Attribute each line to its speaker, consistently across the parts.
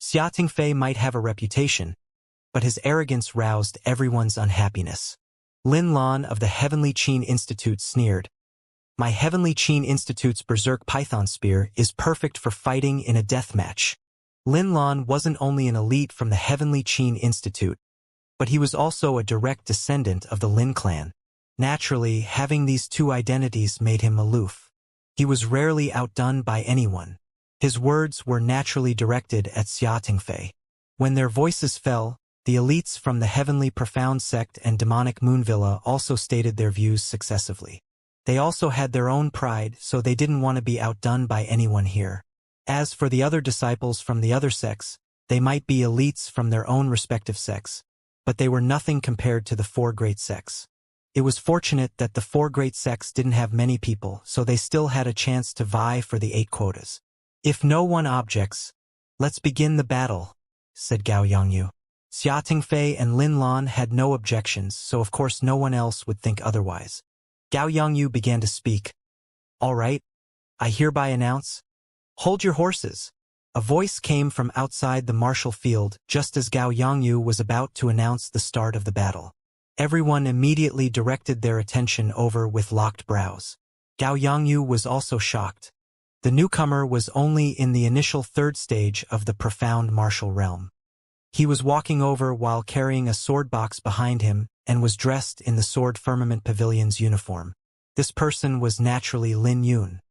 Speaker 1: Xianxia might have a reputation, but his arrogance roused everyone's unhappiness. Lin Lan of the Heavenly Qin Institute sneered, "My Heavenly Qin Institute's Berserk Python Spear is perfect for fighting in a deathmatch." Lin Lan wasn't only an elite from the Heavenly Qin Institute, but he was also a direct descendant of the Lin clan. Naturally, having these two identities made him aloof. He was rarely outdone by anyone. His words were naturally directed at Xianxia. When their voices fell, the elites from the Heavenly Profound Sect and Demonic Moon Villa also stated their views successively. They also had their own pride, so they didn't want to be outdone by anyone here. As for the other disciples from the other sects, they might be elites from their own respective sects, but they were nothing compared to the four great sects. It was fortunate that the four great sects didn't have many people, so they still had a chance to vie for the 8 quotas. "If no one objects, let's begin the battle," said Gao Yongyu. Xianxia and Lin Lan had no objections, so of course no one else would think otherwise. Gao Yongyu began to speak. "All right, I hereby announce, hold your horses." A voice came from outside the martial field just as Gao Yongyu was about to announce the start of the battle. Everyone immediately directed their attention over with locked brows. Gao Yongyu was also shocked. The newcomer was only in the initial 3rd stage of the profound martial realm. He was walking over while carrying a sword box behind him and was dressed in the Sword Firmament Pavilion's uniform. This person was naturally Lin Yun.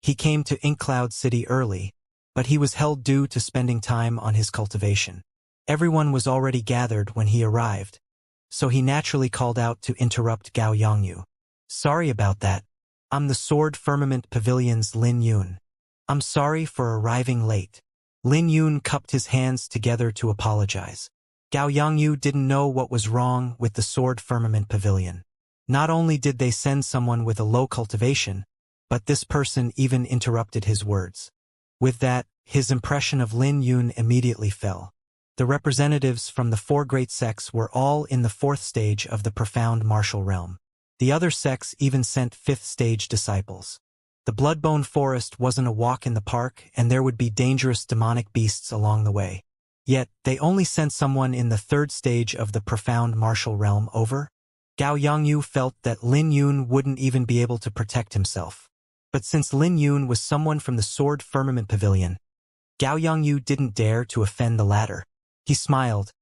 Speaker 1: He came to Inkcloud City early, but he was held due to spending time on his cultivation. Everyone was already gathered when he arrived, so he naturally called out to interrupt Gao Yongyu. "Sorry about that. I'm the Sword Firmament Pavilion's Lin Yun. I'm sorry for arriving late." Lin Yun cupped his hands together to apologize. Gao Yongyu didn't know what was wrong with the Sword Firmament Pavilion. Not only did they send someone with a low cultivation, but this person even interrupted his words. With that, his impression of Lin Yun immediately fell. The representatives from the four great sects were all in the 4th stage of the profound martial realm. The other sects even sent 5th stage disciples. The Bloodbone Forest wasn't a walk in the park, and there would be dangerous demonic beasts along the way. Yet, they only sent someone in the 3rd stage of the profound martial realm over. Gao Yongyu felt that Lin Yun wouldn't even be able to protect himself. But since Lin Yun was someone from the Sword Firmament Pavilion, Gao Yongyu didn't dare to offend the latter. He smiled.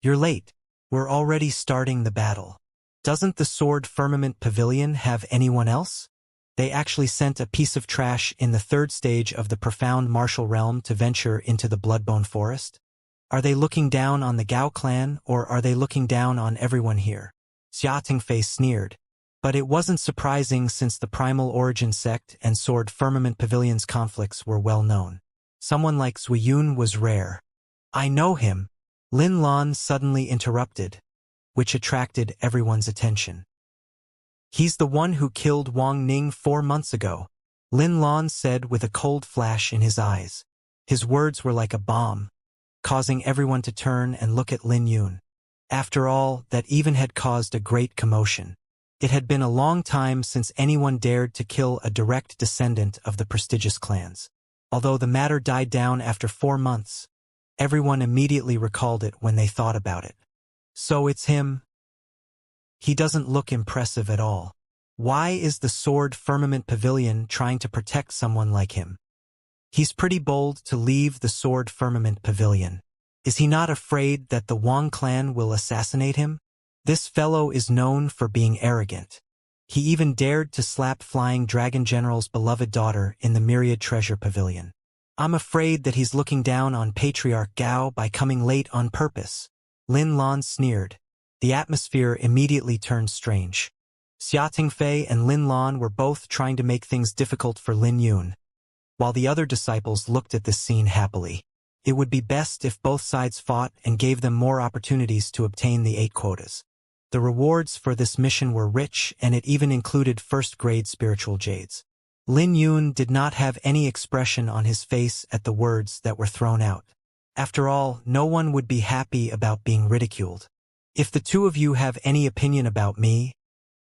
Speaker 1: "You're late. We're already starting the battle. Doesn't the Sword Firmament Pavilion have anyone else? They actually sent a piece of trash in the 3rd stage of the profound martial realm to venture into the Bloodbone Forest. Are they looking down on the Gao clan, or are they looking down on everyone here?" Xianxia sneered. But it wasn't surprising since the Primal Origin sect and Sword Firmament Pavilion's conflicts were well known. Someone like Zuyun was rare. "I know him," Lin Lan suddenly interrupted, which attracted everyone's attention. "He's the one who killed Wang Ning 4 months ago," Lin Lan said with a cold flash in his eyes. His words were like a bomb, causing everyone to turn and look at Lin Yun. After all, that even had caused a great commotion. It had been a long time since anyone dared to kill a direct descendant of the prestigious clans. Although the matter died down after 4 months, everyone immediately recalled it when they thought about it. "So it's him? He doesn't look impressive at all. Why is the Sword Firmament Pavilion trying to protect someone like him? He's pretty bold to leave the Sword Firmament Pavilion. Is he not afraid that the Wang clan will assassinate him? This fellow is known for being arrogant. He even dared to slap Flying Dragon General's beloved daughter in the Myriad Treasure Pavilion. I'm afraid that he's looking down on Patriarch Gao by coming late on purpose." Lin Lan sneered. The atmosphere immediately turned strange. Xianxia and Lin Lan were both trying to make things difficult for Lin Yun, while the other disciples looked at this scene happily. It would be best if both sides fought and gave them more opportunities to obtain the 8 quotas. The rewards for this mission were rich, and it even included 1st-grade spiritual jades. Lin Yun did not have any expression on his face at the words that were thrown out. After all, no one would be happy about being ridiculed. "If the two of you have any opinion about me,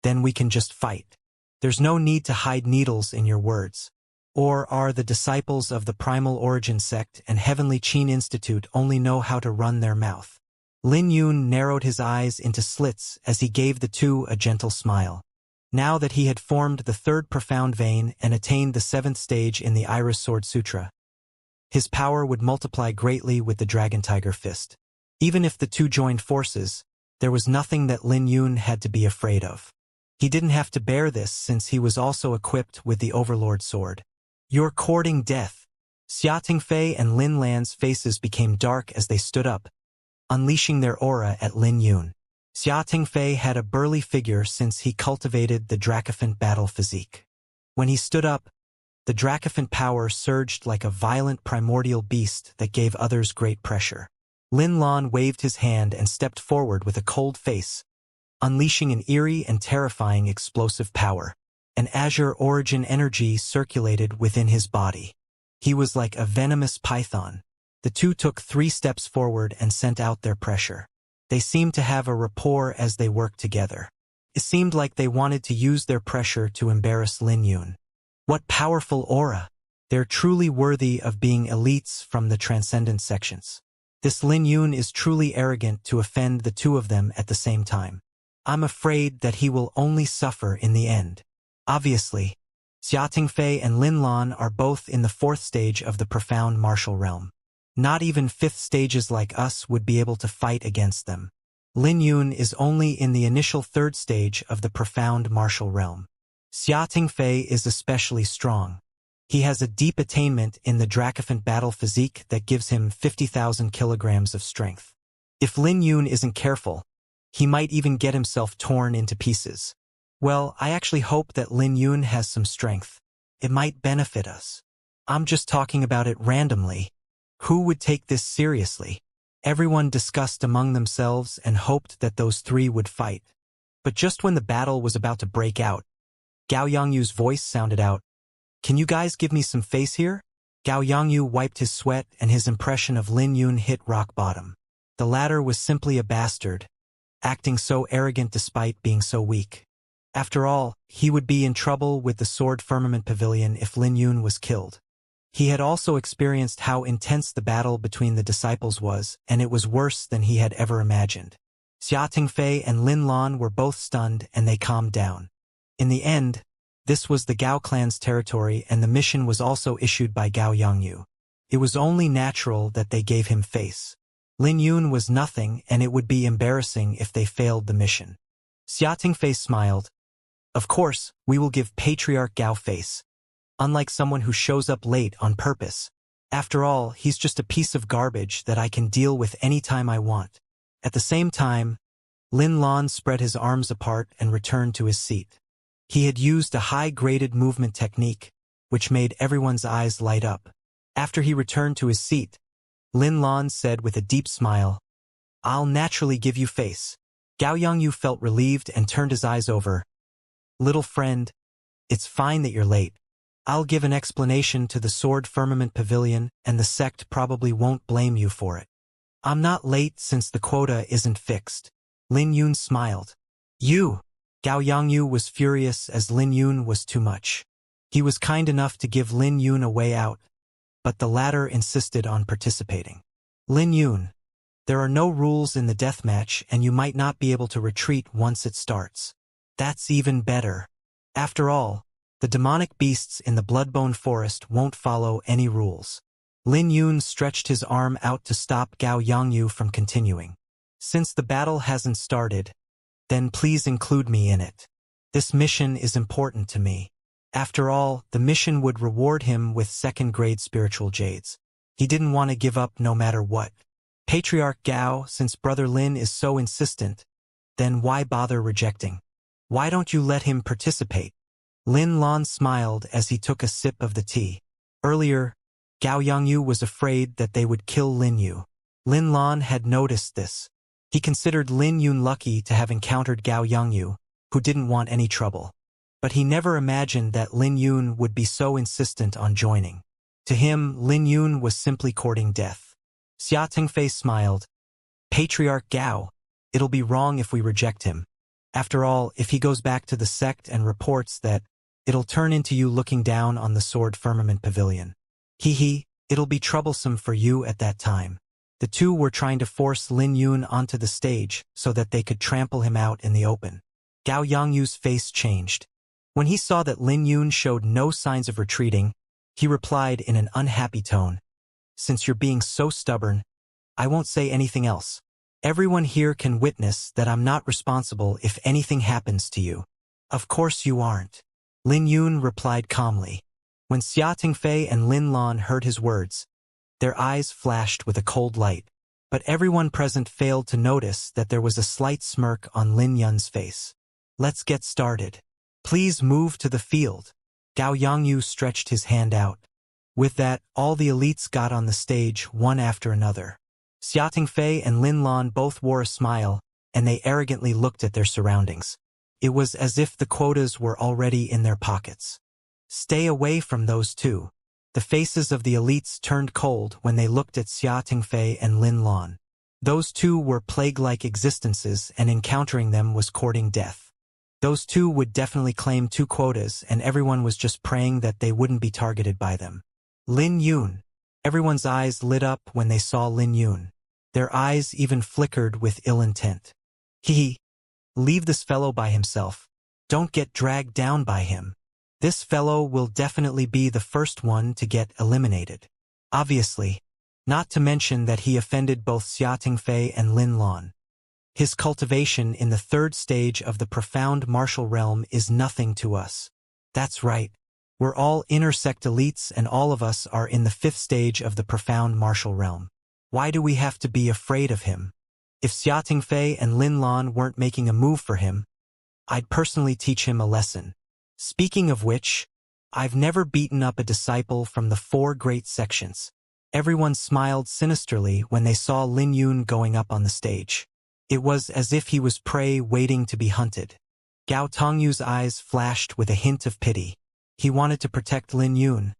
Speaker 1: then we can just fight. There's no need to hide needles in your words." Or are the disciples of the Primal Origin sect and Heavenly Qin Institute only know how to run their mouth? Lin Yun narrowed his eyes into slits as he gave the two a gentle smile. Now that he had formed the third profound vein and attained the seventh stage in the Iris Sword Sutra, his power would multiply greatly with the Dragon Tiger Fist. Even if the two joined forces, there was nothing that Lin Yun had to be afraid of. He didn't have to bear this since he was also equipped with the Overlord Sword. You're courting death. Xia Tingfei and Lin Lan's faces became dark as they stood up, unleashing their aura at Lin Yun. Xia Tingfei had a burly figure since he cultivated the Dracophant battle physique. When he stood up, the Dracophant power surged like a violent primordial beast that gave others great pressure. Lin Lan waved his hand and stepped forward with a cold face, unleashing an eerie and terrifying explosive power. An azure origin energy circulated within his body. He was like a venomous python. The two took 3 steps forward and sent out their pressure. They seemed to have a rapport as they worked together. It seemed like they wanted to use their pressure to embarrass Lin Yun. What powerful aura! They're truly worthy of being elites from the transcendent sections. This Lin Yun is truly arrogant to offend the two of them at the same time. I'm afraid that he will only suffer in the end. Obviously, Xia Tingfei and Lin Lan are both in the 4th stage of the profound martial realm. Not even 5th stages like us would be able to fight against them. Lin Yun is only in the initial 3rd stage of the profound martial realm. Xia Tingfei is especially strong. He has a deep attainment in the Dracophant battle physique that gives him 50,000 kilograms of strength. If Lin Yun isn't careful, he might even get himself torn into pieces. Well, I actually hope that Lin Yun has some strength. It might benefit us. I'm just talking about it randomly. Who would take this seriously? Everyone discussed among themselves and hoped that those 3 would fight. But just when the battle was about to break out, Gao Yangyu's voice sounded out. Can you guys give me some face here? Gao Yangyu wiped his sweat and his impression of Lin Yun hit rock bottom. The latter was simply a bastard, acting so arrogant despite being so weak. After all, he would be in trouble with the Sword Firmament Pavilion if Lin Yun was killed. He had also experienced how intense the battle between the disciples was, and it was worse than he had ever imagined. Xia Tingfei and Lin Lan were both stunned and they calmed down. In the end, this was the Gao clan's territory and the mission was also issued by Gao Yangyu. It was only natural that they gave him face. Lin Yun was nothing and it would be embarrassing if they failed the mission. Xia Tingfei smiled. Of course, we will give Patriarch Gao face. Unlike someone who shows up late on purpose. After all, he's just a piece of garbage that I can deal with any time I want. At the same time, Lin Lan spread his arms apart and returned to his seat. He had used a high-graded movement technique, which made everyone's eyes light up. After he returned to his seat, Lin Lan said with a deep smile, I'll naturally give you face. Gao Yangyu felt relieved and turned his eyes over. Little friend, it's fine that you're late. I'll give an explanation to the Sword Firmament Pavilion and the sect probably won't blame you for it. I'm not late since the quota isn't fixed. Lin Yun smiled. You! Gao Yangyu was furious as Lin Yun was too much. He was kind enough to give Lin Yun a way out, but the latter insisted on participating. Lin Yun, there are no rules in the deathmatch and you might not be able to retreat once it starts. That's even better. After all, the demonic beasts in the Bloodbone Forest won't follow any rules. Lin Yun stretched his arm out to stop Gao Yangyu from continuing. Since the battle hasn't started, then please include me in it. This mission is important to me. After all, the mission would reward him with 2nd-grade spiritual jades. He didn't want to give up no matter what. Patriarch Gao, since Brother Lin is so insistent, then why bother rejecting? Why don't you let him participate? Lin Lan smiled as he took a sip of the tea. Earlier, Gao Yangyu was afraid that they would kill Lin Yu. Lin Lan had noticed this. He considered Lin Yun lucky to have encountered Gao Yangyu, who didn't want any trouble. But he never imagined that Lin Yun would be so insistent on joining. To him, Lin Yun was simply courting death. Xia Tingfei smiled. Patriarch Gao, it'll be wrong if we reject him. After all, if he goes back to the sect and reports that It'll turn into you looking down on the sword firmament pavilion. Hee hee, it'll be troublesome for you at that time. The two were trying to force Lin Yun onto the stage so that they could trample him out in the open. Gao Yangyu's face changed. When he saw that Lin Yun showed no signs of retreating, he replied in an unhappy tone, "Since you're being so stubborn, I won't say anything else. Everyone here can witness that I'm not responsible if anything happens to you." "Of course you aren't," Lin Yun replied calmly. When Xia Tingfei and Lin Lan heard his words, their eyes flashed with a cold light, but everyone present failed to notice that there was a slight smirk on Lin Yun's face. "Let's get started. Please move to the field." Gao Yangyu stretched his hand out. With that, all the elites got on the stage one after another. Xia Tingfei and Lin Lan both wore a smile, and they arrogantly looked at their surroundings. It was as if the quotas were already in their pockets. "Stay away from those two." The faces of the elites turned cold when they looked at Xia Tingfei and Lin Lan. Those two were plague-like existences, and encountering them was courting death. Those two would definitely claim 2 quotas, and everyone was just praying that they wouldn't be targeted by them. Lin Yun. Everyone's eyes lit up when they saw Lin Yun. Their eyes even flickered with ill intent. "Hee, leave this fellow by himself. Don't get dragged down by him. This fellow will definitely be the first one to get eliminated. Obviously, not to mention that he offended both Xia Tingfei and Lin Lan. His cultivation in the 3rd stage of the profound martial realm is nothing to us. That's right. We're all inner sect elites, and all of us are in the 5th stage of the profound martial realm. Why do we have to be afraid of him? If Xia Tingfei and Lin Lan weren't making a move for him, I'd personally teach him a lesson. Speaking of which, I've never beaten up a disciple from the 4 great sections." Everyone smiled sinisterly when they saw Lin Yun going up on the stage. It was as if he was prey waiting to be hunted. Gao Tongyu's eyes flashed with a hint of pity. He wanted to protect Lin Yun,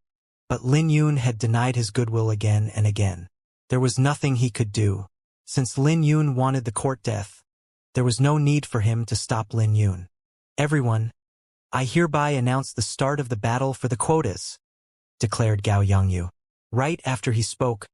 Speaker 1: but Lin Yun had denied his goodwill again and again. There was nothing he could do. Since Lin Yun wanted the court death, there was no need for him to stop Lin Yun. "Everyone, I hereby announce the start of the battle for the quotas," declared Gao Yangyu. Right after he spoke,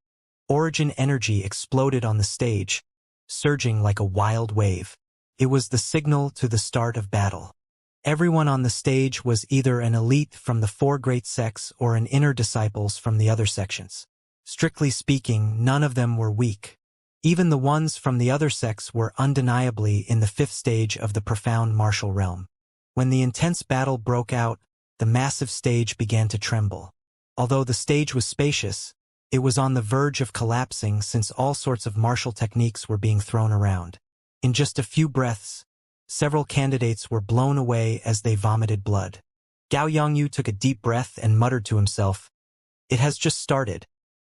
Speaker 1: origin energy exploded on the stage, surging like a wild wave. It was the signal to the start of battle. Everyone on the stage was either an elite from the 4 great sects or an inner disciples from the other sections. Strictly speaking, none of them were weak. Even the ones from the other sects were undeniably in the 5th stage of the profound martial realm. When the intense battle broke out, the massive stage began to tremble. Although the stage was spacious, it was on the verge of collapsing since all sorts of martial techniques were being thrown around. In just a few breaths, several candidates were blown away as they vomited blood. Gao Yangyu took a deep breath and muttered to himself, "It has just started,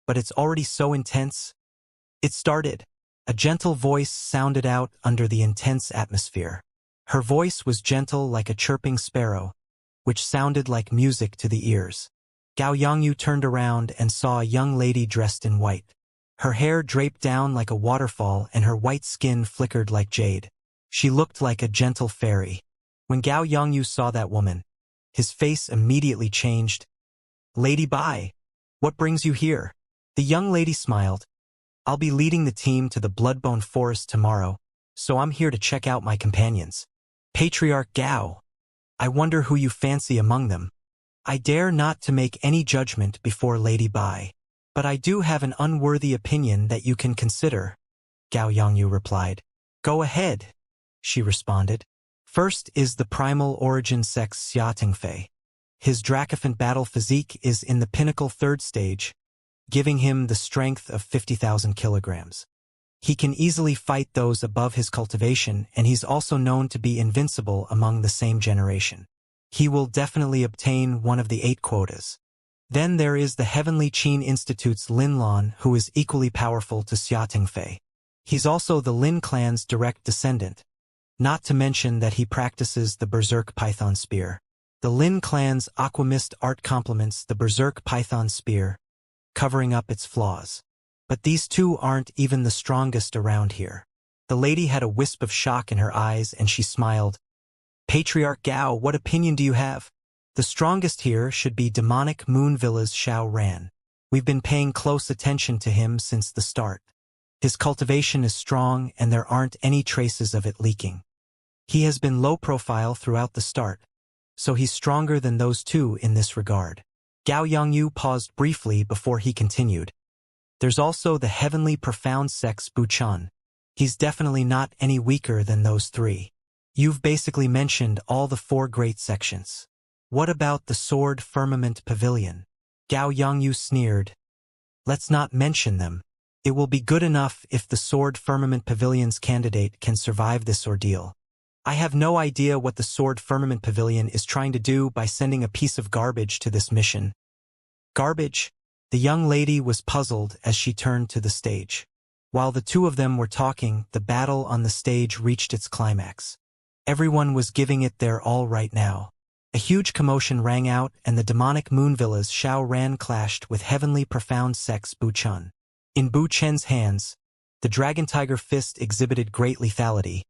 Speaker 1: but it's already so intense." "It started." A gentle voice sounded out under the intense atmosphere. Her voice was gentle like a chirping sparrow, which sounded like music to the ears. Gao Yangyu turned around and saw a young lady dressed in white. Her hair draped down like a waterfall and her white skin flickered like jade. She looked like a gentle fairy. When Gao Yangyu saw that woman, his face immediately changed. "Lady Bai, what brings you here?" The young lady smiled. "I'll be leading the team to the Bloodbone Forest tomorrow, so I'm here to check out my companions." "Patriarch Gao, I wonder who you fancy among them." "I dare not to make any judgment before Lady Bai, but I do have an unworthy opinion that you can consider," Gao Yangyu replied. "Go ahead," she responded. First is the primal origin sex Xia Tingfei. His Dracophant battle physique is in the pinnacle 3rd stage, giving him the strength of 50,000 kilograms. He can easily fight those above his cultivation, and he's also known to be invincible among the same generation. He will definitely obtain one of the 8 quotas. Then there is the Heavenly Qin Institute's Lin Lan, who is equally powerful to Xia Tingfei. He's also the Lin clan's direct descendant, not to mention that he practices the Berserk Python Spear. The Lin clan's Aquamist art complements the Berserk Python Spear, covering up its flaws. But these two aren't even the strongest around here. The lady had a wisp of shock in her eyes and she smiled. "Patriarch Gao, what opinion do you have?" The strongest here should be demonic Moon Villa's Xiao Ran. We've been paying close attention to him since the start. His cultivation is strong and there aren't any traces of it leaking. He has been low profile throughout the start, so he's stronger than those two in this regard. Gao Yongyu paused briefly before he continued. There's also the heavenly profound sex Buchan. He's definitely not any weaker than those three. You've basically mentioned all the four great sections. What about the Sword Firmament Pavilion? Gao Yongyu sneered. Let's not mention them. It will be good enough if the Sword Firmament Pavilion's candidate can survive this ordeal. I have no idea what the Sword Firmament Pavilion is trying to do by sending a piece of garbage to this mission. Garbage? The young lady was puzzled as she turned to the stage. While the two of them were talking, the battle on the stage reached its climax. Everyone was giving it their all right now. A huge commotion rang out and the demonic Moon Villa's Xiao Ran clashed with heavenly profound sex Bu Chen. In Bu Chen's hands, the Dragon Tiger Fist exhibited great lethality,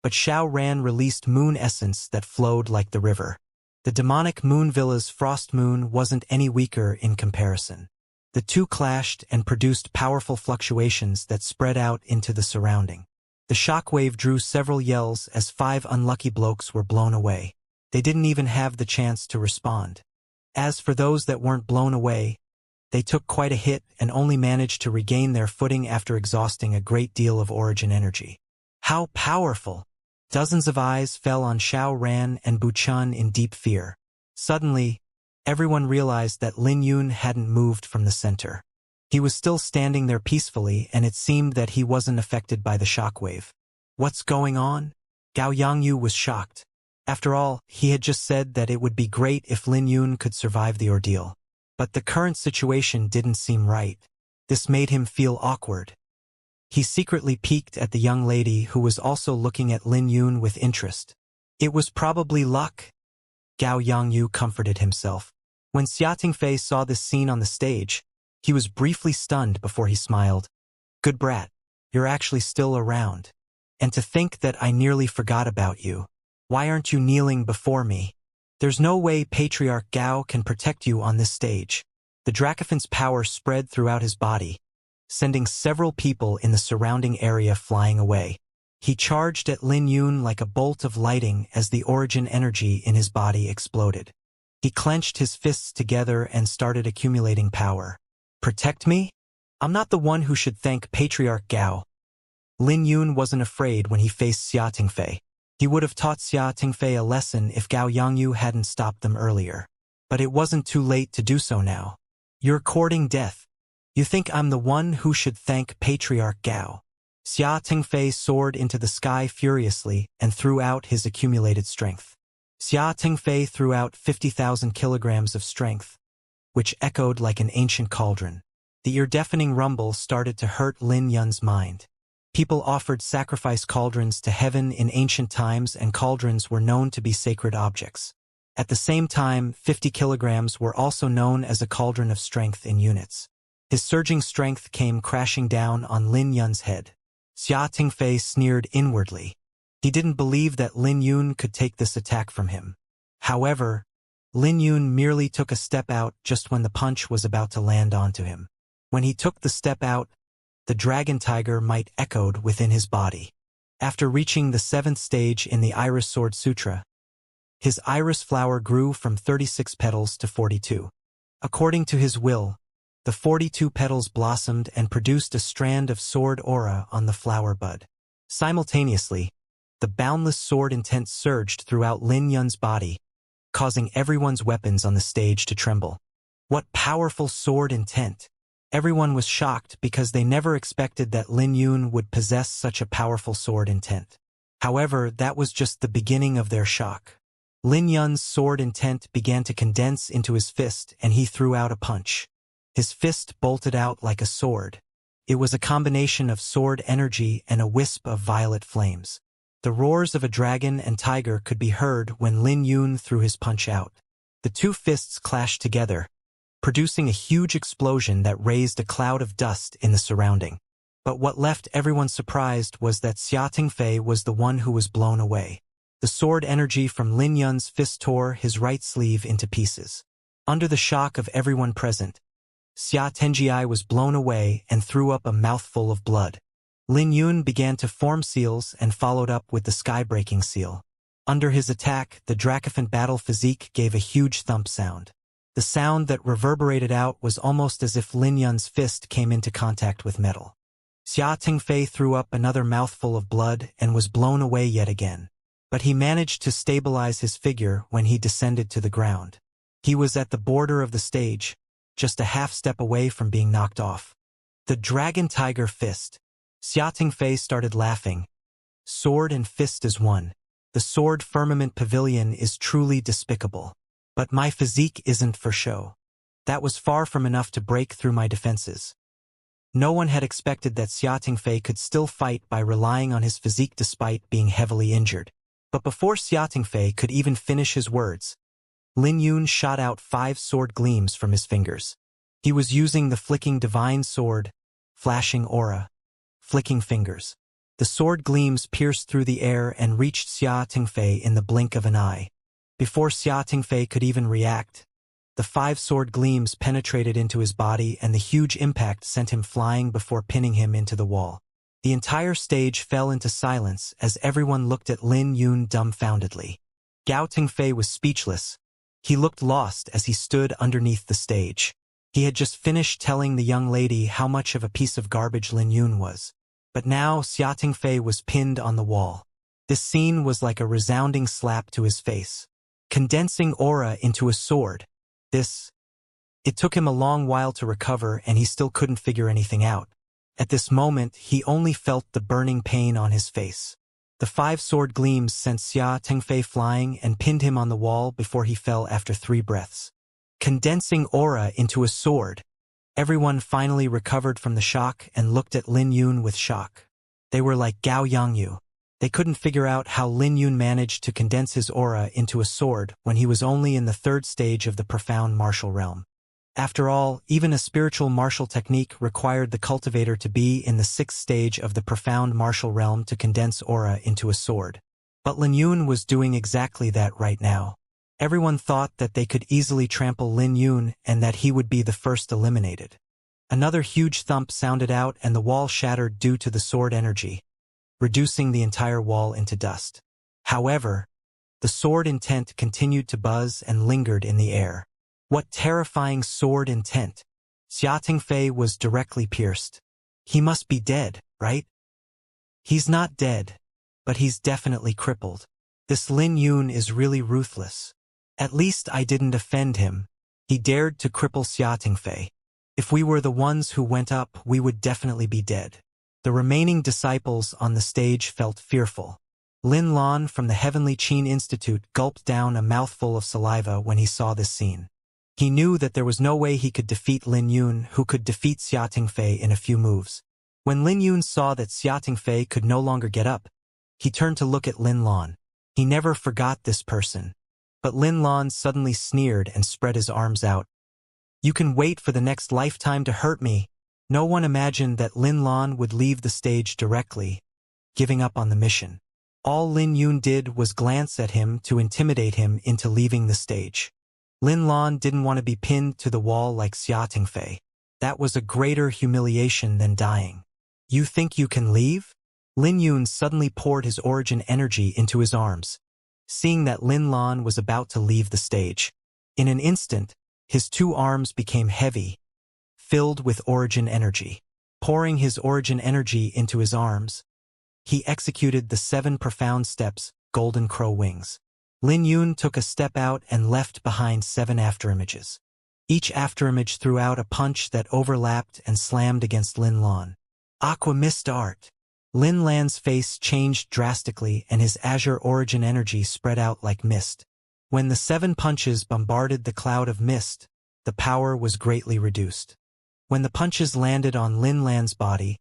Speaker 1: but Xiao Ran released moon essence that flowed like the river. The demonic Moon Villa's Frost Moon wasn't any weaker in comparison. The two clashed and produced powerful fluctuations that spread out into the surrounding. The shockwave drew several yells as 5 unlucky blokes were blown away. They didn't even have the chance to respond. As for those that weren't blown away, they took quite a hit and only managed to regain their footing after exhausting a great deal of origin energy. How powerful! Dozens of eyes fell on Xiao Ran and Bu Chen in deep fear. Suddenly, everyone realized that Lin Yun hadn't moved from the center. He was still standing there peacefully, and it seemed that he wasn't affected by the shockwave. What's going on? Gao Yongyu was shocked. After all, he had just said that it would be great if Lin Yun could survive the ordeal. But the current situation didn't seem right. This made him feel awkward. He secretly peeked at the young lady who was also looking at Lin Yun with interest. It was probably luck. Gao Yongyu comforted himself. When Xia Tingfei saw this scene on the stage, he was briefly stunned before he smiled. Good brat, you're actually still around. And to think that I nearly forgot about you. Why aren't you kneeling before me? There's no way Patriarch Gao can protect you on this stage. The Dracophant's power spread throughout his body, sending several people in the surrounding area flying away. He charged at Lin Yun like a bolt of lightning as the origin energy in his body exploded. He clenched his fists together and started accumulating power. Protect me? I'm not the one who should thank Patriarch Gao. Lin Yun wasn't afraid when he faced Xia Tingfei. He would have taught Xia Tingfei a lesson if Gao Yongyu hadn't stopped them earlier. But it wasn't too late to do so now. You're courting death. You think I'm the one who should thank Patriarch Gao? Xia Tingfei soared into the sky furiously and threw out his accumulated strength. Xia Tingfei threw out 50,000 kilograms of strength, which echoed like an ancient cauldron. The ear-deafening rumble started to hurt Lin Yun's mind. People offered sacrifice cauldrons to heaven in ancient times, and cauldrons were known to be sacred objects. At the same time, 50 kilograms were also known as a cauldron of strength in units. His surging strength came crashing down on Lin Yun's head. Xia Tingfei sneered inwardly. He didn't believe that Lin Yun could take this attack from him. However, Lin Yun merely took a step out just when the punch was about to land onto him. When he took the step out, the Dragon Tiger might echoed within his body. After reaching the 7th stage in the Iris Sword Sutra, his iris flower grew from 36 petals to 42. According to his will, the 42 petals blossomed and produced a strand of sword aura on the flower bud. Simultaneously, the boundless sword intent surged throughout Lin Yun's body, causing everyone's weapons on the stage to tremble. What powerful sword intent! Everyone was shocked because they never expected that Lin Yun would possess such a powerful sword intent. However, that was just the beginning of their shock. Lin Yun's sword intent began to condense into his fist and he threw out a punch. His fist bolted out like a sword. It was a combination of sword energy and a wisp of violet flames. The roars of a dragon and tiger could be heard when Lin Yun threw his punch out. The two fists clashed together, producing a huge explosion that raised a cloud of dust in the surrounding. But what left everyone surprised was that Xia Tingfei was the one who was blown away. The sword energy from Lin Yun's fist tore his right sleeve into pieces. Under the shock of everyone present, Xianxia was blown away and threw up a mouthful of blood. Lin Yun began to form seals and followed up with the sky-breaking seal. Under his attack, the Dracophant battle physique gave a huge thump sound. The sound that reverberated out was almost as if Lin Yun's fist came into contact with metal. Xia Tingfei threw up another mouthful of blood and was blown away yet again. But he managed to stabilize his figure when he descended to the ground. He was at the border of the stage, just a half step away from being knocked off. The Dragon Tiger Fist. Xia Tingfei started laughing. Sword and fist as one. The Sword Firmament Pavilion is truly despicable. But my physique isn't for show. That was far from enough to break through my defenses. No one had expected that Xia Tingfei could still fight by relying on his physique despite being heavily injured. But before Xia Tingfei could even finish his words, Lin Yun shot out 5 sword gleams from his fingers. He was using the flicking divine sword, flashing aura, flicking fingers. The sword gleams pierced through the air and reached Xia Tingfei in the blink of an eye. Before Xia Tingfei could even react, the 5 sword gleams penetrated into his body and the huge impact sent him flying before pinning him into the wall. The entire stage fell into silence as everyone looked at Lin Yun dumbfoundedly. Gao Tingfei was speechless. He looked lost as he stood underneath the stage. He had just finished telling the young lady how much of a piece of garbage Lin Yun was. But now Xia Tingfei was pinned on the wall. This scene was like a resounding slap to his face. Condensing aura into a sword. It took him a long while to recover and he still couldn't figure anything out. At this moment, he only felt the burning pain on his face. The 5 sword gleams sent Xia Tingfei flying and pinned him on the wall before he fell after 3 breaths. Condensing aura into a sword. Everyone finally recovered from the shock and looked at Lin Yun with shock. They were like Gao Yangyu. They couldn't figure out how Lin Yun managed to condense his aura into a sword when he was only in the 3rd stage of the profound martial realm. After all, even a spiritual martial technique required the cultivator to be in the 6th stage of the profound martial realm to condense aura into a sword. But Lin Yun was doing exactly that right now. Everyone thought that they could easily trample Lin Yun and that he would be the first eliminated. Another huge thump sounded out and the wall shattered due to the sword energy, reducing the entire wall into dust. However, the sword intent continued to buzz and lingered in the air. What terrifying sword intent! Xia Tingfei was directly pierced. He must be dead, right? He's not dead, but he's definitely crippled. This Lin Yun is really ruthless. At least I didn't offend him. He dared to cripple Xia Tingfei. If we were the ones who went up, we would definitely be dead. The remaining disciples on the stage felt fearful. Lin Lan from the Heavenly Qin Institute gulped down a mouthful of saliva when he saw this scene. He knew that there was no way he could defeat Lin Yun, who could defeat Xia Tingfei in a few moves. When Lin Yun saw that Xia Tingfei could no longer get up, he turned to look at Lin Lan. He never forgot this person. But Lin Lan suddenly sneered and spread his arms out. You can wait for the next lifetime to hurt me. No one imagined that Lin Lan would leave the stage directly, giving up on the mission. All Lin Yun did was glance at him to intimidate him into leaving the stage. Lin Lan didn't want to be pinned to the wall like Xia Tingfei. That was a greater humiliation than dying. You think you can leave? Lin Yun suddenly poured his origin energy into his arms, seeing that Lin Lan was about to leave the stage. In an instant, his 2 arms became heavy, filled with origin energy. Pouring his origin energy into his arms, he executed the 7 profound steps, golden crow wings. Lin Yun took a step out and left behind 7 afterimages. Each afterimage threw out a punch that overlapped and slammed against Lin Lan. Aqua Mist Art. Lin Lan's face changed drastically and his azure origin energy spread out like mist. When the 7 punches bombarded the cloud of mist, the power was greatly reduced. When the punches landed on Lin Lan's body,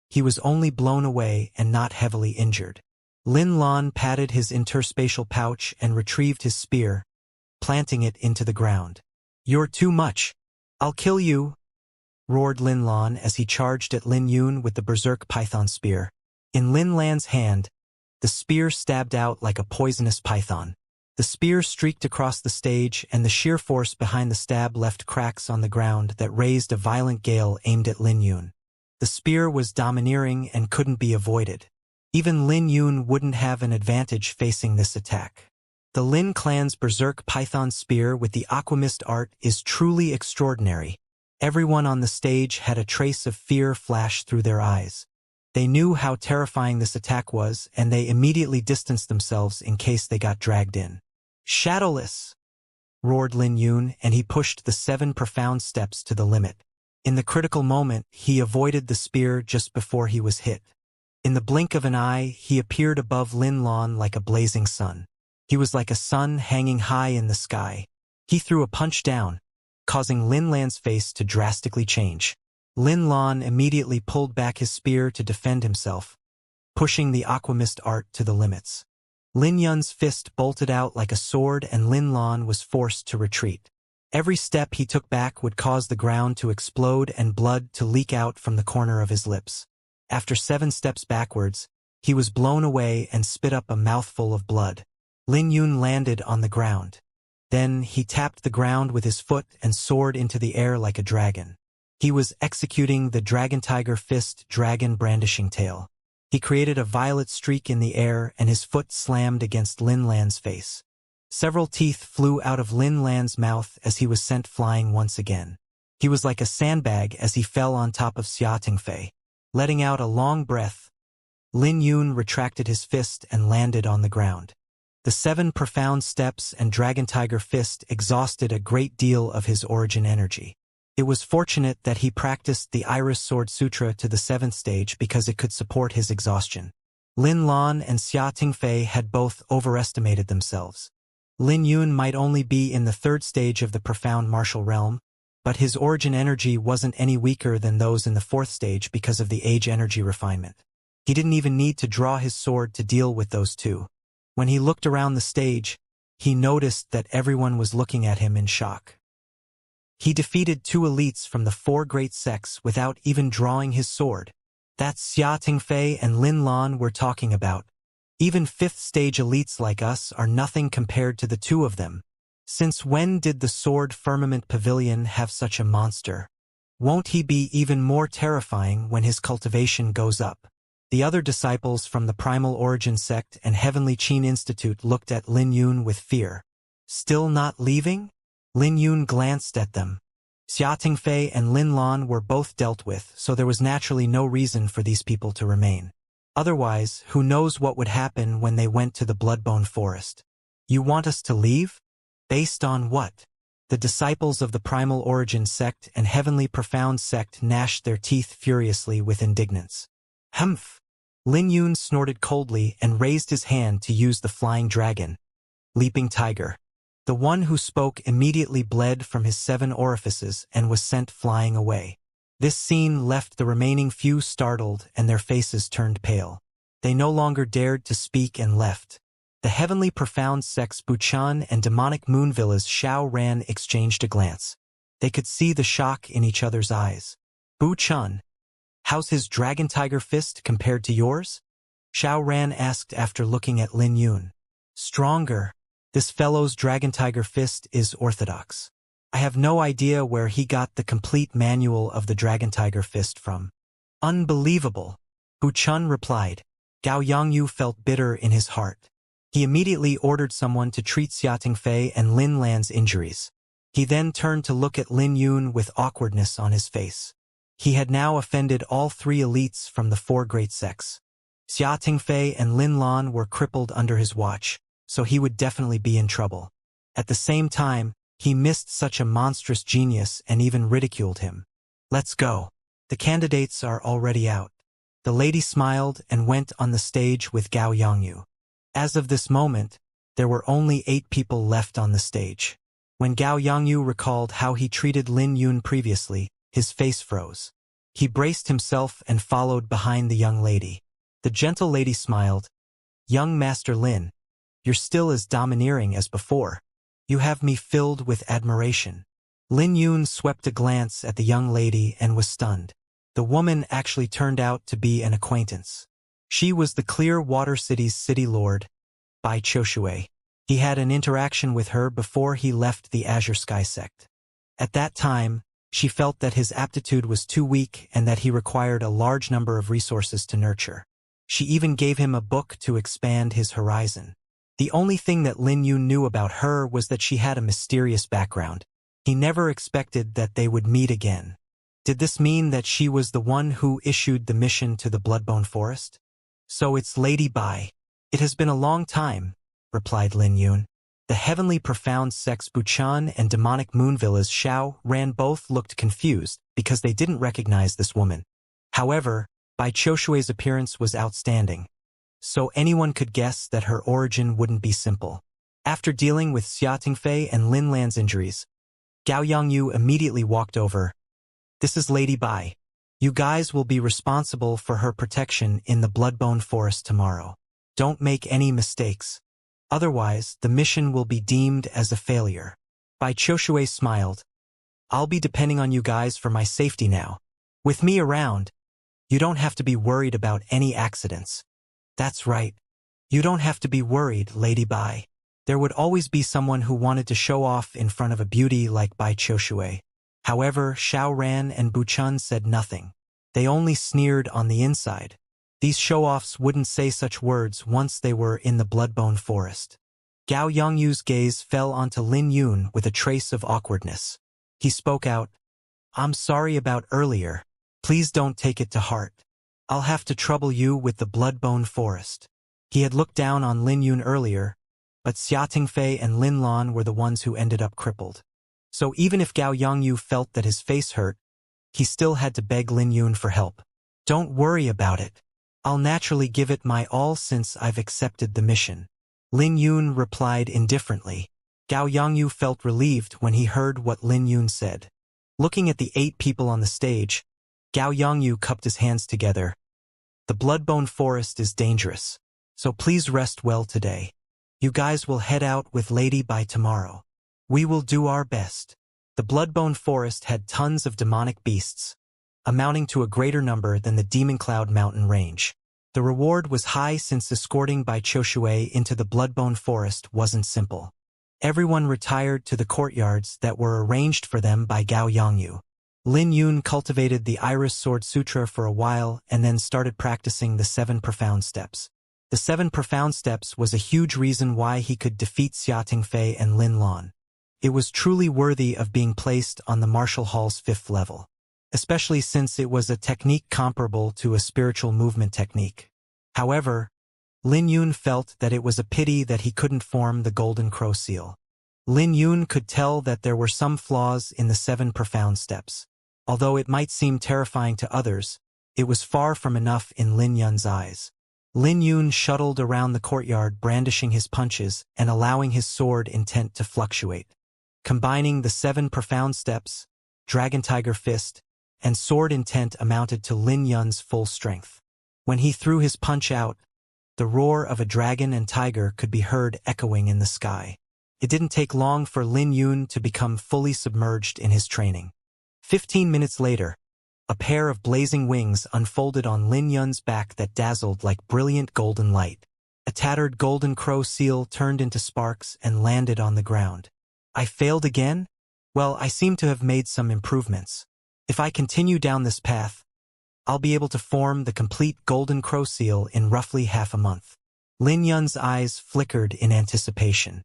Speaker 1: he was only blown away and not heavily injured. Lin Lan patted his interspatial pouch and retrieved his spear, planting it into the ground. You're too much. I'll kill you, roared Lin Lan as he charged at Lin Yun with the berserk python spear. In Lin Lan's hand, The spear stabbed out like a poisonous python. The spear streaked across the stage, and the sheer force behind the stab left cracks on the ground that raised a violent gale aimed at Lin Yun. The spear was domineering and couldn't be avoided. Even Lin Yun wouldn't have an advantage facing this attack. The Lin clan's berserk python spear with the aquamist art is truly extraordinary. Everyone on the stage had a trace of fear flash through their eyes. They knew how terrifying this attack was, and they immediately distanced themselves in case they got dragged in. "Shadowless!" roared Lin Yun, and he pushed the 7 profound steps to the limit. In the critical moment, he avoided the spear just before he was hit. In the blink of an eye, he appeared above Lin Lan like a blazing sun. He was like a sun hanging high in the sky. He threw a punch down, causing Lin Lan's face to drastically change. Lin Lan immediately pulled back his spear to defend himself, pushing the aquamist art to the limits. Lin Yun's fist bolted out like a sword, and Lin Lan was forced to retreat. Every step he took back would cause the ground to explode and blood to leak out from the corner of his lips. After 7 steps backwards, he was blown away and spit up a mouthful of blood. Lin Yun landed on the ground. Then he tapped the ground with his foot and soared into the air like a dragon. He was executing the Dragon Tiger Fist dragon brandishing tail. He created a violet streak in the air, and his foot slammed against Lin Lan's face. Several teeth flew out of Lin Lan's mouth as he was sent flying once again. He was like a sandbag as he fell on top of Xianxia. Letting out a long breath, Lin Yun retracted his fist and landed on the ground. The 7 profound steps and Dragon Tiger Fist exhausted a great deal of his origin energy. It was fortunate that he practiced the Iris Sword Sutra to the 7th stage because it could support his exhaustion. Lin Lan and Xianxia had both overestimated themselves. Lin Yun might only be in the 3rd stage of the profound martial realm, but his origin energy wasn't any weaker than those in the 4th stage because of the age energy refinement. He didn't even need to draw his sword to deal with those two. When he looked around the stage, he noticed that everyone was looking at him in shock. He defeated 2 elites from the 4 great sects without even drawing his sword. That's Xianxia and Lin Lan we're talking about. Even 5th stage elites like us are nothing compared to the 2 of them. Since when did the Sword Firmament Pavilion have such a monster? Won't he be even more terrifying when his cultivation goes up? The other disciples from the Primal Origin sect and Heavenly Qin Institute looked at Lin Yun with fear. Still not leaving? Lin Yun glanced at them. Xianxia and Lin Lan were both dealt with, so there was naturally no reason for these people to remain. Otherwise, who knows what would happen when they went to the Bloodbone Forest. You want us to leave? Based on what? The disciples of the Primal Origin sect and Heavenly Profound sect gnashed their teeth furiously with indignance. Humph! Lin Yun snorted coldly and raised his hand to use the flying dragon. Leaping tiger. The one who spoke immediately bled from his 7 orifices and was sent flying away. This scene left the remaining few startled, and their faces turned pale. They no longer dared to speak and left. The Heavenly Profound sects Buchan and Demonic Moon Villa's Xiao Ran exchanged a glance. They could see the shock in each other's eyes. Buchan, how's his Dragon Tiger Fist compared to yours? Xiao Ran asked after looking at Lin Yun. Stronger. This fellow's Dragon Tiger Fist is orthodox. I have no idea where he got the complete manual of the Dragon Tiger Fist from. Unbelievable. Buchan replied. Gao Yangyu felt bitter in his heart. He immediately ordered someone to treat Xianxia and Lin Lan's injuries. He then turned to look at Lin Yun with awkwardness on his face. He had now offended all 3 elites from the 4 great sects. Xianxia and Lin Lan were crippled under his watch, so he would definitely be in trouble. At the same time, he missed such a monstrous genius and even ridiculed him. Let's go. The candidates are already out. The lady smiled and went on the stage with Gao Yangyu. As of this moment, there were only 8 people left on the stage. When Gao Yangyu recalled how he treated Lin Yun previously, his face froze. He braced himself and followed behind the young lady. The gentle lady smiled. Young Master Lin, you're still as domineering as before. You have me filled with admiration. Lin Yun swept a glance at the young lady and was stunned. The woman actually turned out to be an acquaintance. She was the Clear Water City's city lord, Bai Choshue. He had an interaction with her before he left the Azure Sky sect. At that time, she felt that his aptitude was too weak and that he required a large number of resources to nurture. She even gave him a book to expand his horizon. The only thing that Lin Yun knew about her was that she had a mysterious background. He never expected that they would meet again. Did this mean that she was the one who issued the mission to the Bloodbone Forest? So it's Lady Bai. It has been a long time, replied Lin Yun. The heavenly profound sects Buchan and demonic moon villas Xiao Ran both looked confused because they didn't recognize this woman. However, Bai Choshue's appearance was outstanding, so anyone could guess that her origin wouldn't be simple. After dealing with Xia Tingfei and Lin Lan's injuries, Gao Yongyu immediately walked over. This is Lady Bai. You guys will be responsible for her protection in the Bloodbone Forest tomorrow. Don't make any mistakes. Otherwise, the mission will be deemed as a failure. Bai Choshue smiled. I'll be depending on you guys for my safety now. With me around, you don't have to be worried about any accidents. That's right. You don't have to be worried, Lady Bai. There would always be someone who wanted to show off in front of a beauty like Bai Choshue. However, Xiao Ran and Buchun said nothing. They only sneered on the inside. These show-offs wouldn't say such words once they were in the Bloodbone Forest. Gao Yongyu's gaze fell onto Lin Yun with a trace of awkwardness. He spoke out, I'm sorry about earlier. Please don't take it to heart. I'll have to trouble you with the Bloodbone Forest. He had looked down on Lin Yun earlier, but Xia Tingfei and Lin Lan were the ones who ended up crippled. So even if Gao Yongyu felt that his face hurt, he still had to beg Lin Yun for help. Don't worry about it. I'll naturally give it my all since I've accepted the mission. Lin Yun replied indifferently. Gao Yongyu felt relieved when he heard what Lin Yun said. Looking at the 8 people on the stage, Gao Yongyu cupped his hands together. The Bloodbone Forest is dangerous, so please rest well today. You guys will head out with Lady by tomorrow. We will do our best. The Bloodbone Forest had tons of demonic beasts, amounting to a greater number than the Demon Cloud Mountain range. The reward was high since escorting Bai Choshue into the Bloodbone Forest wasn't simple. Everyone retired to the courtyards that were arranged for them by Gao Yongyu. Lin Yun cultivated the Iris Sword Sutra for a while and then started practicing the 7 profound steps. The 7 profound steps was a huge reason why he could defeat Xia Tingfei and Lin Lan. It was truly worthy of being placed on the Martial Hall's 5th level, especially since it was a technique comparable to a spiritual movement technique. However, Lin Yun felt that it was a pity that he couldn't form the Golden Crow Seal. Lin Yun could tell that there were some flaws in the 7 profound steps. Although it might seem terrifying to others, it was far from enough in Lin Yun's eyes. Lin Yun shuttled around the courtyard brandishing his punches and allowing his sword intent to fluctuate. Combining the 7 profound steps, Dragon Tiger Fist, and sword intent amounted to Lin Yun's full strength. When he threw his punch out, the roar of a dragon and tiger could be heard echoing in the sky. It didn't take long for Lin Yun to become fully submerged in his training. 15 minutes later, a pair of blazing wings unfolded on Lin Yun's back that dazzled like brilliant golden light. A tattered golden crow seal turned into sparks and landed on the ground. I failed again? Well, I seem to have made some improvements. If I continue down this path, I'll be able to form the complete golden crow seal in roughly half a month. Lin Yun's eyes flickered in anticipation.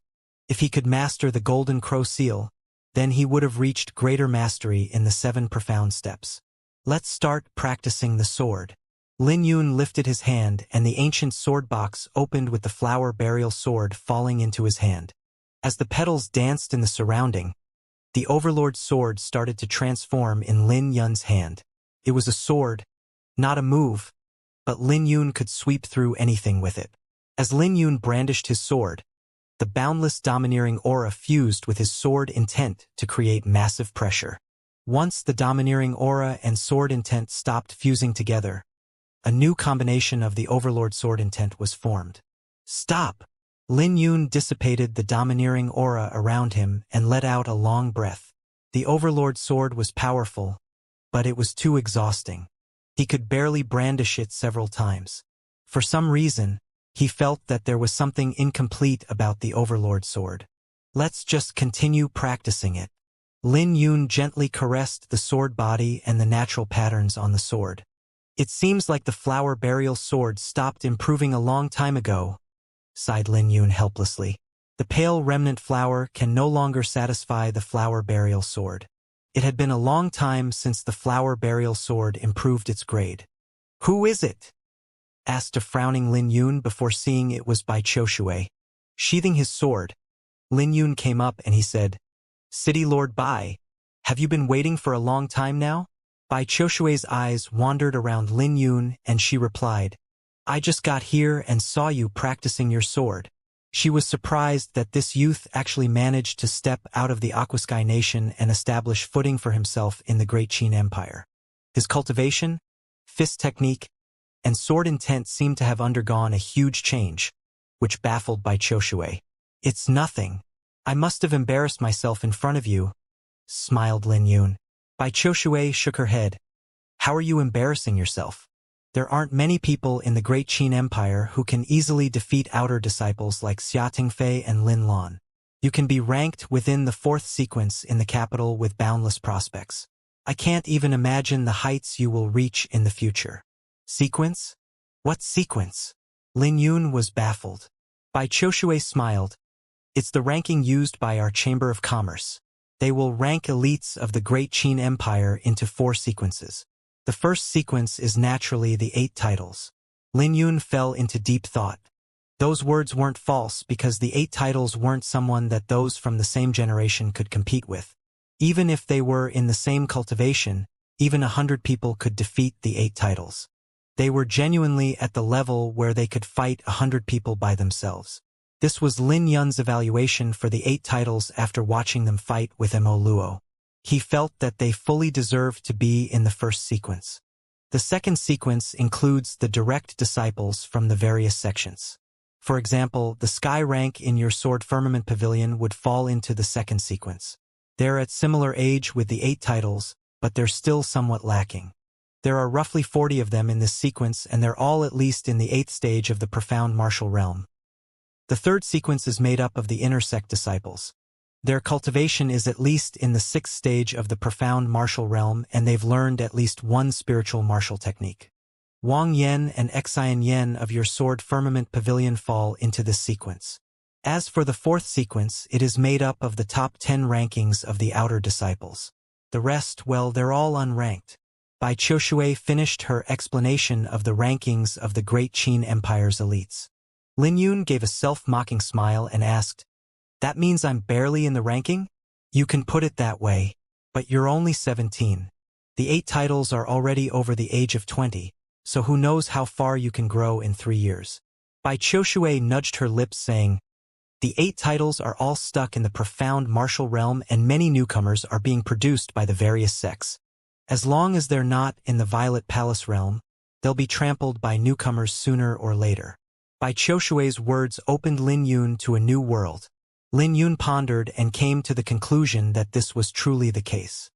Speaker 1: If he could master the golden crow seal, then he would have reached greater mastery in the 7 profound steps. Let's start practicing the sword. Lin Yun lifted his hand and the ancient sword box opened with the flower burial sword falling into his hand. As the petals danced in the surrounding, the Overlord sword started to transform in Lin Yun's hand. It was a sword, not a move, but Lin Yun could sweep through anything with it. As Lin Yun brandished his sword, the boundless domineering aura fused with his sword intent to create massive pressure. Once the domineering aura and sword intent stopped fusing together, a new combination of the Overlord sword intent was formed. Stop! Lin Yun dissipated the domineering aura around him and let out a long breath. The Overlord sword was powerful, but it was too exhausting. He could barely brandish it several times. For some reason, he felt that there was something incomplete about the Overlord sword. Let's just continue practicing it. Lin Yun gently caressed the sword body and the natural patterns on the sword. It seems like the flower burial sword stopped improving a long time ago, sighed Lin Yun helplessly. The pale remnant flower can no longer satisfy the flower burial sword. It had been a long time since the flower burial sword improved its grade. Who is it? Asked a frowning Lin Yun before seeing it was Bai Qiushui. Sheathing his sword, Lin Yun came up and he said, City Lord Bai, have you been waiting for a long time now? Bai Qiushui's eyes wandered around Lin Yun and she replied, I just got here and saw you practicing your sword. She was surprised that this youth actually managed to step out of the Aquasky nation and establish footing for himself in the Great Qin Empire. His cultivation, fist technique, and sword intent seemed to have undergone a huge change, which baffled Bai Qiushui. It's nothing. I must have embarrassed myself in front of you, smiled Lin Yun. Bai Qiushui shook her head. How are you embarrassing yourself? There aren't many people in the Great Qin Empire who can easily defeat outer disciples like Xia Tingfei and Lin Lan. You can be ranked within the 4th sequence in the capital with boundless prospects. I can't even imagine the heights you will reach in the future. Sequence? What sequence? Lin Yun was baffled. Bai Qiushui smiled. It's the ranking used by our Chamber of Commerce. They will rank elites of the Great Qin Empire into 4 sequences. The first sequence is naturally the 8 titles. Lin Yun fell into deep thought. Those words weren't false because the 8 titles weren't someone that those from the same generation could compete with. Even if they were in the same cultivation, even 100 people could defeat the 8 titles. They were genuinely at the level where they could fight 100 people by themselves. This was Lin Yun's evaluation for the 8 titles after watching them fight with Mo Luo. He felt that they fully deserved to be in the first sequence. The second sequence includes the direct disciples from the various sections. For example, the sky rank in your Sword Firmament Pavilion would fall into the second sequence. They're at similar age with the 8 titles, but they're still somewhat lacking. There are roughly 40 of them in this sequence and they're all at least in the 8th stage of the profound martial realm. The third sequence is made up of the inner sect disciples. Their cultivation is at least in the 6th stage of the profound martial realm and they've learned at least one spiritual martial technique. Wang Yen and Xian Yen of your Sword Firmament Pavilion fall into this sequence. As for the 4th sequence, it is made up of the top 10 rankings of the outer disciples. The rest, well, they're all unranked. Bai Qiushui finished her explanation of the rankings of the Great Qin Empire's elites. Lin Yun gave a self-mocking smile and asked, That means I'm barely in the ranking? You can put it that way, but you're only 17. The 8 titles are already over the age of 20, so who knows how far you can grow in 3 years. Bai Qiushui nudged her lips saying, The 8 titles are all stuck in the profound martial realm and many newcomers are being produced by the various sects. As long as they're not in the Violet Palace realm, they'll be trampled by newcomers sooner or later. Bai Qiushui's words opened Lin Yun to a new world. Lin Yun pondered and came to the conclusion that this was truly the case.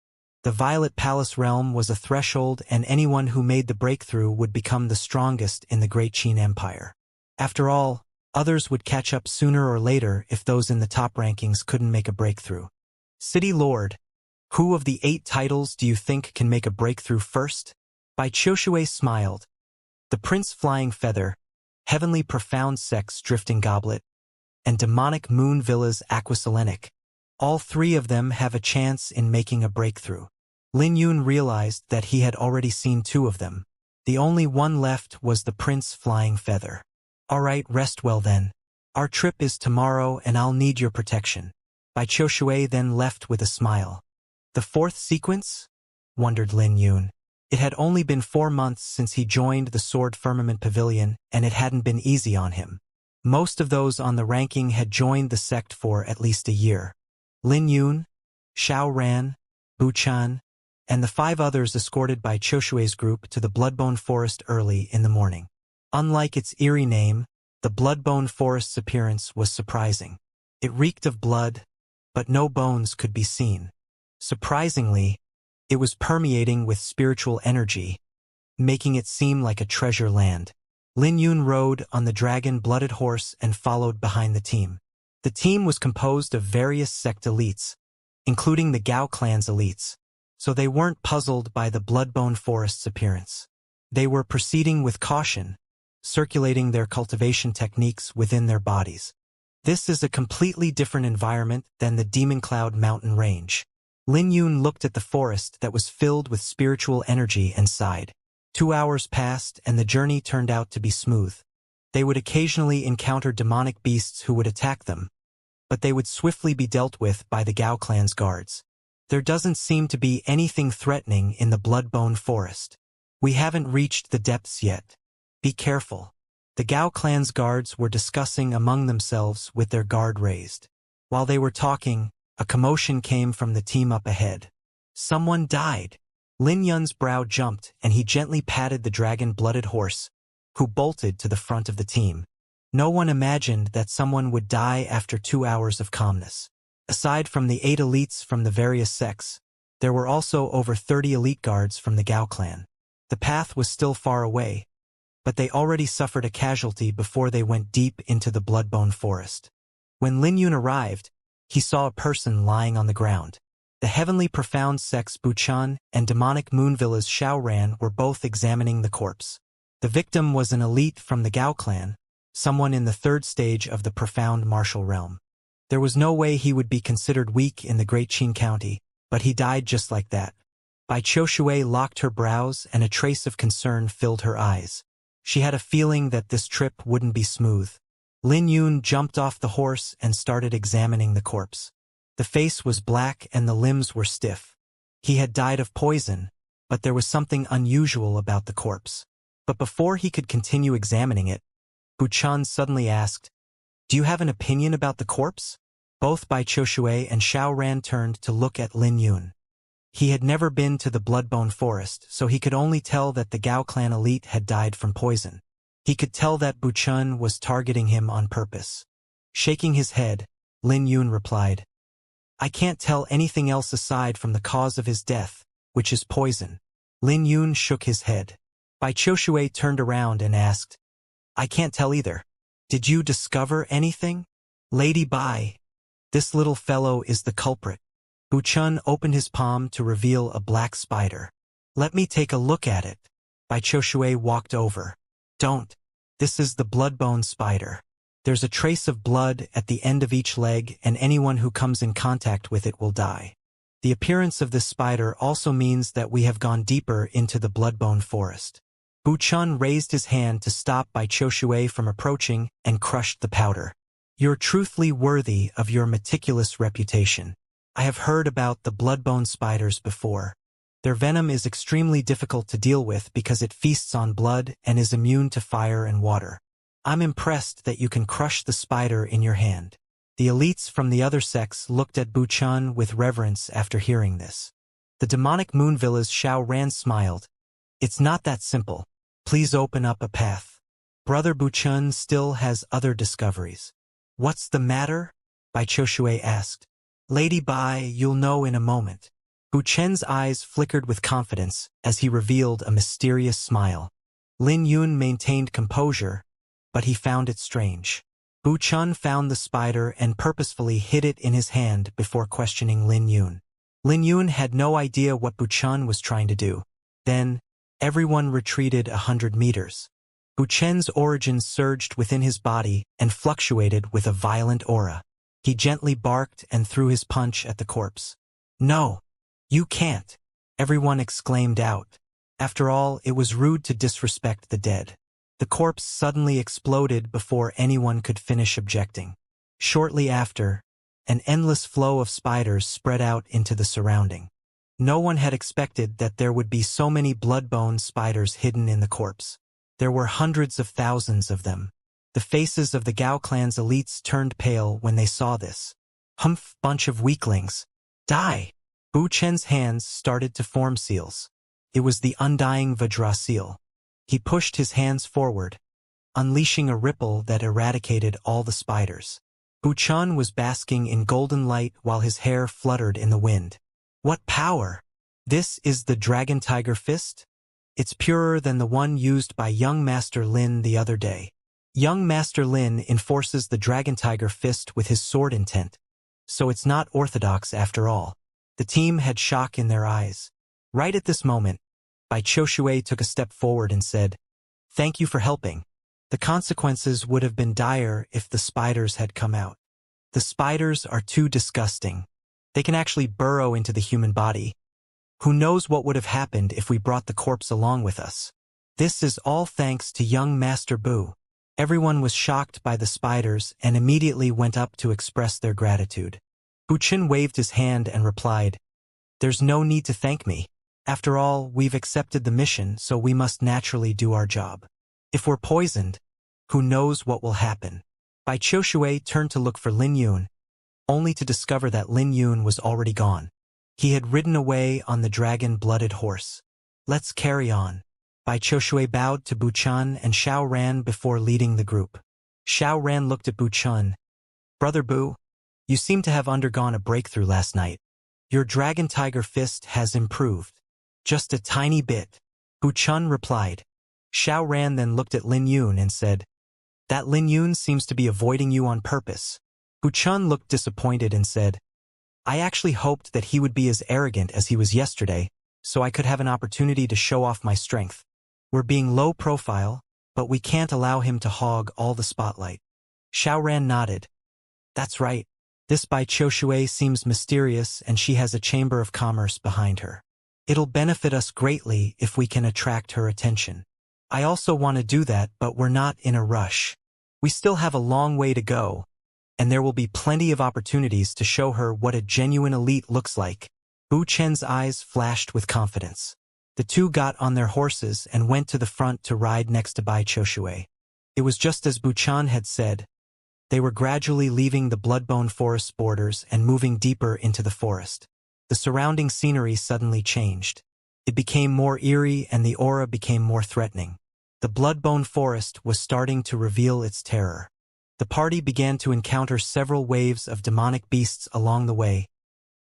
Speaker 1: The Violet Palace realm was a threshold and anyone who made the breakthrough would become the strongest in the Great Qin Empire. After all, others would catch up sooner or later if those in the top rankings couldn't make a breakthrough. City Lord, who of the 8 titles do you think can make a breakthrough first? Bai Qiushui smiled. The Prince Flying Feather, Heavenly Profound Sect's Drifting Goblet, and Demonic Moon Villa's Aquaselenic. All 3 of them have a chance in making a breakthrough. Lin Yun realized that he had already seen 2 of them. The only one left was the Prince Flying Feather. All right, rest well then. Our trip is tomorrow and I'll need your protection. Bai Qiushui then left with a smile. The 4th sequence? Wondered Lin Yun. It had only been 4 months since he joined the Sword Firmament Pavilion, and it hadn't been easy on him. Most of those on the ranking had joined the sect for at least a year. Lin Yun, Xiao Ran, Bu Chan, and the 5 others escorted by Qiushui's group to the Bloodbone Forest early in the morning. Unlike its eerie name, the Bloodbone Forest's appearance was surprising. It reeked of blood, but no bones could be seen. Surprisingly, it was permeating with spiritual energy, making it seem like a treasure land. Lin Yun rode on the dragon-blooded horse and followed behind the team. The team was composed of various sect elites, including the Gao clan's elites, so they weren't puzzled by the Bloodbone Forest's appearance. They were proceeding with caution, circulating their cultivation techniques within their bodies. This is a completely different environment than the Demon Cloud mountain range. Lin Yun looked at the forest that was filled with spiritual energy and sighed. 2 hours passed and the journey turned out to be smooth. They would occasionally encounter demonic beasts who would attack them, but they would swiftly be dealt with by the Gao clan's guards. There doesn't seem to be anything threatening in the Bloodbone Forest. We haven't reached the depths yet. Be careful. The Gao clan's guards were discussing among themselves with their guard raised. While they were talking, a commotion came from the team up ahead. Someone died. Lin Yun's brow jumped and he gently patted the dragon-blooded horse, who bolted to the front of the team. No one imagined that someone would die after 2 hours of calmness. Aside from the 8 elites from the various sects, there were also over 30 elite guards from the Gao clan. The path was still far away, but they already suffered a casualty before they went deep into the Bloodbone Forest. When Lin Yun arrived, he saw a person lying on the ground. The Heavenly Profound sect's Buchan and Demonic Moonvilla's Xiaoran were both examining the corpse. The victim was an elite from the Gao clan, someone in the 3rd stage of the Profound Martial Realm. There was no way he would be considered weak in the Great Qin County, but he died just like that. Bai Qiushui locked her brows and a trace of concern filled her eyes. She had a feeling that this trip wouldn't be smooth. Lin Yun jumped off the horse and started examining the corpse. The face was black and the limbs were stiff. He had died of poison, but there was something unusual about the corpse. But before he could continue examining it, Buchan suddenly asked, "Do you have an opinion about the corpse?" Both Bai Qiushui and Xiaoran turned to look at Lin Yun. He had never been to the Bloodbone Forest, so he could only tell that the Gao clan elite had died from poison. He could tell that Buchan was targeting him on purpose. Shaking his head, Lin Yun replied, "I can't tell anything else aside from the cause of his death, which is poison." Lin Yun shook his head. Bai Qiushui turned around and asked, "I can't tell either. Did you discover anything?" "Lady Bai, this little fellow is the culprit." Buchan opened his palm to reveal a black spider. "Let me take a look at it." Bai Qiushui walked over. "Don't. This is the bloodbone spider. There's a trace of blood at the end of each leg and anyone who comes in contact with it will die. The appearance of this spider also means that we have gone deeper into the Bloodbone Forest." Buchan raised his hand to stop Bai Qiushui from approaching and crushed the powder. "You're truthfully worthy of your meticulous reputation. I have heard about the bloodbone spiders before. Their venom is extremely difficult to deal with because it feasts on blood and is immune to fire and water. I'm impressed that you can crush the spider in your hand." The elites from the other sects looked at Buchan with reverence after hearing this. The demonic Moonvilla's Xiaoran smiled. "It's not that simple. Please open up a path. Brother Buchan still has other discoveries." "What's the matter?" Bai Qiushui asked. "Lady Bai, you'll know in a moment." Buchan's eyes flickered with confidence as he revealed a mysterious smile. Lin Yun maintained composure, but he found it strange. Buchan found the spider and purposefully hid it in his hand before questioning Lin Yun. Lin Yun had no idea what Buchan was trying to do. Then, everyone retreated 100 meters. Buchan's origins surged within his body and fluctuated with a violent aura. He gently barked and threw his punch at the corpse. "No, you can't," everyone exclaimed out. After all, it was rude to disrespect the dead. The corpse suddenly exploded before anyone could finish objecting. Shortly after, an endless flow of spiders spread out into the surrounding. No one had expected that there would be so many bloodbone spiders hidden in the corpse. There were hundreds of thousands of them. The faces of the Gao clan's elites turned pale when they saw this. "Humph, bunch of weaklings. Die!" Buchan's hands started to form seals. It was the undying Vajra seal. He pushed his hands forward, unleashing a ripple that eradicated all the spiders. Buchan was basking in golden light while his hair fluttered in the wind. "What power! This is the Dragon Tiger Fist?" It's purer than the one used by young Master Lin the other day. Young Master Lin enforces the Dragon Tiger Fist with his sword intent, so it's not orthodox after all. The team had shock in their eyes. Right at this moment, Bai Qiushui took a step forward and said, "Thank you for helping. The consequences would have been dire if the spiders had come out. The spiders are too disgusting. They can actually burrow into the human body. Who knows what would have happened if we brought the corpse along with us? This is all thanks to young Master Bu." Everyone was shocked by the spiders and immediately went up to express their gratitude. Bu Chen waved his hand and replied, "There's no need to thank me. After all, we've accepted the mission, so we must naturally do our job. If we're poisoned, who knows what will happen?" Bai Qiushui turned to look for Lin Yun, only to discover that Lin Yun was already gone. He had ridden away on the dragon-blooded horse. "Let's carry on." Bai Qiushui bowed to Bu Chen and Xiao Ran before leading the group. Xiao Ran looked at Bu Chen. "Brother Bu, you seem to have undergone a breakthrough last night. Your Dragon Tiger Fist has improved. Just a tiny bit." Bu Chen replied. Xiao Ran then looked at Lin Yun and said, "That Lin Yun seems to be avoiding you on purpose." Bu Chen looked disappointed and said, "I actually hoped that he would be as arrogant as he was yesterday, so I could have an opportunity to show off my strength. We're being low profile, but we can't allow him to hog all the spotlight." Xiao Ran nodded. "That's right. This Bai Qiushui seems mysterious and she has a chamber of commerce behind her. It'll benefit us greatly if we can attract her attention. I also want to do that, but we're not in a rush. We still have a long way to go, and there will be plenty of opportunities to show her what a genuine elite looks like." Bu Chen's eyes flashed with confidence. The two got on their horses and went to the front to ride next to Bai Qiushui. It was just as Bu Chen had said. They were gradually leaving the Bloodbone Forest borders and moving deeper into the forest. The surrounding scenery suddenly changed. It became more eerie and the aura became more threatening. The Bloodbone Forest was starting to reveal its terror. The party began to encounter several waves of demonic beasts along the way,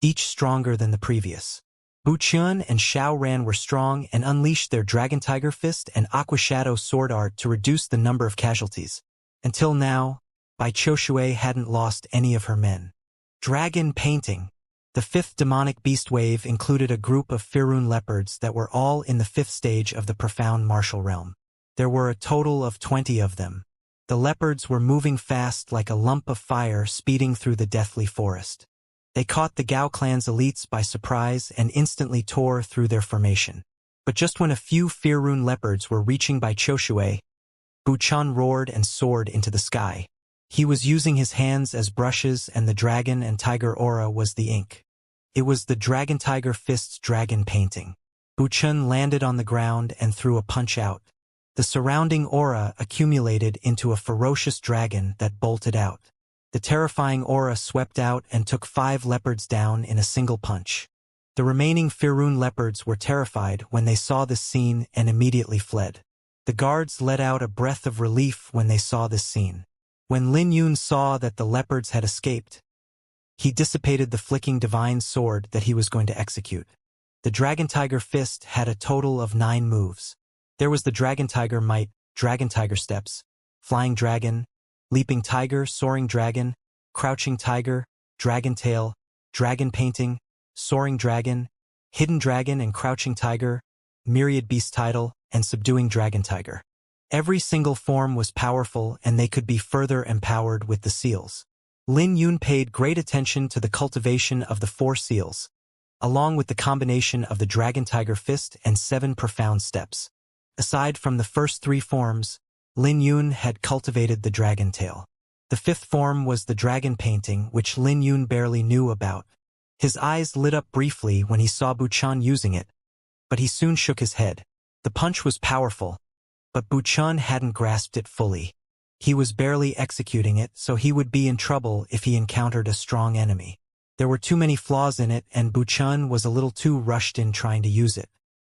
Speaker 1: each stronger than the previous. Bu Chen and Xiao Ran were strong and unleashed their Dragon Tiger Fist and Aqua Shadow sword art to reduce the number of casualties. Until now, Bai Qiushui hadn't lost any of her men. Dragon Painting. The fifth demonic beast wave included a group of Firun leopards that were all in the fifth stage of the profound martial realm. There were a total of 20 of them. The leopards were moving fast like a lump of fire speeding through the deathly forest. They caught the Gao clan's elites by surprise and instantly tore through their formation. But just when a few Firun leopards were reaching Bai Qiushui, Bu Chen roared and soared into the sky. He was using his hands as brushes and the dragon and tiger aura was the ink. It was the Dragon Tiger Fist's dragon painting. Bu Chen landed on the ground and threw a punch out. The surrounding aura accumulated into a ferocious dragon that bolted out. The terrifying aura swept out and took 5 leopards down in a single punch. The remaining Firun leopards were terrified when they saw this scene and immediately fled. The guards let out a breath of relief when they saw this scene. When Lin Yun saw that the leopards had escaped, he dissipated the flicking divine sword that he was going to execute. The Dragon Tiger Fist had a total of 9 moves. There was the Dragon Tiger Might, Dragon Tiger Steps, Flying Dragon, Leaping Tiger, Soaring Dragon, Crouching Tiger, Dragon Tail, Dragon Painting, Soaring Dragon, Hidden Dragon and Crouching Tiger, Myriad Beast Title, and Subduing Dragon Tiger. Every single form was powerful and they could be further empowered with the seals. Lin Yun paid great attention to the cultivation of the 4 seals, along with the combination of the Dragon Tiger Fist and 7 profound steps. Aside from the first 3 forms, Lin Yun had cultivated the dragon tail. The 5th form was the dragon painting, which Lin Yun barely knew about. His eyes lit up briefly when he saw Bu Chen using it, but he soon shook his head. The punch was powerful, but Bu Chen hadn't grasped it fully. He was barely executing it, so he would be in trouble if he encountered a strong enemy. There were too many flaws in it and Bu Chen was a little too rushed in trying to use it.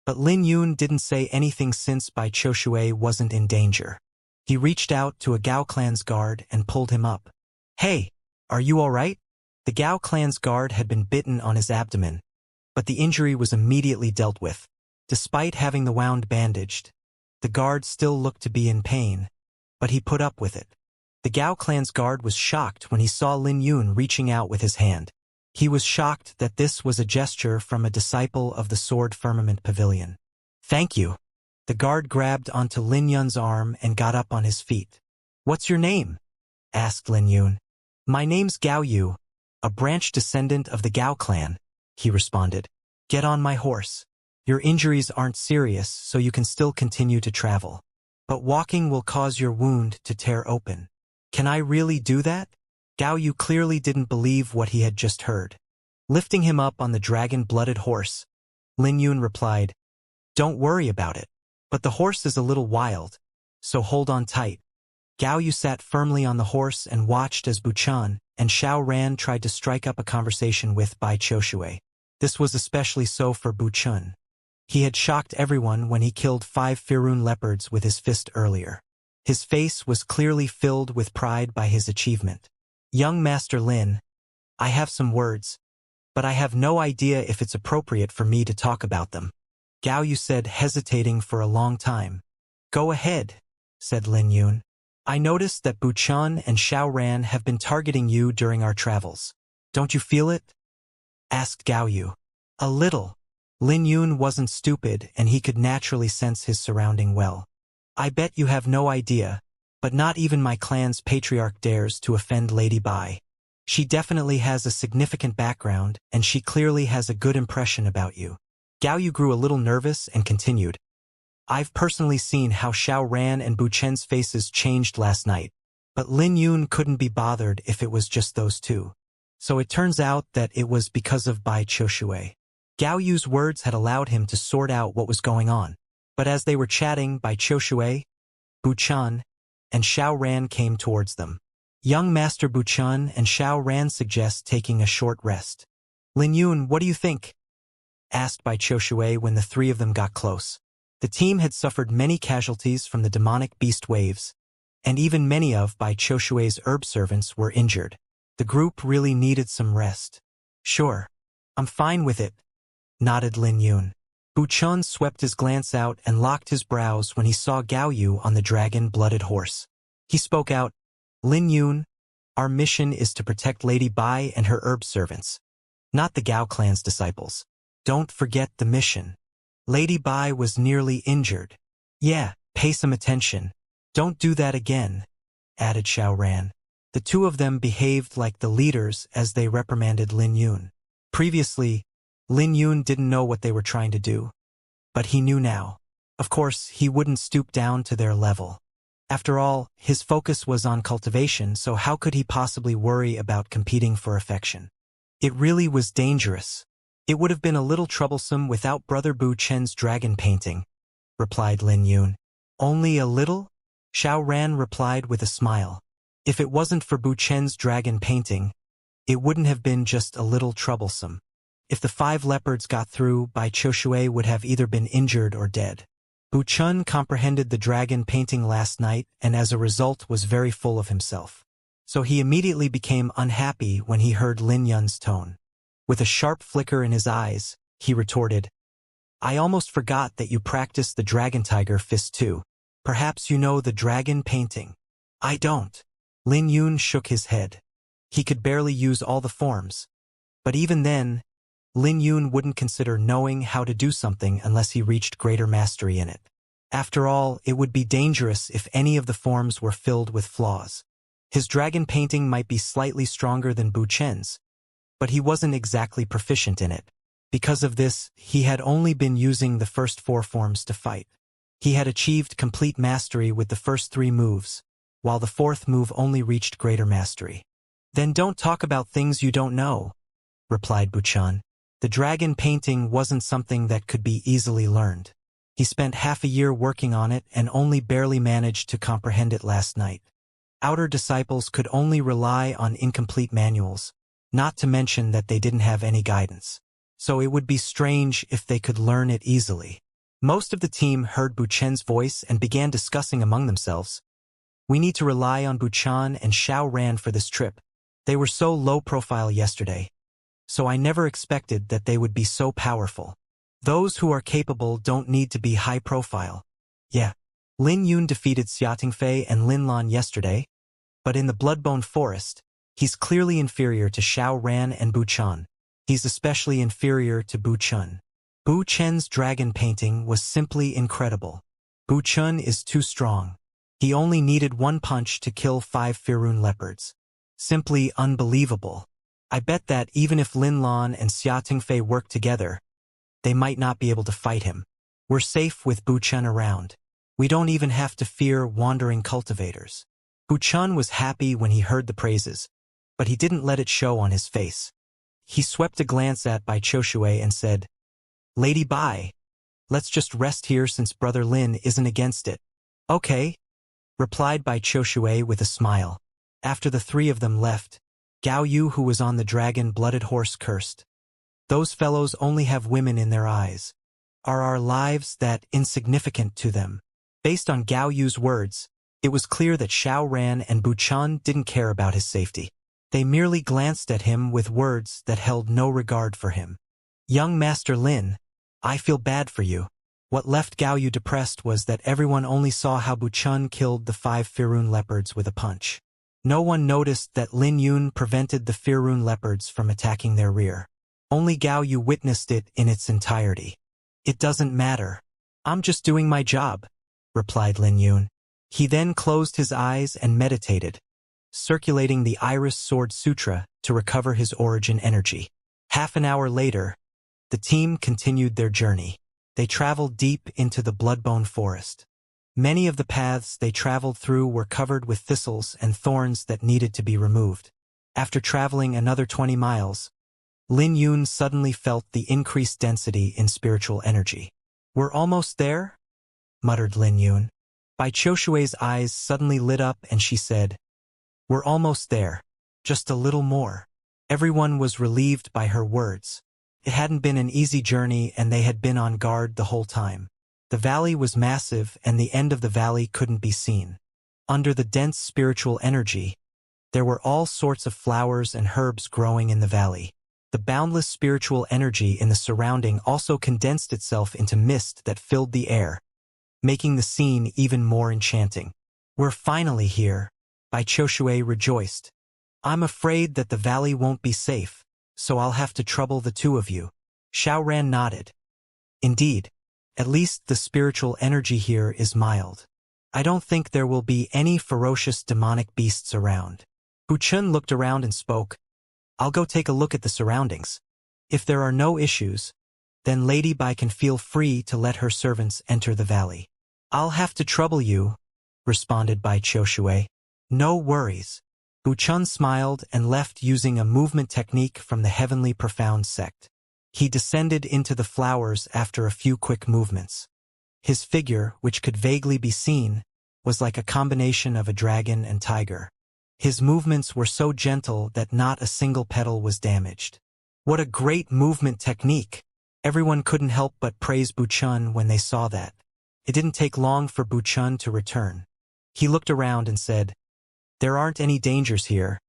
Speaker 1: But Lin Yun didn't say anything since Bai Qiushui wasn't in danger. He reached out to a Gao clan's guard and pulled him up. "Hey, are you all right?" The Gao clan's guard had been bitten on his abdomen, but the injury was immediately dealt with. Despite having the wound bandaged, the guard still looked to be in pain, but he put up with it. The Gao clan's guard was shocked when he saw Lin Yun reaching out with his hand. He was shocked that this was a gesture from a disciple of the Sword Firmament Pavilion. "Thank you." The guard grabbed onto Lin Yun's arm and got up on his feet. "What's your name?" asked Lin Yun. "My name's Gao Yu, a branch descendant of the Gao clan," he responded. "Get on my horse. Your injuries aren't serious, so you can still continue to travel. But walking will cause your wound to tear open." "Can I really do that?" Gao Yu clearly didn't believe what he had just heard. Lifting him up on the dragon-blooded horse, Lin Yun replied, "Don't worry about it. But the horse is a little wild, so hold on tight." Gao Yu sat firmly on the horse and watched as Buchan and Xiao Ran tried to strike up a conversation with Bai Qiushui. This was especially so for Buchan. He had shocked everyone when he killed 5 Firun leopards with his fist earlier. His face was clearly filled with pride by his achievement. "Young Master Lin, I have some words, but I have no idea if it's appropriate for me to talk about them," Gao Yu said, hesitating for a long time. "Go ahead," said Lin Yun. "I noticed that Buchan and Xiao Ran have been targeting you during our travels. Don't you feel it?" asked Gao Yu. "A little." Lin Yun wasn't stupid and he could naturally sense his surrounding well. "I bet you have no idea, but not even my clan's patriarch dares to offend Lady Bai. She definitely has a significant background and she clearly has a good impression about you." Gao Yu grew a little nervous and continued, "I've personally seen how Xiao Ran and Buchen's faces changed last night, but Lin Yun couldn't be bothered if it was just those two. So it turns out that it was because of Bai Qiushui." Gao Yu's words had allowed him to sort out what was going on, but as they were chatting, Bai Qiushui, Buchan, and Xiao Ran came towards them. "Young Master Buchan and Xiao Ran suggest taking a short rest. Lin Yun, what do you think?" asked Bai Qiushui when the 3 of them got close. The team had suffered many casualties from the demonic beast waves, and even many of Bai Qiushui's herb servants were injured. The group really needed some rest. "Sure, I'm fine with it," nodded Lin Yun. Buchan swept his glance out and locked his brows when he saw Gao Yu on the dragon-blooded horse. He spoke out, "Lin Yun, our mission is to protect Lady Bai and her herb servants, not the Gao clan's disciples. Don't forget the mission. Lady Bai was nearly injured." "Yeah, pay some attention. Don't do that again," added Xiao Ran. The 2 of them behaved like the leaders as they reprimanded Lin Yun. Previously, Lin Yun didn't know what they were trying to do, but he knew now. Of course, he wouldn't stoop down to their level. After all, his focus was on cultivation, so how could he possibly worry about competing for affection? It really was dangerous. "It would have been a little troublesome without Brother Bu Chen's dragon painting," replied Lin Yun. "Only a little?" Xiao Ran replied with a smile. "If it wasn't for Bu Chen's dragon painting, it wouldn't have been just a little troublesome. If the 5 leopards got through, Bai Qiushui would have either been injured or dead." Buchan comprehended the dragon painting last night and as a result was very full of himself. So he immediately became unhappy when he heard Lin Yun's tone. With a sharp flicker in his eyes, he retorted, "I almost forgot that you practice the dragon tiger fist too. Perhaps you know the dragon painting." "I don't." Lin Yun shook his head. He could barely use all the forms. But even then, Lin Yun wouldn't consider knowing how to do something unless he reached greater mastery in it. After all, it would be dangerous if any of the forms were filled with flaws. His dragon painting might be slightly stronger than Bu Chen's, but he wasn't exactly proficient in it. Because of this, he had only been using the first 4 forms to fight. He had achieved complete mastery with the first 3 moves, while the 4th move only reached greater mastery. "Then don't talk about things you don't know," replied Buchan. The dragon painting wasn't something that could be easily learned. He spent half a year working on it and only barely managed to comprehend it last night. Outer disciples could only rely on incomplete manuals, not to mention that they didn't have any guidance. So it would be strange if they could learn it easily. Most of the team heard Buchen's voice and began discussing among themselves. "We need to rely on Buchan and Xiao Ran for this trip. They were so low profile yesterday. So I never expected that they would be so powerful." Those who are capable don't need to be high profile. Yeah. Lin Yun defeated Xiatingfei and Lin Lan yesterday, but in the Bloodbone Forest, he's clearly inferior to Xiao Ran and Bu Chen. He's especially inferior to Bu Chen. Bu Chen's dragon painting was simply incredible. Bu Chen is too strong. He only needed one punch to kill 5 Firun leopards. Simply unbelievable. I bet that even if Lin Lan and Xia Tingfei work together, they might not be able to fight him. We're safe with Bu Chen around. We don't even have to fear wandering cultivators. Bu Chen was happy when he heard the praises, but he didn't let it show on his face. He swept a glance at Bai Qiushui and said, "Lady Bai, let's just rest here since Brother Lin isn't against it." "Okay," replied Bai Qiushui with a smile. After the 3 of them left, Gao Yu, who was on the dragon-blooded horse, cursed. "Those fellows only have women in their eyes. Are our lives that insignificant to them?" Based on Gao Yu's words, it was clear that Xiao Ran and Bu Chen didn't care about his safety. They merely glanced at him with words that held no regard for him. "Young Master Lin, I feel bad for you." What left Gao Yu depressed was that everyone only saw how Bu Chen killed the 5 Firun leopards with a punch. No one noticed that Lin Yun prevented the Firun leopards from attacking their rear. Only Gao Yu witnessed it in its entirety. "It doesn't matter. I'm just doing my job," replied Lin Yun. He then closed his eyes and meditated, circulating the Iris Sword Sutra to recover his origin energy. Half an hour later, the team continued their journey. They traveled deep into the Bloodbone Forest. Many of the paths they traveled through were covered with thistles and thorns that needed to be removed. After traveling another 20 miles, Lin Yun suddenly felt the increased density in spiritual energy. "We're almost there?" muttered Lin Yun. Bai Qiushui's eyes suddenly lit up and she said, "We're almost there. Just a little more." Everyone was relieved by her words. It hadn't been an easy journey and they had been on guard the whole time. The valley was massive and the end of the valley couldn't be seen. Under the dense spiritual energy, there were all sorts of flowers and herbs growing in the valley. The boundless spiritual energy in the surrounding also condensed itself into mist that filled the air, making the scene even more enchanting. "We're finally here," Bai Qiushui rejoiced. "I'm afraid that the valley won't be safe, so I'll have to trouble the 2 of you." Xiao Ran nodded. "Indeed, at least the spiritual energy here is mild. I don't think there will be any ferocious demonic beasts around." Bu Chen looked around and spoke, "I'll go take a look at the surroundings. If there are no issues, then Lady Bai can feel free to let her servants enter the valley." "I'll have to trouble you," responded Bai Qiushui. "No worries." Bu Chen smiled and left using a movement technique from the Heavenly Profound sect. He descended into the flowers after a few quick movements. His figure, which could vaguely be seen, was like a combination of a dragon and tiger. His movements were so gentle that not a single petal was damaged. What a great movement technique! Everyone couldn't help but praise Bu Chen when they saw that. It didn't take long for Bu Chen to return. He looked around and said, "There aren't any dangers here,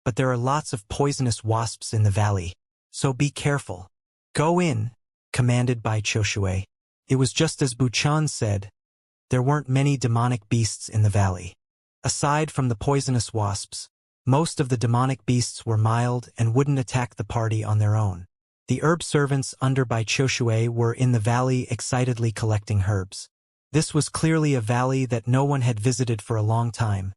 Speaker 1: but there are lots of poisonous wasps in the valley, so be careful." "Go in," commanded Bai Qiushui. It was just as Bu Chen said. There weren't many demonic beasts in the valley. Aside from the poisonous wasps, most of the demonic beasts were mild and wouldn't attack the party on their own. The herb servants under Bai Qiushui were in the valley excitedly collecting herbs. This was clearly a valley that no one had visited for a long time,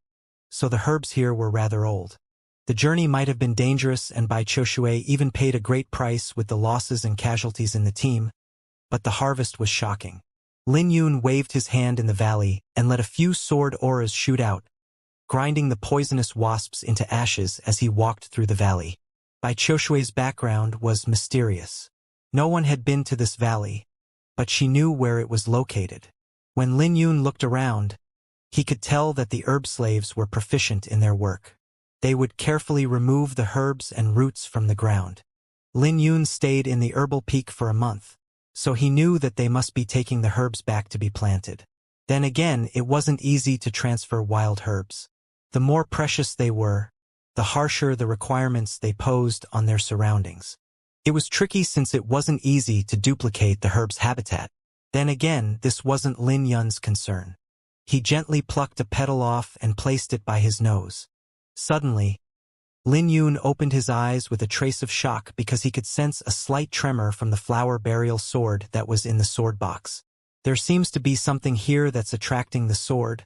Speaker 1: so the herbs here were rather old. The journey might have been dangerous and Bai Qiushui even paid a great price with the losses and casualties in the team, but the harvest was shocking. Lin Yun waved his hand in the valley and let a few sword auras shoot out, grinding the poisonous wasps into ashes as he walked through the valley. Bai Qiushui's background was mysterious. No one had been to this valley, but she knew where it was located. When Lin Yun looked around, he could tell that the herb slaves were proficient in their work. They would carefully remove the herbs and roots from the ground. Lin Yun stayed in the herbal peak for a month, so he knew that they must be taking the herbs back to be planted. Then again, it wasn't easy to transfer wild herbs. The more precious they were, the harsher the requirements they posed on their surroundings. It was tricky since it wasn't easy to duplicate the herb's habitat. Then again, this wasn't Lin Yun's concern. He gently plucked a petal off and placed it by his nose. Suddenly, Lin Yun opened his eyes with a trace of shock because he could sense a slight tremor from the flower burial sword that was in the sword box. There seems to be something here that's attracting the sword,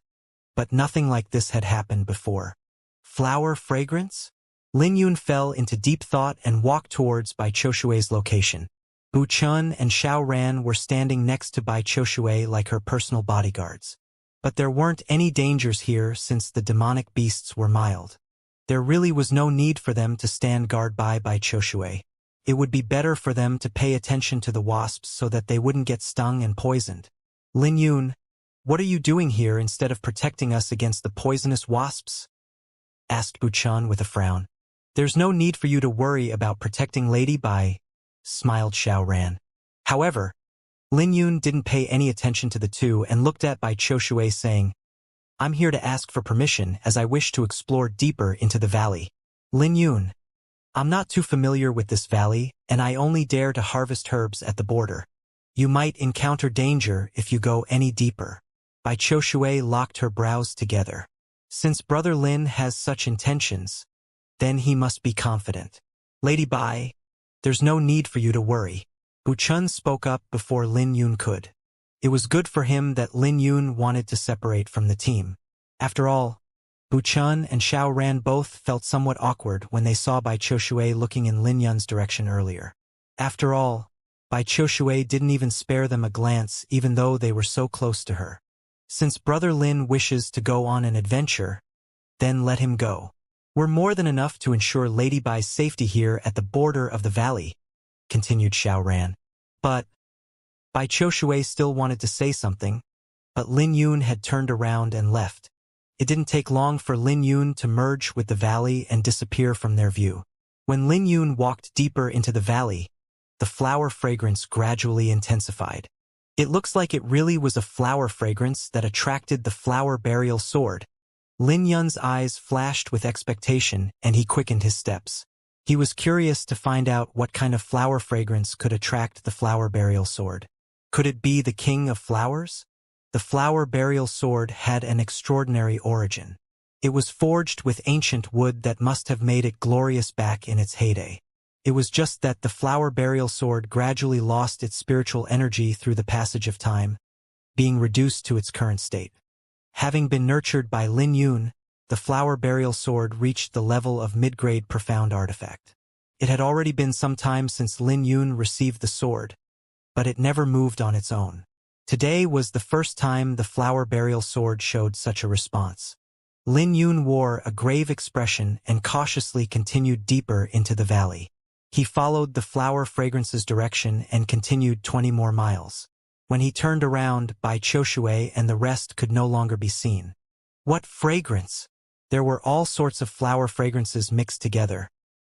Speaker 1: but nothing like this had happened before. Flower fragrance? Lin Yun fell into deep thought and walked towards Bai Choshue's location. Bu Chun and Xiao Ran were standing next to Bai Choshue like her personal bodyguards. But there weren't any dangers here since the demonic beasts were mild. There really was no need for them to stand guard by Bai Choshue. It would be better for them to pay attention to the wasps so that they wouldn't get stung and poisoned. Lin Yun, what are you doing here instead of protecting us against the poisonous wasps? Asked Bu Chun with a frown. There's no need for you to worry about protecting Lady Bai, smiled Xiao Ran. However, Lin Yun didn't pay any attention to the two and looked at Bai Choshue saying, I'm here to ask for permission as I wish to explore deeper into the valley. Lin Yun, I'm not too familiar with this valley, and I only dare to harvest herbs at the border. You might encounter danger if you go any deeper. Bai Choshue locked her brows together. Since Brother Lin has such intentions, then he must be confident. Lady Bai, there's no need for you to worry. Bu Chun spoke up before Lin Yun could. It was good for him that Lin Yun wanted to separate from the team. After all, Bu Chun and Xiao Ran both felt somewhat awkward when they saw Bai Choshue looking in Lin Yun's direction earlier. After all, Bai Choshue didn't even spare them a glance even though they were so close to her. Since Brother Lin wishes to go on an adventure, then let him go. We're more than enough to ensure Lady Bai's safety here at the border of the valley, continued Xiao Ran. But Bai Choshue still wanted to say something, but Lin Yun had turned around and left. It didn't take long for Lin Yun to merge with the valley and disappear from their view. When Lin Yun walked deeper into the valley, the flower fragrance gradually intensified. It looks like it really was a flower fragrance that attracted the flower burial sword. Lin Yun's eyes flashed with expectation and he quickened his steps. He was curious to find out what kind of flower fragrance could attract the flower burial sword. Could it be the king of flowers? The flower burial sword had an extraordinary origin. It was forged with ancient wood that must have made it glorious back in its heyday. It was just that the flower burial sword gradually lost its spiritual energy through the passage of time, being reduced to its current state. Having been nurtured by Lin Yun, the flower burial sword reached the level of mid-grade profound artifact. It had already been some time since Lin Yun received the sword, but it never moved on its own. Today was the first time the flower burial sword showed such a response. Lin Yun wore a grave expression and cautiously continued deeper into the valley. He followed the flower fragrance's direction and continued 20 more miles. When he turned around, Bai Choshue and the rest could no longer be seen. What fragrance! There were all sorts of flower fragrances mixed together,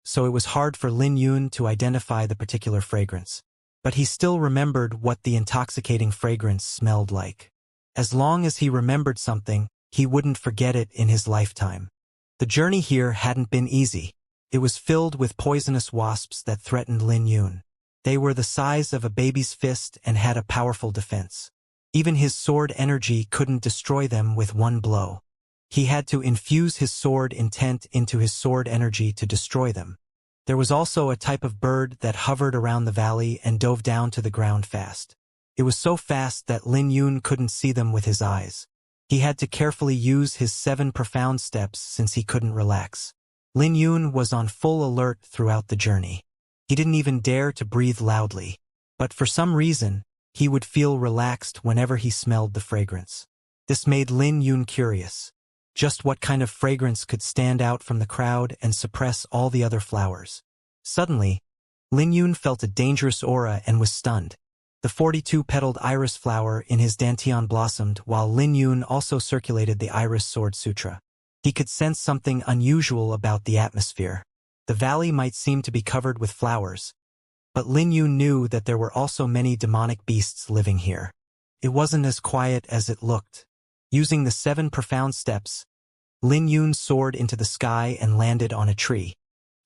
Speaker 1: so it was hard for Lin Yun to identify the particular fragrance. But he still remembered what the intoxicating fragrance smelled like. As long as he remembered something, he wouldn't forget it in his lifetime. The journey here hadn't been easy. It was filled with poisonous wasps that threatened Lin Yun. They were the size of a baby's fist and had a powerful defense. Even his sword energy couldn't destroy them with one blow. He had to infuse his sword intent into his sword energy to destroy them. There was also a type of bird that hovered around the valley and dove down to the ground fast. It was so fast that Lin Yun couldn't see them with his eyes. He had to carefully use his 7 profound steps since he couldn't relax. Lin Yun was on full alert throughout the journey. He didn't even dare to breathe loudly, but for some reason, he would feel relaxed whenever he smelled the fragrance. This made Lin Yun curious. Just what kind of fragrance could stand out from the crowd and suppress all the other flowers? Suddenly, Lin Yun felt a dangerous aura and was stunned. The 42-petaled iris flower in his dantian blossomed while Lin Yun also circulated the Iris Sword Sutra. He could sense something unusual about the atmosphere. The valley might seem to be covered with flowers, but Lin Yun knew that there were also many demonic beasts living here. It wasn't as quiet as it looked. Using the 7 profound steps, Lin Yun soared into the sky and landed on a tree.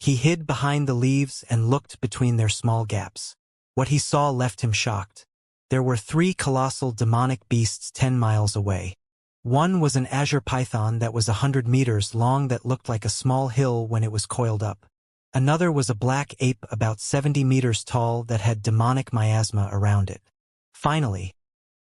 Speaker 1: He hid behind the leaves and looked between their small gaps. What he saw left him shocked. There were 3 colossal demonic beasts 10 miles away. One was an azure python that was 100 meters long that looked like a small hill when it was coiled up. Another was a black ape about 70 meters tall that had demonic miasma around it. Finally,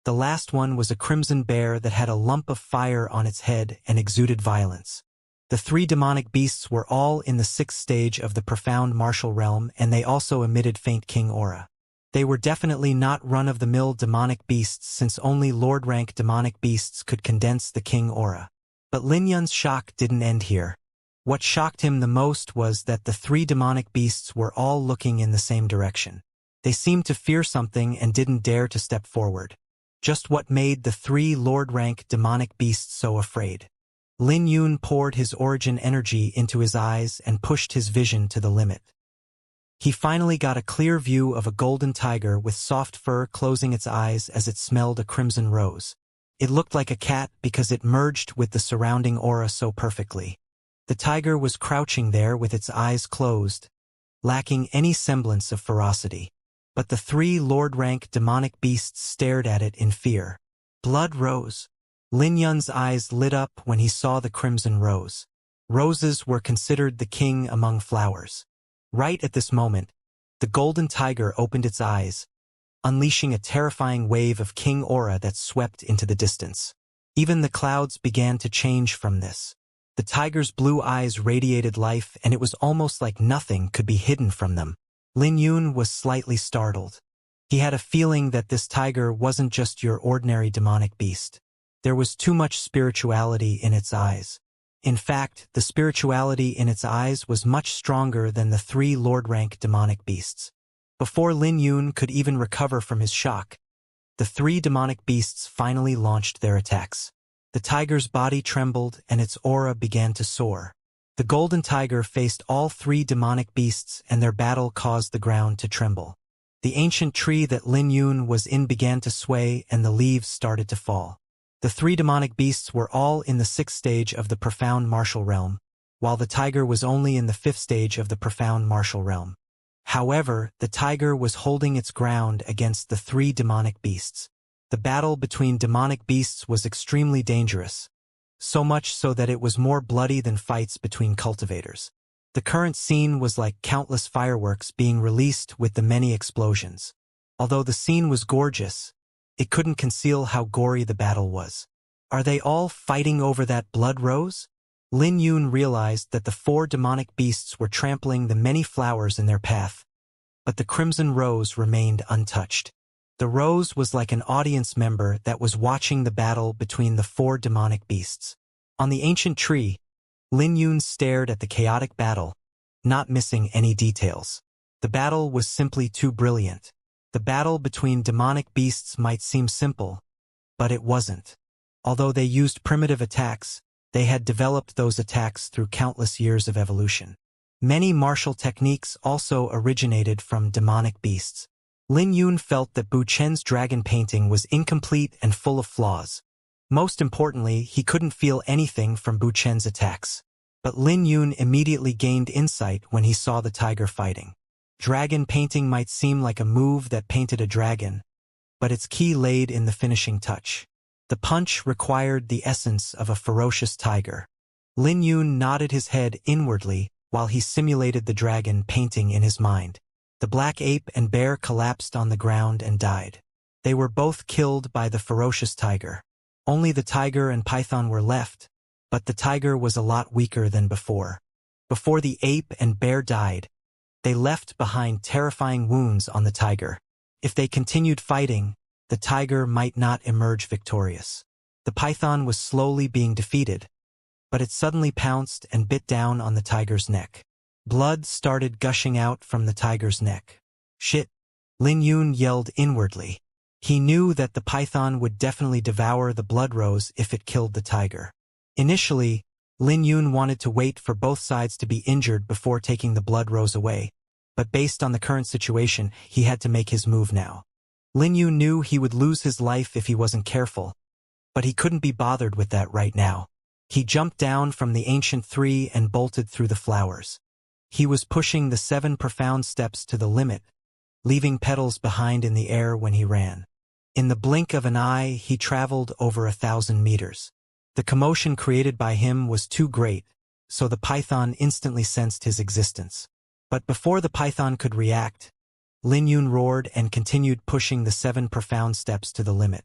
Speaker 1: the last one was a crimson bear that had a lump of fire on its head and exuded violence. The 3 demonic beasts were all in the 6th stage of the profound martial realm, and they also emitted faint king aura. They were definitely not run-of-the-mill demonic beasts, since only Lord-rank demonic beasts could condense the king aura. But Lin Yun's shock didn't end here. What shocked him the most was that the 3 demonic beasts were all looking in the same direction. They seemed to fear something and didn't dare to step forward. Just what made the 3 Lord-rank demonic beasts so afraid. Lin Yun poured his origin energy into his eyes and pushed his vision to the limit. He finally got a clear view of a golden tiger with soft fur closing its eyes as it smelled a crimson rose. It looked like a cat because it merged with the surrounding aura so perfectly. The tiger was crouching there with its eyes closed, lacking any semblance of ferocity. But the 3 Lord-rank demonic beasts stared at it in fear. Blood rose. Lin Yun's eyes lit up when he saw the crimson rose. Roses were considered the king among flowers. Right at this moment, the golden tiger opened its eyes, unleashing a terrifying wave of king aura that swept into the distance. Even the clouds began to change from this. The tiger's blue eyes radiated life, and it was almost like nothing could be hidden from them. Lin Yun was slightly startled. He had a feeling that this tiger wasn't just your ordinary demonic beast. There was too much spirituality in its eyes. In fact, the spirituality in its eyes was much stronger than the 3 Lord-rank demonic beasts. Before Lin Yun could even recover from his shock, the 3 demonic beasts finally launched their attacks. The tiger's body trembled and its aura began to soar. The golden tiger faced all 3 demonic beasts, and their battle caused the ground to tremble. The ancient tree that Lin Yun was in began to sway, and the leaves started to fall. The 3 demonic beasts were all in the 6th stage of the profound martial realm, while the tiger was only in the 5th stage of the profound martial realm. However, the tiger was holding its ground against the 3 demonic beasts. The battle between demonic beasts was extremely dangerous, so much so that it was more bloody than fights between cultivators. The current scene was like countless fireworks being released with the many explosions. Although the scene was gorgeous, it couldn't conceal how gory the battle was. Are they all fighting over that blood rose? Lin Yun realized that the 4 demonic beasts were trampling the many flowers in their path, but the crimson rose remained untouched. The rose was like an audience member that was watching the battle between the 4 demonic beasts. On the ancient tree, Lin Yun stared at the chaotic battle, not missing any details. The battle was simply too brilliant. The battle between demonic beasts might seem simple, but it wasn't. Although they used primitive attacks, they had developed those attacks through countless years of evolution. Many martial techniques also originated from demonic beasts. Lin Yun felt that Bu Chen's dragon painting was incomplete and full of flaws. Most importantly, he couldn't feel anything from Bu Chen's attacks. But Lin Yun immediately gained insight when he saw the tiger fighting. Dragon painting might seem like a move that painted a dragon, but its key laid in the finishing touch. The punch required the essence of a ferocious tiger. Lin Yun nodded his head inwardly while he simulated the dragon painting in his mind. The black ape and bear collapsed on the ground and died. They were both killed by the ferocious tiger. Only the tiger and python were left, but the tiger was a lot weaker than before. Before the ape and bear died, they left behind terrifying wounds on the tiger. If they continued fighting, the tiger might not emerge victorious. The python was slowly being defeated, but it suddenly pounced and bit down on the tiger's neck. Blood started gushing out from the tiger's neck. Shit! Lin Yun yelled inwardly. He knew that the python would definitely devour the blood rose if it killed the tiger. Initially, Lin Yun wanted to wait for both sides to be injured before taking the blood rose away, but based on the current situation, he had to make his move now. Lin Yun knew he would lose his life if he wasn't careful, but he couldn't be bothered with that right now. He jumped down from the ancient tree and bolted through the flowers. He was pushing the 7 profound steps to the limit, leaving petals behind in the air when he ran. In the blink of an eye, he traveled over 1,000 meters. The commotion created by him was too great, so the python instantly sensed his existence. But before the python could react, Lin Yun roared and continued pushing the 7 profound steps to the limit.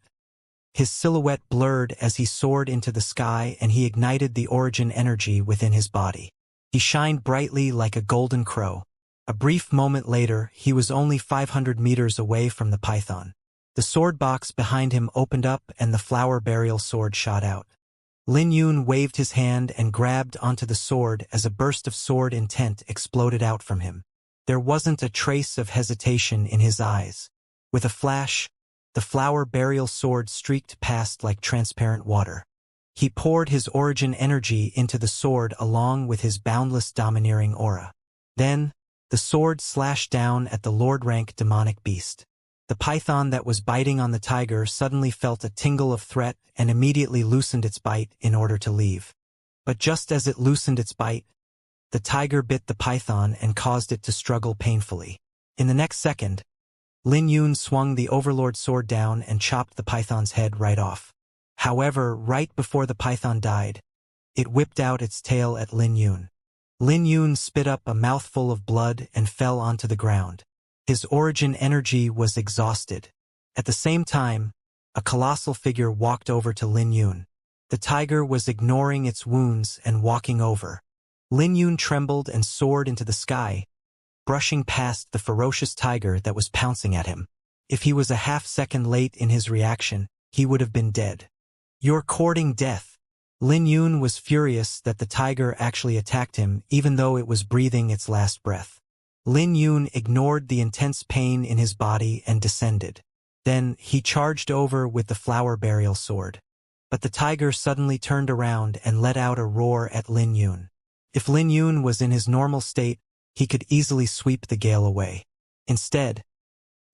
Speaker 1: His silhouette blurred as he soared into the sky, and he ignited the origin energy within his body. He shined brightly like a golden crow. A brief moment later, he was only 500 meters away from the python. The sword box behind him opened up and the flower burial sword shot out. Lin Yun waved his hand and grabbed onto the sword as a burst of sword intent exploded out from him. There wasn't a trace of hesitation in his eyes. With a flash, the flower burial sword streaked past like transparent water. He poured his origin energy into the sword along with his boundless domineering aura. Then, the sword slashed down at the Lord-rank demonic beast. The python that was biting on the tiger suddenly felt a tingle of threat and immediately loosened its bite in order to leave. But just as it loosened its bite, the tiger bit the python and caused it to struggle painfully. In the next second, Lin Yun swung the Overlord sword down and chopped the python's head right off. However, right before the python died, it whipped out its tail at Lin Yun. Lin Yun spit up a mouthful of blood and fell onto the ground. His origin energy was exhausted. At the same time, a colossal figure walked over to Lin Yun. The tiger was ignoring its wounds and walking over. Lin Yun trembled and soared into the sky, brushing past the ferocious tiger that was pouncing at him. If he was a half-second late in his reaction, he would have been dead. "You're courting death." Lin Yun was furious that the tiger actually attacked him even though it was breathing its last breath. Lin Yun ignored the intense pain in his body and descended. Then he charged over with the flower burial sword. But the tiger suddenly turned around and let out a roar at Lin Yun. If Lin Yun was in his normal state, he could easily sweep the gale away. Instead,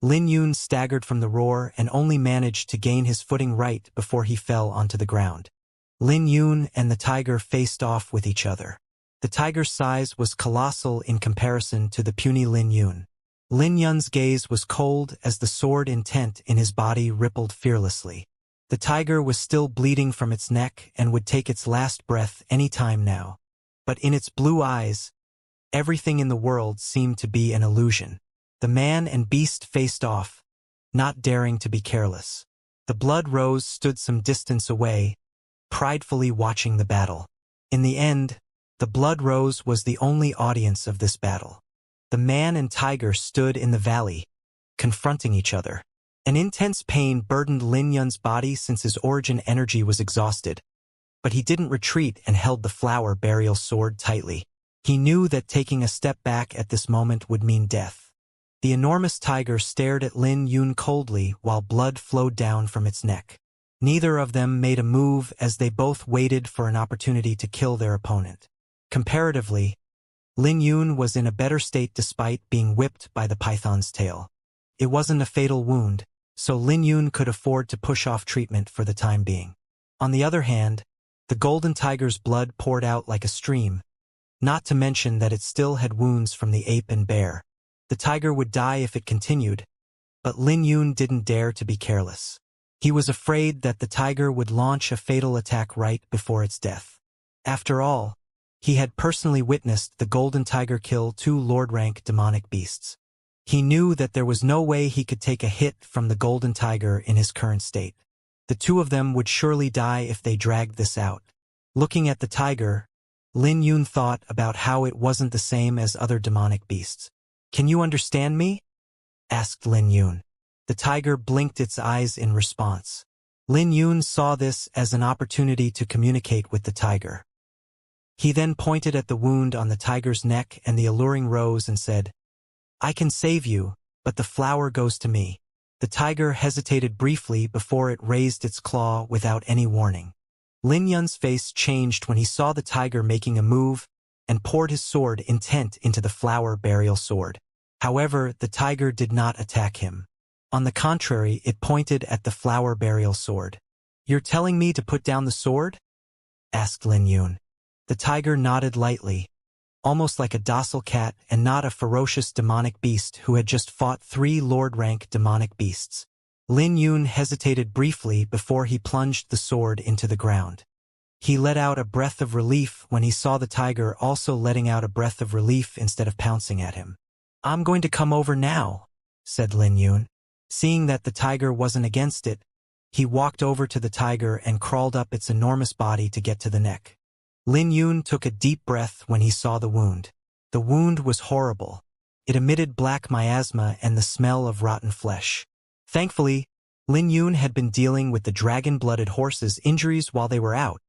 Speaker 1: Lin Yun staggered from the roar and only managed to gain his footing right before he fell onto the ground. Lin Yun and the tiger faced off with each other. The tiger's size was colossal in comparison to the puny Lin Yun. Lin Yun's gaze was cold as the sword intent in his body rippled fearlessly. The tiger was still bleeding from its neck and would take its last breath any time now. But in its blue eyes, everything in the world seemed to be an illusion. The man and beast faced off, not daring to be careless. The Blood Rose stood some distance away, pridefully watching the battle. In the end, the Blood Rose was the only audience of this battle. The man and tiger stood in the valley, confronting each other. An intense pain burdened Lin Yun's body since his origin energy was exhausted, but he didn't retreat and held the flower burial sword tightly. He knew that taking a step back at this moment would mean death. The enormous tiger stared at Lin Yun coldly while blood flowed down from its neck. Neither of them made a move as they both waited for an opportunity to kill their opponent. Comparatively, Lin Yun was in a better state despite being whipped by the python's tail. It wasn't a fatal wound, so Lin Yun could afford to push off treatment for the time being. On the other hand, the golden tiger's blood poured out like a stream, not to mention that it still had wounds from the ape and bear. The tiger would die if it continued, but Lin Yun didn't dare to be careless. He was afraid that the tiger would launch a fatal attack right before its death. After all, he had personally witnessed the golden tiger kill 2 Lord-rank demonic beasts. He knew that there was no way he could take a hit from the golden tiger in his current state. The 2 of them would surely die if they dragged this out. Looking at the tiger, Lin Yun thought about how it wasn't the same as other demonic beasts. "Can you understand me?" asked Lin Yun. The tiger blinked its eyes in response. Lin Yun saw this as an opportunity to communicate with the tiger. He then pointed at the wound on the tiger's neck and the alluring rose and said, "I can save you, but the flower goes to me." The tiger hesitated briefly before it raised its claw without any warning. Lin Yun's face changed when he saw the tiger making a move and poured his sword intent into the flower burial sword. However, the tiger did not attack him. On the contrary, it pointed at the flower burial sword. "You're telling me to put down the sword?" asked Lin Yun. The tiger nodded lightly, almost like a docile cat and not a ferocious demonic beast who had just fought 3 Lord-rank demonic beasts. Lin Yun hesitated briefly before he plunged the sword into the ground. He let out a breath of relief when he saw the tiger also letting out a breath of relief instead of pouncing at him. "I'm going to come over now," said Lin Yun. Seeing that the tiger wasn't against it, he walked over to the tiger and crawled up its enormous body to get to the neck. Lin Yun took a deep breath when he saw the wound. The wound was horrible. It emitted black miasma and the smell of rotten flesh. Thankfully, Lin Yun had been dealing with the dragon-blooded horse's injuries while they were out,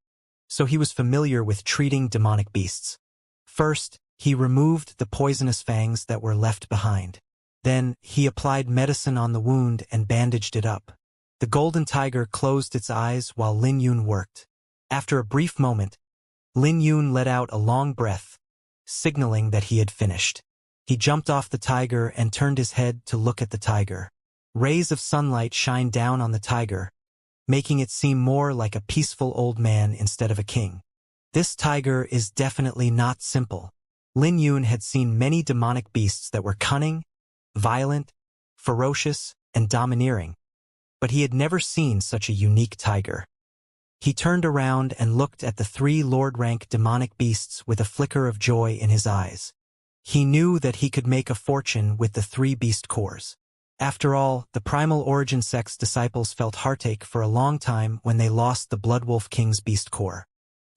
Speaker 1: so he was familiar with treating demonic beasts. First, he removed the poisonous fangs that were left behind. Then, he applied medicine on the wound and bandaged it up. The golden tiger closed its eyes while Lin Yun worked. After a brief moment, Lin Yun let out a long breath, signaling that he had finished. He jumped off the tiger and turned his head to look at the tiger. Rays of sunlight shined down on the tiger, making it seem more like a peaceful old man instead of a king. This tiger is definitely not simple. Lin Yun had seen many demonic beasts that were cunning, violent, ferocious, and domineering, but he had never seen such a unique tiger. He turned around and looked at the 3 Lord-rank demonic beasts with a flicker of joy in his eyes. He knew that he could make a fortune with the 3 beast cores. After all, the Primal Origin Sect's disciples felt heartache for a long time when they lost the Bloodwolf King's beast core.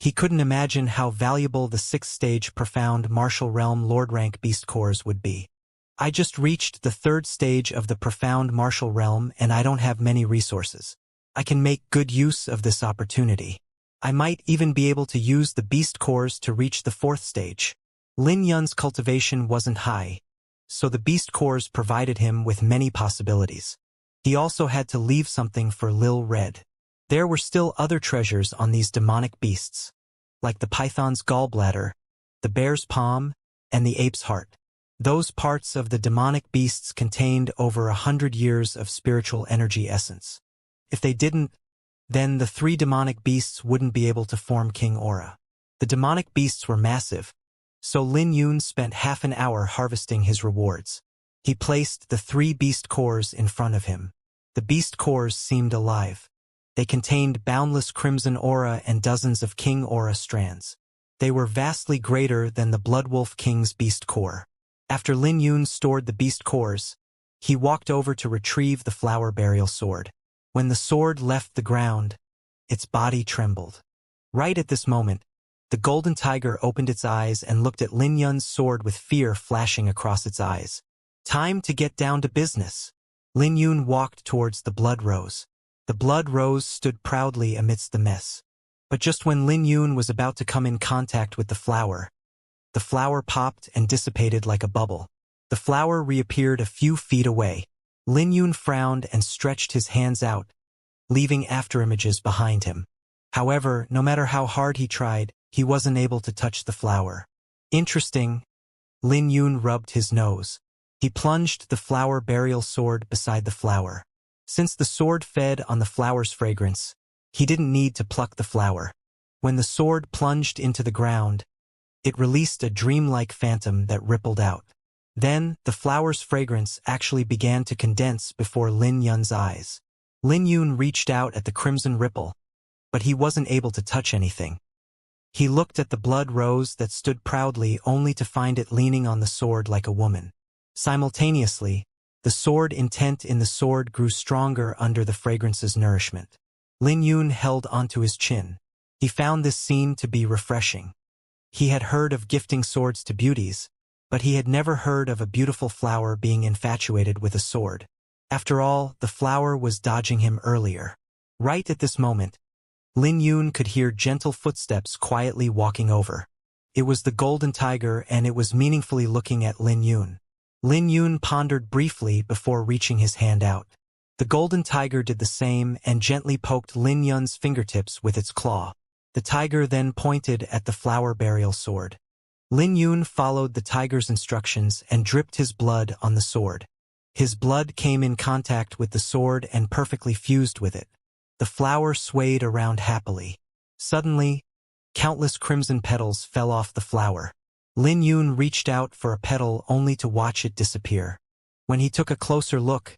Speaker 1: He couldn't imagine how valuable the 6th stage Profound Martial Realm Lord-rank beast cores would be. "I just reached the 3rd stage of the Profound Martial Realm and I don't have many resources. I can make good use of this opportunity. I might even be able to use the beast cores to reach the 4th stage." Lin Yun's cultivation wasn't high, so the beast cores provided him with many possibilities. He also had to leave something for Lil Red. There were still other treasures on these demonic beasts, like the python's gallbladder, the bear's palm, and the ape's heart. Those parts of the demonic beasts contained over 100 years of spiritual energy essence. If they didn't, then the 3 demonic beasts wouldn't be able to form King Aura. The demonic beasts were massive, so Lin Yun spent half an hour harvesting his rewards. He placed the 3 beast cores in front of him. The beast cores seemed alive. They contained boundless crimson aura and dozens of King Aura strands. They were vastly greater than the Bloodwolf King's beast core. After Lin Yun stored the beast cores, he walked over to retrieve the flower burial sword. When the sword left the ground, its body trembled. Right at this moment, the golden tiger opened its eyes and looked at Lin Yun's sword with fear flashing across its eyes. "Time to get down to business." Lin Yun walked towards the blood rose. The blood rose stood proudly amidst the mess. But just when Lin Yun was about to come in contact with the flower popped and dissipated like a bubble. The flower reappeared a few feet away. Lin Yun frowned and stretched his hands out, leaving afterimages behind him. However, no matter how hard he tried, he wasn't able to touch the flower. Interesting. Lin Yun rubbed his nose. He plunged the flower burial sword beside the flower. Since the sword fed on the flower's fragrance, he didn't need to pluck the flower. When the sword plunged into the ground, it released a dreamlike phantom that rippled out. Then, the flower's fragrance actually began to condense before Lin Yun's eyes. Lin Yun reached out at the crimson ripple, but he wasn't able to touch anything. He looked at the blood rose that stood proudly only to find it leaning on the sword like a woman. Simultaneously, the sword intent in the sword grew stronger under the fragrance's nourishment. Lin Yun held onto his chin. He found this scene to be refreshing. He had heard of gifting swords to beauties, but he had never heard of a beautiful flower being infatuated with a sword. After all, the flower was dodging him earlier. Right at this moment, Lin Yun could hear gentle footsteps quietly walking over. It was the golden tiger and it was meaningfully looking at Lin Yun. Lin Yun pondered briefly before reaching his hand out. The golden tiger did the same and gently poked Lin Yun's fingertips with its claw. The tiger then pointed at the flower burial sword. Lin Yun followed the tiger's instructions and dripped his blood on the sword. His blood came in contact with the sword and perfectly fused with it. The flower swayed around happily. Suddenly, countless crimson petals fell off the flower. Lin Yun reached out for a petal only to watch it disappear. When he took a closer look,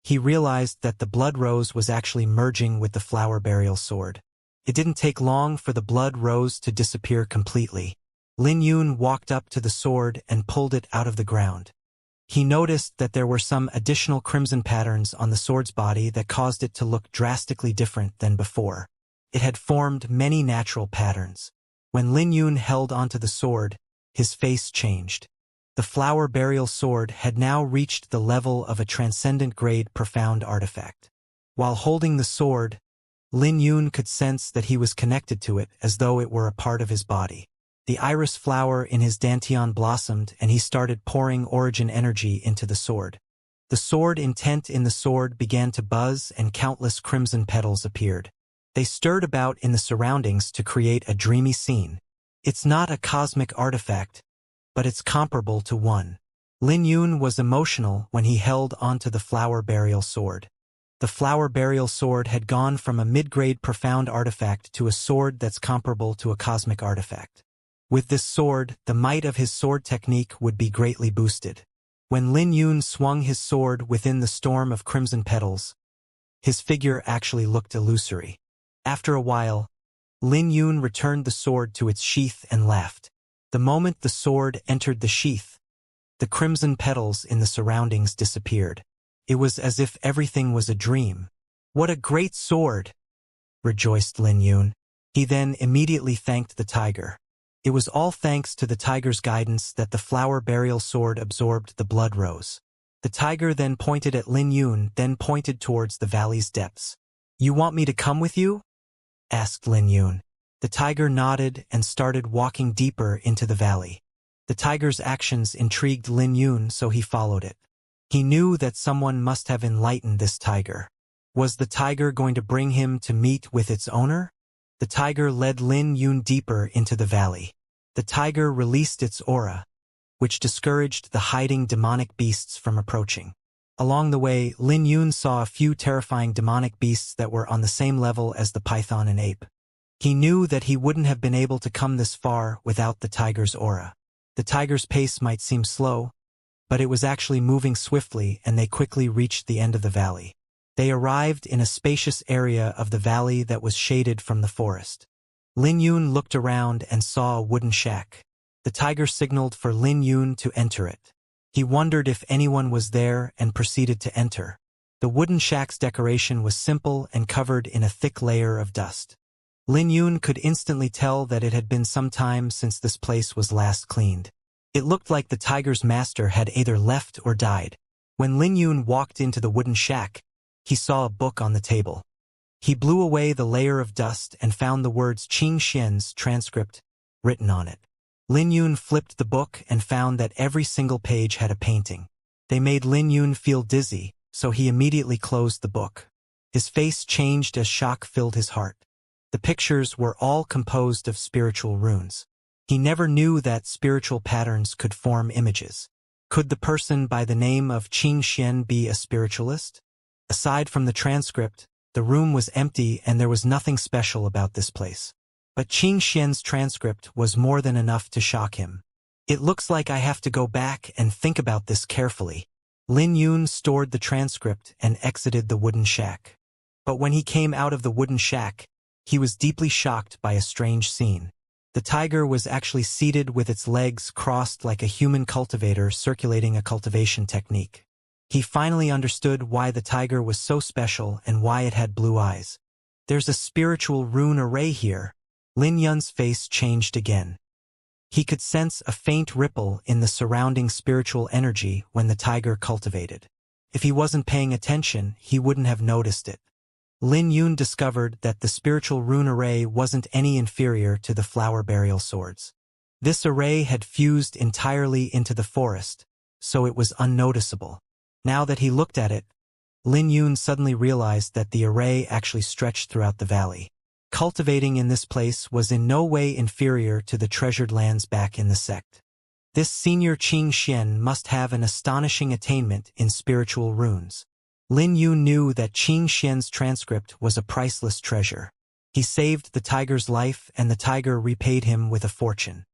Speaker 1: he realized that the blood rose was actually merging with the flower burial sword. It didn't take long for the blood rose to disappear completely. Lin Yun walked up to the sword and pulled it out of the ground. He noticed that there were some additional crimson patterns on the sword's body that caused it to look drastically different than before. It had formed many natural patterns. When Lin Yun held onto the sword, his face changed. The flower burial sword had now reached the level of a transcendent grade profound artifact. While holding the sword, Lin Yun could sense that he was connected to it as though it were a part of his body. The iris flower in his dantian blossomed and he started pouring origin energy into the sword. The sword intent in the sword began to buzz and countless crimson petals appeared. They stirred about in the surroundings to create a dreamy scene. It's not a cosmic artifact, but it's comparable to one. Lin Yun was emotional when he held onto the flower burial sword. The flower burial sword had gone from a mid-grade profound artifact to a sword that's comparable to a cosmic artifact. With this sword, the might of his sword technique would be greatly boosted. When Lin Yun swung his sword within the storm of crimson petals, his figure actually looked illusory. After a while, Lin Yun returned the sword to its sheath and laughed. The moment the sword entered the sheath, the crimson petals in the surroundings disappeared. It was as if everything was a dream. "What a great sword!" rejoiced Lin Yun. He then immediately thanked the tiger. It was all thanks to the tiger's guidance that the flower burial sword absorbed the blood rose. The tiger then pointed at Lin Yun, then pointed towards the valley's depths. "You want me to come with you?" asked Lin Yun. The tiger nodded and started walking deeper into the valley. The tiger's actions intrigued Lin Yun, so he followed it. He knew that someone must have enlightened this tiger. Was the tiger going to bring him to meet with its owner? The tiger led Lin Yun deeper into the valley. The tiger released its aura, which discouraged the hiding demonic beasts from approaching. Along the way, Lin Yun saw a few terrifying demonic beasts that were on the same level as the python and ape. He knew that he wouldn't have been able to come this far without the tiger's aura. The tiger's pace might seem slow, but it was actually moving swiftly and they quickly reached the end of the valley. They arrived in a spacious area of the valley that was shaded from the forest. Lin Yun looked around and saw a wooden shack. The tiger signaled for Lin Yun to enter it. He wondered if anyone was there and proceeded to enter. The wooden shack's decoration was simple and covered in a thick layer of dust. Lin Yun could instantly tell that it had been some time since this place was last cleaned. It looked like the tiger's master had either left or died. When Lin Yun walked into the wooden shack, he saw a book on the table. He blew away the layer of dust and found the words Xianxia's transcript written on it. Lin Yun flipped the book and found that every single page had a painting. They made Lin Yun feel dizzy, so he immediately closed the book. His face changed as shock filled his heart. The pictures were all composed of spiritual runes. He never knew that spiritual patterns could form images. Could the person by the name of Xianxia be a spiritualist? Aside from the transcript, the room was empty and there was nothing special about this place. But Xianxia's transcript was more than enough to shock him. "It looks like I have to go back and think about this carefully." Lin Yun stored the transcript and exited the wooden shack. But when he came out of the wooden shack, he was deeply shocked by a strange scene. The tiger was actually seated with its legs crossed like a human cultivator circulating a cultivation technique. He finally understood why the tiger was so special and why it had blue eyes. "There's a spiritual rune array here." Lin Yun's face changed again. He could sense a faint ripple in the surrounding spiritual energy when the tiger cultivated. If he wasn't paying attention, he wouldn't have noticed it. Lin Yun discovered that the spiritual rune array wasn't any inferior to the flower burial swords. This array had fused entirely into the forest, so it was unnoticeable. Now that he looked at it, Lin Yun suddenly realized that the array actually stretched throughout the valley. Cultivating in this place was in no way inferior to the treasured lands back in the sect. This senior Xianxia must have an astonishing attainment in spiritual runes. Lin Yun knew that Xianxia's transcript was a priceless treasure. He saved the tiger's life and the tiger repaid him with a fortune.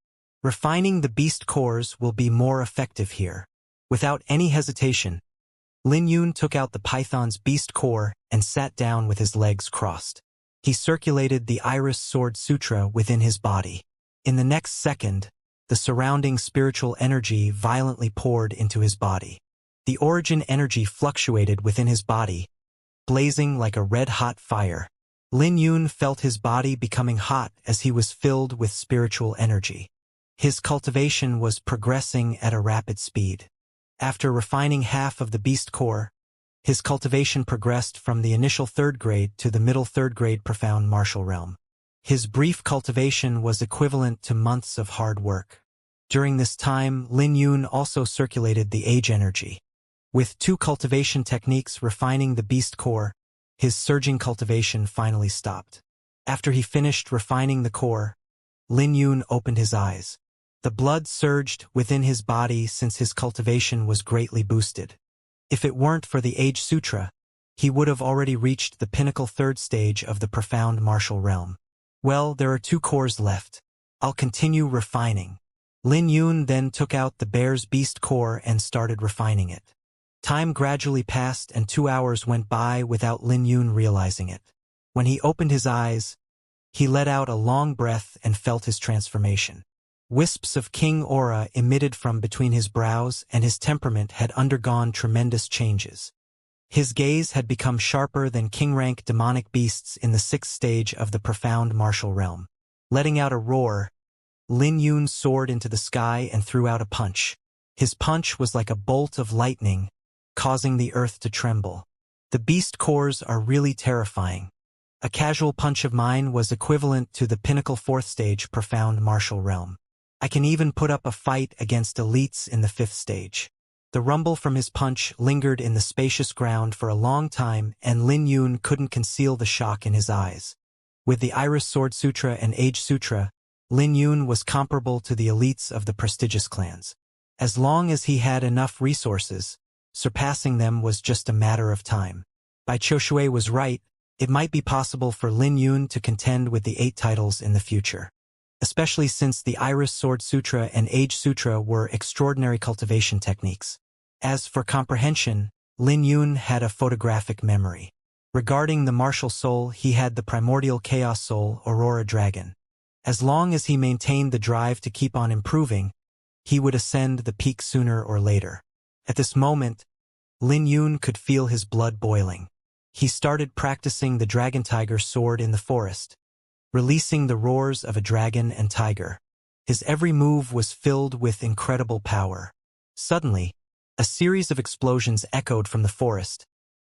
Speaker 1: Refining the beast cores will be more effective here. Without any hesitation, Lin Yun took out the python's beast core and sat down with his legs crossed. He circulated the Iris Sword Sutra within his body. In the next second, the surrounding spiritual energy violently poured into his body. The origin energy fluctuated within his body, blazing like a red-hot fire. Lin Yun felt his body becoming hot as he was filled with spiritual energy. His cultivation was progressing at a rapid speed. After refining half of the beast core, his cultivation progressed from the initial 3rd grade to the middle 3rd grade profound martial realm. His brief cultivation was equivalent to months of hard work. During this time, Lin Yun also circulated the age energy. With 2 cultivation techniques refining the beast core, his surging cultivation finally stopped. After he finished refining the core, Lin Yun opened his eyes. The blood surged within his body since his cultivation was greatly boosted. If it weren't for the Age Sutra, he would have already reached the pinnacle 3rd stage of the profound martial realm. Well, there are 2 cores left. I'll continue refining. Lin Yun then took out the bear's beast core and started refining it. Time gradually passed and 2 hours went by without Lin Yun realizing it. When he opened his eyes, he let out a long breath and felt his transformation. Wisps of king aura emitted from between his brows, and his temperament had undergone tremendous changes. His gaze had become sharper than king-rank demonic beasts in the 6th stage of the profound martial realm. Letting out a roar, Lin Yun soared into the sky and threw out a punch. His punch was like a bolt of lightning, causing the earth to tremble. The beast cores are really terrifying. A casual punch of mine was equivalent to the pinnacle 4th stage profound martial realm. I can even put up a fight against elites in the 5th stage. The rumble from his punch lingered in the spacious ground for a long time, and Lin Yun couldn't conceal the shock in his eyes. With the Iris Sword Sutra and Age Sutra, Lin Yun was comparable to the elites of the prestigious clans. As long as he had enough resources, surpassing them was just a matter of time. Bai Qiushui was right, it might be possible for Lin Yun to contend with the 8 titles in the future. Especially since the Iris Sword Sutra and Age Sutra were extraordinary cultivation techniques. As for comprehension, Lin Yun had a photographic memory. Regarding the martial soul, he had the primordial chaos soul, Aurora Dragon. As long as he maintained the drive to keep on improving, he would ascend the peak sooner or later. At this moment, Lin Yun could feel his blood boiling. He started practicing the dragon tiger sword in the forest, releasing the roars of a dragon and tiger. His every move was filled with incredible power. Suddenly, a series of explosions echoed from the forest,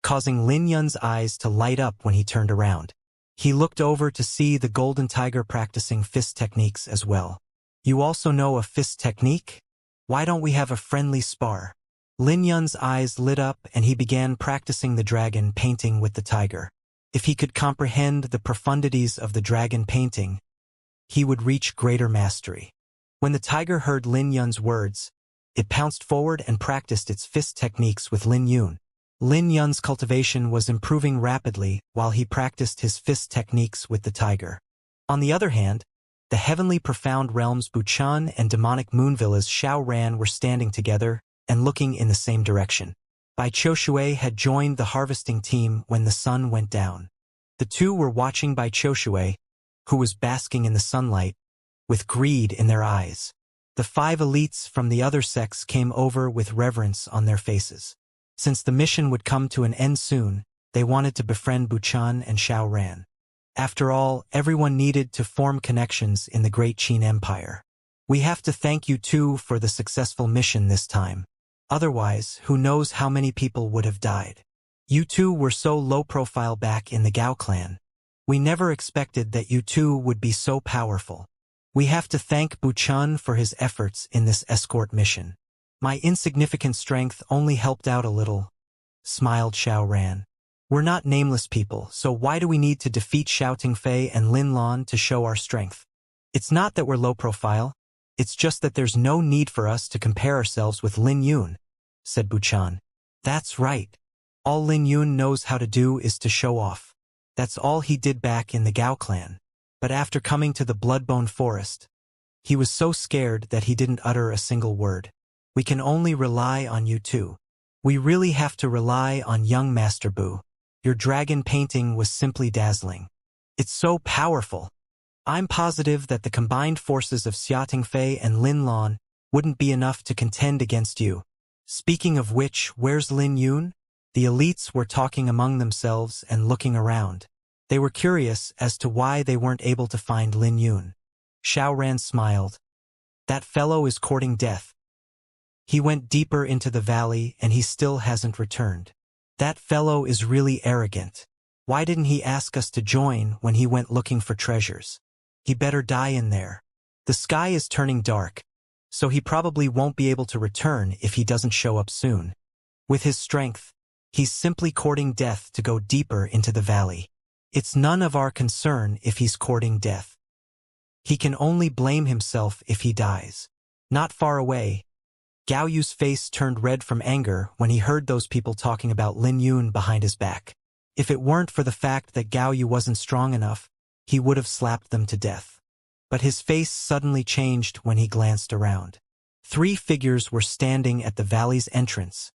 Speaker 1: causing Lin Yun's eyes to light up when he turned around. He looked over to see the golden tiger practicing fist techniques as well. You also know a fist technique? Why don't we have a friendly spar? Lin Yun's eyes lit up and he began practicing the dragon painting with the tiger. If he could comprehend the profundities of the dragon painting, he would reach greater mastery. When the tiger heard Lin Yun's words, it pounced forward and practiced its fist techniques with Lin Yun. Lin Yun's cultivation was improving rapidly while he practiced his fist techniques with the tiger. On the other hand, the heavenly profound realms Buchan and demonic moonvillas Xiaoran were standing together and looking in the same direction. Bai Qiushui had joined the harvesting team when the sun went down. The two were watching Bai Qiushui, who was basking in the sunlight, with greed in their eyes. The 5 elites from the other sects came over with reverence on their faces. Since the mission would come to an end soon, they wanted to befriend Buchan and Xiaoran. After all, everyone needed to form connections in the Great Qin Empire. We have to thank you two for the successful mission this time. Otherwise, who knows how many people would have died. You two were so low profile back in the Gao clan. We never expected that you two would be so powerful. We have to thank Buchan for his efforts in this escort mission. My insignificant strength only helped out a little, smiled Xiaoran. We're not nameless people, so why do we need to defeat Xiao Tingfei and Lin Lan to show our strength? It's not that we're low profile, it's just that there's no need for us to compare ourselves with Lin Yun, said Buchan. That's right. All Lin Yun knows how to do is to show off. That's all he did back in the Gao clan. But after coming to the Bloodbone Forest, He was so scared that he didn't utter a single word. We can only rely on you too. We really have to rely on young Master Bu. Your dragon painting was simply dazzling. It's so powerful. I'm positive that the combined forces of Xia Tingfei and Lin Lan wouldn't be enough to contend against you. Speaking of which, where's Lin Yun? The elites were talking among themselves and looking around. They were curious as to why they weren't able to find Lin Yun. Xiao Ran smiled. That fellow is courting death. He went deeper into the valley and he still hasn't returned. That fellow is really arrogant. Why didn't he ask us to join when he went looking for treasures? He better die in there. The sky is turning dark, so he probably won't be able to return if he doesn't show up soon. With his strength, he's simply courting death to go deeper into the valley. It's none of our concern if he's courting death. He can only blame himself if he dies. Not far away, Gao Yu's face turned red from anger when he heard those people talking about Lin Yun behind his back. If it weren't for the fact that Gao Yu wasn't strong enough, he would have slapped them to death. But his face suddenly changed when he glanced around. 3 figures were standing at the valley's entrance,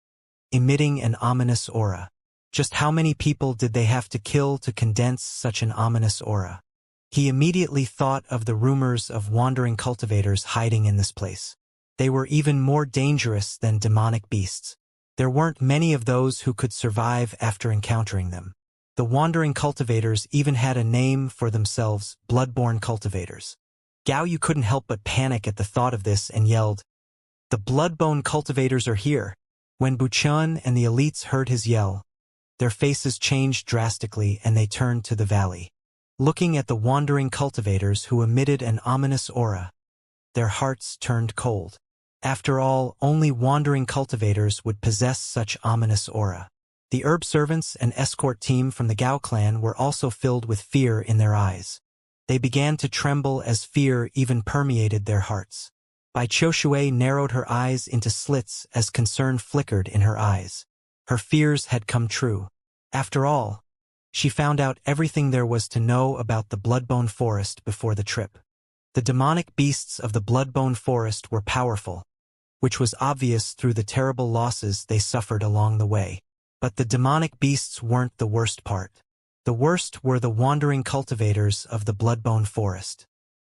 Speaker 1: emitting an ominous aura. Just how many people did they have to kill to condense such an ominous aura? He immediately thought of the rumors of wandering cultivators hiding in this place. They were even more dangerous than demonic beasts. There weren't many of those who could survive after encountering them. The wandering cultivators even had a name for themselves, bloodborne cultivators. Gao Yu couldn't help but panic at the thought of this and yelled, "The bloodbone cultivators are here!" When Buchun and the elites heard his yell, their faces changed drastically and they turned to the valley. Looking at the wandering cultivators who emitted an ominous aura, their hearts turned cold. After all, only wandering cultivators would possess such ominous aura. The herb servants and escort team from the Gao clan were also filled with fear in their eyes. They began to tremble as fear even permeated their hearts. Bai Qiushui narrowed her eyes into slits as concern flickered in her eyes. Her fears had come true. After all, she found out everything there was to know about the Bloodbone Forest before the trip. The demonic beasts of the Bloodbone Forest were powerful, which was obvious through the terrible losses they suffered along the way. But the demonic beasts weren't the worst part. The worst were the wandering cultivators of the Bloodbone Forest.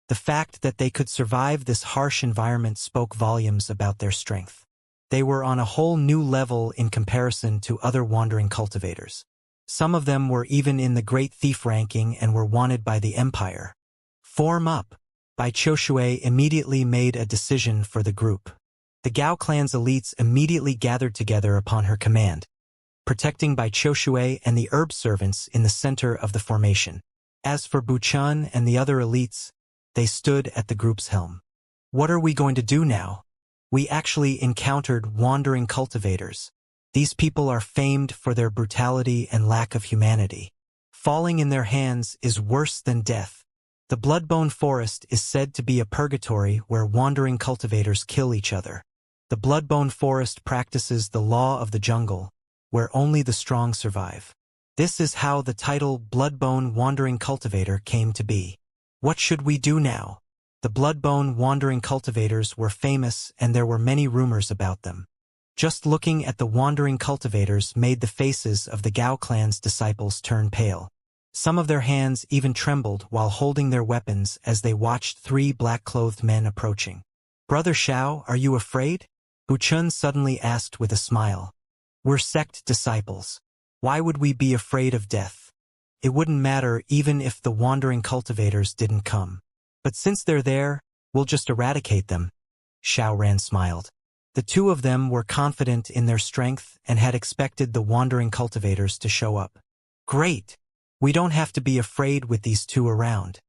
Speaker 1: The fact that they could survive this harsh environment spoke volumes about their strength. They were on a whole new level in comparison to other wandering cultivators. Some of them were even in the Great Thief ranking and were wanted by the Empire. Form up. Bai Qiushui immediately made a decision for the group. The Gao clan's elites immediately gathered together upon her command, protecting Bai Qiushui and the herb servants in the center of the formation. As for Buchun and the other elites, they stood at the group's helm. What are we going to do now? We actually encountered wandering cultivators. These people are famed for their brutality and lack of humanity. Falling in their hands is worse than death. The Bloodbone Forest is said to be a purgatory where wandering cultivators kill each other. The Bloodbone Forest practices the law of the jungle, where only the strong survive. This is how the title Bloodbone Wandering Cultivator came to be. What should we do now? The Bloodbone Wandering Cultivators were famous and there were many rumors about them. Just looking at the wandering cultivators made the faces of the Gao clan's disciples turn pale. Some of their hands even trembled while holding their weapons as they watched 3 black-clothed men approaching. "Brother Xiao, are you afraid?" Buchun suddenly asked with a smile. "We're sect disciples. Why would we be afraid of death? It wouldn't matter even if the wandering cultivators didn't come. But since they're there, we'll just eradicate them." Xiao Ran smiled. The 2 of them were confident in their strength and had expected the wandering cultivators to show up. "Great! We don't have to be afraid with these 2 around.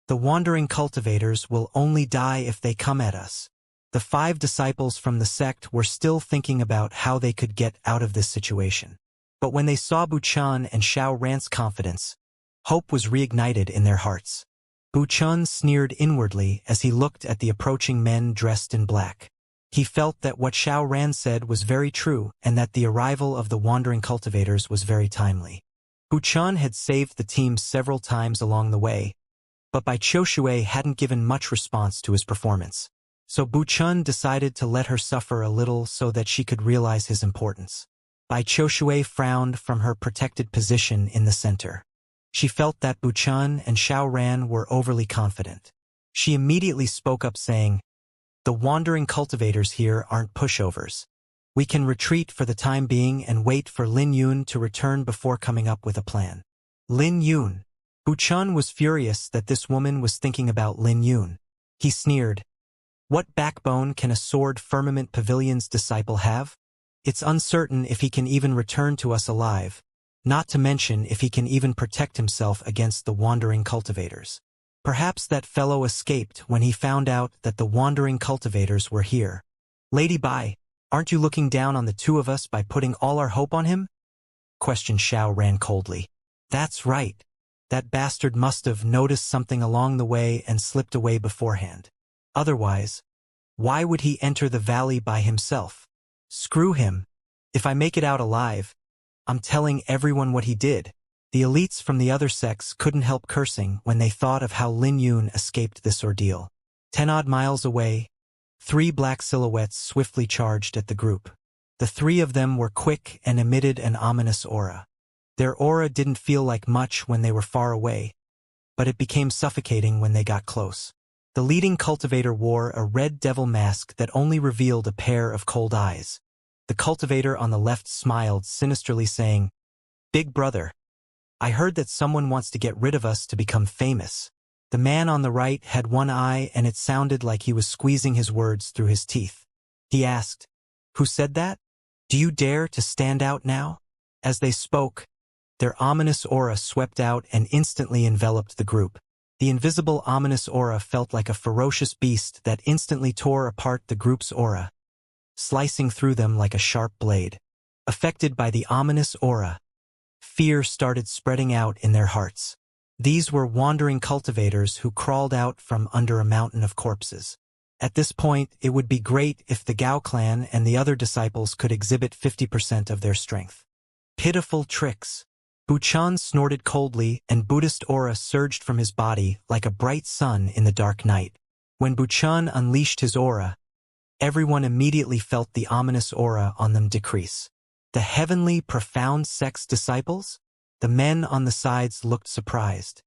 Speaker 1: The wandering cultivators will only die if they come at us." The 5 disciples from the sect were still thinking about how they could get out of this situation. But when they saw Buchun and Xiao Ran's confidence, hope was reignited in their hearts. Buchun sneered inwardly as he looked at the approaching men dressed in black. He felt that what Xiao Ran said was very true and that the arrival of the wandering cultivators was very timely. Buchun had saved the team several times along the way, But Bai Qiushui hadn't given much response to his performance. So Bu Chun decided to let her suffer a little so that she could realize his importance. Bai Qiushui frowned from her protected position in the center. She felt that Bu Chun and Xiao Ran were overly confident. She immediately spoke up saying, "The wandering cultivators here aren't pushovers. We can retreat for the time being and wait for Lin Yun to return before coming up with a plan." Lin Yun. Bu Chun was furious that this woman was thinking about Lin Yun. He sneered, "What backbone can a Sword Firmament Pavilion's disciple have? It's uncertain if he can even return to us alive, not to mention if he can even protect himself against the wandering cultivators. Perhaps that fellow escaped when he found out that the wandering cultivators were here. Lady Bai, aren't you looking down on the two of us by putting all our hope on him?" questioned Xiao Ran coldly. "That's right. That bastard must have noticed something along the way and slipped away beforehand. Otherwise, why would he enter the valley by himself? Screw him. If I make it out alive, I'm telling everyone what he did." The elites from the other sects couldn't help cursing when they thought of how Lin Yun escaped this ordeal. 10-odd miles away, 3 black silhouettes swiftly charged at the group. The 3 of them were quick and emitted an ominous aura. Their aura didn't feel like much when they were far away, but it became suffocating when they got close. The leading cultivator wore a red devil mask that only revealed a pair of cold eyes. The cultivator on the left smiled sinisterly saying, "Big brother, I heard that someone wants to get rid of us to become famous." The man on the right had one eye and it sounded like he was squeezing his words through his teeth. He asked, "Who said that? Do you dare to stand out now?" As they spoke, their ominous aura swept out and instantly enveloped the group. The invisible ominous aura felt like a ferocious beast that instantly tore apart the group's aura, slicing through them like a sharp blade. Affected by the ominous aura, fear started spreading out in their hearts. These were wandering cultivators who crawled out from under a mountain of corpses. At this point, it would be great if the Gao clan and the other disciples could exhibit 50% of their strength. Pitiful tricks. Bu Chun snorted coldly and Buddhist aura surged from his body like a bright sun in the dark night. When Bu Chun unleashed his aura, everyone immediately felt the ominous aura on them decrease. The heavenly profound sect's disciples? The men on the sides looked surprised.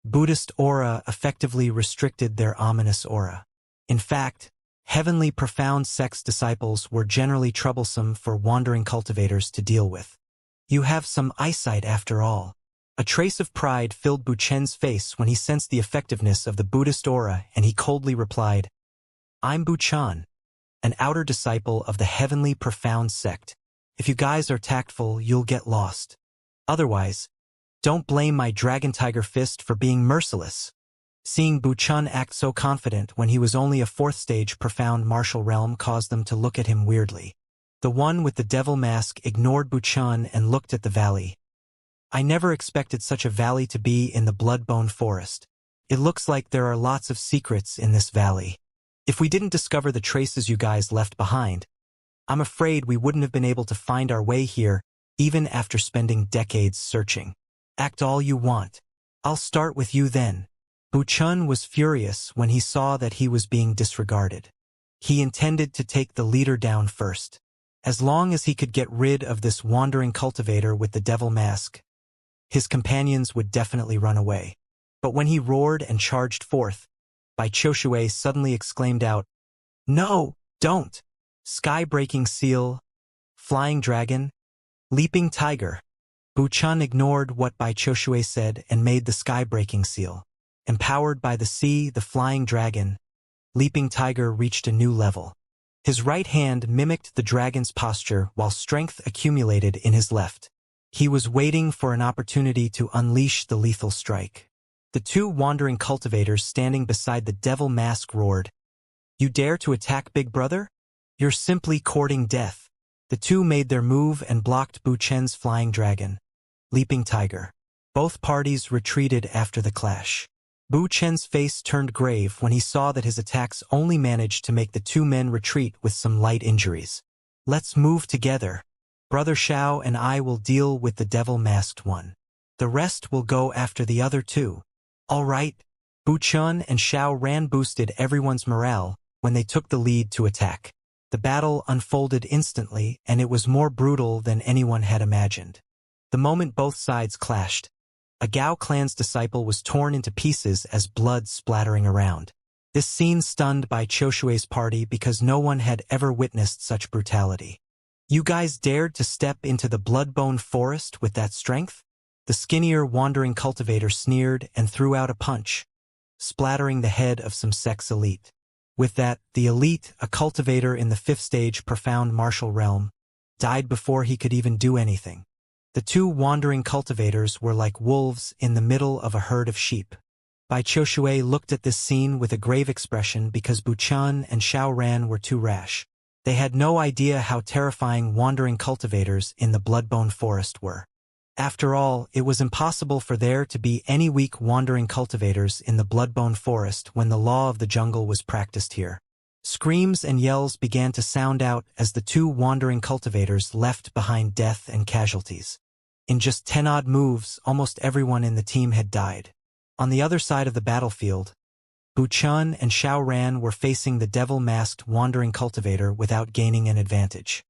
Speaker 1: Buddhist aura effectively restricted their ominous aura. In fact, heavenly profound sect's disciples were generally troublesome for wandering cultivators to deal with. "You have some eyesight after all." A trace of pride filled Bu Chen's face when he sensed the effectiveness of the Buddhist aura and he coldly replied, "I'm Bu Chen, an outer disciple of the heavenly profound sect. If you guys are tactful, you'll get lost. Otherwise, don't blame my dragon tiger fist for being merciless." Seeing Bu Chun act so confident when he was only a 4th stage profound martial realm caused them to look at him weirdly. The one with the devil mask ignored Bu Chun and looked at the valley. "I never expected such a valley to be in the Bloodbone Forest. It looks like there are lots of secrets in this valley. If we didn't discover the traces you guys left behind, I'm afraid we wouldn't have been able to find our way here even after spending decades searching. Act all you want. I'll start with you then." Bu Chun was furious when he saw that he was being disregarded. He intended to take the leader down first. As long as he could get rid of this wandering cultivator with the devil mask, his companions would definitely run away. But when he roared and charged forth, Bai Qiushui suddenly exclaimed out, "No, don't! Sky-breaking seal, flying dragon, leaping tiger." Bu Chun ignored what Bai Qiushui said and made the sky-breaking seal. Empowered by the sea, the flying dragon, leaping tiger reached a new level. His right hand mimicked the dragon's posture while strength accumulated in his left. He was waiting for an opportunity to unleash the lethal strike. The 2 wandering cultivators standing beside the devil mask roared, "You dare to attack Big Brother? You're simply courting death." The 2 made their move and blocked Bu Chen's flying dragon, leaping tiger. Both parties retreated after the clash. Bu Chen's face turned grave when he saw that his attacks only managed to make the 2 men retreat with some light injuries. "Let's move together. Brother Xiao and I will deal with the devil-masked one. The rest will go after the other 2. All right?" Chun and Xiao Ran boosted everyone's morale when they took the lead to attack. The battle unfolded instantly, and it was more brutal than anyone had imagined. The moment both sides clashed, a Gao clan's disciple was torn into pieces as blood splattering around. This scene stunned Bai Qiushui's party because no one had ever witnessed such brutality. "You guys dared to step into the blood-bone forest with that strength?" The skinnier wandering cultivator sneered and threw out a punch, splattering the head of some sex elite. With that, the elite, a cultivator in the 5th stage profound martial realm, died before he could even do anything. The two wandering cultivators were like wolves in the middle of a herd of sheep. Bai Qiushui looked at this scene with a grave expression because Chun and Xiao Ran were too rash. They had no idea how terrifying wandering cultivators in the bloodbone forest were. After all, it was impossible for there to be any weak wandering cultivators in the bloodbone forest when the law of the jungle was practiced here. Screams and yells began to sound out as the two wandering cultivators left behind death and casualties. In just 10-odd moves, almost everyone in the team had died. On the other side of the battlefield, Chun and Xiao Ran were facing the devil-masked wandering cultivator without gaining an advantage.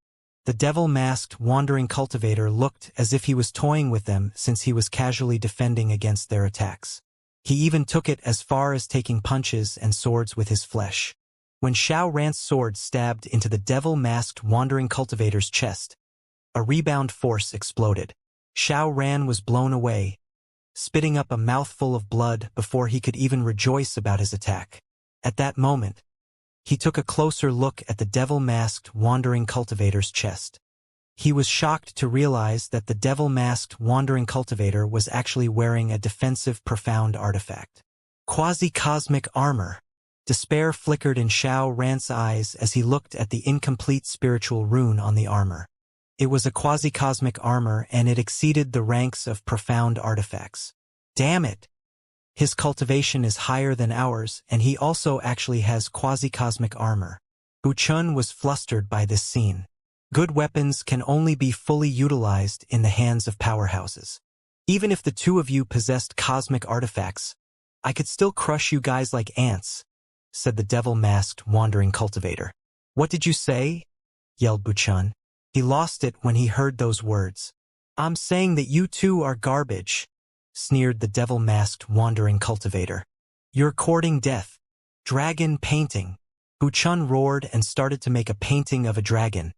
Speaker 1: The devil-masked wandering cultivator looked as if he was toying with them since he was casually defending against their attacks. He even took it as far as taking punches and swords with his flesh. When Xiao Ran's sword stabbed into the devil-masked wandering cultivator's chest, a rebound force exploded. Xiao Ran was blown away, spitting up a mouthful of blood before he could even rejoice about his attack. At that moment, he took a closer look at the devil-masked wandering cultivator's chest. He was shocked to realize that the devil-masked wandering cultivator was actually wearing a defensive profound artifact. Quasi-cosmic armor. Despair flickered in Xiao Ran's eyes as he looked at the incomplete spiritual rune on the armor. It was a quasi-cosmic armor, and it exceeded the ranks of profound artifacts. Damn it! His cultivation is higher than ours, and he also actually has quasi-cosmic armor. Chun was flustered by this scene. Good weapons can only be fully utilized in the hands of powerhouses. Even if the two of you possessed cosmic artifacts, I could still crush you guys like ants, said the devil-masked wandering cultivator. What did you say? Yelled Chun. He lost it when he heard those words. I'm saying that you two are garbage, sneered the devil-masked wandering cultivator. You're courting death. Dragon painting. Chun roared and started to make a painting of a dragon,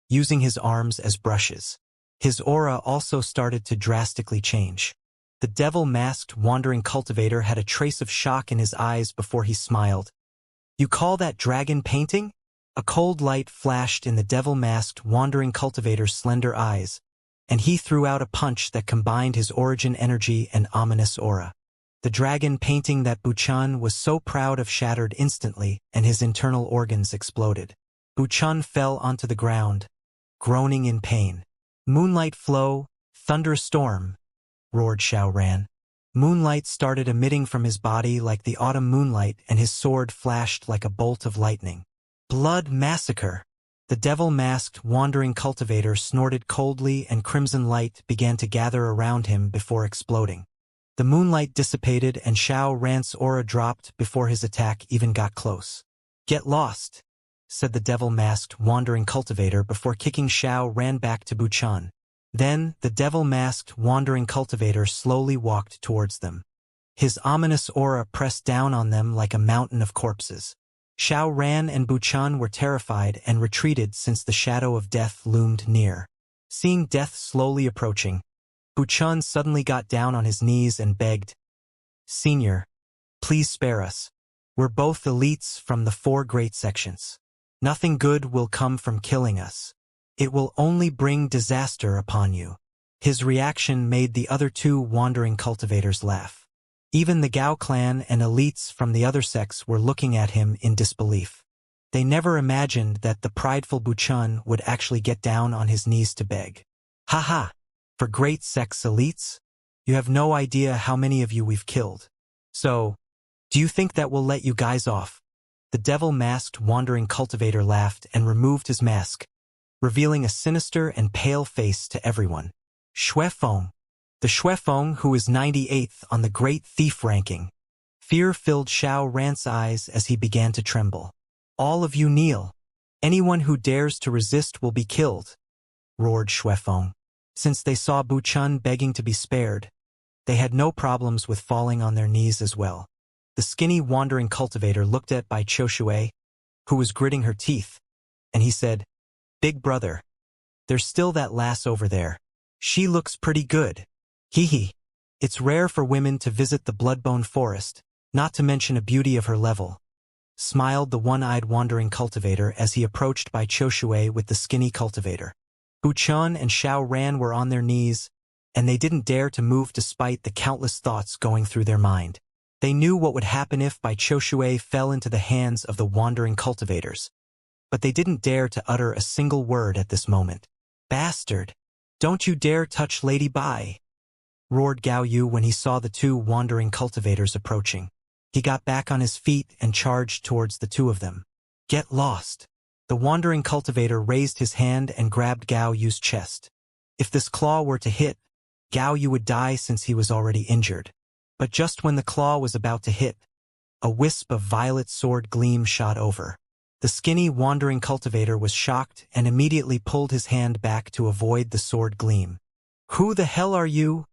Speaker 1: using his arms as brushes. His aura also started to drastically change. The devil-masked wandering cultivator had a trace of shock in his eyes before he smiled. You call that dragon painting? A cold light flashed in the devil-masked wandering cultivator's slender eyes, and he threw out a punch that combined his origin energy and ominous aura. The dragon painting that Chun was so proud of shattered instantly, and his internal organs exploded. Chun fell onto the ground, groaning in pain. Moonlight flow, thunderstorm, roared Xiao Ran. Moonlight started emitting from his body like the autumn moonlight, and his sword flashed like a bolt of lightning. Blood massacre. The devil-masked wandering cultivator snorted coldly, and crimson light began to gather around him before exploding. The moonlight dissipated, and Xiao Ran's aura dropped before his attack even got close. Get lost, said the devil-masked wandering cultivator before kicking Xiao Ran back to Chun. Then, the devil-masked wandering cultivator slowly walked towards them. His ominous aura pressed down on them like a mountain of corpses. Xiao Ran and Chun were terrified and retreated since the shadow of death loomed near. Seeing death slowly approaching, Chun suddenly got down on his knees and begged, Senior, please spare us. We're both elites from the 4 great sections. Nothing good will come from killing us. It will only bring disaster upon you. His reaction made the other 2 wandering cultivators laugh. Even the Gao clan and elites from the other sects were looking at him in disbelief. They never imagined that the prideful Chun would actually get down on his knees to beg. Haha! For great sects elites? You have no idea how many of you we've killed. So, do you think that will let you guys off? The devil-masked wandering cultivator laughed and removed his mask, revealing a sinister and pale face to everyone. Xuefeng. The Xuefeng, who is 98th on the Great Thief ranking, Fear filled Xiao Ran's eyes as he began to tremble. "All of you kneel. Anyone who dares to resist will be killed," roared Xuefeng. Since they saw Buchun begging to be spared, they had no problems with falling on their knees as well. The skinny wandering cultivator looked at Bai Qiushui, who was gritting her teeth, and he said, "Big brother, there's still that lass over there. She looks pretty good. Hee hee. It's rare for women to visit the Bloodbone Forest, not to mention a beauty of her level," smiled the one-eyed wandering cultivator as he approached Bai Qiushui with the skinny cultivator. Buchun and Xiao Ran were on their knees, and they didn't dare to move despite the countless thoughts going through their mind. They knew what would happen if Bai Qiushui fell into the hands of the wandering cultivators, but they didn't dare to utter a single word at this moment. "Bastard! Don't you dare touch Lady Bai!" roared Gao Yu when he saw the two wandering cultivators approaching. He got back on his feet and charged towards the two of them. "Get lost!" The wandering cultivator raised his hand and grabbed Gao Yu's chest. If this claw were to hit, Gao Yu would die since he was already injured. But just when the claw was about to hit, a wisp of violet sword gleam shot over. The skinny wandering cultivator was shocked and immediately pulled his hand back to avoid the sword gleam. "Who the hell are you?"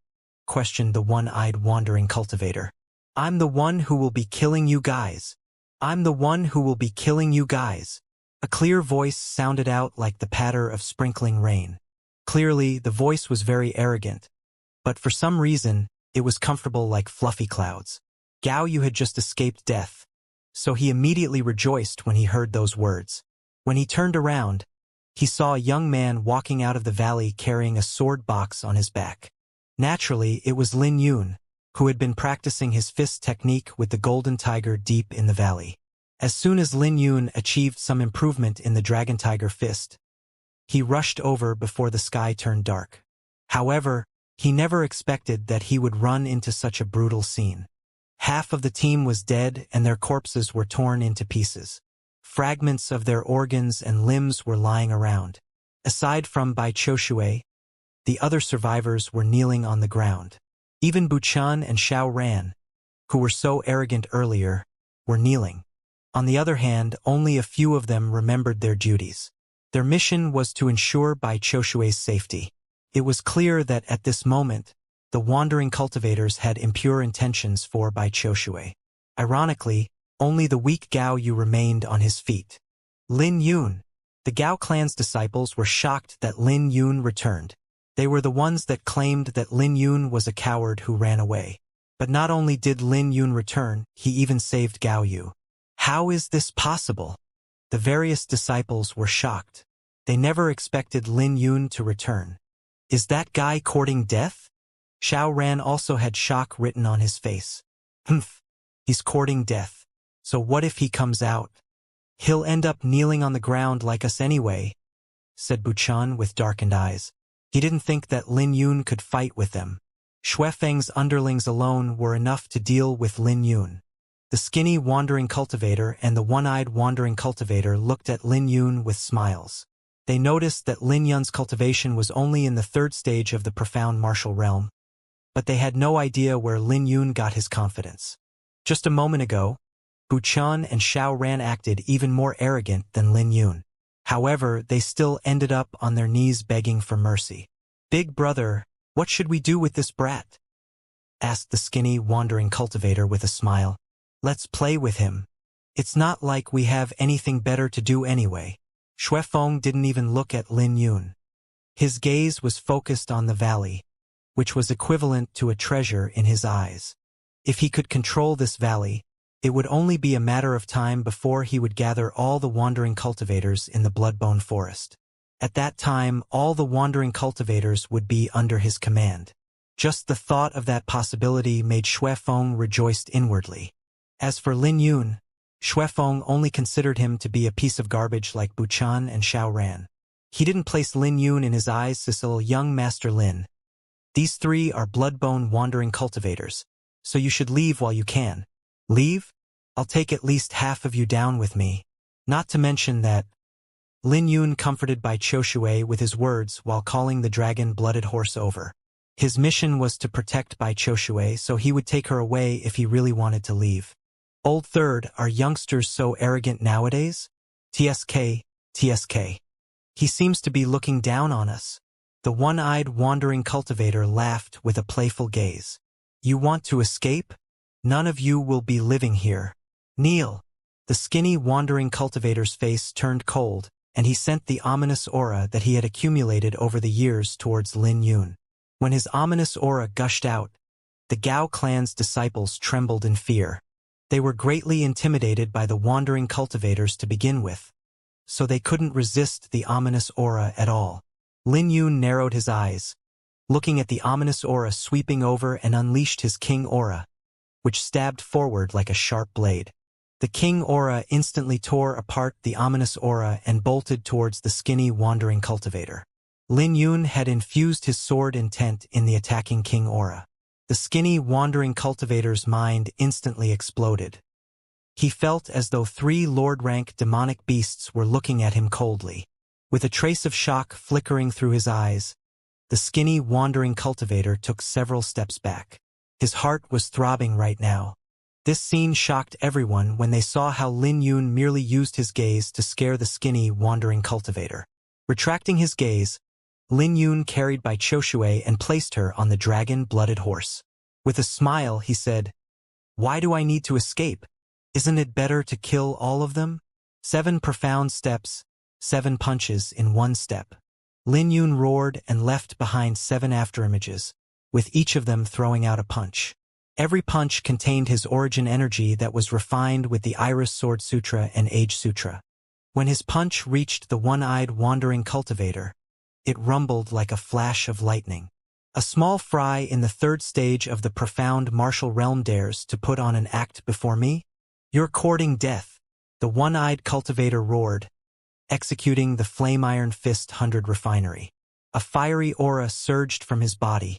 Speaker 1: questioned the one-eyed wandering cultivator. "I'm the one who will be killing you guys. I'm the one who will be killing you guys." A clear voice sounded out like the patter of sprinkling rain. Clearly, the voice was very arrogant, but for some reason, it was comfortable like fluffy clouds. Gao Yu had just escaped death, so he immediately rejoiced when he heard those words. When he turned around, he saw a young man walking out of the valley carrying a sword box on his back. Naturally, it was Lin Yun, who had been practicing his fist technique with the golden tiger deep in the valley. As soon as Lin Yun achieved some improvement in the dragon tiger fist, he rushed over before the sky turned dark. However, he never expected that he would run into such a brutal scene. Half of the team was dead and their corpses were torn into pieces. Fragments of their organs and limbs were lying around. Aside from Bai Qiushui, the other survivors were kneeling on the ground. Even Buchun and Xiao Ran, who were so arrogant earlier, were kneeling. On the other hand, only a few of them remembered their duties. Their mission was to ensure Bai Qiushui's safety. It was clear that at this moment, the wandering cultivators had impure intentions for Bai Qiushui. Ironically, only the weak Gao Yu remained on his feet. Lin Yun. The Gao clan's disciples were shocked that Lin Yun returned. They were the ones that claimed that Lin Yun was a coward who ran away. But not only did Lin Yun return, he even saved Gao Yu. How is this possible? The various disciples were shocked. They never expected Lin Yun to return. Is that guy courting death? Xiao Ran also had shock written on his face. Humph, he's courting death. So what if he comes out? He'll end up kneeling on the ground like us anyway, said Buchun with darkened eyes. He didn't think that Lin Yun could fight with them. Xuefeng's underlings alone were enough to deal with Lin Yun. The skinny wandering cultivator and the one-eyed wandering cultivator looked at Lin Yun with smiles. They noticed that Lin Yun's cultivation was only in the third stage of the profound martial realm, but they had no idea where Lin Yun got his confidence. Just a moment ago, Buchun and Xiao Ran acted even more arrogant than Lin Yun. However, they still ended up on their knees begging for mercy. "Big brother, what should we do with this brat?" asked the skinny wandering cultivator with a smile. "Let's play with him. It's not like we have anything better to do anyway." Xuefeng didn't even look at Lin Yun. His gaze was focused on the valley, which was equivalent to a treasure in his eyes. If he could control this valley, it would only be a matter of time before he would gather all the wandering cultivators in the Bloodbone Forest. At that time, all the wandering cultivators would be under his command. Just the thought of that possibility made Xuefeng rejoice inwardly. As for Lin Yun, Xuefeng only considered him to be a piece of garbage like Buchun and Xiao Ran. He didn't place Lin Yun in his eyes as a young Master Lin. These three are Bloodbone wandering cultivators, so you should leave while you can. Leave? I'll take at least half of you down with me. Not to mention that. Lin Yun comforted Bai Qiushui with his words while calling the dragon-blooded horse over. His mission was to protect Bai Choshue, so he would take her away if he really wanted to leave. Old third, are youngsters so arrogant nowadays? TSK, TSK. He seems to be looking down on us. The one-eyed wandering cultivator laughed with a playful gaze. You want to escape? None of you will be living here. Kneel. The skinny wandering cultivator's face turned cold, and he sent the ominous aura that he had accumulated over the years towards Lin Yun. When his ominous aura gushed out, the Gao clan's disciples trembled in fear. They were greatly intimidated by the wandering cultivators to begin with, so they couldn't resist the ominous aura at all. Lin Yun narrowed his eyes, looking at the ominous aura sweeping over, and unleashed his king aura, which stabbed forward like a sharp blade. The king aura instantly tore apart the ominous aura and bolted towards the skinny wandering cultivator. Lin Yun had infused his sword intent in the attacking king aura. The skinny wandering cultivator's mind instantly exploded. He felt as though 3 lord-rank demonic beasts were looking at him coldly. With a trace of shock flickering through his eyes, the skinny wandering cultivator took several steps back. His heart was throbbing right now. This scene shocked everyone when they saw how Lin Yun merely used his gaze to scare the skinny wandering cultivator. Retracting his gaze, Lin Yun carried Bai Choshue and placed her on the dragon-blooded horse. With a smile, he said, "Why do I need to escape? Isn't it better to kill all of them?" 7 profound steps, 7 punches in 1 step. Lin Yun roared and left behind 7 afterimages, with each of them throwing out a punch. Every punch contained his origin energy that was refined with the Iris Sword Sutra and Age Sutra. When his punch reached the one-eyed wandering cultivator, it rumbled like a flash of lightning. A small fry in the 3rd stage of the profound martial realm dares to put on an act before me? You're courting death, the one-eyed cultivator roared, executing the Flame Iron Fist 100 refinery. A fiery aura surged from his body,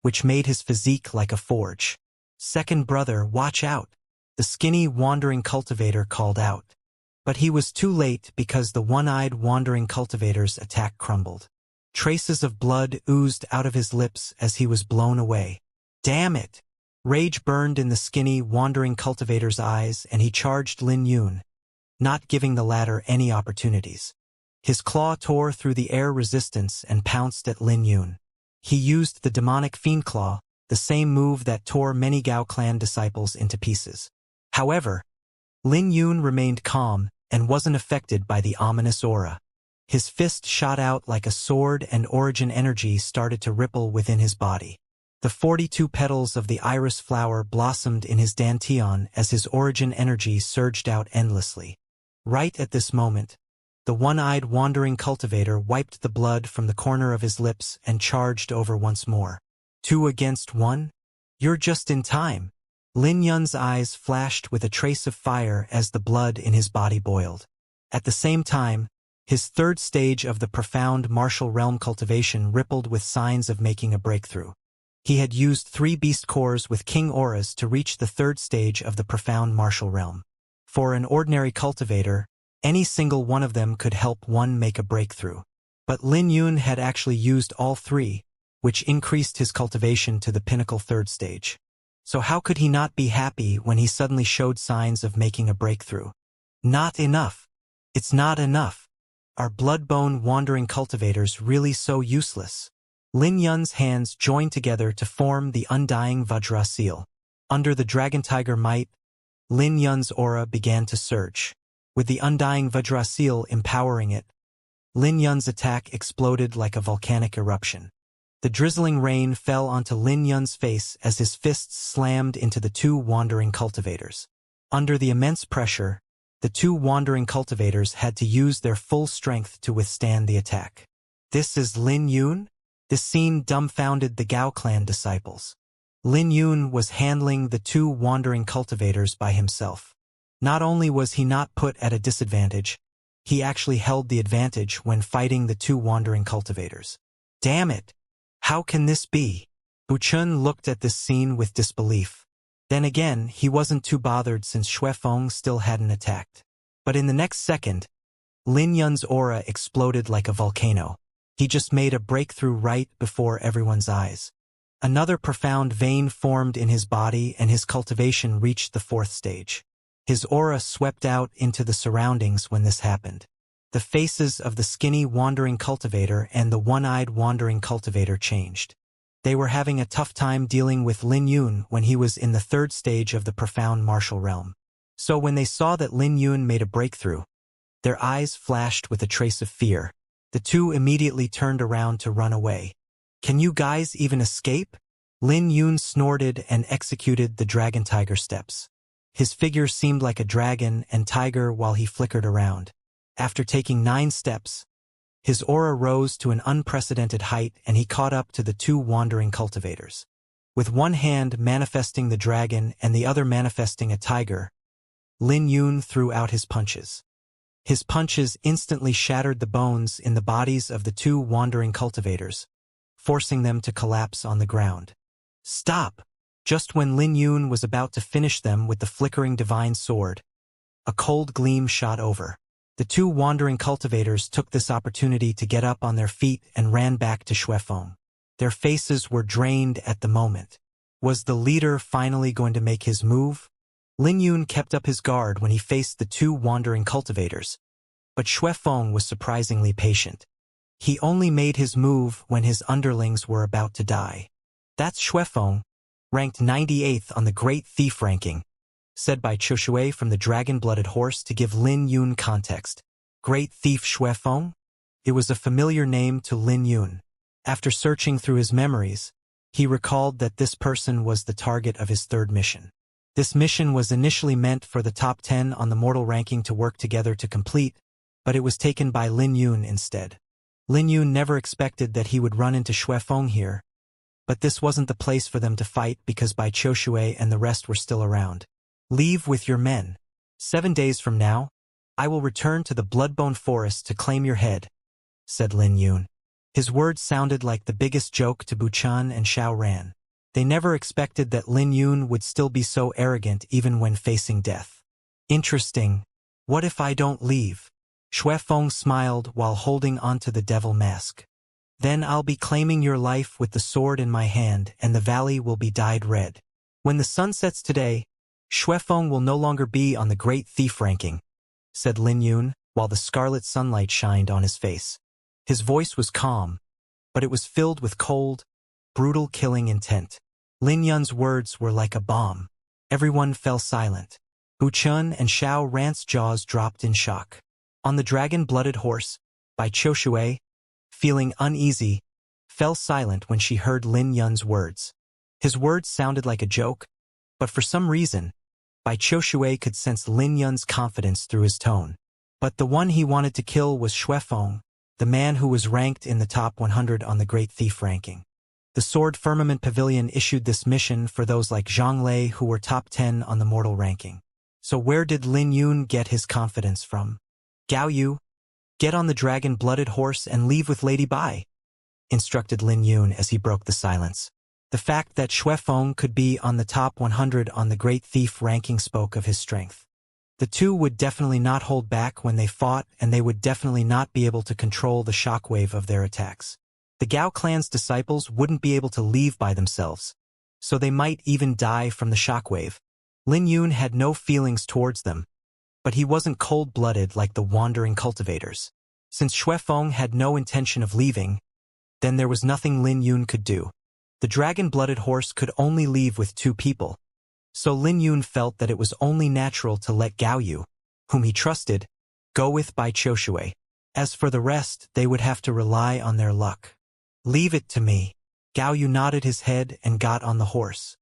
Speaker 1: which made his physique like a forge. "Second brother, watch out," the skinny wandering cultivator called out. But he was too late because the one-eyed wandering cultivator's attack crumbled. Traces of blood oozed out of his lips as he was blown away. Damn it! Rage burned in the skinny wandering cultivator's eyes, and he charged Lin Yun, not giving the latter any opportunities. His claw tore through the air resistance and pounced at Lin Yun. He used the demonic fiend claw, the same move that tore many Gao clan disciples into pieces. However, Lin Yun remained calm and wasn't affected by the ominous aura. His fist shot out like a sword, and origin energy started to ripple within his body. The 42 petals of the iris flower blossomed in his dantian as his origin energy surged out endlessly. Right at this moment, the one-eyed wandering cultivator wiped the blood from the corner of his lips and charged over once more. 2 against 1? You're just in time. Lin Yun's eyes flashed with a trace of fire as the blood in his body boiled. At the same time, his 3rd stage of the profound martial realm cultivation rippled with signs of making a breakthrough. He had used 3 beast cores with king auras to reach the 3rd stage of the profound martial realm. For an ordinary cultivator, any single one of them could help one make a breakthrough. But Lin Yun had actually used all 3, which increased his cultivation to the pinnacle 3rd stage. So how could he not be happy when he suddenly showed signs of making a breakthrough? Not enough. It's not enough. Are blood-bone wandering cultivators really so useless? Lin Yun's hands joined together to form the undying Vajra seal. Under the dragon tiger might, Lin Yun's aura began to surge. With the undying Vajra seal empowering it, Lin Yun's attack exploded like a volcanic eruption. The drizzling rain fell onto Lin Yun's face as his fists slammed into the 2 wandering cultivators. Under the immense pressure, the 2 wandering cultivators had to use their full strength to withstand the attack. This is Lin Yun? This scene dumbfounded the Gao clan disciples. Lin Yun was handling the 2 wandering cultivators by himself. Not only was he not put at a disadvantage, he actually held the advantage when fighting the 2 wandering cultivators. Damn it! How can this be? Buchun looked at this scene with disbelief. Then again, he wasn't too bothered since Xuefeng still hadn't attacked. But in the next second, Lin Yun's aura exploded like a volcano. He just made a breakthrough right before everyone's eyes. Another profound vein formed in his body and his cultivation reached the 4th stage. His aura swept out into the surroundings when this happened. The faces of the skinny wandering cultivator and the one-eyed wandering cultivator changed. They were having a tough time dealing with Lin Yun when he was in the 3rd stage of the profound martial realm. So when they saw that Lin Yun made a breakthrough, their eyes flashed with a trace of fear. The two immediately turned around to run away. "Can you guys even escape?" Lin Yun snorted and executed the dragon tiger steps. His figure seemed like a dragon and tiger while he flickered around. After taking 9 steps, his aura rose to an unprecedented height and he caught up to the two wandering cultivators. With one hand manifesting the dragon and the other manifesting a tiger, Lin Yun threw out his punches. His punches instantly shattered the bones in the bodies of the two wandering cultivators, forcing them to collapse on the ground. "Stop!" Just when Lin Yun was about to finish them with the flickering divine sword, a cold gleam shot over. The two wandering cultivators took this opportunity to get up on their feet and ran back to Xuefeng. Their faces were drained at the moment. Was the leader finally going to make his move? Lin Yun kept up his guard when he faced the two wandering cultivators, but Xuefeng was surprisingly patient. He only made his move when his underlings were about to die. "That's Xuefeng, ranked 98th on the Great Thief ranking," said by Choshui from the dragon-blooded horse to give Lin Yun context. Great Thief Xuefeng? It was a familiar name to Lin Yun. After searching through his memories, he recalled that this person was the target of his 3rd mission. This mission was initially meant for the top 10 on the mortal ranking to work together to complete, but it was taken by Lin Yun instead. Lin Yun never expected that he would run into Xuefeng here, but this wasn't the place for them to fight because Bai Qiushui and the rest were still around. "Leave with your men. 7 days from now, I will return to the Bloodbone Forest to claim your head," said Lin Yun. His words sounded like the biggest joke to Buchan and Xiao Ran. They never expected that Lin Yun would still be so arrogant even when facing death. "Interesting. What if I don't leave?" Xuefeng smiled while holding onto the devil mask. "Then I'll be claiming your life with the sword in my hand and the valley will be dyed red. When the sun sets today, Xuefeng will no longer be on the Great Thief ranking," said Lin Yun while the scarlet sunlight shined on his face. His voice was calm, but it was filled with cold, brutal killing intent. Lin Yun's words were like a bomb. Everyone fell silent. Buchun and Xiao Ran's jaws dropped in shock. On the dragon-blooded horse, Bai Qiushui, feeling uneasy, fell silent when she heard Lin Yun's words. His words sounded like a joke, but for some reason, Bai Qiushui could sense Lin Yun's confidence through his tone. But the one he wanted to kill was Xuefeng, the man who was ranked in the top 100 on the Great Thief ranking. The Sword Firmament Pavilion issued this mission for those like Zhang Lei who were top 10 on the mortal ranking. So where did Lin Yun get his confidence from? "Gao Yu, get on the dragon-blooded horse and leave with Lady Bai," instructed Lin Yun as he broke the silence. The fact that Xuefeng could be on the top 100 on the Great Thief ranking spoke of his strength. The two would definitely not hold back when they fought, and they would definitely not be able to control the shockwave of their attacks. The Gao clan's disciples wouldn't be able to leave by themselves, so they might even die from the shockwave. Lin Yun had no feelings towards them, but he wasn't cold-blooded like the wandering cultivators. Since Xuefeng had no intention of leaving, then there was nothing Lin Yun could do. The dragon-blooded horse could only leave with 2 people, so Lin Yun felt that it was only natural to let Gao Yu, whom he trusted, go with Bai Qiushui. As for the rest, they would have to rely on their luck. "Leave it to me." Gao Yu nodded his head and got on the horse.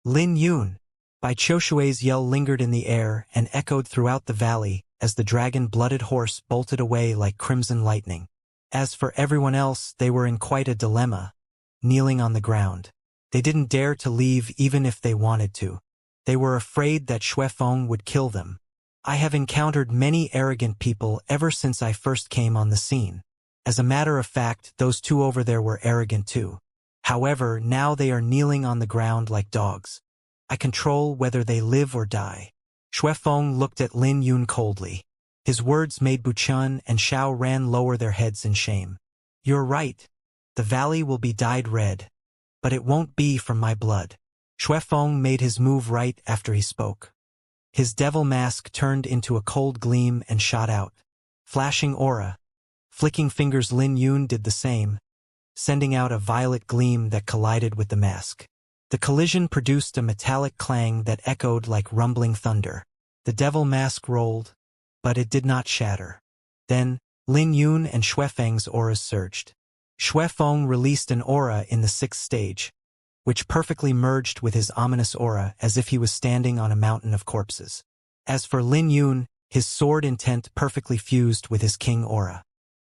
Speaker 1: "Lin Yun." Bai Qiushui's yell lingered in the air and echoed throughout the valley as the dragon-blooded horse bolted away like crimson lightning. As for everyone else, they were in quite a dilemma, kneeling on the ground. They didn't dare to leave even if they wanted to. They were afraid that Xuefeng would kill them. "I have encountered many arrogant people ever since I first came on the scene. As a matter of fact, those 2 over there were arrogant too. However, now they are kneeling on the ground like dogs. I control whether they live or die." Xuefeng looked at Lin Yun coldly. His words made Buchun and Xiao Ran lower their heads in shame. "You're right. The valley will be dyed red. but it won't be from my blood. Xuefeng made his move right after he spoke. His devil mask turned into a cold gleam and shot out. Flashing aura. Flicking fingers, Lin Yun did the same, sending out a violet gleam that collided with the mask. The collision produced a metallic clang that echoed like rumbling thunder. The devil mask rolled, but it did not shatter. Then, Lin Yun and Xuefeng's auras surged. Xuefeng released an aura in the 6th stage, which perfectly merged with his ominous aura as if he was standing on a mountain of corpses. As for Lin Yun, his sword intent perfectly fused with his king aura.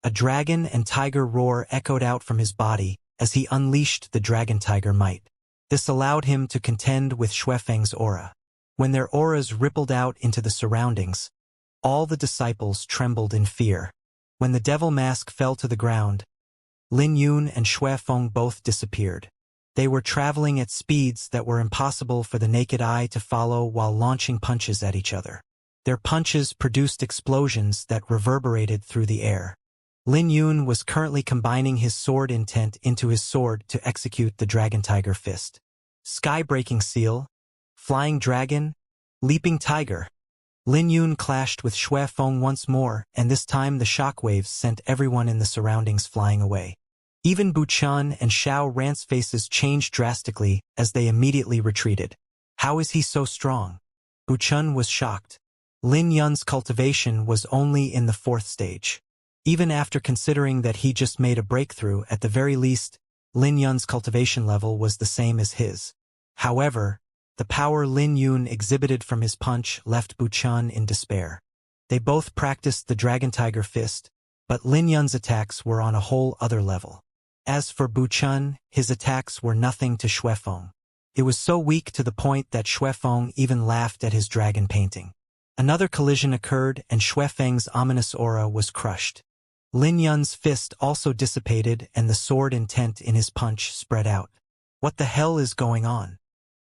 Speaker 1: A dragon and tiger roar echoed out from his body as he unleashed the dragon-tiger might. This allowed him to contend with Xuefeng's aura. When their auras rippled out into the surroundings, all the disciples trembled in fear. When the devil mask fell to the ground, Lin Yun and Xuefeng both disappeared. They were traveling at speeds that were impossible for the naked eye to follow while launching punches at each other. Their punches produced explosions that reverberated through the air. Lin Yun was currently combining his sword intent into his sword to execute the dragon-tiger fist. Sky-breaking seal, flying dragon, leaping tiger. Lin Yun clashed with Xuefeng once more, and this time the shockwaves sent everyone in the surroundings flying away. Even Buchan and Xiao Ran's faces changed drastically as they immediately retreated. How is he so strong? Buchan was shocked. Lin Yun's cultivation was only in the 4th stage. Even after considering that he just made a breakthrough, at the very least, Lin Yun's cultivation level was the same as his. However, the power Lin Yun exhibited from his punch left Buchan in despair. They both practiced the dragon-tiger fist, but Lin Yun's attacks were on a whole other level. As for Buchan, his attacks were nothing to Xuefeng. It was so weak to the point that Xuefeng even laughed at his dragon painting. Another collision occurred and Xuefeng's ominous aura was crushed. Lin Yun's fist also dissipated and the sword intent in his punch spread out. What the hell is going on?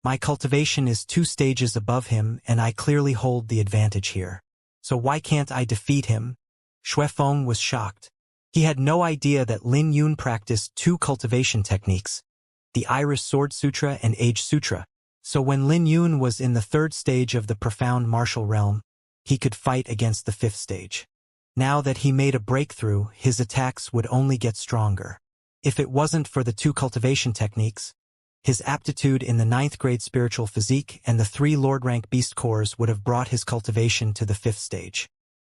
Speaker 1: My cultivation is 2 stages above him and I clearly hold the advantage here. So why can't I defeat him? Xuefeng was shocked. He had no idea that Lin Yun practiced 2 cultivation techniques, the Iris Sword Sutra and Age Sutra. So when Lin Yun was in the 3rd stage of the profound martial realm, he could fight against the 5th stage. Now that he made a breakthrough, his attacks would only get stronger. If it wasn't for the 2 cultivation techniques, his aptitude in the 9th grade spiritual physique and the 3 Lord rank beast cores would have brought his cultivation to the 5th stage.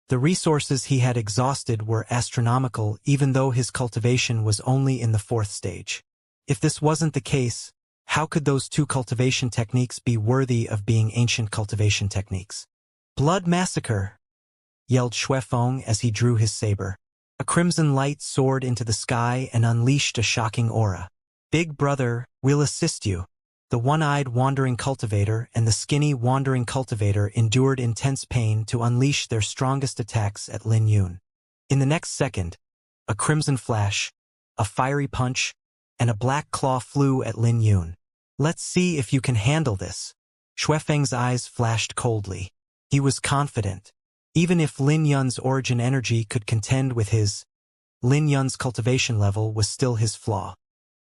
Speaker 1: The resources he had exhausted were astronomical even though his cultivation was only in the 4th stage. If this wasn't the case, how could those 2 cultivation techniques be worthy of being ancient cultivation techniques? Blood massacre! Yelled Xuefeng as he drew his saber. A crimson light soared into the sky and unleashed a shocking aura. Big brother, we'll assist you. The one-eyed wandering cultivator and the skinny wandering cultivator endured intense pain to unleash their strongest attacks at Lin Yun. In the next second, a crimson flash, a fiery punch, and a black claw flew at Lin Yun. Let's see if you can handle this. Xuefeng's eyes flashed coldly. He was confident. Even if Lin Yun's origin energy could contend with his, Lin Yun's cultivation level was still his flaw.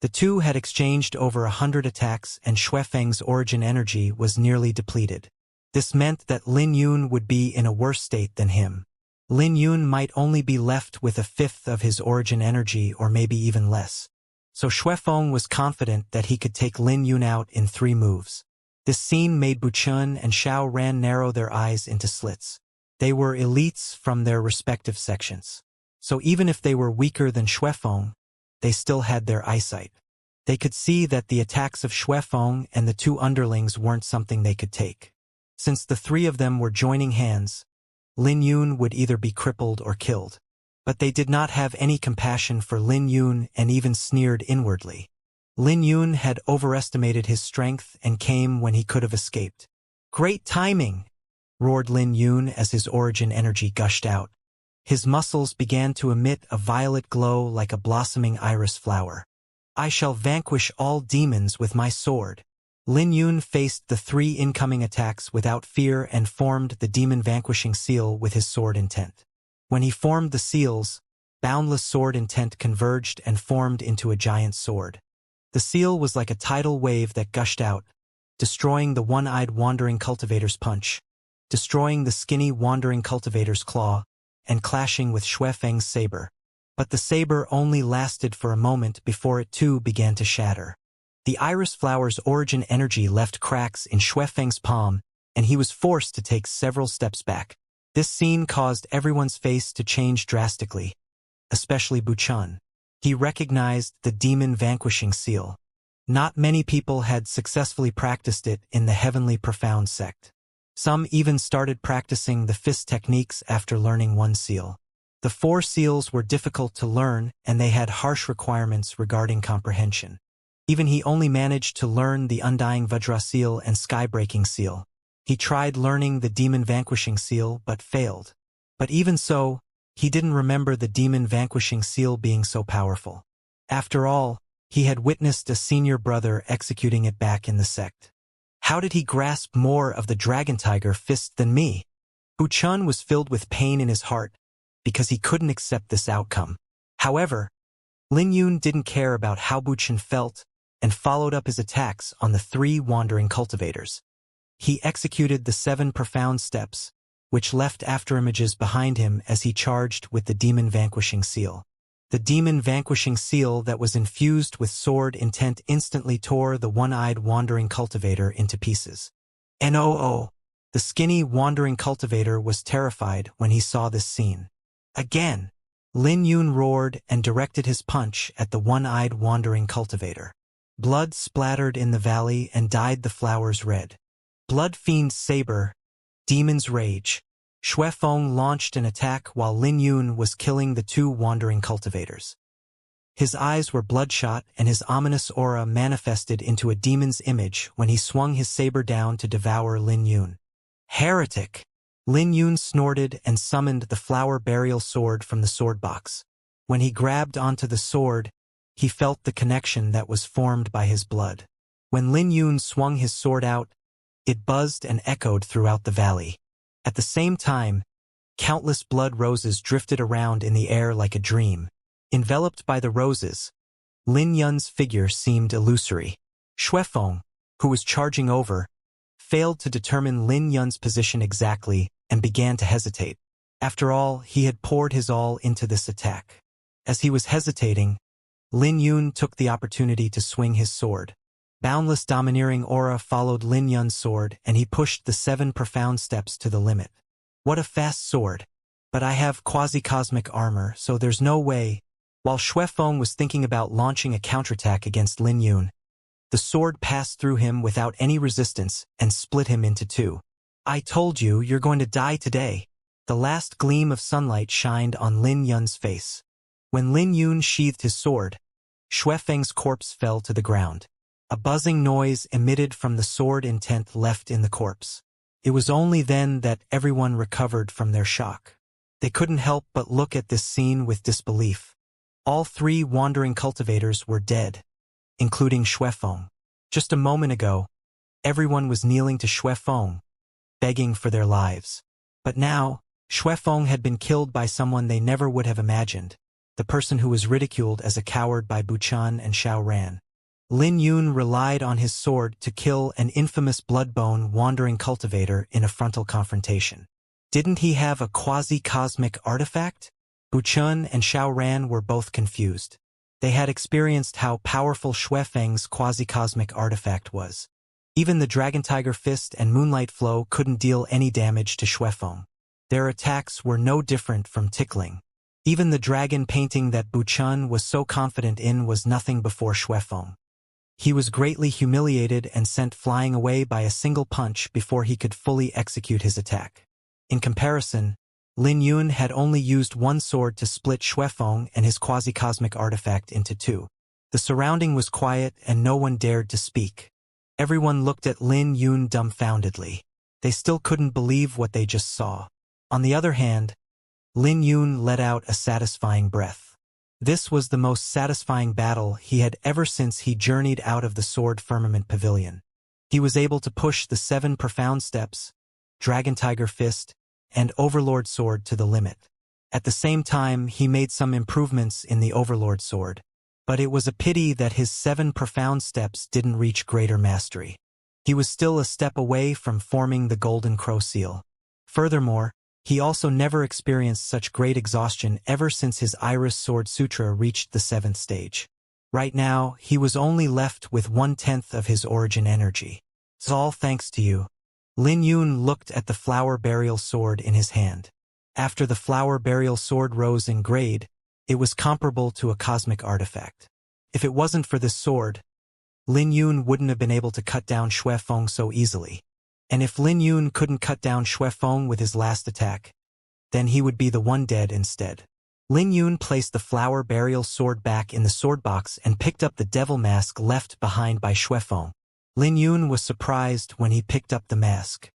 Speaker 1: The two had exchanged over 100 attacks and Xuefeng's origin energy was nearly depleted. This meant that Lin Yun would be in a worse state than him. Lin Yun might only be left with 1/5 of his origin energy or maybe even less. So Xuefeng was confident that he could take Lin Yun out in 3 moves. This scene made Buchun and Xiao Ran narrow their eyes into slits. They were elites from their respective sections. So even if they were weaker than Xuefeng, they still had their eyesight. They could see that the attacks of Xuefeng and the 2 underlings weren't something they could take. Since the 3 of them were joining hands, Lin Yun would either be crippled or killed. But they did not have any compassion for Lin Yun and even sneered inwardly. Lin Yun had overestimated his strength and came when he could have escaped. "Great timing!" roared Lin Yun as his origin energy gushed out. His muscles began to emit a violet glow like a blossoming iris flower. "I shall vanquish all demons with my sword." Lin Yun faced the 3 incoming attacks without fear and formed the demon vanquishing seal with his sword intent. When he formed the seals, boundless sword intent converged and formed into a giant sword. The seal was like a tidal wave that gushed out, destroying the one-eyed wandering cultivator's punch, destroying the skinny wandering cultivator's claw, and clashing with Xuefeng's saber. But the saber only lasted for a moment before it too began to shatter. The iris flower's origin energy left cracks in Xuefeng's palm, and he was forced to take several steps back. This scene caused everyone's face to change drastically, especially Buchun. He recognized the demon vanquishing seal. Not many people had successfully practiced it in the heavenly profound sect. Some even started practicing the fist techniques after learning one seal. The 4 seals were difficult to learn, and they had harsh requirements regarding comprehension. Even he only managed to learn the Undying Vajra seal and Sky-breaking seal. He tried learning the demon vanquishing seal but failed. But even so, he didn't remember the demon vanquishing seal being so powerful. After all, he had witnessed a senior brother executing it back in the sect. How did he grasp more of the dragon tiger fist than me? Buchun was filled with pain in his heart because he couldn't accept this outcome. However, Lin Yun didn't care about how Buchun felt and followed up his attacks on the 3 wandering cultivators. He executed the 7 profound steps, which left afterimages behind him as he charged with the demon vanquishing seal. The demon vanquishing seal that was infused with sword intent instantly tore the one-eyed wandering cultivator into pieces. No! The skinny wandering cultivator was terrified when he saw this scene. Again, Lin Yun roared and directed his punch at the one-eyed wandering cultivator. Blood splattered in the valley and dyed the flowers red. Blood Fiend's saber, Demon's Rage. Xuefeng launched an attack while Lin Yun was killing the 2 wandering cultivators. His eyes were bloodshot and his ominous aura manifested into a demon's image when he swung his saber down to devour Lin Yun. Heretic! Lin Yun snorted and summoned the flower burial sword from the sword box. When he grabbed onto the sword, he felt the connection that was formed by his blood. When Lin Yun swung his sword out, it buzzed and echoed throughout the valley. At the same time, countless blood roses drifted around in the air like a dream. Enveloped by the roses, Lin Yun's figure seemed illusory. Xuefeng, who was charging over, failed to determine Lin Yun's position exactly and began to hesitate. After all, he had poured his all into this attack. As he was hesitating, Lin Yun took the opportunity to swing his sword. Boundless domineering aura followed Lin Yun's sword, and he pushed the 7 profound steps to the limit. What a fast sword! But I have quasi-cosmic armor, so there's no way. While Xuefeng was thinking about launching a counterattack against Lin Yun, the sword passed through him without any resistance and split him into 2. I told you, you're going to die today. The last gleam of sunlight shined on Lin Yun's face. When Lin Yun sheathed his sword, Xuefeng's corpse fell to the ground. A buzzing noise emitted from the sword intent left in the corpse. It was only then that everyone recovered from their shock. They couldn't help but look at this scene with disbelief. All 3 wandering cultivators were dead, including Xuefeng. Just a moment ago, everyone was kneeling to Xuefeng, begging for their lives. But now, Xuefeng had been killed by someone they never would have imagined, the person who was ridiculed as a coward by Buchun and Xiaoran. Lin Yun relied on his sword to kill an infamous bloodbone wandering cultivator in a frontal confrontation. Didn't he have a quasi-cosmic artifact? Buchun and Xiaoran were both confused. They had experienced how powerful Xuefeng's quasi-cosmic artifact was. Even the Dragon Tiger Fist and Moonlight Flow couldn't deal any damage to Xuefeng. Their attacks were no different from tickling. Even the dragon painting that Buchun was so confident in was nothing before Xuefeng. He was greatly humiliated and sent flying away by a single punch before he could fully execute his attack. In comparison, Lin Yun had only used one sword to split Xuefeng and his quasi-cosmic artifact into 2. The surrounding was quiet and no one dared to speak. Everyone looked at Lin Yun dumbfoundedly. They still couldn't believe what they just saw. On the other hand, Lin Yun let out a satisfying breath. This was the most satisfying battle he had ever since he journeyed out of the Sword Firmament Pavilion. He was able to push the 7 profound steps, Dragon Tiger Fist, and Overlord Sword to the limit. At the same time, he made some improvements in the Overlord Sword. But it was a pity that his 7 profound steps didn't reach greater mastery. He was still a step away from forming the Golden Crow seal. Furthermore, he also never experienced such great exhaustion ever since his Iris Sword Sutra reached the 7th stage. Right now, he was only left with 1/10 of his origin energy. It's all thanks to you. Lin Yun looked at the flower burial sword in his hand. After the flower burial sword rose in grade, it was comparable to a cosmic artifact. If it wasn't for this sword, Lin Yun wouldn't have been able to cut down Xue Feng so easily. And if Lin Yun couldn't cut down Xue Feng with his last attack, then he would be the one dead instead. Lin Yun placed the flower burial sword back in the sword box and picked up the devil mask left behind by Xue Feng. Lin Yun was surprised when he picked up the mask.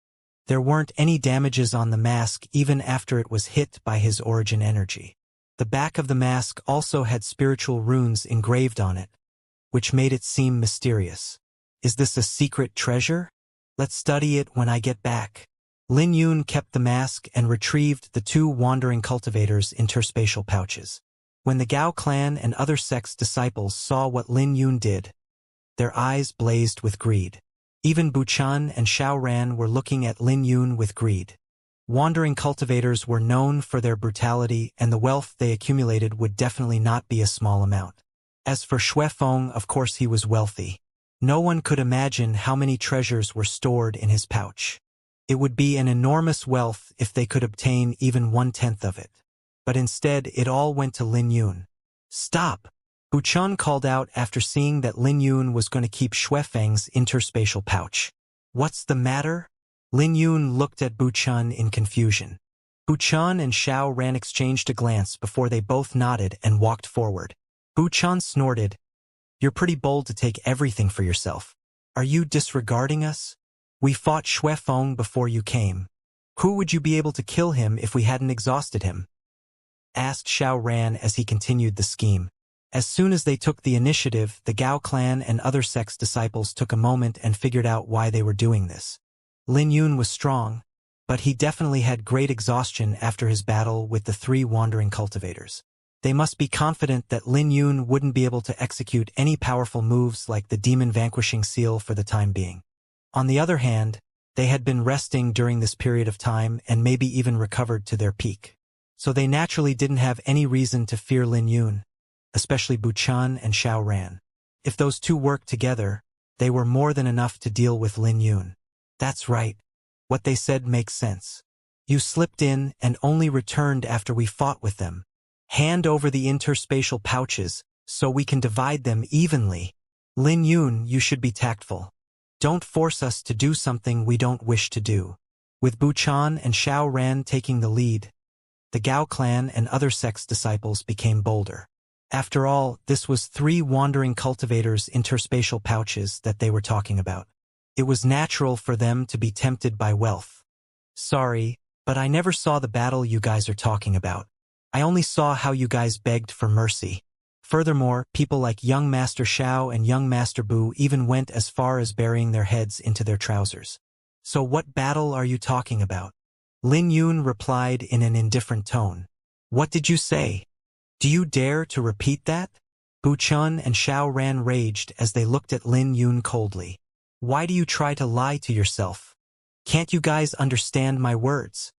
Speaker 1: There weren't any damages on the mask even after it was hit by his origin energy. The back of the mask also had spiritual runes engraved on it, which made it seem mysterious. Is this a secret treasure? Let's study it when I get back. Lin Yun kept the mask and retrieved the 2 wandering cultivators' interspatial pouches. When the Gao clan and other sects' disciples saw what Lin Yun did, their eyes blazed with greed. Even Buchan and Xiaoran were looking at Lin Yun with greed. Wandering cultivators were known for their brutality, and the wealth they accumulated would definitely not be a small amount. As for Xue Feng, of course he was wealthy. No one could imagine how many treasures were stored in his pouch. It would be an enormous wealth if they could obtain even 1/10 of it. But instead, it all went to Lin Yun. Stop! Buchan called out after seeing that Lin Yun was going to keep Xue Feng's interspatial pouch. What's the matter? Lin Yun looked at Buchan in confusion. Buchan and Xiao Ran exchanged a glance before they both nodded and walked forward. Buchan snorted. You're pretty bold to take everything for yourself. Are you disregarding us? We fought Xue Feng before you came. Who would you be able to kill him if we hadn't exhausted him? Asked Xiao Ran as he continued the scheme. As soon as they took the initiative, the Gao clan and other sects' disciples took a moment and figured out why they were doing this. Lin Yun was strong, but he definitely had great exhaustion after his battle with the 3 wandering cultivators. They must be confident that Lin Yun wouldn't be able to execute any powerful moves like the demon vanquishing seal for the time being. On the other hand, they had been resting during this period of time and maybe even recovered to their peak. So they naturally didn't have any reason to fear Lin Yun, especially Buchan and Xiao Ran. If those 2 worked together, they were more than enough to deal with Lin Yun. That's right. What they said makes sense. You slipped in and only returned after we fought with them. Hand over the interspatial pouches so we can divide them evenly. Lin Yun, you should be tactful. Don't force us to do something we don't wish to do. With Buchan and Xiao Ran taking the lead, the Gao clan and other sects' disciples became bolder. After all, this was 3 wandering cultivators' interspatial pouches that they were talking about. It was natural for them to be tempted by wealth. Sorry, but I never saw the battle you guys are talking about. I only saw how you guys begged for mercy. Furthermore, people like young Master Xiao and young Master Bu even went as far as burying their heads into their trousers. So what battle are you talking about? Lin Yun replied in an indifferent tone. What did you say? Do you dare to repeat that? Buchan and Xiao Ran raged as they looked at Lin Yun coldly. Why do you try to lie to yourself? Can't you guys understand my words?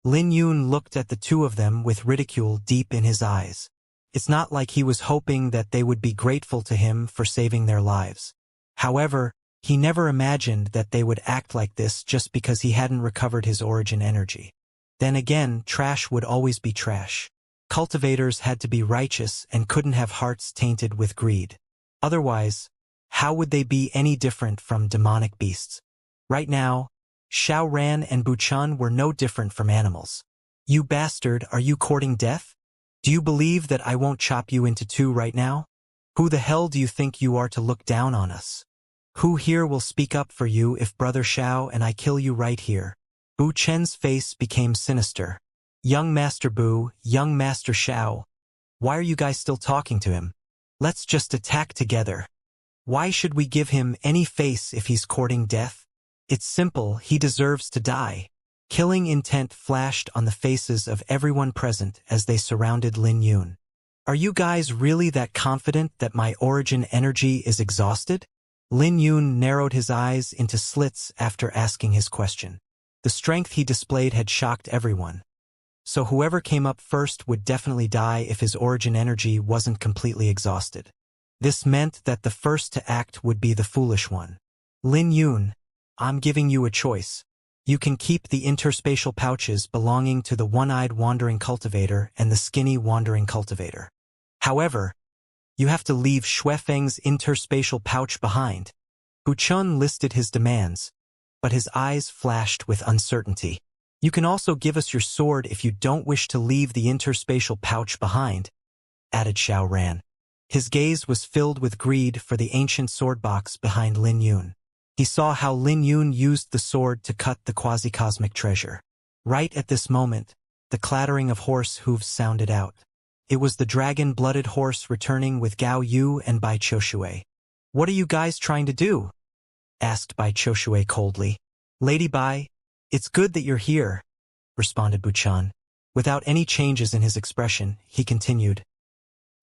Speaker 1: Lin Yun looked at the 2 of them with ridicule deep in his eyes. It's not like he was hoping that they would be grateful to him for saving their lives. However, he never imagined that they would act like this just because he hadn't recovered his origin energy. Then again, trash would always be trash. Cultivators had to be righteous and couldn't have hearts tainted with greed. Otherwise, how would they be any different from demonic beasts? Right now, Xiao Ran and Buchan were no different from animals. You bastard, are you courting death? Do you believe that I won't chop you into 2 right now? Who the hell do you think you are to look down on us? Who here will speak up for you if Brother Xiao and I kill you right here? Bu Chen's face became sinister. Young Master Bu, young Master Xiao, why are you guys still talking to him? Let's just attack together. Why should we give him any face if he's courting death? It's simple, he deserves to die. Killing intent flashed on the faces of everyone present as they surrounded Lin Yun. Are you guys really that confident that my origin energy is exhausted? Lin Yun narrowed his eyes into slits after asking his question. The strength he displayed had shocked everyone. So whoever came up first would definitely die if his origin energy wasn't completely exhausted. This meant that the first to act would be the foolish one. Lin Yun, I'm giving you a choice. You can keep the interspatial pouches belonging to the one-eyed wandering cultivator and the skinny wandering cultivator. However, you have to leave Xuefeng's interspatial pouch behind. Buchun listed his demands, but his eyes flashed with uncertainty. You can also give us your sword if you don't wish to leave the interspatial pouch behind, added Xiao Ran. His gaze was filled with greed for the ancient sword box behind Lin Yun. He saw how Lin Yun used the sword to cut the quasi-cosmic treasure. Right at this moment, the clattering of horse hooves sounded out. It was the dragon-blooded horse returning with Gao Yu and Bai Qiushui. What are you guys trying to do? Asked Bai Qiushui coldly. Lady Bai, it's good that you're here, responded Buchan. Without any changes in his expression, he continued.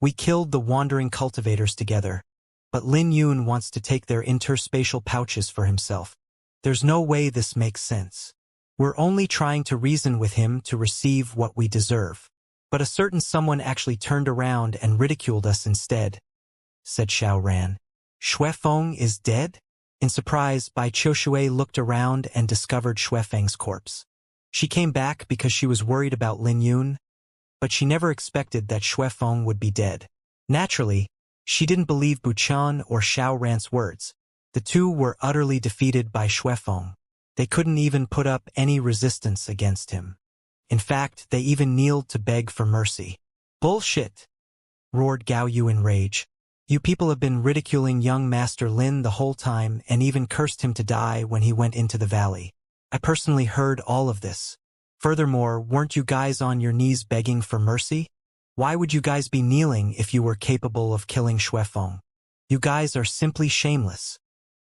Speaker 1: We killed the wandering cultivators together, but Lin Yun wants to take their interspatial pouches for himself. There's no way this makes sense. We're only trying to reason with him to receive what we deserve. But a certain someone actually turned around and ridiculed us instead, said Xiao Ran. Xuefeng is dead? In surprise, Bai Qiushui looked around and discovered Xuefeng's corpse. She came back because she was worried about Lin Yun, but she never expected that Xuefeng would be dead. Naturally, she didn't believe Buchan or Xiao Ran's words. The two were utterly defeated by Xuefeng. They couldn't even put up any resistance against him. In fact, they even kneeled to beg for mercy. Bullshit! Roared Gao Yu in rage. You people have been ridiculing young Master Lin the whole time and even cursed him to die when he went into the valley. I personally heard all of this. Furthermore, weren't you guys on your knees begging for mercy? Why would you guys be kneeling if you were capable of killing Xuefeng? You guys are simply shameless.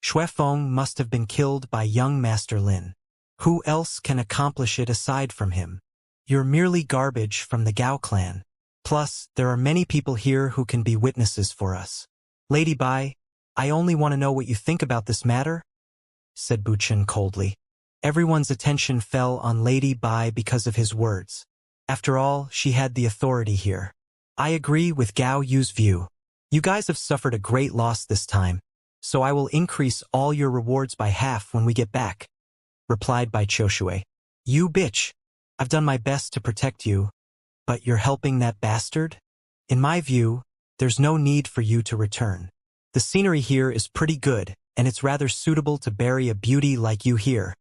Speaker 1: Xuefeng must have been killed by young Master Lin. Who else can accomplish it aside from him? You're merely garbage from the Gao clan. Plus, there are many people here who can be witnesses for us. Lady Bai, I only want to know what you think about this matter, said Buchan coldly. Everyone's attention fell on Lady Bai because of his words. After all, she had the authority here. I agree with Gao Yu's view. You guys have suffered a great loss this time, so I will increase all your rewards by half when we get back, replied Bai Qiushui. You bitch! I've done my best to protect you, but you're helping that bastard? In my view, there's no need for you to return. The scenery here is pretty good, and it's rather suitable to bury a beauty like you here.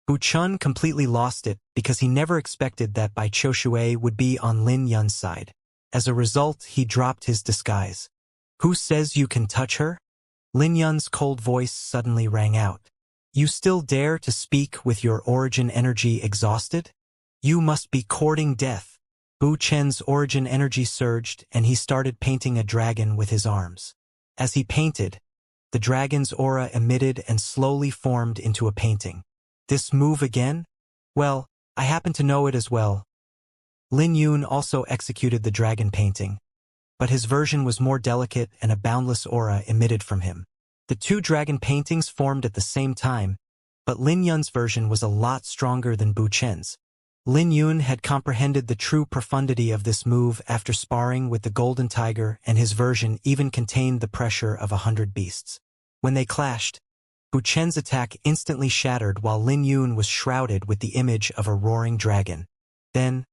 Speaker 1: Buchan completely lost it because he never expected that Bai Qiushui would be on Lin Yun's side. As a result, he dropped his disguise. Who says you can touch her? Lin Yun's cold voice suddenly rang out. You still dare to speak with your origin energy exhausted? You must be courting death. Bu Chen's origin energy surged and he started painting a dragon with his arms. As he painted, the dragon's aura emitted and slowly formed into a painting. This move again? Well, I happen to know it as well. Lin Yun also executed the dragon painting, but his version was more delicate and a boundless aura emitted from him. The two dragon paintings formed at the same time, but Lin Yun's version was a lot stronger than Bu Chen's. Lin Yun had comprehended the true profundity of this move after sparring with the Golden Tiger, and his version even contained the pressure of 100 beasts. When they clashed, Bu Chen's attack instantly shattered while Lin Yun was shrouded with the image of a roaring dragon. Then,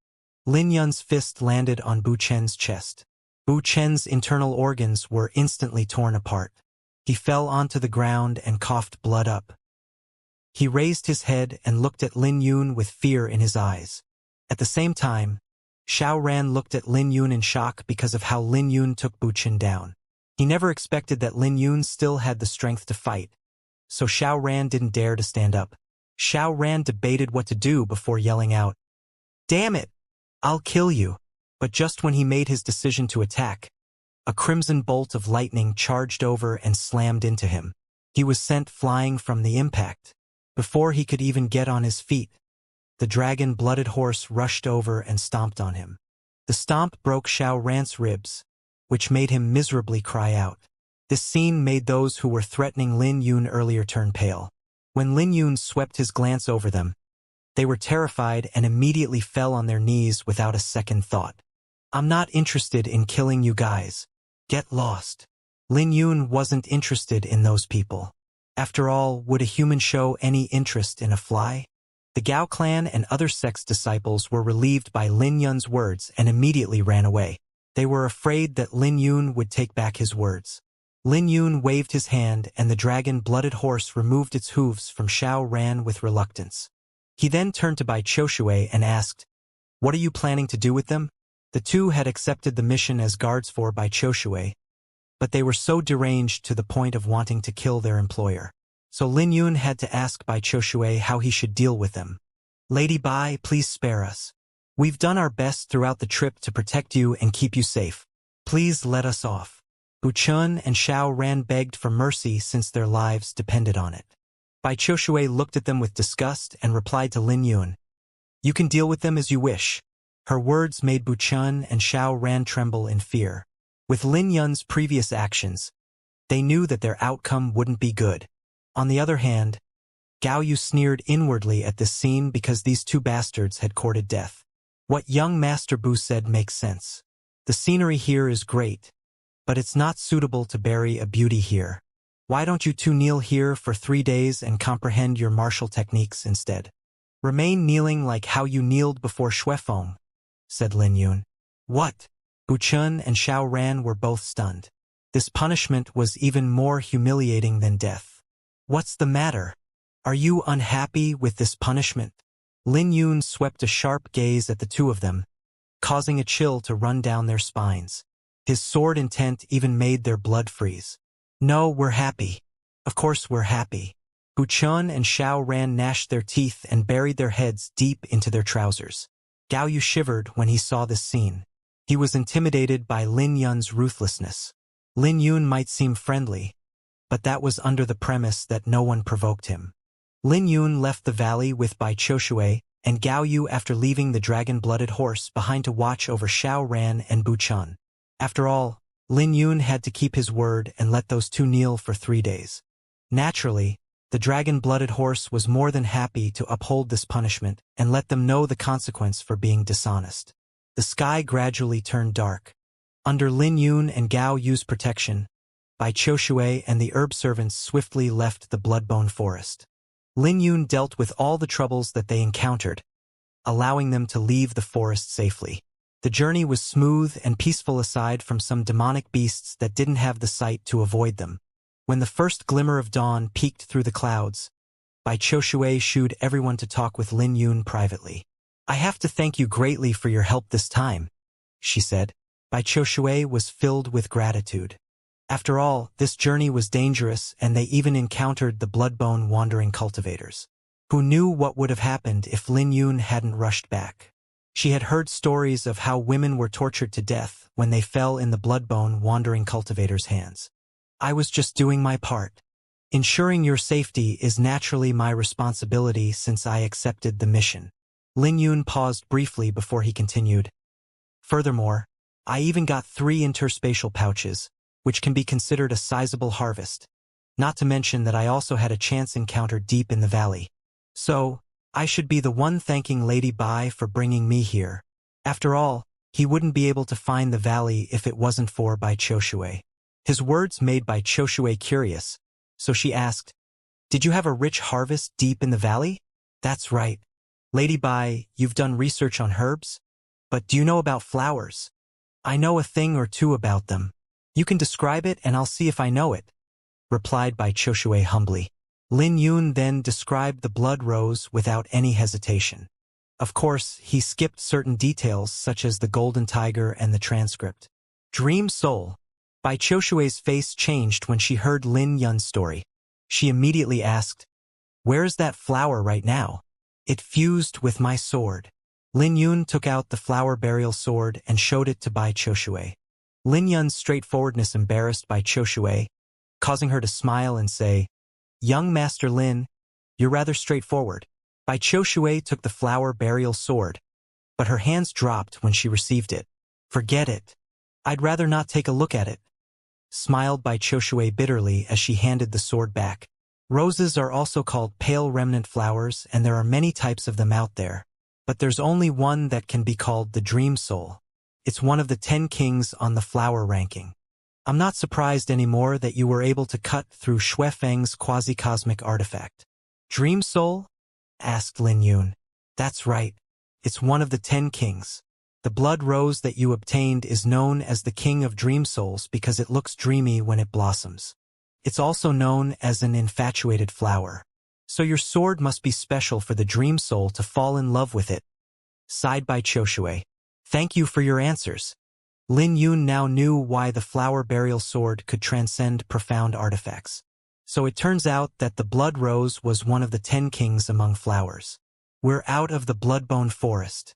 Speaker 1: Lin Yun's fist landed on Bu Chen's chest. Bu Chen's internal organs were instantly torn apart. He fell onto the ground and coughed blood up. He raised his head and looked at Lin Yun with fear in his eyes. At the same time, Xiao Ran looked at Lin Yun in shock because of how Lin Yun took Bu Chen down. He never expected that Lin Yun still had the strength to fight, so Xiao Ran didn't dare to stand up. Xiao Ran debated what to do before yelling out, "Damn it! I'll kill you!" But just when he made his decision to attack, a crimson bolt of lightning charged over and slammed into him. He was sent flying from the impact. Before he could even get on his feet, the dragon-blooded horse rushed over and stomped on him. The stomp broke Xiao Ran's ribs, which made him miserably cry out. This scene made those who were threatening Lin Yun earlier turn pale. When Lin Yun swept his glance over them, they were terrified and immediately fell on their knees without a second thought. I'm not interested in killing you guys. Get lost. Lin Yun wasn't interested in those people. After all, would a human show any interest in a fly? The Gao clan and other sect's disciples were relieved by Lin Yun's words and immediately ran away. They were afraid that Lin Yun would take back his words. Lin Yun waved his hand and the dragon-blooded horse removed its hooves from Xiao Ran with reluctance. He then turned to Bai Qiushui and asked, "What are you planning to do with them?" The two had accepted the mission as guards for Bai Qiushui, but they were so deranged to the point of wanting to kill their employer. So Lin Yun had to ask Bai Qiushui how he should deal with them. "Lady Bai, please spare us. We've done our best throughout the trip to protect you and keep you safe. Please let us off." Bu Chun and Xiao Ran begged for mercy since their lives depended on it. Bai Qiushui looked at them with disgust and replied to Lin Yun, "You can deal with them as you wish." Her words made Bu Chun and Xiao Ran tremble in fear. With Lin Yun's previous actions, they knew that their outcome wouldn't be good. On the other hand, Gao Yu sneered inwardly at this scene because these two bastards had courted death. What young Master Bu said makes sense. The scenery here is great, but it's not suitable to bury a beauty here. Why don't you two kneel here for 3 days and comprehend your martial techniques instead? Remain kneeling like how you kneeled before Xuefeng, said Lin Yun. What? Bu Chun and Xiao Ran were both stunned. This punishment was even more humiliating than death. What's the matter? Are you unhappy with this punishment? Lin Yun swept a sharp gaze at the two of them, causing a chill to run down their spines. His sword intent even made their blood freeze. No, we're happy. Of course we're happy. Bu Chun and Xiao Ran gnashed their teeth and buried their heads deep into their trousers. Gao Yu shivered when he saw this scene. He was intimidated by Lin Yun's ruthlessness. Lin Yun might seem friendly, but that was under the premise that no one provoked him. Lin Yun left the valley with Bai Qiushui and Gao Yu after leaving the dragon-blooded horse behind to watch over Xiao Ran and Bu Chun. After all, Lin Yun had to keep his word and let those two kneel for 3 days. Naturally, the dragon-blooded horse was more than happy to uphold this punishment and let them know the consequence for being dishonest. The sky gradually turned dark. Under Lin Yun and Gao Yu's protection, Bai Qiushui and the herb servants swiftly left the Bloodbone Forest. Lin Yun dealt with all the troubles that they encountered, allowing them to leave the forest safely. The journey was smooth and peaceful aside from some demonic beasts that didn't have the sight to avoid them. When the first glimmer of dawn peeked through the clouds, Bai Qiushui shooed everyone to talk with Lin Yun privately. "I have to thank you greatly for your help this time," she said. Bai Qiushui was filled with gratitude. After all, this journey was dangerous and they even encountered the Bloodbone wandering cultivators. Who knew what would have happened if Lin Yun hadn't rushed back? She had heard stories of how women were tortured to death when they fell in the Bloodbone wandering cultivators' hands. "I was just doing my part. Ensuring your safety is naturally my responsibility since I accepted the mission." Lin Yun paused briefly before he continued. "Furthermore, I even got 3 interspatial pouches, which can be considered a sizable harvest. Not to mention that I also had a chance encounter deep in the valley. So, I should be the one thanking Lady Bai for bringing me here. After all, he wouldn't be able to find the valley if it wasn't for Bai Qiushui." His words made Bai Qiushui curious, so she asked, "Did you have a rich harvest deep in the valley?" "That's right. Lady Bai, you've done research on herbs? But do you know about flowers?" "I know a thing or two about them. You can describe it and I'll see if I know it," replied Bai Qiushui humbly. Lin Yun then described the blood rose without any hesitation. Of course, he skipped certain details such as the golden tiger and the transcript. "Dream soul." Bai Qiushui's face changed when she heard Lin Yun's story. She immediately asked, "Where is that flower right now?" "It fused with my sword." Lin Yun took out the flower burial sword and showed it to Bai Qiushui. Lin Yun's straightforwardness embarrassed Bai Qiushui, causing her to smile and say, "Young Master Lin, you're rather straightforward." Bai Qiushui took the flower burial sword, but her hands dropped when she received it. "Forget it. I'd rather not take a look at it, smiled Bai Qiushui bitterly as she handed the sword back. Roses are also called pale remnant flowers, and there are many types of them out there. But there's only one that can be called the Dream Soul. It's one of the 10 kings on the flower ranking. I'm not surprised anymore that you were able to cut through Xuefeng's quasi-cosmic artifact. Dream Soul? Asked Lin Yun. That's right. It's one of the 10 kings. The blood rose that you obtained is known as the King of Dream Souls because it looks dreamy when it blossoms. It's also known as an infatuated flower. So your sword must be special for the Dream Soul to fall in love with it. Sighed Bai Qiushui. Thank you for your answers. Lin Yun now knew why the flower burial sword could transcend profound artifacts. So it turns out that the blood rose was one of the 10 kings among flowers. We're out of the blood-bone forest.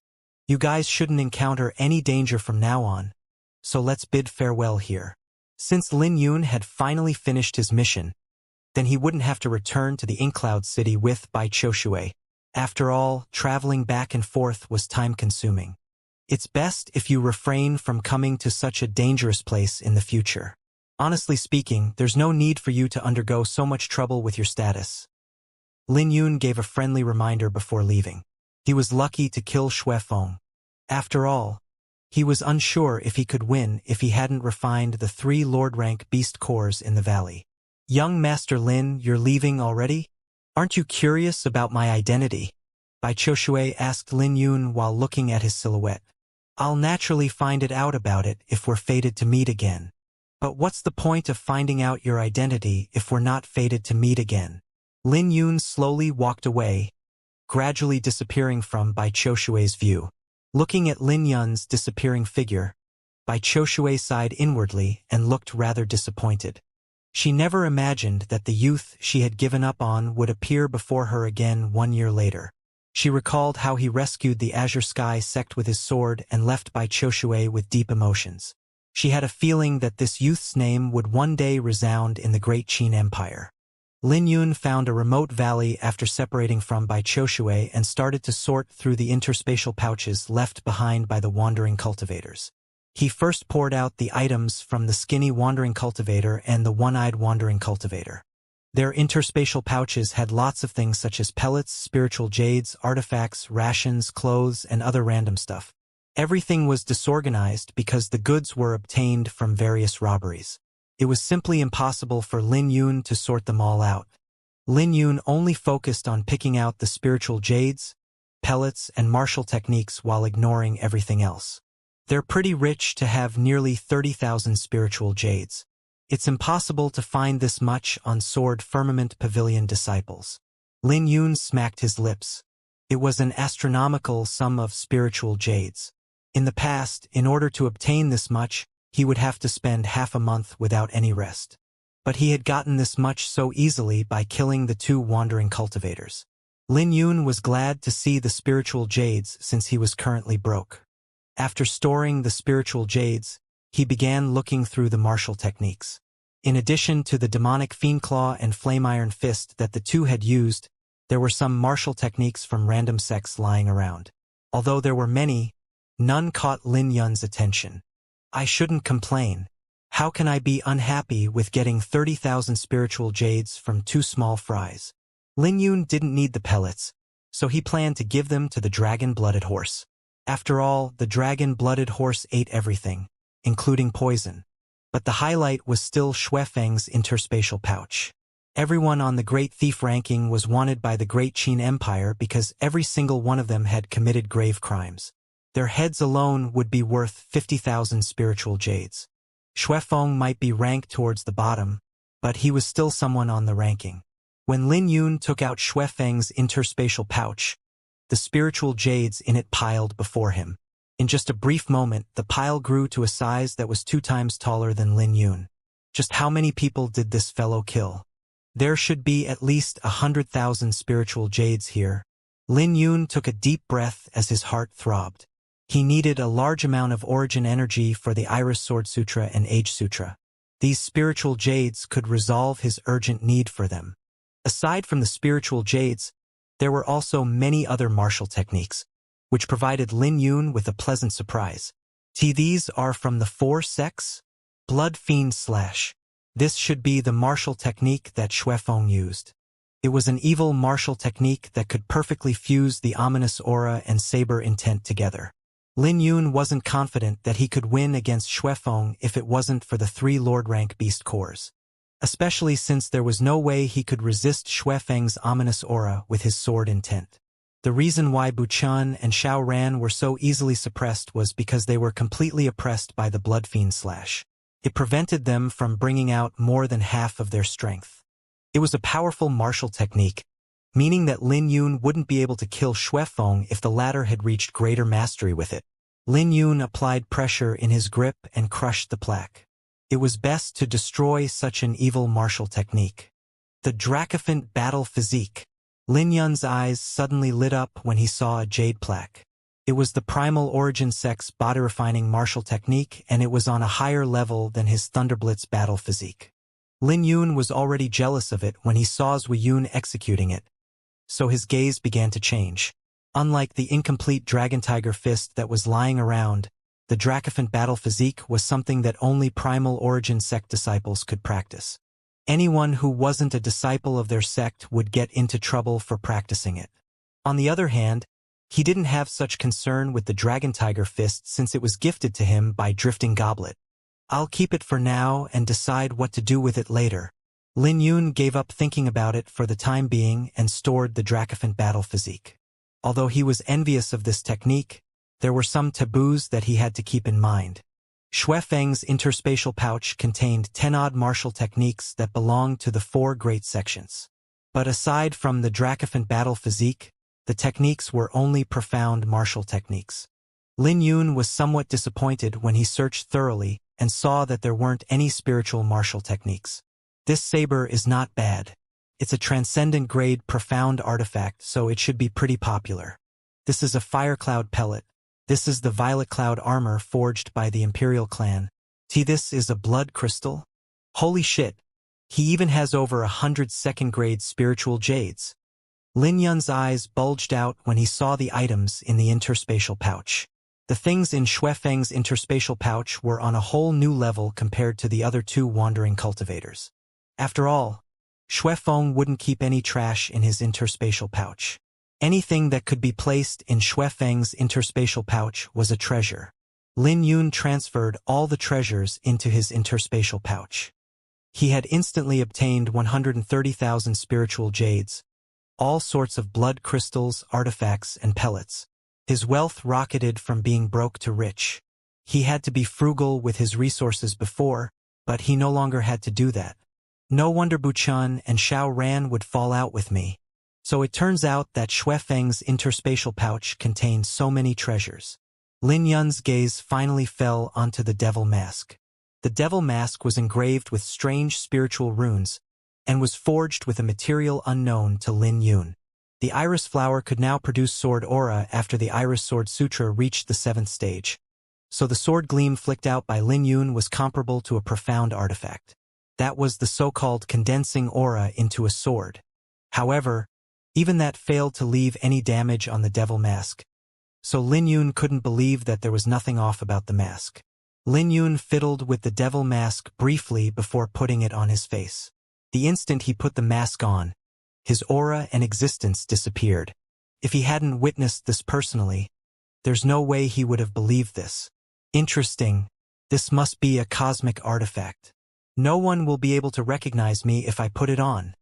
Speaker 1: You guys shouldn't encounter any danger from now on, so let's bid farewell here. Since Lin Yun had finally finished his mission, then he wouldn't have to return to the Inkcloud City with Bai Qiushui. After all, traveling back and forth was time-consuming. It's best if you refrain from coming to such a dangerous place in the future. Honestly speaking, there's no need for you to undergo so much trouble with your status. Lin Yun gave a friendly reminder before leaving. He was lucky to kill Xuefeng. After all, he was unsure if he could win if he hadn't refined the 3 Lord-rank beast cores in the valley. Young Master Lin, you're leaving already? Aren't you curious about my identity? Bai Qiushui asked Lin Yun while looking at his silhouette. I'll naturally find out about it if we're fated to meet again. But what's the point of finding out your identity if we're not fated to meet again? Lin Yun slowly walked away, gradually disappearing from Bai Qiushui's view. Looking at Lin Yun's disappearing figure, Bai Qiushui sighed inwardly and looked rather disappointed. She never imagined that the youth she had given up on would appear before her again 1 year later. She recalled how he rescued the Azure Sky sect with his sword and left Bai Qiushui with deep emotions. She had a feeling that this youth's name would one day resound in the great Qin Empire. Lin Yun found a remote valley after separating from Bai Qiushui and started to sort through the interspatial pouches left behind by the wandering cultivators. He first poured out the items from the skinny wandering cultivator and the one-eyed wandering cultivator. Their interspatial pouches had lots of things such as pellets, spiritual jades, artifacts, rations, clothes, and other random stuff. Everything was disorganized because the goods were obtained from various robberies. It was simply impossible for Lin Yun to sort them all out. Lin Yun only focused on picking out the spiritual jades, pellets, and martial techniques while ignoring everything else. They're pretty rich to have nearly 30,000 spiritual jades. It's impossible to find this much on Sword Firmament Pavilion disciples. Lin Yun smacked his lips. It was an astronomical sum of spiritual jades. In the past, in order to obtain this much, he would have to spend half a month without any rest. But he had gotten this much so easily by killing the 2 wandering cultivators. Lin Yun was glad to see the spiritual jades since he was currently broke. After storing the spiritual jades, he began looking through the martial techniques. In addition to the demonic fiend claw and flame iron fist that the 2 had used, there were some martial techniques from random sects lying around. Although there were many, none caught Lin Yun's attention. I shouldn't complain. How can I be unhappy with getting 30,000 spiritual jades from 2 small fries? Lin Yun didn't need the pellets, so he planned to give them to the dragon-blooded horse. After all, the dragon-blooded horse ate everything, including poison. But the highlight was still Xuefeng's interspatial pouch. Everyone on the Great Thief ranking was wanted by the Great Qin Empire because every single one of them had committed grave crimes. Their heads alone would be worth 50,000 spiritual jades. Xuefeng might be ranked towards the bottom, but he was still someone on the ranking. When Lin Yun took out Xuefeng's interspatial pouch, the spiritual jades in it piled before him. In just a brief moment, the pile grew to a size that was 2 times taller than Lin Yun. Just how many people did this fellow kill? There should be at least 100,000 spiritual jades here. Lin Yun took a deep breath as his heart throbbed. He needed a large amount of origin energy for the Iris Sword Sutra and Age Sutra. These spiritual jades could resolve his urgent need for them. Aside from the spiritual jades, there were also many other martial techniques, which provided Lin Yun with a pleasant surprise. These are from the 4 sects? Blood Fiend Slash. This should be the martial technique that Xuefeng used. It was an evil martial technique that could perfectly fuse the ominous aura and saber intent together. Lin Yun wasn't confident that he could win against Xuefeng if it wasn't for the 3 Lord-rank beast cores. Especially since there was no way he could resist Xuefeng's ominous aura with his sword intent. The reason why Buchan and Xiao Ran were so easily suppressed was because they were completely oppressed by the Blood Fiend Slash. It prevented them from bringing out more than half of their strength. It was a powerful martial technique, meaning that Lin Yun wouldn't be able to kill Xuefeng if the latter had reached greater mastery with it. Lin Yun applied pressure in his grip and crushed the plaque. It was best to destroy such an evil martial technique. The Dracophant Battle Physique. Lin Yun's eyes suddenly lit up when he saw a jade plaque. It was the Primal Origin Sect's body-refining martial technique, and it was on a higher level than his Thunderblitz battle physique. Lin Yun was already jealous of it when he saw Zhui Yun executing it, so his gaze began to change. Unlike the incomplete Dragon Tiger Fist that was lying around, the Dracophant battle physique was something that only Primal Origin Sect disciples could practice. Anyone who wasn't a disciple of their sect would get into trouble for practicing it. On the other hand, he didn't have such concern with the Dragon Tiger Fist since it was gifted to him by Drifting Goblet. I'll keep it for now and decide what to do with it later. Lin Yun gave up thinking about it for the time being and stored the Dracophant battle physique. Although he was envious of this technique, there were some taboos that he had to keep in mind. Xuefeng's interspatial pouch contained 10-odd martial techniques that belonged to the 4 great sections. But aside from the Dracophant battle physique, the techniques were only profound martial techniques. Lin Yun was somewhat disappointed when he searched thoroughly and saw that there weren't any spiritual martial techniques. This saber is not bad. It's a transcendent grade profound artifact, so it should be pretty popular. This is a fire cloud pellet. This is the violet cloud armor forged by the Imperial clan. This is a blood crystal? Holy shit! He even has over 100 second-grade spiritual jades. Lin Yun's eyes bulged out when he saw the items in the interspatial pouch. The things in Xuefeng's interspatial pouch were on a whole new level compared to the other 2 wandering cultivators. After all, Xuefeng wouldn't keep any trash in his interspatial pouch. Anything that could be placed in Xuefeng's interspatial pouch was a treasure. Lin Yun transferred all the treasures into his interspatial pouch. He had instantly obtained 130,000 spiritual jades, all sorts of blood crystals, artifacts, and pellets. His wealth rocketed from being broke to rich. He had to be frugal with his resources before, but he no longer had to do that. No wonder Buchan and Xiao Ran would fall out with me. So it turns out that Xuefeng's interspatial pouch contained so many treasures. Lin Yun's gaze finally fell onto the devil mask. The devil mask was engraved with strange spiritual runes and was forged with a material unknown to Lin Yun. The iris flower could now produce sword aura after the iris sword sutra reached the 7th stage. So the sword gleam flicked out by Lin Yun was comparable to a profound artifact. That was the so-called condensing aura into a sword. However, even that failed to leave any damage on the devil mask. So Lin Yun couldn't believe that there was nothing off about the mask. Lin Yun fiddled with the devil mask briefly before putting it on his face. The instant he put the mask on, his aura and existence disappeared. If he hadn't witnessed this personally, there's no way he would have believed this. Interesting. This must be a cosmic artifact. No one will be able to recognize me if I put it on,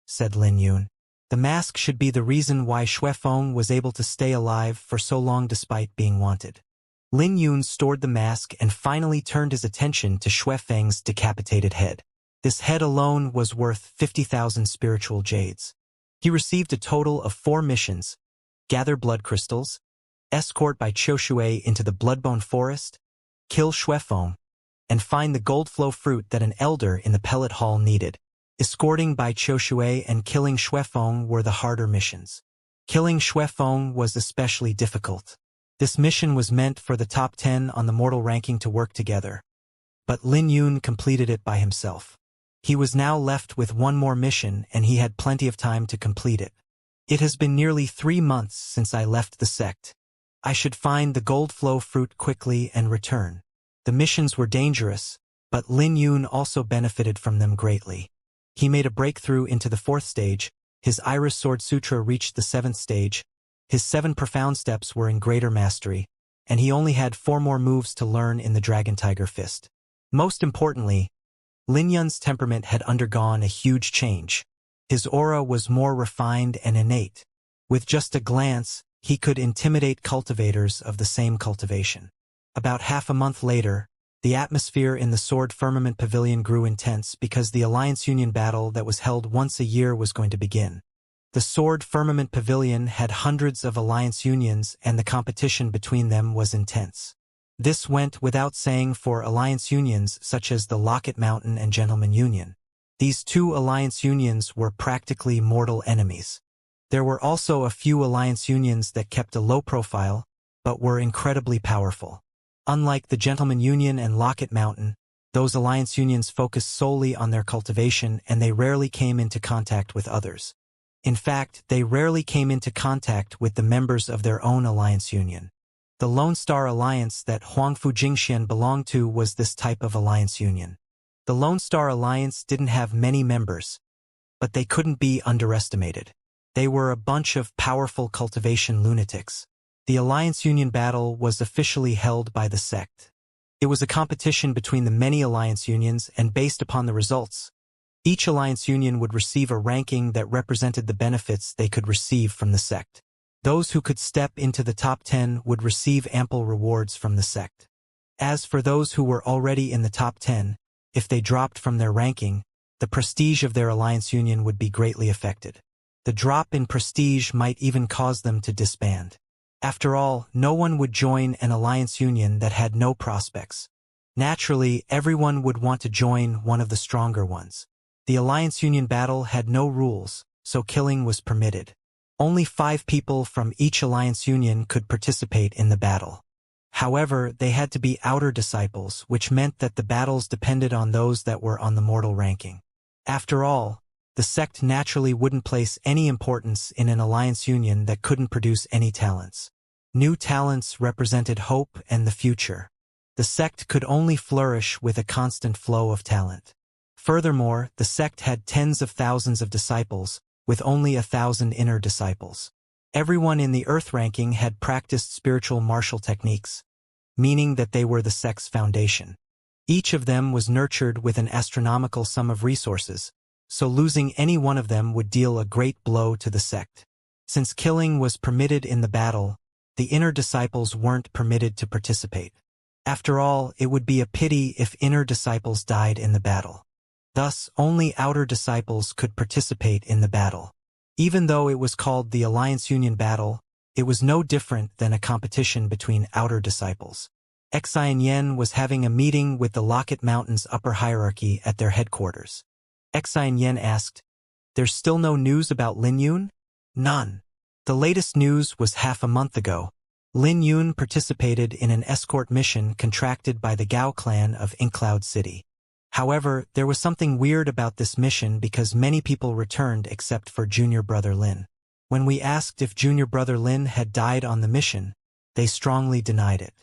Speaker 1: said Lin Yun. The mask should be the reason why Xuefeng was able to stay alive for so long despite being wanted. Lin Yun stored the mask and finally turned his attention to Xuefeng's decapitated head. This head alone was worth 50,000 spiritual jades. He received a total of 4 missions: gather blood crystals, escort Bai Qiushui into the Bloodbone Forest, kill Xuefeng, and find the goldflow fruit that an elder in the Pellet Hall needed. Escorting Bai Qiushui and killing Xuefeng were the harder missions. Killing Xuefeng was especially difficult. This mission was meant for the top 10 on the mortal ranking to work together. But Lin Yun completed it by himself. He was now left with 1 more mission and he had plenty of time to complete it. It has been nearly 3 months since I left the sect. I should find the gold flow fruit quickly and return. The missions were dangerous, but Lin Yun also benefited from them greatly. He made a breakthrough into the 4th stage, his Iris Sword Sutra reached the 7th stage, his 7 profound steps were in greater mastery, and he only had 4 more moves to learn in the Dragon Tiger Fist. Most importantly, Lin Yun's temperament had undergone a huge change. His aura was more refined and innate. With just a glance, he could intimidate cultivators of the same cultivation. About half a month later, the atmosphere in the Sword Firmament Pavilion grew intense because the Alliance Union battle that was held once a year was going to begin. The Sword Firmament Pavilion had hundreds of Alliance Unions and the competition between them was intense. This went without saying for Alliance Unions such as the Locket Mountain and Gentleman Union. These 2 Alliance Unions were practically mortal enemies. There were also a few Alliance Unions that kept a low profile, but were incredibly powerful. Unlike the Gentleman Union and Locket Mountain, those Alliance Unions focused solely on their cultivation and they rarely came into contact with others. In fact, they rarely came into contact with the members of their own Alliance Union. The Lone Star Alliance that Huangfu Jingxian belonged to was this type of Alliance Union. The Lone Star Alliance didn't have many members, but they couldn't be underestimated. They were a bunch of powerful cultivation lunatics. The Alliance Union battle was officially held by the sect. It was a competition between the many Alliance Unions and based upon the results. Each Alliance Union would receive a ranking that represented the benefits they could receive from the sect. Those who could step into the top 10 would receive ample rewards from the sect. As for those who were already in the top 10, if they dropped from their ranking, the prestige of their Alliance Union would be greatly affected. The drop in prestige might even cause them to disband. After all, no one would join an Alliance Union that had no prospects. Naturally, everyone would want to join one of the stronger ones. The Alliance Union battle had no rules, so killing was permitted. Only 5 people from each Alliance Union could participate in the battle. However, they had to be outer disciples, which meant that the battles depended on those that were on the mortal ranking. After all, the sect naturally wouldn't place any importance in an Alliance Union that couldn't produce any talents. New talents represented hope and the future. The sect could only flourish with a constant flow of talent. Furthermore, the sect had tens of thousands of disciples, with only 1,000 inner disciples. Everyone in the Earth ranking had practiced spiritual martial techniques, meaning that they were the sect's foundation. Each of them was nurtured with an astronomical sum of resources, so losing any one of them would deal a great blow to the sect. Since killing was permitted in the battle, the inner disciples weren't permitted to participate. After all, it would be a pity if inner disciples died in the battle. Thus, only outer disciples could participate in the battle. Even though it was called the Alliance Union battle, it was no different than a competition between outer disciples. Xianxia was having a meeting with the Locket Mountain's upper hierarchy at their headquarters. Xianxia asked, "There's still no news about Lin Yun?" "None. The latest news was half a month ago. Lin Yun participated in an escort mission contracted by the Gao clan of Inkcloud City. However, there was something weird about this mission because many people returned except for Junior Brother Lin. When we asked if Junior Brother Lin had died on the mission, they strongly denied it.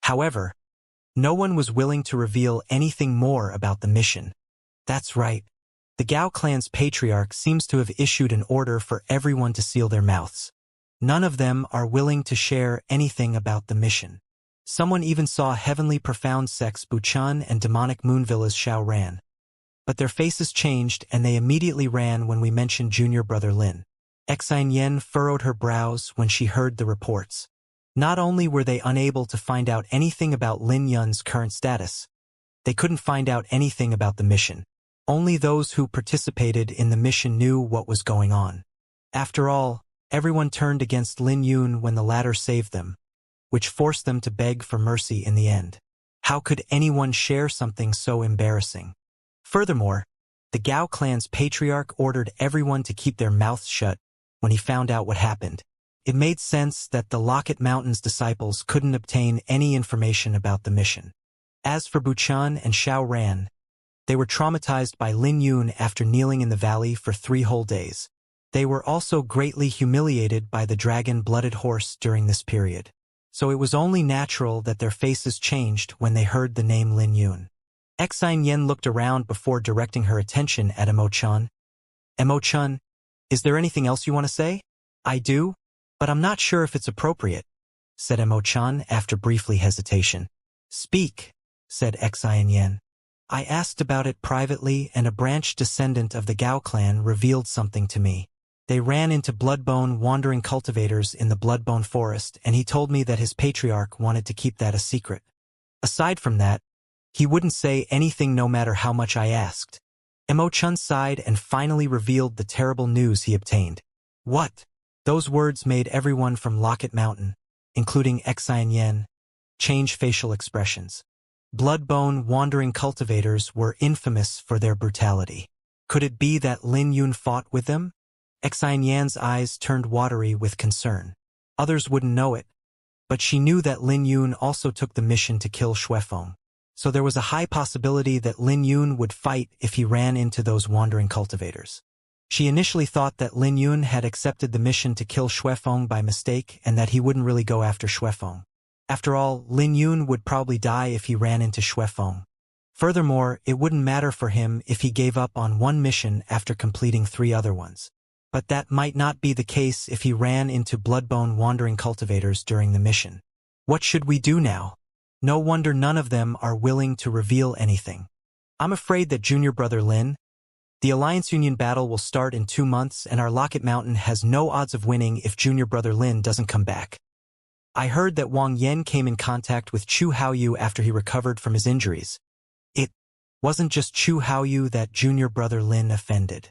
Speaker 1: However, no one was willing to reveal anything more about the mission. That's right. The Gao clan's patriarch seems to have issued an order for everyone to seal their mouths. None of them are willing to share anything about the mission. Someone even saw Heavenly Profound Sects Buchan and Demonic Moonvilla's Xiao ran. But their faces changed and they immediately ran when we mentioned Junior Brother Lin. Xianxia furrowed her brows when she heard the reports. Not only were they unable to find out anything about Lin Yun's current status, they couldn't find out anything about the mission. Only those who participated in the mission knew what was going on. After all, everyone turned against Lin Yun when the latter saved them, which forced them to beg for mercy in the end. How could anyone share something so embarrassing? Furthermore, the Gao clan's patriarch ordered everyone to keep their mouths shut when he found out what happened. It made sense that the Locket Mountain's disciples couldn't obtain any information about the mission. As for Buchan and Xiao Ran, they were traumatized by Lin Yun after kneeling in the valley for 3 whole days. They were also greatly humiliated by the dragon-blooded horse during this period. so it was only natural that their faces changed when they heard the name Lin Yun. Xianxia looked around before directing her attention at Emo-chan. Emo-chan, is there anything else you want to say? I do, but I'm not sure if it's appropriate, said Emo-chan after briefly hesitation. Speak, said Xianxia. I asked about it privately, and a branch descendant of the Gao clan revealed something to me. They ran into Bloodbone wandering cultivators in the Bloodbone forest, and he told me that his patriarch wanted to keep that a secret. Aside from that, he wouldn't say anything no matter how much I asked. Emo-chan sighed and finally revealed the terrible news he obtained. What? Those words made everyone from Locket Mountain, including Xianxia, change facial expressions. Bloodbone wandering cultivators were infamous for their brutality. Could it be that Lin Yun fought with them? Xianxia's eyes turned watery with concern. Others wouldn't know it, but she knew that Lin Yun also took the mission to kill Xuefeng. So there was a high possibility that Lin Yun would fight if he ran into those wandering cultivators. She initially thought that Lin Yun had accepted the mission to kill Xuefeng by mistake and that he wouldn't really go after Xuefeng. After all, Lin Yun would probably die if he ran into Xuefeng. Furthermore, it wouldn't matter for him if he gave up on one mission after completing 3 other ones. But that might not be the case if he ran into Bloodbone wandering cultivators during the mission. What should we do now? No wonder none of them are willing to reveal anything. I'm afraid that Junior Brother Lin, the Alliance Union battle will start in 2 months, and our Locket Mountain has no odds of winning if Junior Brother Lin doesn't come back. I heard that Wang Yan came in contact with Chu Haoyu after he recovered from his injuries. It wasn't just Chu Haoyu that Junior Brother Lin offended.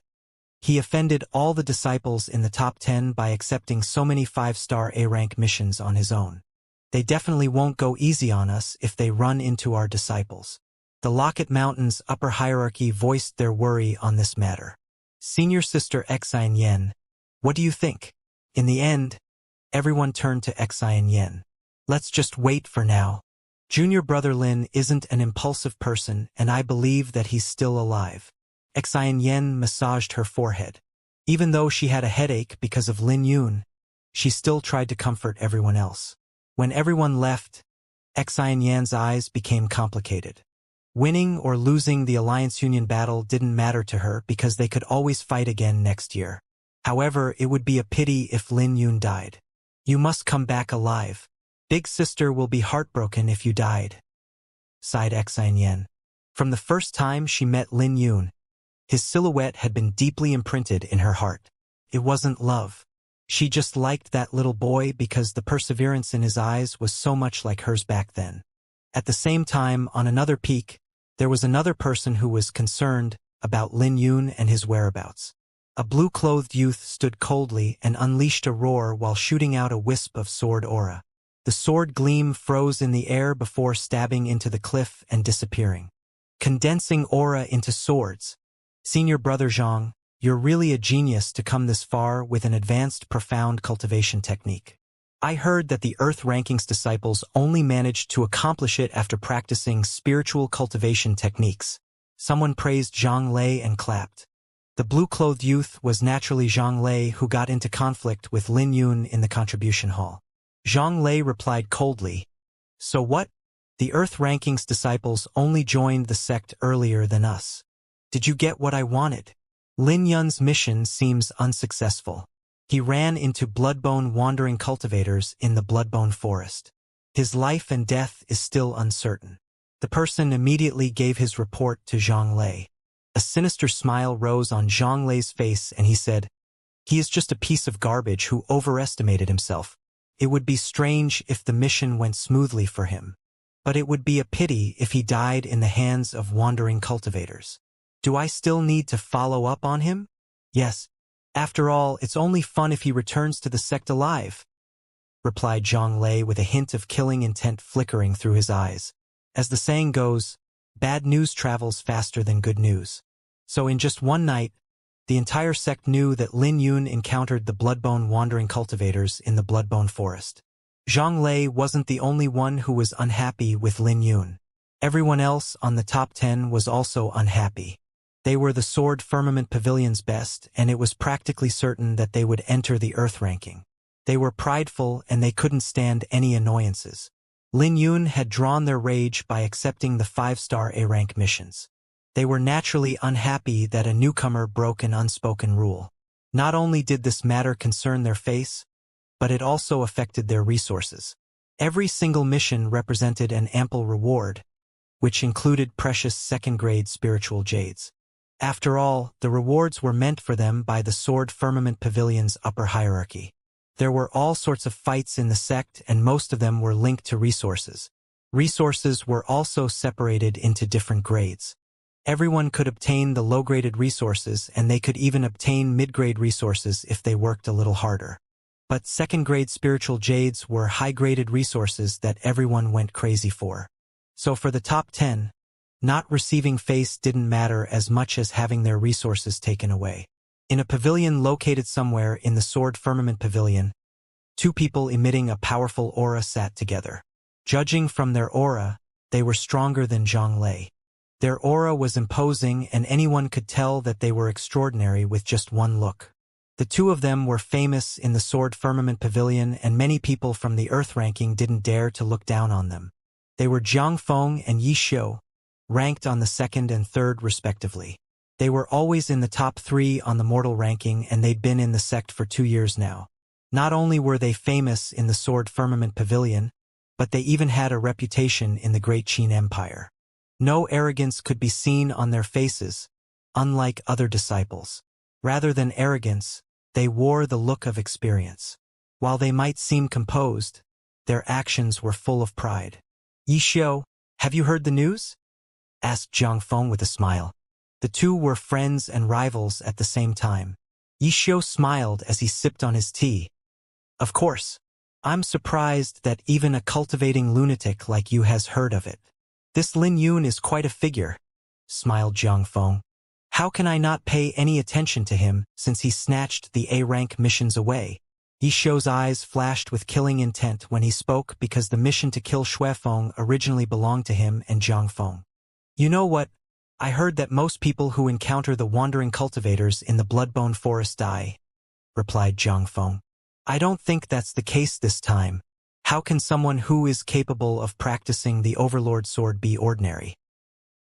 Speaker 1: He offended all the disciples in the top 10 by accepting so many 5-star A-rank missions on his own. They definitely won't go easy on us if they run into our disciples. The Locket Mountain's upper hierarchy voiced their worry on this matter. Senior Sister Xianxia, what do you think? In the end, everyone turned to Xianxia. Let's just wait for now. Junior Brother Lin isn't an impulsive person, and I believe that he's still alive. Xianxia massaged her forehead. Even though she had a headache because of Lin Yun, she still tried to comfort everyone else. When everyone left, Xianxia's eyes became complicated. Winning or losing the Alliance Union battle didn't matter to her because they could always fight again next year. However, it would be a pity if Lin Yun died. You must come back alive. Big sister will be heartbroken if you died, sighed Xianxia. From the first time she met Lin Yun, his silhouette had been deeply imprinted in her heart. It wasn't love. She just liked that little boy because the perseverance in his eyes was so much like hers back then. At the same time, on another peak, there was another person who was concerned about Lin Yun and his whereabouts. A blue-clothed youth stood coldly and unleashed a roar while shooting out a wisp of sword aura. The sword gleam froze in the air before stabbing into the cliff and disappearing. Condensing aura into swords. Senior Brother Zhang, you're really a genius to come this far with an advanced, profound cultivation technique. I heard that the Earth Rankings disciples only managed to accomplish it after practicing spiritual cultivation techniques. Someone praised Zhang Lei and clapped. The blue-clothed youth was naturally Zhang Lei, who got into conflict with Lin Yun in the contribution hall. Zhang Lei replied coldly, "So what? The Earth Rankings disciples only joined the sect earlier than us. Did you get what I wanted?" Lin Yun's mission seems unsuccessful. He ran into Bloodbone wandering cultivators in the Bloodbone forest. His life and death is still uncertain. The person immediately gave his report to Zhang Lei. A sinister smile rose on Zhang Lei's face and he said, "He is just a piece of garbage who overestimated himself. It would be strange if the mission went smoothly for him. But it would be a pity if he died in the hands of wandering cultivators. Do I still need to follow up on him? Yes. After all, it's only fun if he returns to the sect alive," replied Zhang Lei with a hint of killing intent flickering through his eyes. As the saying goes, bad news travels faster than good news. So in just one night, the entire sect knew that Lin Yun encountered the Bloodbone wandering cultivators in the Bloodbone forest. Zhang Lei wasn't the only one who was unhappy with Lin Yun. Everyone else on the top 10 was also unhappy. They were the Sword Firmament Pavilion's best, and it was practically certain that they would enter the Earth ranking. They were prideful and they couldn't stand any annoyances. Lin Yun had drawn their rage by accepting the 5-star A-rank missions. They were naturally unhappy that a newcomer broke an unspoken rule. Not only did this matter concern their face, but it also affected their resources. Every single mission represented an ample reward, which included precious second-grade spiritual jades. After all, the rewards were meant for them by the Sword Firmament Pavilion's upper hierarchy. There were all sorts of fights in the sect, and most of them were linked to resources. Resources were also separated into different grades. Everyone could obtain the low-graded resources, and they could even obtain mid-grade resources if they worked a little harder. But second-grade spiritual jades were high-graded resources that everyone went crazy for. So for the top 10, not receiving face didn't matter as much as having their resources taken away. In a pavilion located somewhere in the Sword Firmament Pavilion, two people emitting a powerful aura sat together. Judging from their aura, they were stronger than Zhang Lei. Their aura was imposing, and anyone could tell that they were extraordinary with just one look. The two of them were famous in the Sword Firmament Pavilion, and many people from the Earth ranking didn't dare to look down on them. They were Jiang Feng and Yi Xiu, ranked on the 2nd and 3rd respectively. They were always in the top 3 on the mortal ranking, and they'd been in the sect for 2 years now. Not only were they famous in the Sword Firmament Pavilion, but they even had a reputation in the Great Qin Empire. No arrogance could be seen on their faces, unlike other disciples. Rather than arrogance, they wore the look of experience. While they might seem composed, their actions were full of pride. Yi Xiu, have you heard the news? Asked Zhang Feng with a smile. The two were friends and rivals at the same time. Yi Xiu smiled as he sipped on his tea. Of course. I'm surprised that even a cultivating lunatic like you has heard of it. This Lin Yun is quite a figure, smiled Zhang Feng. How can I not pay any attention to him since he snatched the A-rank missions away? Yi Xiu's eyes flashed with killing intent when he spoke because the mission to kill Xuefeng originally belonged to him and Zhang Feng. You know what? I heard that most people who encounter the wandering cultivators in the Bloodbone Forest die, replied Zhang Feng. I don't think that's the case this time. How can someone who is capable of practicing the Overlord Sword be ordinary?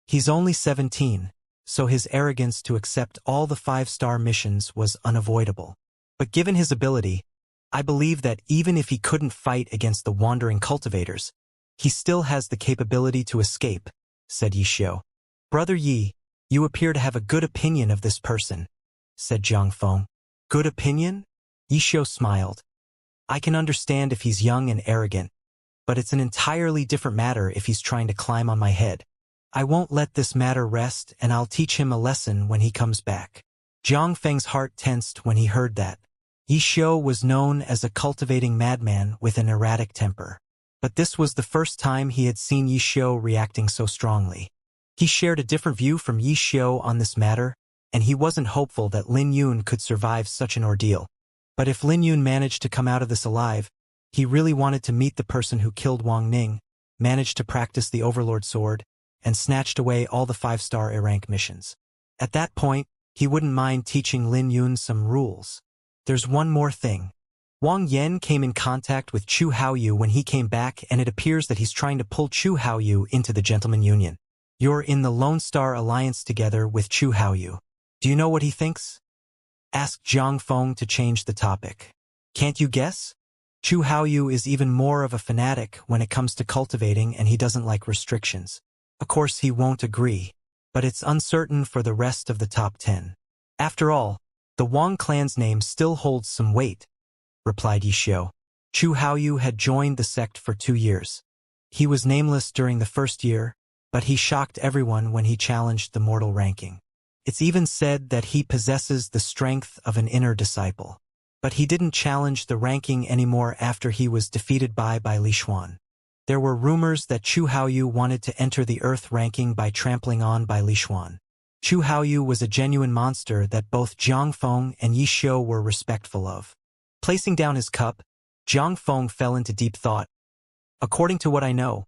Speaker 1: He's only 17, so his arrogance to accept all the 5-star missions was unavoidable. But given his ability, I believe that even if he couldn't fight against the wandering cultivators, he still has the capability to escape, said Yi Xiu. Brother Yi, you appear to have a good opinion of this person, said Zhang Feng. Good opinion? Yi Xiu smiled. I can understand if he's young and arrogant, but it's an entirely different matter if he's trying to climb on my head. I won't let this matter rest, and I'll teach him a lesson when he comes back. Zhang Feng's heart tensed when he heard that. Yi Xiu was known as a cultivating madman with an erratic temper. But this was the first time he had seen Yi Xiu reacting so strongly. He shared a different view from Yi Xiu on this matter, and he wasn't hopeful that Lin Yun could survive such an ordeal. But if Lin Yun managed to come out of this alive, he really wanted to meet the person who killed Wang Ning, managed to practice the Overlord Sword, and snatched away all the 5-star A-rank missions. At that point, he wouldn't mind teaching Lin Yun some rules. There's one more thing. Wang Yan came in contact with Chu Haoyu when he came back, and it appears that he's trying to pull Chu Haoyu into the Gentleman Union. You're in the Lone Star Alliance together with Chu Haoyu. Do you know what he thinks? Asked Zhang Feng to change the topic. Can't you guess? Chu Haoyu is even more of a fanatic when it comes to cultivating, and he doesn't like restrictions. Of course he won't agree, but it's uncertain for the rest of the top 10. After all, the Wang clan's name still holds some weight, replied Yi Xiu. Chu Haoyu had joined the sect for 2 years. He was nameless during the first year, but he shocked everyone when he challenged the mortal ranking. It's even said that he possesses the strength of an inner disciple. But he didn't challenge the ranking anymore after he was defeated by Li Xuan. There were rumors that Chu Haoyu wanted to enter the Earth ranking by trampling on Li Xuan. Chu Haoyu was a genuine monster that both Zhang Feng and Yi Xiu were respectful of. Placing down his cup, Zhang Feng fell into deep thought. According to what I know,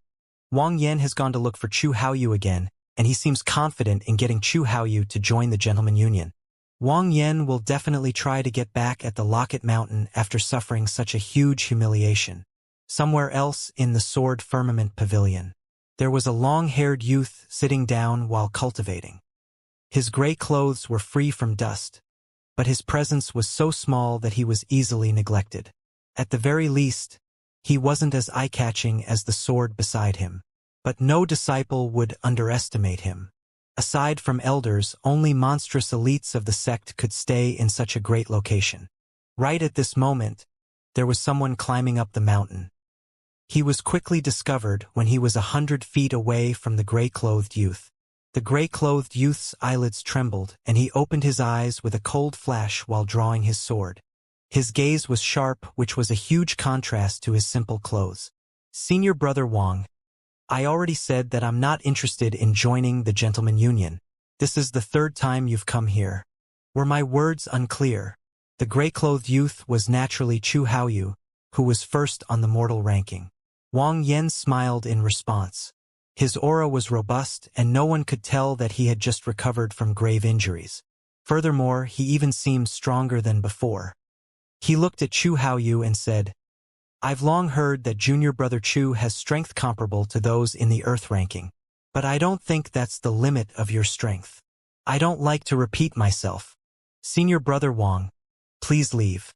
Speaker 1: Wang Yan has gone to look for Chu Haoyu again, and he seems confident in getting Chu Haoyu to join the Gentleman Union. Wang Yan will definitely try to get back at the Locket Mountain after suffering such a huge humiliation. Somewhere else in the Sword Firmament Pavilion, there was a long-haired youth sitting down while cultivating. His gray clothes were free from dust, but his presence was so small that he was easily neglected. At the very least, he wasn't as eye-catching as the sword beside him. But no disciple would underestimate him. Aside from elders, only monstrous elites of the sect could stay in such a great location. Right at this moment, there was someone climbing up the mountain. He was quickly discovered when he was 100 feet away from the gray-clothed youth. The gray-clothed youth's eyelids trembled, and he opened his eyes with a cold flash while drawing his sword. His gaze was sharp, which was a huge contrast to his simple clothes. "Senior Brother Wang, I already said that I'm not interested in joining the Gentleman Union. This is the third time you've come here. Were my words unclear?" The gray-clothed youth was naturally Chu Haoyu, who was first on the mortal ranking. Wang Yan smiled in response. His aura was robust, and no one could tell that he had just recovered from grave injuries. Furthermore, he even seemed stronger than before. He looked at Chu Haoyu and said, "I've long heard that Junior Brother Chu has strength comparable to those in the Earth ranking, but I don't think that's the limit of your strength. I don't like to repeat myself. Senior Brother Wang, please leave."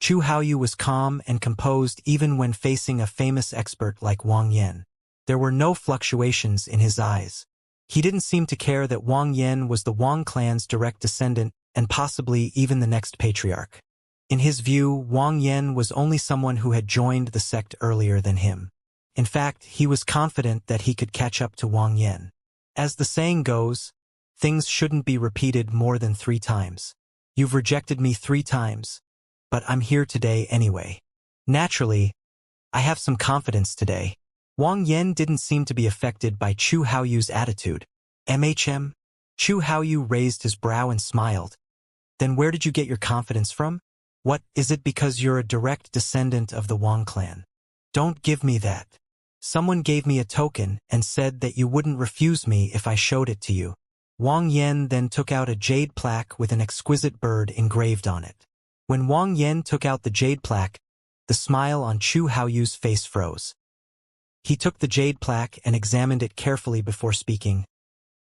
Speaker 1: Chu Haoyu was calm and composed even when facing a famous expert like Wang Yan. There were no fluctuations in his eyes. He didn't seem to care that Wang Yan was the Wang clan's direct descendant and possibly even the next patriarch. In his view, Wang Yan was only someone who had joined the sect earlier than him. In fact, he was confident that he could catch up to Wang Yan. As the saying goes, things shouldn't be repeated more than 3 times. You've rejected me 3 times, but I'm here today anyway. Naturally, I have some confidence today. Wang Yan didn't seem to be affected by Chu Haoyu's attitude. "MHM?" Chu Haoyu raised his brow and smiled. "Then where did you get your confidence from? What, is it because you're a direct descendant of the Wang clan?" "Don't give me that. Someone gave me a token and said that you wouldn't refuse me if I showed it to you." Wang Yan then took out a jade plaque with an exquisite bird engraved on it. When Wang Yan took out the jade plaque, the smile on Chu Haoyu's face froze. He took the jade plaque and examined it carefully before speaking.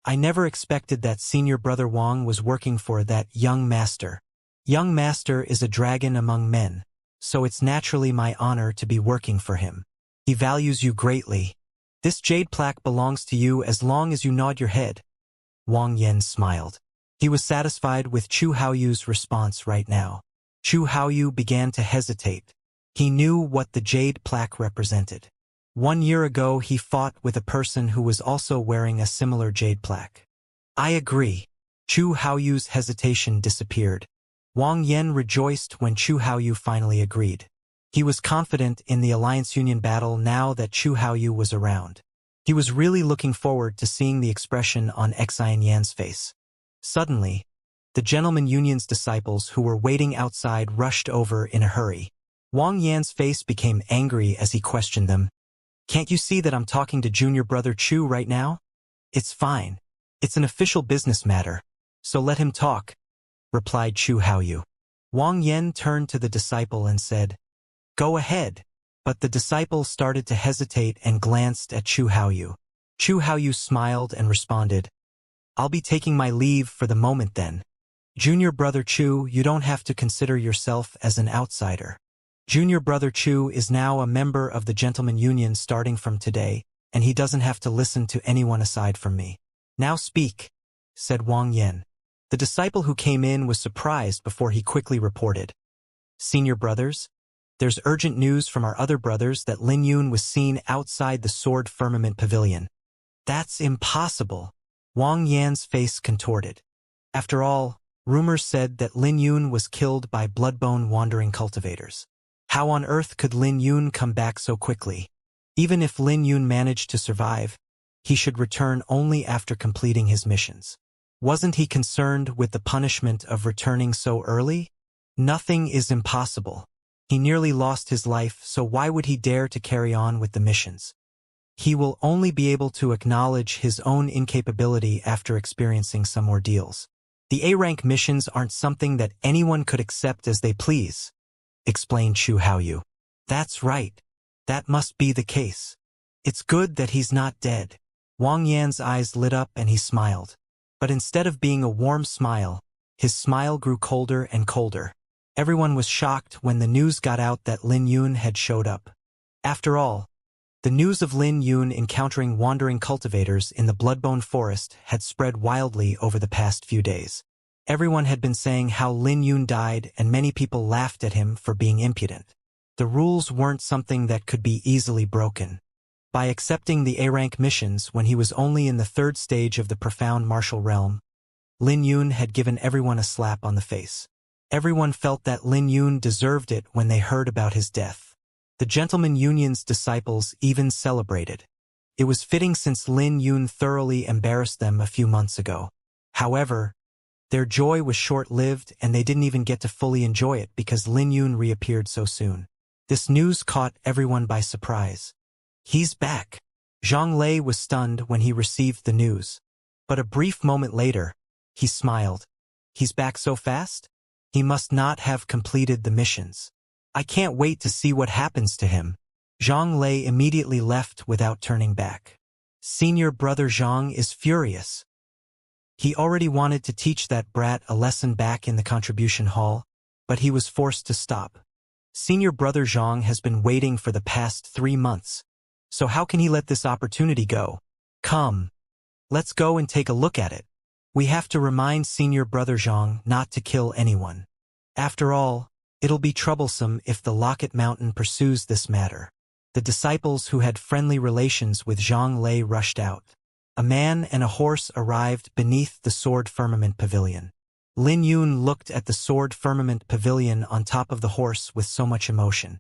Speaker 1: "I never expected that Senior Brother Wang was working for that young master. Young master is a dragon among men, so it's naturally my honor to be working for him. He values you greatly. This jade plaque belongs to you as long as you nod your head." Wang Yan smiled. He was satisfied with Chu Haoyu's response right now. Chu Haoyu began to hesitate. He knew what the jade plaque represented. 1 year ago he fought with a person who was also wearing a similar jade plaque. "I agree." Chu Haoyu's hesitation disappeared. Wang Yan rejoiced when Chu Haoyu finally agreed. He was confident in the Alliance Union battle now that Chu Haoyu was around. He was really looking forward to seeing the expression on Xianxia's face. Suddenly, the Gentleman Union's disciples who were waiting outside rushed over in a hurry. Wang Yan's face became angry as he questioned them. "Can't you see that I'm talking to Junior Brother Chu right now?" "It's fine. It's an official business matter, so let him talk," replied Chu Haoyu. Wang Yan turned to the disciple and said, "Go ahead." But the disciple started to hesitate and glanced at Chu Haoyu. Chu Haoyu smiled and responded, "I'll be taking my leave for the moment then. Junior Brother Chu, you don't have to consider yourself as an outsider. Junior Brother Chu is now a member of the Gentleman Union starting from today, and he doesn't have to listen to anyone aside from me." "Now speak," said Wang Yan. The disciple who came in was surprised before he quickly reported, "Senior brothers, there's urgent news from our other brothers that Lin Yun was seen outside the Sword Firmament Pavilion." "That's impossible." Wang Yan's face contorted. After all, rumors said that Lin Yun was killed by bloodbone wandering cultivators. How on earth could Lin Yun come back so quickly? Even if Lin Yun managed to survive, he should return only after completing his missions. Wasn't he concerned with the punishment of returning so early? Nothing is impossible. He nearly lost his life, so why would he dare to carry on with the missions? He will only be able to acknowledge his own incapability after experiencing some ordeals. The A-rank missions aren't something that anyone could accept as they please, explained Chu Haoyu. That's right. That must be the case. It's good that he's not dead. Wang Yan's eyes lit up and he smiled. But instead of being a warm smile, his smile grew colder and colder. Everyone was shocked when the news got out that Lin Yun had showed up. After all, the news of Lin Yun encountering wandering cultivators in the Bloodbone Forest had spread wildly over the past few days. Everyone had been saying how Lin Yun died and many people laughed at him for being impudent. The rules weren't something that could be easily broken. By accepting the A-rank missions when he was only in the third stage of the profound martial realm, Lin Yun had given everyone a slap on the face. Everyone felt that Lin Yun deserved it when they heard about his death. The Gentleman Union's disciples even celebrated. It was fitting since Lin Yun thoroughly embarrassed them a few months ago. However, their joy was short-lived and they didn't even get to fully enjoy it because Lin Yun reappeared so soon. This news caught everyone by surprise. He's back. Zhang Lei was stunned when he received the news. But a brief moment later, he smiled. He's back so fast? He must not have completed the missions. I can't wait to see what happens to him. Zhang Lei immediately left without turning back. Senior brother Zhang is furious. He already wanted to teach that brat a lesson back in the contribution hall, but he was forced to stop. Senior brother Zhang has been waiting for the past 3 months. So how can he let this opportunity go? Come. Let's go and take a look at it. We have to remind senior brother Zhang not to kill anyone. After all, it'll be troublesome if the Locket Mountain pursues this matter. The disciples who had friendly relations with Zhang Lei rushed out. A man and a horse arrived beneath the Sword Firmament Pavilion. Lin Yun looked at the Sword Firmament Pavilion on top of the horse with so much emotion.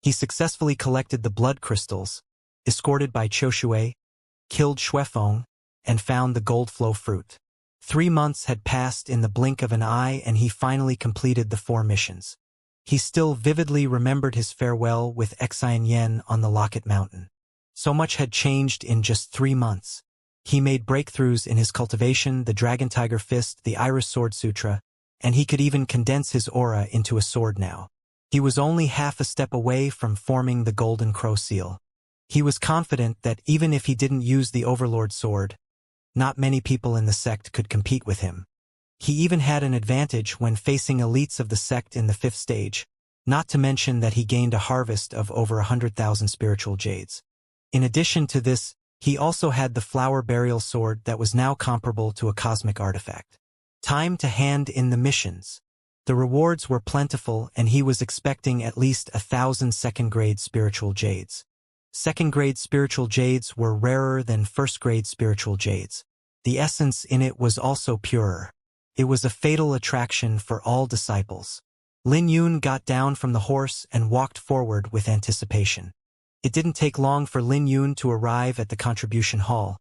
Speaker 1: He successfully collected the blood crystals, escorted by Qiu Shui, killed Xuefeng, and found the gold flow fruit. 3 months had passed in the blink of an eye and he finally completed the 4 missions. He still vividly remembered his farewell with Xianxia on the Locket Mountain. So much had changed in just 3 months. He made breakthroughs in his cultivation, the Dragon Tiger Fist, the Iris Sword Sutra, and he could even condense his aura into a sword now. He was only half a step away from forming the Golden Crow Seal. He was confident that even if he didn't use the Overlord Sword, not many people in the sect could compete with him. He even had an advantage when facing elites of the sect in the 5th stage, not to mention that he gained a harvest of over 100,000 spiritual jades. In addition to this, he also had the Flower Burial Sword that was now comparable to a cosmic artifact. Time to hand in the missions. The rewards were plentiful and he was expecting at least 1,000 second-grade spiritual jades. Second-grade spiritual jades were rarer than first-grade spiritual jades. The essence in it was also purer. It was a fatal attraction for all disciples. Lin Yun got down from the horse and walked forward with anticipation. It didn't take long for Lin Yun to arrive at the contribution hall,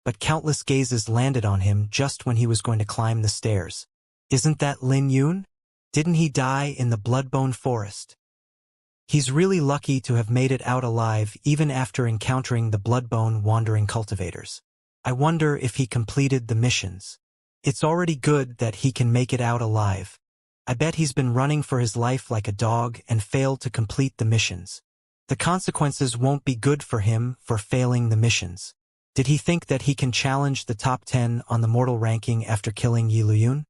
Speaker 1: but countless gazes landed on him just when he was going to climb the stairs. Isn't that Lin Yun? Didn't he die in the Bloodbone Forest? He's really lucky to have made it out alive even after encountering the Bloodbone wandering cultivators. I wonder if he completed the missions. It's already good that he can make it out alive. I bet he's been running for his life like a dog and failed to complete the missions. The consequences won't be good for him for failing the missions. Did he think that he can challenge the top 10 on the mortal ranking after killing Yi Luyun?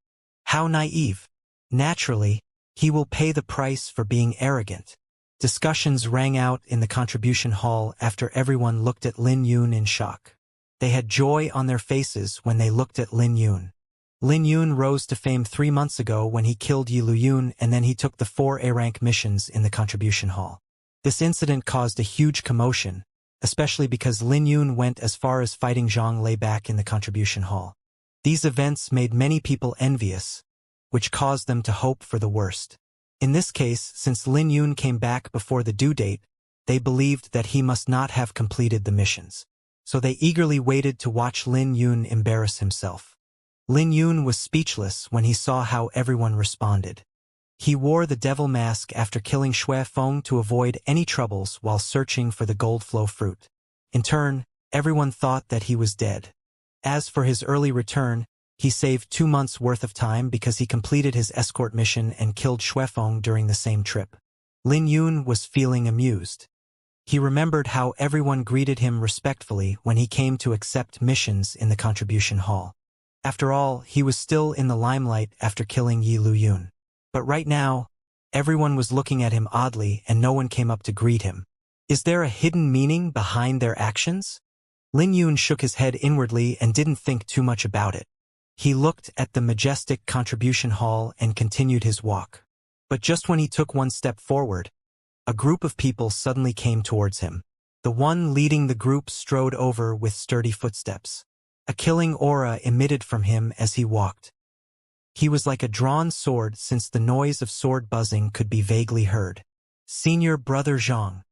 Speaker 1: How naive. Naturally, he will pay the price for being arrogant. Discussions rang out in the contribution hall after everyone looked at Lin Yun in shock. They had joy on their faces when they looked at Lin Yun. Lin Yun rose to fame 3 months ago when he killed Yi Luyun and then he took the 4 A-rank missions in the contribution hall. This incident caused a huge commotion, especially because Lin Yun went as far as fighting Zhang Lei back in the contribution hall. These events made many people envious, which caused them to hope for the worst. In this case, since Lin Yun came back before the due date, they believed that he must not have completed the missions. So they eagerly waited to watch Lin Yun embarrass himself. Lin Yun was speechless when he saw how everyone responded. He wore the devil mask after killing Xuefeng to avoid any troubles while searching for the gold flow fruit. In turn, everyone thought that he was dead. As for his early return, He saved 2 months' worth of time because he completed his escort mission and killed Xuefeng during the same trip. Lin Yun was feeling amused. He remembered how everyone greeted him respectfully when he came to accept missions in the contribution hall. After all, he was still in the limelight after killing Yi Luyun. But right now, everyone was looking at him oddly and no one came up to greet him. Is there a hidden meaning behind their actions? Lin Yun shook his head inwardly and didn't think too much about it. He looked at the majestic contribution hall and continued his walk. But just when he took one step forward, a group of people suddenly came towards him. The one leading the group strode over with sturdy footsteps. A killing aura emitted from him as he walked. He was like a drawn sword since the noise of sword buzzing could be vaguely heard. Senior Brother Zhang.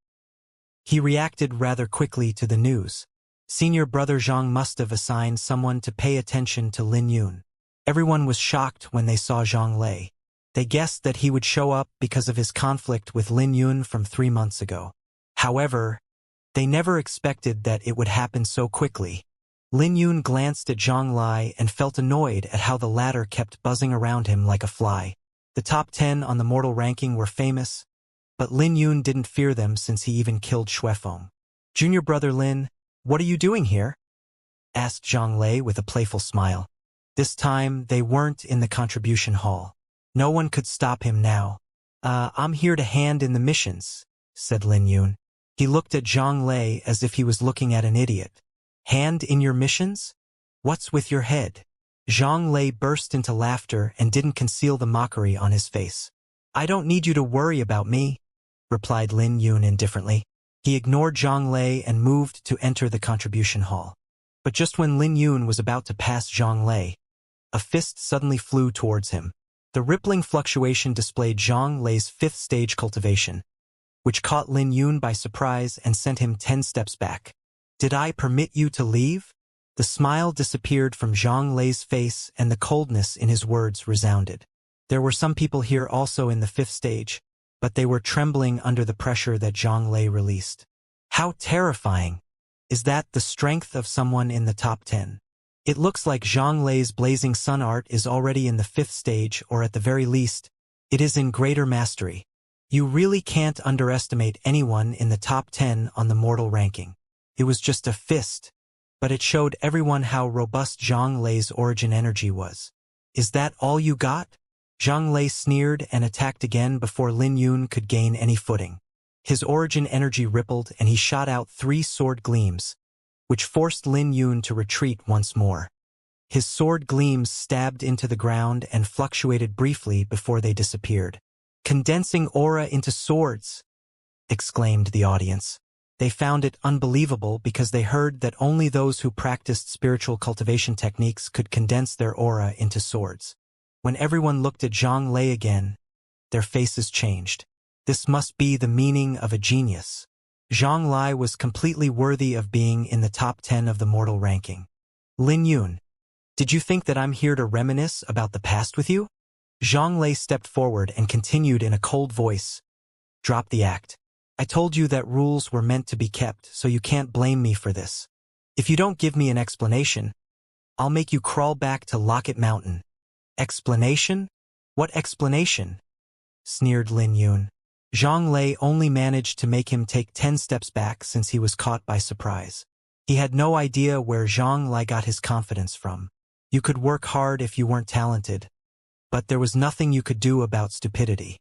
Speaker 1: He reacted rather quickly to the news. Senior Brother Zhang must have assigned someone to pay attention to Lin Yun. Everyone was shocked when they saw Zhang Lei. They guessed that he would show up because of his conflict with Lin Yun from 3 months ago. However, they never expected that it would happen so quickly. Lin Yun glanced at Zhang Lai and felt annoyed at how the latter kept buzzing around him like a fly. The top 10 on the mortal ranking were famous, but Lin Yun didn't fear them since he even killed Xuefeng. Junior Brother Lin, what are you doing here? Asked Zhang Lei with a playful smile. This time, they weren't in the contribution hall. No one could stop him now. I'm here to hand in the missions, said Lin Yun. He looked at Zhang Lei as if he was looking at an idiot. Hand in your missions? What's with your head? Zhang Lei burst into laughter and didn't conceal the mockery on his face. I don't need you to worry about me, replied Lin Yun indifferently. He ignored Zhang Lei and moved to enter the contribution hall. But just when Lin Yun was about to pass Zhang Lei, a fist suddenly flew towards him. The rippling fluctuation displayed Zhang Lei's 5th stage cultivation, which caught Lin Yun by surprise and sent him 10 steps back. Did I permit you to leave? The smile disappeared from Zhang Lei's face and the coldness in his words resounded. There were some people here also in the 5th stage, but they were trembling under the pressure that Zhang Lei released. How terrifying! Is that the strength of someone in the top 10? It looks like Zhang Lei's blazing sun art is already in the 5th stage, or at the very least, it is in greater mastery. You really can't underestimate anyone in the top 10 on the mortal ranking. It was just a fist, but it showed everyone how robust Zhang Lei's origin energy was. Is that all you got? Zhang Lei sneered and attacked again before Lin Yun could gain any footing. His origin energy rippled and he shot out 3 sword gleams, which forced Lin Yun to retreat once more. His sword gleams stabbed into the ground and fluctuated briefly before they disappeared. Condensing aura into swords, exclaimed the audience. They found it unbelievable because they heard that only those who practiced spiritual cultivation techniques could condense their aura into swords. When everyone looked at Zhang Lei again, their faces changed. This must be the meaning of a genius. Zhang Lai was completely worthy of being in the top 10 of the mortal ranking. Lin Yun, did you think that I'm here to reminisce about the past with you? Zhang Lei stepped forward and continued in a cold voice. Drop the act. I told you that rules were meant to be kept, so you can't blame me for this. If you don't give me an explanation, I'll make you crawl back to Locket Mountain. Explanation? What explanation? Sneered Lin Yun. Zhang Lei only managed to make him take 10 steps back since he was caught by surprise. He had no idea where Zhang Lei got his confidence from. You could work hard if you weren't talented, but there was nothing you could do about stupidity.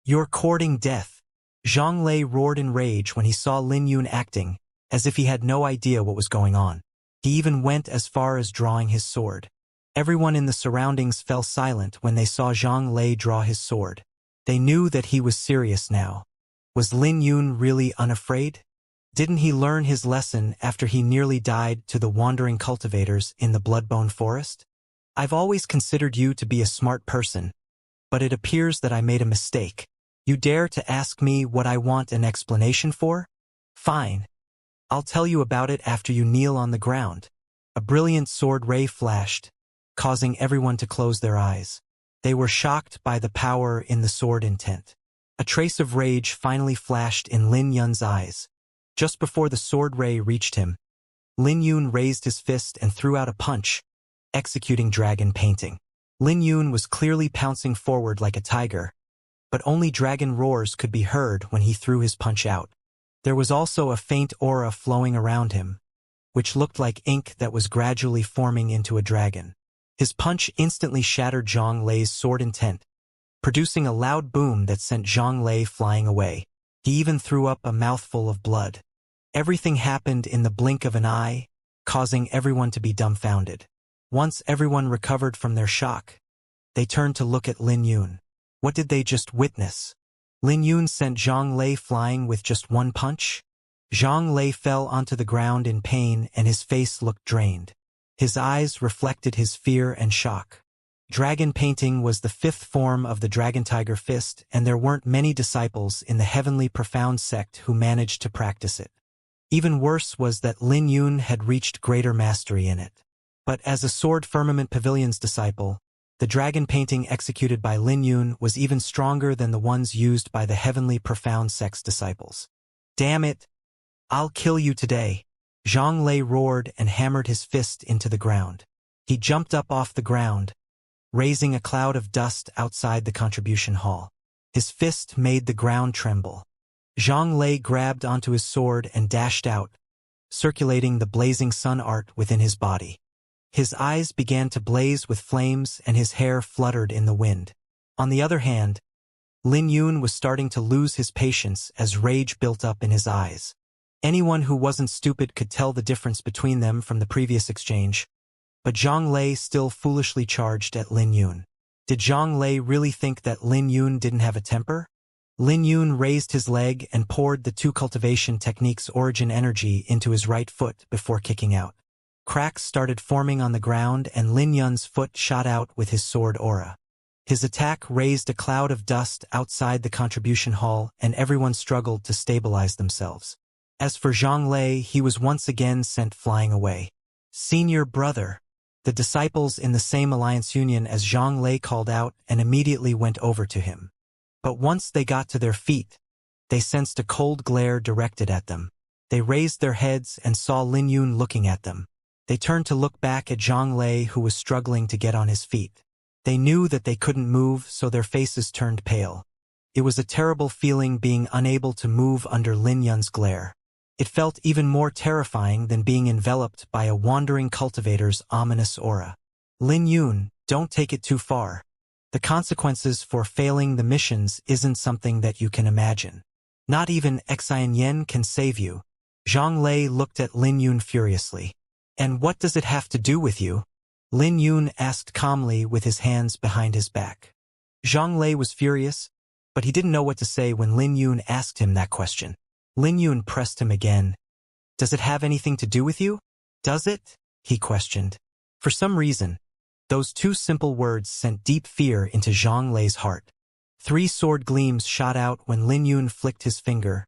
Speaker 1: You're courting death. Zhang Lei roared in rage when he saw Lin Yun acting, as if he had no idea what was going on. He even went as far as drawing his sword. Everyone in the surroundings fell silent when they saw Zhang Lei draw his sword. They knew that he was serious now. Was Lin Yun really unafraid? Didn't he learn his lesson after he nearly died to the wandering cultivators in the Bloodbone Forest? I've always considered you to be a smart person, but it appears that I made a mistake. You dare to ask me what I want an explanation for? Fine. I'll tell you about it after you kneel on the ground. A brilliant sword ray flashed, causing everyone to close their eyes. They were shocked by the power in the sword intent. A trace of rage finally flashed in Lin Yun's eyes. Just before the sword ray reached him, Lin Yun raised his fist and threw out a punch, executing dragon painting. Lin Yun was clearly pouncing forward like a tiger, but only dragon roars could be heard when he threw his punch out. There was also a faint aura flowing around him, which looked like ink that was gradually forming into a dragon. His punch instantly shattered Zhang Lei's sword intent, producing a loud boom that sent Zhang Lei flying away. He even threw up a mouthful of blood. Everything happened in the blink of an eye, causing everyone to be dumbfounded. Once everyone recovered from their shock, they turned to look at Lin Yun. What did they just witness? Lin Yun sent Zhang Lei flying with just one punch? Zhang Lei fell onto the ground in pain and his face looked drained. His eyes reflected his fear and shock. Dragon painting was the fifth form of the Dragon Tiger Fist, and there weren't many disciples in the Heavenly Profound sect who managed to practice it. Even worse was that Lin Yun had reached greater mastery in it. But as a Sword Firmament Pavilion's disciple, the dragon painting executed by Lin Yun was even stronger than the ones used by the Heavenly Profound sect's disciples. Damn it! I'll kill you today! Zhang Lei roared and hammered his fist into the ground. He jumped up off the ground, raising a cloud of dust outside the contribution hall. His fist made the ground tremble. Zhang Lei grabbed onto his sword and dashed out, circulating the blazing sun art within his body. His eyes began to blaze with flames and his hair fluttered in the wind. On the other hand, Lin Yun was starting to lose his patience as rage built up in his eyes. Anyone who wasn't stupid could tell the difference between them from the previous exchange, but Zhang Lei still foolishly charged at Lin Yun. Did Zhang Lei really think that Lin Yun didn't have a temper? Lin Yun raised his leg and poured the two cultivation techniques' origin energy into his right foot before kicking out. Cracks started forming on the ground and Lin Yun's foot shot out with his sword aura. His attack raised a cloud of dust outside the contribution hall and everyone struggled to stabilize themselves. As for Zhang Lei, he was once again sent flying away. Senior brother. The disciples in the same alliance union as Zhang Lei called out and immediately went over to him. But once they got to their feet, they sensed a cold glare directed at them. They raised their heads and saw Lin Yun looking at them. They turned to look back at Zhang Lei, who was struggling to get on his feet. They knew that they couldn't move, so their faces turned pale. It was a terrible feeling being unable to move under Lin Yun's glare. It felt even more terrifying than being enveloped by a wandering cultivator's ominous aura. Lin Yun, don't take it too far. The consequences for failing the missions isn't something that you can imagine. Not even Xianxia can save you. Zhang Lei looked at Lin Yun furiously. And what does it have to do with you? Lin Yun asked calmly with his hands behind his back. Zhang Lei was furious, but he didn't know what to say when Lin Yun asked him that question. Lin Yun pressed him again. Does it have anything to do with you? Does it? He questioned. For some reason, those two simple words sent deep fear into Zhang Lei's heart. 3 sword gleams shot out when Lin Yun flicked his finger,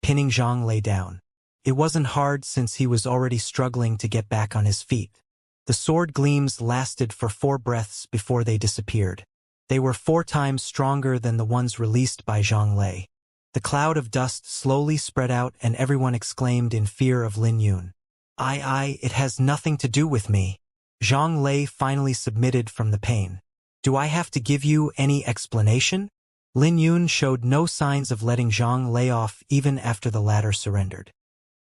Speaker 1: pinning Zhang Lei down. It wasn't hard since he was already struggling to get back on his feet. The sword gleams lasted for 4 breaths before they disappeared. They were 4 times stronger than the ones released by Zhang Lei. The cloud of dust slowly spread out and everyone exclaimed in fear of Lin Yun. It has nothing to do with me. Zhang Lei finally submitted from the pain. Do I have to give you any explanation? Lin Yun showed no signs of letting Zhang Lei off even after the latter surrendered.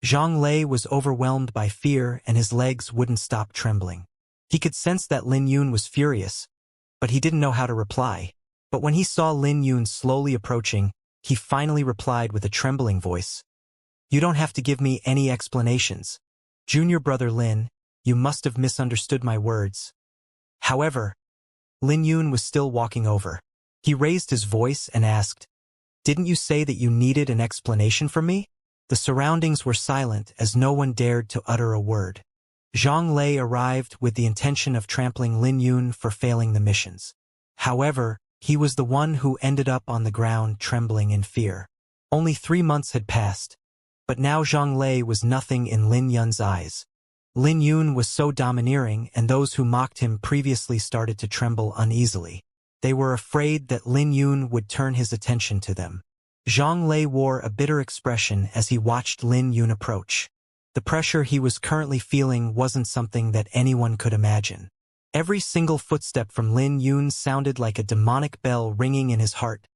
Speaker 1: Zhang Lei was overwhelmed by fear and his legs wouldn't stop trembling. He could sense that Lin Yun was furious, but he didn't know how to reply. But when he saw Lin Yun slowly approaching, he finally replied with a trembling voice. You don't have to give me any explanations. Junior brother Lin, you must have misunderstood my words. However, Lin Yun was still walking over. He raised his voice and asked, Didn't you say that you needed an explanation from me? The surroundings were silent as no one dared to utter a word. Zhang Lei arrived with the intention of trampling Lin Yun for failing the missions. However, he was the one who ended up on the ground trembling in fear. Only 3 months had passed, but now Zhang Lei was nothing in Lin Yun's eyes. Lin Yun was so domineering and those who mocked him previously started to tremble uneasily. They were afraid that Lin Yun would turn his attention to them. Zhang Lei wore a bitter expression as he watched Lin Yun approach. The pressure he was currently feeling wasn't something that anyone could imagine. Every single footstep from Lin Yun sounded like a demonic bell ringing in his heart.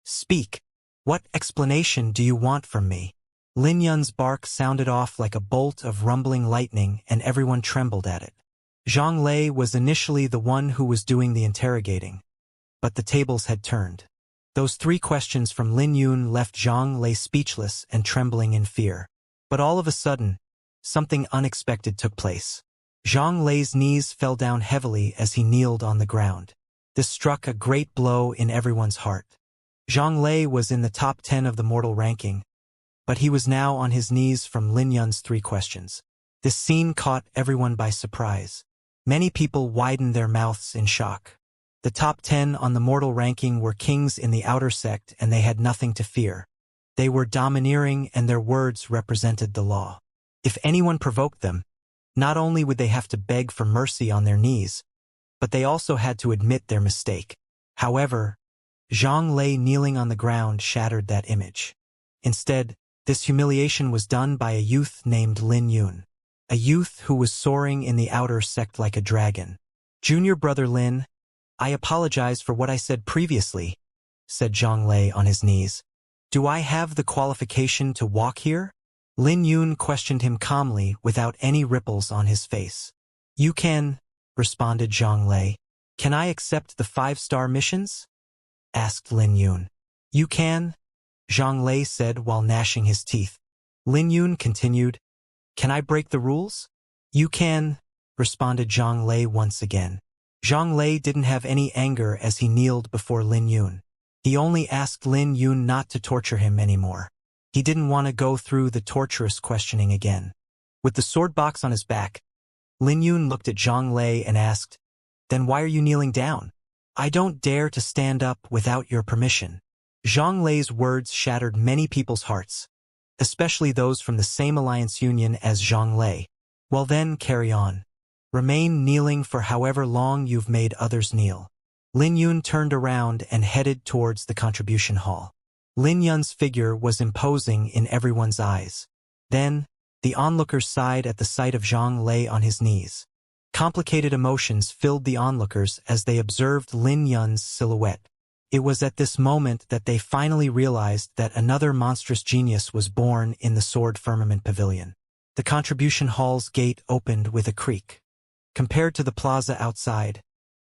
Speaker 1: Speak. What explanation do you want from me? Lin Yun's bark sounded off like a bolt of rumbling lightning, and everyone trembled at it. Zhang Lei was initially the one who was doing the interrogating, but the tables had turned. Those 3 questions from Lin Yun left Zhang Lei speechless and trembling in fear. But all of a sudden, something unexpected took place. Zhang Lei's knees fell down heavily as he kneeled on the ground. This struck a great blow in everyone's heart. Zhang Lei was in the top 10 of the mortal ranking, but he was now on his knees from Lin Yun's 3 questions. This scene caught everyone by surprise. Many people widened their mouths in shock. The top 10 on the mortal ranking were kings in the outer sect, and they had nothing to fear. They were domineering, and their words represented the law. If anyone provoked them, not only would they have to beg for mercy on their knees, but they also had to admit their mistake. However, Zhang Lei kneeling on the ground shattered that image. Instead, this humiliation was done by a youth named Lin Yun, a youth who was soaring in the outer sect like a dragon. Junior brother Lin, I apologize for what I said previously, said Zhang Lei on his knees. Do I have the qualification to walk here? Lin Yun questioned him calmly without any ripples on his face. You can, responded Zhang Lei. Can I accept the 5-star missions? Asked Lin Yun. You can, Zhang Lei said while gnashing his teeth. Lin Yun continued. Can I break the rules? You can, responded Zhang Lei once again. Zhang Lei didn't have any anger as he kneeled before Lin Yun. He only asked Lin Yun not to torture him anymore. He didn't want to go through the torturous questioning again. With the sword box on his back, Lin Yun looked at Zhang Lei and asked, Then why are you kneeling down? I don't dare to stand up without your permission. Zhang Lei's words shattered many people's hearts, especially those from the same alliance union as Zhang Lei. Well then, carry on. Remain kneeling for however long you've made others kneel. Lin Yun turned around and headed towards the contribution hall. Lin Yun's figure was imposing in everyone's eyes. Then, the onlookers sighed at the sight of Zhang Lei on his knees. Complicated emotions filled the onlookers as they observed Lin Yun's silhouette. It was at this moment that they finally realized that another monstrous genius was born in the Sword Firmament Pavilion. The contribution hall's gate opened with a creak. Compared to the plaza outside,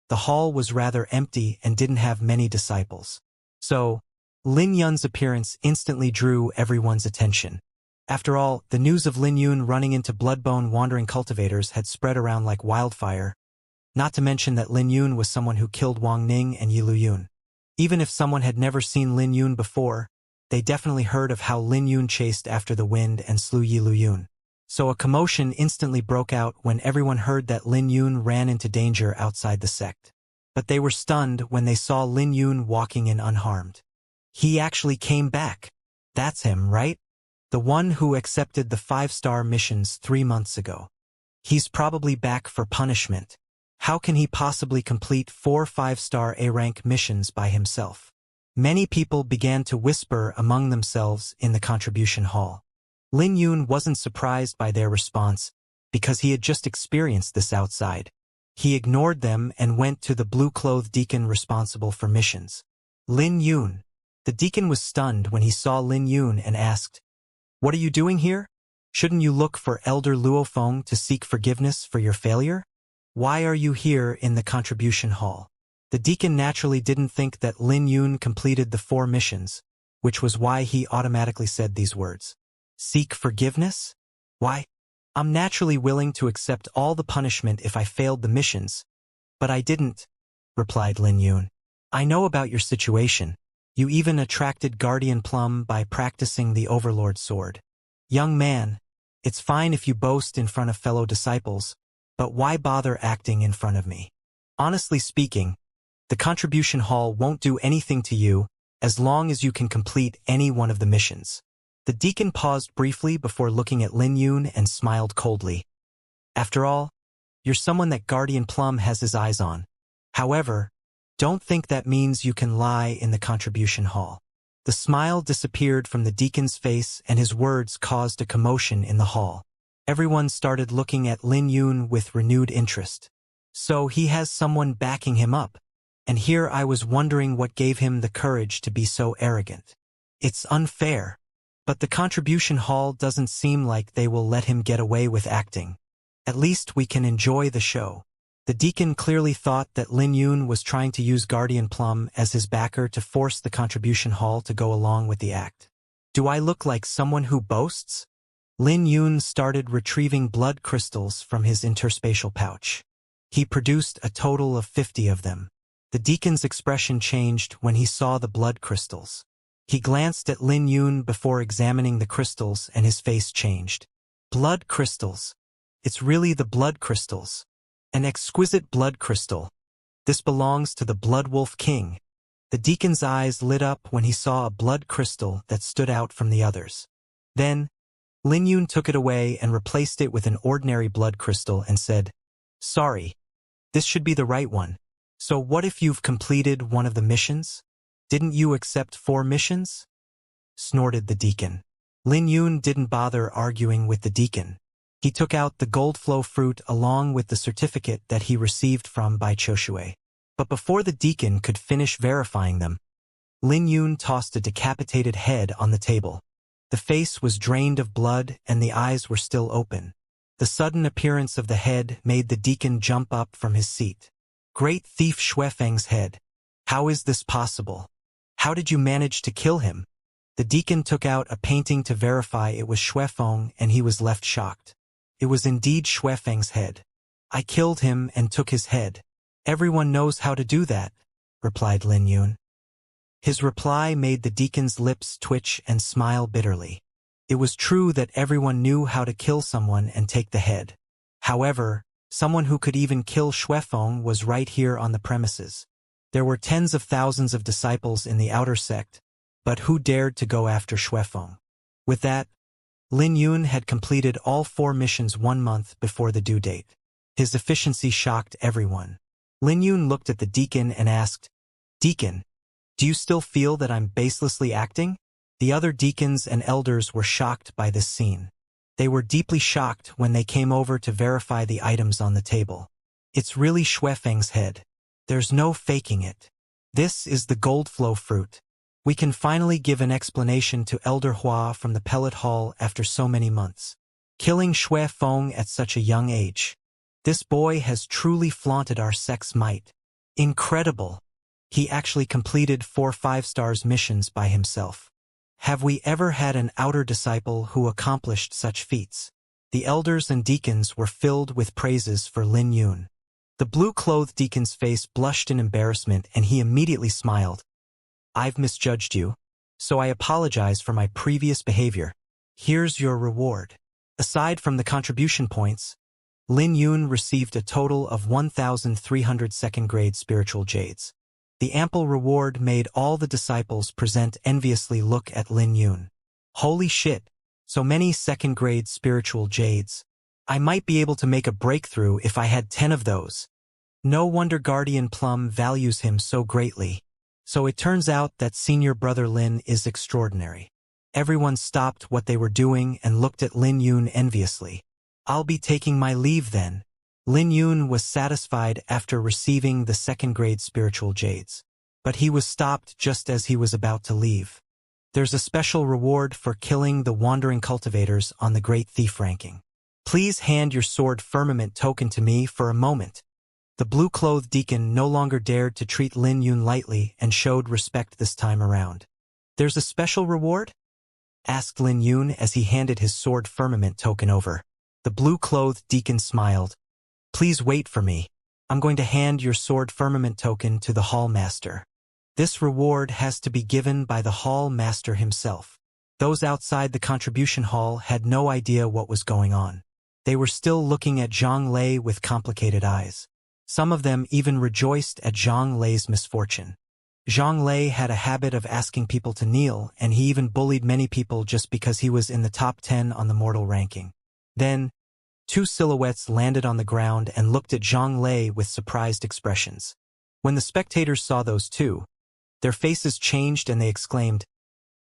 Speaker 1: the hall was rather empty and didn't have many disciples. So, Lin Yun's appearance instantly drew everyone's attention. After all, the news of Lin Yun running into Bloodbone wandering cultivators had spread around like wildfire, not to mention that Lin Yun was someone who killed Wang Ning and Yi Luyun. Even if someone had never seen Lin Yun before, they definitely heard of how Lin Yun chased after the wind and slew Yi Luyun. So a commotion instantly broke out when everyone heard that Lin Yun ran into danger outside the sect. But they were stunned when they saw Lin Yun walking in unharmed. He actually came back. That's him, right? The one who accepted the 5-star missions 3 months ago. He's probably back for punishment. How can he possibly complete 4 5-star A-rank missions by himself? Many people began to whisper among themselves in the contribution hall. Lin Yun wasn't surprised by their response because he had just experienced this outside. He ignored them and went to the blue-clothed deacon responsible for missions. Lin Yun. The deacon was stunned when he saw Lin Yun and asked, What are you doing here? Shouldn't you look for Elder Luofeng to seek forgiveness for your failure? Why are you here in the contribution hall? The deacon naturally didn't think that Lin Yun completed the 4 missions, which was why he automatically said these words. Seek forgiveness? Why? I'm naturally willing to accept all the punishment if I failed the missions, but I didn't, replied Lin Yun. I know about your situation. You even attracted Guardian Plum by practicing the Overlord sword. Young man, it's fine if you boast in front of fellow disciples, but why bother acting in front of me? Honestly speaking, the contribution hall won't do anything to you as long as you can complete any one of the missions. The deacon paused briefly before looking at Lin Yun and smiled coldly. After all, you're someone that Guardian Plum has his eyes on. However, don't think that means you can lie in the contribution hall. The smile disappeared from the deacon's face and his words caused a commotion in the hall. Everyone started looking at Lin Yun with renewed interest. So he has someone backing him up. And here I was wondering what gave him the courage to be so arrogant. It's unfair. But the contribution hall doesn't seem like they will let him get away with acting. At least we can enjoy the show. The deacon clearly thought that Lin Yun was trying to use Guardian Plum as his backer to force the contribution hall to go along with the act. Do I look like someone who boasts? Lin Yun started retrieving blood crystals from his interspatial pouch. He produced a total of 50 of them. The deacon's expression changed when he saw the blood crystals. He glanced at Lin Yun before examining the crystals and his face changed. Blood crystals. It's really the blood crystals. An exquisite blood crystal. This belongs to the Blood Wolf King. The deacon's eyes lit up when he saw a blood crystal that stood out from the others. Then, Lin Yun took it away and replaced it with an ordinary blood crystal and said, "Sorry, this should be the right one. So what if you've completed one of the missions? Didn't you accept 4 missions?" snorted the deacon. Lin Yun didn't bother arguing with the deacon. He took out the gold flow fruit along with the certificate that he received from Bai Choshue. But before the deacon could finish verifying them, Lin Yun tossed a decapitated head on the table. The face was drained of blood and the eyes were still open. The sudden appearance of the head made the deacon jump up from his seat. Great thief Xuefeng's head. How is this possible? How did you manage to kill him? The deacon took out a painting to verify it was Xuefeng and he was left shocked. It was indeed Xuefeng's head. I killed him and took his head. Everyone knows how to do that, replied Lin Yun. His reply made the deacon's lips twitch and smile bitterly. It was true that everyone knew how to kill someone and take the head. However, someone who could even kill Xuefeng was right here on the premises. There were tens of thousands of disciples in the outer sect, but who dared to go after Xuefeng? With that, Lin Yun had completed all 4 missions 1 month before the due date. His efficiency shocked everyone. Lin Yun looked at the deacon and asked, "Deacon, do you still feel that I'm baselessly acting?" The other deacons and elders were shocked by this scene. They were deeply shocked when they came over to verify the items on the table. It's really Xuefeng's head. There's no faking it. This is the gold flow fruit. We can finally give an explanation to Elder Hua from the Pellet Hall after so many months. Killing Xuefeng at such a young age. This boy has truly flaunted our sect's might. Incredible. He actually completed 4 5-stars missions by himself. Have we ever had an outer disciple who accomplished such feats? The elders and deacons were filled with praises for Lin Yun. The blue-clothed deacon's face blushed in embarrassment and he immediately smiled. I've misjudged you, so I apologize for my previous behavior. Here's your reward. Aside from the contribution points, Lin Yun received a total of 1,300 second-grade spiritual jades. The ample reward made all the disciples present enviously look at Lin Yun. Holy shit, so many second-grade spiritual jades. I might be able to make a breakthrough if I had 10 of those. No wonder Guardian Plum values him so greatly. So it turns out that senior brother Lin is extraordinary. Everyone stopped what they were doing and looked at Lin Yun enviously. I'll be taking my leave then. Lin Yun was satisfied after receiving the second-grade spiritual jades. But he was stopped just as he was about to leave. There's a special reward for killing the wandering cultivators on the Great Thief ranking. Please hand your sword firmament token to me for a moment. The blue-clothed deacon no longer dared to treat Lin Yun lightly and showed respect this time around. There's a special reward? Asked Lin Yun as he handed his sword firmament token over. The blue-clothed deacon smiled. Please wait for me. I'm going to hand your sword firmament token to the hall master. This reward has to be given by the hall master himself. Those outside the contribution hall had no idea what was going on. They were still looking at Zhang Lei with complicated eyes. Some of them even rejoiced at Zhang Lei's misfortune. Zhang Lei had a habit of asking people to kneel, and he even bullied many people just because he was in the top 10 on the mortal ranking. Then, 2 silhouettes landed on the ground and looked at Zhang Lei with surprised expressions. When the spectators saw those 2, their faces changed and they exclaimed,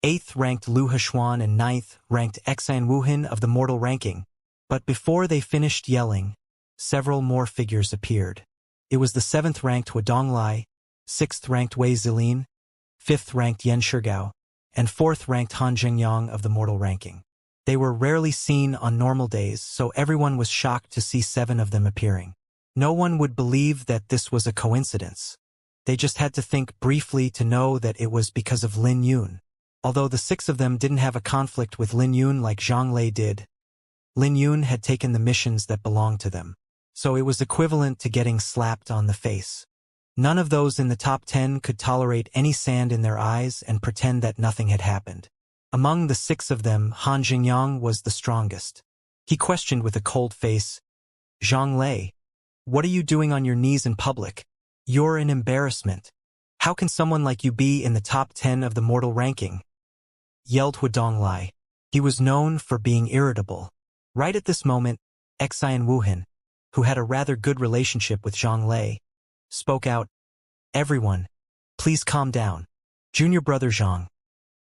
Speaker 1: 8th ranked Lu Heshuan and 9th ranked Xian Wuhin of the mortal ranking. But before they finished yelling, several more figures appeared. It was the 7th-ranked Huadonglai, 6th-ranked Wei Zilin, 5th-ranked Yan Shigao, and 4th-ranked Han Jingyang of the mortal ranking. They were rarely seen on normal days, so everyone was shocked to see 7 of them appearing. No one would believe that this was a coincidence. They just had to think briefly to know that it was because of Lin Yun. Although the 6 of them didn't have a conflict with Lin Yun like Zhang Lei did, Lin Yun had taken the missions that belonged to them. So it was equivalent to getting slapped on the face. None of those in the top 10 could tolerate any sand in their eyes and pretend that nothing had happened. Among the 6 of them, Han Jingyang was the strongest. He questioned with a cold face, "Zhang Lei, what are you doing on your knees in public? You're an embarrassment. How can someone like you be in the top 10 of the mortal ranking?" Yelled Huadonglai. He was known for being irritable. Right at this moment, Xian Wuhan, who had a rather good relationship with Zhang Lei, spoke out, "Everyone, please calm down. Junior brother Zhang,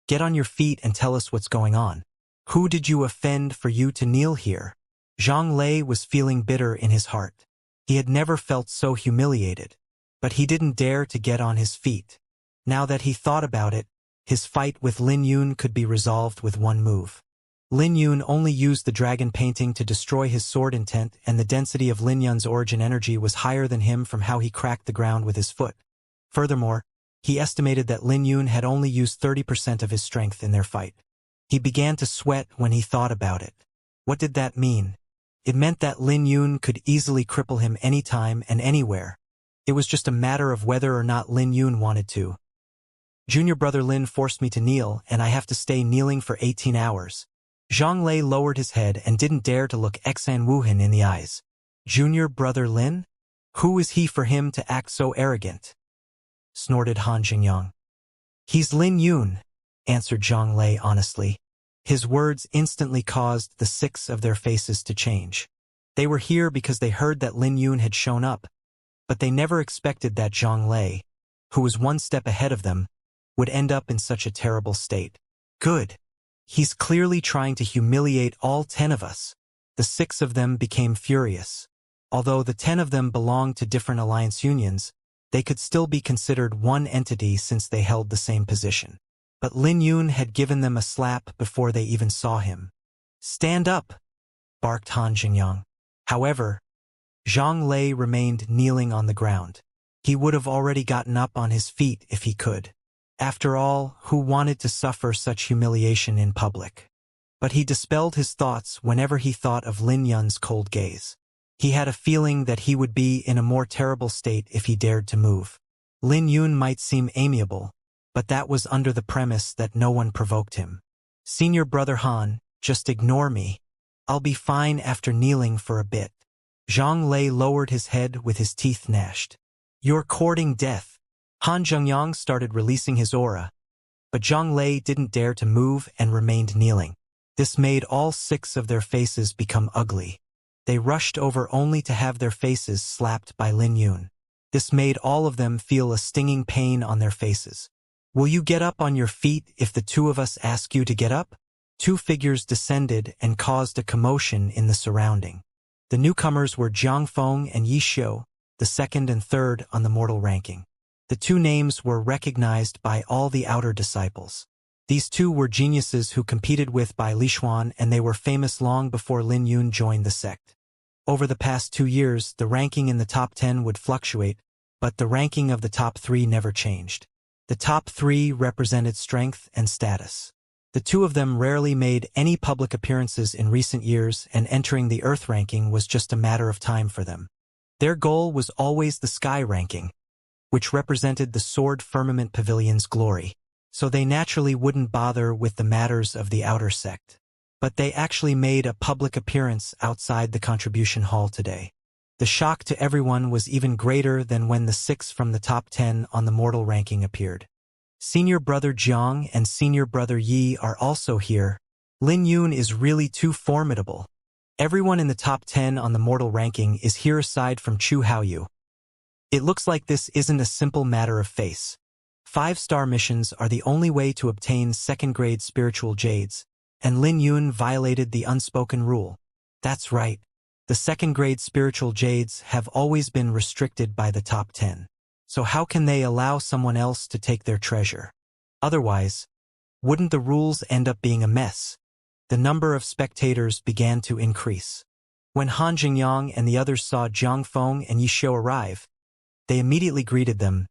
Speaker 1: get on your feet and tell us what's going on. Who did you offend for you to kneel here?" Zhang Lei was feeling bitter in his heart. He had never felt so humiliated, but he didn't dare to get on his feet. Now that he thought about it, his fight with Lin Yun could be resolved with one move. Lin Yun only used the dragon painting to destroy his sword intent, and the density of Lin Yun's origin energy was higher than him from how he cracked the ground with his foot. Furthermore, he estimated that Lin Yun had only used 30% of his strength in their fight. He began to sweat when he thought about it. What did that mean? It meant that Lin Yun could easily cripple him anytime and anywhere. It was just a matter of whether or not Lin Yun wanted to. "Junior brother Lin forced me to kneel, and I have to stay kneeling for 18 hours. Zhang Lei lowered his head and didn't dare to look Xian Wuhan in the eyes. "Junior brother Lin? Who is he for him to act so arrogant?" snorted Han Jingyang. "He's Lin Yun," answered Zhang Lei honestly. His words instantly caused the 6 of their faces to change. They were here because they heard that Lin Yun had shown up, but they never expected that Zhang Lei, who was one step ahead of them, would end up in such a terrible state. "Good. He's clearly trying to humiliate all 10 of us." The 6 of them became furious. Although the 10 of them belonged to different alliance unions, they could still be considered one entity since they held the same position. But Lin Yun had given them a slap before they even saw him. "Stand up!" barked Han Jingyang. However, Zhang Lei remained kneeling on the ground. He would have already gotten up on his feet if he could. After all, who wanted to suffer such humiliation in public? But he dispelled his thoughts whenever he thought of Lin Yun's cold gaze. He had a feeling that he would be in a more terrible state if he dared to move. Lin Yun might seem amiable, but that was under the premise that no one provoked him. "Senior brother Han, just ignore me. I'll be fine after kneeling for a bit." Zhang Lei lowered his head with his teeth gnashed. "You're courting death." Han Jingyang started releasing his aura, but Zhang Lei didn't dare to move and remained kneeling. This made all 6 of their faces become ugly. They rushed over only to have their faces slapped by Lin Yun. This made all of them feel a stinging pain on their faces. "Will you get up on your feet if the 2 of us ask you to get up?" 2 figures descended and caused a commotion in the surrounding. The newcomers were Jiang Feng and Yi Xiu, the 2nd and 3rd on the mortal ranking. The 2 names were recognized by all the outer disciples. These 2 were geniuses who competed with Bai Lishuan, and they were famous long before Lin Yun joined the sect. Over the past 2 years, the ranking in the top 10 would fluctuate, but the ranking of the top 3 never changed. The top 3 represented strength and status. The 2 of them rarely made any public appearances in recent years, and entering the Earth ranking was just a matter of time for them. Their goal was always the Sky ranking, which represented the Sword Firmament Pavilion's glory, so they naturally wouldn't bother with the matters of the outer sect. But they actually made a public appearance outside the contribution hall today. The shock to everyone was even greater than when the 6 from the top 10 on the mortal ranking appeared. Senior brother Jiang and senior brother Yi are also here. Lin Yun is really too formidable. Everyone in the top 10 on the mortal ranking is here aside from Chu Haoyu. It looks like this isn't a simple matter of face. 5-star missions are the only way to obtain 2nd-grade spiritual jades, and Lin Yun violated the unspoken rule. That's right. The second-grade spiritual jades have always been restricted by the top 10. So how can they allow someone else to take their treasure? Otherwise, wouldn't the rules end up being a mess? The number of spectators began to increase. When Han Jingyang and the others saw Jiang Feng and Yi Xiu arrive, they immediately greeted them.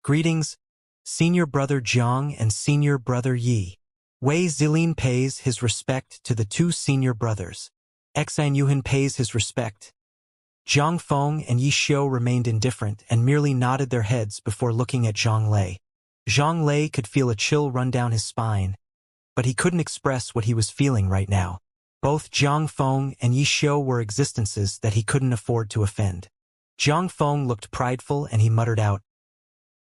Speaker 1: Greetings, Senior Brother Jiang and Senior Brother Yi. Wei Zilin pays his respect to the two senior brothers. Xan Yuhan pays his respect. Jiang Feng and Yi Xiu remained indifferent and merely nodded their heads before looking at Zhang Lei. Zhang Lei could feel a chill run down his spine, but he couldn't express what he was feeling right now. Both Jiang Feng and Yi Xiu were existences that he couldn't afford to offend. Jiang Feng looked prideful and he muttered out,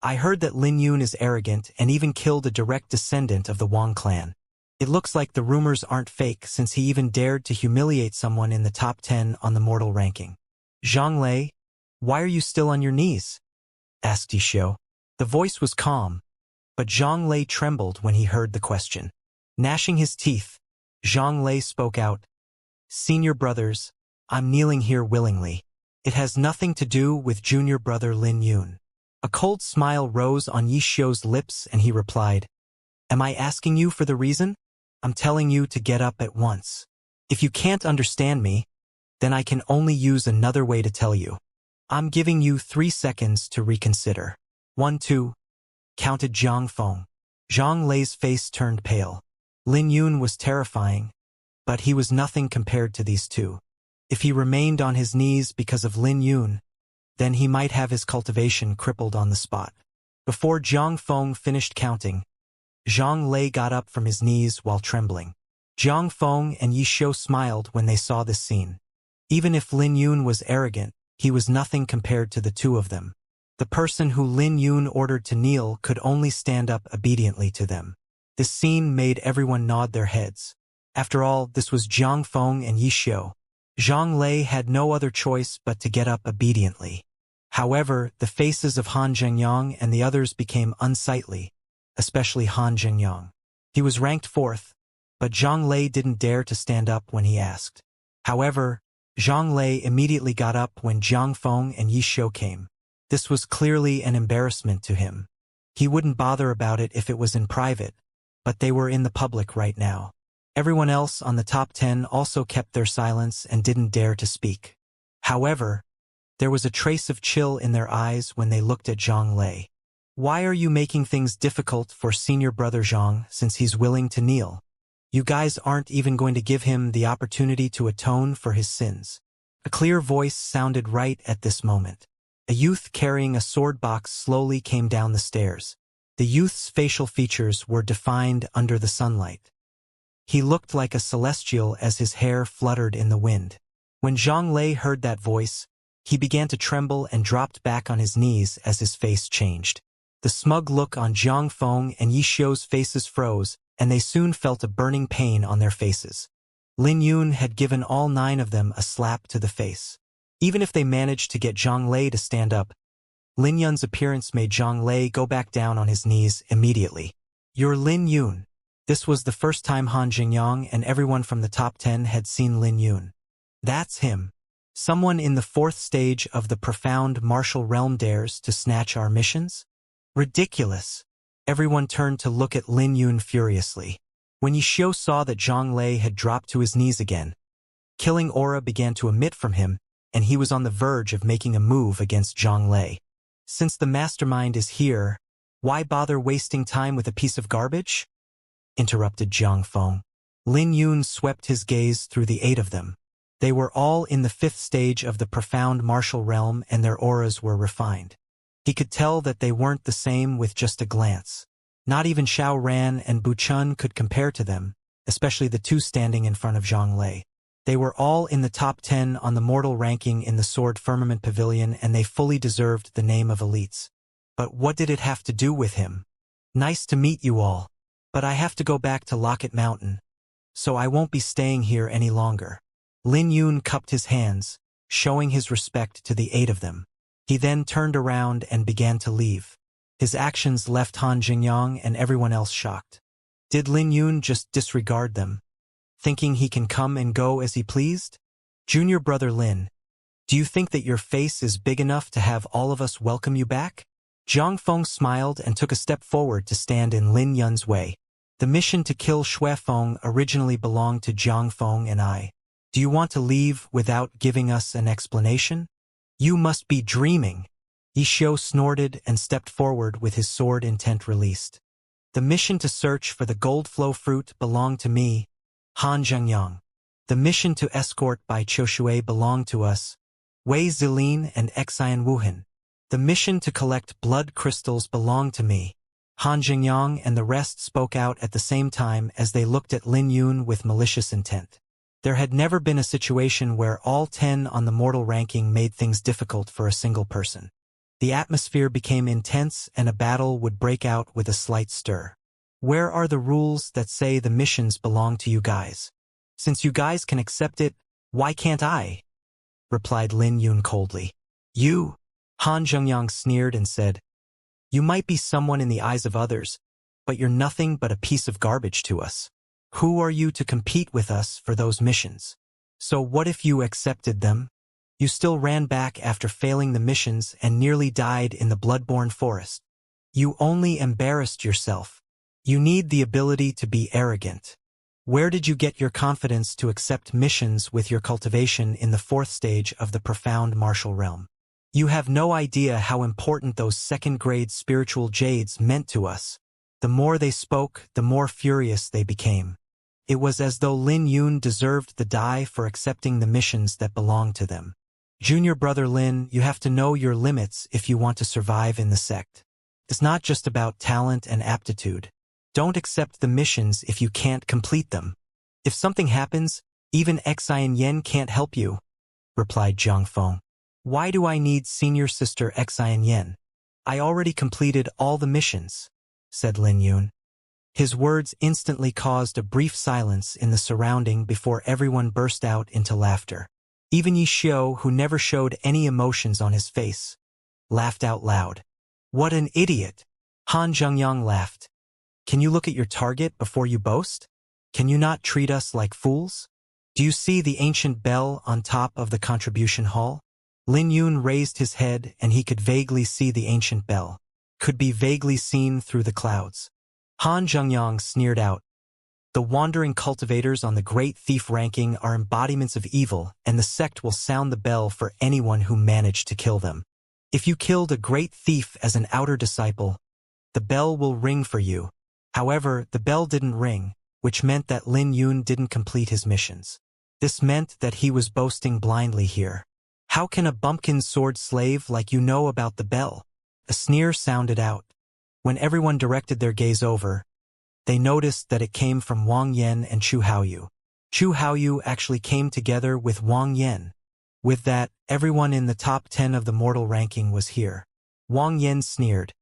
Speaker 1: I heard that Lin Yun is arrogant and even killed a direct descendant of the Wang clan. It looks like the rumors aren't fake since he even dared to humiliate someone in the top 10 on the mortal ranking. Zhang Lei, why are you still on your knees? Asked Yi Xiu. The voice was calm, but Zhang Lei trembled when he heard the question. Gnashing his teeth, Zhang Lei spoke out, Senior brothers, I'm kneeling here willingly. It has nothing to do with junior brother Lin Yun. A cold smile rose on Yi Xiu's lips and he replied, Am I asking you for the reason? I'm telling you to get up at once. If you can't understand me, then I can only use another way to tell you. I'm giving you 3 seconds to reconsider. 1, 2, counted Jiang Feng. Zhang Lei's face turned pale. Lin Yun was terrifying, but he was nothing compared to these two. If he remained on his knees because of Lin Yun, then he might have his cultivation crippled on the spot. Before Jiang Feng finished counting, Zhang Lei got up from his knees while trembling. Jiang Feng and Yi Xiu smiled when they saw this scene. Even if Lin Yun was arrogant, he was nothing compared to the two of them. The person who Lin Yun ordered to kneel could only stand up obediently to them. This scene made everyone nod their heads. After all, this was Jiang Feng and Yi Xiu. Zhang Lei had no other choice but to get up obediently. However, the faces of Han Jingyang and the others became unsightly, especially Han Jingyang. He was ranked 4th, but Zhang Lei didn't dare to stand up when he asked. However, Zhang Lei immediately got up when Jiang Feng and Yi Xiu came. This was clearly an embarrassment to him. He wouldn't bother about it if it was in private, but they were in the public right now. Everyone else on the top 10 also kept their silence and didn't dare to speak. However, there was a trace of chill in their eyes when they looked at Zhang Lei. Why are you making things difficult for senior brother Zhang since he's willing to kneel? You guys aren't even going to give him the opportunity to atone for his sins. A clear voice sounded right at this moment. A youth carrying a sword box slowly came down the stairs. The youth's facial features were defined under the sunlight. He looked like a celestial as his hair fluttered in the wind. When Zhang Lei heard that voice, he began to tremble and dropped back on his knees as his face changed. The smug look on Jiang Feng and Yi Xiu's faces froze, and they soon felt a burning pain on their faces. Lin Yun had given all 9 of them a slap to the face. Even if they managed to get Zhang Lei to stand up, Lin Yun's appearance made Zhang Lei go back down on his knees immediately. You're Lin Yun. This was the first time Han Jingyang and everyone from the top 10 had seen Lin Yun. That's him. Someone in the 4th stage of the profound martial realm dares to snatch our missions? Ridiculous. Everyone turned to look at Lin Yun furiously. When Yi Xiu saw that Zhang Lei had dropped to his knees again, killing aura began to emit from him, and he was on the verge of making a move against Zhang Lei. Since the mastermind is here, why bother wasting time with a piece of garbage? Interrupted Jiang Feng. Lin Yun swept his gaze through the 8 of them. They were all in the 5th stage of the profound martial realm and their auras were refined. He could tell that they weren't the same with just a glance. Not even Xiao Ran and Bu Chun could compare to them, especially the 2 standing in front of Zhang Lei. They were all in the top 10 on the mortal ranking in the Sword Firmament Pavilion and they fully deserved the name of elites. But what did it have to do with him? Nice to meet you all. But I have to go back to Locket Mountain, so I won't be staying here any longer. Lin Yun cupped his hands, showing his respect to the 8 of them. He then turned around and began to leave. His actions left Han Jingyang and everyone else shocked. Did Lin Yun just disregard them, thinking he can come and go as he pleased? Junior brother Lin, do you think that your face is big enough to have all of us welcome you back? Zhang Feng smiled and took a step forward to stand in Lin Yun's way. The mission to kill Shui Feng originally belonged to Zhang Feng and I. Do you want to leave without giving us an explanation? You must be dreaming. Yi Xiu snorted and stepped forward with his sword intent released. The mission to search for the gold flow fruit belonged to me, Han Zhengyang. The mission to escort Bai Qiushui belonged to us, Wei Zilin and Xian Wuhan. The mission to collect blood crystals belonged to me. Han Jingyang and the rest spoke out at the same time as they looked at Lin Yun with malicious intent. There had never been a situation where all 10 on the mortal ranking made things difficult for a single person. The atmosphere became intense and a battle would break out with a slight stir. Where are the rules that say the missions belong to you guys? Since you guys can accept it, why can't I? Replied Lin Yun coldly. You? Han Zhengyang sneered and said, you might be someone in the eyes of others, but you're nothing but a piece of garbage to us. Who are you to compete with us for those missions? So what if you accepted them? You still ran back after failing the missions and nearly died in the bloodborne forest. You only embarrassed yourself. You need the ability to be arrogant. Where did you get your confidence to accept missions with your cultivation in the 4th stage of the profound martial realm? You have no idea how important those second-grade spiritual jades meant to us. The more they spoke, the more furious they became. It was as though Lin Yun deserved the die for accepting the missions that belonged to them. Junior brother Lin, you have to know your limits if you want to survive in the sect. It's not just about talent and aptitude. Don't accept the missions if you can't complete them. If something happens, even Xian Yen can't help you, replied Zhang Feng. Why do I need senior sister Xian Yen? I already completed all the missions, said Lin Yun. His words instantly caused a brief silence in the surrounding before everyone burst out into laughter. Even Yi Xiu, who never showed any emotions on his face, laughed out loud. What an idiot! Han Zhengyang laughed. Can you look at your target before you boast? Can you not treat us like fools? Do you see the ancient bell on top of the contribution hall? Lin Yun raised his head and he could vaguely see the ancient bell. Could be vaguely seen through the clouds. Han Zhengyang sneered out. The wandering cultivators on the great thief ranking are embodiments of evil, and the sect will sound the bell for anyone who managed to kill them. If you killed a great thief as an outer disciple, the bell will ring for you. However, the bell didn't ring, which meant that Lin Yun didn't complete his missions. This meant that he was boasting blindly here. How can a bumpkin sword slave like you know about the bell? A sneer sounded out. When everyone directed their gaze over, they noticed that it came from Wang Yan and Chu Haoyu. Chu Haoyu actually came together with Wang Yan. With that, everyone in the top 10 of the mortal ranking was here. Wang Yan sneered.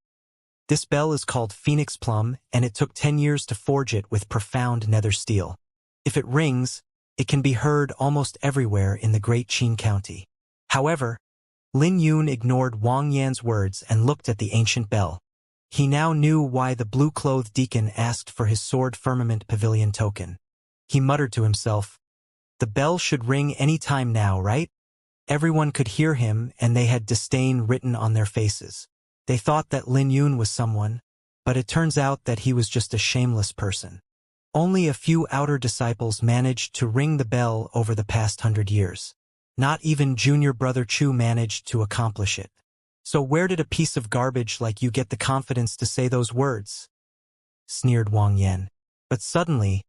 Speaker 1: This bell is called Phoenix Plum, and it took 10 years to forge it with profound nether steel. If it rings, it can be heard almost everywhere in the Great Qin County. However, Lin Yun ignored Wang Yan's words and looked at the ancient bell. He now knew why the blue-clothed deacon asked for his Sword Firmament Pavilion token. He muttered to himself, the bell should ring any time now, right? Everyone could hear him, and they had disdain written on their faces. They thought that Lin Yun was someone, but it turns out that he was just a shameless person. Only a few outer disciples managed to ring the bell over the past 100 years. Not even junior brother Chu managed to accomplish it. So where did a piece of garbage like you get the confidence to say those words? Sneered Wang Yan. But suddenly,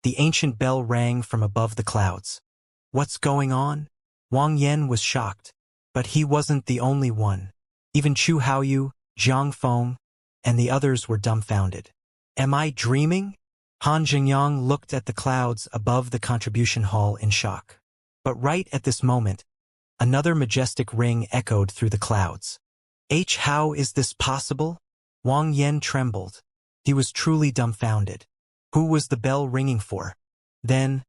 Speaker 1: the ancient bell rang from above the clouds. What's going on? Wang Yan was shocked, but he wasn't the only one. Even Chu Haoyu, Zhang Feng, and the others were dumbfounded. Am I dreaming? Han Jingyang looked at the clouds above the contribution hall in shock. But right at this moment, another majestic ring echoed through the clouds. How is this possible? Wang Yan trembled. He was truly dumbfounded. Who was the bell ringing for? Then,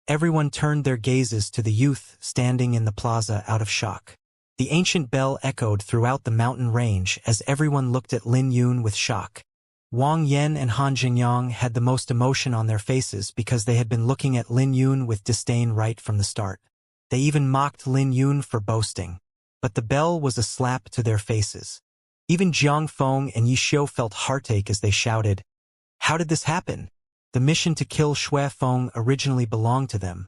Speaker 1: everyone turned their gazes to the youth standing in the plaza out of shock. The ancient bell echoed throughout the mountain range as everyone looked at Lin Yun with shock. Wang Yan and Han Jingyang had the most emotion on their faces because they had been looking at Lin Yun with disdain right from the start. They even mocked Lin Yun for boasting. But the bell was a slap to their faces. Even Jiang Feng and Yi Xiu felt heartache as they shouted, "How did this happen? The mission to kill Shui Feng originally belonged to them,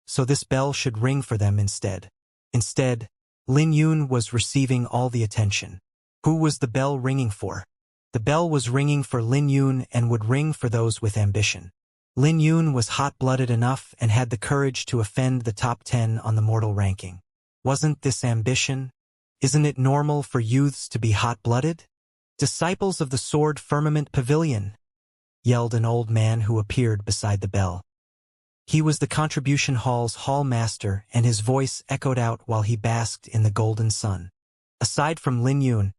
Speaker 1: so this bell should ring for them instead." Instead, Lin Yun was receiving all the attention. Who was the bell ringing for? The bell was ringing for Lin Yun and would ring for those with ambition. Lin Yun was hot-blooded enough and had the courage to offend the top 10 on the mortal ranking. Wasn't this ambition? Isn't it normal for youths to be hot-blooded? "Disciples of the Sword Firmament Pavilion," yelled an old man who appeared beside the bell. He was the Contribution Hall's hall master, and his voice echoed out while he basked in the golden sun. Aside from Lin Yun,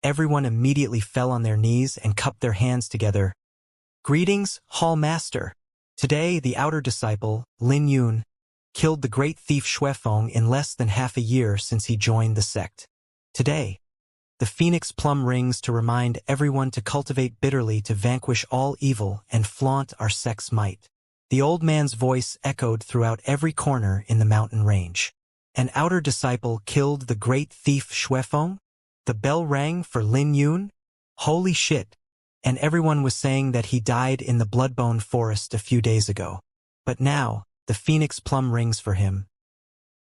Speaker 1: everyone immediately fell on their knees and cupped their hands together. "Greetings, Hall Master. Today, the outer disciple, Lin Yun, killed the great thief Shui Feng in less than half a year since he joined the sect. Today, the phoenix plum rings to remind everyone to cultivate bitterly to vanquish all evil and flaunt our sect's might." The old man's voice echoed throughout every corner in the mountain range. An outer disciple killed the great thief Shui Feng? The bell rang for Lin Yun? Holy shit! And everyone was saying that he died in the Bloodbone Forest a few days ago. But now, the phoenix plum rings for him.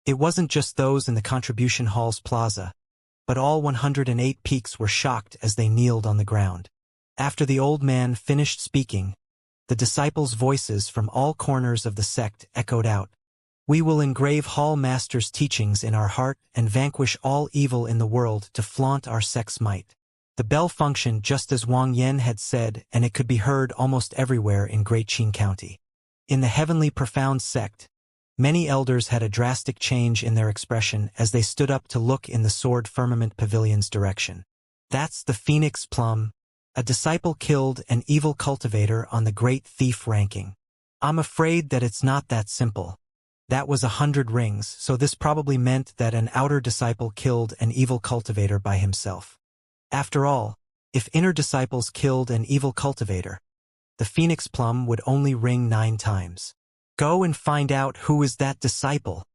Speaker 1: It wasn't just those in the Contribution Hall's plaza, but all 108 peaks were shocked as they kneeled on the ground. After the old man finished speaking, the disciples' voices from all corners of the sect echoed out. "We will engrave Hall Master's teachings in our heart and vanquish all evil in the world to flaunt our sect's might." The bell functioned just as Wang Yan had said, and it could be heard almost everywhere in Great Qin County. In the Heavenly Profound sect, many elders had a drastic change in their expression as they stood up to look in the Sword Firmament Pavilion's direction. "That's the Phoenix Plum. A disciple killed an evil cultivator on the Great Thief ranking. I'm afraid that it's not that simple. That was 100 rings, so this probably meant that an outer disciple killed an evil cultivator by himself. After all, if inner disciples killed an evil cultivator, the Phoenix Plum would only ring 9 times. Go and find out who is that disciple."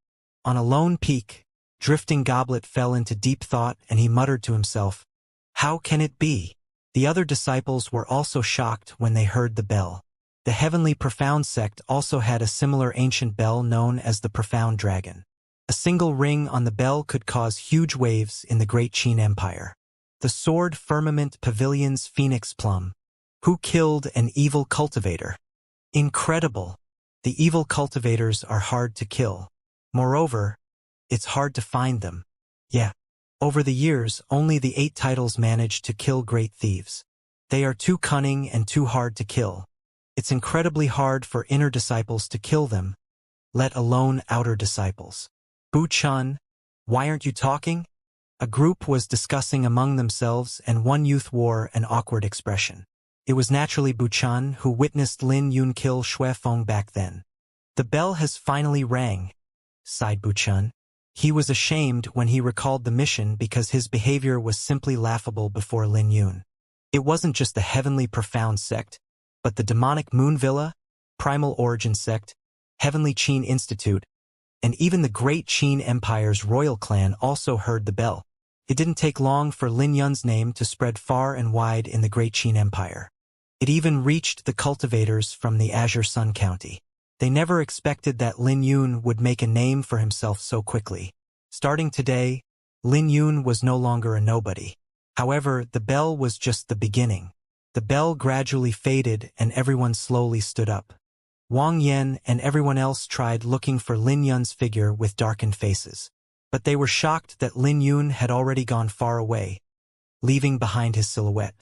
Speaker 1: On a lone peak, Drifting Goblet fell into deep thought and he muttered to himself, "How can it be?" The other disciples were also shocked when they heard the bell. The Heavenly Profound sect also had a similar ancient bell known as the Profound Dragon. A single ring on the bell could cause huge waves in the Great Qin Empire. The Sword Firmament Pavilion's Phoenix Plum. Who killed an evil cultivator? Incredible! The evil cultivators are hard to kill. Moreover, it's hard to find them. Yeah. Over the years, only the 8 titles managed to kill great thieves. They are too cunning and too hard to kill. It's incredibly hard for inner disciples to kill them, let alone outer disciples. Bu Chun, why aren't you talking? A group was discussing among themselves and one youth wore an awkward expression. It was naturally Bu Chun who witnessed Lin Yun kill Shui Feng back then. "The bell has finally rang," sighed Bu Chun. He was ashamed when he recalled the mission because his behavior was simply laughable before Lin Yun. It wasn't just the Heavenly Profound sect, but the Demonic Moon Villa, Primal Origin sect, Heavenly Qin Institute, and even the Great Qin Empire's royal clan also heard the bell. It didn't take long for Lin Yun's name to spread far and wide in the Great Qin Empire. It even reached the cultivators from the Azure Sun County. They never expected that Lin Yun would make a name for himself so quickly. Starting today, Lin Yun was no longer a nobody. However, the bell was just the beginning. The bell gradually faded and everyone slowly stood up. Wang Yan and everyone else tried looking for Lin Yun's figure with darkened faces. But they were shocked that Lin Yun had already gone far away, leaving behind his silhouette.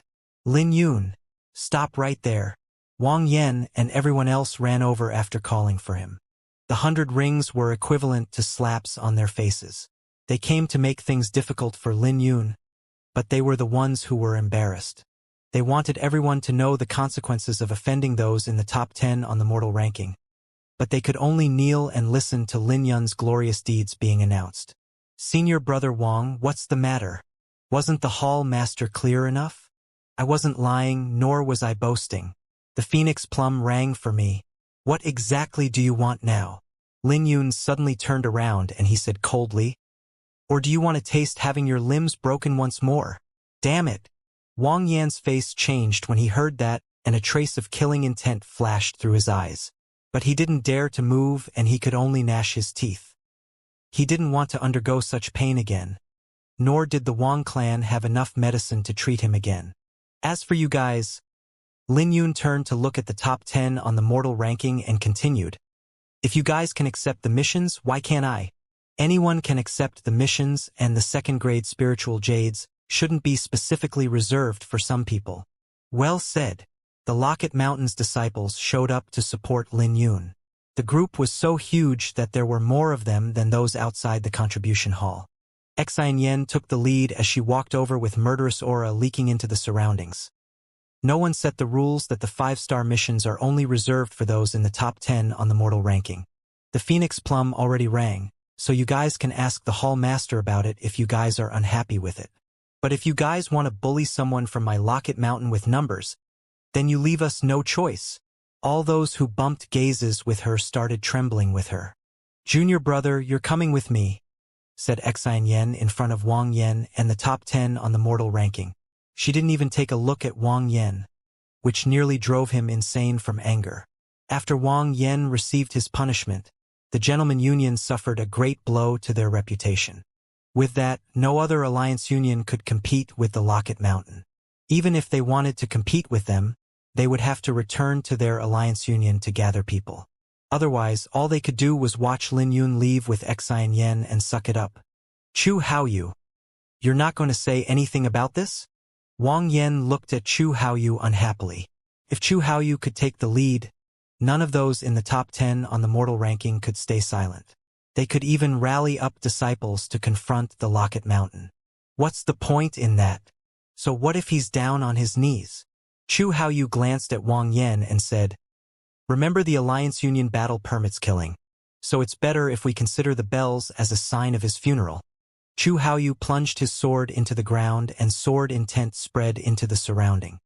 Speaker 1: "Lin Yun, stop right there." Wang Yan and everyone else ran over after calling for him. The 100 rings were equivalent to slaps on their faces. They came to make things difficult for Lin Yun, but they were the ones who were embarrassed. They wanted everyone to know the consequences of offending those in the top 10 on the mortal ranking, but they could only kneel and listen to Lin Yun's glorious deeds being announced. "Senior Brother Wang, what's the matter? Wasn't the hall master clear enough? I wasn't lying, nor was I boasting. The Phoenix Plum rang for me. What exactly do you want now?" Lin Yun suddenly turned around and he said coldly, "Or do you want to taste having your limbs broken once more?" Damn it! Wang Yan's face changed when he heard that, and a trace of killing intent flashed through his eyes. But he didn't dare to move and he could only gnash his teeth. He didn't want to undergo such pain again. Nor did the Wang clan have enough medicine to treat him again. As for you guys, Lin Yun turned to look at the top 10 on the mortal ranking and continued, "If you guys can accept the missions, why can't I? Anyone can accept the missions, and the second-grade spiritual jades shouldn't be specifically reserved for some people." Well said. The Locket Mountain's disciples showed up to support Lin Yun. The group was so huge that there were more of them than those outside the contribution hall. Xianxia took the lead as she walked over with murderous aura leaking into the surroundings. No one set the rules that the 5-star missions are only reserved for those in the top 10 on the mortal ranking. The Phoenix Plum already rang, so you guys can ask the Hall Master about it if you guys are unhappy with it. But if you guys want to bully someone from my Locket Mountain with numbers, then you leave us no choice. All those who bumped gazes with her started trembling with her. "Junior brother, you're coming with me," said Xianxia in front of Wang Yan and the top 10 on the mortal ranking. She didn't even take a look at Wang Yan, which nearly drove him insane from anger. After Wang Yan received his punishment, the Gentleman Union suffered a great blow to their reputation. With that, no other alliance union could compete with the Locket Mountain. Even if they wanted to compete with them, they would have to return to their alliance union to gather people. Otherwise, all they could do was watch Lin Yun leave with Xianxia and suck it up. "Chu Haoyu, you're not going to say anything about this?" Wang Yan looked at Chu Haoyu unhappily. If Chu Haoyu could take the lead, none of those in the top 10 on the mortal ranking could stay silent. They could even rally up disciples to confront the Locket Mountain. What's the point in that? So what if he's down on his knees? Chu Haoyu glanced at Wang Yan and said, "Remember, the Alliance Union battle permits killing, so it's better if we consider the bells as a sign of his funeral." Chu Haoyu plunged his sword into the ground and sword intent spread into the surrounding.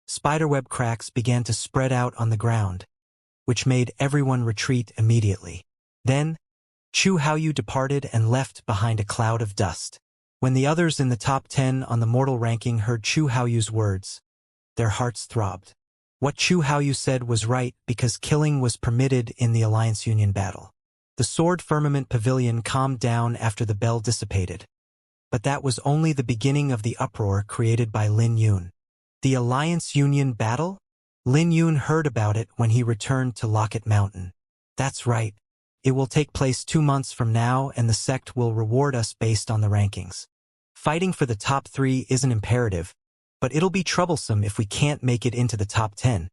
Speaker 1: Spiderweb cracks began to spread out on the ground, which made everyone retreat immediately. Then, Chu Haoyu departed and left behind a cloud of dust. When the others in the top 10 on the mortal ranking heard Chu Haoyu's words, their hearts throbbed. What Chu Haoyu said was right because killing was permitted in the Alliance Union battle. The Sword Firmament Pavilion calmed down after the bell dissipated. But that was only the beginning of the uproar created by Lin Yun. The Alliance Union battle? Lin Yun heard about it when he returned to Locket Mountain. That's right. It will take place 2 months from now, and the sect will reward us based on the rankings. Fighting for the top 3 isn't imperative, but it'll be troublesome if we can't make it into the top 10,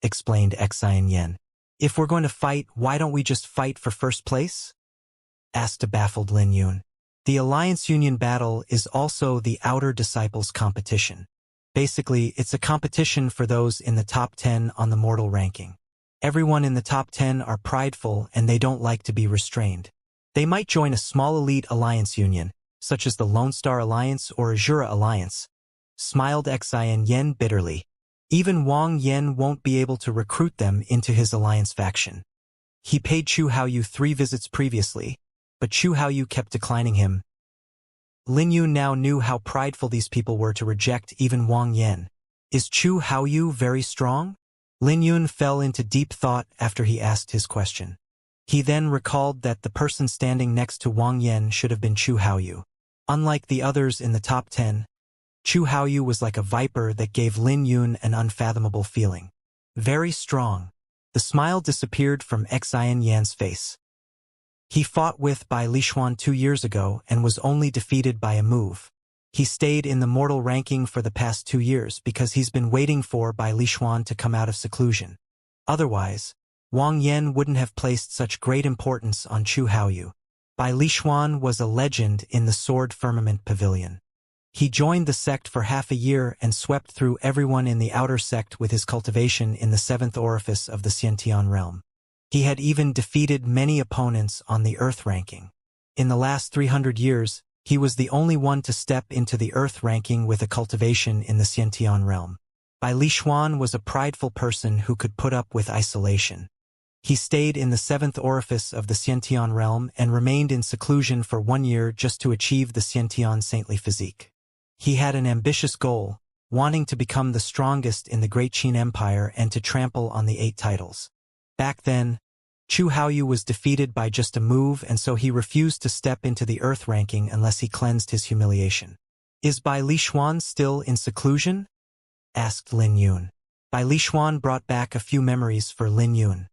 Speaker 1: explained Xianxia. "If we're going to fight, why don't we just fight for first place?" asked a baffled Lin Yun. The Alliance Union battle is also the Outer Disciples competition. Basically, it's a competition for those in the top 10 on the mortal ranking. Everyone in the top 10 are prideful and they don't like to be restrained. They might join a small elite alliance union, such as the Lone Star Alliance or Azura Alliance, smiled Xianxia bitterly. Even Wang Yan won't be able to recruit them into his alliance faction. He paid Chu Haoyu 3 visits previously, but Chu Haoyu kept declining him. Lin Yun now knew how prideful these people were to reject even Wang Yan. Is Chu Haoyu very strong? Lin Yun fell into deep thought after he asked his question. He then recalled that the person standing next to Wang Yan should have been Chu Haoyu. Unlike the others in the top 10, Chu Haoyu was like a viper that gave Lin Yun an unfathomable feeling. Very strong. The smile disappeared from Xianxia's face. He fought with Bai Lishuan 2 years ago and was only defeated by a move. He stayed in the mortal ranking for the past 2 years because he's been waiting for Bai Lishuan to come out of seclusion. Otherwise, Wang Yan wouldn't have placed such great importance on Chu Haoyu. Bai Lishuan was a legend in the Sword Firmament Pavilion. He joined the sect for half a year and swept through everyone in the outer sect with his cultivation in the 7th orifice of the Xiantian realm. He had even defeated many opponents on the Earth ranking. In the last 300 years, he was the only one to step into the Earth ranking with a cultivation in the Xiantian realm. Bai Lishuan was a prideful person who could put up with isolation. He stayed in the seventh orifice of the Xiantian realm and remained in seclusion for 1 year just to achieve the Xiantian saintly physique. He had an ambitious goal, wanting to become the strongest in the Great Qin Empire and to trample on the 8 titles. Back then, Chu Haoyu was defeated by just a move, and so he refused to step into the Earth ranking unless he cleansed his humiliation. "Is Bai Lishuan still in seclusion?" asked Lin Yun. Bai Lishuan brought back a few memories for Lin Yun.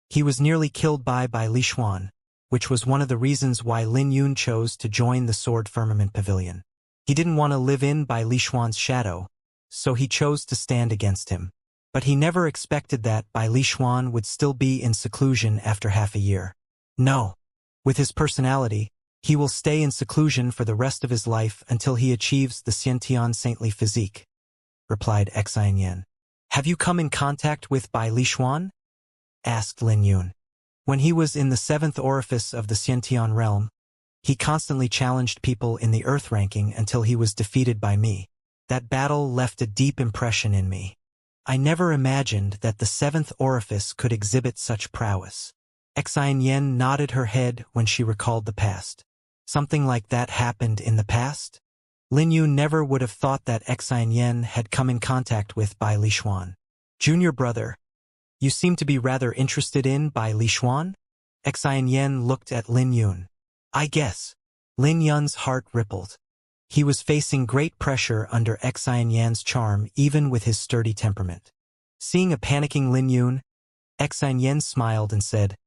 Speaker 1: He was nearly killed by Bai Lishuan, which was one of the reasons why Lin Yun chose to join the Sword Firmament Pavilion. He didn't want to live in Bai Lishuan's shadow, so he chose to stand against him. But he never expected that Bai Lishuan would still be in seclusion after half a year. No. With his personality, he will stay in seclusion for the rest of his life until he achieves the Xiantian saintly physique, replied Xianxia. "Have you come in contact with Bai Lishuan?" asked Lin Yun. When he was in the seventh orifice of the Xiantian realm, he constantly challenged people in the Earth ranking until he was defeated by me. That battle left a deep impression in me. I never imagined that the seventh orifice could exhibit such prowess. Xianxia nodded her head when she recalled the past. Something like that happened in the past? Lin Yun never would have thought that Xianxia had come in contact with Bai Lishuan. "Junior brother, you seem to be rather interested in Bai Lishuan?" Xianxia looked at Lin Yun. "I guess." Lin Yun's heart rippled. He was facing great pressure under Xianxia's charm even with his sturdy temperament. Seeing a panicking Lin Yun, Xianxia smiled and said,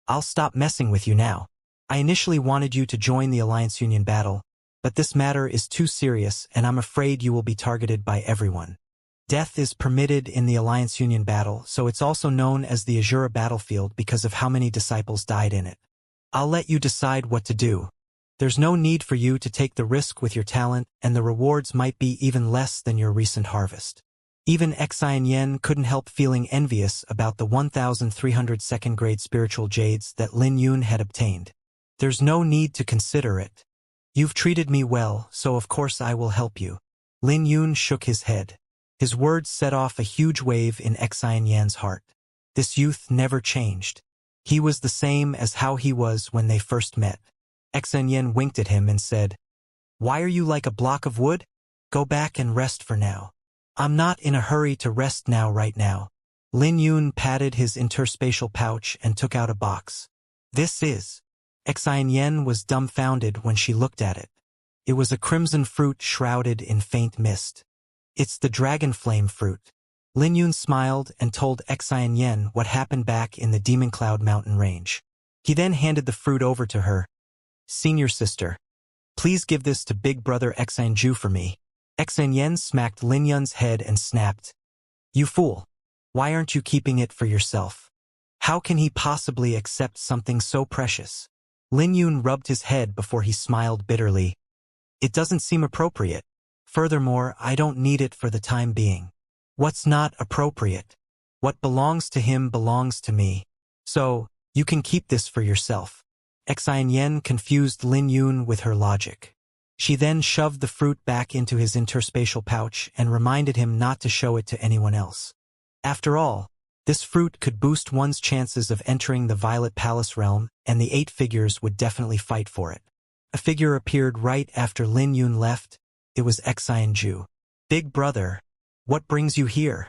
Speaker 1: "I'll stop messing with you now. I initially wanted you to join the Alliance Union battle, but this matter is too serious and I'm afraid you will be targeted by everyone. Death is permitted in the Alliance Union battle, so it's also known as the Azura battlefield because of how many disciples died in it. I'll let you decide what to do. There's no need for you to take the risk with your talent, and the rewards might be even less than your recent harvest." Even Xianxia couldn't help feeling envious about the 1,300 second-grade spiritual jades that Lin Yun had obtained. "There's no need to consider it. You've treated me well, so of course I will help you." Lin Yun shook his head. His words set off a huge wave in Xianxia's heart. This youth never changed. He was the same as how he was when they first met. Xianxia winked at him and said, "Why are you like a block of wood? Go back and rest for now." "I'm not in a hurry to rest now right now." Lin Yun patted his interspatial pouch and took out a box. "This is..." Xianxia was dumbfounded when she looked at it. It was a crimson fruit shrouded in faint mist. "It's the dragon flame fruit." Lin Yun smiled and told Xianxia what happened back in the Demon Cloud mountain range. He then handed the fruit over to her. "Senior sister, please give this to big brother Xianju for me." Xianxia smacked Lin Yun's head and snapped, "You fool! Why aren't you keeping it for yourself? How can he possibly accept something so precious?" Lin Yun rubbed his head before he smiled bitterly. "It doesn't seem appropriate. Furthermore, I don't need it for the time being." "What's not appropriate? What belongs to him belongs to me. So, you can keep this for yourself." Xianxia confused Lin Yun with her logic. She then shoved the fruit back into his interspatial pouch and reminded him not to show it to anyone else. After all, this fruit could boost one's chances of entering the Violet Palace realm, and the 8 figures would definitely fight for it. A figure appeared right after Lin Yun left. It was Xianju. "Big brother, what brings you here?"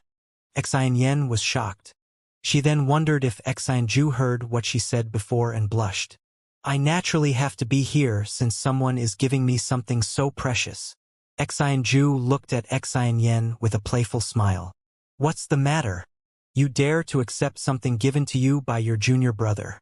Speaker 1: Xianxia was shocked. She then wondered if Xianju heard what she said before and blushed. "I naturally have to be here since someone is giving me something so precious." Xianju looked at Xianxia with a playful smile. "What's the matter? You dare to accept something given to you by your junior brother?"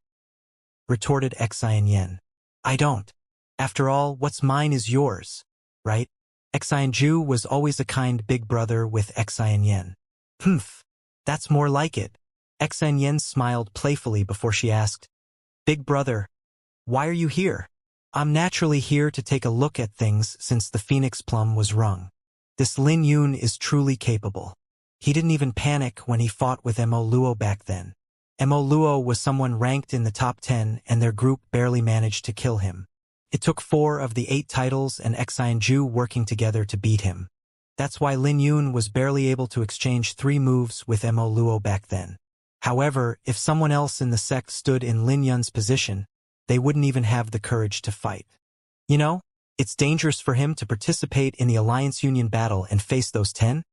Speaker 1: retorted Xianxia. "I don't. After all, what's mine is yours, right?" Xianju was always a kind big brother with Xianxia. "Humph, that's more like it." Xianxia smiled playfully before she asked, "Big brother, why are you here?" "I'm naturally here to take a look at things since the Phoenix Plum was rung. This Lin Yun is truly capable. He didn't even panic when he fought with Mo Luo back then. Mo Luo was someone ranked in the top 10 and their group barely managed to kill him. It took 4 of the 8 titles and Xianju working together to beat him. That's why Lin Yun was barely able to exchange 3 moves with Mo Luo back then. However, if someone else in the sect stood in Lin Yun's position, they wouldn't even have the courage to fight. You know, it's dangerous for him to participate in the Alliance Union battle and face those 10.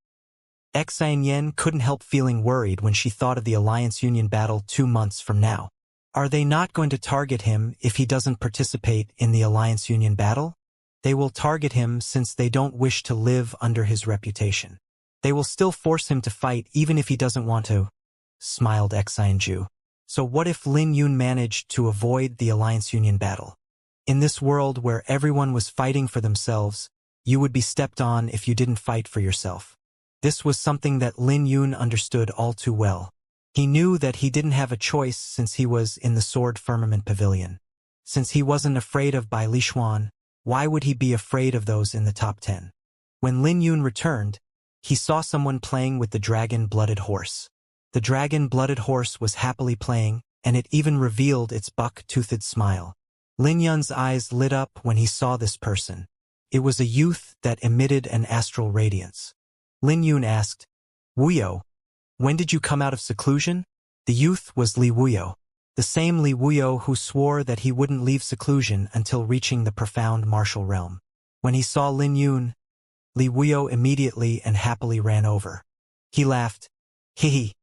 Speaker 1: Xianxia couldn't help feeling worried when she thought of the Alliance Union battle 2 months from now. Are they not going to target him if he doesn't participate in the Alliance Union battle? They will target him since they don't wish to live under his reputation. They will still force him to fight even if he doesn't want to, smiled Xianxia. So what if Lin Yun managed to avoid the Alliance Union battle? In this world where everyone was fighting for themselves, you would be stepped on if you didn't fight for yourself. This was something that Lin Yun understood all too well. He knew that he didn't have a choice since he was in the Sword Firmament Pavilion. Since he wasn't afraid of Bai Lishuan, why would he be afraid of those in the top 10? When Lin Yun returned, he saw someone playing with the dragon-blooded horse. The dragon-blooded horse was happily playing, and it even revealed its buck-toothed smile. Lin Yun's eyes lit up when he saw this person. It was a youth that emitted an astral radiance. Lin Yun asked, "Wuyo, when did you come out of seclusion?" The youth was Li Wuyo, the same Li Wuyo who swore that he wouldn't leave seclusion until reaching the profound martial realm. When he saw Lin Yun, Li Wuyo immediately and happily ran over. He laughed, "Hehe.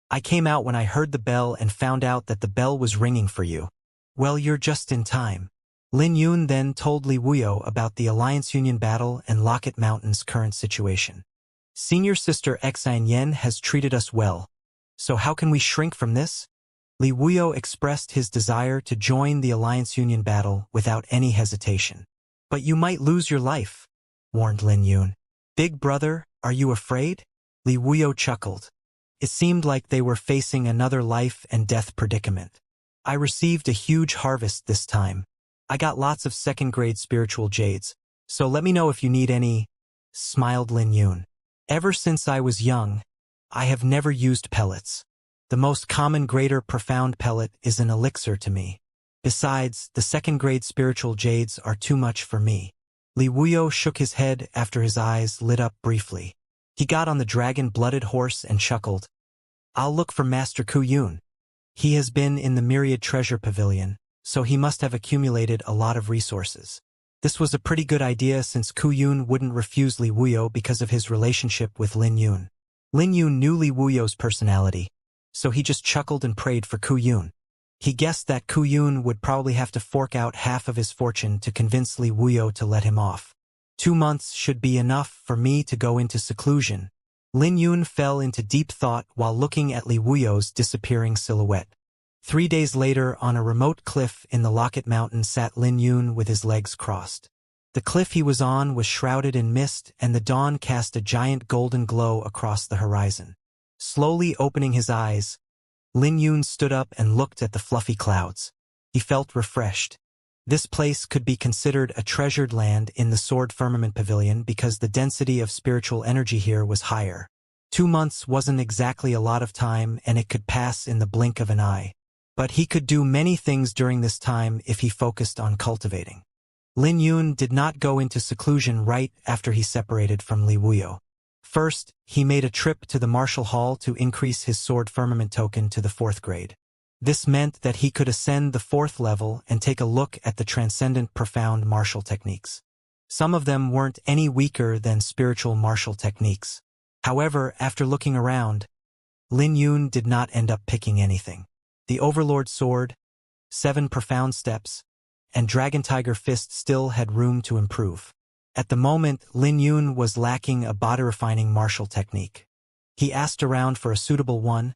Speaker 1: I came out when I heard the bell and found out that the bell was ringing for you. Well, you're just in time." Lin Yun then told Li Wuyo about the Alliance Union battle and Locket Mountain's current situation. "Senior sister Xianxia has treated us well. So how can we shrink from this?" Li Wuyo expressed his desire to join the Alliance Union battle without any hesitation. "But you might lose your life," warned Lin Yun. "Big brother, are you afraid?" Li Wuyo chuckled. It seemed like they were facing another life and death predicament. "I received a huge harvest this time. I got lots of second-grade spiritual jades, so let me know if you need any," smiled Lin Yun. "Ever since I was young, I have never used pellets. The most common greater profound pellet is an elixir to me. Besides, the second-grade spiritual jades are too much for me." Li Wuyo shook his head after his eyes lit up briefly. He got on the dragon-blooded horse and chuckled. "I'll look for Master Ku Yun. He has been in the Myriad Treasure Pavilion, so he must have accumulated a lot of resources." This was a pretty good idea since Ku Yun wouldn't refuse Li Wuyo because of his relationship with Lin Yun. Lin Yun knew Li Wuyo's personality, so he just chuckled and prayed for Ku Yun. He guessed that Ku Yun would probably have to fork out half of his fortune to convince Li Wuyo to let him off. 2 months should be enough for me to go into seclusion." Lin Yun fell into deep thought while looking at Li Wuyo's disappearing silhouette. 3 days later, on a remote cliff in the Locket Mountain sat Lin Yun with his legs crossed. The cliff he was on was shrouded in mist, and the dawn cast a giant golden glow across the horizon. Slowly opening his eyes, Lin Yun stood up and looked at the fluffy clouds. He felt refreshed. This place could be considered a treasured land in the Sword Firmament Pavilion because the density of spiritual energy here was higher. 2 months wasn't exactly a lot of time, and it could pass in the blink of an eye. But he could do many things during this time if he focused on cultivating. Lin Yun did not go into seclusion right after he separated from Li Wuyo. First, he made a trip to the Martial Hall to increase his Sword Firmament token to the 4th grade. This meant that he could ascend the 4th level and take a look at the transcendent profound martial techniques. Some of them weren't any weaker than spiritual martial techniques. However, after looking around, Lin Yun did not end up picking anything. The Overlord Sword, 7 Profound Steps, and Dragon Tiger Fist still had room to improve. At the moment, Lin Yun was lacking a body-refining martial technique. He asked around for a suitable one,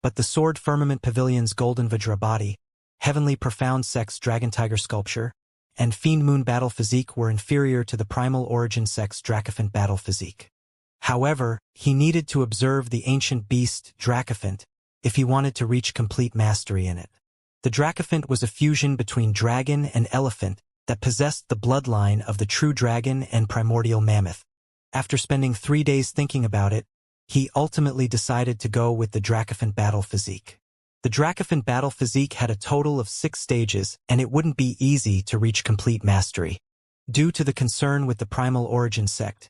Speaker 1: but the Sword Firmament Pavilion's Golden Vajra body, Heavenly Profound Sex Dragon Tiger Sculpture, and Fiend Moon Battle Physique were inferior to the Primal Origin Sex Dracophant Battle Physique. However, he needed to observe the ancient beast Dracophant if he wanted to reach complete mastery in it. The Dracophant was a fusion between dragon and elephant that possessed the bloodline of the true dragon and primordial mammoth. After spending 3 days thinking about it, he ultimately decided to go with the Dracophant Battle Physique. The Dracophant Battle Physique had a total of 6 stages, and it wouldn't be easy to reach complete mastery. Due to the concern with the Primal Origin sect,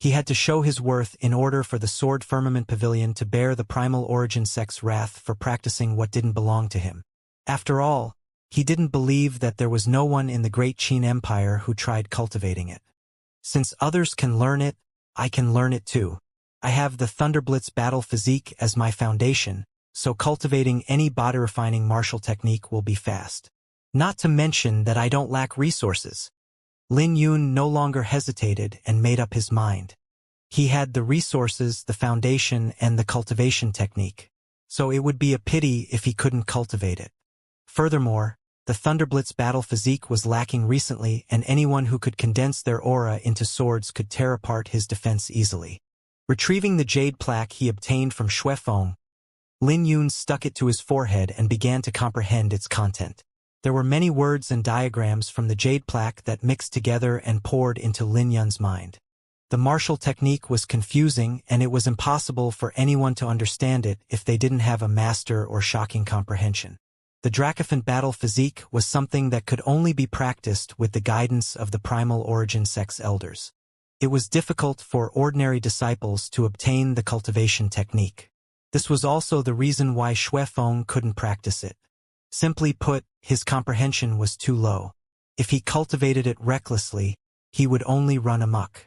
Speaker 1: He had to show his worth in order for the Sword Firmament Pavilion to bear the primal origin sect's wrath for practicing what didn't belong to him. After all, he didn't believe that there was no one in the Great Qin Empire who tried cultivating it. Since others can learn it, I can learn it too. I have the Thunderblitz battle physique as my foundation, so cultivating any body-refining martial technique will be fast. Not to mention that I don't lack resources. Lin Yun no longer hesitated and made up his mind. He had the resources, the foundation, and the cultivation technique, so it would be a pity if he couldn't cultivate it. Furthermore, the Thunderblitz battle physique was lacking recently, and anyone who could condense their aura into swords could tear apart his defense easily. Retrieving the jade plaque he obtained from Xuefeng, Lin Yun stuck it to his forehead and began to comprehend its content. There were many words and diagrams from the jade plaque that mixed together and poured into Lin Yun's mind. The martial technique was confusing, and it was impossible for anyone to understand it if they didn't have a master or shocking comprehension. The Dracophant battle physique was something that could only be practiced with the guidance of the primal origin sect's elders. It was difficult for ordinary disciples to obtain the cultivation technique. This was also the reason why Xuefeng couldn't practice it. Simply put, his comprehension was too low. If he cultivated it recklessly, he would only run amok.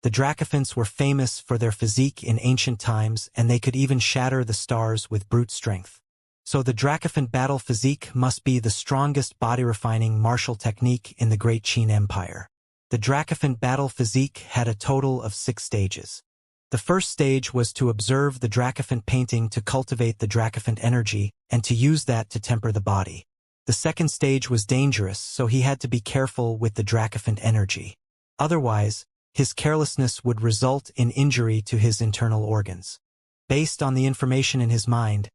Speaker 1: The Dracophants were famous for their physique in ancient times, and they could even shatter the stars with brute strength. So the Dracophant battle physique must be the strongest body-refining martial technique in the Great Qin Empire. The Dracophant battle physique had a total of 6 stages. The first stage was to observe the Dracophant painting to cultivate the Dracophant energy, and to use that to temper the body. The second stage was dangerous, so he had to be careful with the Dracophant energy. Otherwise, his carelessness would result in injury to his internal organs. Based on the information in his mind,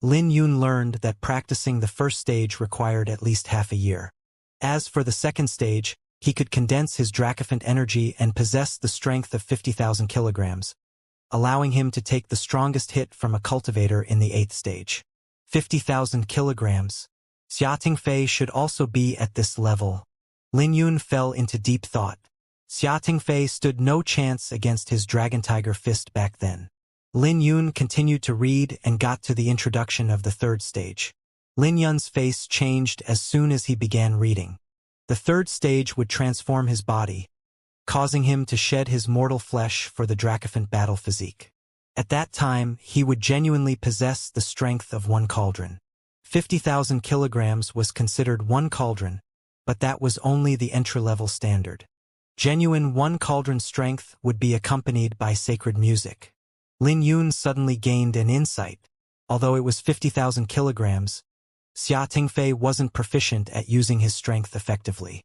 Speaker 1: Lin Yun learned that practicing the first stage required at least half a year. As for the second stage, he could condense his Dracophant energy and possess the strength of 50,000 kilograms, allowing him to take the strongest hit from a cultivator in the 8th stage. 50,000 kilograms. Xia Fei should also be at this level. Lin Yun fell into deep thought. Xia Fei stood no chance against his Dragon Tiger fist back then. Lin Yun continued to read and got to the introduction of the third stage. Lin Yun's face changed as soon as he began reading. The third stage would transform his body, causing him to shed his mortal flesh for the Dracophant battle physique. At that time, he would genuinely possess the strength of 1 cauldron. 50,000 kilograms was considered 1 cauldron, but that was only the entry-level standard. Genuine 1 cauldron strength would be accompanied by sacred music. Lin Yun suddenly gained an insight. Although it was 50,000 kilograms, Xia Fei wasn't proficient at using his strength effectively.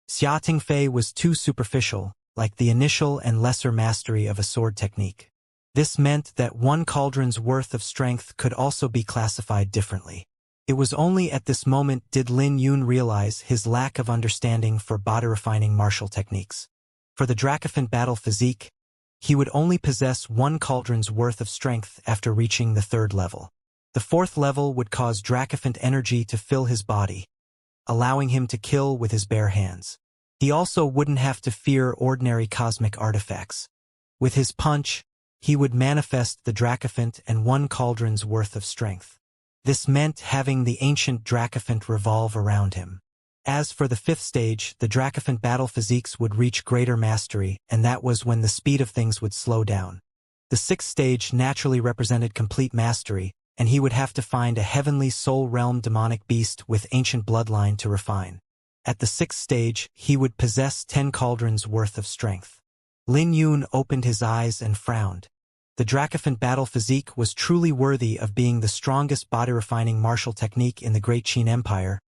Speaker 1: Xia Fei was too superficial, like the initial and lesser mastery of a sword technique. This meant that 1 cauldron's worth of strength could also be classified differently. It was only at this moment did Lin Yun realize his lack of understanding for body-refining martial techniques. For the Dracophant battle physique, he would only possess 1 cauldron's worth of strength after reaching the 3rd level. The 4th level would cause Dracophant energy to fill his body, allowing him to kill with his bare hands. He also wouldn't have to fear ordinary cosmic artifacts. With his punch, he would manifest the Dracophant and 1 cauldron's worth of strength. This meant having the ancient Dracophant revolve around him. As for the 5th stage, the Dracophant battle physiques would reach greater mastery, and that was when the speed of things would slow down. The 6th stage naturally represented complete mastery, and he would have to find a heavenly soul realm demonic beast with ancient bloodline to refine. At the 6th stage, he would possess 10 cauldrons worth of strength. Lin Yun opened his eyes and frowned. The Dracophant battle physique was truly worthy of being the strongest body-refining martial technique in the Great Qin Empire,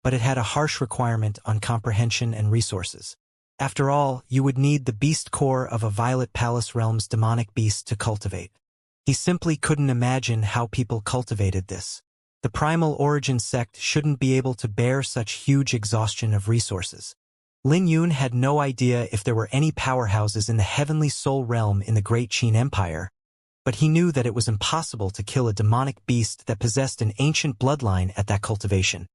Speaker 1: but it had a harsh requirement on comprehension and resources. After all, you would need the beast core of a Violet Palace Realm's demonic beast to cultivate. He simply couldn't imagine how people cultivated this. The primal origin sect shouldn't be able to bear such huge exhaustion of resources. Lin Yun had no idea if there were any powerhouses in the heavenly soul realm in the Great Qin Empire, but he knew that it was impossible to kill a demonic beast that possessed an ancient bloodline at that cultivation.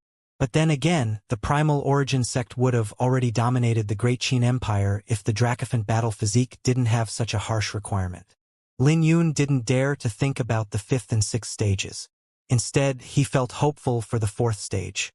Speaker 1: But then again, the primal origin sect would have already dominated the Great Qin Empire if the Dracophant battle physique didn't have such a harsh requirement. Lin Yun didn't dare to think about the 5th and 6th stages. Instead, he felt hopeful for the 4th stage.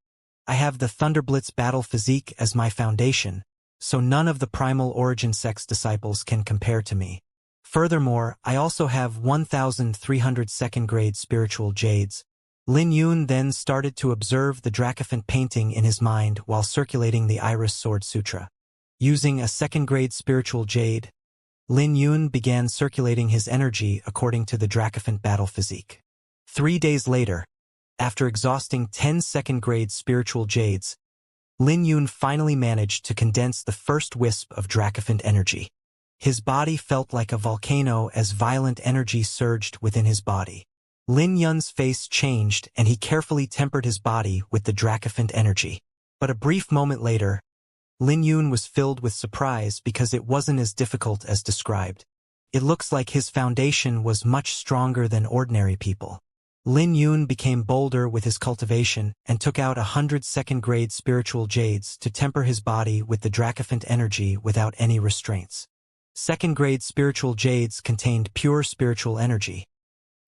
Speaker 1: I have the Thunderblitz battle physique as my foundation, so none of the primal origin sect's disciples can compare to me. Furthermore, I also have 1,300 second-grade spiritual jades. Lin Yun then started to observe the Dracophant painting in his mind while circulating the Iris Sword Sutra. Using a second-grade spiritual jade, Lin Yun began circulating his energy according to the Dracophant battle physique. 3 days later, after exhausting 10 second-grade spiritual jades, Lin Yun finally managed to condense the first wisp of Dracophant energy. His body felt like a volcano as violent energy surged within his body. Lin Yun's face changed and he carefully tempered his body with the Dracophant energy. But a brief moment later, Lin Yun was filled with surprise because it wasn't as difficult as described. It looks like his foundation was much stronger than ordinary people. Lin Yun became bolder with his cultivation and took out 100 second-grade spiritual jades to temper his body with the Dracophant energy without any restraints. Second-grade spiritual jades contained pure spiritual energy.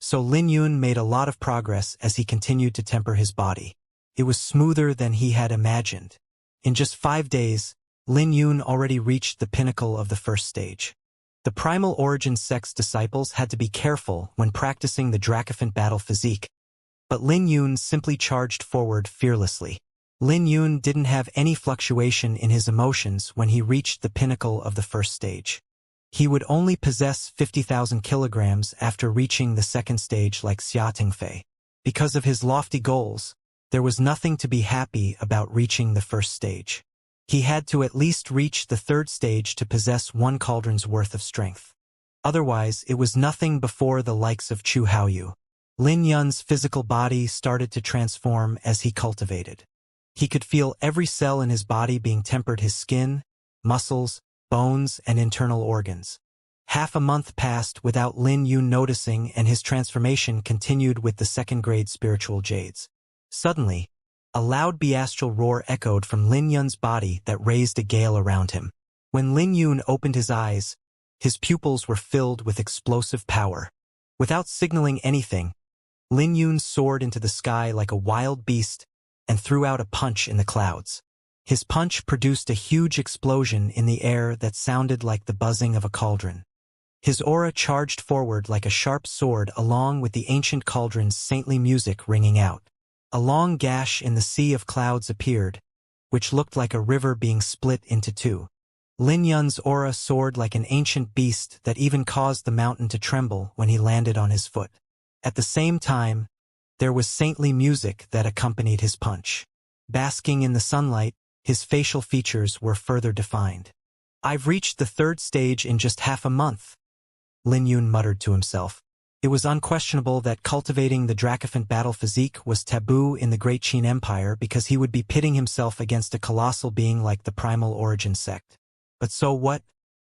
Speaker 1: So Lin Yun made a lot of progress as he continued to temper his body. It was smoother than he had imagined. In just 5 days, Lin Yun already reached the pinnacle of the 1st stage. The primal origin sect's disciples had to be careful when practicing the Dracophant battle physique, but Lin Yun simply charged forward fearlessly. Lin Yun didn't have any fluctuation in his emotions when he reached the pinnacle of the 1st stage. He would only possess 50,000 kilograms after reaching the 2nd stage like Xianxia. Because of his lofty goals, there was nothing to be happy about reaching the 1st stage. He had to at least reach the 3rd stage to possess 1 cauldron's worth of strength. Otherwise, it was nothing before the likes of Chu Haoyu. Lin Yun's physical body started to transform as he cultivated. He could feel every cell in his body being tempered: his skin, muscles, bones, and internal organs. Half a month passed without Lin Yun noticing, and his transformation continued with the second-grade spiritual jades. Suddenly, a loud bestial roar echoed from Lin Yun's body that raised a gale around him. When Lin Yun opened his eyes, his pupils were filled with explosive power. Without signaling anything, Lin Yun soared into the sky like a wild beast and threw out a punch in the clouds. His punch produced a huge explosion in the air that sounded like the buzzing of a cauldron. His aura charged forward like a sharp sword, along with the ancient cauldron's saintly music ringing out. A long gash in the sea of clouds appeared, which looked like a river being split into 2. Lin Yun's aura soared like an ancient beast that even caused the mountain to tremble when he landed on his foot. At the same time, there was saintly music that accompanied his punch. Basking in the sunlight, his facial features were further defined. "I've reached the 3rd stage in just half a month," Lin Yun muttered to himself. It was unquestionable that cultivating the Dracophant battle physique was taboo in the Great Qin Empire because he would be pitting himself against a colossal being like the primal origin sect. But so what?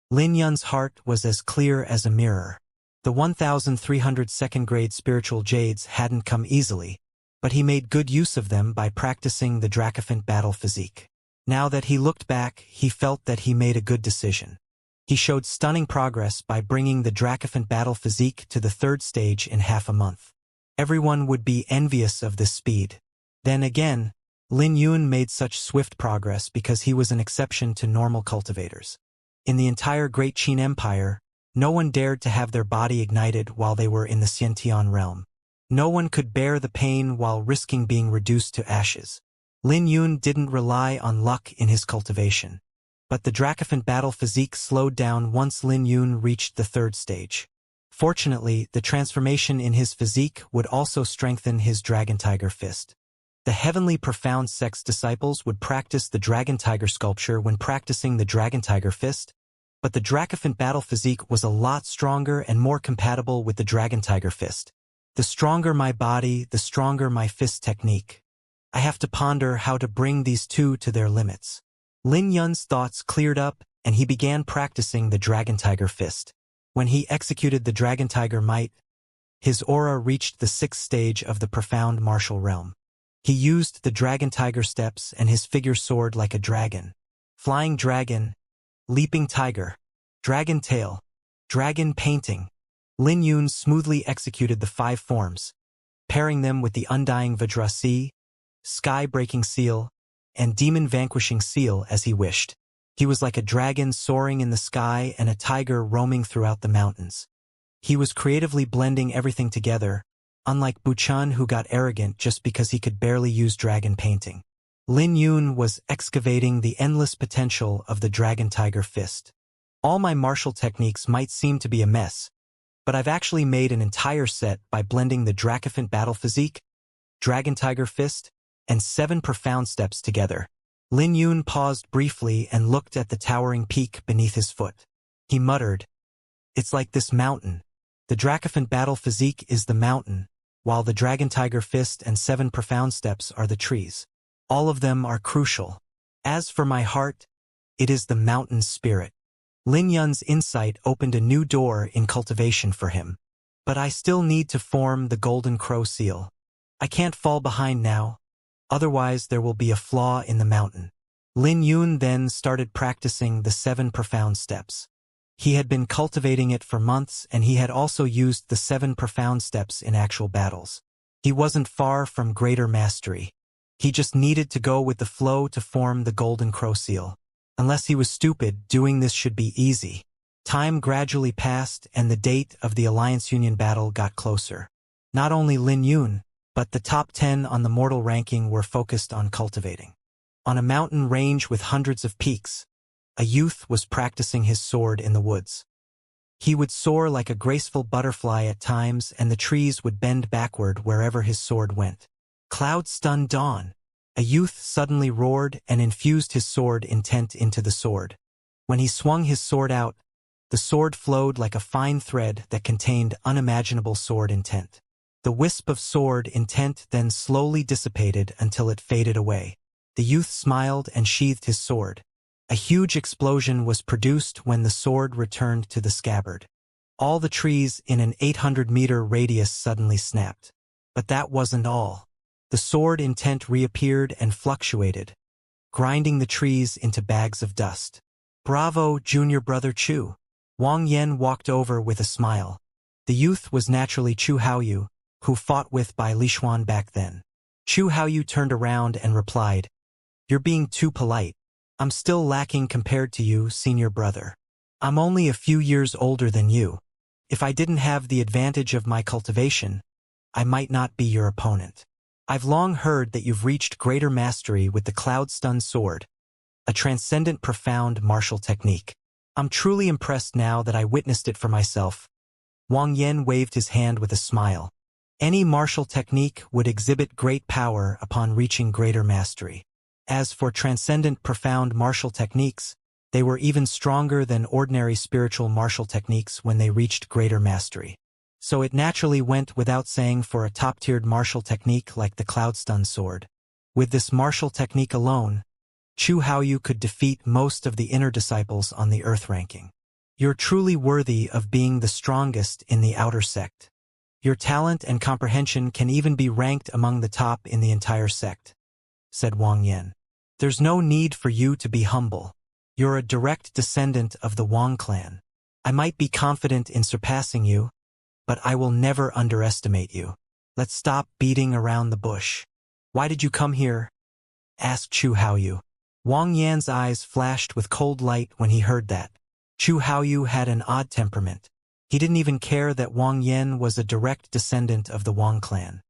Speaker 1: Lin Yun's heart was as clear as a mirror. The 1,300 second-grade spiritual jades hadn't come easily, but he made good use of them by practicing the Dracophant battle physique. Now that he looked back, he felt that he made a good decision. He showed stunning progress by bringing the Dracophant battle physique to the 3rd stage in half a month. Everyone would be envious of this speed. Then again, Lin Yun made such swift progress because he was an exception to normal cultivators. In the entire Great Qin Empire, no one dared to have their body ignited while they were in the Xiantian realm. No one could bear the pain while risking being reduced to ashes. Lin Yun didn't rely on luck in his cultivation. But the Dracophant battle physique slowed down once Lin Yun reached the 3rd stage. Fortunately, the transformation in his physique would also strengthen his Dragon Tiger fist. The Heavenly Profound sect's disciples would practice the Dragon Tiger sculpture when practicing the Dragon Tiger fist, but the Dracophant battle physique was a lot stronger and more compatible with the Dragon Tiger fist. The stronger my body, the stronger my fist technique. I have to ponder how to bring these two to their limits. Lin Yun's thoughts cleared up, and he began practicing the Dragon Tiger fist. When he executed the Dragon Tiger might, his aura reached the 6th stage of the profound martial realm. He used the dragon tiger steps and his figure soared like a dragon. Flying dragon, leaping tiger, dragon tail, dragon painting. Lin Yun smoothly executed the 5 forms, pairing them with the undying Vajrasi, sky-breaking seal, and demon-vanquishing seal as he wished. He was like a dragon soaring in the sky and a tiger roaming throughout the mountains. He was creatively blending everything together, unlike Buchan who got arrogant just because he could barely use dragon painting. Lin Yun was excavating the endless potential of the dragon tiger fist. All my martial techniques might seem to be a mess, but I've actually made an entire set by blending the Dracophant battle physique, dragon tiger fist, and 7 profound steps together. Lin Yun paused briefly and looked at the towering peak beneath his foot. He muttered, "It's like this mountain. The Dracophant battle physique is the mountain, while the dragon tiger fist and 7 profound steps are the trees. All of them are crucial. As for my heart, it is the mountain spirit." Lin Yun's insight opened a new door in cultivation for him. "But I still need to form the golden crow seal. I can't fall behind now, otherwise there will be a flaw in the mountain." Lin Yun then started practicing the 7 profound steps. He had been cultivating it for months and he had also used the 7 profound steps in actual battles. He wasn't far from greater mastery. He just needed to go with the flow to form the golden crow seal. Unless he was stupid, doing this should be easy. Time gradually passed and the date of the Alliance Union battle got closer. Not only Lin Yun, but the top 10 on the mortal ranking were focused on cultivating. On a mountain range with hundreds of peaks, a youth was practicing his sword in the woods. He would soar like a graceful butterfly at times and the trees would bend backward wherever his sword went. Cloud-stunned dawn. A youth suddenly roared and infused his sword intent into the sword. When he swung his sword out, the sword flowed like a fine thread that contained unimaginable sword intent. The wisp of sword intent then slowly dissipated until it faded away. The youth smiled and sheathed his sword. A huge explosion was produced when the sword returned to the scabbard. All the trees in an 800-meter radius suddenly snapped. But that wasn't all. The sword intent reappeared and fluctuated, grinding the trees into bags of dust. "Bravo, junior brother Chu." Wang Yan walked over with a smile. The youth was naturally Chu Haoyu, who fought with Bai Lishuan back then. Chu Haoyu turned around and replied, "You're being too polite. I'm still lacking compared to you, senior brother. I'm only a few years older than you. If I didn't have the advantage of my cultivation, I might not be your opponent. I've long heard that you've reached greater mastery with the cloud-stunned sword, a transcendent profound martial technique. I'm truly impressed now that I witnessed it for myself." Wang Yan waved his hand with a smile. Any martial technique would exhibit great power upon reaching greater mastery. As for transcendent profound martial techniques, they were even stronger than ordinary spiritual martial techniques when they reached greater mastery. So it naturally went without saying for a top-tiered martial technique like the cloud-stun sword. With this martial technique alone, Chu Haoyu could defeat most of the inner disciples on the Earth ranking. "You're truly worthy of being the strongest in the outer sect. Your talent and comprehension can even be ranked among the top in the entire sect," said Wang Yan. "There's no need for you to be humble. You're a direct descendant of the Wang clan. I might be confident in surpassing you, but I will never underestimate you. Let's stop beating around the bush." "Why did you come here?" asked Chu Haoyu. Wang Yan's eyes flashed with cold light when he heard that. Chu Haoyu had an odd temperament. He didn't even care that Wang Yan was a direct descendant of the Wang clan.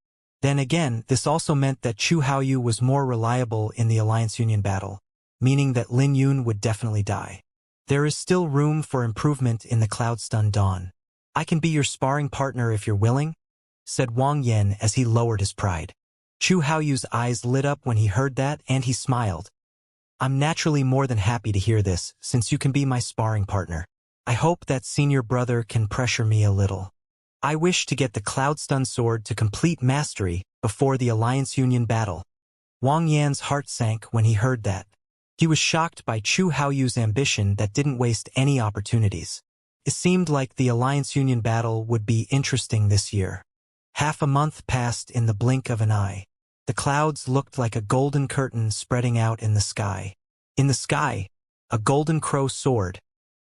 Speaker 1: Then again, this also meant that Chu Haoyu was more reliable in the Alliance Union battle, meaning that Lin Yun would definitely die. "There is still room for improvement in the cloud-stunned dawn. I can be your sparring partner if you're willing," said Wang Yan as he lowered his pride. Chu Haoyu's eyes lit up when he heard that, and he smiled. "I'm naturally more than happy to hear this, since you can be my sparring partner. I hope that senior brother can pressure me a little. I wish to get the cloud-stunned sword to complete mastery before the Alliance Union battle." Wang Yan's heart sank when he heard that. He was shocked by Chu Haoyu's ambition that didn't waste any opportunities. It seemed like the Alliance Union battle would be interesting this year. Half a month passed in the blink of an eye. The clouds looked like a golden curtain spreading out in the sky. In the sky, a golden crow soared,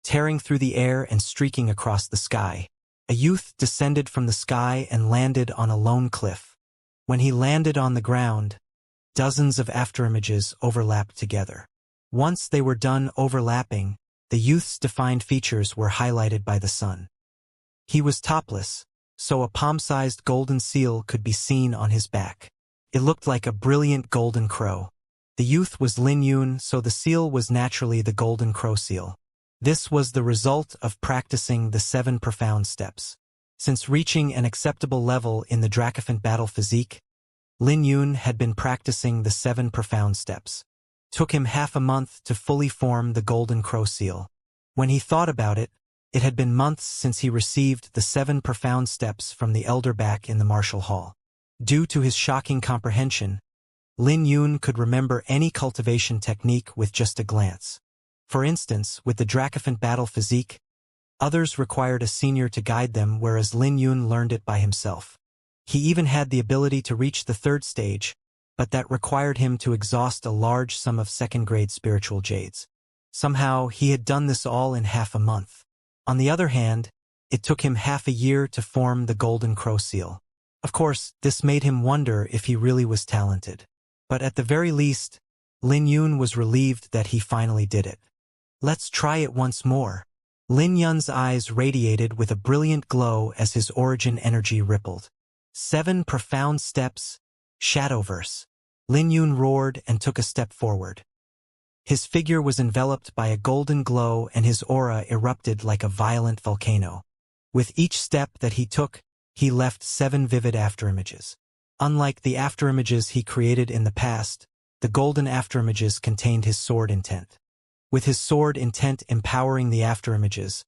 Speaker 1: tearing through the air and streaking across the sky. A youth descended from the sky and landed on a lone cliff. When he landed on the ground, dozens of afterimages overlapped together. Once they were done overlapping, the youth's defined features were highlighted by the sun. He was topless, so a palm-sized golden seal could be seen on his back. It looked like a brilliant golden crow. The youth was Lin Yun, so the seal was naturally the golden crow seal. This was the result of practicing the 7 profound steps. Since reaching an acceptable level in the Dracophant battle physique, Lin Yun had been practicing the 7 profound steps. It took him half a month to fully form the golden crow seal. When he thought about it, it had been months since he received the 7 profound steps from the elder back in the martial hall. Due to his shocking comprehension, Lin Yun could remember any cultivation technique with just a glance. For instance, with the Dracophant battle physique, others required a senior to guide them, whereas Lin Yun learned it by himself. He even had the ability to reach the 3rd stage, but that required him to exhaust a large sum of 2nd-grade spiritual jades. Somehow, he had done this all in half a month. On the other hand, it took him half a year to form the golden crow seal. Of course, this made him wonder if he really was talented. But at the very least, Lin Yun was relieved that he finally did it. Let's try it once more. Lin Yun's eyes radiated with a brilliant glow as his origin energy rippled. 7 profound steps, Shadowverse. Lin Yun roared and took a step forward. His figure was enveloped by a golden glow and his aura erupted like a violent volcano. With each step that he took, he left 7 vivid afterimages. Unlike the afterimages he created in the past, the golden afterimages contained his sword intent. With his sword intent empowering the afterimages,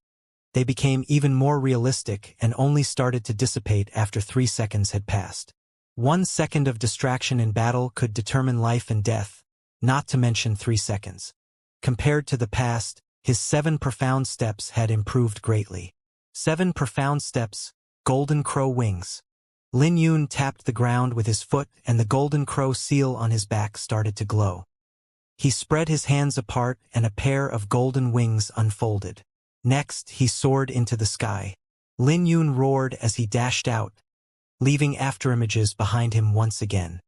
Speaker 1: they became even more realistic and only started to dissipate after 3 seconds had passed. 1 second of distraction in battle could determine life and death, not to mention 3 seconds. Compared to the past, his 7 profound steps had improved greatly. 7 profound steps, golden crow wings. Lin Yun tapped the ground with his foot and the golden crow seal on his back started to glow. He spread his hands apart and a pair of golden wings unfolded. Next, he soared into the sky. Lin Yun roared as he dashed out, leaving afterimages behind him once again.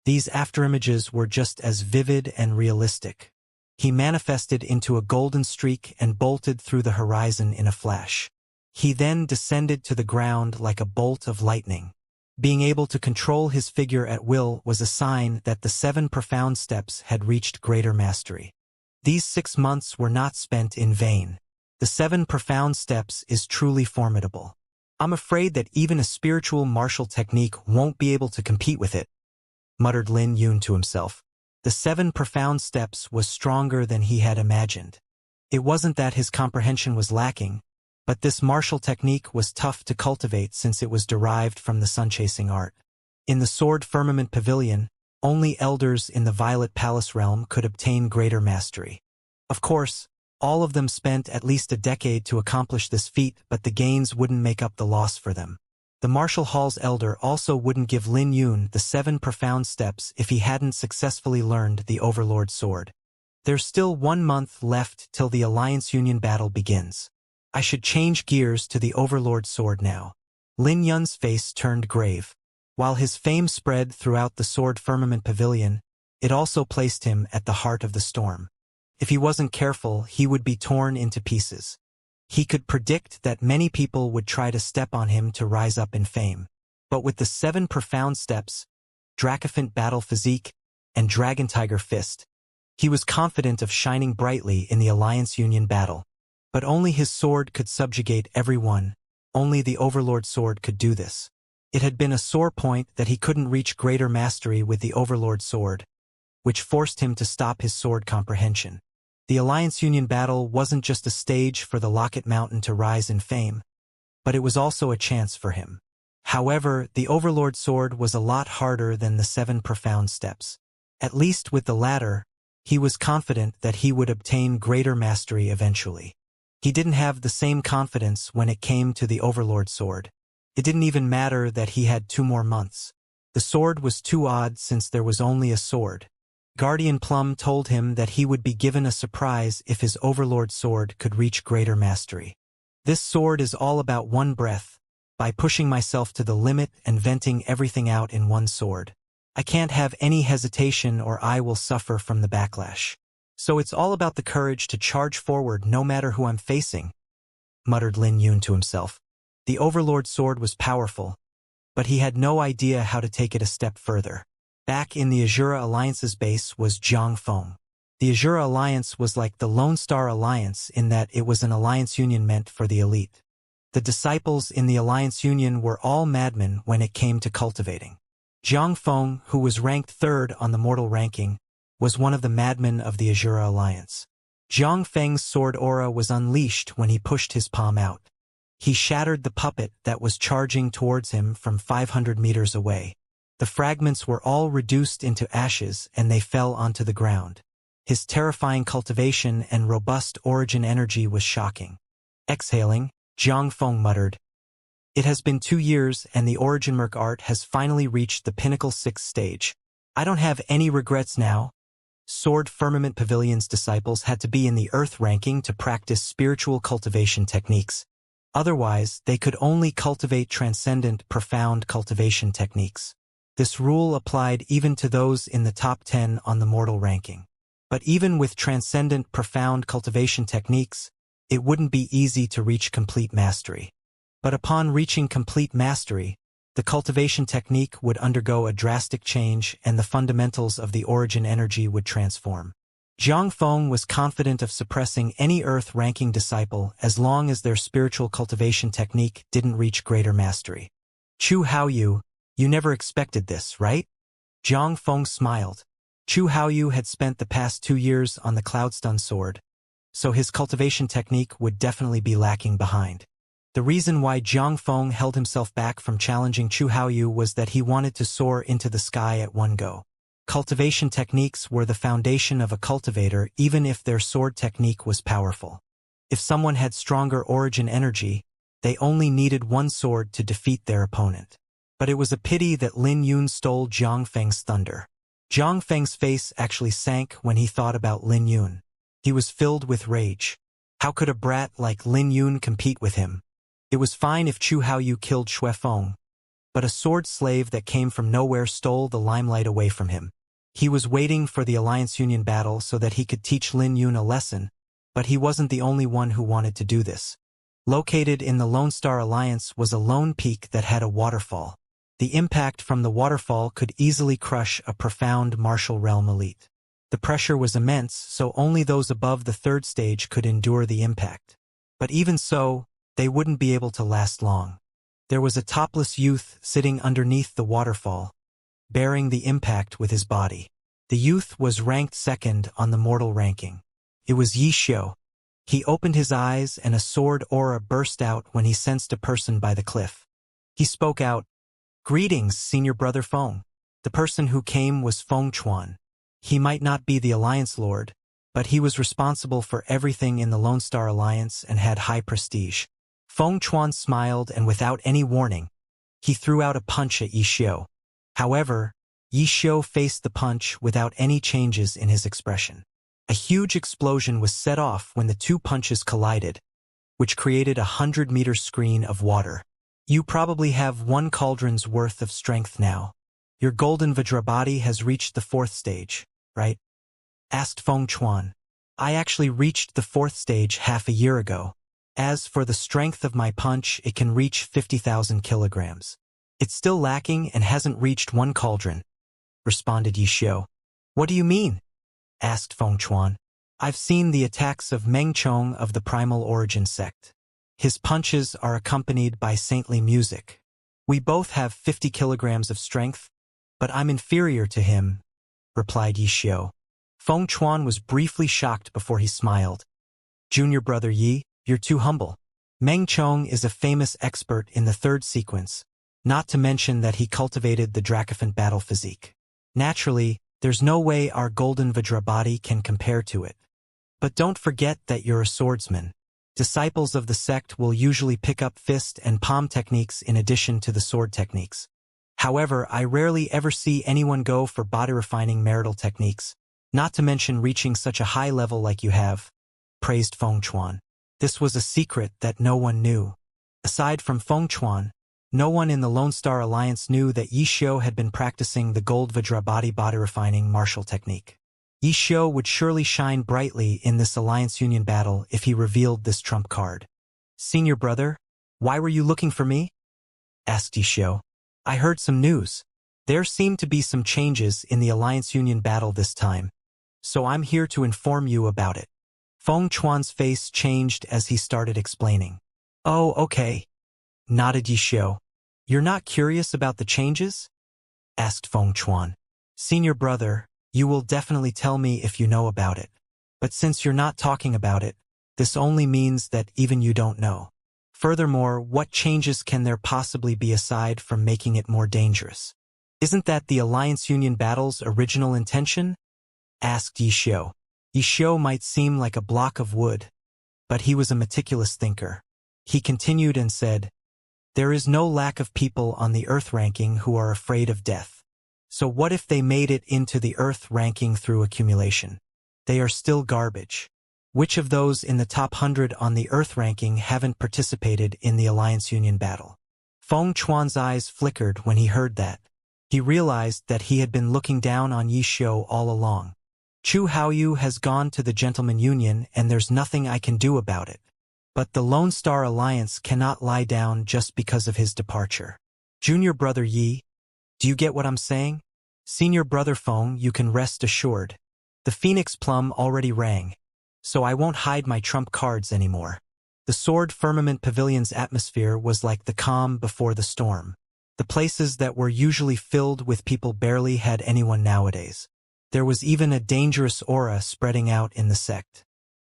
Speaker 1: These afterimages were just as vivid and realistic. He manifested into a golden streak and bolted through the horizon in a flash. He then descended to the ground like a bolt of lightning. Being able to control his figure at will was a sign that the 7 profound steps had reached greater mastery. These 6 months were not spent in vain. The 7 profound steps is truly formidable. I'm afraid that even a spiritual martial technique won't be able to compete with it, muttered Lin Yun to himself. The 7 profound steps was stronger than he had imagined. It wasn't that his comprehension was lacking, but this martial technique was tough to cultivate since it was derived from the sun-chasing art. In the Sword Firmament Pavilion, only elders in the Violet Palace realm could obtain greater mastery. Of course, all of them spent at least a decade to accomplish this feat, but the gains wouldn't make up the loss for them. The Martial Hall's elder also wouldn't give Lin Yun the 7 profound steps if he hadn't successfully learned the Overlord Sword. There's still 1 month left till the Alliance Union battle begins. I should change gears to the Overlord Sword now. Lin Yun's face turned grave. While his fame spread throughout the Sword Firmament Pavilion, it also placed him at the heart of the storm. If he wasn't careful, he would be torn into pieces. He could predict that many people would try to step on him to rise up in fame. But with the 7 profound steps, Dracophant battle physique, and Dragon Tiger fist, he was confident of shining brightly in the Alliance Union battle. But only his sword could subjugate everyone. Only the Overlord Sword could do this. It had been a sore point that he couldn't reach greater mastery with the Overlord Sword, which forced him to stop his sword comprehension. The Alliance Union battle wasn't just a stage for the Locket Mountain to rise in fame, but it was also a chance for him. However, the Overlord Sword was a lot harder than the 7 profound steps. At least with the latter, he was confident that he would obtain greater mastery eventually. He didn't have the same confidence when it came to the Overlord Sword. It didn't even matter that he had 2 more months. The sword was too odd since there was only a sword. Guardian Plum told him that he would be given a surprise if his overlord sword could reach greater mastery. This sword is all about one breath, by pushing myself to the limit and venting everything out in one sword. I can't have any hesitation or I will suffer from the backlash. So it's all about the courage to charge forward no matter who I'm facing, muttered Lin Yun to himself. The overlord sword was powerful, but he had no idea how to take it a step further. Back in the Azura Alliance's base was Zhang Feng. The Azura Alliance was like the Lone Star Alliance in that it was an alliance union meant for the elite. The disciples in the alliance union were all madmen when it came to cultivating. Zhang Feng, who was ranked third on the mortal ranking, was one of the madmen of the Azura Alliance. Zhang Feng's sword aura was unleashed when he pushed his palm out. He shattered the puppet that was charging towards him from 500 meters away. The fragments were all reduced into ashes and they fell onto the ground. His terrifying cultivation and robust origin energy was shocking. Exhaling, Zhang Feng muttered, "It has been 2 years and the origin merc art has finally reached the pinnacle 6th stage. I don't have any regrets now." Sword Firmament Pavilion's disciples had to be in the Earth ranking to practice spiritual cultivation techniques. Otherwise, they could only cultivate transcendent, profound cultivation techniques. This rule applied even to those in the top 10 on the mortal ranking. But even with transcendent, profound cultivation techniques, it wouldn't be easy to reach complete mastery. But upon reaching complete mastery, the cultivation technique would undergo a drastic change and the fundamentals of the origin energy would transform. Zhang Feng was confident of suppressing any Earth-ranking disciple as long as their spiritual cultivation technique didn't reach greater mastery. "Chu Haoyu, you never expected this, right?" Zhang Feng smiled. Chu Haoyu had spent the past 2 years on the Cloudstun sword, so his cultivation technique would definitely be lacking behind. The reason why Zhang Feng held himself back from challenging Chu Haoyu was that he wanted to soar into the sky at one go. Cultivation techniques were the foundation of a cultivator even if their sword technique was powerful. If someone had stronger origin energy, they only needed one sword to defeat their opponent. But it was a pity that Lin Yun stole Zhang Feng's thunder. Zhang Feng's face actually sank when he thought about Lin Yun. He was filled with rage. How could a brat like Lin Yun compete with him? It was fine if Chu Haoyu killed Xue Feng, but a sword slave that came from nowhere stole the limelight away from him. He was waiting for the Alliance Union battle so that he could teach Lin Yun a lesson, but he wasn't the only one who wanted to do this. Located in the Lone Star Alliance was a lone peak that had a waterfall. The impact from the waterfall could easily crush a profound martial realm elite. The pressure was immense, so only those above the 3rd stage could endure the impact. But even so, they wouldn't be able to last long. There was a topless youth sitting underneath the waterfall, bearing the impact with his body. The youth was ranked 2nd on the mortal ranking. It was Yi Xiu. He opened his eyes and a sword aura burst out when he sensed a person by the cliff. He spoke out, "Greetings, Senior Brother Feng." The person who came was Feng Chuan. He might not be the Alliance Lord, but he was responsible for everything in the Lone Star Alliance and had high prestige. Feng Chuan smiled and without any warning, he threw out a punch at Yi Xiu. However, Yi Xiu faced the punch without any changes in his expression. A huge explosion was set off when the 2 punches collided, which created a 100-meter screen of water. "You probably have 1 cauldron's worth of strength now. Your golden Vajra body has reached the 4th stage, right?" asked Feng Chuan. "I actually reached the 4th stage half a year ago. As for the strength of my punch, it can reach 50,000 kilograms. It's still lacking and hasn't reached 1 cauldron," responded Yi Xiu. "What do you mean?" asked Feng Chuan. "I've seen the attacks of Meng Chong of the Primal Origin sect. His punches are accompanied by saintly music. We both have 50 kilograms of strength, but I'm inferior to him," replied Yi Xiu. Feng Chuan was briefly shocked before he smiled. "Junior Brother Yi, you're too humble. Meng Chong is a famous expert in the 3rd sequence, not to mention that he cultivated the Dracophant battle physique. Naturally, there's no way our golden Vajra body can compare to it. But don't forget that you're a swordsman. Disciples of the sect will usually pick up fist and palm techniques in addition to the sword techniques. However, I rarely ever see anyone go for body-refining marital techniques, not to mention reaching such a high level like you have, praised Feng Chuan. This was a secret that no one knew. Aside from Feng Chuan, no one in the Lone Star Alliance knew that Yi Xiu had been practicing the Gold Vajra body-refining martial technique. Yi Xiu would surely shine brightly in this Alliance Union battle if he revealed this trump card. Senior brother, why were you looking for me? Asked Yi Xiu. I heard some news. There seemed to be some changes in the Alliance Union battle this time, so I'm here to inform you about it. Feng Chuan's face changed as he started explaining. Oh, okay, nodded Yi Xiu. You're not curious about the changes? Asked Feng Chuan. Senior brother, you will definitely tell me if you know about it. But since you're not talking about it, this only means that even you don't know. Furthermore, what changes can there possibly be aside from making it more dangerous? Isn't that the Alliance Union battle's original intention? Asked Yi Xiu. Yi Xiu might seem like a block of wood, but he was a meticulous thinker. He continued and said, there is no lack of people on the Earth ranking who are afraid of death. So what if they made it into the Earth ranking through accumulation? They are still garbage. Which of those in the top 100 on the Earth ranking haven't participated in the Alliance Union battle? Feng Chuan's eyes flickered when he heard that. He realized that he had been looking down on Yi Xiu all along. Chu Haoyu has gone to the Gentleman Union and there's nothing I can do about it. But the Lone Star Alliance cannot lie down just because of his departure. Junior brother Yi, do you get what I'm saying? Senior brother Feng, you can rest assured. The Phoenix Plum already rang, so I won't hide my trump cards anymore. The Sword Firmament Pavilion's atmosphere was like the calm before the storm. The places that were usually filled with people barely had anyone nowadays. There was even a dangerous aura spreading out in the sect.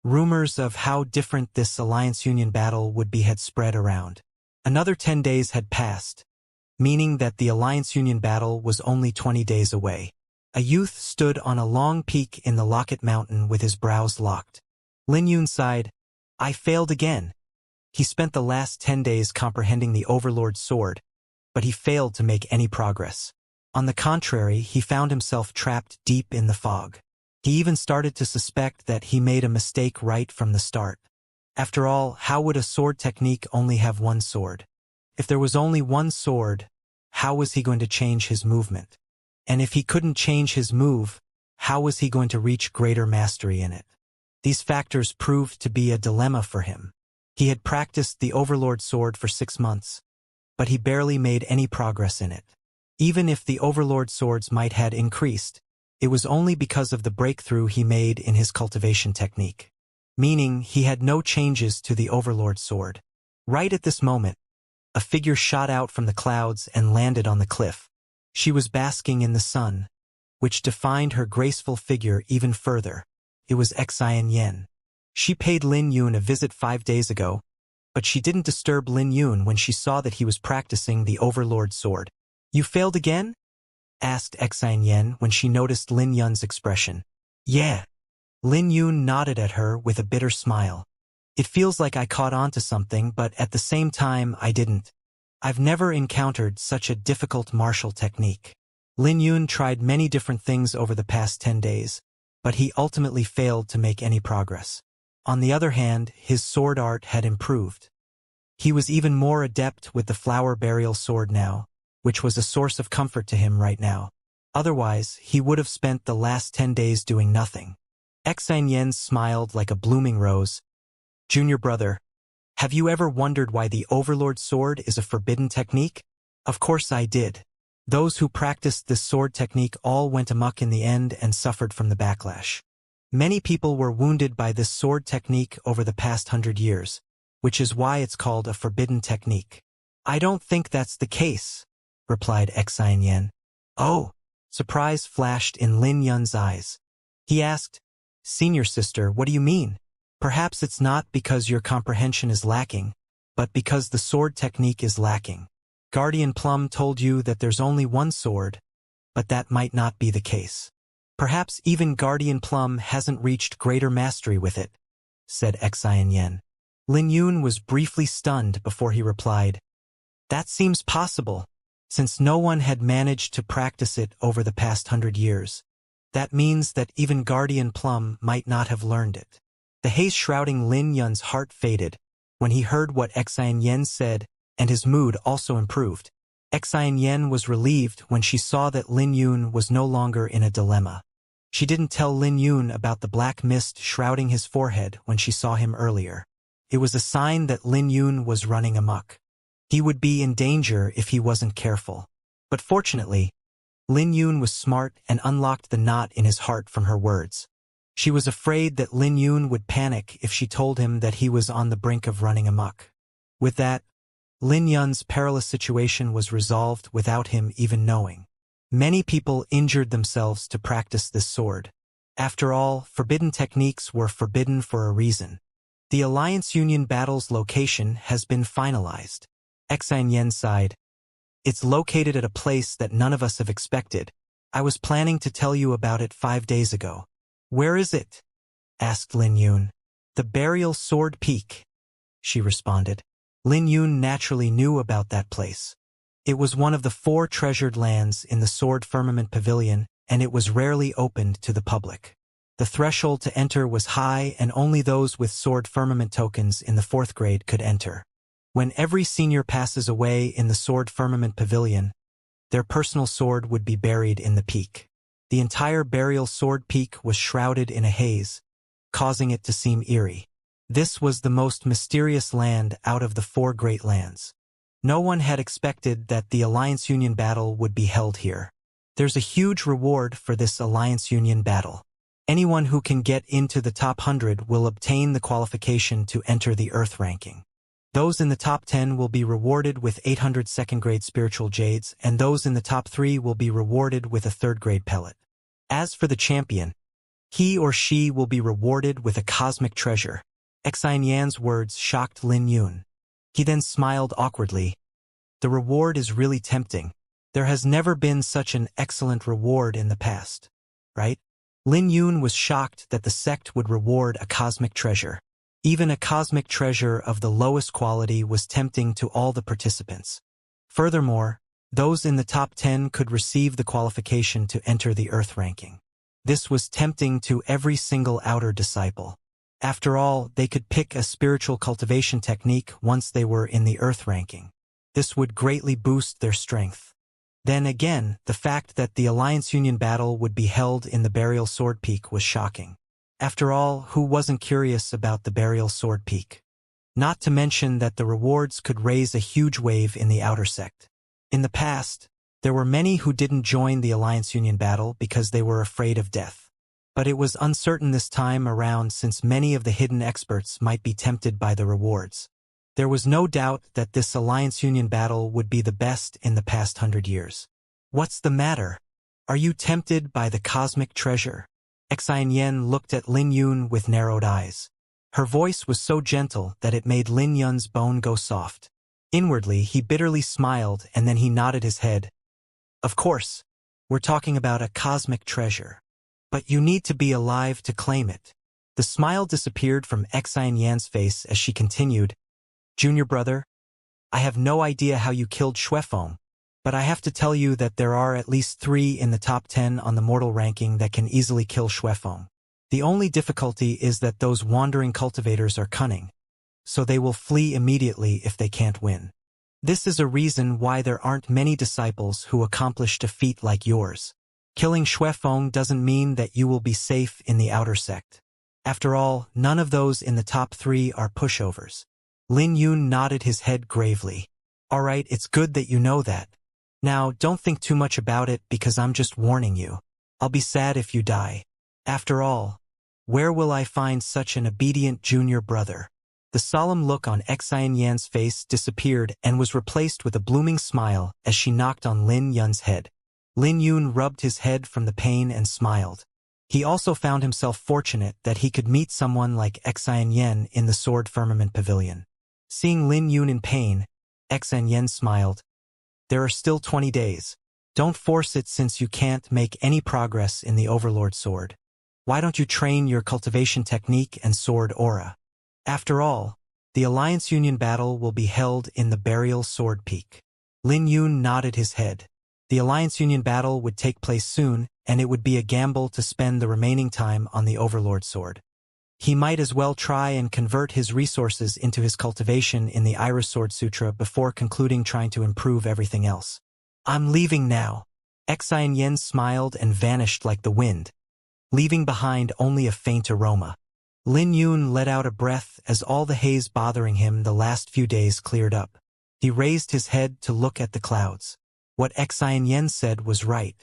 Speaker 1: Rumors of how different this Alliance Union battle would be had spread around. Another 10 days had passed, meaning that the Alliance Union battle was only 20 days away. A youth stood on a long peak in the Locket Mountain with his brows locked. Lin Yun sighed, I failed again. He spent the last 10 days comprehending the Overlord's sword, but he failed to make any progress. On the contrary, he found himself trapped deep in the fog. He even started to suspect that he made a mistake right from the start. After all, how would a sword technique only have one sword? If there was only one sword, how was he going to change his movement? And if he couldn't change his move, how was he going to reach greater mastery in it? These factors proved to be a dilemma for him. He had practiced the Overlord sword for 6 months, but he barely made any progress in it. Even if the Overlord swords might had increased, it was only because of the breakthrough he made in his cultivation technique. Meaning, he had no changes to the Overlord sword. Right at this moment, a figure shot out from the clouds and landed on the cliff. She was basking in the sun, which defined her graceful figure even further. It was Xianxia. She paid Lin Yun a visit 5 days ago, but she didn't disturb Lin Yun when she saw that he was practicing the Overlord sword. You failed again? Asked Xianxia when she noticed Lin Yun's expression. Yeah. Lin Yun nodded at her with a bitter smile. It feels like I caught on to something, but at the same time I didn't. I've never encountered such a difficult martial technique. Lin Yun tried many different things over the past 10 days, but he ultimately failed to make any progress. On the other hand, his sword art had improved. He was even more adept with the flower burial sword now, which was a source of comfort to him right now. Otherwise, he would have spent the last 10 days doing nothing. Xianxia smiled like a blooming rose. Junior brother, have you ever wondered why the Overlord sword is a forbidden technique? Of course I did. Those who practiced this sword technique all went amok in the end and suffered from the backlash. Many people were wounded by this sword technique over the past 100 years, which is why it's called a forbidden technique. I don't think that's the case, replied Xianxia. Oh, surprise flashed in Lin Yun's eyes. He asked, Senior sister, what do you mean? Perhaps it's not because your comprehension is lacking, but because the sword technique is lacking. Guardian Plum told you that there's only one sword, but that might not be the case. Perhaps even Guardian Plum hasn't reached greater mastery with it, said Xianxia. Lin Yun was briefly stunned before he replied, That seems possible. Since no one had managed to practice it over the past 100 years, that means that even Guardian Plum might not have learned it. The haze shrouding Lin Yun's heart faded when he heard what Xianxia said, and his mood also improved. Xianxia was relieved when she saw that Lin Yun was no longer in a dilemma. She didn't tell Lin Yun about the black mist shrouding his forehead when she saw him earlier. It was a sign that Lin Yun was running amok. He would be in danger if he wasn't careful. But fortunately, Lin Yun was smart and unlocked the knot in his heart from her words. She was afraid that Lin Yun would panic if she told him that he was on the brink of running amok. With that, Lin Yun's perilous situation was resolved without him even knowing. Many people injured themselves to practice this sword. After all, forbidden techniques were forbidden for a reason. The Alliance Union battle's location has been finalized. Xianxia sighed. It's located at a place that none of us have expected. I was planning to tell you about it 5 days ago. Where is it? Asked Lin Yun. The Burial Sword Peak, she responded. Lin Yun naturally knew about that place. It was one of the 4 treasured lands in the Sword Firmament Pavilion, and it was rarely opened to the public. The threshold to enter was high, and only those with Sword Firmament tokens in the 4th grade could enter. When every senior passes away in the Sword Firmament Pavilion, their personal sword would be buried in the peak. The entire Burial Sword Peak was shrouded in a haze, causing it to seem eerie. This was the most mysterious land out of the 4 great lands. No one had expected that the Alliance Union battle would be held here. There's a huge reward for this Alliance Union battle. Anyone who can get into the top 100 will obtain the qualification to enter the Earth ranking. Those in the top 10 will be rewarded with 800 second-grade spiritual jades, and those in the top 3 will be rewarded with a 3rd-grade pellet. As for the champion, he or she will be rewarded with a cosmic treasure. Xianxia's words shocked Lin Yun. He then smiled awkwardly. The reward is really tempting. There has never been such an excellent reward in the past, right? Lin Yun was shocked that the sect would reward a cosmic treasure. Even a cosmic treasure of the lowest quality was tempting to all the participants. Furthermore, those in the top 10 could receive the qualification to enter the Earth ranking. This was tempting to every single outer disciple. After all, they could pick a spiritual cultivation technique once they were in the Earth ranking. This would greatly boost their strength. Then again, the fact that the Alliance Union battle would be held in the Burial Sword Peak was shocking. After all, who wasn't curious about the Burial Sword Peak? Not to mention that the rewards could raise a huge wave in the outer sect. In the past, there were many who didn't join the Alliance Union battle because they were afraid of death. But it was uncertain this time around since many of the hidden experts might be tempted by the rewards. There was no doubt that this Alliance Union battle would be the best in the past 100 years. What's the matter? Are you tempted by the cosmic treasure? Xianxia looked at Lin Yun with narrowed eyes. Her voice was so gentle that it made Lin Yun's bone go soft. Inwardly, he bitterly smiled and then he nodded his head. Of course, we're talking about a cosmic treasure. But you need to be alive to claim it. The smile disappeared from Xianxia's face as she continued. Junior brother, I have no idea how you killed Xuefeng, but I have to tell you that there are at least 3 in the top 10 on the mortal ranking that can easily kill Xuefeng. The only difficulty is that those wandering cultivators are cunning, so they will flee immediately if they can't win. This is a reason why there aren't many disciples who accomplished a feat like yours. Killing Xuefeng doesn't mean that you will be safe in the outer sect. After all, none of those in the top 3 are pushovers. Lin Yun nodded his head gravely. All right, it's good that you know that. Now, don't think too much about it because I'm just warning you. I'll be sad if you die. After all, where will I find such an obedient junior brother? The solemn look on Xianxia's face disappeared and was replaced with a blooming smile as she knocked on Lin Yun's head. Lin Yun rubbed his head from the pain and smiled. He also found himself fortunate that he could meet someone like Xianxia in the Sword Firmament Pavilion. Seeing Lin Yun in pain, Xianxia smiled. There are still 20 days. Don't force it since you can't make any progress in the Overlord Sword. Why don't you train your cultivation technique and sword aura? After all, the Alliance Union battle will be held in the Burial Sword Peak. Lin Yun nodded his head. The Alliance Union battle would take place soon, and it would be a gamble to spend the remaining time on the Overlord sword. He might as well try and convert his resources into his cultivation in the Iris Sword Sutra before concluding trying to improve everything else. I'm leaving now. Xianxia smiled and vanished like the wind, leaving behind only a faint aroma. Lin Yun let out a breath as all the haze bothering him the last few days cleared up. He raised his head to look at the clouds. What Xianxia said was right.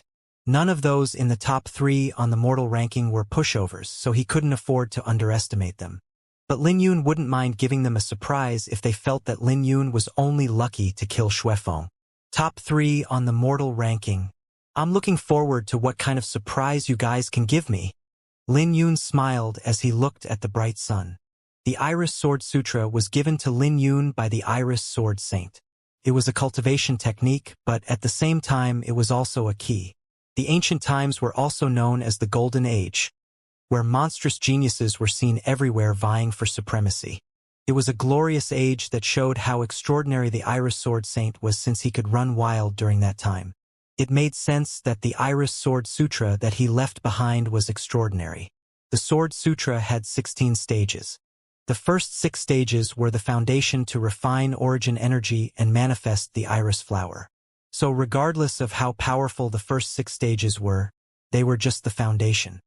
Speaker 1: None of those in the top 3 on the mortal ranking were pushovers, so he couldn't afford to underestimate them. But Lin Yun wouldn't mind giving them a surprise if they felt that Lin Yun was only lucky to kill Xuefeng. Top 3 on the mortal ranking. I'm looking forward to what kind of surprise you guys can give me. Lin Yun smiled as he looked at the bright sun. The Iris Sword Sutra was given to Lin Yun by the Iris Sword Saint. It was a cultivation technique, but at the same time it was also a key. The ancient times were also known as the Golden Age, where monstrous geniuses were seen everywhere vying for supremacy. It was a glorious age that showed how extraordinary the Iris Sword Saint was since he could run wild during that time. It made sense that the Iris Sword Sutra that he left behind was extraordinary. The Sword Sutra had 16 stages. The first 6 stages were the foundation to refine origin energy and manifest the iris flower. So regardless of how powerful the first 6 stages were, they were just the foundation.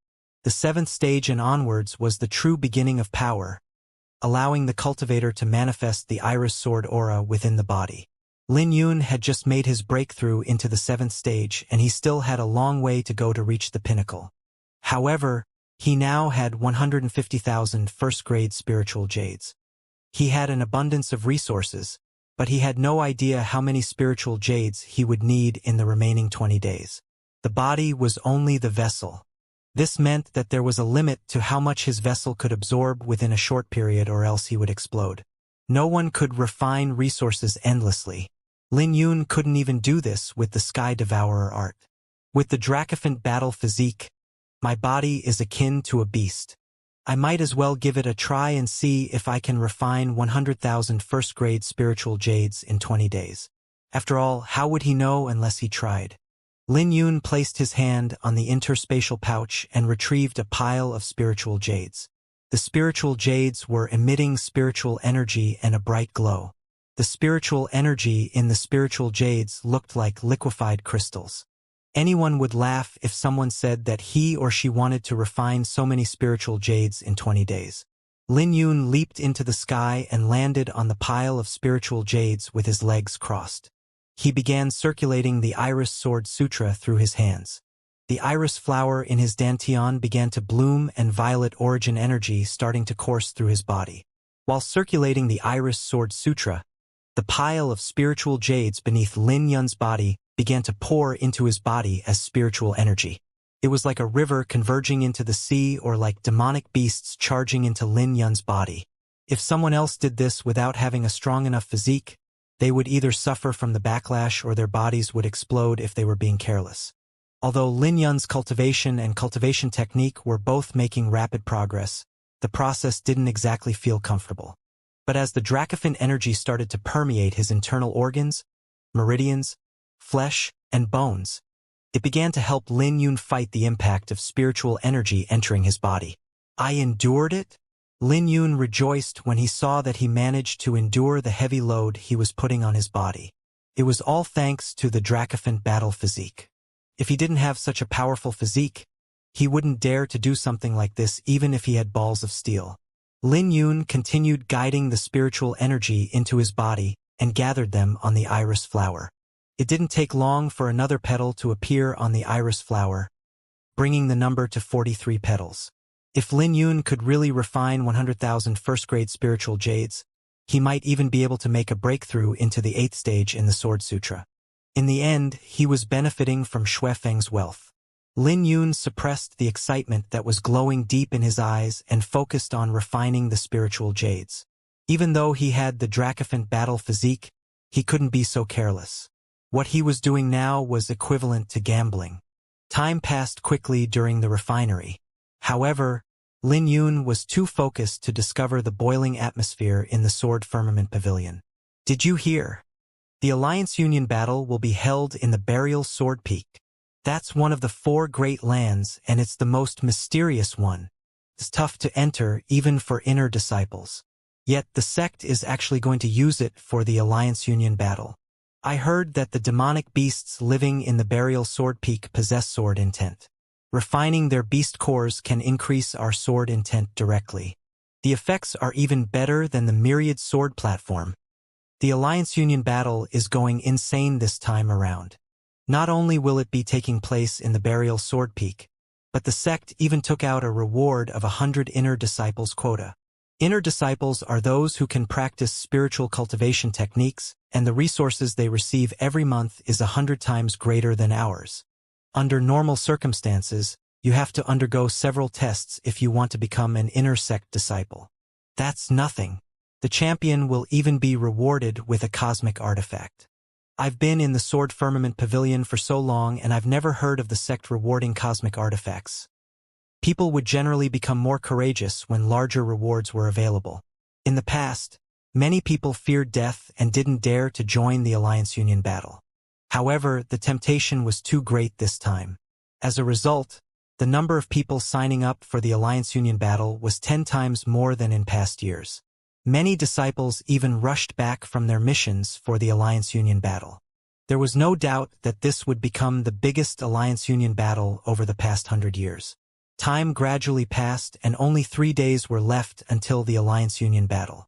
Speaker 1: The 7th stage and onwards was the true beginning of power, allowing the cultivator to manifest the iris sword aura within the body. Lin Yun had just made his breakthrough into the 7th stage, and he still had a long way to go to reach the pinnacle. However, he now had 150,000 first-grade spiritual jades. He had an abundance of resources, but he had no idea how many spiritual jades he would need in the remaining 20 days. The body was only the vessel. This meant that there was a limit to how much his vessel could absorb within a short period, or else he would explode. No one could refine resources endlessly. Lin Yun couldn't even do this with the Sky Devourer art. With the Dracophant battle physique, my body is akin to a beast. I might as well give it a try and see if I can refine 100,000 first-grade spiritual jades in 20 days. After all, how would he know unless he tried? Lin Yun placed his hand on the interspatial pouch and retrieved a pile of spiritual jades. The spiritual jades were emitting spiritual energy and a bright glow. The spiritual energy in the spiritual jades looked like liquefied crystals. Anyone would laugh if someone said that he or she wanted to refine so many spiritual jades in 20 days. Lin Yun leaped into the sky and landed on the pile of spiritual jades with his legs crossed. He began circulating the Iris Sword Sutra through his hands. The iris flower in his dantian began to bloom and violet origin energy starting to course through his body. While circulating the Iris Sword Sutra, the pile of spiritual jades beneath Lin Yun's body began to pour into his body as spiritual energy. It was like a river converging into the sea, or like demonic beasts charging into Lin Yun's body. If someone else did this without having a strong enough physique, they would either suffer from the backlash or their bodies would explode if they were being careless. Although Lin Yun's cultivation and cultivation technique were both making rapid progress, the process didn't exactly feel comfortable. But as the Dracophant energy started to permeate his internal organs, meridians, flesh, and bones, it began to help Lin Yun fight the impact of spiritual energy entering his body. I endured it? Lin Yun rejoiced when he saw that he managed to endure the heavy load he was putting on his body. It was all thanks to the Dracophant battle physique. If he didn't have such a powerful physique, he wouldn't dare to do something like this even if he had balls of steel. Lin Yun continued guiding the spiritual energy into his body and gathered them on the iris flower. It didn't take long for another petal to appear on the iris flower, bringing the number to 43 petals. If Lin Yun could really refine 100,000 first-grade spiritual jades, he might even be able to make a breakthrough into the 8th stage in the Sword Sutra. In the end, he was benefiting from Xuefeng's wealth. Lin Yun suppressed the excitement that was glowing deep in his eyes and focused on refining the spiritual jades. Even though he had the Dracophant battle physique, he couldn't be so careless. What he was doing now was equivalent to gambling. Time passed quickly during the refinery. However, Lin Yun was too focused to discover the boiling atmosphere in the Sword Firmament Pavilion. Did you hear? The Alliance Union battle will be held in the Burial Sword Peak. That's one of the 4 great lands, and it's the most mysterious one. It's tough to enter even for inner disciples. Yet the sect is actually going to use it for the Alliance Union battle. I heard that the demonic beasts living in the Burial Sword Peak possess sword intent. Refining their beast cores can increase our sword intent directly. The effects are even better than the Myriad sword platform. The Alliance Union battle is going insane this time around. Not only will it be taking place in the Burial Sword Peak, but the sect even took out a reward of 100 inner disciples quota. Inner disciples are those who can practice spiritual cultivation techniques, and the resources they receive every month is 100 times greater than ours. Under normal circumstances, you have to undergo several tests if you want to become an inner sect disciple. That's nothing. The champion will even be rewarded with a cosmic artifact. I've been in the Sword Firmament Pavilion for so long, and I've never heard of the sect rewarding cosmic artifacts. People would generally become more courageous when larger rewards were available. In the past, many people feared death and didn't dare to join the Alliance Union battle. However, the temptation was too great this time. As a result, the number of people signing up for the Alliance Union battle was 10 times more than in past years. Many disciples even rushed back from their missions for the Alliance Union battle. There was no doubt that this would become the biggest Alliance Union battle over the past 100 years. Time gradually passed, and only 3 days were left until the Alliance Union battle.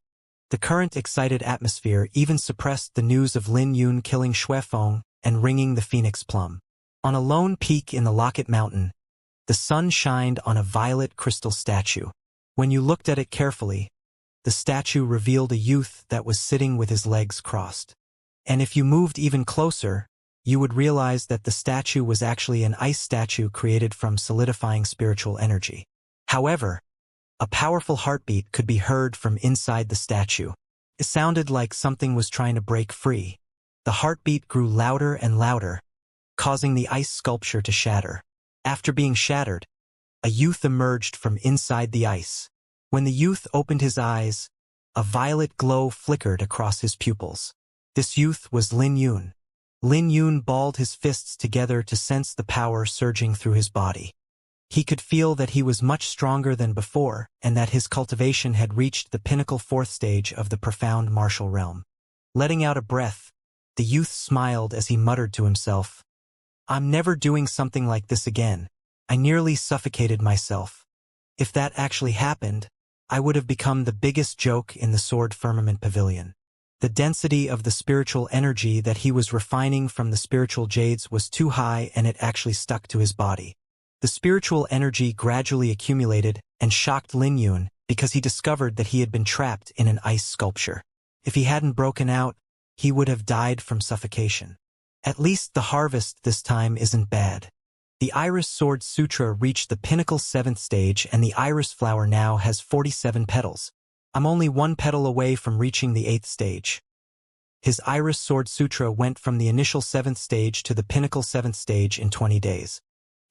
Speaker 1: The current excited atmosphere even suppressed the news of Lin Yun killing Shui Feng and ringing the Phoenix Plum. On a lone peak in the Locket Mountain, the sun shined on a violet crystal statue. When you looked at it carefully, the statue revealed a youth that was sitting with his legs crossed. And if you moved even closer, you would realize that the statue was actually an ice statue created from solidifying spiritual energy. However, a powerful heartbeat could be heard from inside the statue. It sounded like something was trying to break free. The heartbeat grew louder and louder, causing the ice sculpture to shatter. After being shattered, a youth emerged from inside the ice. When the youth opened his eyes, a violet glow flickered across his pupils. This youth was Lin Yun. Lin Yun balled his fists together to sense the power surging through his body. He could feel that he was much stronger than before, and that his cultivation had reached the pinnacle 4th stage of the profound martial realm. Letting out a breath, the youth smiled as he muttered to himself, "I'm never doing something like this again. I nearly suffocated myself. If that actually happened, I would have become the biggest joke in the Sword Firmament Pavilion." The density of the spiritual energy that he was refining from the spiritual jades was too high, and it actually stuck to his body. The spiritual energy gradually accumulated and shocked Lin Yun because he discovered that he had been trapped in an ice sculpture. If he hadn't broken out, he would have died from suffocation. At least the harvest this time isn't bad. The Iris Sword Sutra reached the pinnacle 7th stage, and the iris flower now has 47 petals. I'm only 1 petal away from reaching the 8th stage. His Iris Sword Sutra went from the initial 7th stage to the pinnacle 7th stage in 20 days.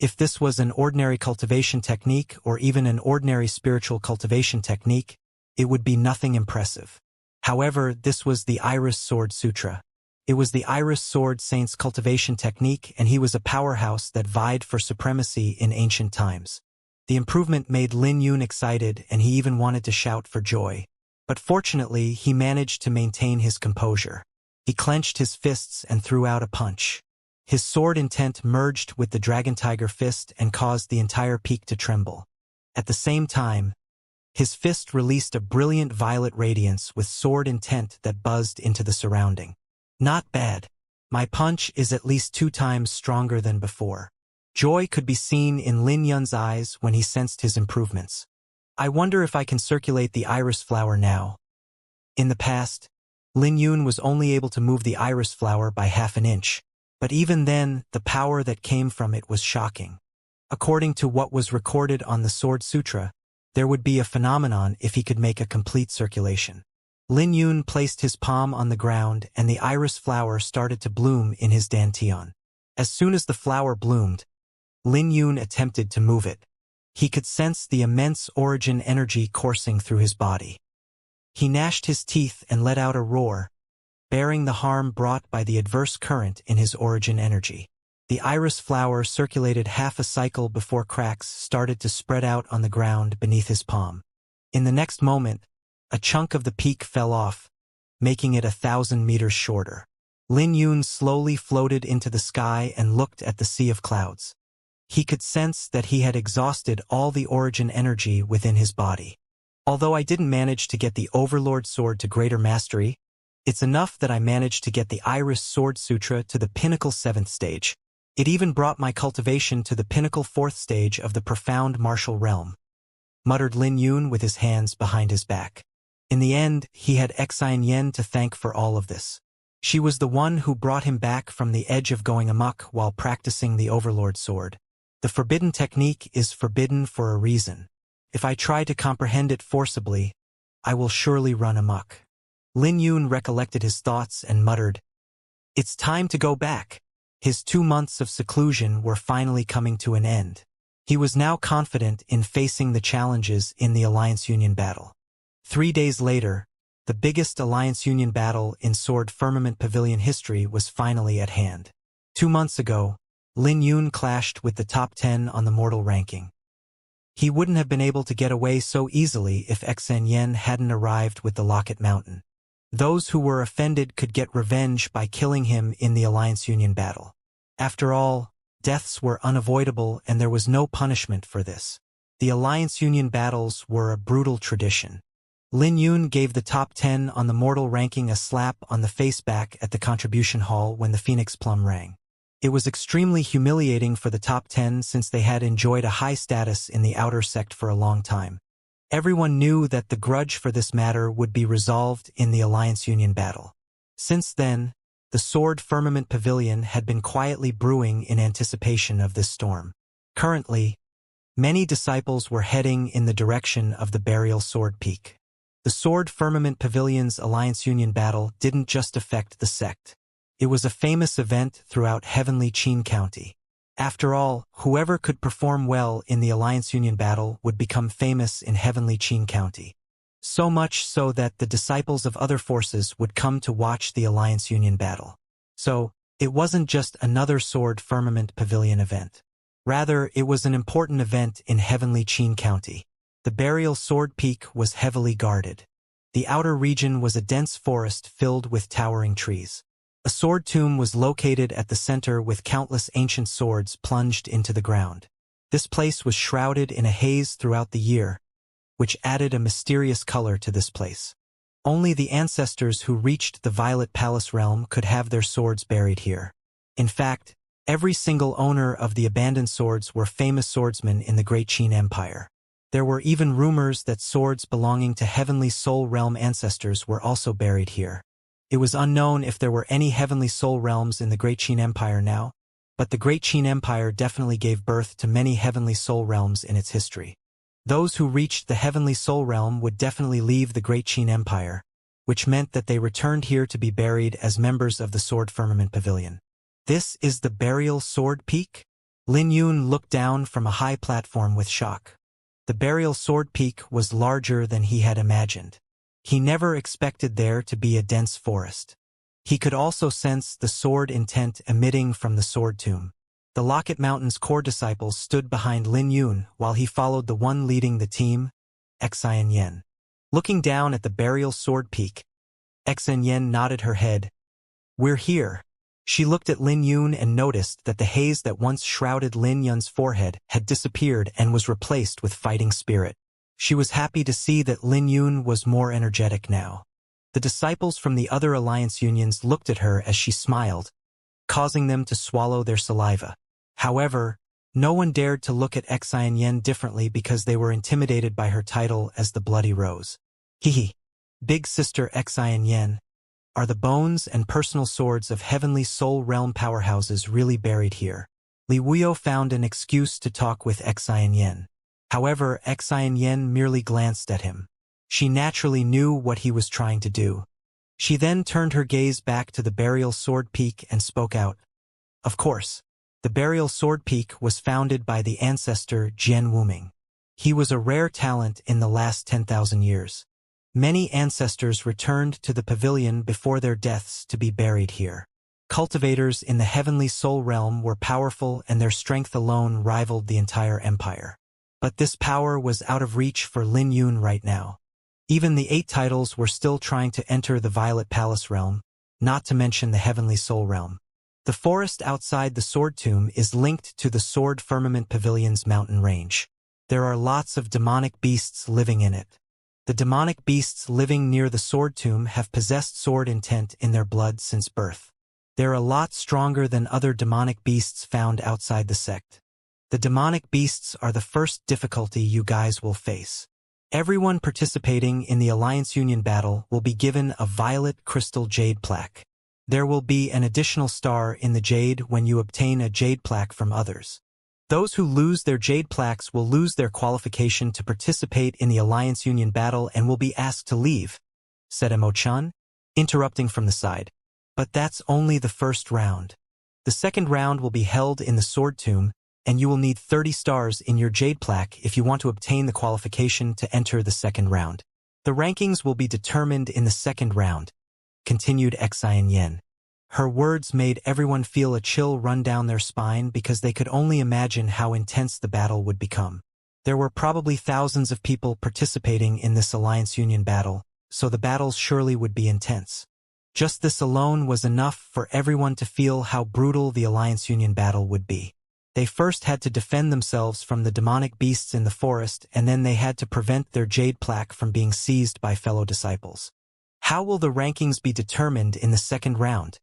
Speaker 1: If this was an ordinary cultivation technique or even an ordinary spiritual cultivation technique, it would be nothing impressive. However, this was the Iris Sword Sutra. It was the Iris Sword Saint's cultivation technique, and he was a powerhouse that vied for supremacy in ancient times. The improvement made Lin Yun excited, and he even wanted to shout for joy. But fortunately, he managed to maintain his composure. He clenched his fists and threw out a punch. His sword intent merged with the Dragon Tiger fist and caused the entire peak to tremble. At the same time, his fist released a brilliant violet radiance with sword intent that buzzed into the surrounding. Not bad. My punch is at least 2 times stronger than before. Joy could be seen in Lin Yun's eyes when he sensed his improvements. I wonder if I can circulate the iris flower now. In the past, Lin Yun was only able to move the iris flower by half an inch, but even then, the power that came from it was shocking. According to what was recorded on the Sword Sutra, there would be a phenomenon if he could make a complete circulation. Lin Yun placed his palm on the ground, and the iris flower started to bloom in his dantian. As soon as the flower bloomed, Lin Yun attempted to move it. He could sense the immense origin energy coursing through his body. He gnashed his teeth and let out a roar, bearing the harm brought by the adverse current in his origin energy. The iris flower circulated half a cycle before cracks started to spread out on the ground beneath his palm. In the next moment, a chunk of the peak fell off, making it 1,000 meters shorter. Lin Yun slowly floated into the sky and looked at the sea of clouds. He could sense that he had exhausted all the origin energy within his body. Although I didn't manage to get the Overlord Sword to greater mastery, it's enough that I managed to get the Iris Sword Sutra to the pinnacle 7th stage. It even brought my cultivation to the pinnacle 4th stage of the profound martial realm, muttered Lin Yun with his hands behind his back. In the end, he had Xianxia to thank for all of this. She was the one who brought him back from the edge of going amok while practicing the Overlord Sword. The forbidden technique is forbidden for a reason. If I try to comprehend it forcibly, I will surely run amok. Lin Yun recollected his thoughts and muttered, "It's time to go back." His 2 months of seclusion were finally coming to an end. He was now confident in facing the challenges in the Alliance Union battle. 3 days later, the biggest Alliance Union battle in Sword Firmament Pavilion history was finally at hand. 2 months ago, Lin Yun clashed with the top 10 on the mortal ranking. He wouldn't have been able to get away so easily if Xianxia hadn't arrived with the Locket Mountain. Those who were offended could get revenge by killing him in the Alliance Union battle. After all, deaths were unavoidable and there was no punishment for this. The Alliance Union battles were a brutal tradition. Lin Yun gave the top 10 on the mortal ranking a slap on the face back at the contribution hall when the Phoenix Plum rang. It was extremely humiliating for the top 10 since they had enjoyed a high status in the outer sect for a long time. Everyone knew that the grudge for this matter would be resolved in the Alliance Union battle. Since then, the Sword Firmament Pavilion had been quietly brewing in anticipation of this storm. Currently, many disciples were heading in the direction of the Burial Sword Peak. The Sword Firmament Pavilion's Alliance Union battle didn't just affect the sect. It was a famous event throughout Heavenly Qin County. After all, whoever could perform well in the Alliance Union battle would become famous in Heavenly Qin County. So much so that the disciples of other forces would come to watch the Alliance Union battle. So, it wasn't just another Sword Firmament Pavilion event. Rather, it was an important event in Heavenly Qin County. The Burial Sword Peak was heavily guarded. The outer region was a dense forest filled with towering trees. A sword tomb was located at the center with countless ancient swords plunged into the ground. This place was shrouded in a haze throughout the year, which added a mysterious color to this place. Only the ancestors who reached the Violet Palace realm could have their swords buried here. In fact, every single owner of the abandoned swords were famous swordsmen in the Great Qin Empire. There were even rumors that swords belonging to Heavenly Soul Realm ancestors were also buried here. It was unknown if there were any Heavenly Soul Realms in the Great Qin Empire now, but the Great Qin Empire definitely gave birth to many Heavenly Soul Realms in its history. Those who reached the Heavenly Soul Realm would definitely leave the Great Qin Empire, which meant that they returned here to be buried as members of the Sword Firmament Pavilion. This is the Burial Sword Peak? Lin Yun looked down from a high platform with shock. The Burial Sword Peak was larger than he had imagined. He never expected there to be a dense forest. He could also sense the sword intent emitting from the sword tomb. The Locket Mountain's core disciples stood behind Lin Yun while he followed the one leading the team, Xianxia. Looking down at the Burial Sword Peak, Xianxia nodded her head. "We're here." She looked at Lin Yun and noticed that the haze that once shrouded Lin Yun's forehead had disappeared and was replaced with fighting spirit. She was happy to see that Lin Yun was more energetic now. The disciples from the other Alliance Unions looked at her as she smiled, causing them to swallow their saliva. However, no one dared to look at Xianxia differently because they were intimidated by her title as the Bloody Rose. Hehe. Big Sister Xianxia, are the bones and personal swords of Heavenly Soul Realm powerhouses really buried here? Li Wuyo found an excuse to talk with Xianxia. However, Xianxia merely glanced at him. She naturally knew what he was trying to do. She then turned her gaze back to the Burial Sword Peak and spoke out. Of course, the Burial Sword Peak was founded by the ancestor Jian Wuming. He was a rare talent in the last 10,000 years. Many ancestors returned to the pavilion before their deaths to be buried here. Cultivators in the heavenly soul realm were powerful and their strength alone rivaled the entire empire. But this power was out of reach for Lin Yun right now. Even the 8 titles were still trying to enter the Violet Palace realm, not to mention the heavenly soul realm. The forest outside the Sword Tomb is linked to the Sword Firmament Pavilion's mountain range. There are lots of demonic beasts living in it. The demonic beasts living near the Sword Tomb have possessed sword intent in their blood since birth. They're a lot stronger than other demonic beasts found outside the sect. The demonic beasts are the first difficulty you guys will face. Everyone participating in the Alliance Union battle will be given a violet crystal jade plaque. There will be an additional star in the jade when you obtain a jade plaque from others. Those who lose their jade plaques will lose their qualification to participate in the Alliance Union battle and will be asked to leave, said Emo-chan, interrupting from the side. But that's only the first round. The second round will be held in the Sword Tomb, and you will need 30 stars in your jade plaque if you want to obtain the qualification to enter the second round. The rankings will be determined in the second round, continued Xianxia. Her words made everyone feel a chill run down their spine because they could only imagine how intense the battle would become. There were probably thousands of people participating in this Alliance Union battle, so the battles surely would be intense. Just this alone was enough for everyone to feel how brutal the Alliance Union battle would be. They first had to defend themselves from the demonic beasts in the forest, and then they had to prevent their jade plaque from being seized by fellow disciples. How will the rankings be determined in the second round?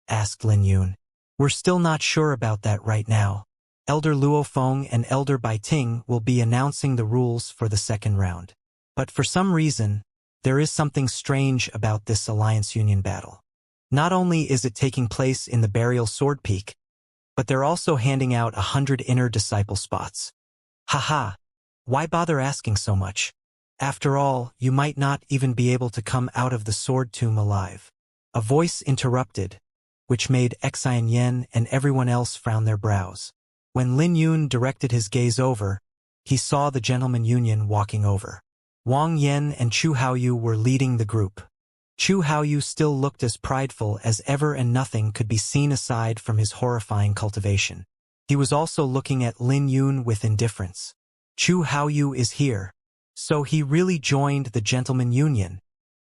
Speaker 1: Asked Lin Yun. We're still not sure about that right now. Elder Luo Feng and Elder Bai Ting will be announcing the rules for the second round. But for some reason, there is something strange about this Alliance Union battle. Not only is it taking place in the Burial Sword Peak, but they're also handing out 100 inner disciple spots. Haha, why bother asking so much? After all, you might not even be able to come out of the Sword Tomb alive. A voice interrupted, which made Xianxia and everyone else frown their brows. When Lin Yun directed his gaze over, he saw the Gentleman Union walking over. Wang Yan and Chu Haoyu were leading the group. Chu Haoyu still looked as prideful as ever and nothing could be seen aside from his horrifying cultivation. He was also looking at Lin Yun with indifference. Chu Haoyu is here. So he really joined the Gentleman Union.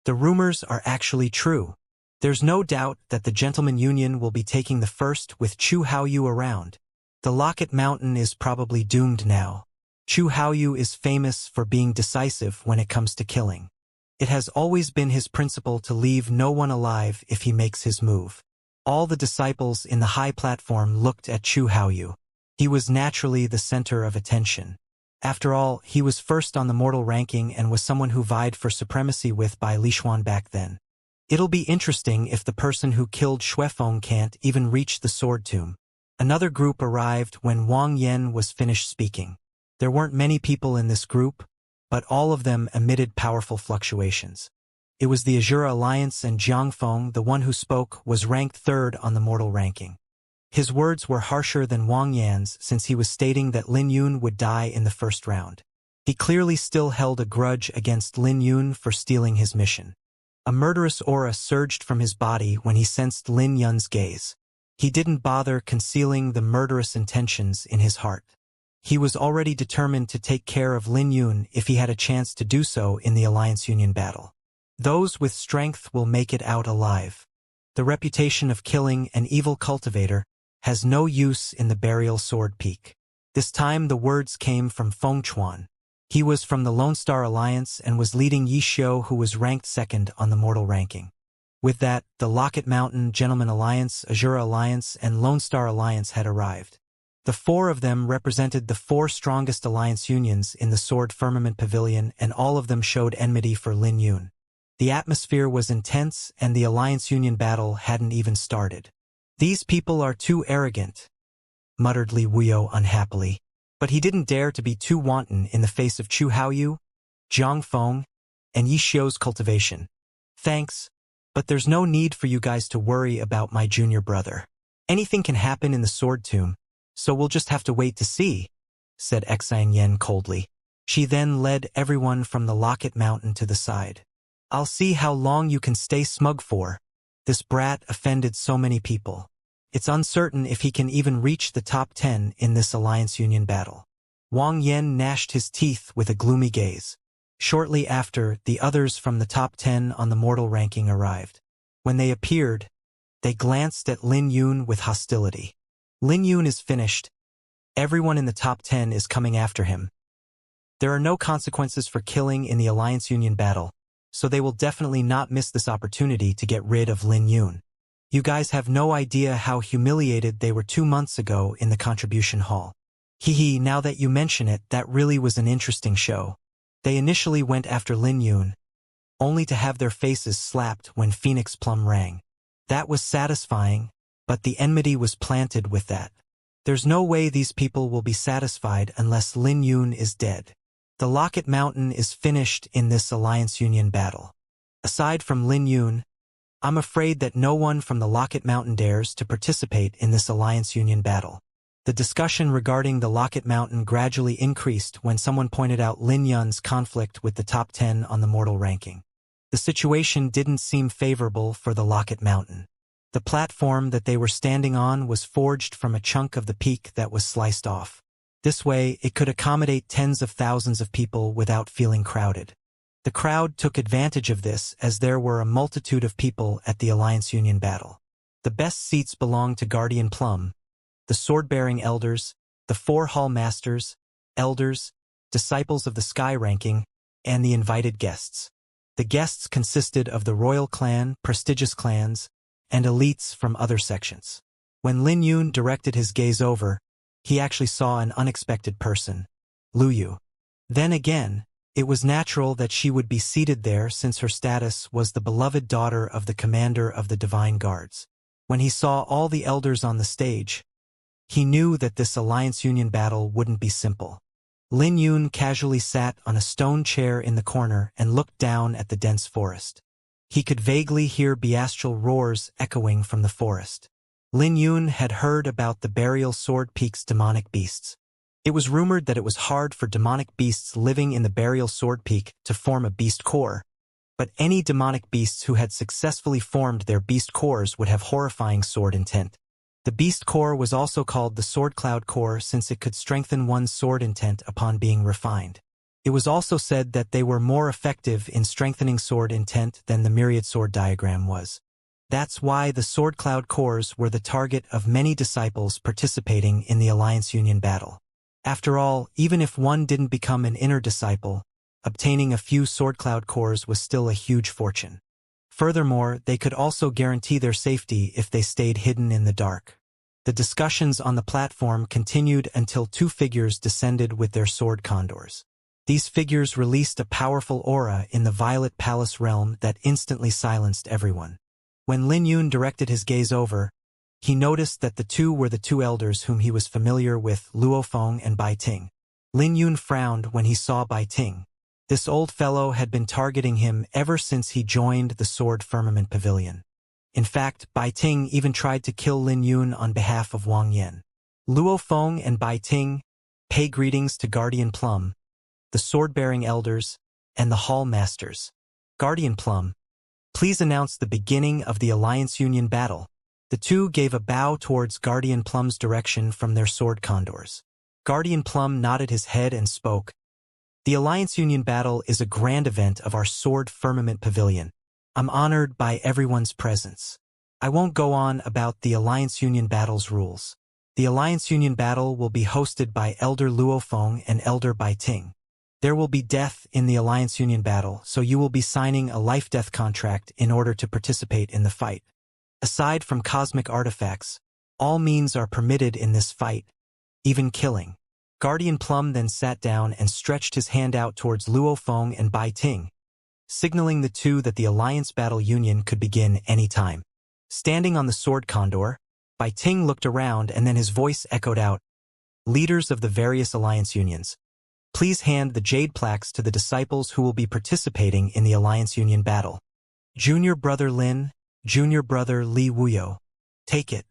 Speaker 1: The rumors are actually true. There's no doubt that the Gentleman Union will be taking the first with Chu Haoyu around. The Locket Mountain is probably doomed now. Chu Haoyu is famous for being decisive when it comes to killing. It has always been his principle to leave no one alive if he makes his move. All the disciples in the high platform looked at Chu Haoyu. He was naturally the center of attention. After all, he was first on the mortal ranking and was someone who vied for supremacy with Bai Lishuan back then. It'll be interesting if the person who killed Xuefeng can't even reach the Sword Tomb. Another group arrived when Wang Yan was finished speaking. There weren't many people in this group, but all of them emitted powerful fluctuations. It was the Azure Alliance, and Jiang Feng, the one who spoke, was ranked third on the mortal ranking. His words were harsher than Wang Yan's since he was stating that Lin Yun would die in the first round. He clearly still held a grudge against Lin Yun for stealing his mission. A murderous aura surged from his body when he sensed Lin Yun's gaze. He didn't bother concealing the murderous intentions in his heart. He was already determined to take care of Lin Yun if he had a chance to do so in the Alliance Union battle. Those with strength will make it out alive. The reputation of killing an evil cultivator has no use in the Burial Sword Peak. This time the words came from Feng Chuan. He was from the Lone Star Alliance and was leading Yi Xiu, who was ranked second on the mortal ranking. With that, the Locket Mountain Gentleman Alliance, Azure Alliance, and Lone Star Alliance had arrived. The 4 of them represented the 4 strongest alliance unions in the Sword Firmament Pavilion, and all of them showed enmity for Lin Yun. The atmosphere was intense, and the Alliance Union battle hadn't even started. "These people are too arrogant," muttered Li Wuyo unhappily. But he didn't dare to be too wanton in the face of Chu Haoyu, Jiang Feng, and Yi Xiu's cultivation. "Thanks, but there's no need for you guys to worry about my junior brother. Anything can happen in the Sword Tomb, so we'll just have to wait to see," said Xianxia coldly. She then led everyone from the Locket Mountain to the side. I'll see how long you can stay smug for. This brat offended so many people. It's uncertain if he can even reach the top 10 in this Alliance-Union battle. Wang Yan gnashed his teeth with a gloomy gaze. Shortly after, the others from the top 10 on the mortal ranking arrived. When they appeared, they glanced at Lin Yun with hostility. Lin Yun is finished. Everyone in the top 10 is coming after him. There are no consequences for killing in the Alliance-Union battle, so they will definitely not miss this opportunity to get rid of Lin Yun. You guys have no idea how humiliated they were 2 months ago in the contribution hall. Hee, now that you mention it, that really was an interesting show. They initially went after Lin Yun, only to have their faces slapped when Phoenix Plum rang. That was satisfying, but the enmity was planted with that. There's no way these people will be satisfied unless Lin Yun is dead. The Locket Mountain is finished in this Alliance-Union battle. Aside from Lin Yun, I'm afraid that no one from the Locket Mountain dares to participate in this Alliance-Union battle. The discussion regarding the Locket Mountain gradually increased when someone pointed out Lin Yun's conflict with the top 10 on the mortal ranking. The situation didn't seem favorable for the Locket Mountain. The platform that they were standing on was forged from a chunk of the peak that was sliced off. This way, it could accommodate tens of thousands of people without feeling crowded. The crowd took advantage of this as there were a multitude of people at the Alliance-Union battle. The best seats belonged to Guardian Plum, the sword-bearing elders, the 4 hall masters, elders, disciples of the sky ranking, and the invited guests. The guests consisted of the royal clan, prestigious clans, and elites from other sections. When Lin Yun directed his gaze over, he actually saw an unexpected person, Lu Yu. Then again, it was natural that she would be seated there since her status was the beloved daughter of the commander of the Divine Guards. When he saw all the elders on the stage, he knew that this Alliance-Union battle wouldn't be simple. Lin Yun casually sat on a stone chair in the corner and looked down at the dense forest. He could vaguely hear bestial roars echoing from the forest. Lin Yun had heard about the Burial Sword Peak's demonic beasts. It was rumored that it was hard for demonic beasts living in the Burial Sword Peak to form a beast core, but any demonic beasts who had successfully formed their beast cores would have horrifying sword intent. The beast core was also called the Sword Cloud core since it could strengthen one's sword intent upon being refined. It was also said that they were more effective in strengthening sword intent than the myriad sword diagram was. That's why the Sword Cloud cores were the target of many disciples participating in the Alliance-Union battle. After all, even if one didn't become an inner disciple, obtaining a few Sword Cloud cores was still a huge fortune. Furthermore, they could also guarantee their safety if they stayed hidden in the dark. The discussions on the platform continued until 2 figures descended with their sword condors. These figures released a powerful aura in the Violet Palace realm that instantly silenced everyone. When Lin Yun directed his gaze over, he noticed that the 2 were the 2 elders whom he was familiar with, Luo Feng and Bai Ting. Lin Yun frowned when he saw Bai Ting. This old fellow had been targeting him ever since he joined the Sword Firmament Pavilion. In fact, Bai Ting even tried to kill Lin Yun on behalf of Wang Yan. Luo Feng and Bai Ting, pay greetings to Guardian Plum, the sword-bearing elders, and the hall masters. Guardian Plum, please announce the beginning of the Alliance-Union battle. The 2 gave a bow towards Guardian Plum's direction from their sword condors. Guardian Plum nodded his head and spoke. The Alliance-Union battle is a grand event of our Sword Firmament Pavilion. I'm honored by everyone's presence. I won't go on about the Alliance-Union battle's rules. The Alliance-Union battle will be hosted by Elder Luo Feng and Elder Bai Ting. There will be death in the Alliance-Union battle, so you will be signing a life-death contract in order to participate in the fight. Aside from cosmic artifacts, all means are permitted in this fight, even killing. Guardian Plum then sat down and stretched his hand out towards Luo Feng and Bai Ting, signaling the 2 that the Alliance Battle Union could begin any time. Standing on the sword condor, Bai Ting looked around and then his voice echoed out, "Leaders of the various Alliance Unions, please hand the jade plaques to the disciples who will be participating in the Alliance Union battle. Junior Brother Lin, Junior Brother Li Wuyo, take it."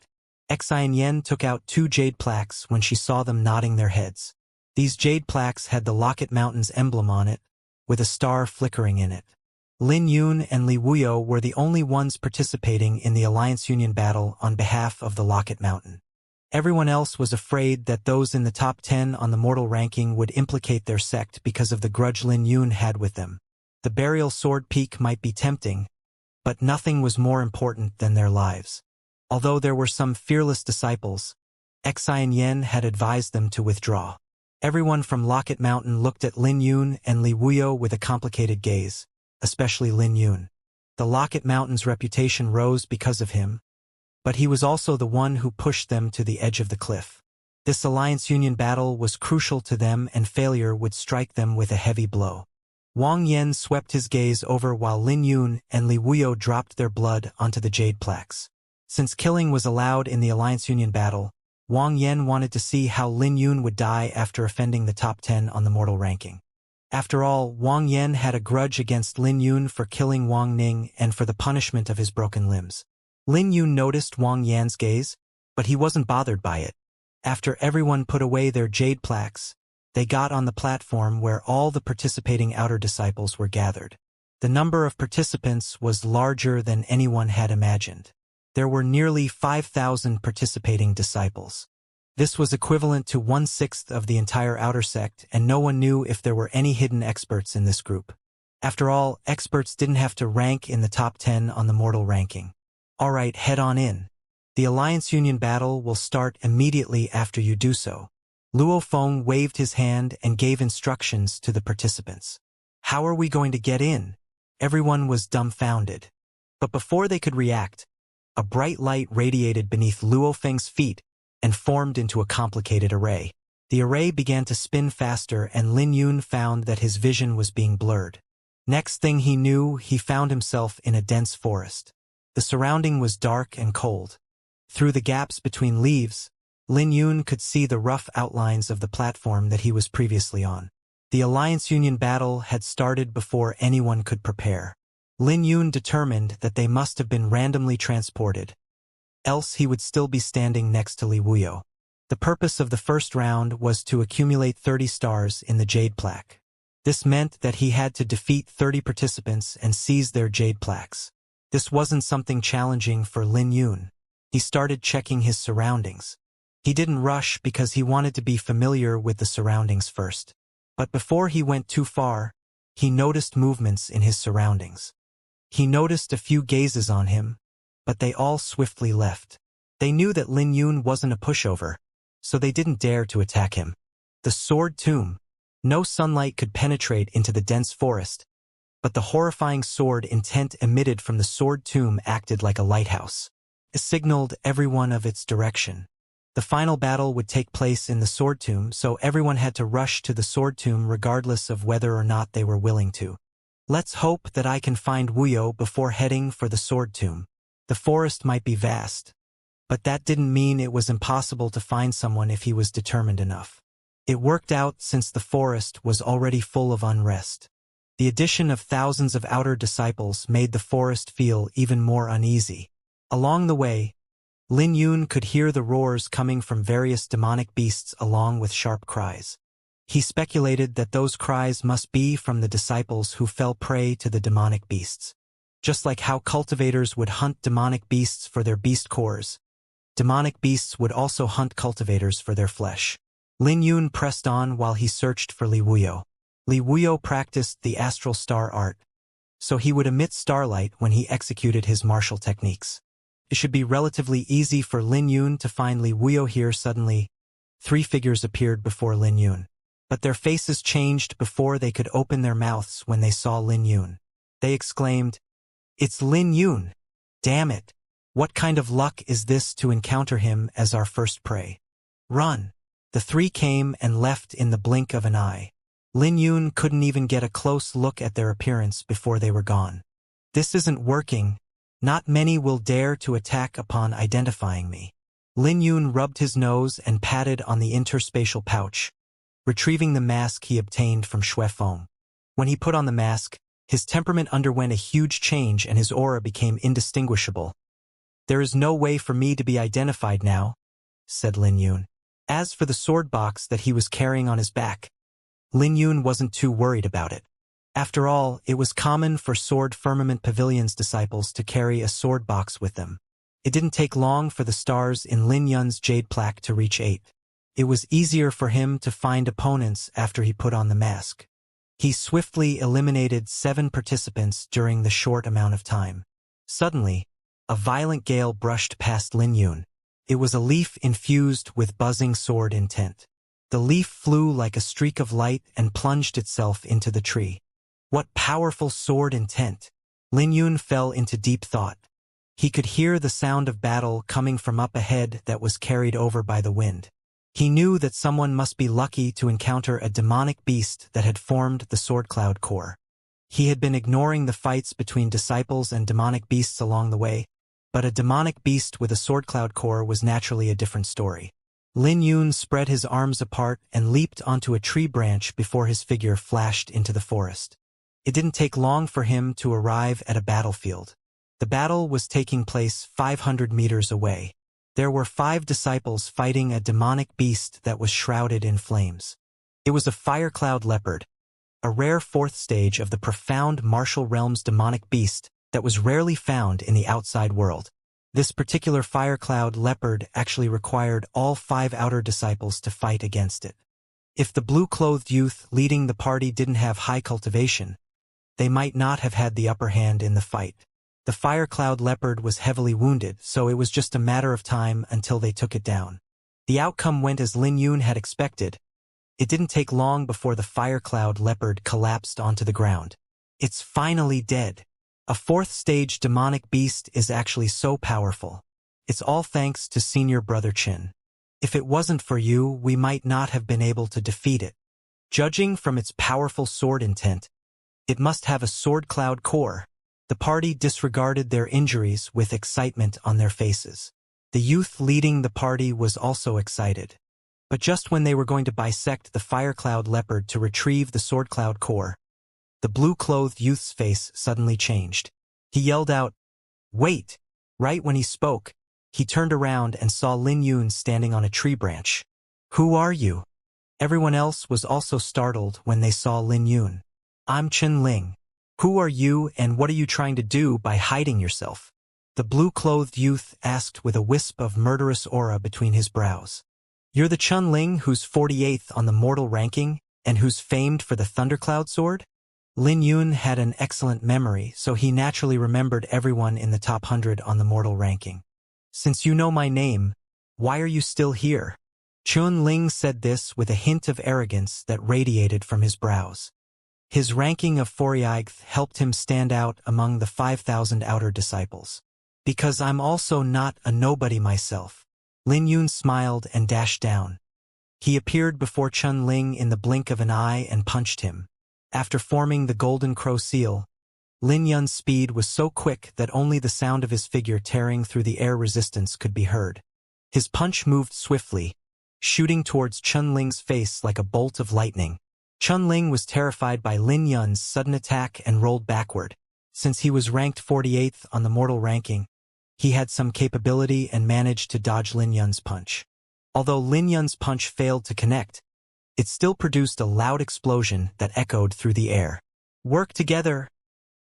Speaker 1: Xianxia took out 2 jade plaques when she saw them nodding their heads. These jade plaques had the Locket Mountain's emblem on it, with a star flickering in it. Lin Yun and Li Wuyo were the only ones participating in the Alliance Union battle on behalf of the Locket Mountain. Everyone else was afraid that those in the top 10 on the mortal ranking would implicate their sect because of the grudge Lin Yun had with them. The burial sword peak might be tempting, but nothing was more important than their lives. Although there were some fearless disciples, Xianxia had advised them to withdraw. Everyone from Locket Mountain looked at Lin Yun and Li Wuyo with a complicated gaze, especially Lin Yun. The Locket Mountain's reputation rose because of him, but he was also the one who pushed them to the edge of the cliff. This Alliance Union battle was crucial to them, and failure would strike them with a heavy blow. Wang Yan swept his gaze over while Lin Yun and Li Wuyo dropped their blood onto the jade plaques. Since killing was allowed in the Alliance Union battle, Wang Yan wanted to see how Lin Yun would die after offending the top 10 on the mortal ranking. After all, Wang Yan had a grudge against Lin Yun for killing Wang Ning and for the punishment of his broken limbs. Lin Yun noticed Wang Yan's gaze, but he wasn't bothered by it. After everyone put away their jade plaques, they got on the platform where all the participating outer disciples were gathered. The number of participants was larger than anyone had imagined. There were nearly 5,000 participating disciples. This was equivalent to 1/6 of the entire outer sect, and no one knew if there were any hidden experts in this group. After all, experts didn't have to rank in the top 10 on the mortal ranking. Alright, head on in. The Alliance Union battle will start immediately after you do so. Luo Feng waved his hand and gave instructions to the participants. How are we going to get in? Everyone was dumbfounded. But before they could react, a bright light radiated beneath Luo Feng's feet and formed into a complicated array. The array began to spin faster, and Lin Yun found that his vision was being blurred. Next thing he knew, he found himself in a dense forest. The surrounding was dark and cold. Through the gaps between leaves, Lin Yun could see the rough outlines of the platform that he was previously on. The Alliance Union battle had started before anyone could prepare. Lin Yun determined that they must have been randomly transported, else he would still be standing next to Li Wuyo. The purpose of the first round was to accumulate 30 stars in the jade plaque. This meant that he had to defeat 30 participants and seize their jade plaques. This wasn't something challenging for Lin Yun. He started checking his surroundings. He didn't rush because he wanted to be familiar with the surroundings first. But before he went too far, he noticed movements in his surroundings. He noticed a few gazes on him, but they all swiftly left. They knew that Lin Yun wasn't a pushover, so they didn't dare to attack him. The sword tomb. No sunlight could penetrate into the dense forest, but the horrifying sword intent emitted from the sword tomb acted like a lighthouse. It signaled everyone of its direction. The final battle would take place in the sword tomb, so everyone had to rush to the sword tomb regardless of whether or not they were willing to. Let's hope that I can find Wuyo before heading for the sword tomb. The forest might be vast, but that didn't mean it was impossible to find someone if he was determined enough. It worked out since the forest was already full of unrest. The addition of thousands of outer disciples made the forest feel even more uneasy. Along the way, Lin Yun could hear the roars coming from various demonic beasts along with sharp cries. He speculated that those cries must be from the disciples who fell prey to the demonic beasts. Just like how cultivators would hunt demonic beasts for their beast cores, demonic beasts would also hunt cultivators for their flesh. Lin Yun pressed on while he searched for Li Wuyo. Li Wuyo practiced the astral star art, so he would emit starlight when he executed his martial techniques. It should be relatively easy for Lin Yun to find Li Wuyo here. Suddenly, 3 figures appeared before Lin Yun. But their faces changed before they could open their mouths when they saw Lin Yun. They exclaimed, "It's Lin Yun! Damn it! What kind of luck is this to encounter him as our first prey? Run!" The 3 came and left in the blink of an eye. Lin Yun couldn't even get a close look at their appearance before they were gone. This isn't working. Not many will dare to attack upon identifying me. Lin Yun rubbed his nose and patted on the interspatial pouch, retrieving the mask he obtained from Xue Feng. When he put on the mask, his temperament underwent a huge change and his aura became indistinguishable. "There is no way for me to be identified now," said Lin Yun. As for the sword box that he was carrying on his back, Lin Yun wasn't too worried about it. After all, it was common for Sword Firmament Pavilion's disciples to carry a sword box with them. It didn't take long for the stars in Lin Yun's jade plaque to reach 8. It was easier for him to find opponents after he put on the mask. He swiftly eliminated 7 participants during the short amount of time. Suddenly, a violent gale brushed past Lin Yun. It was a leaf infused with buzzing sword intent. The leaf flew like a streak of light and plunged itself into the tree. What powerful sword intent! Lin Yun fell into deep thought. He could hear the sound of battle coming from up ahead that was carried over by the wind. He knew that someone must be lucky to encounter a demonic beast that had formed the sword cloud core. He had been ignoring the fights between disciples and demonic beasts along the way, but a demonic beast with a sword cloud core was naturally a different story. Lin Yun spread his arms apart and leaped onto a tree branch before his figure flashed into the forest. It didn't take long for him to arrive at a battlefield. The battle was taking place 500 meters away. There were 5 disciples fighting a demonic beast that was shrouded in flames. It was a fire cloud leopard, a rare 4th stage of the profound martial realm's demonic beast that was rarely found in the outside world. This particular fire cloud leopard actually required all 5 outer disciples to fight against it. If the blue-clothed youth leading the party didn't have high cultivation, they might not have had the upper hand in the fight. The fire cloud leopard was heavily wounded, so it was just a matter of time until they took it down. The outcome went as Lin Yun had expected. It didn't take long before the fire cloud leopard collapsed onto the ground. It's finally dead. A 4th stage demonic beast is actually so powerful. It's all thanks to Senior Brother Qin. If it wasn't for you, we might not have been able to defeat it. Judging from its powerful sword intent, it must have a sword cloud core. The party disregarded their injuries with excitement on their faces. The youth leading the party was also excited. But just when they were going to bisect the fire cloud leopard to retrieve the sword cloud core, the blue-clothed youth's face suddenly changed. He yelled out, "Wait!" Right when he spoke, he turned around and saw Lin Yun standing on a tree branch. "Who are you?" Everyone else was also startled when they saw Lin Yun. "I'm Chen Ling. Who are you and what are you trying to do by hiding yourself?" The blue-clothed youth asked with a wisp of murderous aura between his brows. "You're the Chun Ling who's 48th on the mortal ranking and who's famed for the Thundercloud sword?" Lin Yun had an excellent memory, so he naturally remembered everyone in the top 100 on the mortal ranking. "Since you know my name, why are you still here?" Chun Ling said this with a hint of arrogance that radiated from his brows. His ranking of 48th helped him stand out among the 5,000 outer disciples. "Because I'm also not a nobody myself." Lin Yun smiled and dashed down. He appeared before Chun Ling in the blink of an eye and punched him. After forming the Golden Crow seal, Lin Yun's speed was so quick that only the sound of his figure tearing through the air resistance could be heard. His punch moved swiftly, shooting towards Chun Ling's face like a bolt of lightning. Chun Ling was terrified by Lin Yun's sudden attack and rolled backward. Since he was ranked 48th on the mortal ranking, he had some capability and managed to dodge Lin Yun's punch. Although Lin Yun's punch failed to connect, it still produced a loud explosion that echoed through the air. "Work together!"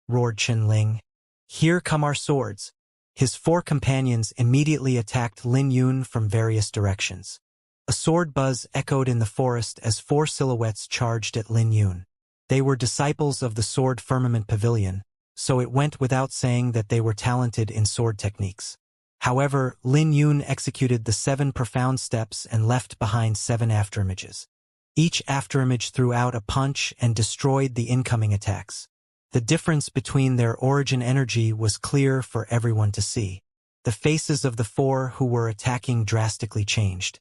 Speaker 1: roared Chen Ling. "Here come our swords." His 4 companions immediately attacked Lin Yun from various directions. A sword buzz echoed in the forest as 4 silhouettes charged at Lin Yun. They were disciples of the Sword Firmament Pavilion, so it went without saying that they were talented in sword techniques. However, Lin Yun executed the 7 profound steps and left behind 7 afterimages. Each afterimage threw out a punch and destroyed the incoming attacks. The difference between their origin energy was clear for everyone to see. The faces of the 4 who were attacking drastically changed.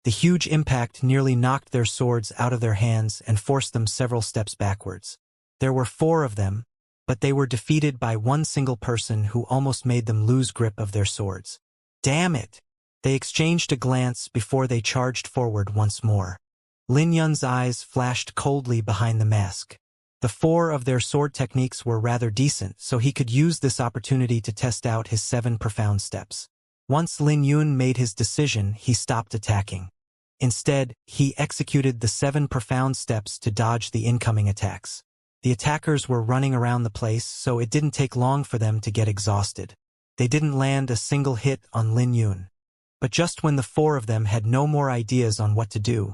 Speaker 1: The huge impact nearly knocked their swords out of their hands and forced them several steps backwards. There were 4 of them, but they were defeated by one single person who almost made them lose grip of their swords. "Damn it!" They exchanged a glance before they charged forward once more. Lin Yun's eyes flashed coldly behind the mask. The 4 of their sword techniques were rather decent, so he could use this opportunity to test out his 7 profound steps. Once Lin Yun made his decision, he stopped attacking. Instead, he executed the 7 profound steps to dodge the incoming attacks. The attackers were running around the place, so it didn't take long for them to get exhausted. They didn't land a single hit on Lin Yun. But just when the four of them had no more ideas on what to do,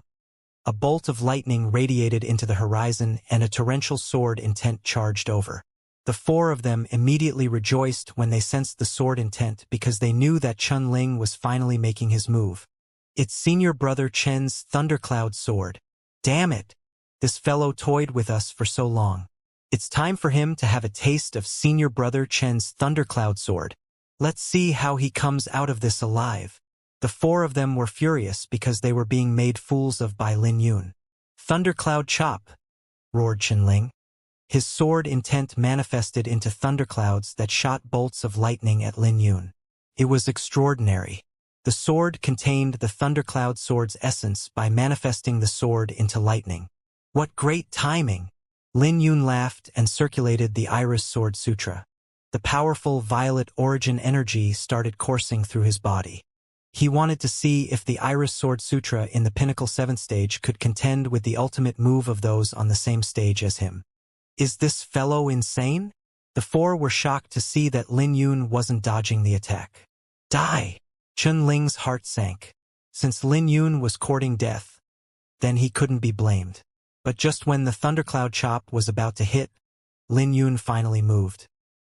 Speaker 1: a bolt of lightning radiated into the horizon and a torrential sword intent charged over. The four of them immediately rejoiced when they sensed the sword intent because they knew that Chun Ling was finally making his move. It's senior brother Chen's thundercloud sword. Damn it! This fellow toyed with us for so long. It's time for him to have a taste of senior brother Chen's thundercloud sword. Let's see how he comes out of this alive. The four of them were furious because they were being made fools of by Lin Yun. Thundercloud chop! Roared Chen Ling. His sword intent manifested into thunderclouds that shot bolts of lightning at Lin Yun. It was extraordinary. The sword contained the thundercloud sword's essence by manifesting the sword into lightning. What great timing! Lin Yun laughed and circulated the Iris Sword Sutra. The powerful violet origin energy started coursing through his body. He wanted to see if the Iris Sword Sutra in the Pinnacle 7th stage could contend with the ultimate move of those on the same stage as him. Is this fellow insane? The four were shocked to see that Lin Yun wasn't dodging the attack. Die! Chun Ling's heart sank. Since Lin Yun was courting death, then he couldn't be blamed. But just when the thundercloud chop was about to hit, Lin Yun finally moved.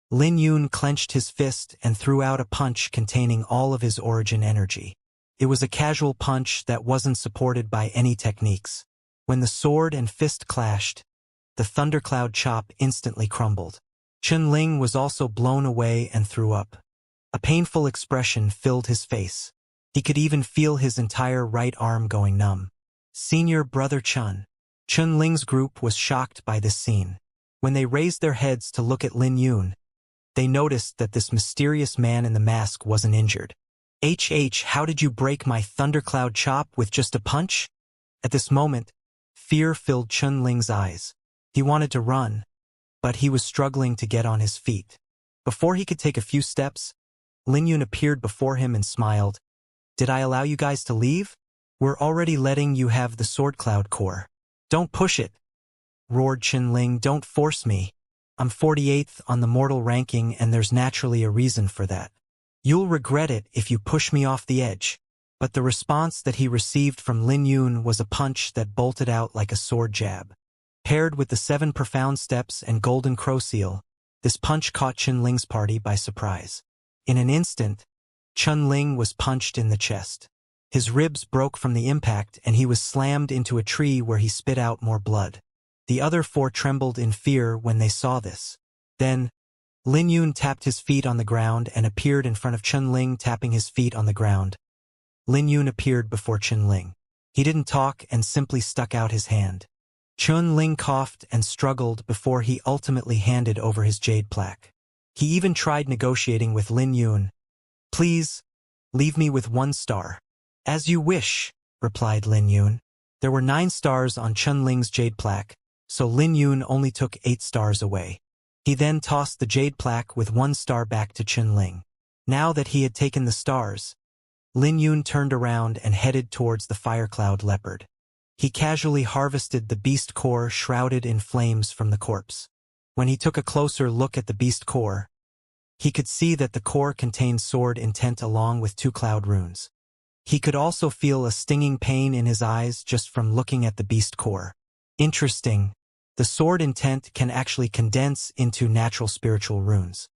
Speaker 1: Lin Yun clenched his fist and threw out a punch containing all of his origin energy. It was a casual punch that wasn't supported by any techniques. When the sword and fist clashed, the thundercloud chop instantly crumbled. Chun Ling was also blown away and threw up. A painful expression filled his face. He could even feel his entire right arm going numb. Senior brother Chun. Chun Ling's group was shocked by this scene. When they raised their heads to look at Lin Yun, they noticed that this mysterious man in the mask wasn't injured. How did you break my thundercloud chop with just a punch? At this moment, fear filled Chun Ling's eyes. He wanted to run, but he was struggling to get on his feet. Before he could take a few steps, Lin Yun appeared before him and smiled. Did I allow you guys to leave? We're already letting you have the sword cloud core. Don't push it, roared Chen Ling. Don't force me. I'm 48th on the mortal ranking and there's naturally a reason for that. You'll regret it if you push me off the edge. But the response that he received from Lin Yun was a punch that bolted out like a sword jab. Paired with the 7 profound steps and golden crow seal, this punch caught Chen Ling's party by surprise. In an instant, Chun Ling was punched in the chest. His ribs broke from the impact and he was slammed into a tree where he spit out more blood. The other 4 trembled in fear when they saw this. Then, Lin Yun tapped his feet on the ground and appeared in front of Chun Ling, tapping his feet on the ground. Lin Yun appeared before Chun Ling. He didn't talk and simply stuck out his hand. Chun Ling coughed and struggled before he ultimately handed over his jade plaque. He even tried negotiating with Lin Yun. Please, leave me with 1 star. As you wish, replied Lin Yun. There were 9 stars on Chun Ling's jade plaque, so Lin Yun only took 8 stars away. He then tossed the jade plaque with 1 star back to Chun Ling. Now that he had taken the stars, Lin Yun turned around and headed towards the Firecloud Leopard. He casually harvested the beast core shrouded in flames from the corpse. When he took a closer look at the beast core, he could see that the core contained sword intent along with 2 cloud runes. He could also feel a stinging pain in his eyes just from looking at the beast core. Interesting. The sword intent can actually condense into natural spiritual runes.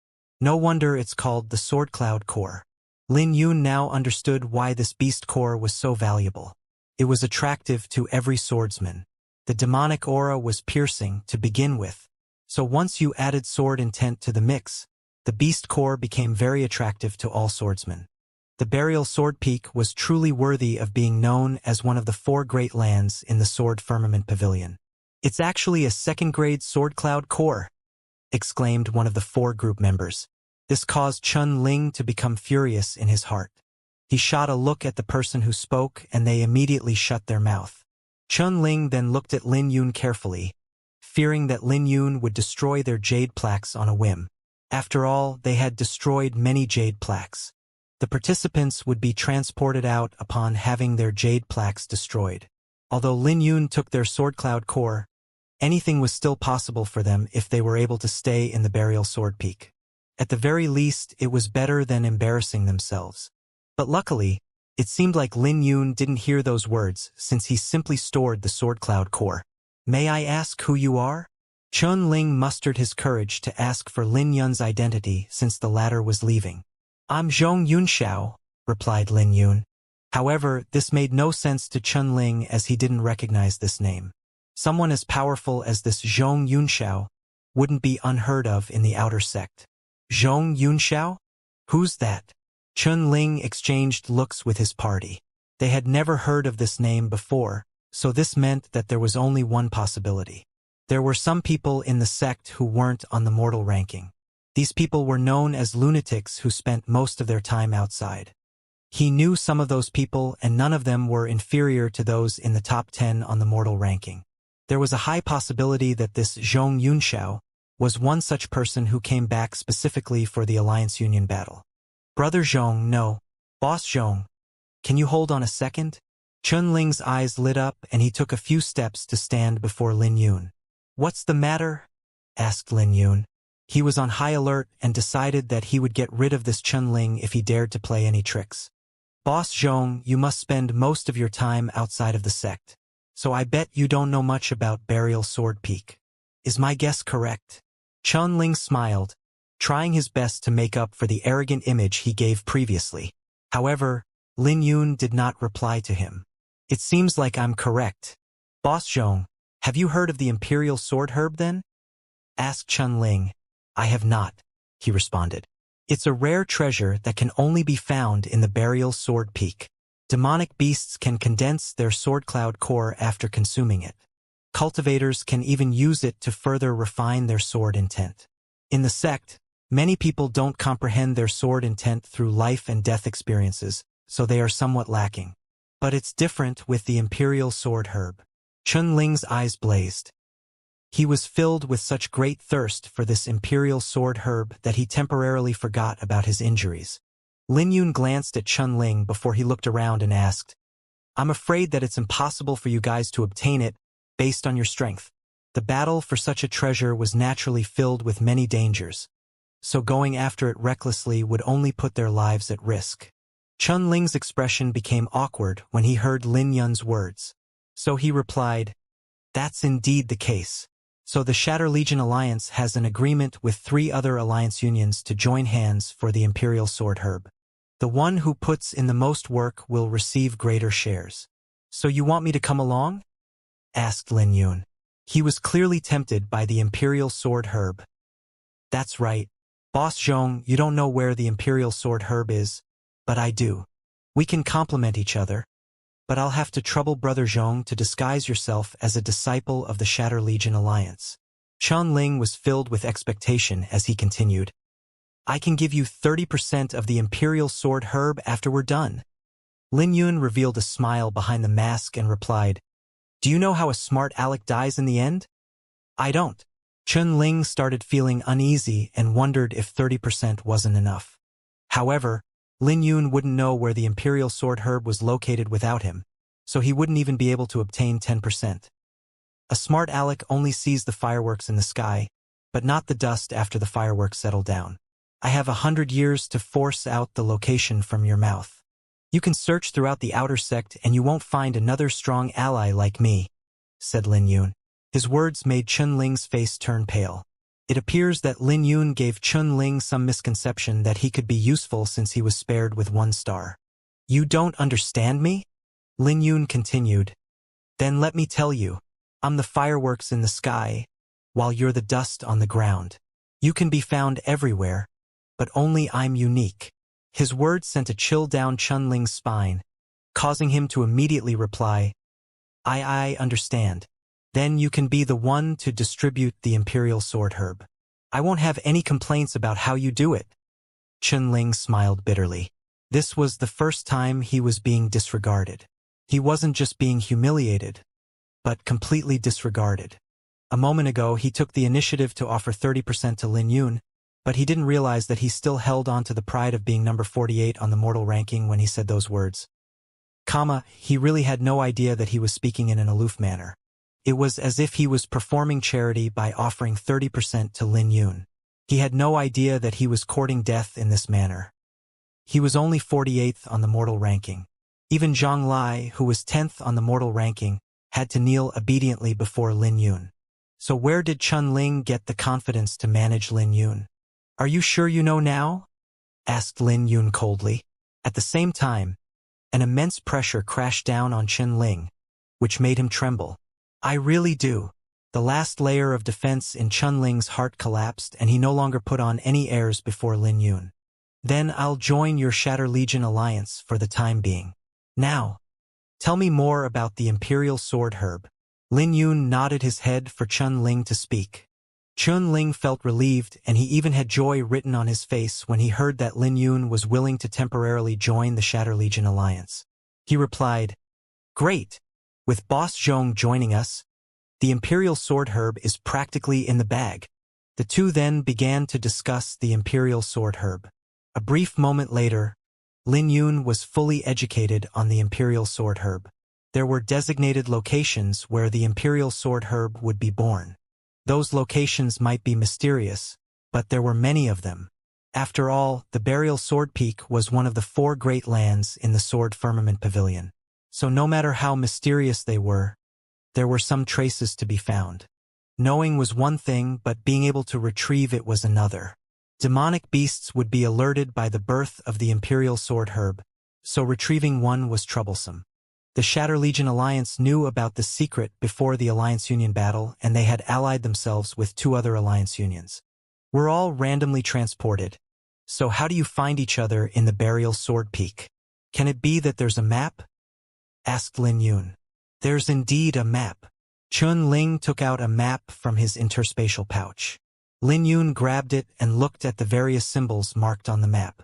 Speaker 1: No wonder it's called the Sword Cloud Core. Lin Yun now understood why this beast core was so valuable. It was attractive to every swordsman. The demonic aura was piercing to begin with, so once you added sword intent to the mix, the beast core became very attractive to all swordsmen. The Burial Sword Peak was truly worthy of being known as one of the 4 great lands in the Sword Firmament Pavilion. It's actually a 2nd-grade sword cloud core, exclaimed one of the 4 group members. This caused Chun Ling to become furious in his heart. He shot a look at the person who spoke and they immediately shut their mouth. Chun Ling then looked at Lin Yun carefully, fearing that Lin Yun would destroy their jade plaques on a whim. After all, they had destroyed many jade plaques. The participants would be transported out upon having their jade plaques destroyed. Although Lin Yun took their sword cloud core, Anything was still possible for them if they were able to stay in the burial sword peak. At the very least, it was better than embarrassing themselves. But luckily, it seemed like Lin Yun didn't hear those words since he simply stored the sword cloud core. May I ask who you are? Chun Ling mustered his courage to ask for Lin Yun's identity since the latter was leaving. I'm Zhong Yunxiao, replied Lin Yun. However, this made no sense to Chun Ling as he didn't recognize this name. Someone as powerful as this Zhong Yunxiao wouldn't be unheard of in the outer sect. Zhong Yunxiao? Who's that? Chun Ling exchanged looks with his party. They had never heard of this name before, so this meant that there was only one possibility. There were some people in the sect who weren't on the mortal ranking. These people were known as lunatics who spent most of their time outside. He knew some of those people and none of them were inferior to those in the top 10 on the mortal ranking. There was a high possibility that this Zhong Yunxiao was one such person who came back specifically for the Alliance Union battle. Brother Zhong, no. Boss Zhong. Can you hold on a second? Chun Ling's eyes lit up and he took a few steps to stand before Lin Yun. What's the matter? Asked Lin Yun. He was on high alert and decided that he would get rid of this Chun Ling if he dared to play any tricks. Boss Zhong, you must spend most of your time outside of the sect. So I bet you don't know much about Burial Sword Peak. Is my guess correct? Chun Ling smiled, trying his best to make up for the arrogant image he gave previously. However, Lin Yun did not reply to him. It seems like I'm correct. Boss Zhong, have you heard of the Imperial Sword Herb then? Asked Chun Ling. I have not, he responded. It's a rare treasure that can only be found in the Burial Sword Peak. Demonic beasts can condense their sword cloud core after consuming it. Cultivators can even use it to further refine their sword intent. In the sect, many people don't comprehend their sword intent through life and death experiences, so they are somewhat lacking. But it's different with the Imperial Sword Herb. Chun Ling's eyes blazed. He was filled with such great thirst for this Imperial Sword Herb that he temporarily forgot about his injuries. Lin Yun glanced at Chun Ling before he looked around and asked, I'm afraid that it's impossible for you guys to obtain it based on your strength. The battle for such a treasure was naturally filled with many dangers, so going after it recklessly would only put their lives at risk. Chun Ling's expression became awkward when he heard Lin Yun's words. So he replied, That's indeed the case. So the Shatter Legion Alliance has an agreement with 3 other alliance unions to join hands for the Imperial Sword Herb. The one who puts in the most work will receive greater shares. So you want me to come along? Asked Lin Yun. He was clearly tempted by the Imperial Sword Herb. That's right. Boss Zhong, you don't know where the Imperial Sword Herb is, but I do. We can complement each other. But I'll have to trouble Brother Zhong to disguise yourself as a disciple of the Shatter Legion Alliance. Chun Ling was filled with expectation as he continued. I can give you 30% of the Imperial Sword Herb after we're done. Lin Yun revealed a smile behind the mask and replied, Do you know how a smart aleck dies in the end? I don't. Chun Ling started feeling uneasy and wondered if 30% wasn't enough. However, Lin Yun wouldn't know where the Imperial Sword Herb was located without him, so he wouldn't even be able to obtain 10%. A smart aleck only sees the fireworks in the sky, but not the dust after the fireworks settle down. I have 100 years to force out the location from your mouth. You can search throughout the outer sect and you won't find another strong ally like me, said Lin Yun. His words made Chun Ling's face turn pale. It appears that Lin Yun gave Chun Ling some misconception that he could be useful since he was spared with 1 star. You don't understand me? Lin Yun continued. Then let me tell you, I'm the fireworks in the sky, while you're the dust on the ground. You can be found everywhere, but only I'm unique. His words sent a chill down Chun Ling's spine, causing him to immediately reply, I understand. Then you can be the one to distribute the Imperial Sword Herb. I won't have any complaints about how you do it. Chun Ling smiled bitterly. This was the first time he was being disregarded. He wasn't just being humiliated, but completely disregarded. A moment ago, he took the initiative to offer 30% to Lin Yun, but he didn't realize that he still held on to the pride of being number 48 on the mortal ranking when he said those words. He really had no idea that he was speaking in an aloof manner. It was as if he was performing charity by offering 30% to Lin Yun. He had no idea that he was courting death in this manner. He was only 48th on the mortal ranking. Even Zhang Lai, who was 10th on the mortal ranking, had to kneel obediently before Lin Yun. So where did Chun Ling get the confidence to manage Lin Yun? Are you sure you know now? Asked Lin Yun coldly. At the same time, an immense pressure crashed down on Chun Ling, which made him tremble. I really do. The last layer of defense in Chun Ling's heart collapsed and he no longer put on any airs before Lin Yun. Then I'll join your Shatter Legion alliance for the time being. Now, tell me more about the Imperial Sword Herb. Lin Yun nodded his head for Chun Ling to speak. Chun Ling felt relieved and he even had joy written on his face when he heard that Lin Yun was willing to temporarily join the Shatter Legion alliance. He replied, Great! With Boss Zhong joining us, the Imperial Sword Herb is practically in the bag. The two then began to discuss the Imperial Sword Herb. A brief moment later, Lin Yun was fully educated on the Imperial Sword Herb. There were designated locations where the Imperial Sword Herb would be born. Those locations might be mysterious, but there were many of them. After all, the Burial Sword Peak was one of the 4 great lands in the Sword Firmament Pavilion. So no matter how mysterious they were, there were some traces to be found. Knowing was one thing, but being able to retrieve it was another. Demonic beasts would be alerted by the birth of the Imperial Sword Herb, so retrieving one was troublesome. The Shatter Legion Alliance knew about the secret before the Alliance Union battle, and they had allied themselves with 2 other Alliance Unions. We're all randomly transported. So how do you find each other in the Burial Sword Peak? Can it be that there's a map? Asked Lin Yun. There's indeed a map. Chun Ling took out a map from his interspatial pouch. Lin Yun grabbed it and looked at the various symbols marked on the map.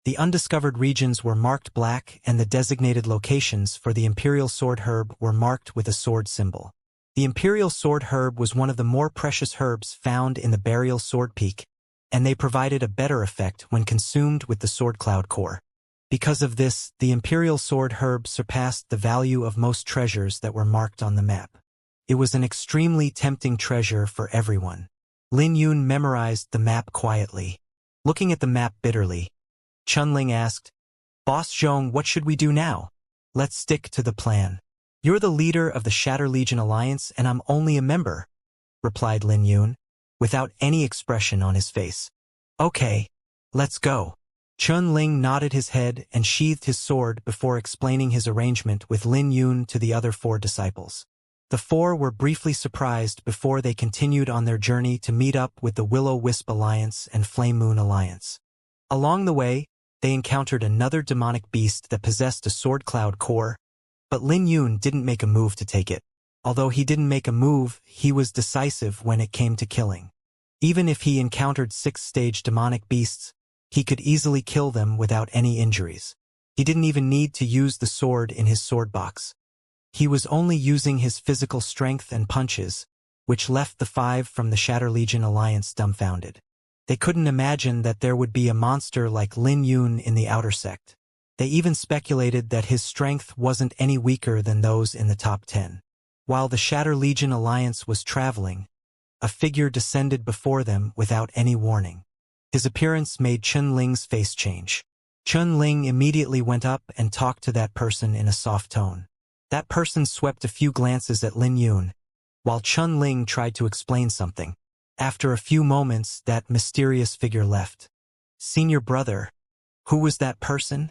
Speaker 1: The undiscovered regions were marked black and the designated locations for the Imperial Sword Herb were marked with a sword symbol. The Imperial Sword Herb was one of the more precious herbs found in the Burial Sword Peak, and they provided a better effect when consumed with the Sword Cloud core. Because of this, the Imperial Sword Herb surpassed the value of most treasures that were marked on the map. It was an extremely tempting treasure for everyone. Lin Yun memorized the map quietly. Looking at the map bitterly, Chun Ling asked, Boss Zhong, what should we do now? Let's stick to the plan. You're the leader of the Shatter Legion Alliance and I'm only a member, replied Lin Yun, without any expression on his face. Okay, let's go. Chun Ling nodded his head and sheathed his sword before explaining his arrangement with Lin Yun to the other 4 disciples. The 4 were briefly surprised before they continued on their journey to meet up with the Will-O-Wisp Alliance and Flame Moon Alliance. Along the way, they encountered another demonic beast that possessed a Sword Cloud core, but Lin Yun didn't make a move to take it. Although he didn't make a move, he was decisive when it came to killing. Even if he encountered 6th-stage demonic beasts, he could easily kill them without any injuries. He didn't even need to use the sword in his sword box. He was only using his physical strength and punches, which left the 5 from the Shatter Legion Alliance dumbfounded. They couldn't imagine that there would be a monster like Lin Yun in the outer sect. They even speculated that his strength wasn't any weaker than those in the top 10. While the Shatter Legion Alliance was traveling, a figure descended before them without any warning. His appearance made Chun Ling's face change. Chun Ling immediately went up and talked to that person in a soft tone. That person swept a few glances at Lin Yun, while Chun Ling tried to explain something. After a few moments, that mysterious figure left. Senior brother, who was that person?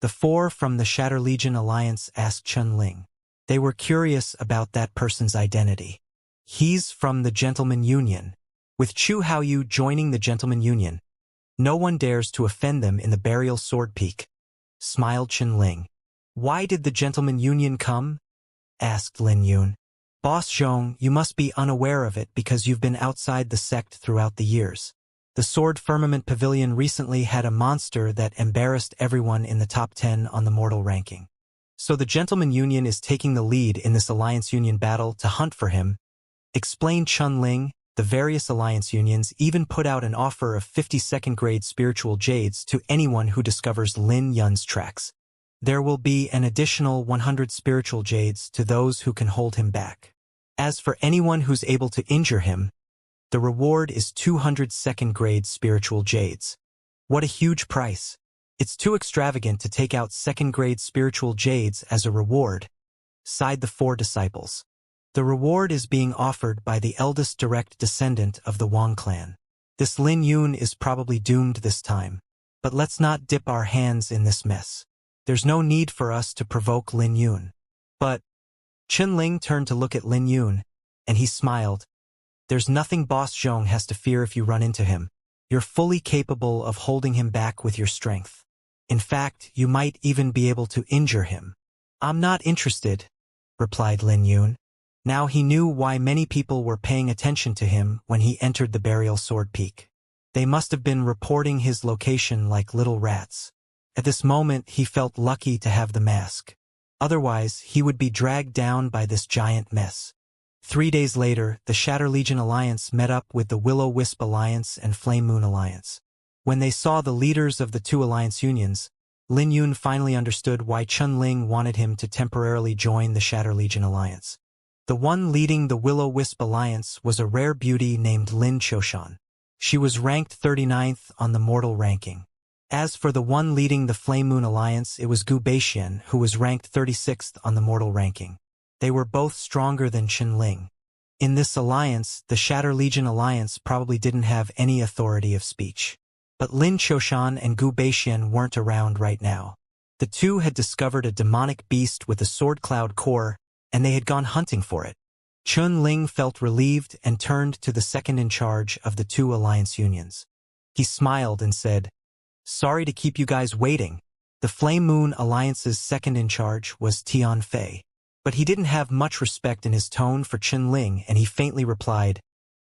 Speaker 1: The 4 from the Shatter Legion Alliance asked Chun Ling. They were curious about that person's identity. He's from the Gentleman Union. With Chu Haoyu joining the Gentleman Union, no one dares to offend them in the Burial Sword Peak, smiled Chun Ling. Why did the Gentleman Union come? Asked Lin Yun. Boss Zhong, you must be unaware of it because you've been outside the sect throughout the years. The Sword Firmament Pavilion recently had a monster that embarrassed everyone in the top 10 on the mortal ranking. So the Gentleman Union is taking the lead in this Alliance Union battle to hunt for him, explained Chun Ling. The various Alliance Unions even put out an offer of 52nd-grade spiritual jades to anyone who discovers Lin Yun's tracks. There will be an additional 100 spiritual jades to those who can hold him back. As for anyone who's able to injure him, the reward is 200 second-grade spiritual jades. What a huge price. It's too extravagant to take out second-grade spiritual jades as a reward, sighed the 4 disciples. The reward is being offered by the eldest direct descendant of the Wang clan. This Lin Yun is probably doomed this time. But let's not dip our hands in this mess. There's no need for us to provoke Lin Yun. But Ling turned to look at Lin Yun, and he smiled. There's nothing Boss Zhong has to fear if you run into him. You're fully capable of holding him back with your strength. In fact, you might even be able to injure him. I'm not interested, replied Lin Yun. Now he knew why many people were paying attention to him when he entered the burial sword peak. They must have been reporting his location like little rats. At this moment, he felt lucky to have the mask. Otherwise, he would be dragged down by this giant mess. 3 days later, the Shatter Legion Alliance met up with the Will-O-Wisp Alliance and Flame Moon Alliance. When they saw the leaders of the 2 alliance unions, Lin Yun finally understood why Ling wanted him to temporarily join the Shatter Legion Alliance. The one leading the Will-O-Wisp Alliance was a rare beauty named Lin Choshan. She was ranked 39th on the mortal ranking. As for the one leading the Flame Moon Alliance, it was Gu Beixian, who was ranked 36th on the mortal ranking. They were both stronger than Ling. In this alliance, the Shatter Legion Alliance probably didn't have any authority of speech. But Lin Choshan and Gu Beixian weren't around right now. The 2 had discovered a demonic beast with a sword cloud core, and they had gone hunting for it. Ling felt relieved and turned to the second in charge of the 2 alliance unions. He smiled and said, "Sorry to keep you guys waiting." The Flame Moon Alliance's second in charge was Tian Fei. But he didn't have much respect in his tone for Ling, and he faintly replied,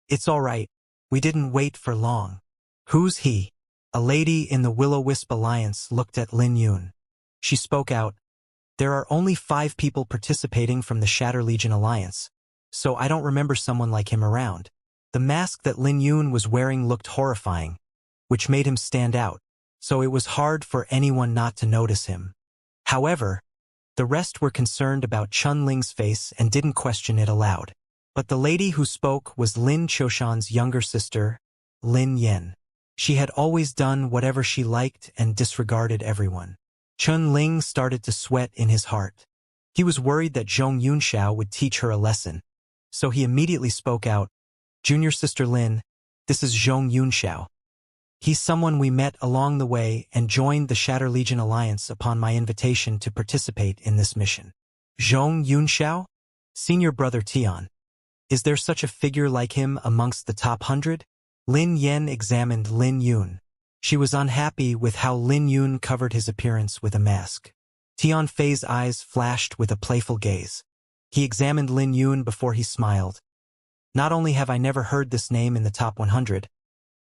Speaker 1: "It's all right. We didn't wait for long." "Who's he?" A lady in the Will-O-Wisp Alliance looked at Lin Yun. She spoke out, "There are only 5 people participating from the Shatter Legion Alliance, so I don't remember someone like him around." The mask that Lin Yun was wearing looked horrifying, which made him stand out, so it was hard for anyone not to notice him. However, the rest were concerned about Ling's face and didn't question it aloud. But the lady who spoke was Lin Choshan's younger sister, Lin Yen. She had always done whatever she liked and disregarded everyone. Ling started to sweat in his heart. He was worried that Zhong Yunxiao would teach her a lesson. So he immediately spoke out, "Junior sister Lin, this is Zhong Yunxiao. He's someone we met along the way and joined the Shatter Legion Alliance upon my invitation to participate in this mission." "Zhong Yunxiao? Senior brother Tian. Is there such a figure like him amongst the top 100? Lin Yen examined Lin Yun. She was unhappy with how Lin Yun covered his appearance with a mask. Tian Fei's eyes flashed with a playful gaze. He examined Lin Yun before he smiled. "Not only have I never heard this name in the top 100,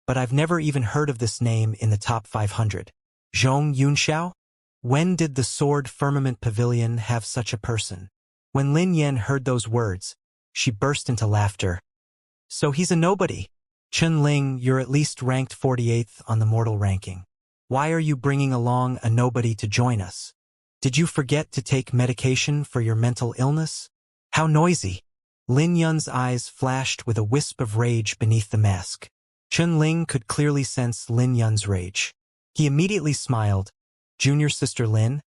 Speaker 1: but I've never even heard of this name in the top 500. Zhong Yunxiao? When did the Sword Firmament Pavilion have such a person?" When Lin Yen heard those words, she burst into laughter. "So he's a nobody. Ling, you're at least ranked 48th on the mortal ranking. Why are you bringing along a nobody to join us? Did you forget to take medication for your mental illness? How noisy." Lin Yun's eyes flashed with a wisp of rage beneath the mask. Ling could clearly sense Lin Yun's rage. He immediately smiled. "Junior sister Lin,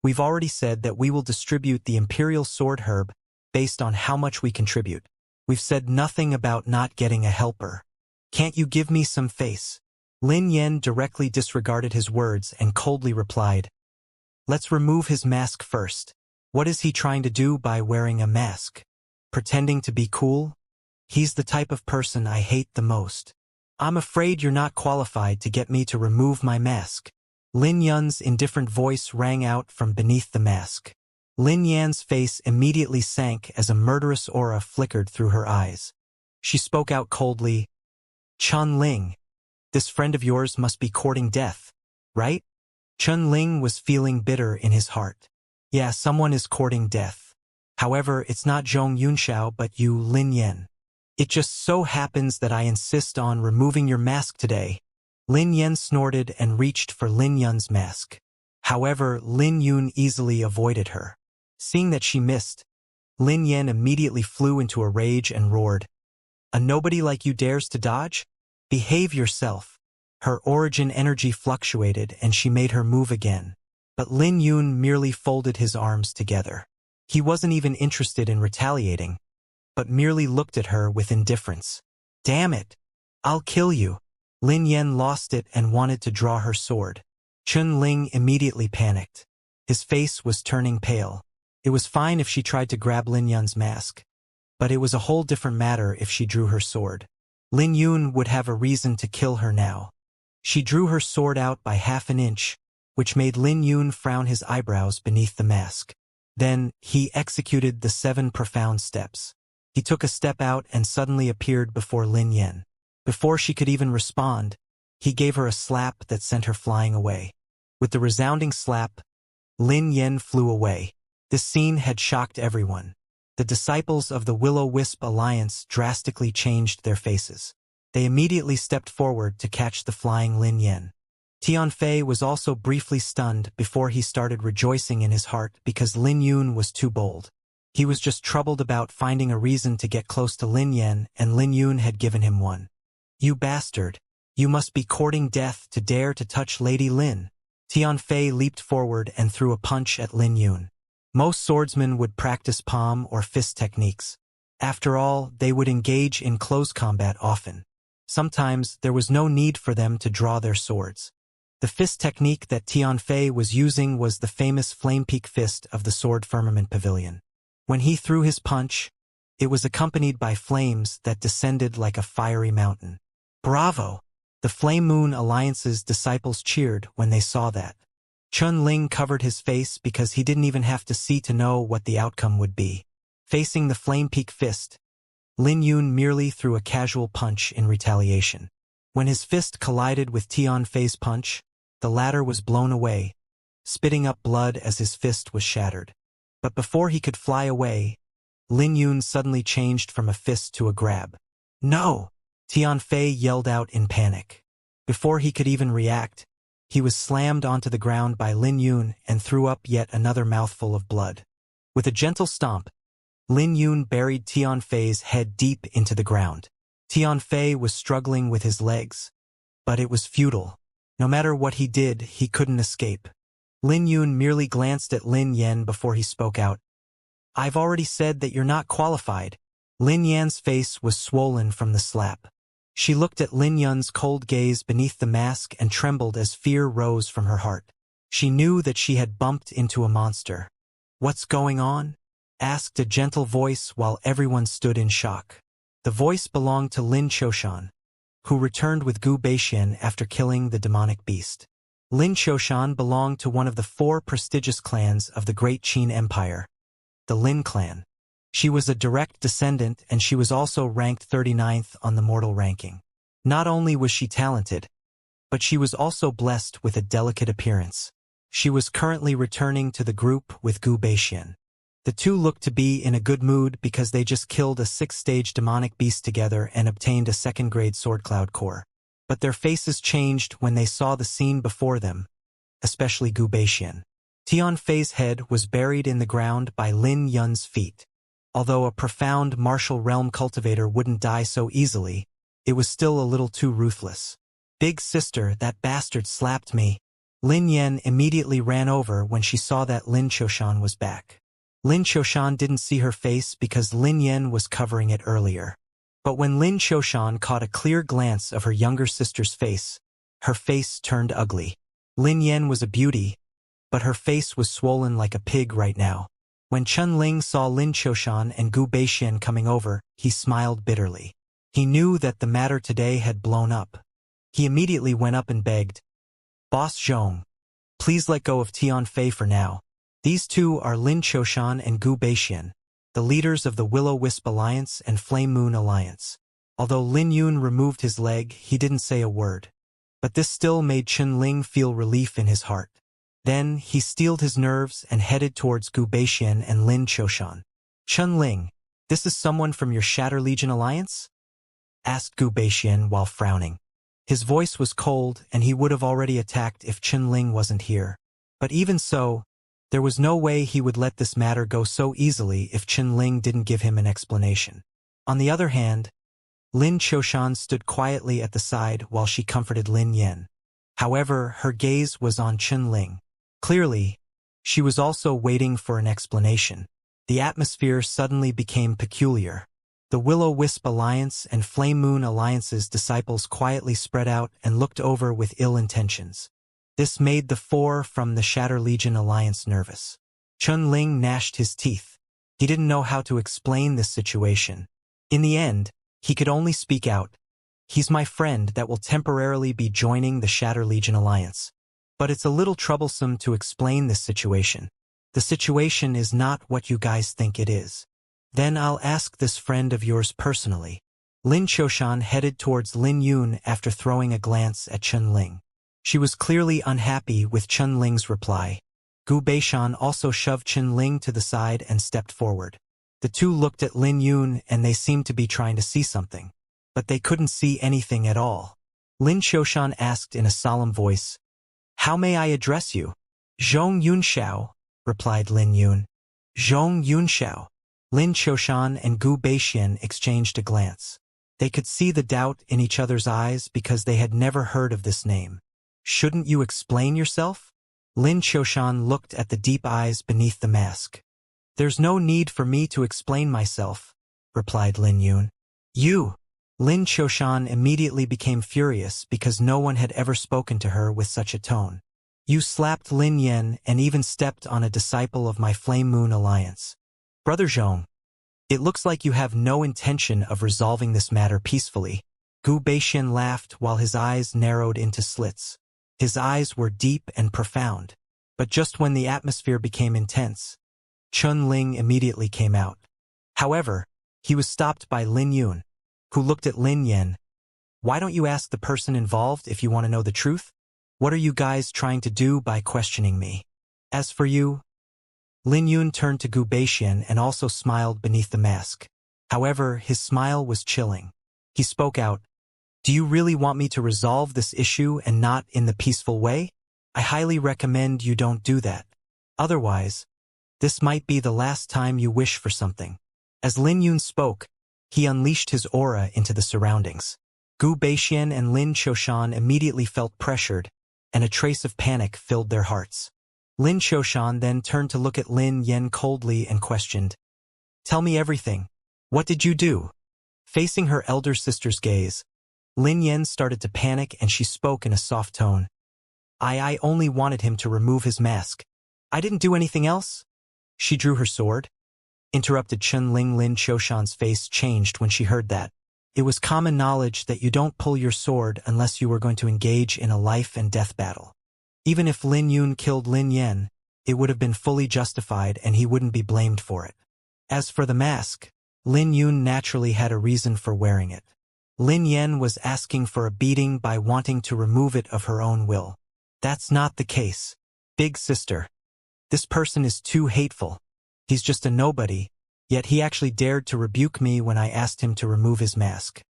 Speaker 1: we've already said that we will distribute the Imperial Sword Herb based on how much we contribute. We've said nothing about not getting a helper. Can't you give me some face?" Lin Yen directly disregarded his words and coldly replied, "Let's remove his mask first. What is he trying to do by wearing a mask? Pretending to be cool? He's the type of person I hate the most. I'm afraid you're not qualified to get me to remove my mask." Lin Yun's indifferent voice rang out from beneath the mask. Lin Yan's face immediately sank as a murderous aura flickered through her eyes. She spoke out coldly, "Ling, this friend of yours must be courting death, right?" Ling was feeling bitter in his heart. "Yeah, someone is courting death. However, it's not Zhong Yunxiao but you, Lin Yen. It just so happens that I insist on removing your mask today." Lin Yen snorted and reached for Lin Yun's mask. However, Lin Yun easily avoided her. Seeing that she missed, Lin Yan immediately flew into a rage and roared, "A nobody like you dares to dodge? Behave yourself." Her origin energy fluctuated and she made her move again. But Lin Yun merely folded his arms together. He wasn't even interested in retaliating, but merely looked at her with indifference. "Damn it! I'll kill you." Lin Yan lost it and wanted to draw her sword. Chun Ling immediately panicked. His face was turning pale. It was fine if she tried to grab Lin Yun's mask, but it was a whole different matter if she drew her sword. Lin Yun would have a reason to kill her now. She drew her sword out by half an inch, which made Lin Yun frown his eyebrows beneath the mask. Then, he executed the 7 profound steps. He took a step out and suddenly appeared before Lin Yan. Before she could even respond, he gave her a slap that sent her flying away. With the resounding slap, Lin Yan flew away. This scene had shocked everyone. The disciples of the Will-O-Wisp Alliance drastically changed their faces. They immediately stepped forward to catch the flying Lin Yan. Tianfei was also briefly stunned before he started rejoicing in his heart because Lin Yun was too bold. He was just troubled about finding a reason to get close to Lin Yan, and Lin Yun had given him one. "You bastard! You must be courting death to dare to touch Lady Lin." Tianfei leaped forward and threw a punch at Lin Yun. Most swordsmen would practice palm or fist techniques. After all, they would engage in close combat often. Sometimes there was no need for them to draw their swords. The fist technique that Tianfei was using was the famous Flame Peak Fist of the Sword Firmament Pavilion. When he threw his punch, it was accompanied by flames that descended like a fiery mountain. "Bravo!" The Flame Moon Alliance's disciples cheered when they saw that. Chun Ling covered his face because he didn't even have to see to know what the outcome would be. Facing the Flame Peak Fist, Lin Yun merely threw a casual punch in retaliation. When his fist collided with Tianfei's punch, the latter was blown away, spitting up blood as his fist was shattered. But before he could fly away, Lin Yun suddenly changed from a fist to a grab. "No!" Tianfei yelled out in panic. Before he could even react, he was slammed onto the ground by Lin Yun and threw up yet another mouthful of blood. With a gentle stomp, Lin Yun buried Tianfei's head deep into the ground. Tianfei was struggling with his legs, but it was futile. No matter what he did, he couldn't escape. Lin Yun merely glanced at Lin Yan before he spoke out. "I've already said that you're not qualified." Lin Yan's face was swollen from the slap. She looked at Lin Yun's cold gaze beneath the mask and trembled as fear rose from her heart. She knew that she had bumped into a monster. "What's going on?" asked a gentle voice while everyone stood in shock. The voice belonged to Lin Choshan, who returned with Gu Beixian after killing the demonic beast. Lin Choshan belonged to one of the 4 prestigious clans of the Great Qin Empire, the Lin clan. She was a direct descendant and she was also ranked 39th on the mortal ranking. Not only was she talented, but she was also blessed with a delicate appearance. She was currently returning to the group with Gu Beixian. The two looked to be in a good mood because they just killed a 6-stage demonic beast together and obtained a 2nd-grade sword cloud core. But their faces changed when they saw the scene before them, especially Gu Beixian. Tianfei's head was buried in the ground by Lin Yun's feet. Although a profound martial realm cultivator wouldn't die so easily, it was still a little too ruthless. "Big sister, that bastard slapped me." Lin Yan immediately ran over when she saw that Lin Choshan was back. Lin Choshan didn't see her face because Lin Yan was covering it earlier. But when Lin Choshan caught a clear glance of her younger sister's face, her face turned ugly. Lin Yan was a beauty, but her face was swollen like a pig right now. When Chun Ling saw Lin Choshan and Gu Beixian coming over, he smiled bitterly. He knew that the matter today had blown up. He immediately went up and begged, "Boss Zhong, please let go of Tianfei for now. These two are Lin Choshan and Gu Beixian, the leaders of the Will-O-Wisp Alliance and Flame Moon Alliance." Although Lin Yun removed his leg, he didn't say a word. But this still made Chun Ling feel relief in his heart. Then, he steeled his nerves and headed towards Gu Beixian and Lin Choshan. "Chun Ling, this is someone from your Shatter Legion Alliance?" asked Gu Beixian while frowning. His voice was cold and he would have already attacked if Chun Ling wasn't here. But even so, There was no way he would let this matter go so easily if Ling didn't give him an explanation. On the other hand, Lin Qiushan stood quietly at the side while she comforted Lin Yan. However, her gaze was on Ling. Clearly, she was also waiting for an explanation. The atmosphere suddenly became peculiar. The Will-O-Wisp Alliance and Flame Moon Alliance's disciples quietly spread out and looked over with ill intentions. This made the four from the Shatter Legion Alliance nervous. Ling gnashed his teeth. He didn't know how to explain this situation. In the end, he could only speak out. He's my friend that will temporarily be joining the Shatter Legion Alliance. But it's a little troublesome to explain this situation. The situation is not what you guys think it is. Then I'll ask this friend of yours personally. Lin Qiushan headed towards Lin Yun after throwing a glance at Ling. She was clearly unhappy with Ling's reply. Gu Beishan also shoved Ling to the side and stepped forward. The two looked at Lin Yun and they seemed to be trying to see something. But they couldn't see anything at all. Lin Qiushan asked in a solemn voice, "How may I address you?" "Zhong Yunxiao," replied Lin Yun. "Zhong Yunxiao." Lin Qiushan and Gu Beishan exchanged a glance. They could see the doubt in each other's eyes because they had never heard of this name. "Shouldn't you explain yourself?" Lin Qiushan looked at the deep eyes beneath the mask. "There's no need for me to explain myself," replied Lin Yun. "You!" Lin Qiushan immediately became furious because no one had ever spoken to her with such a tone. "You slapped Lin Yan and even stepped on a disciple of my Flame Moon Alliance. Brother Zhong, it looks like you have no intention of resolving this matter peacefully." Gu Beishan laughed while his eyes narrowed into slits. His eyes were deep and profound. But just when the atmosphere became intense, Ling immediately came out. However, he was stopped by Lin Yun, who looked at Lin Yan. "Why don't you ask the person involved if you want to know the truth? What are you guys trying to do by questioning me? As for you..." Lin Yun turned to Gu Beishan and also smiled beneath the mask. However, his smile was chilling. He spoke out, "Do you really want me to resolve this issue and not in the peaceful way? I highly recommend you don't do that. Otherwise, this might be the last time you wish for something." As Lin Yun spoke, he unleashed his aura into the surroundings. Gu Beishan and Lin Qiushan immediately felt pressured, and a trace of panic filled their hearts. Lin Qiushan then turned to look at Lin Yan coldly and questioned, "Tell me everything. What did you do?" Facing her elder sister's gaze, Lin Yan started to panic and she spoke in a soft tone. I only wanted him to remove his mask. I didn't do anything else." "She drew her sword?" interrupted Ling. Lin Qiushan's face changed when she heard that. It was common knowledge that you don't pull your sword unless you were going to engage in a life and death battle. Even if Lin Yun killed Lin Yan, it would have been fully justified and he wouldn't be blamed for it. As for the mask, Lin Yun naturally had a reason for wearing it. Lin Yan was asking for a beating by wanting to remove it of her own will. That's not the case. Big sister. This person is too hateful. He's just a nobody, yet he actually dared to rebuke me when I asked him to remove his mask.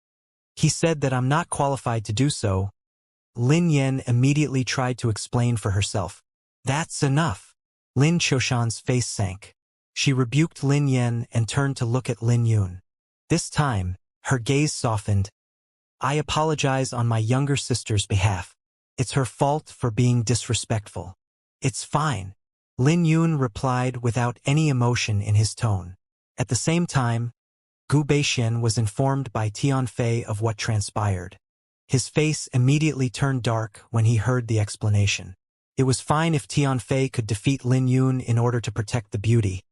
Speaker 1: He said that I'm not qualified to do so. Lin Yan immediately tried to explain for herself. That's enough. Lin Qiushan's face sank. She rebuked Lin Yan and turned to look at Lin Yun. This time, her gaze softened. I apologize on my younger sister's behalf. It's her fault for being disrespectful. It's fine. Lin Yun replied without any emotion in his tone. At the same time, Gu Beishan was informed by Tianfei of what transpired. His face immediately turned dark when he heard the explanation. It was fine if Tianfei could defeat Lin Yun in order to protect the beauty,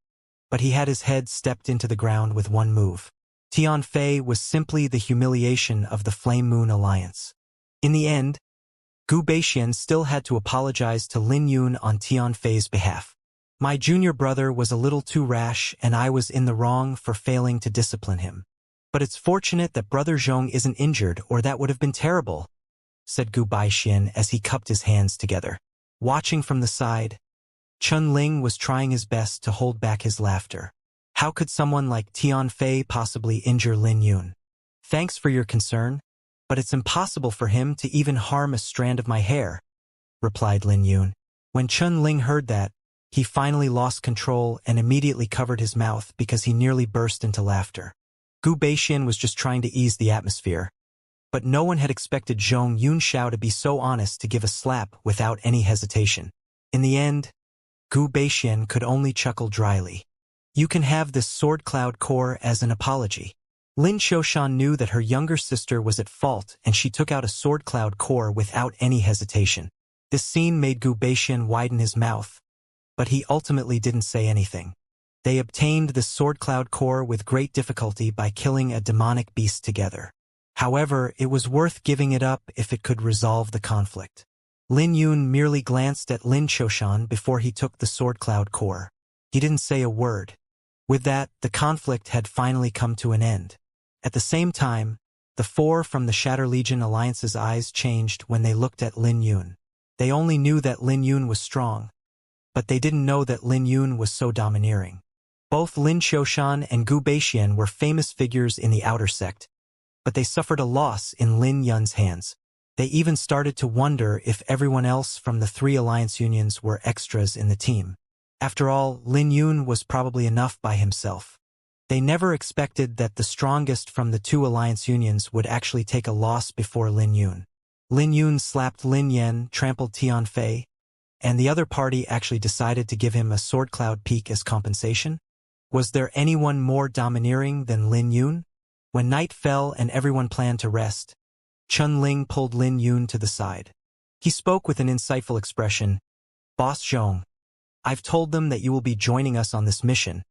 Speaker 1: but he had his head stepped into the ground with one move. Tianfei was simply the humiliation of the Flame Moon Alliance. In the end, Gu Beishan still had to apologize to Lin Yun on Tianfei's behalf. My junior brother was a little too rash and I was in the wrong for failing to discipline him. But it's fortunate that Brother Zhong isn't injured or that would have been terrible, said Gu Beishan as he cupped his hands together. Watching from the side, Ling was trying his best to hold back his laughter. How could someone like Tianfei possibly injure Lin Yun? Thanks for your concern, but it's impossible for him to even harm a strand of my hair, replied Lin Yun. When Ling heard that, He finally lost control and immediately covered his mouth because he nearly burst into laughter. Gu Baixian was just trying to ease the atmosphere, but no one had expected Zhong Yunxiao to be so honest to give a slap without any hesitation. In the end, Gu Baixian could only chuckle dryly. You can have this sword cloud core as an apology. Lin Qiushan knew that her younger sister was at fault and she took out a sword cloud core without any hesitation. This scene made Gu Baixian widen his mouth, but he ultimately didn't say anything. They obtained the sword cloud core with great difficulty by killing a demonic beast together. However, it was worth giving it up if it could resolve the conflict. Lin Yun merely glanced at Lin Qiushan before he took the sword cloud core. He didn't say a word. With that, the conflict had finally come to an end. At the same time, the four from the Shatter Legion Alliance's eyes changed when they looked at Lin Yun. They only knew that Lin Yun was strong, but they didn't know that Lin Yun was so domineering. Both Lin Qiushan and Gu Baixian were famous figures in the outer sect, but they suffered a loss in Lin Yun's hands. They even started to wonder if everyone else from the three alliance unions were extras in the team. After all, Lin Yun was probably enough by himself. They never expected that the strongest from the two alliance unions would actually take a loss before Lin Yun. Lin Yun slapped Lin Yan, trampled Tianfei, and the other party actually decided to give him a sword cloud peak as compensation? Was there anyone more domineering than Lin Yun? When night fell and everyone planned to rest, Chun Ling pulled Lin Yun to the side. He spoke with an insightful expression. Boss Zhong, I've told them that you will be joining us on this mission,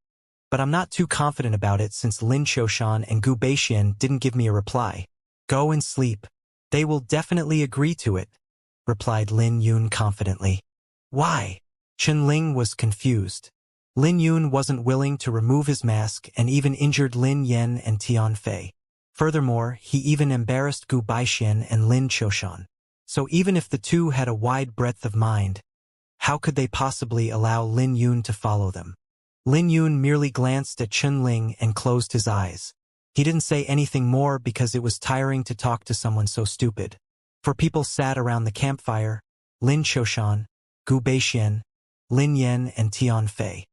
Speaker 1: but I'm not too confident about it since Lin Qiushan and Gu Baixian didn't give me a reply. Go and sleep. They will definitely agree to it, replied Lin Yun confidently. Why? Chun Ling was confused. Lin Yun wasn't willing to remove his mask and even injured Lin Yan and Tianfei. Furthermore, he even embarrassed Gu Baixian and Lin Qiushan. So even if the two had a wide breadth of mind, how could they possibly allow Lin Yun to follow them? Lin Yun merely glanced at Chun Ling and closed his eyes. He didn't say anything more because it was tiring to talk to someone so stupid. For people sat around the campfire, Lin Qiushan, Gu Baixian, Lin Yan and Tianfei.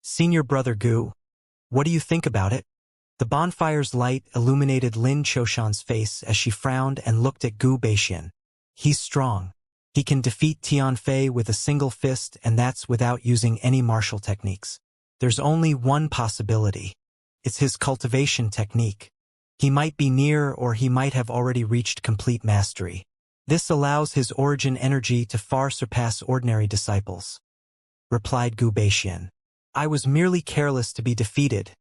Speaker 1: Senior brother Gu, what do you think about it? The bonfire's light illuminated Lin Qiushan's face as she frowned and looked at Gu Baixian. He's strong. He can defeat Tianfei with a single fist, and that's without using any martial techniques. There's only one possibility. It's his cultivation technique. He might be near or he might have already reached complete mastery. This allows his origin energy to far surpass ordinary disciples, replied Gu Baixian. I was merely careless to be defeated,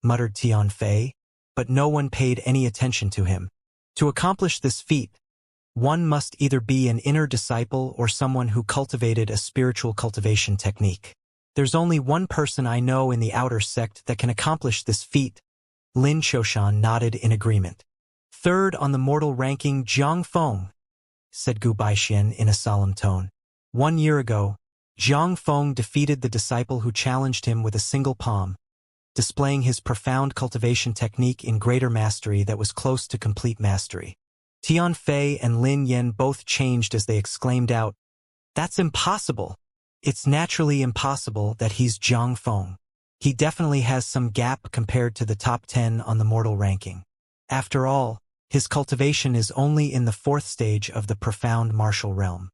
Speaker 1: muttered Tianfei, but no one paid any attention to him. To accomplish this feat, one must either be an inner disciple or someone who cultivated a spiritual cultivation technique. There's only one person I know in the outer sect that can accomplish this feat. Lin Qiushan nodded in agreement. Third on the mortal ranking, Zhang Feng, said Gu Baixian in a solemn tone. 1 year ago, Zhang Feng defeated the disciple who challenged him with a single palm, displaying his profound cultivation technique in greater mastery that was close to complete mastery. Tianfei and Lin Yan both changed as they exclaimed out, "That's impossible! It's naturally impossible that he's Zhang Feng. He definitely has some gap compared to the top 10 on the mortal ranking. After all, his cultivation is only in the 4th stage of the profound martial realm.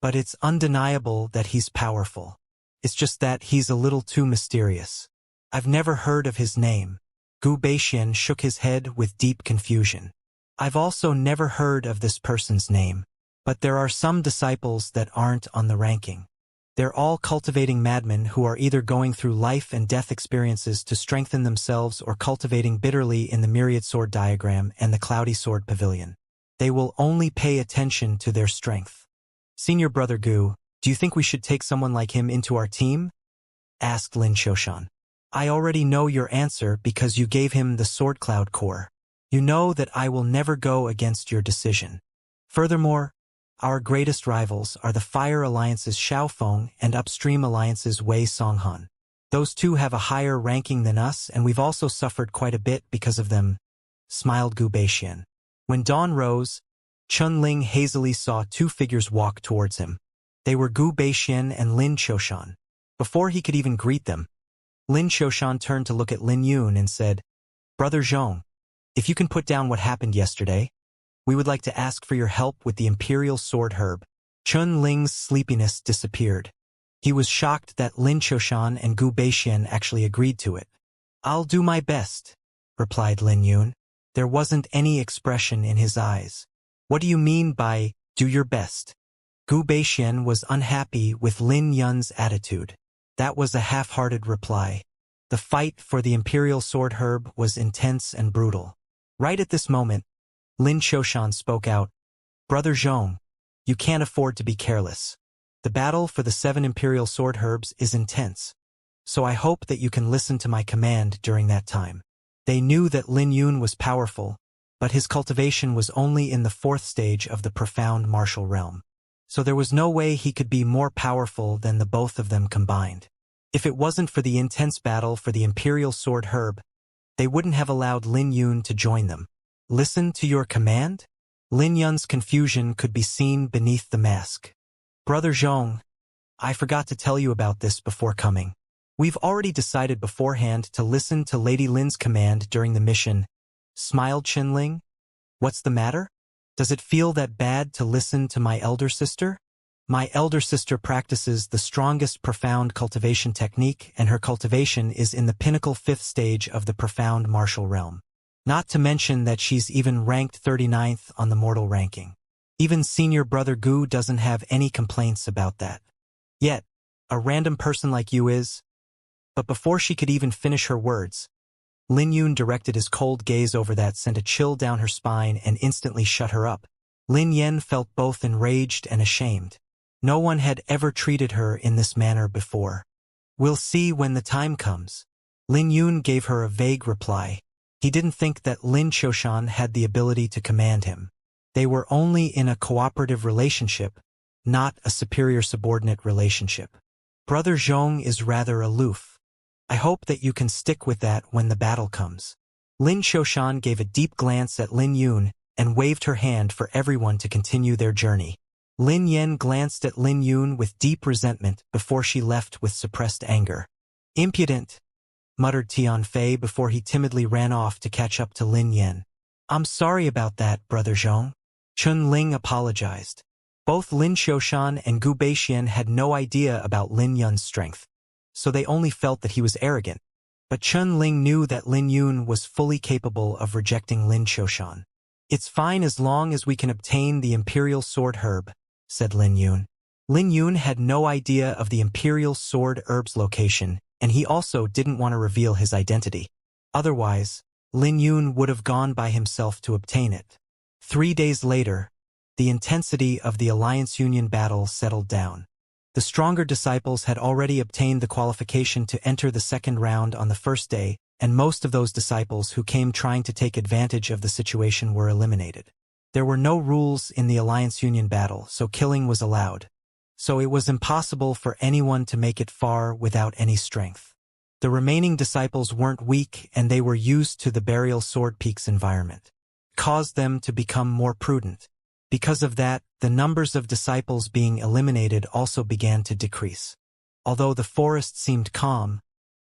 Speaker 1: But it's undeniable that he's powerful. It's just that he's a little too mysterious. I've never heard of his name." Gu Baixian shook his head with deep confusion. I've also never heard of this person's name. But there are some disciples that aren't on the ranking. They're all cultivating madmen who are either going through life and death experiences to strengthen themselves or cultivating bitterly in the myriad sword diagram and the cloudy sword pavilion. They will only pay attention to their strength. Senior brother Gu, do you think we should take someone like him into our team? Asked Lin Qiushan. I already know your answer because you gave him the sword cloud core. You know that I will never go against your decision. Furthermore, our greatest rivals are the Fire Alliance's Xiaofeng and Upstream Alliance's Wei Songhan. Those two have a higher ranking than us, and we've also suffered quite a bit because of them, smiled Gu Baixian. When dawn rose, Chun Ling hazily saw 2 figures walk towards him. They were Gu Baixian and Lin Qiushan. Before he could even greet them, Lin Qiushan turned to look at Lin Yun and said, "Brother Zhong, if you can put down what happened yesterday, we would like to ask for your help with the Imperial Sword Herb." Chun Ling's sleepiness disappeared. He was shocked that Lin Qiushan and Gu Beixian actually agreed to it. "I'll do my best," replied Lin Yun. There wasn't any expression in his eyes. "What do you mean by, do your best?" Gu Beixian was unhappy with Lin Yun's attitude. That was a half-hearted reply. The fight for the Imperial Sword Herb was intense and brutal. Right at this moment, Lin Qiushan spoke out, "Brother Zhong, you can't afford to be careless. The battle for the 7 Imperial Sword Herbs is intense, so I hope that you can listen to my command during that time." They knew that Lin Yun was powerful, but his cultivation was only in the 4th stage of the profound martial realm. So there was no way he could be more powerful than the both of them combined. If it wasn't for the intense battle for the Imperial Sword Herb, they wouldn't have allowed Lin Yun to join them. "Listen to your command?" Lin Yun's confusion could be seen beneath the mask. "Brother Zhong, I forgot to tell you about this before coming. We've already decided beforehand to listen to Lady Lin's command during the mission," smiled Qin Ling. "What's the matter? Does it feel that bad to listen to my elder sister?" "My elder sister practices the strongest profound cultivation technique, and her cultivation is in the pinnacle 5th stage of the profound martial realm. Not to mention that she's even ranked 39th on the mortal ranking. Even senior brother Gu doesn't have any complaints about that. Yet, a random person like you is—" But before she could even finish her words, Lin Yun directed his cold gaze over that sent a chill down her spine and instantly shut her up. Lin Yen felt both enraged and ashamed. No one had ever treated her in this manner before. "We'll see when the time comes." Lin Yun gave her a vague reply. He didn't think that Lin Qiushan had the ability to command him. They were only in a cooperative relationship, not a superior-subordinate relationship. "Brother Zhong is rather aloof. I hope that you can stick with that when the battle comes." Lin Qiushan gave a deep glance at Lin Yun and waved her hand for everyone to continue their journey. Lin Yen glanced at Lin Yun with deep resentment before she left with suppressed anger. "Impudent," muttered Tian Fei before he timidly ran off to catch up to Lin Yen. "I'm sorry about that, Brother Zhong." Chun Ling apologized. Both Lin Qiushan and Gu Beixian had no idea about Lin Yun's strength, so they only felt that he was arrogant. But Chun Ling knew that Lin Yun was fully capable of rejecting Lin Qiushan. "It's fine as long as we can obtain the Imperial Sword Herb," said Lin Yun. Lin Yun had no idea of the Imperial Sword Herb's location, and he also didn't want to reveal his identity. Otherwise, Lin Yun would have gone by himself to obtain it. 3 days later, the intensity of the Alliance-Union battle settled down. The stronger disciples had already obtained the qualification to enter the 2nd round on the 1st day, and most of those disciples who came trying to take advantage of the situation were eliminated. There were no rules in the Alliance-Union battle, so killing was allowed. So it was impossible for anyone to make it far without any strength. The remaining disciples weren't weak, and they were used to the Burial Sword Peaks environment. It caused them to become more prudent. Because of that, the numbers of disciples being eliminated also began to decrease. Although the forest seemed calm,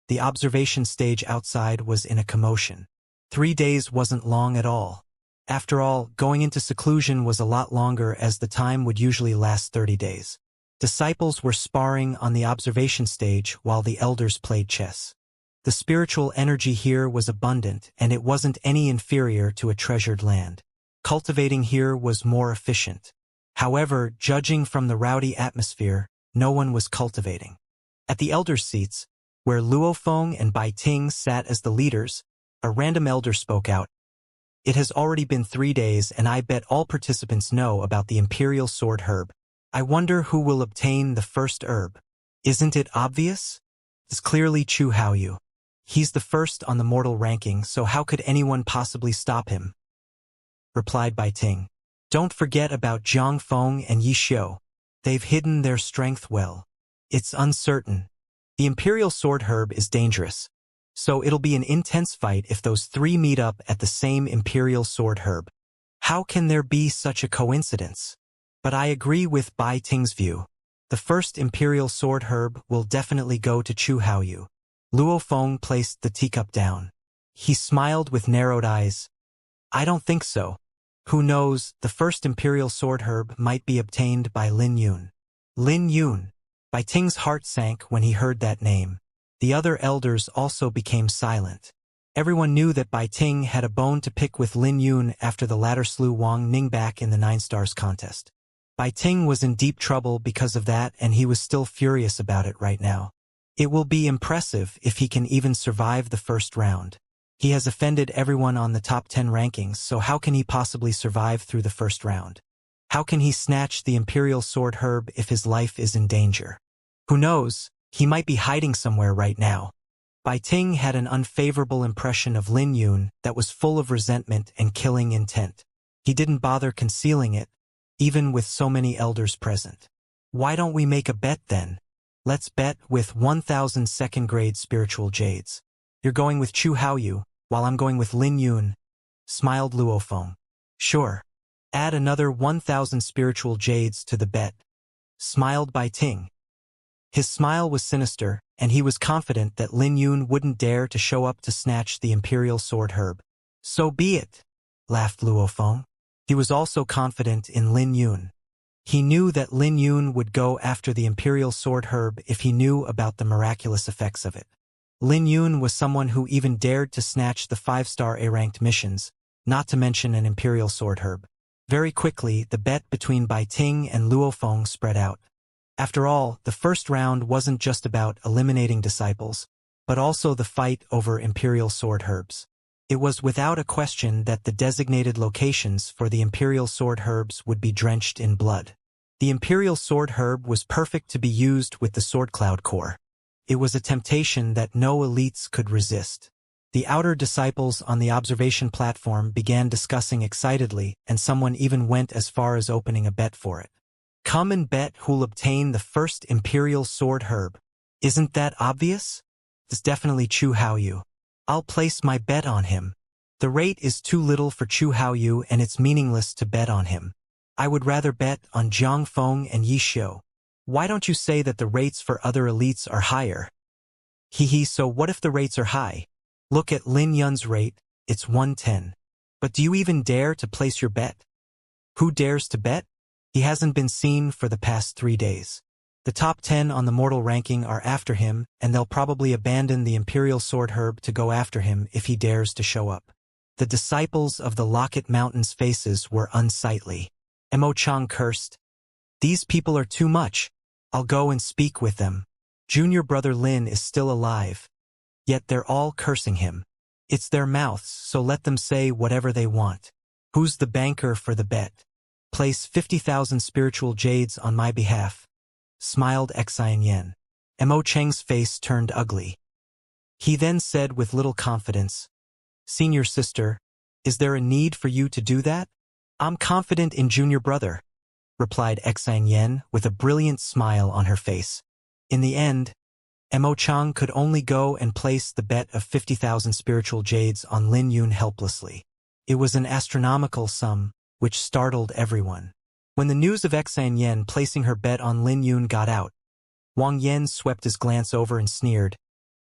Speaker 1: the observation stage outside was in a commotion. 3 days wasn't long at all. After all, going into seclusion was a lot longer, as the time would usually last 30 days. Disciples were sparring on the observation stage while the elders played chess. The spiritual energy here was abundant, and it wasn't any inferior to a treasured land. Cultivating here was more efficient. However, judging from the rowdy atmosphere, no one was cultivating. At the elders' seats, where Luo Feng and Bai Ting sat as the leaders, a random elder spoke out. "It has already been 3 days, and I bet all participants know about the Imperial Sword Herb. I wonder who will obtain the first herb. Isn't it obvious? It's clearly Chu Haoyu. He's the first on the mortal ranking, so how could anyone possibly stop him?" replied Bai Ting. "Don't forget about Zhang Feng and Yi Xiu. They've hidden their strength well. It's uncertain. The Imperial Sword Herb is dangerous, so it'll be an intense fight if those 3 meet up at the same Imperial Sword Herb. How can there be such a coincidence? But I agree with Bai Ting's view. The first Imperial Sword Herb will definitely go to Chu Haoyu. Luo Feng placed the teacup down. He smiled with narrowed eyes. I don't think so. Who knows, the first Imperial Sword Herb might be obtained by Lin Yun. Lin Yun. Bai Ting's heart sank when he heard that name. The other elders also became silent. Everyone knew that Bai Ting had a bone to pick with Lin Yun after the latter slew Wang Ning back in the 9 Stars contest. Bai Ting was in deep trouble because of that, and he was still furious about it right now. It will be impressive if he can even survive the first round. He has offended everyone on the top 10 rankings, so how can he possibly survive through the first round? How can he snatch the Imperial Sword Herb if his life is in danger? Who knows, he might be hiding somewhere right now. Bai Ting had an unfavorable impression of Lin Yun that was full of resentment and killing intent. He didn't bother concealing it, even with so many elders present. Why don't we make a bet then? Let's bet with 1,000 second-grade spiritual jades. You're going with Chu Haoyu, while I'm going with Lin Yun, smiled Luo Feng. Sure. Add another 1,000 spiritual jades to the bet, smiled Bai Ting. His smile was sinister, and he was confident that Lin Yun wouldn't dare to show up to snatch the Imperial Sword Herb. So be it, laughed Luo Feng. He was also confident in Lin Yun. He knew that Lin Yun would go after the Imperial Sword Herb if he knew about the miraculous effects of it. Lin Yun was someone who even dared to snatch the 5-star A-ranked missions, not to mention an Imperial Sword Herb. Very quickly, the bet between Bai Ting and Luo Feng spread out. After all, the first round wasn't just about eliminating disciples, but also the fight over Imperial Sword Herbs. It was without a question that the designated locations for the Imperial Sword Herbs would be drenched in blood. The Imperial Sword Herb was perfect to be used with the Sword Cloud core. It was a temptation that no elites could resist. The outer disciples on the observation platform began discussing excitedly, and someone even went as far as opening a bet for it. Come and bet who'll obtain the first Imperial Sword Herb. Isn't that obvious? It's definitely Chu Haoyu. I'll place my bet on him. The rate is too little for Chu Haoyu, and it's meaningless to bet on him. I would rather bet on Jiang Feng and Yi Xiu. Why don't you say that the rates for other elites are higher? So what if the rates are high? Look at Lin Yun's rate, it's 110. But do you even dare to place your bet? Who dares to bet? He hasn't been seen for the past 3 days. The top 10 on the mortal ranking are after him, and they'll probably abandon the Imperial Sword Herb to go after him if he dares to show up. The disciples of the Locket Mountain's faces were unsightly. Mo Chang cursed. These people are too much. I'll go and speak with them. Junior brother Lin is still alive. Yet they're all cursing him. It's their mouths, so let them say whatever they want. Who's the banker for the bet? Place 50,000 spiritual jades on my behalf, smiled Xianxia. Mo Cheng's face turned ugly. He then said with little confidence, Senior sister, is there a need for you to do that? I'm confident in junior brother, replied Xianxia with a brilliant smile on her face. In the end, Mo Chang could only go and place the bet of 50,000 spiritual jades on Lin Yun helplessly. It was an astronomical sum, which startled everyone. When the news of Xianxia placing her bet on Lin Yun got out, Wang Yan swept his glance over and sneered.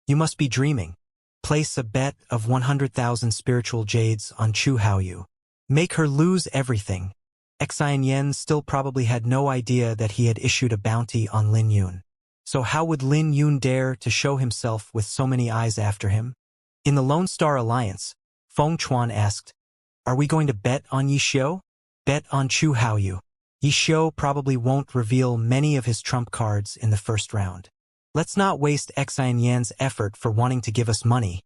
Speaker 1: You must be dreaming. Place a bet of 100,000 spiritual jades on Chu Haoyu. Make her lose everything. Xianxia still probably had no idea that he had issued a bounty on Lin Yun. So how would Lin Yun dare to show himself with so many eyes after him? In the Lone Star Alliance, Feng Chuan asked, Are we going to bet on Yi Xiu? Bet on Chu Haoyu. Yi Xiu probably won't reveal many of his trump cards in the first round. Let's not waste Xianxia's effort for wanting to give us money,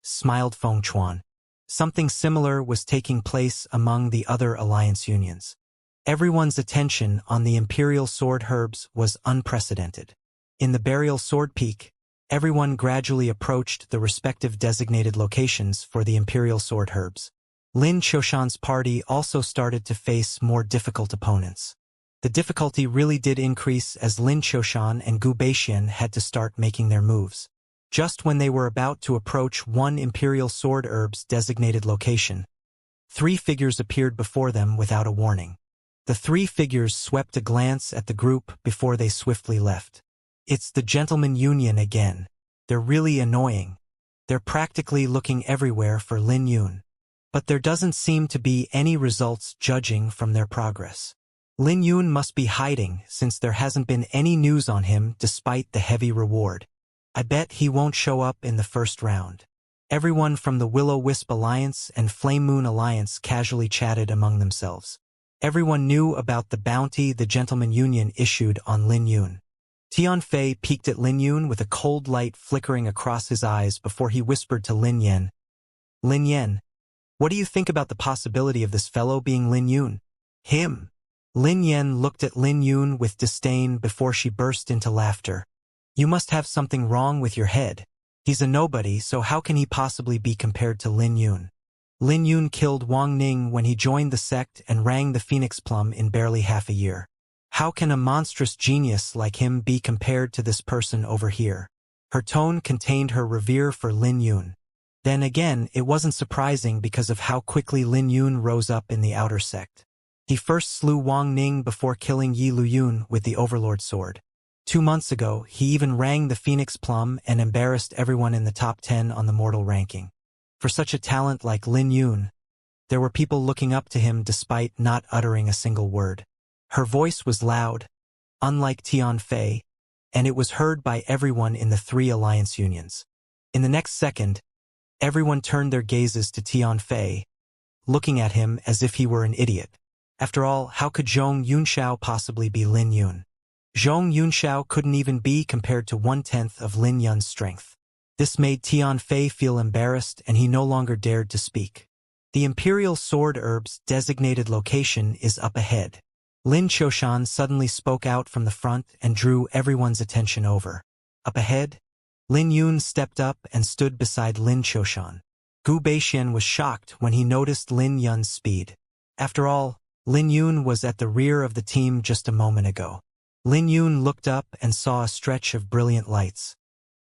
Speaker 1: smiled Feng Chuan. Something similar was taking place among the other alliance unions. Everyone's attention on the Imperial Sword Herbs was unprecedented. In the Burial Sword Peak, everyone gradually approached the respective designated locations for the Imperial Sword Herbs. Lin Qiushan's party also started to face more difficult opponents. The difficulty really did increase as Lin Qiushan and Gu Beixian had to start making their moves. Just when they were about to approach one Imperial Sword Herb's designated location, 3 figures appeared before them without a warning. The three figures swept a glance at the group before they swiftly left. It's the Gentleman Union again. They're really annoying. They're practically looking everywhere for Lin Yun. But there doesn't seem to be any results judging from their progress. Lin Yun must be hiding since there hasn't been any news on him despite the heavy reward. I bet he won't show up in the first round. Everyone from the Will-O-Wisp Alliance and Flame Moon Alliance casually chatted among themselves. Everyone knew about the bounty the Gentleman Union issued on Lin Yun. Tian Fei peeked at Lin Yun with a cold light flickering across his eyes before he whispered to Lin Yen. Lin Yen, what do you think about the possibility of this fellow being Lin Yun? Him. Lin Yen looked at Lin Yun with disdain before she burst into laughter. You must have something wrong with your head. He's a nobody, so how can he possibly be compared to Lin Yun? Lin Yun killed Wang Ning when he joined the sect and rang the Phoenix Plum in barely half a year. How can a monstrous genius like him be compared to this person over here? Her tone contained her revere for Lin Yun. Then again, it wasn't surprising because of how quickly Lin Yun rose up in the outer sect. He first slew Wang Ning before killing Yi Luyun with the Overlord sword. 2 months ago, he even rang the Phoenix Plum and embarrassed everyone in the top 10 on the mortal ranking. For such a talent like Lin Yun, there were people looking up to him despite not uttering a single word. Her voice was loud, unlike Tian Fei, and it was heard by everyone in the 3 alliance unions. In the next second, everyone turned their gazes to Tian Fei, looking at him as if he were an idiot. After all, how could Zhong Yunxiao possibly be Lin Yun? Zhong Yunxiao couldn't even be compared to 1/10 of Lin Yun's strength. This made Tian Fei feel embarrassed and he no longer dared to speak. The Imperial Sword Herb's designated location is up ahead. Lin Qiushan suddenly spoke out from the front and drew everyone's attention over. Up ahead, Lin Yun stepped up and stood beside Lin Qiushan. Gu Beixian was shocked when he noticed Lin Yun's speed. After all, Lin Yun was at the rear of the team just a moment ago. Lin Yun looked up and saw a stretch of brilliant lights.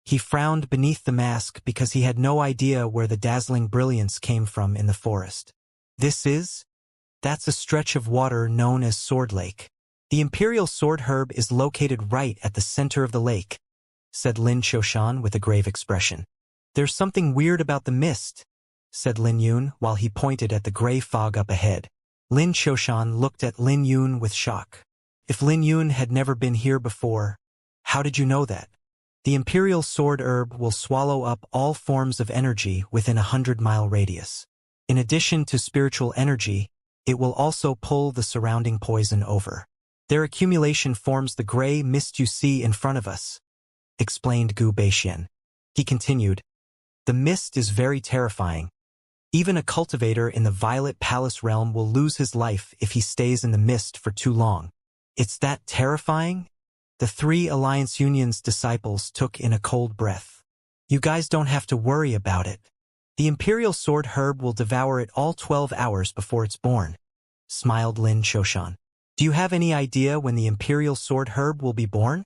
Speaker 1: He frowned beneath the mask because he had no idea where the dazzling brilliance came from in the forest. That's a stretch of water known as Sword Lake. The Imperial Sword Herb is located right at the center of the lake, said Lin Qiushan with a grave expression. There's something weird about the mist, said Lin Yun while he pointed at the gray fog up ahead. Lin Qiushan looked at Lin Yun with shock. If Lin Yun had never been here before, how did you know that? The Imperial Sword Herb will swallow up all forms of energy within a 100-mile radius. In addition to spiritual energy, it will also pull the surrounding poison over. Their accumulation forms the gray mist you see in front of us, explained Gu Beixian. He continued, the mist is very terrifying. Even a cultivator in the Violet Palace realm will lose his life if he stays in the mist for too long. It's that terrifying? The 3 Alliance Union's disciples took in a cold breath. You guys don't have to worry about it. The Imperial Sword Herb will devour it all 12 hours before it's born, smiled Lin Qiushan. Do you have any idea when the Imperial Sword Herb will be born?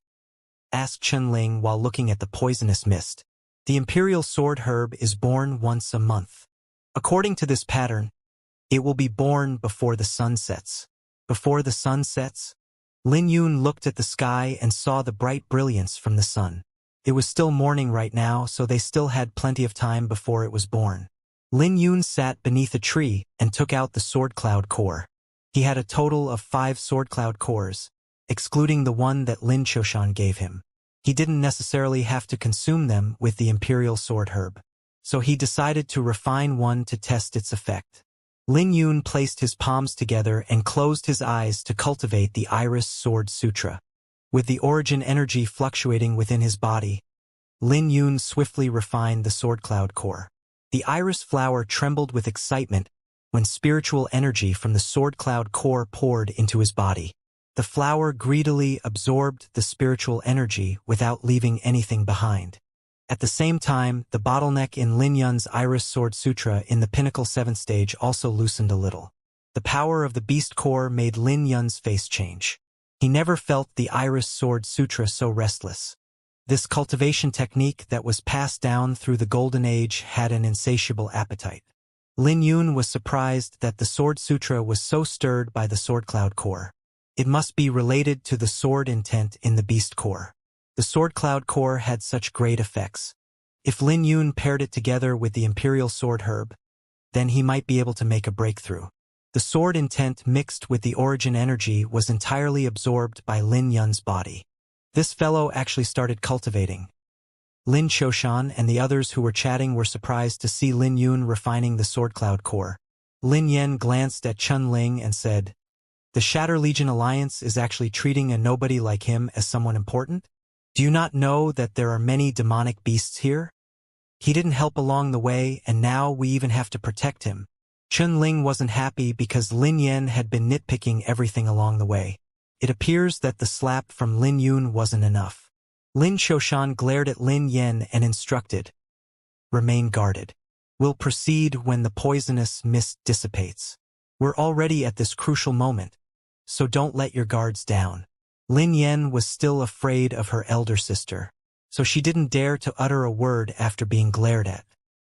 Speaker 1: Asked Chen Ling while looking at the poisonous mist. The Imperial Sword Herb is born once a month. According to this pattern, it will be born before the sun sets. Before the sun sets? Lin Yun looked at the sky and saw the bright brilliance from the sun. It was still morning right now, so they still had plenty of time before it was born. Lin Yun sat beneath a tree and took out the Sword Cloud core. He had a total of 5 Sword Cloud cores, excluding the one that Lin Qiushan gave him. He didn't necessarily have to consume them with the Imperial Sword Herb, so he decided to refine one to test its effect. Lin Yun placed his palms together and closed his eyes to cultivate the Iris Sword Sutra. With the origin energy fluctuating within his body, Lin Yun swiftly refined the Sword Cloud core. The iris flower trembled with excitement when spiritual energy from the Sword Cloud core poured into his body. The flower greedily absorbed the spiritual energy without leaving anything behind. At the same time, the bottleneck in Lin Yun's Iris Sword Sutra in the Pinnacle 7th stage also loosened a little. The power of the Beast Core made Lin Yun's face change. He never felt the Iris Sword Sutra so restless. This cultivation technique that was passed down through the Golden Age had an insatiable appetite. Lin Yun was surprised that the Sword Sutra was so stirred by the Sword Cloud core. It must be related to the sword intent in the Beast core. The Sword Cloud core had such great effects. If Lin Yun paired it together with the Imperial Sword Herb, then he might be able to make a breakthrough. The sword intent mixed with the origin energy was entirely absorbed by Lin Yun's body. This fellow actually started cultivating. Lin Qiushan and the others who were chatting were surprised to see Lin Yun refining the Sword Cloud core. Lin Yen glanced at Chun Ling and said, "The Shatter Legion Alliance is actually treating a nobody like him as someone important? Do you not know that there are many demonic beasts here? He didn't help along the way, and now we even have to protect him." Chun Ling wasn't happy because Lin Yen had been nitpicking everything along the way. It appears that the slap from Lin Yun wasn't enough. Lin Qiushan glared at Lin Yen and instructed, "Remain guarded. We'll proceed when the poisonous mist dissipates. We're already at this crucial moment, so don't let your guards down." Lin Yen was still afraid of her elder sister, so she didn't dare to utter a word after being glared at.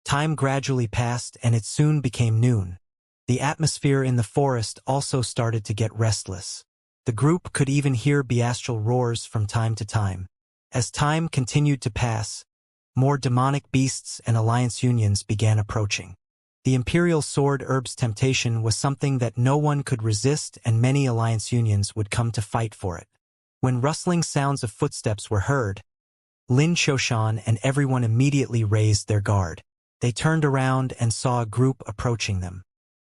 Speaker 1: Time gradually passed and it soon became noon. The atmosphere in the forest also started to get restless. The group could even hear bestial roars from time to time. As time continued to pass, more demonic beasts and alliance unions began approaching. The Imperial Sword Herb's temptation was something that no one could resist, and many alliance unions would come to fight for it. When rustling sounds of footsteps were heard, Lin Qiushan and everyone immediately raised their guard. They turned around and saw a group approaching them.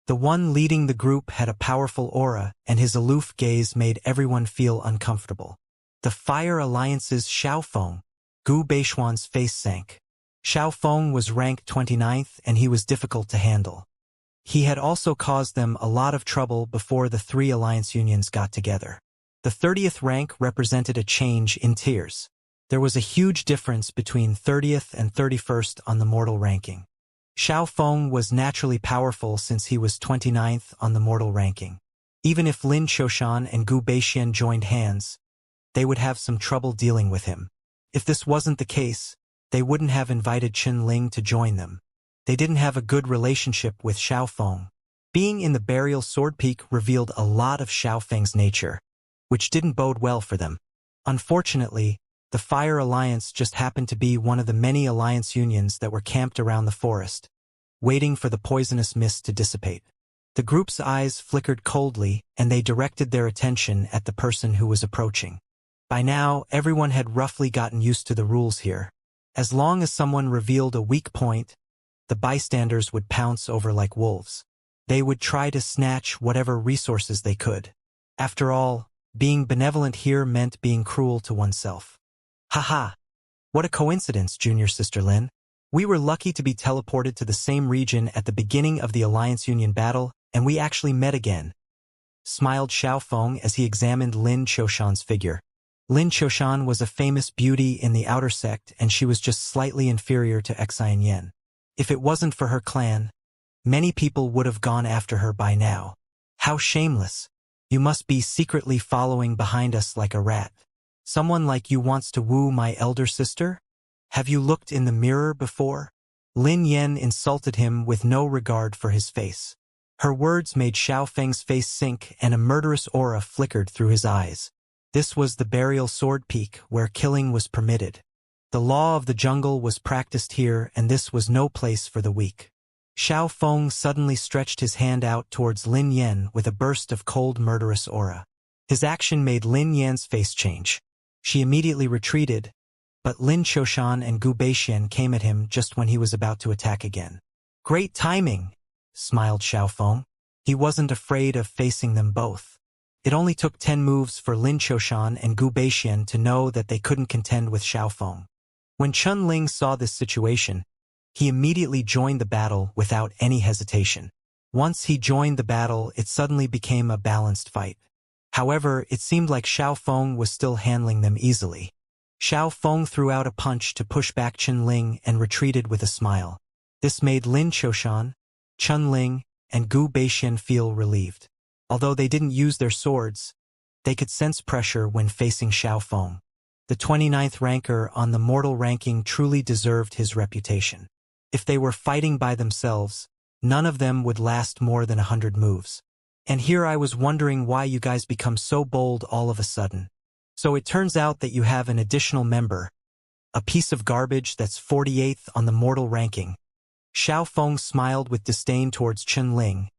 Speaker 1: The one leading the group had a powerful aura, and his aloof gaze made everyone feel uncomfortable. The Fire Alliance's Xiaofeng. Gu Beishuan's face sank. Xiaofeng was ranked 29th and he was difficult to handle. He had also caused them a lot of trouble before the three alliance unions got together. The 30th rank represented a change in tiers. There was a huge difference between 30th and 31st on the mortal ranking. Xiaofeng was naturally powerful since he was 29th on the mortal ranking. Even if Lin Qiushan and Gu Beixian joined hands, they would have some trouble dealing with him. If this wasn't the case, they wouldn't have invited Chun Ling to join them. They didn't have a good relationship with Xiaofeng. Being in the Burial Sword Peak revealed a lot of Xiaofeng's nature, which didn't bode well for them. Unfortunately, the Fire Alliance just happened to be one of the many alliance unions that were camped around the forest, waiting for the poisonous mist to dissipate. The group's eyes flickered coldly, and they directed their attention at the person who was approaching. By now, everyone had roughly gotten used to the rules here. As long as someone revealed a weak point, the bystanders would pounce over like wolves. They would try to snatch whatever resources they could. After all, being benevolent here meant being cruel to oneself. Haha! What a coincidence, Junior Sister Lin. We were lucky to be teleported to the same region at the beginning of the Alliance Union battle, and we actually met again. Smiled Xiaofeng as he examined Lin Qiushan's figure. Lin Qiushan was a famous beauty in the outer sect, and she was just slightly inferior to Xianxia. If it wasn't for her clan, many people would have gone after her by now. How shameless. You must be secretly following behind us like a rat. Someone like you wants to woo my elder sister? Have you looked in the mirror before? Lin Yen insulted him with no regard for his face. Her words made Xiaofeng's face sink, and a murderous aura flickered through his eyes. This was the Burial Sword Peak, where killing was permitted. The law of the jungle was practiced here, and this was no place for the weak. Xiaofeng suddenly stretched his hand out towards Lin Yen with a burst of cold, murderous aura. His action made Lin Yan's face change. She immediately retreated, but Lin Qiushan and Gu Beixian came at him just when he was about to attack again. "Great timing," smiled Xiaofeng. He wasn't afraid of facing them both. It only took 10 moves for Lin Qiushan and Gu Beixian to know that they couldn't contend with Xiaofeng. When Chun Ling saw this situation, he immediately joined the battle without any hesitation. Once he joined the battle, it suddenly became a balanced fight. However, it seemed like Xiaofeng was still handling them easily. Xiaofeng threw out a punch to push back Chun Ling and retreated with a smile. This made Lin Qiushan, Chun Ling, and Gu Beixian feel relieved. Although they didn't use their swords, they could sense pressure when facing Xiaofeng. The 29th ranker on the mortal ranking truly deserved his reputation. If they were fighting by themselves, none of them would last more than 100 moves. And here I was wondering why you guys become so bold all of a sudden. So it turns out that you have an additional member, a piece of garbage that's 48th on the mortal ranking. Xiao Feng smiled with disdain towards Chen Ling.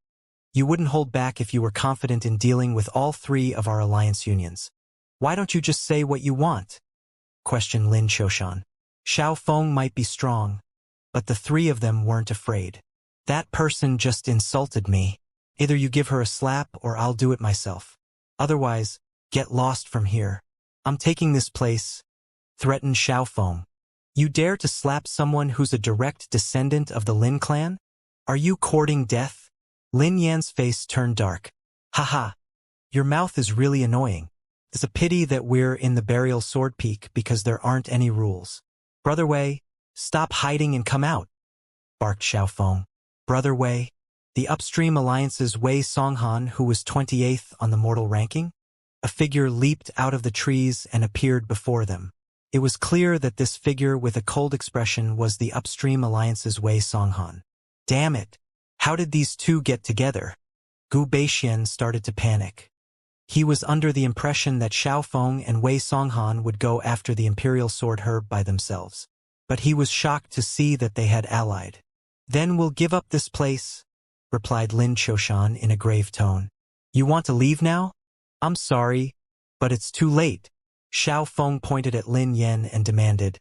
Speaker 1: You wouldn't hold back if you were confident in dealing with all 3 of our alliance unions. Why don't you just say what you want? Questioned Lin Qiushan. Xiao Feng might be strong, but the 3 of them weren't afraid. That person just insulted me. Either you give her a slap or I'll do it myself. Otherwise, get lost from here. I'm taking this place, threatened Xiao Feng. You dare to slap someone who's a direct descendant of the Lin clan? Are you courting death? Lin Yan's face turned dark. Haha, your mouth is really annoying. It's a pity that we're in the burial sword peak because there aren't any rules. Brother Wei, stop hiding and come out, barked Xiao Feng. Brother Wei? The upstream alliance's Wei Songhan, who was 28th on the mortal ranking? A figure leaped out of the trees and appeared before them. It was clear that this figure with a cold expression was the upstream alliance's Wei Songhan. Damn it! How did these 2 get together? Gu Beixian started to panic. He was under the impression that Xiao Feng and Wei Songhan would go after the Imperial Sword Herb by themselves. But he was shocked to see that they had allied. Then we'll give up this place, replied Lin Qiushan in a grave tone. You want to leave now? I'm sorry, but it's too late. Xiao Feng pointed at Lin Yan and demanded,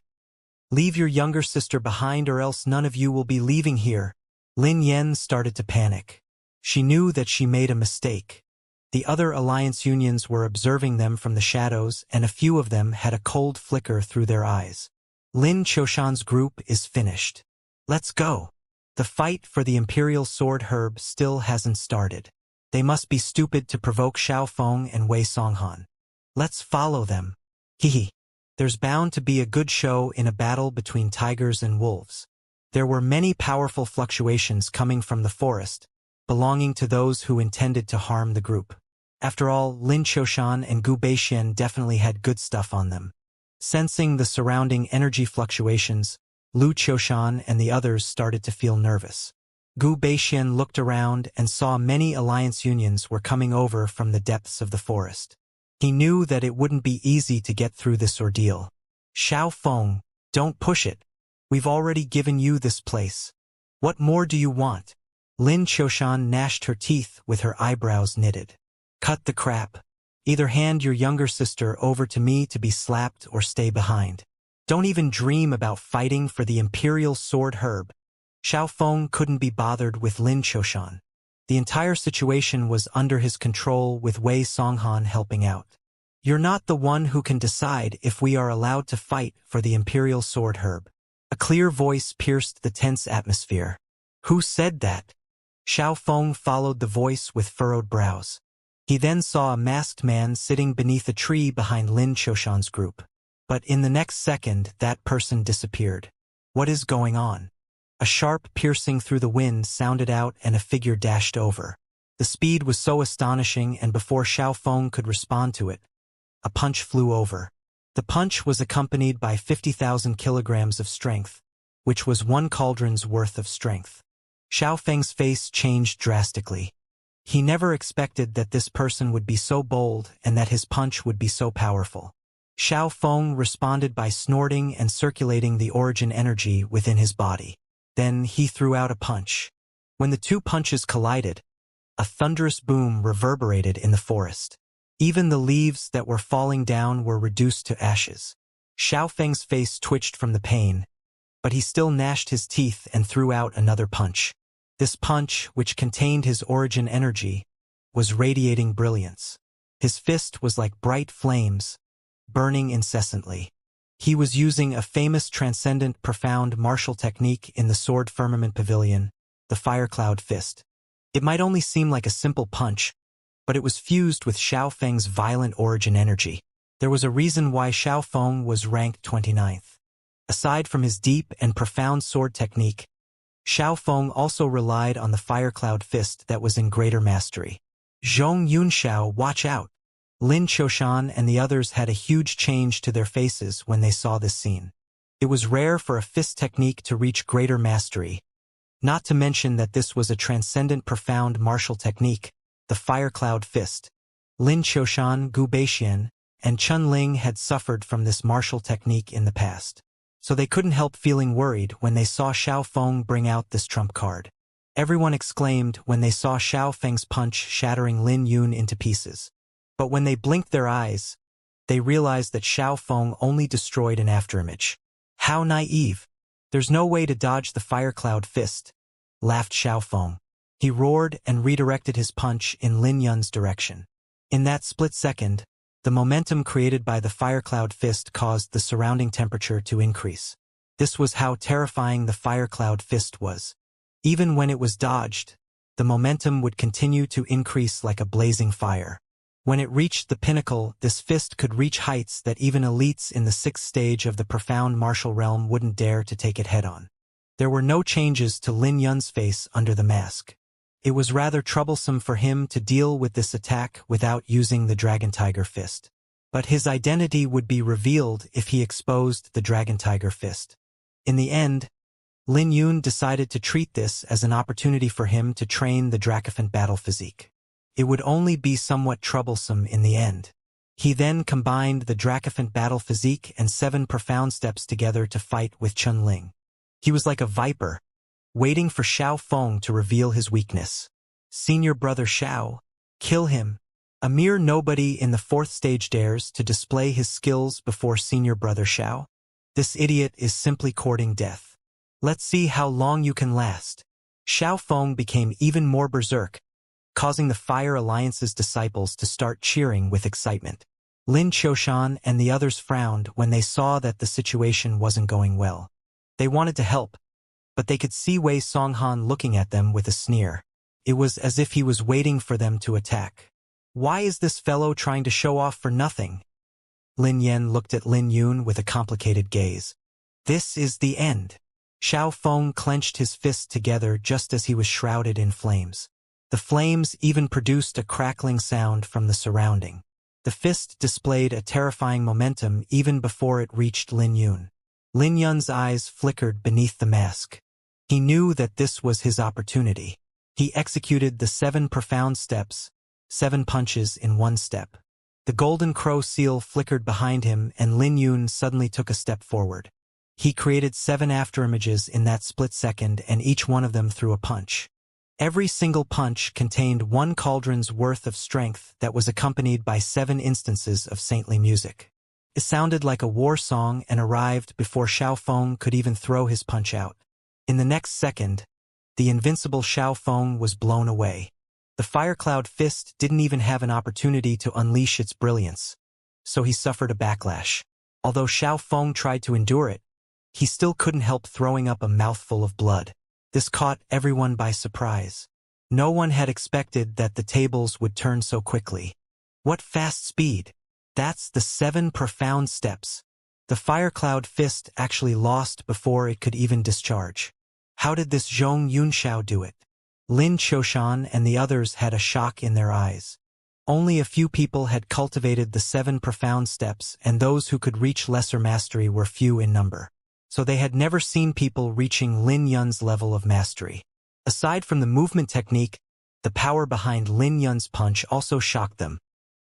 Speaker 1: leave your younger sister behind or else none of you will be leaving here. Lin Yan started to panic. She knew that she made a mistake. The other alliance unions were observing them from the shadows and a few of them had a cold flicker through their eyes. Lin Qiushan's group is finished. Let's go. The fight for the Imperial Sword Herb still hasn't started. They must be stupid to provoke Xiao Feng and Wei Songhan. Let's follow them. Hehe. There's bound to be a good show in a battle between tigers and wolves. There were many powerful fluctuations coming from the forest, belonging to those who intended to harm the group. After all, Lin Qiushan and Gu Beixian definitely had good stuff on them. Sensing the surrounding energy fluctuations, Lu Qiushan and the others started to feel nervous. Gu Beixian looked around and saw many alliance unions were coming over from the depths of the forest. He knew that it wouldn't be easy to get through this ordeal. Xiao Feng, don't push it. We've already given you this place. What more do you want? Lin Qiushan gnashed her teeth with her eyebrows knitted. Cut the crap. Either hand your younger sister over to me to be slapped or stay behind. Don't even dream about fighting for the Imperial Sword Herb. Xiao Feng couldn't be bothered with Lin Qiushan. The entire situation was under his control with Wei Songhan helping out. You're not the one who can decide if we are allowed to fight for the Imperial Sword Herb. A clear voice pierced the tense atmosphere. Who said that? Xiao Feng followed the voice with furrowed brows. He then saw a masked man sitting beneath a tree behind Lin Qiushan's group. But in the next second, that person disappeared. What is going on? A sharp piercing through the wind sounded out and a figure dashed over. The speed was so astonishing and before Xiao Feng could respond to it, a punch flew over. The punch was accompanied by 50,000 kilograms of strength, which was 1 cauldron's worth of strength. Xiao Feng's face changed drastically. He never expected that this person would be so bold and that his punch would be so powerful. Xiao Feng responded by snorting and circulating the origin energy within his body. Then he threw out a punch. When the 2 punches collided, a thunderous boom reverberated in the forest. Even the leaves that were falling down were reduced to ashes. Xiao Feng's face twitched from the pain, but he still gnashed his teeth and threw out another punch. This punch, which contained his origin energy, was radiating brilliance. His fist was like bright flames, burning incessantly. He was using a famous transcendent profound martial technique in the Sword Firmament Pavilion, the Fire Cloud Fist. It might only seem like a simple punch, but it was fused with Xiao Feng's violent origin energy. There was a reason why Xiao Feng was ranked 29th. Aside from his deep and profound sword technique, Xiao Feng also relied on the Fire Cloud Fist that was in greater mastery. Zhong Yunxiao, watch out! Lin Qiushan and the others had a huge change to their faces when they saw this scene. It was rare for a fist technique to reach greater mastery, Not to mention that this was a transcendent profound martial technique, the Fire Cloud Fist. Lin Qiushan, Gu Beixian, and Chun Ling had suffered from this martial technique in the past. So they couldn't help feeling worried when they saw Xiao Feng bring out this trump card. Everyone exclaimed when they saw Xiao Feng's punch shattering Lin Yun into pieces. But when they blinked their eyes, they realized that Xiao Feng only destroyed an afterimage. How naive! There's no way to dodge the Fire Cloud Fist, laughed Xiao Feng. He roared and redirected his punch in Lin Yun's direction. In that split second, the momentum created by the Fire Cloud Fist caused the surrounding temperature to increase. This was how terrifying the Fire Cloud Fist was. Even when it was dodged, the momentum would continue to increase like a blazing fire. When it reached the pinnacle, this fist could reach heights that even elites in the 6th stage of the profound martial realm wouldn't dare to take it head-on. There were no changes to Lin Yun's face under the mask. It was rather troublesome for him to deal with this attack without using the Dragon Tiger Fist. But his identity would be revealed if he exposed the Dragon Tiger Fist. In the end, Lin Yun decided to treat this as an opportunity for him to train the Dracophant battle physique. It would only be somewhat troublesome in the end. He then combined the Dracophant battle physique and 7 profound steps together to fight with Chun Ling. He was like a viper, waiting for Xiao Feng to reveal his weakness. Senior brother Xiao, kill him. A mere nobody in the 4th stage dares to display his skills before senior brother Xiao. This idiot is simply courting death. Let's see how long you can last. Xiao Feng became even more berserk, causing the Fire Alliance's disciples to start cheering with excitement. Lin Qiushan and the others frowned when they saw that the situation wasn't going well. They wanted to help, but they could see Wei Songhan looking at them with a sneer. It was as if he was waiting for them to attack. Why is this fellow trying to show off for nothing? Lin Yan looked at Lin Yun with a complicated gaze. This is the end. Xiao Feng clenched his fists together just as he was shrouded in flames. The flames even produced a crackling sound from the surrounding. The fist displayed a terrifying momentum even before it reached Lin Yun. Lin Yun's eyes flickered beneath the mask. He knew that this was his opportunity. He executed the 7 profound steps, 7 punches in 1 step. The golden crow seal flickered behind him and Lin Yun suddenly took a step forward. He created 7 afterimages in that split second and each one of them threw a punch. Every single punch contained 1 cauldron's worth of strength that was accompanied by 7 instances of saintly music. It sounded like a war song and arrived before Xiao Feng could even throw his punch out. In the next second, the invincible Xiao Feng was blown away. The Fire Cloud Fist didn't even have an opportunity to unleash its brilliance, so he suffered a backlash. Although Xiao Feng tried to endure it, he still couldn't help throwing up a mouthful of blood. This caught everyone by surprise. No one had expected that the tables would turn so quickly. What fast speed! That's the 7 profound steps. The Fire Cloud Fist actually lost before it could even discharge. How did this Zhong Yunxiao do it? Lin Qiushan and the others had a shock in their eyes. Only a few people had cultivated the 7 profound steps, and those who could reach lesser mastery were few in number. So they had never seen people reaching Lin Yun's level of mastery. Aside from the movement technique, the power behind Lin Yun's punch also shocked them.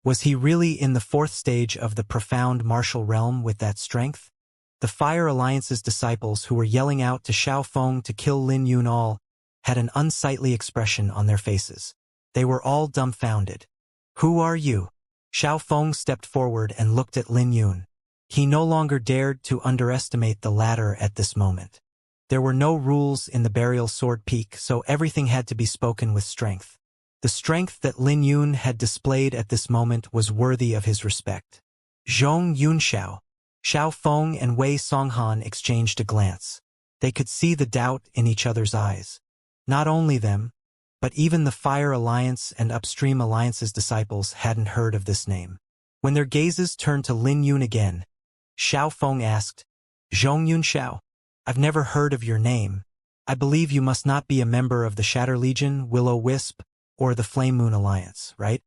Speaker 1: Was he really in the 4th stage of the profound martial realm with that strength? The Fire Alliance's disciples who were yelling out to Xiao Feng to kill Lin Yun all had an unsightly expression on their faces. They were all dumbfounded. Who are you? Xiao Feng stepped forward and looked at Lin Yun. He no longer dared to underestimate the latter at this moment. There were no rules in the Burial Sword Peak, so everything had to be spoken with strength. The strength that Lin Yun had displayed at this moment was worthy of his respect. Zhong Yunxiao. Xiao Feng and Wei Songhan exchanged a glance. They could see the doubt in each other's eyes. Not only them, but even the Fire Alliance and Upstream Alliance's disciples hadn't heard of this name. When their gazes turned to Lin Yun again, Xiao Feng asked, Zhong Yunxiao, I've never heard of your name. I believe you must not be a member of the Shatter Legion, Will-O-Wisp, or the Flame Moon Alliance, right?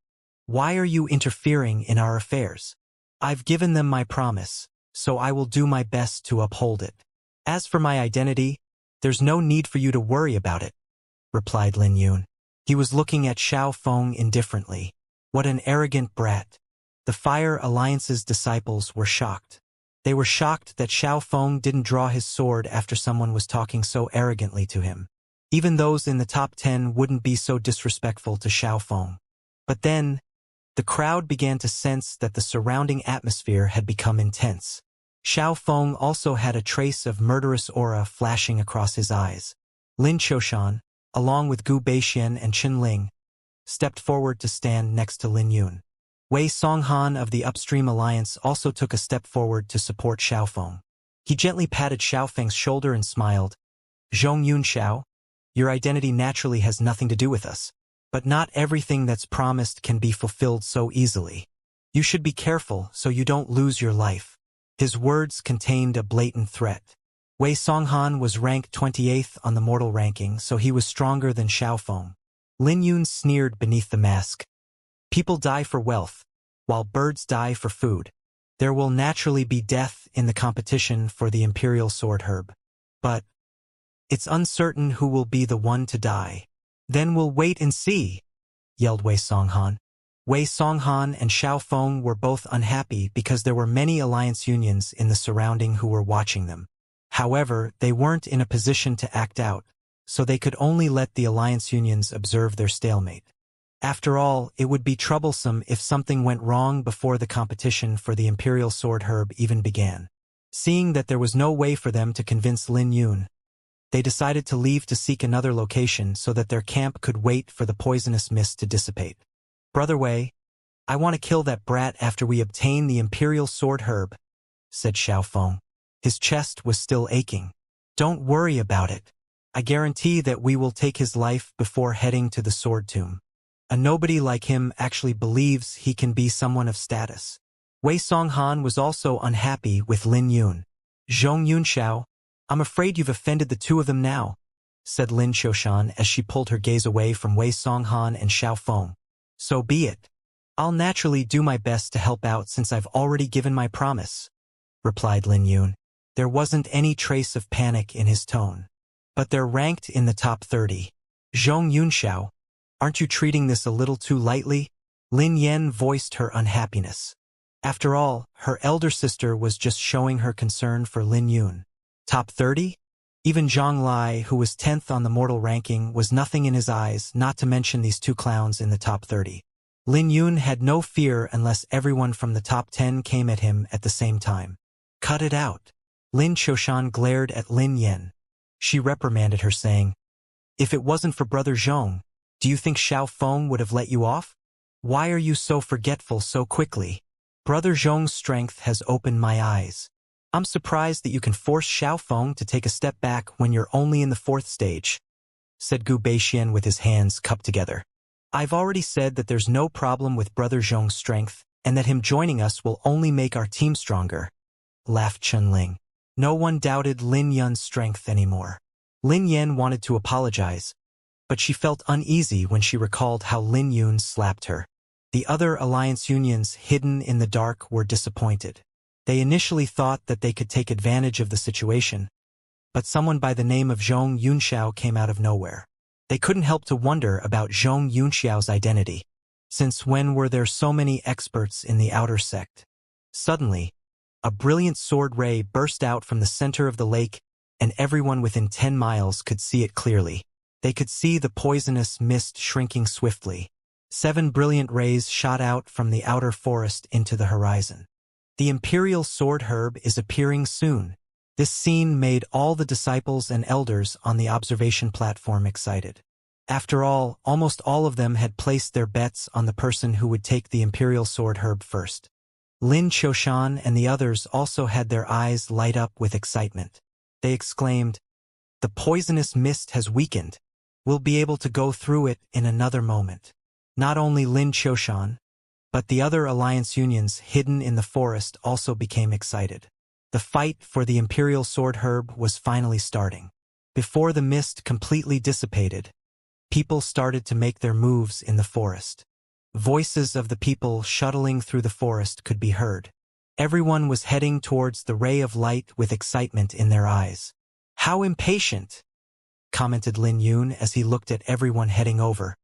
Speaker 1: Why are you interfering in our affairs? I've given them my promise, so I will do my best to uphold it. As for my identity, There's no need for you to worry about it, replied Lin Yun. He was looking at Xiao Feng indifferently. What an arrogant brat. The Fire Alliance's disciples were shocked. They were shocked that Xiao Feng didn't draw his sword after someone was talking so arrogantly to him. Even those in the top 10 wouldn't be so disrespectful to Xiao Feng. But then, the crowd began to sense that the surrounding atmosphere had become intense. Xiao Feng also had a trace of murderous aura flashing across his eyes. Lin Qiushan, along with Gu Beixian and Qin Ling, stepped forward to stand next to Lin Yun. Wei Songhan of the Upstream Alliance also took a step forward to support Xiao Feng. He gently patted Xiao Feng's shoulder and smiled. Zhong Yun Xiao, your identity naturally has nothing to do with us. But not everything that's promised can be fulfilled so easily. You should be careful so you don't lose your life. His words contained a blatant threat. Wei Songhan was ranked 28th on the mortal ranking, so he was stronger than Xiao Feng. Lin Yun sneered beneath the mask. People die for wealth, while birds die for food. There will naturally be death in the competition for the Imperial Sword Herb. But it's uncertain who will be the one to die. Then we'll wait and see, yelled Wei Songhan. Wei Songhan and Xiao Feng were both unhappy because there were many alliance unions in the surrounding who were watching them. However, they weren't in a position to act out, so they could only let the alliance unions observe their stalemate. After all, it would be troublesome if something went wrong before the competition for the Imperial Sword Herb even began. Seeing that there was no way for them to convince Lin Yun, they decided to leave to seek another location so that their camp could wait for the poisonous mist to dissipate. Brother Wei, I want to kill that brat after we obtain the Imperial Sword Herb, said Xiao Feng. His chest was still aching. Don't worry about it. I guarantee that we will take his life before heading to the Sword Tomb. A nobody like him actually believes he can be someone of status. Wei Songhan was also unhappy with Lin Yun. Zhong Yunxiao, I'm afraid you've offended the two of them now, said Lin Qiushan as she pulled her gaze away from Wei Songhan and Xiao Feng. So be it. I'll naturally do my best to help out since I've already given my promise, replied Lin Yun. There wasn't any trace of panic in his tone. But they're ranked in the top 30. Zhong Yunxiao, aren't you treating this a little too lightly? Lin Yen voiced her unhappiness. After all, her elder sister was just showing her concern for Lin Yun. Top 30? Even Zhang Lai, who was 10th on the mortal ranking, was nothing in his eyes, not to mention these two clowns in the top 30. Lin Yun had no fear unless everyone from the top 10 came at him at the same time. Cut it out. Lin Qiushan glared at Lin Yen. She reprimanded her, saying, If it wasn't for Brother Zhong, do you think Xiao Feng would have let you off? Why are you so forgetful so quickly? Brother Zhong's strength has opened my eyes. I'm surprised that you can force Xiao Feng to take a step back when you're only in the 4th stage, said Gu Beixian with his hands cupped together. I've already said that there's no problem with Brother Zhong's strength, and that him joining us will only make our team stronger, laughed Qin Ling. No one doubted Lin Yun's strength anymore. Lin Yen wanted to apologize, but she felt uneasy when she recalled how Lin Yun slapped her. The other alliance unions hidden in the dark were disappointed. They initially thought that they could take advantage of the situation, but someone by the name of Zhong Yunxiao came out of nowhere. They couldn't help to wonder about Zhong Yunxiao's identity. Since when were there so many experts in the outer sect? Suddenly, a brilliant sword ray burst out from the center of the lake, and everyone within 10 miles could see it clearly. They could see the poisonous mist shrinking swiftly. 7 brilliant rays shot out from the outer forest into the horizon. The Imperial Sword Herb is appearing soon. This scene made all the disciples and elders on the observation platform excited. After all, almost all of them had placed their bets on the person who would take the Imperial Sword Herb first. Lin Qiushan and the others also had their eyes light up with excitement. They exclaimed, The poisonous mist has weakened. We'll be able to go through it in another moment. Not only Lin Qiushan, but the other alliance unions hidden in the forest also became excited. The fight for the Imperial Sword Herb was finally starting. Before the mist completely dissipated, people started to make their moves in the forest. Voices of the people shuttling through the forest could be heard. Everyone was heading towards the ray of light with excitement in their eyes. How impatient! commented Lin Yun as he looked at everyone heading over.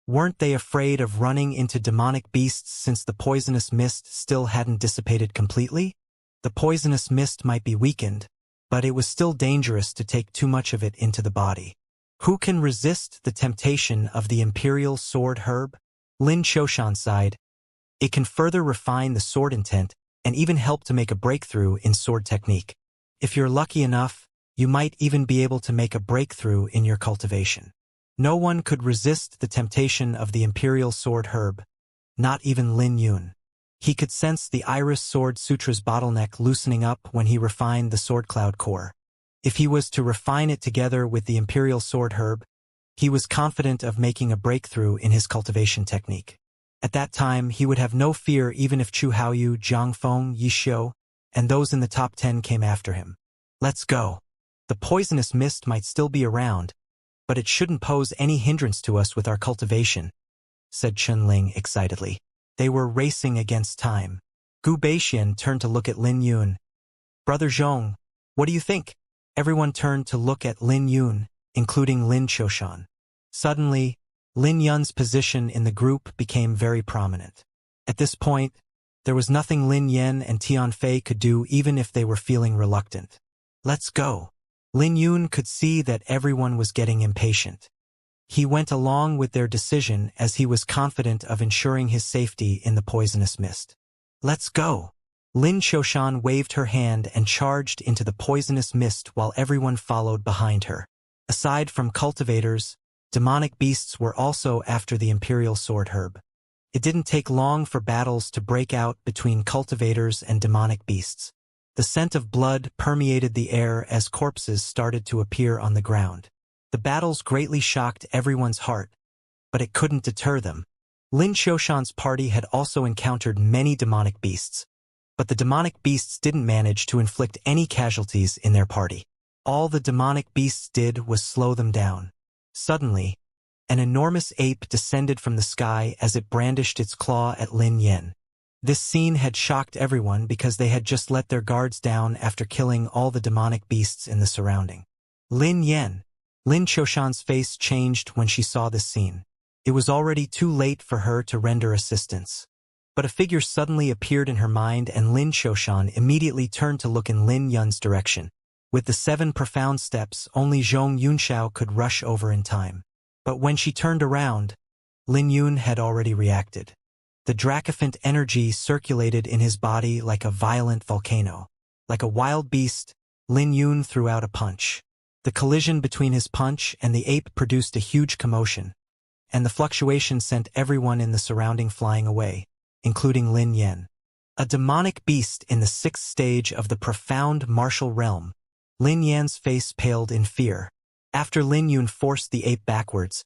Speaker 1: Weren't they afraid of running into demonic beasts since the poisonous mist still hadn't dissipated completely? The poisonous mist might be weakened, but it was still dangerous to take too much of it into the body. Who can resist the temptation of the imperial sword herb? Lin Qiushan sighed. It can further refine the sword intent and even help to make a breakthrough in sword technique. If you're lucky enough, you might even be able to make a breakthrough in your cultivation. No one could resist the temptation of the imperial sword herb, not even Lin Yun. He could sense the Iris Sword Sutra's bottleneck loosening up when he refined the Sword Cloud core. If he was to refine it together with the imperial sword herb, he was confident of making a breakthrough in his cultivation technique. At that time, he would have no fear even if Chu Haoyu, Zhang Feng, Yi Xiu, and those in the top 10 came after him. Let's go. The poisonous mist might still be around, but it shouldn't pose any hindrance to us with our cultivation, said Chunling excitedly. They were racing against time. Gu Beixian turned to look at Lin Yun. Brother Zhong, what do you think? Everyone turned to look at Lin Yun, including Lin Qiushan. Suddenly, Lin Yun's position in the group became very prominent. At this point, there was nothing Lin Yan and Tian Fei could do even if they were feeling reluctant. Let's go. Lin Yun could see that everyone was getting impatient. He went along with their decision as he was confident of ensuring his safety in the poisonous mist. Let's go. Lin Qiushan waved her hand and charged into the poisonous mist while everyone followed behind her. Aside from cultivators, demonic beasts were also after the imperial sword herb. It didn't take long for battles to break out between cultivators and demonic beasts. The scent of blood permeated the air as corpses started to appear on the ground. The battles greatly shocked everyone's heart, but it couldn't deter them. Lin Qiushan's party had also encountered many demonic beasts, but the demonic beasts didn't manage to inflict any casualties in their party. All the demonic beasts did was slow them down. Suddenly, an enormous ape descended from the sky as it brandished its claw at Lin Yan. This scene had shocked everyone because they had just let their guards down after killing all the demonic beasts in the surrounding. Lin Qiushan's face changed when she saw this scene. It was already too late for her to render assistance. But a figure suddenly appeared in her mind and Lin Qiushan immediately turned to look in Lin Yun's direction. With the 7 profound steps, only Zhong Yunxiao could rush over in time. But when she turned around, Lin Yun had already reacted. The Dracophant energy circulated in his body like a violent volcano. Like a wild beast, Lin Yun threw out a punch. The collision between his punch and the ape produced a huge commotion, and the fluctuation sent everyone in the surrounding flying away, including Lin Yan. A demonic beast in the 6th stage of the profound martial realm. Lin Yan's face paled in fear. After Lin Yun forced the ape backwards,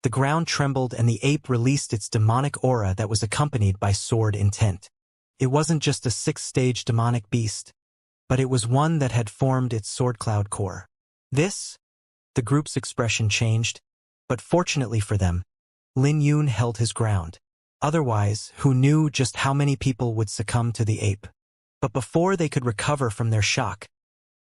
Speaker 1: the ground trembled and the ape released its demonic aura that was accompanied by sword intent. It wasn't just a 6th-stage demonic beast, but it was one that had formed its sword cloud core. The group's expression changed, but fortunately for them, Lin Yun held his ground. Otherwise, who knew just how many people would succumb to the ape? But before they could recover from their shock,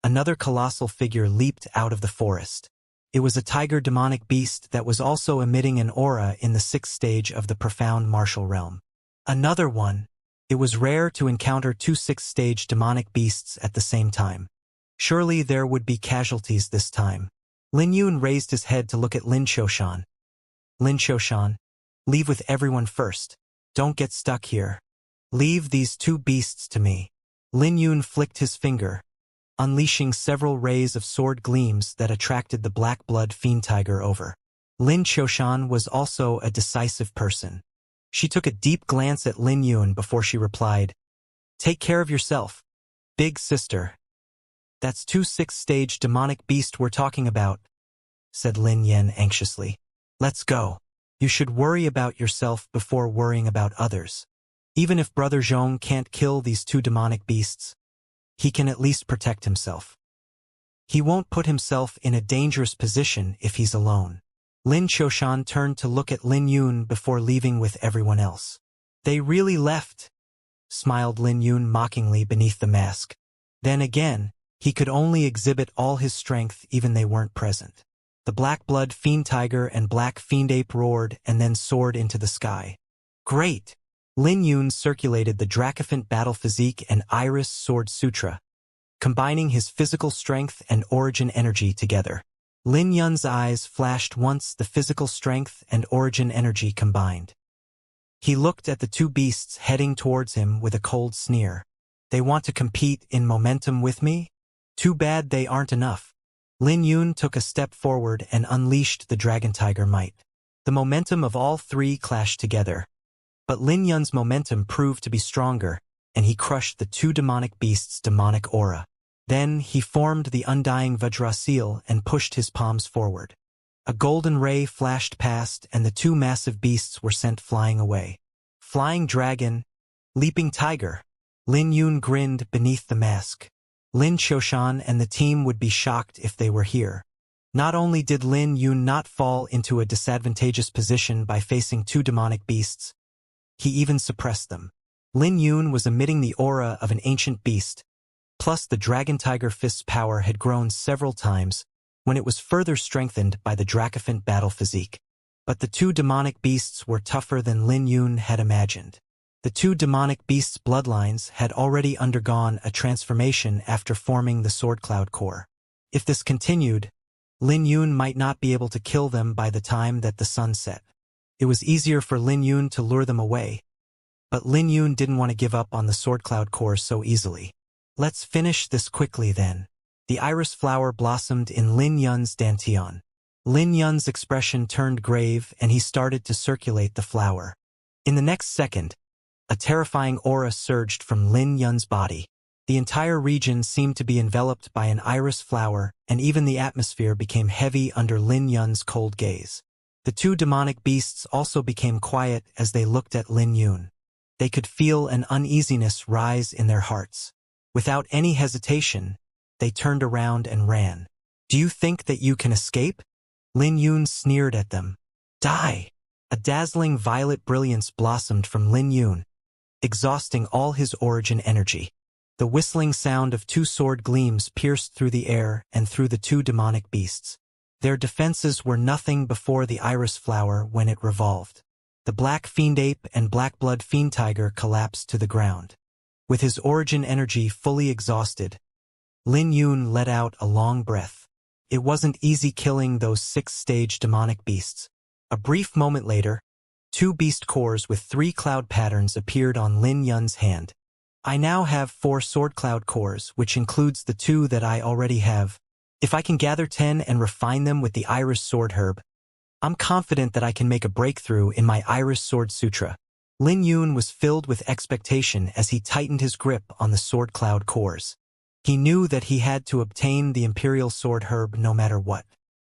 Speaker 1: another colossal figure leaped out of the forest. It was a tiger demonic beast that was also emitting an aura in the 6th stage of the profound martial realm. Another one. It was rare to encounter 2 6th-stage demonic beasts at the same time. Surely there would be casualties this time. Lin Yun raised his head to look at Lin Qiushan. Lin Qiushan, leave with everyone first. Don't get stuck here. Leave these 2 beasts to me. Lin Yun flicked his finger, unleashing several rays of sword gleams that attracted the black blood fiend tiger over. Lin Qiushan was also a decisive person. She took a deep glance at Lin Yun before she replied, "Take care of yourself, big sister." "That's 2 6th-stage demonic beast we're talking about," said Lin Yan anxiously. "Let's go. You should worry about yourself before worrying about others. Even if Brother Zhong can't kill these 2 demonic beasts, he can at least protect himself. He won't put himself in a dangerous position if he's alone." Lin Qiushan turned to look at Lin Yun before leaving with everyone else. "They really left," smiled Lin Yun mockingly beneath the mask. Then again, he could only exhibit all his strength even they weren't present. The black blood fiend tiger and black fiend ape roared and then soared into the sky. Great! Lin Yun circulated the Dracophant battle physique and Iris sword sutra, combining his physical strength and origin energy together. Lin Yun's eyes flashed once the physical strength and origin energy combined. He looked at the two beasts heading towards him with a cold sneer. They want to compete in momentum with me? Too bad they aren't enough. Lin Yun took a step forward and unleashed the Dragon Tiger might. The momentum of all three clashed together. But Lin Yun's momentum proved to be stronger, and he crushed the two demonic beasts' demonic aura. Then he formed the undying Vajrasil and pushed his palms forward. A golden ray flashed past and the two massive beasts were sent flying away. Flying dragon, leaping tiger. Lin Yun grinned beneath the mask. Lin Qiushan and the team would be shocked if they were here. Not only did Lin Yun not fall into a disadvantageous position by facing two demonic beasts, he even suppressed them. Lin Yun was emitting the aura of an ancient beast, plus the Dragon Tiger Fist's power had grown several times when it was further strengthened by the Dracophant battle physique. But the two demonic beasts were tougher than Lin Yun had imagined. The two demonic beasts' bloodlines had already undergone a transformation after forming the Sword Cloud core. If this continued, Lin Yun might not be able to kill them by the time that the sun set. It was easier for Lin Yun to lure them away, but Lin Yun didn't want to give up on the Sword Cloud core so easily. Let's finish this quickly then. The iris flower blossomed in Lin Yun's dantian. Lin Yun's expression turned grave and he started to circulate the flower. In the next second, a terrifying aura surged from Lin Yun's body. The entire region seemed to be enveloped by an iris flower, and even the atmosphere became heavy under Lin Yun's cold gaze. The two demonic beasts also became quiet as they looked at Lin Yun. They could feel an uneasiness rise in their hearts. Without any hesitation, they turned around and ran. Do you think that you can escape? Lin Yun sneered at them. Die! A dazzling violet brilliance blossomed from Lin Yun, exhausting all his origin energy. The whistling sound of two sword gleams pierced through the air and through the two demonic beasts. Their defenses were nothing before the iris flower when it revolved. The black fiend ape and black blood fiend tiger collapsed to the ground. With his origin energy fully exhausted, Lin Yun let out a long breath. It wasn't easy killing those 6-stage demonic beasts. A brief moment later, 2 beast cores with 3 cloud patterns appeared on Lin Yun's hand. I now have 4 sword cloud cores, which includes the 2 that I already have. If I can gather 10 and refine them with the Iris Sword Herb, I'm confident that I can make a breakthrough in my Iris Sword Sutra. Lin Yun was filled with expectation as he tightened his grip on the sword cloud cores. He knew that he had to obtain the Imperial Sword Herb no matter what.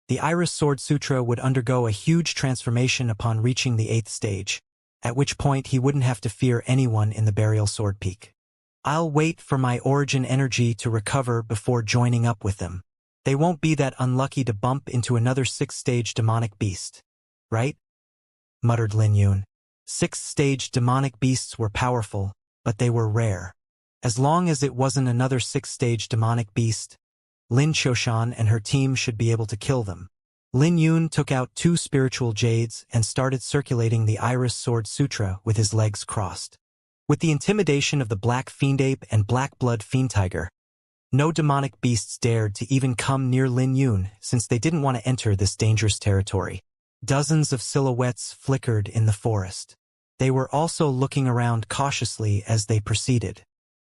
Speaker 1: The Iris Sword Sutra would undergo a huge transformation upon reaching the 8th stage, at which point he wouldn't have to fear anyone in the Burial Sword Peak. I'll wait for my origin energy to recover before joining up with them. They won't be that unlucky to bump into another 6th-stage demonic beast, right? Muttered Lin Yun. 6th-stage demonic beasts were powerful, but they were rare. As long as it wasn't another 6th-stage demonic beast, Lin Qiushan and her team should be able to kill them. Lin Yun took out 2 spiritual jades and started circulating the Iris Sword Sutra with his legs crossed. With the intimidation of the Black Fiend Ape and Black Blood Fiend Tiger, no demonic beasts dared to even come near Lin Yun since they didn't want to enter this dangerous territory. Dozens of silhouettes flickered in the forest. They were also looking around cautiously as they proceeded.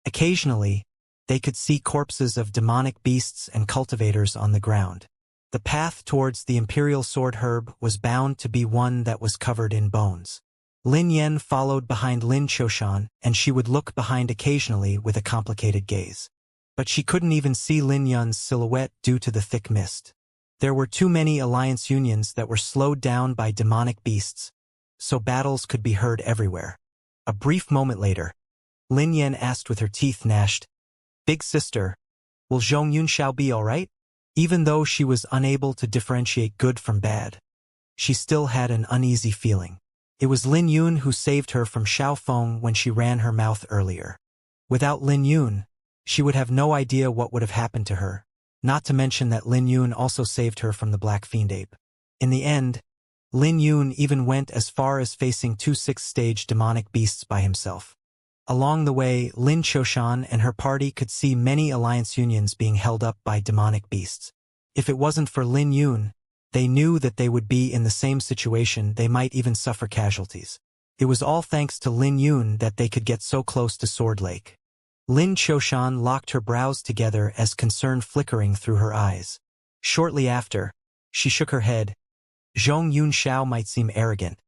Speaker 1: Occasionally, they could see corpses of demonic beasts and cultivators on the ground. The path towards the Imperial Sword Herb was bound to be one that was covered in bones. Lin Yen followed behind Lin Qiushan, and she would look behind occasionally with a complicated gaze. But she couldn't even see Lin Yun's silhouette due to the thick mist. There were too many alliance unions that were slowed down by demonic beasts, so battles could be heard everywhere. A brief moment later, Lin Yen asked with her teeth gnashed, "Big sister, will Zhong Yunxiao be alright?" Even though she was unable to differentiate good from bad, she still had an uneasy feeling. It was Lin Yun who saved her from Xiao Feng when she ran her mouth earlier. Without Lin Yun, she would have no idea what would have happened to her. not to mention that Lin Yun also saved her from the Black Fiend Ape. In the end, Lin Yun even went as far as facing 2 sixth-stage demonic beasts by himself. Along the way, Lin Choshan and her party could see many alliance unions being held up by demonic beasts. If it wasn't for Lin Yun, they knew that they would be in the same situation, they might even suffer casualties. It was all thanks to Lin Yun that they could get so close to Sword Lake. Lin Choshan locked her brows together as concern flickering through her eyes. Shortly after, she shook her head. Zhong Yunxiao might seem arrogant,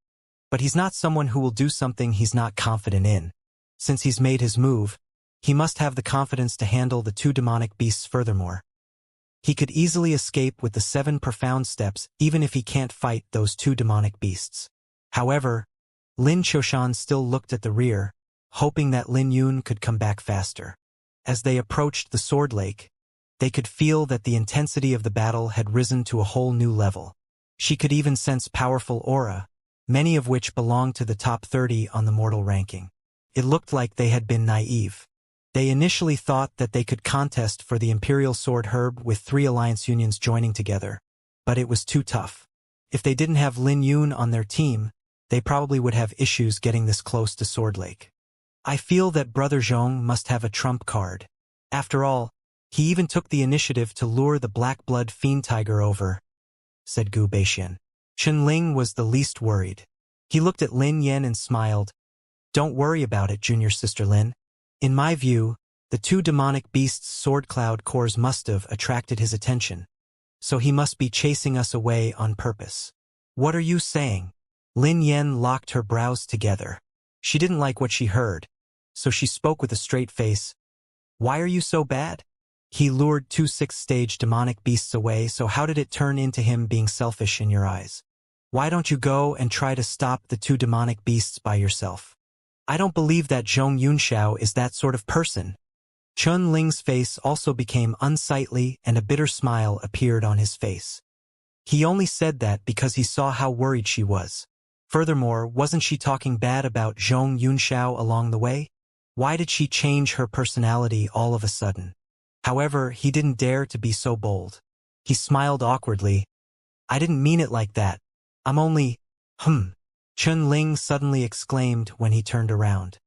Speaker 1: but he's not someone who will do something he's not confident in. Since he's made his move, he must have the confidence to handle the 2 demonic beasts furthermore. He could easily escape with the 7 profound steps even if he can't fight those 2 demonic beasts. However, Lin Choshan still looked at the rear, hoping that Lin Yun could come back faster. As they approached the Sword Lake, they could feel that the intensity of the battle had risen to a whole new level. She could even sense powerful aura, many of which belonged to the top 30 on the mortal ranking. It looked like they had been naive. They initially thought that they could contest for the Imperial Sword Herb with 3 alliance unions joining together, but it was too tough. If they didn't have Lin Yun on their team, they probably would have issues getting this close to Sword Lake. I feel that Brother Zhong must have a trump card. After all, he even took the initiative to lure the Black Blood Fiend Tiger over, said Gu Beixian. Chen Ling was the least worried. He looked at Lin Yan and smiled. Don't worry about it, junior sister Lin. In my view, the 2 demonic beasts' sword cloud cores must have attracted his attention, so he must be chasing us away on purpose. What are you saying? Lin Yan locked her brows together. She didn't like what she heard, so she spoke with a straight face. Why are you so bad? He lured 2 sixth-stage demonic beasts away, so how did it turn into him being selfish in your eyes? Why don't you go and try to stop the 2 demonic beasts by yourself? I don't believe that Zhong Yunxiao is that sort of person. Chun Ling's face also became unsightly and a bitter smile appeared on his face. He only said that because he saw how worried she was. Furthermore, wasn't she talking bad about Zhong Yunxiao along the way? Why did she change her personality all of a sudden? However, he didn't dare to be so bold. He smiled awkwardly. I didn't mean it like that. I'm only… Chun Ling suddenly exclaimed when he turned around.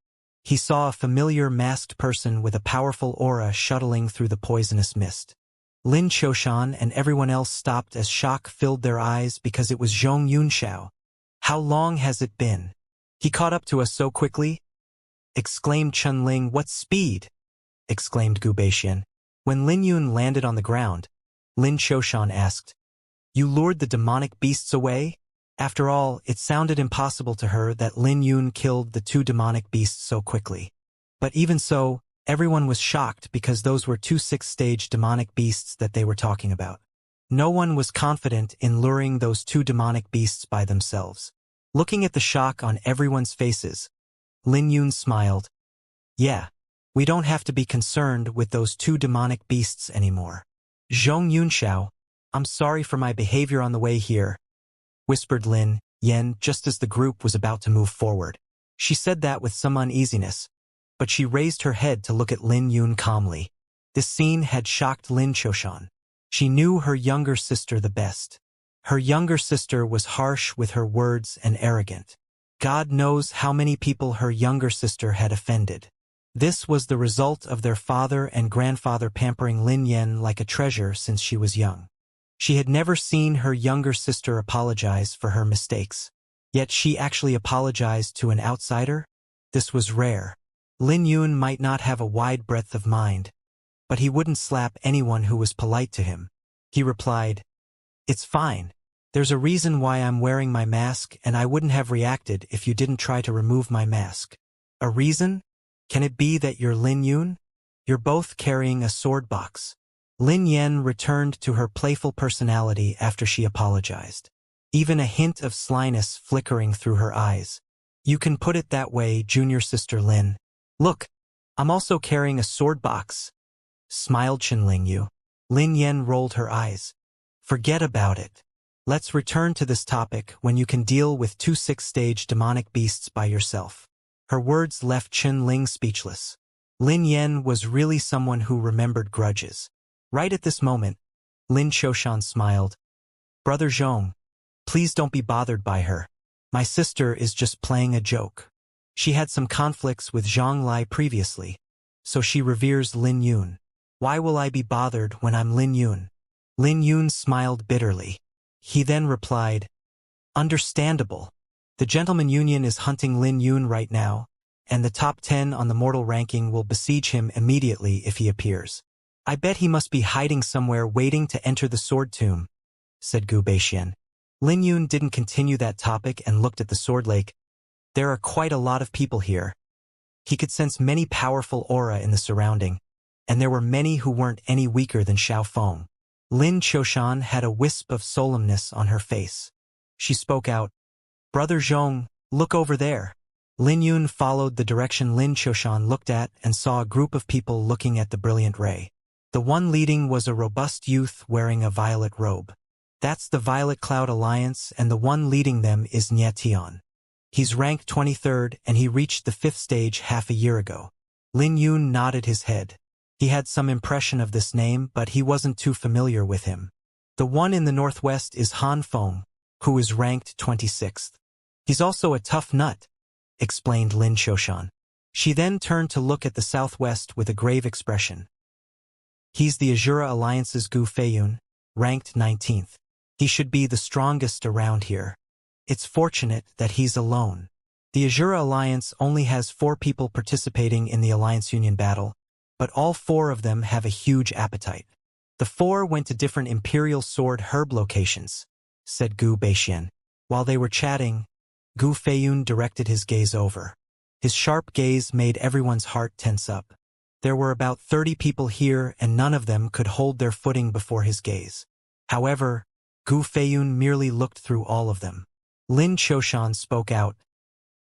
Speaker 1: He saw a familiar masked person with a powerful aura shuttling through the poisonous mist. Lin Choshan and everyone else stopped as shock filled their eyes because it was Zhong Yunxiao. How long has it been? He caught up to us so quickly? Exclaimed Chun Ling. What speed? Exclaimed Gu Beixian. When Lin Yun landed on the ground, Lin Choshan asked, You lured the demonic beasts away? After all, it sounded impossible to her that Lin Yun killed the 2 demonic beasts so quickly. But even so, everyone was shocked because those were 2 sixth-stage demonic beasts that they were talking about. No one was confident in luring those 2 demonic beasts by themselves. Looking at the shock on everyone's faces, Lin Yun smiled. Yeah, we don't have to be concerned with those 2 demonic beasts anymore. Zhong Yunxiao, I'm sorry for my behavior on the way here, whispered Lin Yan just as the group was about to move forward. She said that with some uneasiness, but she raised her head to look at Lin Yun calmly. This scene had shocked Lin Choshan. She knew her younger sister the best. Her younger sister was harsh with her words and arrogant. God knows how many people her younger sister had offended. This was the result of their father and grandfather pampering Lin Yan like a treasure since she was young. She had never seen her younger sister apologize for her mistakes. Yet she actually apologized to an outsider? This was rare. Lin Yun might not have a wide breadth of mind, but he wouldn't slap anyone who was polite to him. He replied, It's fine. There's a reason why I'm wearing my mask and I wouldn't have reacted if you didn't try to remove my mask. A reason? Can it be that you're Lin Yun? You're both carrying a sword box. Lin Yan returned to her playful personality after she apologized. Even a hint of slyness flickering through her eyes. You can put it that way, junior sister Lin. Look, I'm also carrying a sword box, smiled Chen Lingyu. Lin Yan rolled her eyes. Forget about it. Let's return to this topic when you can deal with 2 sixth-stage demonic beasts by yourself. Her words left Chen Ling speechless. Lin Yan was really someone who remembered grudges. Right at this moment, Lin Choshan smiled. Brother Zhong, please don't be bothered by her. My sister is just playing a joke. She had some conflicts with Zhang Lai previously, so she reveres Lin Yun. Why will I be bothered when I'm Lin Yun? Lin Yun smiled bitterly. He then replied, Understandable. The Gentleman Union is hunting Lin Yun right now, and the top 10 on the mortal ranking will besiege him immediately if he appears. I bet he must be hiding somewhere waiting to enter the sword tomb, said Gu Beixian. Lin Yun didn't continue that topic and looked at the sword lake. There are quite a lot of people here. He could sense many powerful aura in the surrounding, and there were many who weren't any weaker than Xiao Feng. Lin Choshan had a wisp of solemnness on her face. She spoke out, Brother Zhong, look over there. Lin Yun followed the direction Lin Choshan looked at and saw a group of people looking at the brilliant ray. The one leading was a robust youth wearing a violet robe. That's the Violet Cloud Alliance, and the one leading them is Nye Tian. He's ranked 23rd, and he reached the 5th stage half a year ago. Lin Yun nodded his head. He had some impression of this name, but he wasn't too familiar with him. The one in the northwest is Han Feng, who is ranked 26th. He's also a tough nut, explained Lin Choshan. She then turned to look at the southwest with a grave expression. He's the Azura Alliance's Gu Feiyun, ranked 19th. He should be the strongest around here. It's fortunate that he's alone. The Azura Alliance only has 4 people participating in the Alliance Union battle, but all 4 of them have a huge appetite. The 4 went to different Imperial Sword herb locations, said Gu Beixian. While they were chatting, Gu Feiyun directed his gaze over. His sharp gaze made everyone's heart tense up. There were about 30 people here, and none of them could hold their footing before his gaze. However, Gu Feiyun merely looked through all of them. Lin Choshan spoke out,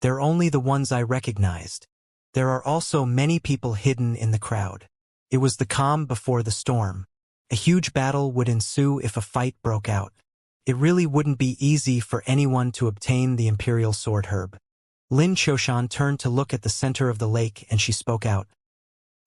Speaker 1: They're only the ones I recognized. There are also many people hidden in the crowd. It was the calm before the storm. A huge battle would ensue if a fight broke out. It really wouldn't be easy for anyone to obtain the Imperial Sword Herb. Lin Choshan turned to look at the center of the lake, and she spoke out.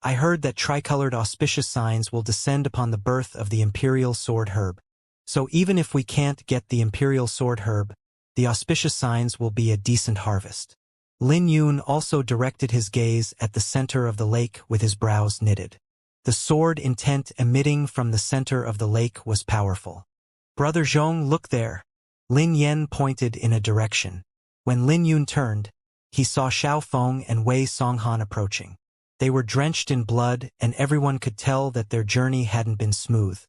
Speaker 1: I heard that tricolored auspicious signs will descend upon the birth of the Imperial Sword Herb. So even if we can't get the Imperial Sword Herb, the auspicious signs will be a decent harvest. Lin Yun also directed his gaze at the center of the lake with his brows knitted. The sword intent emitting from the center of the lake was powerful. Brother Zhong, look there. Lin Yen pointed in a direction. When Lin Yun turned, he saw Xiao Feng and Wei Songhan approaching. They were drenched in blood, and everyone could tell that their journey hadn't been smooth.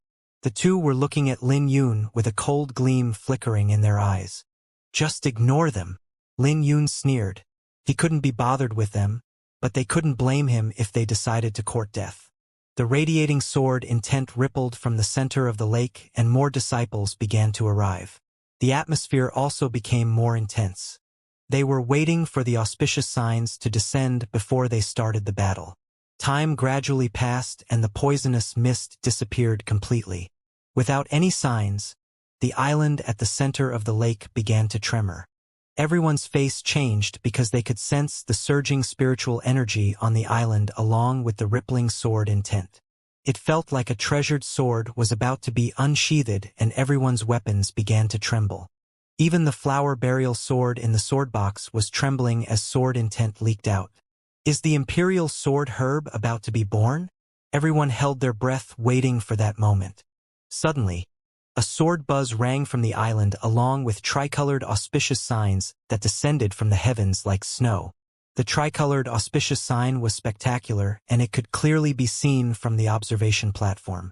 Speaker 1: The 2 were looking at Lin Yun with a cold gleam flickering in their eyes. Just ignore them. Lin Yun sneered. He couldn't be bothered with them, but they couldn't blame him if they decided to court death. The radiating sword intent rippled from the center of the lake, and more disciples began to arrive. The atmosphere also became more intense. They were waiting for the auspicious signs to descend before they started the battle. Time gradually passed, and the poisonous mist disappeared completely. Without any signs, the island at the center of the lake began to tremor. Everyone's face changed because they could sense the surging spiritual energy on the island along with the rippling sword intent. It felt like a treasured sword was about to be unsheathed, and everyone's weapons began to tremble. Even the flower burial sword in the sword box was trembling as sword intent leaked out. Is the Imperial Sword Herb about to be born? Everyone held their breath waiting for that moment. Suddenly, a sword buzz rang from the island along with tricolored auspicious signs that descended from the heavens like snow. The tricolored auspicious sign was spectacular, and it could clearly be seen from the observation platform.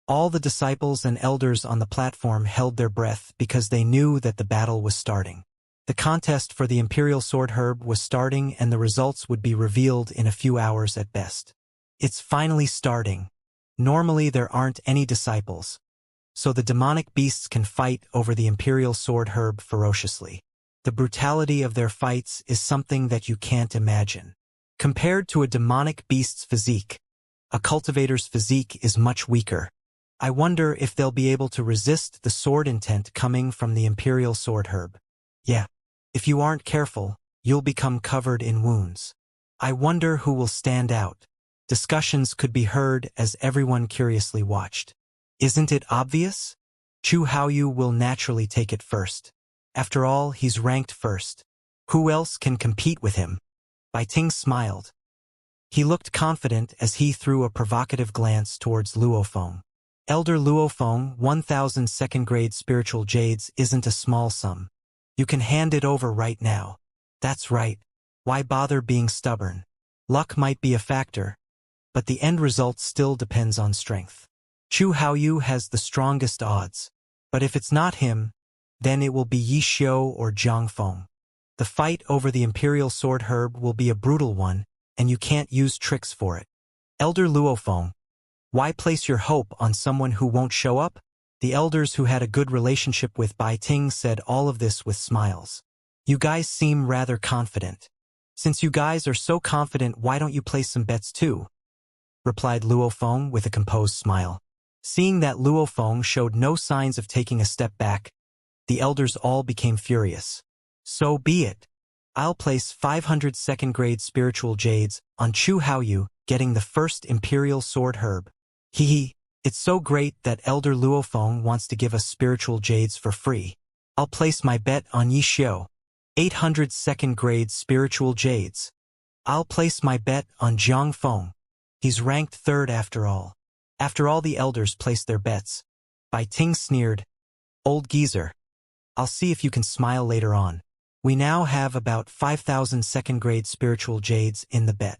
Speaker 1: All the disciples and elders on the platform held their breath because they knew that the battle was starting. The contest for the Imperial Sword Herb was starting, and the results would be revealed in a few hours at best. It's finally starting. Normally there aren't any disciples, so the demonic beasts can fight over the Imperial Sword Herb ferociously. The brutality of their fights is something that you can't imagine. Compared to a demonic beast's physique, a cultivator's physique is much weaker. I wonder if they'll be able to resist the sword intent coming from the Imperial Sword Herb. Yeah, if you aren't careful, you'll become covered in wounds. I wonder who will stand out. Discussions could be heard as everyone curiously watched. Isn't it obvious? Chu Haoyu will naturally take it first. After all, he's ranked first. Who else can compete with him? Bai Ting smiled. He looked confident as he threw a provocative glance towards Luofeng. Elder Luofeng, 1,000 second-grade spiritual jades isn't a small sum. You can hand it over right now. That's right. Why bother being stubborn? Luck might be a factor, but the end result still depends on strength. Chu Haoyu has the strongest odds, but if it's not him, then it will be Yi Xiu or Zhang Feng. The fight over the Imperial Sword Herb will be a brutal one, and you can't use tricks for it. Elder Luofeng, why place your hope on someone who won't show up? The elders who had a good relationship with Bai Ting said all of this with smiles. You guys seem rather confident. Since you guys are so confident, why don't you place some bets too? Replied Luofeng with a composed smile. Seeing that Luofeng showed no signs of taking a step back, the elders all became furious. So be it. I'll place 500 second-grade spiritual jades on Chu Haoyu getting the first Imperial Sword Herb. Hee. It's so great that Elder Luofeng wants to give us spiritual jades for free. I'll place my bet on Yi Xiu. 800 second-grade spiritual jades. I'll place my bet on Zhang Feng. He's ranked third after all. After all the elders placed their bets, Bai Ting sneered, Old geezer. I'll see if you can smile later on. We now have about 5,000 second-grade spiritual jades in the bet.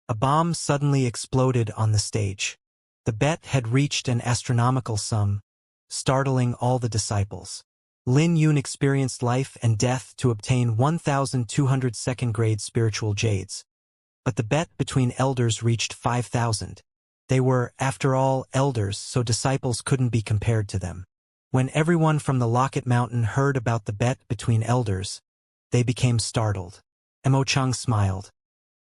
Speaker 1: A bomb suddenly exploded on the stage. The bet had reached an astronomical sum, startling all the disciples. Lin Yun experienced life and death to obtain 1,200 second-grade spiritual jades. But the bet between elders reached 5,000. They were, after all, elders, so disciples couldn't be compared to them. When everyone from the Locket Mountain heard about the bet between elders, they became startled. Mo Chang smiled.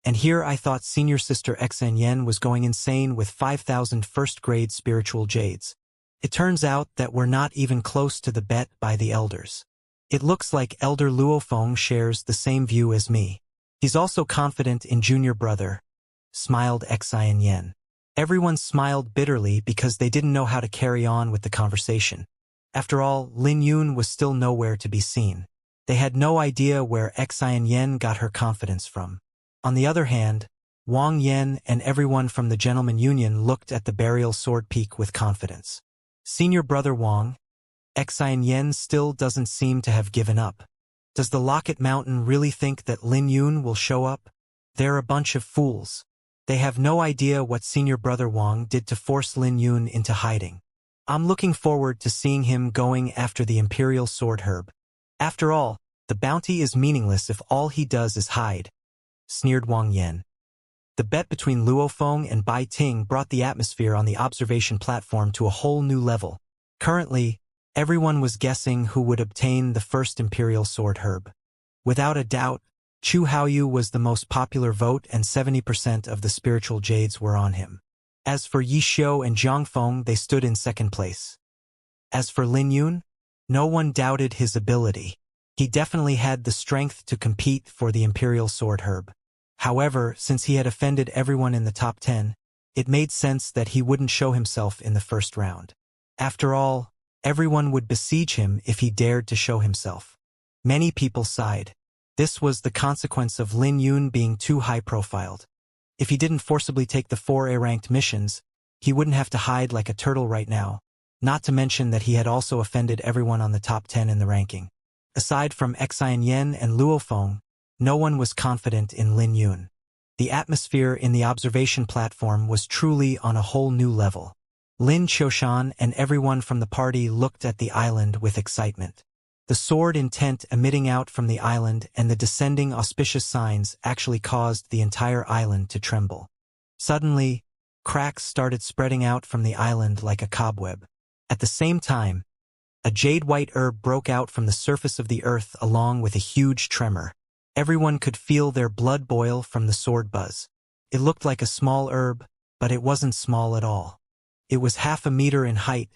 Speaker 1: And here I thought senior sister Xianxia was going insane with 5,000 first-grade spiritual jades. It turns out that we're not even close to the bet by the elders. It looks like Elder Luofeng shares the same view as me. He's also confident in junior brother, smiled Xianxia. Everyone smiled bitterly because they didn't know how to carry on with the conversation. After all, Lin Yun was still nowhere to be seen. They had no idea where Xianxia got her confidence from. On the other hand, Wang Yan and everyone from the Gentleman Union looked at the burial sword peak with confidence. Senior brother Wang, Xianxia still doesn't seem to have given up. Does the Locket Mountain really think that Lin Yun will show up? They're a bunch of fools. They have no idea what senior brother Wang did to force Lin Yun into hiding. I'm looking forward to seeing him going after the Imperial Sword Herb. After all, the bounty is meaningless if all he does is hide, sneered Wang Yan. The bet between Luofeng and Bai Ting brought the atmosphere on the observation platform to a whole new level. Currently, everyone was guessing who would obtain the first Imperial Sword Herb. Without a doubt, Chu Haoyu was the most popular vote and 70% of the spiritual jades were on him. As for Yi Xiu and Zhang Feng, they stood in second place. As for Lin Yun, no one doubted his ability. He definitely had the strength to compete for the Imperial Sword Herb. However, since he had offended everyone in the top 10, it made sense that he wouldn't show himself in the first round. After all, everyone would besiege him if he dared to show himself. Many people sighed. This was the consequence of Lin Yun being too high-profiled. If he didn't forcibly take the 4A-ranked missions, he wouldn't have to hide like a turtle right now, not to mention that he had also offended everyone on the top 10 in the ranking. Aside from Xianxia and Luofeng, no one was confident in Lin Yun. The atmosphere in the observation platform was truly on a whole new level. Lin Qiushan and everyone from the party looked at the island with excitement. The sword intent emitting out from the island and the descending auspicious signs actually caused the entire island to tremble. Suddenly, cracks started spreading out from the island like a cobweb. At the same time, a jade-white herb broke out from the surface of the earth along with a huge tremor. Everyone could feel their blood boil from the sword buzz. It looked like a small herb, but it wasn't small at all. It was 1/2 meter in height,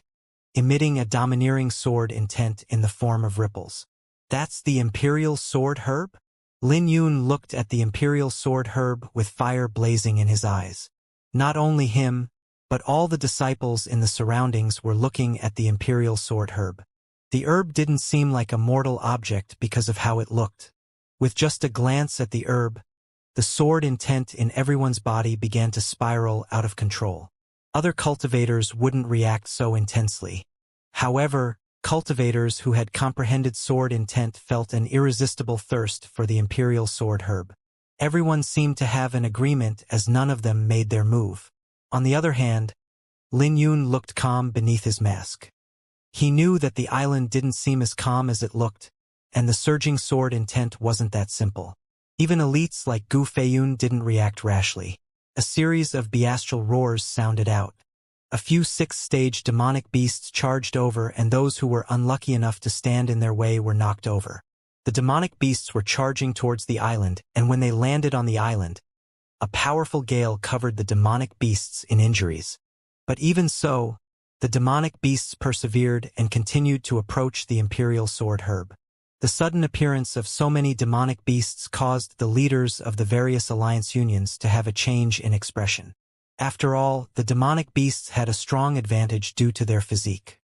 Speaker 1: emitting a domineering sword intent in the form of ripples. That's the Imperial Sword Herb? Lin Yun looked at the Imperial Sword Herb with fire blazing in his eyes. Not only him, but all the disciples in the surroundings were looking at the imperial sword herb. The herb didn't seem like a mortal object because of how it looked. With just a glance at the herb, the sword intent in everyone's body began to spiral out of control. Other cultivators wouldn't react so intensely. However, cultivators who had comprehended sword intent felt an irresistible thirst for the imperial sword herb. Everyone seemed to have an agreement as none of them made their move. On the other hand, Lin Yun looked calm beneath his mask. He knew that the island didn't seem as calm as it looked, and the surging sword intent wasn't that simple. Even elites like Gu Feiyun didn't react rashly. A series of bestial roars sounded out. A few sixth-stage demonic beasts charged over, and those who were unlucky enough to stand in their way were knocked over. The demonic beasts were charging towards the island, and when they landed on the island, a powerful gale covered the demonic beasts in injuries. But even so, the demonic beasts persevered and continued to approach the imperial sword herb. The sudden appearance of so many demonic beasts caused the leaders of the various alliance unions to have a change in expression. After all, the demonic beasts had a strong advantage due to their physique.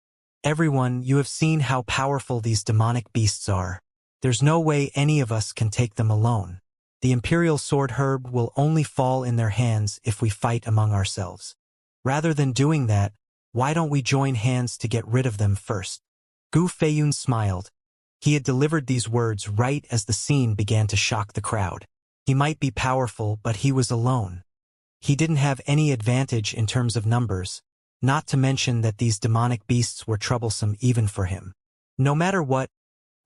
Speaker 1: Everyone, you have seen how powerful these demonic beasts are. There's no way any of us can take them alone. The imperial sword herb will only fall in their hands if we fight among ourselves. Rather than doing that, why don't we join hands to get rid of them first? Gu Feiyun smiled. He had delivered these words right as the scene began to shock the crowd. He might be powerful, but he was alone. He didn't have any advantage in terms of numbers, not to mention that these demonic beasts were troublesome even for him. No matter what,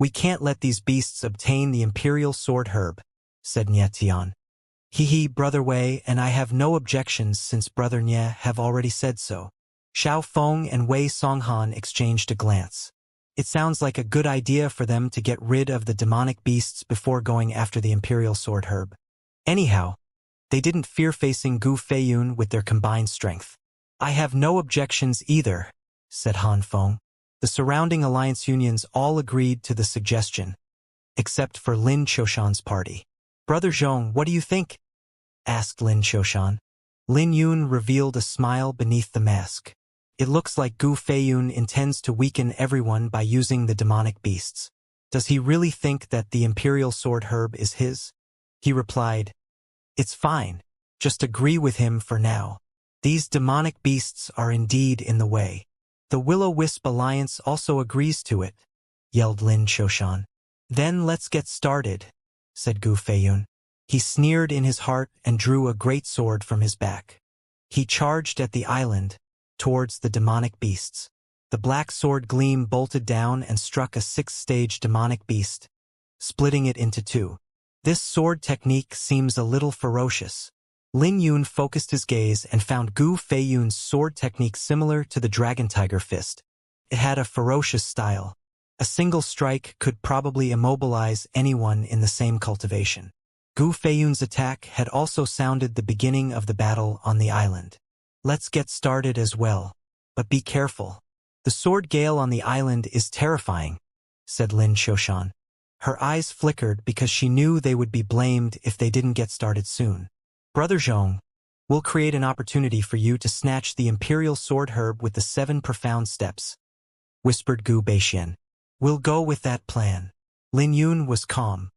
Speaker 1: we can't let these beasts obtain the imperial sword herb, said Nye Tian. He, Brother Wei, and I have no objections since Brother Nye have already said so. Xiao Feng and Wei Songhan exchanged a glance. It sounds like a good idea for them to get rid of the demonic beasts before going after the imperial sword herb. Anyhow, they didn't fear facing Gu Feiyun with their combined strength. I have no objections either, said Han Feng. The surrounding alliance unions all agreed to the suggestion, except for Lin Qiushan's party. Brother Zhong, what do you think? Asked Lin Qiushan. Lin Yun revealed a smile beneath the mask. It looks like Gu Feiyun intends to weaken everyone by using the demonic beasts. Does he really think that the imperial sword herb is his? He replied, It's fine. Just agree with him for now. These demonic beasts are indeed in the way. The Will-O-Wisp Alliance also agrees to it, yelled Lin Qiushan. Then let's get started, said Gu Feiyun. He sneered in his heart and drew a great sword from his back. He charged at the island, towards the demonic beasts. The black sword gleam bolted down and struck a sixth-stage demonic beast, splitting it into two. This sword technique seems a little ferocious. Lin Yun focused his gaze and found Gu Feiyun's sword technique similar to the Dragon Tiger Fist. It had a ferocious style. A single strike could probably immobilize anyone in the same cultivation. Gu Feiyun's attack had also sounded the beginning of the battle on the island. Let's get started as well. But be careful. The sword gale on the island is terrifying, said Lin Qiushan. Her eyes flickered because she knew they would be blamed if they didn't get started soon. Brother Zhong, we'll create an opportunity for you to snatch the imperial sword herb with the 7 profound steps, whispered Gu Beixian. We'll go with that plan. Lin Yun was calm.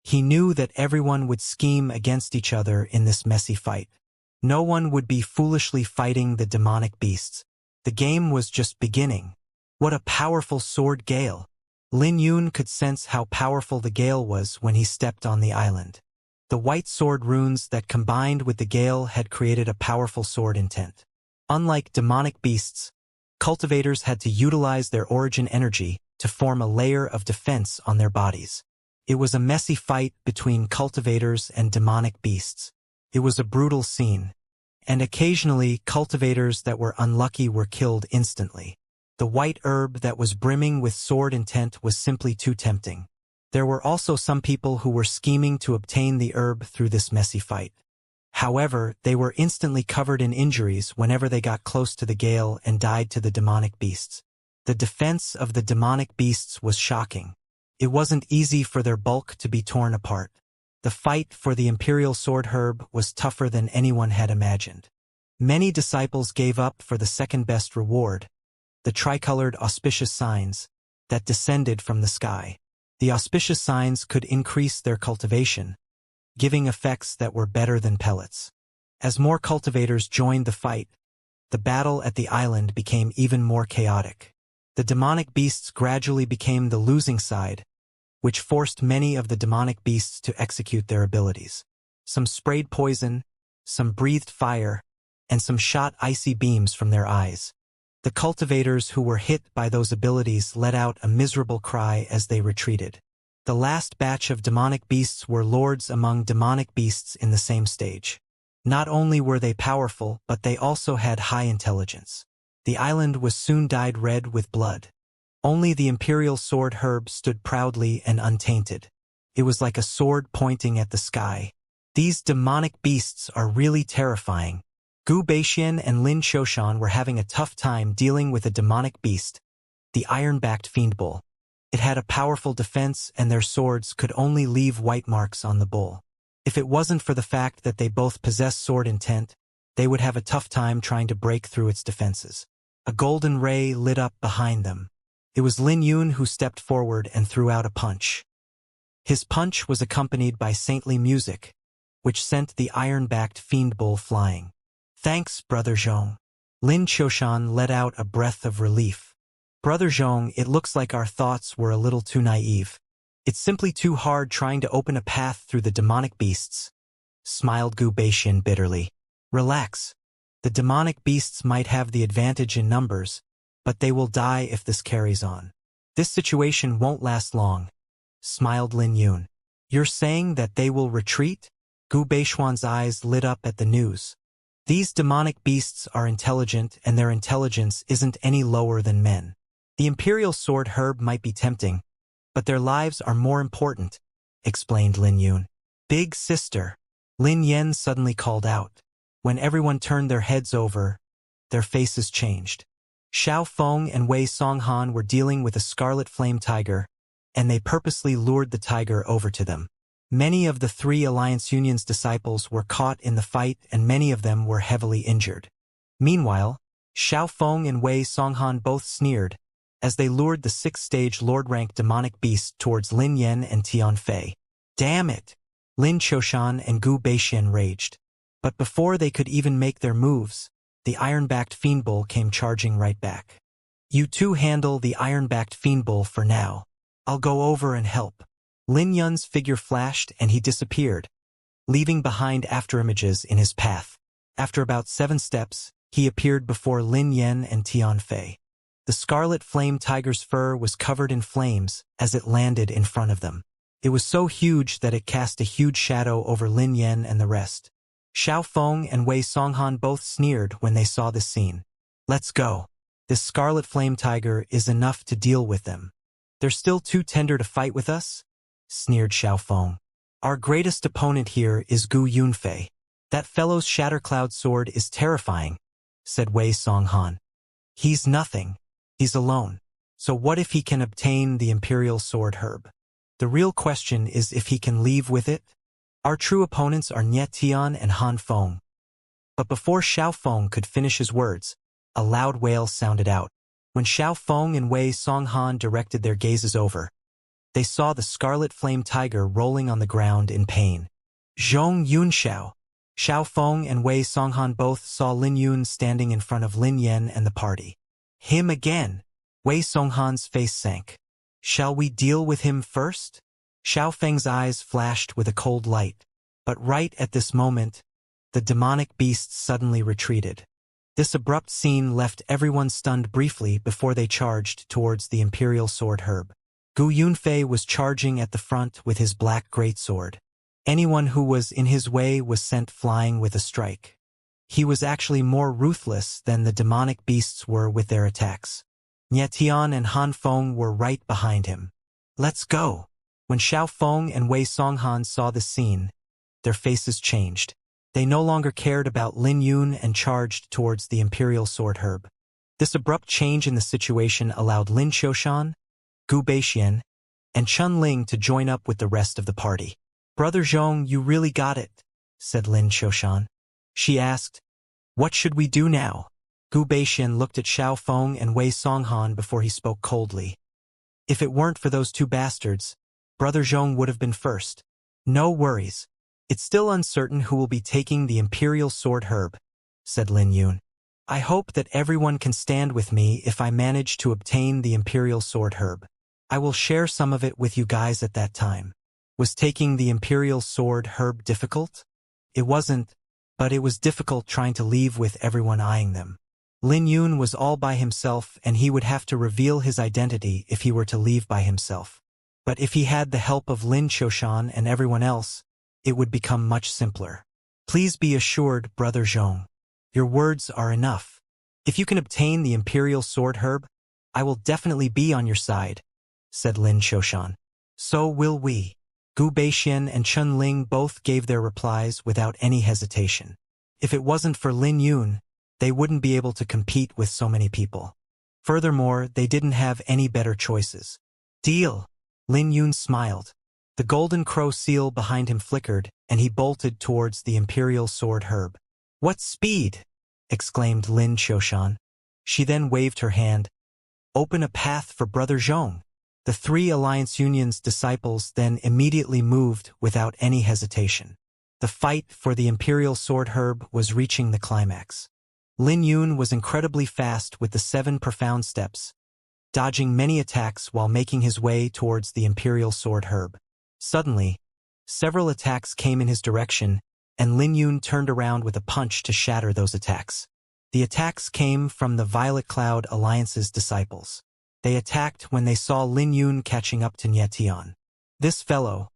Speaker 1: He knew that everyone would scheme against each other in this messy fight. No one would be foolishly fighting the demonic beasts. The game was just beginning. What a powerful sword gale! Lin Yun could sense how powerful the gale was when he stepped on the island. The white sword runes that combined with the gale had created a powerful sword intent. Unlike demonic beasts, cultivators had to utilize their origin energy to form a layer of defense on their bodies. It was a messy fight between cultivators and demonic beasts. It was a brutal scene, and occasionally cultivators that were unlucky were killed instantly. The white herb that was brimming with sword intent was simply too tempting. There were also some people who were scheming to obtain the herb through this messy fight. However, they were instantly covered in injuries whenever they got close to the gale and died to the demonic beasts. The defense of the demonic beasts was shocking. It wasn't easy for their bulk to be torn apart. The fight for the imperial sword herb was tougher than anyone had imagined. Many disciples gave up for the second-best reward, the tricolored auspicious signs that descended from the sky. The auspicious signs could increase their cultivation, giving effects that were better than pellets. As more cultivators joined the fight, the battle at the island became even more chaotic. The demonic beasts gradually became the losing side, which forced many of the demonic beasts to execute their abilities. Some sprayed poison, some breathed fire, and some shot icy beams from their eyes. The cultivators who were hit by those abilities let out a miserable cry as they retreated. The last batch of demonic beasts were lords among demonic beasts in the same stage. Not only were they powerful, but they also had high intelligence. The island was soon dyed red with blood. Only the imperial sword herb stood proudly and untainted. It was like a sword pointing at the sky. These demonic beasts are really terrifying. Gu Baixian and Lin Xiaoshan were having a tough time dealing with a demonic beast, the iron-backed fiend bull. It had a powerful defense and their swords could only leave white marks on the bull. If it wasn't for the fact that they both possessed sword intent, they would have a tough time trying to break through its defenses. A golden ray lit up behind them. It was Lin Yun who stepped forward and threw out a punch. His punch was accompanied by saintly music, which sent the iron-backed fiend bull flying. "Thanks, Brother Zhong." Lin Xiaoshan let out a breath of relief. "Brother Zhong, it looks like our thoughts were a little too naive. It's simply too hard trying to open a path through the demonic beasts," smiled Gu Baixian bitterly. "Relax. The demonic beasts might have the advantage in numbers, but they will die if this carries on. This situation won't last long," smiled Lin Yun. "You're saying that they will retreat?" Gu Baixian's eyes lit up at the news. These demonic beasts are intelligent and their intelligence isn't any lower than men. The imperial sword herb might be tempting, but their lives are more important, explained Lin Yun. "Big sister," Lin Yen suddenly called out. When everyone turned their heads over, their faces changed. Xiao Feng and Wei Songhan were dealing with a scarlet flame tiger, and they purposely lured the tiger over to them. Many of the three Alliance Union's disciples were caught in the fight and many of them were heavily injured. Meanwhile, Xiao Feng and Wei Songhan both sneered as they lured the sixth-stage Lord-rank demonic beast towards Lin Yen and Tian Fei. "Damn it!" Lin Xiaoshan and Gu Baixian raged. But before they could even make their moves, the iron-backed fiend bull came charging right back. "You two handle the iron-backed fiend bull for now. I'll go over and help." Lin Yun's figure flashed and he disappeared, leaving behind afterimages in his path. After about 7 steps, he appeared before Lin Yen and Tian Fei. The scarlet flame tiger's fur was covered in flames as it landed in front of them. It was so huge that it cast a huge shadow over Lin Yen and the rest. Xiao Feng and Wei Songhan both sneered when they saw this scene. "Let's go. This scarlet flame tiger is enough to deal with them. They're still too tender to fight with us?" sneered Xiao Feng. "Our greatest opponent here is Gu Yunfei. That fellow's Shattercloud sword is terrifying," said Wei Songhan. "He's nothing. He's alone. So what if he can obtain the Imperial Sword Herb? The real question is if he can leave with it. Our true opponents are Nie Tian and Han Feng." But before Xiao Feng could finish his words, a loud wail sounded out. When Xiao Feng and Wei Songhan directed their gazes over, they saw the scarlet flame tiger rolling on the ground in pain. "Zhong Yunxiao." Xiao Feng and Wei Songhan both saw Lin Yun standing in front of Lin Yen and the party. "Him again." Wei Songhan's face sank. "Shall we deal with him first?" Xiao Feng's eyes flashed with a cold light. But right at this moment, the demonic beasts suddenly retreated. This abrupt scene left everyone stunned briefly before they charged towards the Imperial Sword Herb. Gu Yunfei was charging at the front with his black greatsword. Anyone who was in his way was sent flying with a strike. He was actually more ruthless than the demonic beasts were with their attacks. Nie Tian and Han Feng were right behind him. "Let's go." When Xiao Feng and Wei Songhan saw the scene, their faces changed. They no longer cared about Lin Yun and charged towards the Imperial Sword Herb. This abrupt change in the situation allowed Lin Xiaoshan, Gu Baixian, and Chun Ling to join up with the rest of the party. "Brother Zhong, you really got it," said Lin Xiaoshan. She asked, What should we do now? Gu Beixian looked at Xiao Feng and Wei Songhan before he spoke coldly. If it weren't for those two bastards, Brother Zhong would have been first. No worries. It's still uncertain who will be taking the Imperial Sword Herb, said Lin Yun. I hope that everyone can stand with me if I manage to obtain the Imperial Sword Herb. I will share some of it with you guys at that time. Was taking the Imperial Sword Herb difficult? It wasn't, but it was difficult trying to leave with everyone eyeing them. Lin Yun was all by himself and he would have to reveal his identity if he were to leave by himself. But if he had the help of Lin Qiushan and everyone else, it would become much simpler. Please be assured, Brother Zhong. Your words are enough. If you can obtain the Imperial Sword Herb, I will definitely be on your side, said Lin Qiushan. So will we. Gu Beixian and Chun Ling both gave their replies without any hesitation. If it wasn't for Lin Yun, they wouldn't be able to compete with so many people. Furthermore, they didn't have any better choices. Deal. Lin Yun smiled. The golden crow seal behind him flickered, and he bolted towards the Imperial Sword Herb. What speed! Exclaimed Lin Qiushan. She then waved her hand. Open a path for Brother Zhong. The three Alliance Union's disciples then immediately moved without any hesitation. The fight for the Imperial Sword Herb was reaching the climax. Lin Yun was incredibly fast with the 7 profound steps, dodging many attacks while making his way towards the Imperial Sword Herb. Suddenly, several attacks came in his direction, and Lin Yun turned around with a punch to shatter those attacks. The attacks came from the Violet Cloud Alliance's disciples. They attacked when they saw Lin Yun catching up to Nietian. This fellow.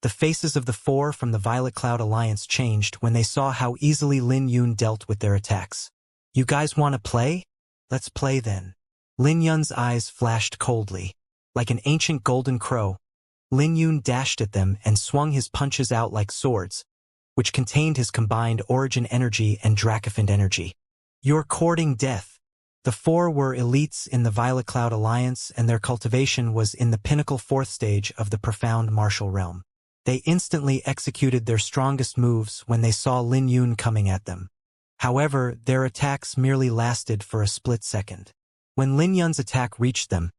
Speaker 1: The faces of the 4 from the Violet Cloud Alliance changed when they saw how easily Lin Yun dealt with their attacks. You guys want to play? Let's play then. Lin Yun's eyes flashed coldly. Like an ancient golden crow, Lin Yun dashed at them and swung his punches out like swords, which contained his combined origin energy and Dracophant energy. You're courting death. The 4 were elites in the Violet Cloud Alliance, and their cultivation was in the pinnacle 4th stage of the profound martial realm. They instantly executed their strongest moves when they saw Lin Yun coming at them. However, their attacks merely lasted for a split second. When Lin Yun's attack reached them,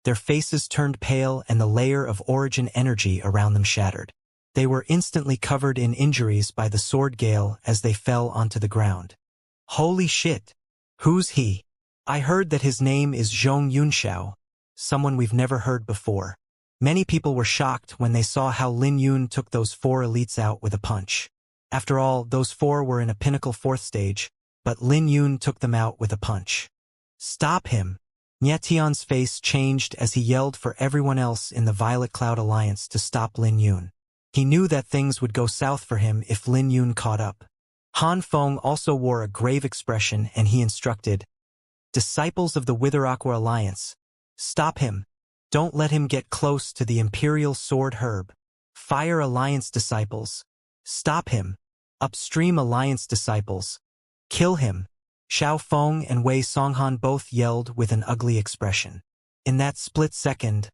Speaker 1: their faces turned pale and the layer of origin energy around them shattered. They were instantly covered in injuries by the sword gale as they fell onto the ground. Holy shit! Who's he? I heard that his name is Zhong Yunxiao, someone we've never heard before. Many people were shocked when they saw how Lin Yun took those 4 elites out with a punch. After all, those 4 were in a pinnacle 4th stage, but Lin Yun took them out with a punch. Stop him! Nietian's face changed as he yelled for everyone else in the Violet Cloud Alliance to stop Lin Yun. He knew that things would go south for him if Lin Yun caught up. Han Feng also wore a grave expression and he instructed, Disciples of the Wither Aqua Alliance, stop him. Don't let him get close to the Imperial Sword Herb. Fire Alliance disciples, stop him. Upstream Alliance disciples, kill him. Xiao Feng and Wei Songhan both yelled with an ugly expression. In that split second,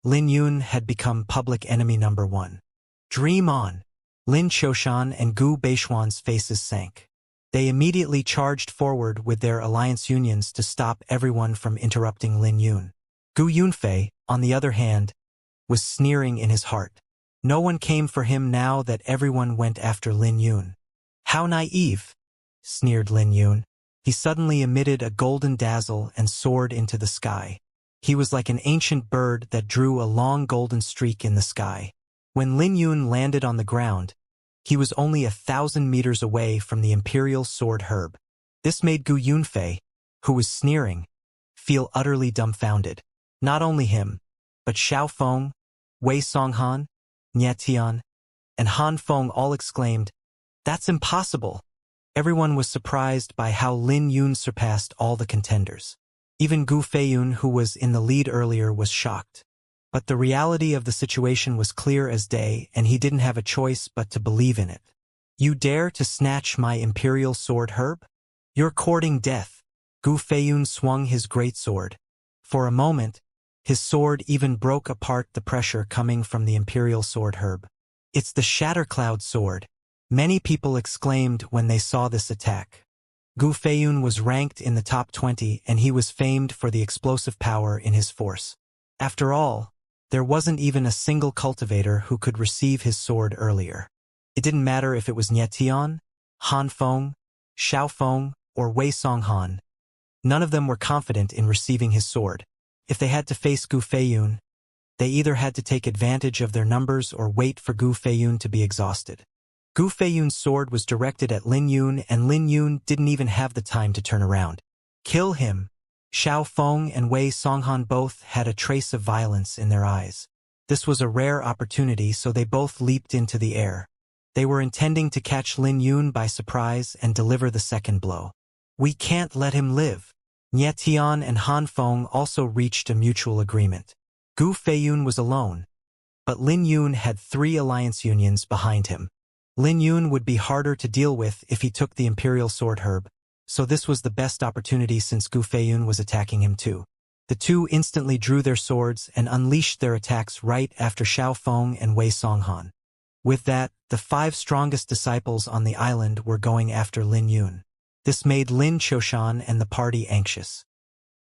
Speaker 1: Lin Yun had become public enemy number 1. Dream on! Lin Qiushan and Gu Beixian's faces sank. They immediately charged forward with their alliance unions to stop everyone from interrupting Lin Yun. Gu Yunfei, on the other hand, was sneering in his heart. No one came for him now that everyone went after Lin Yun. How naive! Sneered Lin Yun. He suddenly emitted a golden dazzle and soared into the sky. He was like an ancient bird that drew a long golden streak in the sky. When Lin Yun landed on the ground, he was only 1,000 meters away from the Imperial Sword Herb. This made Gu Yunfei, who was sneering, feel utterly dumbfounded. Not only him, but Xiao Feng, Wei Songhan, Nietian, and Han Feng all exclaimed, That's impossible! Everyone was surprised by how Lin Yun surpassed all the contenders. Even Gu Feiyun, who was in the lead earlier, was shocked. But the reality of the situation was clear as day, and he didn't have a choice but to believe in it. You dare to snatch my Imperial Sword Herb? You're courting death. Gu Feiyun swung his great sword. For a moment, his sword even broke apart the pressure coming from the Imperial Sword Herb. It's the Shattercloud sword. Many people exclaimed when they saw this attack. Gu Feiyun was ranked in the top 20 and he was famed for the explosive power in his force. After all, there wasn't even a single cultivator who could receive his sword earlier. It didn't matter if it was Nie Tian, Han Feng, Xiao Feng, or Wei Songhan. None of them were confident in receiving his sword. If they had to face Gu Feiyun, they either had to take advantage of their numbers or wait for Gu Feiyun to be exhausted. Gu Feiyun's sword was directed at Lin Yun and Lin Yun didn't even have the time to turn around. Kill him! Xiao Feng and Wei Songhan both had a trace of violence in their eyes. This was a rare opportunity, so they both leaped into the air. They were intending to catch Lin Yun by surprise and deliver the second blow. We can't let him live. Nie Tian and Han Feng also reached a mutual agreement. Gu Feiyun was alone, but Lin Yun had 3 alliance unions behind him. Lin Yun would be harder to deal with if he took the Imperial Sword Herb, so this was the best opportunity since Gu Feiyun was attacking him too. The two instantly drew their swords and unleashed their attacks right after Xiao Feng and Wei Songhan. With that, the 5 strongest disciples on the island were going after Lin Yun. This made Lin Qiushan and the party anxious.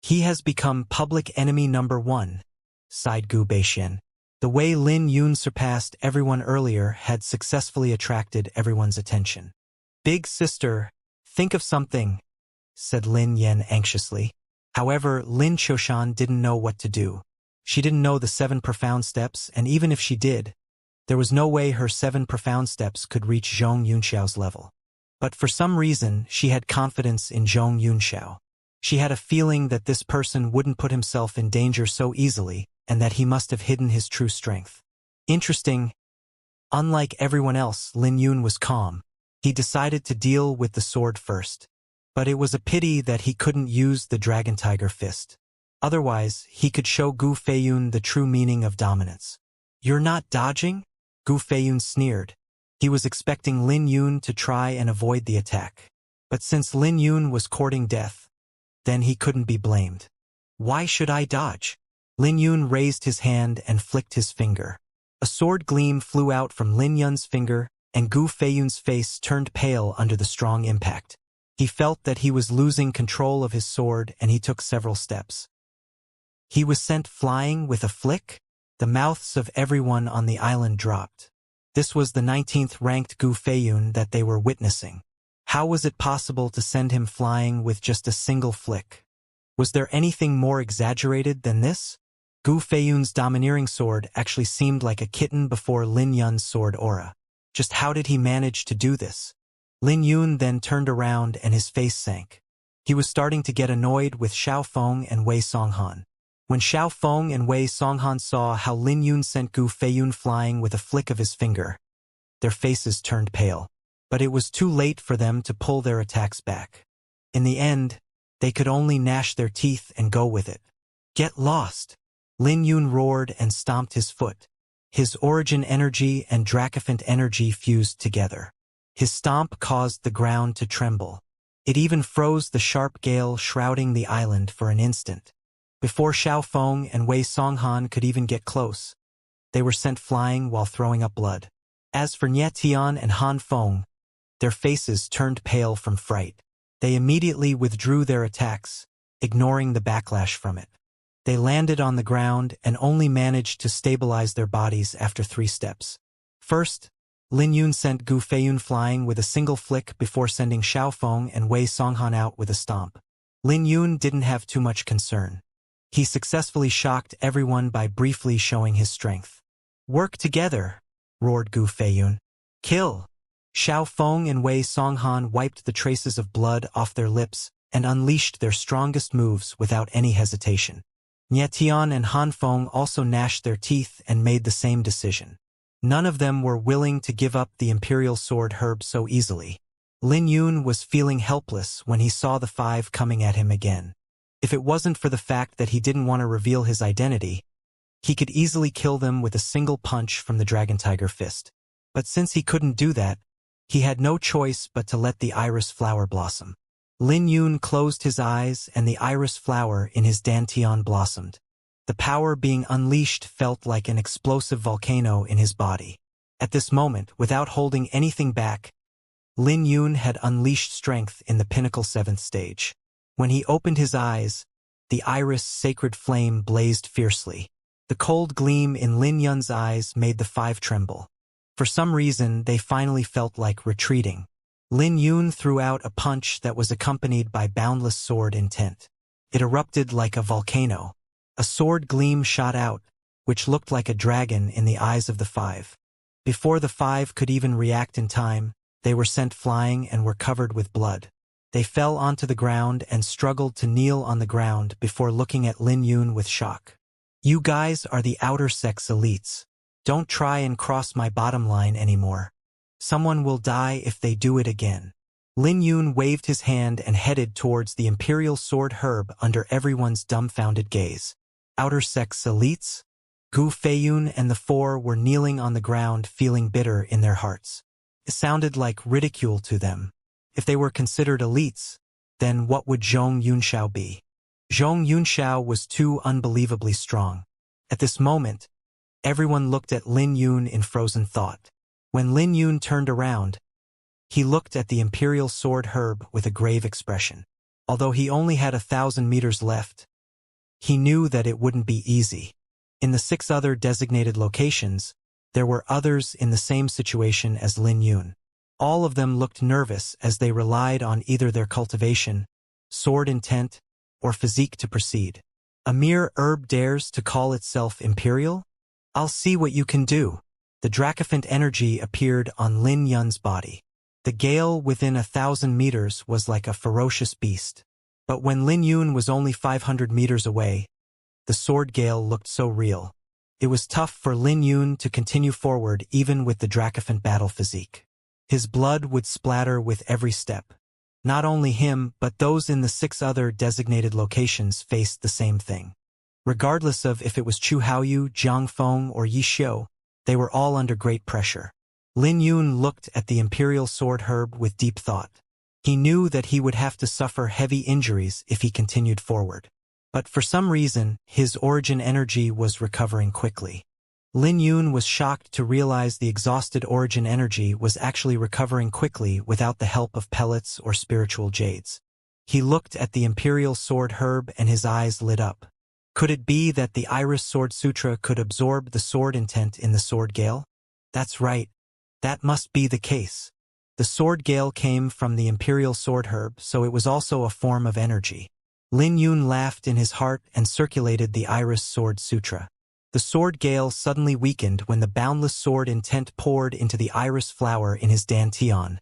Speaker 1: He has become public enemy number 1, sighed Gu Beixian. The way Lin Yun surpassed everyone earlier had successfully attracted everyone's attention. Big sister, think of something, said Lin Yan anxiously. However, Lin Qiushan didn't know what to do. She didn't know the 7 profound steps, and even if she did, there was no way her 7 profound steps could reach Zhong Yunxiao's level. But for some reason, she had confidence in Zhong Yunxiao. She had a feeling that this person wouldn't put himself in danger so easily, and that he must have hidden his true strength. Interesting. Unlike everyone else, Lin Yun was calm. He decided to deal with the sword first. But it was a pity that he couldn't use the Dragon Tiger Fist. Otherwise, he could show Gu Feiyun the true meaning of dominance. You're not dodging? Gu Feiyun sneered. He was expecting Lin Yun to try and avoid the attack. But since Lin Yun was courting death, then he couldn't be blamed. Why should I dodge? Lin Yun raised his hand and flicked his finger. A sword gleam flew out from Lin Yun's finger, and Gu Feiyun's face turned pale under the strong impact. He felt that he was losing control of his sword, and he took several steps. He was sent flying with a flick? The mouths of everyone on the island dropped. This was the 19th ranked Gu Feiyun that they were witnessing. How was it possible to send him flying with just a single flick? Was there anything more exaggerated than this? Gu Feiyun's domineering sword actually seemed like a kitten before Lin Yun's sword aura. Just how did he manage to do this? Lin Yun then turned around and his face sank. He was starting to get annoyed with Xiao Feng and Wei Songhan. When Xiao Feng and Wei Songhan saw how Lin Yun sent Gu Feiyun flying with a flick of his finger, their faces turned pale. But it was too late for them to pull their attacks back. In the end, they could only gnash their teeth and go with it. Get lost! Lin Yun roared and stomped his foot. His origin energy and Dracophant energy fused together. His stomp caused the ground to tremble. It even froze the sharp gale shrouding the island for an instant. Before Xiao Feng and Wei Songhan could even get close, they were sent flying while throwing up blood. As for Nie Tian and Han Feng, their faces turned pale from fright. They immediately withdrew their attacks, ignoring the backlash from it. They landed on the ground and only managed to stabilize their bodies after 3 steps. First, Lin Yun sent Gu Feiyun flying with a single flick before sending Xiao Feng and Wei Songhan out with a stomp. Lin Yun didn't have too much concern. He successfully shocked everyone by briefly showing his strength. Work together, roared Gu Feiyun. Kill! Xiao Feng and Wei Songhan wiped the traces of blood off their lips and unleashed their strongest moves without any hesitation. Nie Tian and Han Feng also gnashed their teeth and made the same decision. None of them were willing to give up the Imperial Sword Herb so easily. Lin Yun was feeling helpless when he saw the 5 coming at him again. If it wasn't for the fact that he didn't want to reveal his identity, he could easily kill them with a single punch from the Dragon Tiger Fist. But since he couldn't do that, he had no choice but to let the iris flower blossom. Lin Yun closed his eyes and the iris flower in his dantian blossomed. The power being unleashed felt like an explosive volcano in his body. At this moment, without holding anything back, Lin Yun had unleashed strength in the pinnacle 7th stage. When he opened his eyes, the iris sacred flame blazed fiercely. The cold gleam in Lin Yun's eyes made the 5 tremble. For some reason, they finally felt like retreating. Lin Yun threw out a punch that was accompanied by boundless sword intent. It erupted like a volcano. A sword gleam shot out, which looked like a dragon in the eyes of the 5. Before the 5 could even react in time, they were sent flying and were covered with blood. They fell onto the ground and struggled to kneel on the ground before looking at Lin Yun with shock. You guys are the outer sex elites. Don't try and cross my bottom line anymore. Someone will die if they do it again. Lin Yun waved his hand and headed towards the Imperial Sword Herb under everyone's dumbfounded gaze. Outer sex elites? Gu Feiyun and the 4 were kneeling on the ground feeling bitter in their hearts. It sounded like ridicule to them. If they were considered elites, then what would Zhong Yunxiao be? Zhong Yunxiao was too unbelievably strong. At this moment, everyone looked at Lin Yun in frozen thought. When Lin Yun turned around, he looked at the Imperial Sword Herb with a grave expression. Although he only had 1,000 meters left, he knew that it wouldn't be easy. In the 6 other designated locations, there were others in the same situation as Lin Yun. All of them looked nervous as they relied on either their cultivation, sword intent, or physique to proceed. A mere herb dares to call itself imperial? I'll see what you can do. The Dracophant energy appeared on Lin Yun's body. The gale within 1,000 meters was like a ferocious beast. But when Lin Yun was only 500 meters away, the sword gale looked so real. It was tough for Lin Yun to continue forward even with the Dracophant battle physique. His blood would splatter with every step. Not only him, but those in the 6 other designated locations faced the same thing. Regardless of if it was Chu Haoyu, Jiang Feng, or Yi Xiu, they were all under great pressure. Lin Yun looked at the Imperial Sword Herb with deep thought. He knew that he would have to suffer heavy injuries if he continued forward. But for some reason, his origin energy was recovering quickly. Lin Yun was shocked to realize the exhausted origin energy was actually recovering quickly without the help of pellets or spiritual jades. He looked at the Imperial Sword Herb and his eyes lit up. Could it be that the Iris Sword Sutra could absorb the sword intent in the sword gale? That's right. That must be the case. The sword gale came from the Imperial Sword Herb, so it was also a form of energy. Lin Yun laughed in his heart and circulated the Iris Sword Sutra. The sword gale suddenly weakened when the boundless sword intent poured into the iris flower in his dantian,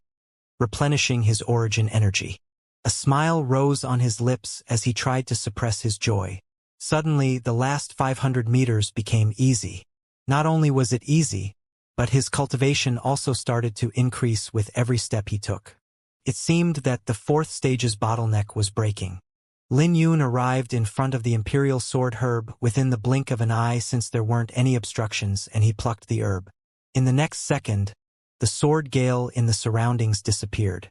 Speaker 1: replenishing his origin energy. A smile rose on his lips as he tried to suppress his joy. Suddenly, the last 500 meters became easy. Not only was it easy, but his cultivation also started to increase with every step he took. It seemed that the 4th stage's bottleneck was breaking. Lin Yun arrived in front of the Imperial Sword Herb within the blink of an eye since there weren't any obstructions, and he plucked the herb. In the next second, the sword gale in the surroundings disappeared.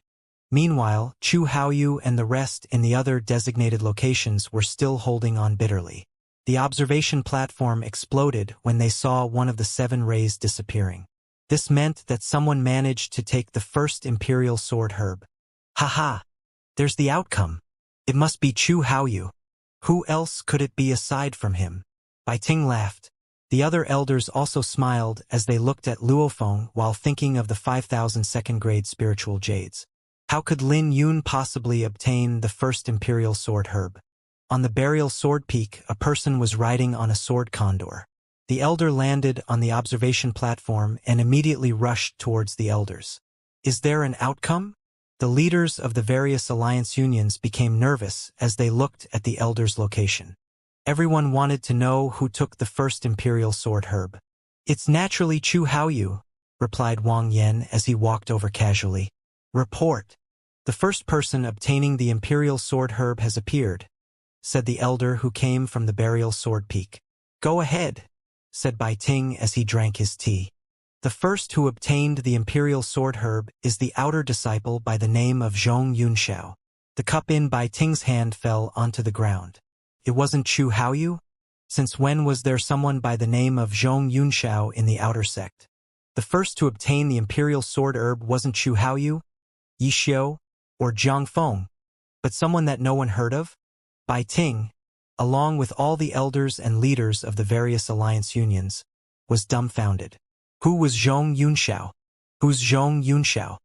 Speaker 1: Meanwhile, Chu Haoyu and the rest in the other designated locations were still holding on bitterly. The observation platform exploded when they saw one of the 7 rays disappearing. This meant that someone managed to take the first Imperial Sword Herb. Haha! There's the outcome. It must be Chu Haoyu. Who else could it be aside from him? Bai Ting laughed. The other elders also smiled as they looked at Luofeng while thinking of the 5,000 second-grade spiritual jades. How could Lin Yun possibly obtain the first Imperial Sword Herb? On the burial sword peak, a person was riding on a sword condor. The elder landed on the observation platform and immediately rushed towards the elders. Is there an outcome? The leaders of the various alliance unions became nervous as they looked at the elder's location. Everyone wanted to know who took the first Imperial Sword Herb. It's naturally Chu Haoyu, replied Wang Yan as he walked over casually. Report. The first person obtaining the Imperial Sword Herb has appeared, said the elder who came from the burial sword peak. Go ahead, said Bai Ting as he drank his tea. The first who obtained the Imperial Sword Herb is the outer disciple by the name of Zhong Yunxiao. The cup in Bai Ting's hand fell onto the ground. It wasn't Chu Haoyu? Since when was there someone by the name of Zhong Yunxiao in the outer sect? The first to obtain the Imperial Sword Herb wasn't Chu Haoyu? Yi Xiu, or Zhang Feng, but someone that no one heard of? Bai Ting, along with all the elders and leaders of the various alliance unions, was dumbfounded. Who was Zhong Yunxiao? Who's Zhong Yunxiao?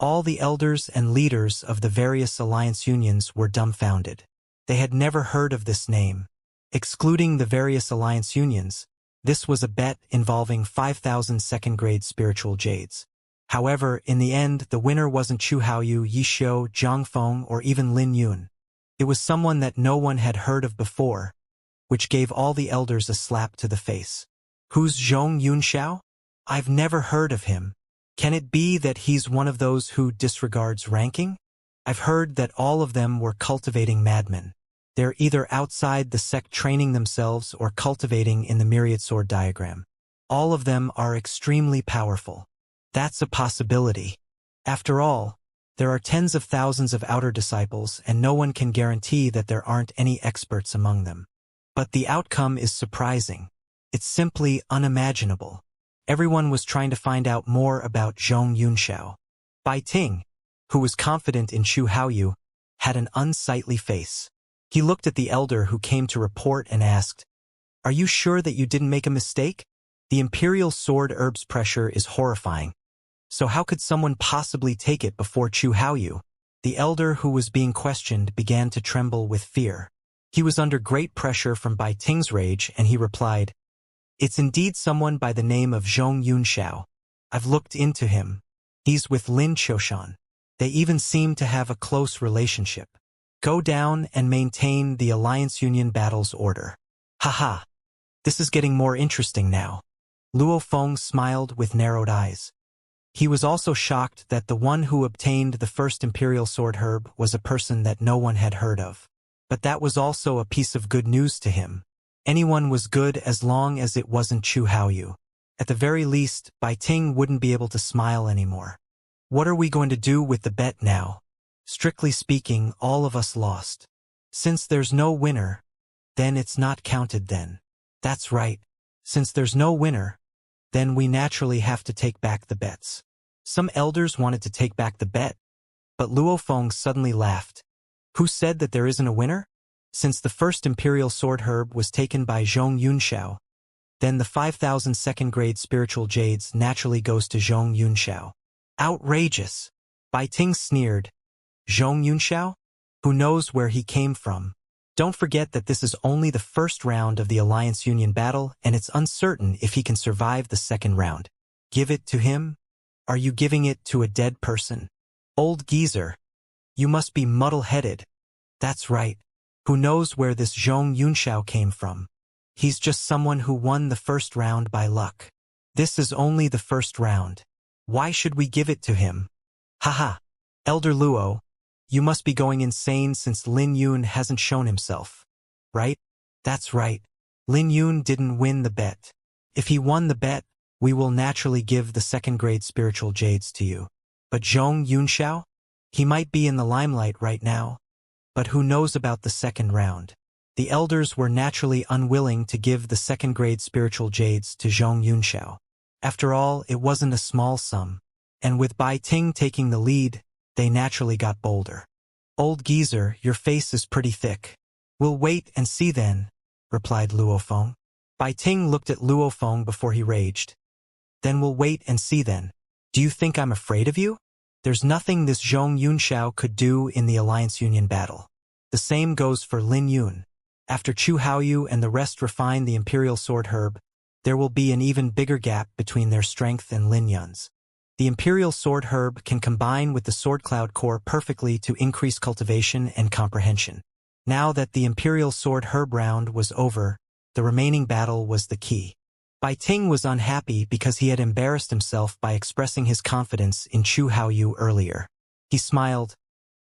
Speaker 1: All the elders and leaders of the various alliance unions were dumbfounded. They had never heard of this name. Excluding the various alliance unions, this was a bet involving 5,000 second-grade spiritual jades. However, in the end, the winner wasn't Chu Haoyu, Yi Xiu, Zhang Feng, or even Lin Yun. It was someone that no one had heard of before, which gave all the elders a slap to the face. Who's Zhong Yunxiao? I've never heard of him. Can it be that he's one of those who disregards ranking? I've heard that all of them were cultivating madmen. They're either outside the sect training themselves or cultivating in the myriad sword diagram. All of them are extremely powerful. That's a possibility. After all, there are tens of thousands of outer disciples and no one can guarantee that there aren't any experts among them. But the outcome is surprising. It's simply unimaginable. Everyone was trying to find out more about Zhong Yunxiao. Bai Ting, who was confident in Chu Haoyu, had an unsightly face. He looked at the elder who came to report and asked, "Are you sure that you didn't make a mistake? The Imperial Sword Herb's pressure is horrifying. So how could someone possibly take it before Chu Haoyu?" The elder who was being questioned began to tremble with fear. He was under great pressure from Bai Ting's rage and he replied, "It's indeed someone by the name of Zhong Yunxiao. I've looked into him. He's with Lin Qiushan. They even seem to have a close relationship. Go down and maintain the Alliance Union battles order." Haha. This is getting more interesting now. Luo Feng smiled with narrowed eyes. He was also shocked that the one who obtained the first Imperial Sword Herb was a person that no one had heard of. But that was also a piece of good news to him. Anyone was good as long as it wasn't Chu Haoyu. At the very least, Bai Ting wouldn't be able to smile anymore. What are we going to do with the bet now? Strictly speaking, all of us lost. Since there's no winner, then it's not counted then. That's right. Since there's no winner, then we naturally have to take back the bets. Some elders wanted to take back the bet, but Luo Feng suddenly laughed. Who said that there isn't a winner? Since the first Imperial Sword Herb was taken by Zhong Yunxiao, then the 5,000 second-grade spiritual jades naturally goes to Zhong Yunxiao. Outrageous! Bai Ting sneered. Zhong Yunxiao? Who knows where he came from? Don't forget that this is only the first round of the Alliance Union battle and it's uncertain if he can survive the second round. Give it to him? Are you giving it to a dead person? Old geezer. You must be muddle-headed. That's right. Who knows where this Zhong Yunxiao came from? He's just someone who won the first round by luck. This is only the first round. Why should we give it to him? Haha. Elder Luo, you must be going insane since Lin Yun hasn't shown himself. Right? That's right. Lin Yun didn't win the bet. If he won the bet, we will naturally give the second-grade spiritual jades to you. But Zhong Yunxiao? He might be in the limelight right now. But who knows about the second round? The elders were naturally unwilling to give the second-grade spiritual jades to Zhong Yunxiao. After all, it wasn't a small sum. And with Bai Ting taking the lead, they naturally got bolder. Old geezer, your face is pretty thick. We'll wait and see then, replied Luo Feng. Bai Ting looked at Luo Feng before he raged. Then we'll wait and see then. Do you think I'm afraid of you? There's nothing this Zhong Yunxiao could do in the Alliance Union battle. The same goes for Lin Yun. After Chu Haoyu and the rest refine the Imperial Sword Herb, there will be an even bigger gap between their strength and Lin Yun's. The Imperial Sword Herb can combine with the Sword Cloud Core perfectly to increase cultivation and comprehension. Now that the Imperial Sword Herb round was over, the remaining battle was the key. Bai Ting was unhappy because he had embarrassed himself by expressing his confidence in Chu Haoyu earlier. He smiled.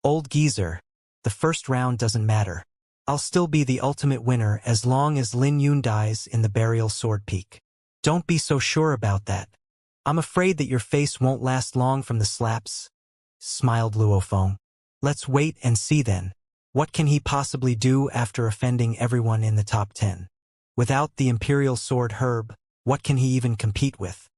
Speaker 1: Old geezer, the first round doesn't matter. I'll still be the ultimate winner as long as Lin Yun dies in the Burial Sword Peak. Don't be so sure about that. I'm afraid that your face won't last long from the slaps, smiled Luo Feng. Let's wait and see then. What can he possibly do after offending everyone in the top 10? Without the Imperial Sword Herb, what can he even compete with?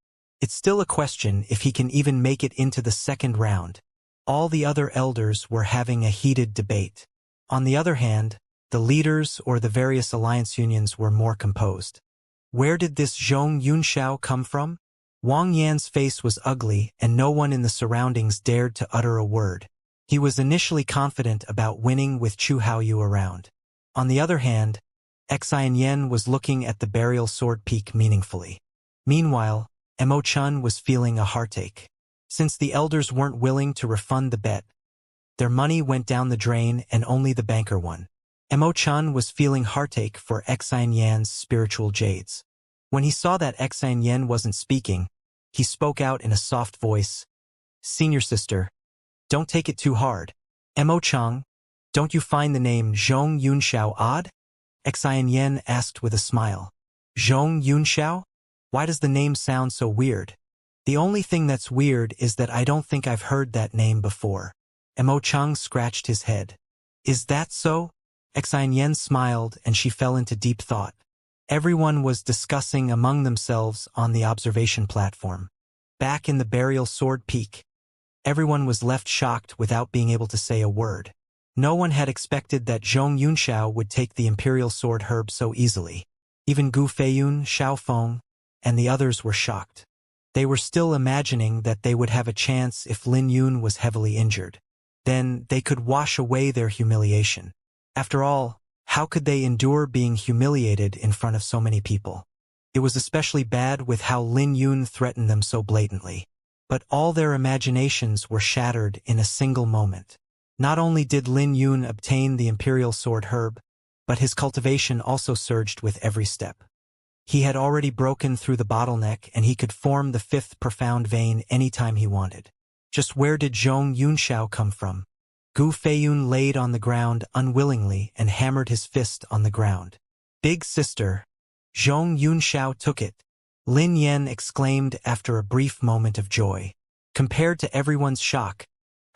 Speaker 1: It's still a question if he can even make it into the second round. All the other elders were having a heated debate. On the other hand, the leaders or the various alliance unions were more composed. Where did this Zhong Yunxiao come from? Wang Yan's face was ugly, and no one in the surroundings dared to utter a word. He was initially confident about winning with Chu Haoyu around. On the other hand, Xianxia was looking at the burial sword peak meaningfully. Meanwhile, Mo Chun was feeling a heartache. Since the elders weren't willing to refund the bet, their money went down the drain and only the banker won. Mo Chun was feeling heartache for Xianxia's spiritual jades. When he saw that Xianxia wasn't speaking, he spoke out in a soft voice. "Senior sister, don't take it too hard. Mo Chang, don't you find the name Zhong Yunxiao odd?" Xianxia asked with a smile. "Zhong Yunxiao? Why does the name sound so weird?" "The only thing that's weird is that I don't think I've heard that name before." Mo Chang scratched his head. "Is that so?" Xianxia smiled and she fell into deep thought. Everyone was discussing among themselves on the observation platform. Back in the burial sword peak, everyone was left shocked without being able to say a word. No one had expected that Zhong Yunxiao would take the imperial sword herb so easily. Even Gu Feiyun, Xiao Feng, and the others were shocked. They were still imagining that they would have a chance if Lin Yun was heavily injured. Then they could wash away their humiliation. After all, how could they endure being humiliated in front of so many people? It was especially bad with how Lin Yun threatened them so blatantly. But all their imaginations were shattered in a single moment. Not only did Lin Yun obtain the imperial sword herb, but his cultivation also surged with every step. He had already broken through the bottleneck and he could form the fifth profound vein anytime he wanted. Just where did Zhong Yunxiao come from? Gu Feiyun laid on the ground unwillingly and hammered his fist on the ground. "Big sister, Zhong Yunxiao took it," Lin Yan exclaimed after a brief moment of joy. Compared to everyone's shock,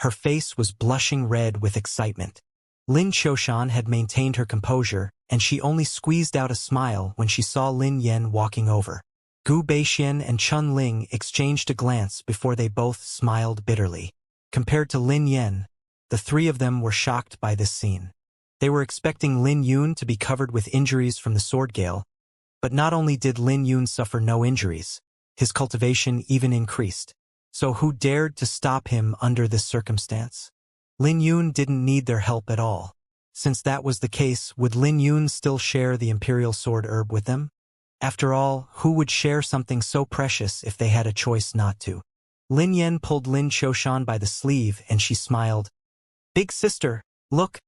Speaker 1: her face was blushing red with excitement. Lin Qiushan had maintained her composure, and she only squeezed out a smile when she saw Lin Yan walking over. Gu Beixian and Chun Ling exchanged a glance before they both smiled bitterly. Compared to Lin Yan, the three of them were shocked by this scene. They were expecting Lin Yun to be covered with injuries from the sword gale, but not only did Lin Yun suffer no injuries, his cultivation even increased. So who dared to stop him under this circumstance? Lin Yun didn't need their help at all. Since that was the case, would Lin Yun still share the imperial sword herb with them? After all, who would share something so precious if they had a choice not to? Lin Yan pulled Lin Qiushan by the sleeve and she smiled. "Big sister, look,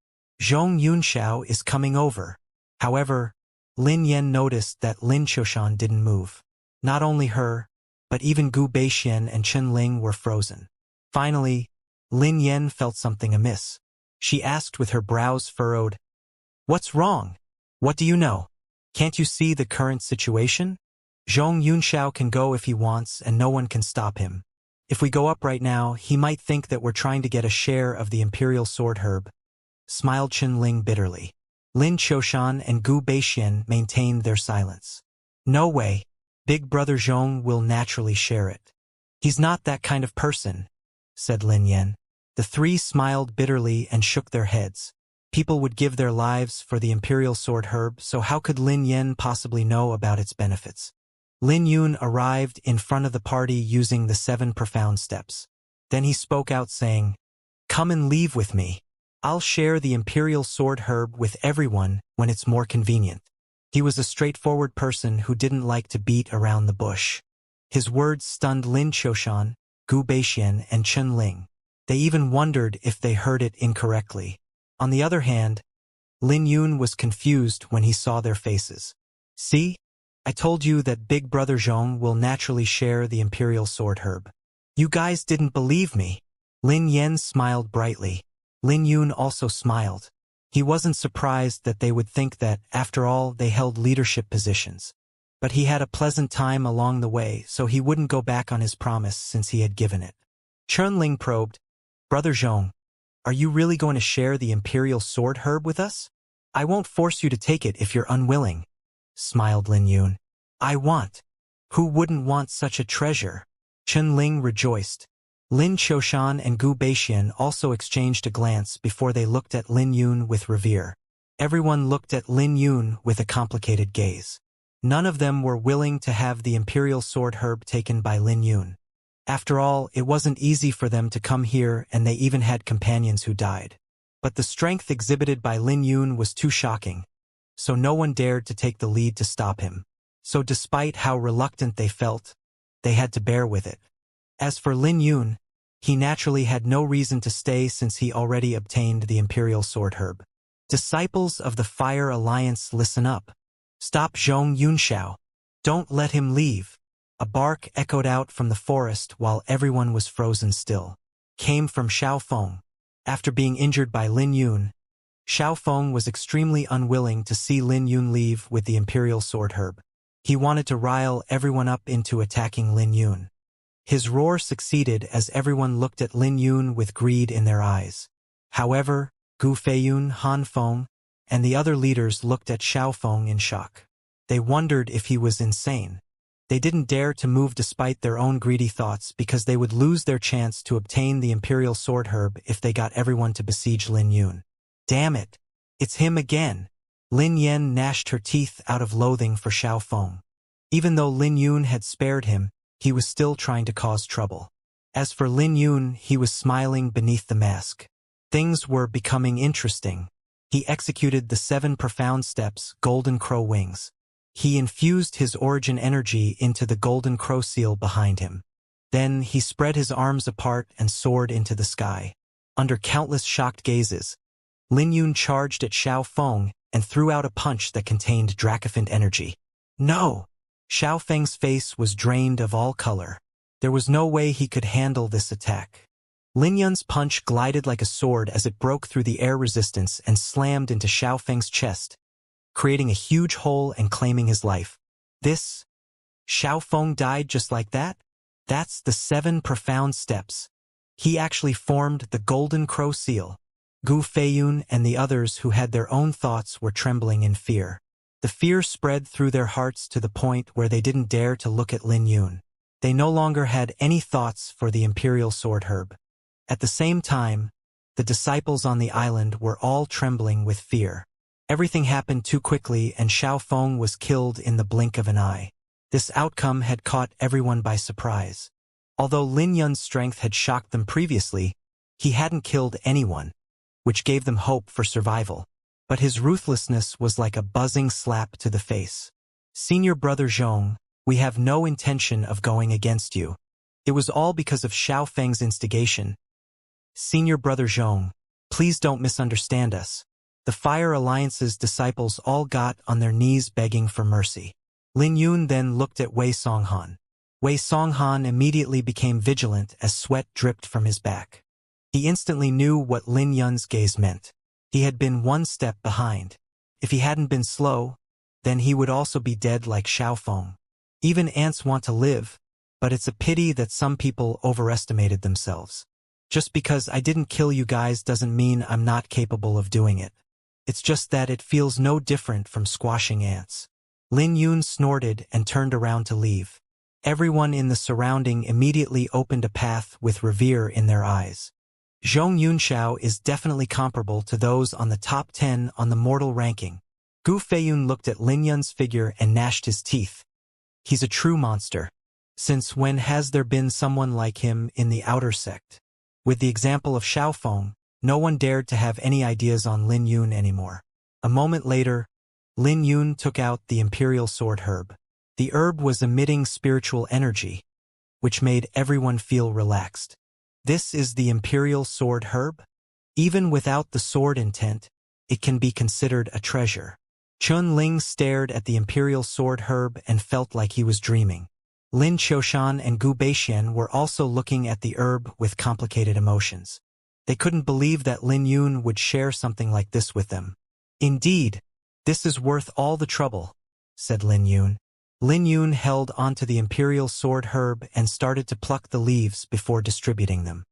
Speaker 1: Zhong Yunxiao is coming over." However, Lin Yan noticed that Lin Qiushan didn't move. Not only her, but even Gu Beixian and Chen Ling were frozen. Finally, Lin Yan felt something amiss. She asked with her brows furrowed, "What's wrong? What do you know? Can't you see the current situation? Zhong Yunxiao can go if he wants and no one can stop him. If we go up right now, he might think that we're trying to get a share of the imperial sword herb," smiled Chen Ling bitterly. Lin Qiushan and Gu Beixian maintained their silence. "No way. Big brother Zhong will naturally share it. He's not that kind of person," said Lin Yan. The three smiled bitterly and shook their heads. People would give their lives for the imperial sword herb, so how could Lin Yan possibly know about its benefits? Lin Yun arrived in front of the party using the 7 profound steps. Then he spoke out saying, "Come and leave with me. I'll share the imperial sword herb with everyone when it's more convenient." He was a straightforward person who didn't like to beat around the bush. His words stunned Lin Qiushan, Gu Beixian, and Chen Ling. They even wondered if they heard it incorrectly. On the other hand, Lin Yun was confused when he saw their faces. "See? I told you that Big Brother Zhong will naturally share the imperial sword herb. You guys didn't believe me." Lin Yan smiled brightly. Lin Yun also smiled. He wasn't surprised that they would think that, after all, they held leadership positions. But he had a pleasant time along the way, so he wouldn't go back on his promise since he had given it. Chen Ling probed, "Brother Zhong, are you really going to share the imperial sword herb with us?" "I won't force you to take it if you're unwilling," smiled Lin Yun. "I want. Who wouldn't want such a treasure?" Chen Ling rejoiced. Lin Qiushan and Gu Beixian also exchanged a glance before they looked at Lin Yun with revere. Everyone looked at Lin Yun with a complicated gaze. None of them were willing to have the imperial sword herb taken by Lin Yun. After all, it wasn't easy for them to come here, and they even had companions who died. But the strength exhibited by Lin Yun was too shocking, so no one dared to take the lead to stop him. So despite how reluctant they felt, they had to bear with it. As for Lin Yun, he naturally had no reason to stay since he already obtained the imperial sword herb. Disciples of the Fire Alliance, listen up. Stop Zhong Yunxiao. Don't let him leave. A bark echoed out from the forest while everyone was frozen still. Came from Xiao Feng. After being injured by Lin Yun, Xiao Feng was extremely unwilling to see Lin Yun leave with the imperial sword herb. He wanted to rile everyone up into attacking Lin Yun. His roar succeeded as everyone looked at Lin Yun with greed in their eyes. However, Gu Feiyun, Han Feng, and the other leaders looked at Xiao Feng in shock. They wondered if he was insane. They didn't dare to move despite their own greedy thoughts because they would lose their chance to obtain the imperial sword herb if they got everyone to besiege Lin Yun. Damn it! It's him again! Lin Yan gnashed her teeth out of loathing for Xiao Feng. Even though Lin Yun had spared him, he was still trying to cause trouble. As for Lin Yun, he was smiling beneath the mask. Things were becoming interesting. He executed the 7 profound steps, Golden Crow Wings. He infused his origin energy into the Golden Crow seal behind him. Then he spread his arms apart and soared into the sky. Under countless shocked gazes, Lin Yun charged at Xiao Feng and threw out a punch that contained Dracophant energy. No! Xiao Feng's face was drained of all color. There was no way he could handle this attack. Lin Yun's punch glided like a sword as it broke through the air resistance and slammed into Xiao Feng's chest, creating a huge hole and claiming his life. Xiao Feng died just like that? That's the 7 profound steps. He actually formed the Golden Crow seal. Gu Feiyun and the others who had their own thoughts were trembling in fear. The fear spread through their hearts to the point where they didn't dare to look at Lin Yun. They no longer had any thoughts for the imperial sword herb. At the same time, the disciples on the island were all trembling with fear. Everything happened too quickly and Xiao Feng was killed in the blink of an eye. This outcome had caught everyone by surprise. Although Lin Yun's strength had shocked them previously, he hadn't killed anyone, which gave them hope for survival. But his ruthlessness was like a buzzing slap to the face. Senior Brother Zhong, we have no intention of going against you. It was all because of Xiao Feng's instigation. Senior Brother Zhong, please don't misunderstand us. The Fire Alliance's disciples all got on their knees begging for mercy. Lin Yun then looked at Wei Songhan. Wei Songhan immediately became vigilant as sweat dripped from his back. He instantly knew what Lin Yun's gaze meant. He had been 1 step behind. If he hadn't been slow, then he would also be dead like Xiao Feng. Even ants want to live, but it's a pity that some people overestimated themselves. Just because I didn't kill you guys doesn't mean I'm not capable of doing it. It's just that it feels no different from squashing ants. Lin Yun snorted and turned around to leave. Everyone in the surrounding immediately opened a path with revere in their eyes. Zhong Yunxiao is definitely comparable to those on the top 10 on the mortal ranking. Gu Feiyun looked at Lin Yun's figure and gnashed his teeth. He's a true monster. Since when has there been someone like him in the outer sect? With the example of Xiao Feng, no one dared to have any ideas on Lin Yun anymore. A moment later, Lin Yun took out the imperial sword herb. The herb was emitting spiritual energy, which made everyone feel relaxed. This is the imperial sword herb? Even without the sword intent, it can be considered a treasure. Chun Ling stared at the imperial sword herb and felt like he was dreaming. Lin Qiushan and Gu Beixian were also looking at the herb with complicated emotions. They couldn't believe that Lin Yun would share something like this with them. Indeed, this is worth all the trouble, said Lin Yun. Lin Yun held onto the imperial sword herb and started to pluck the leaves before distributing them.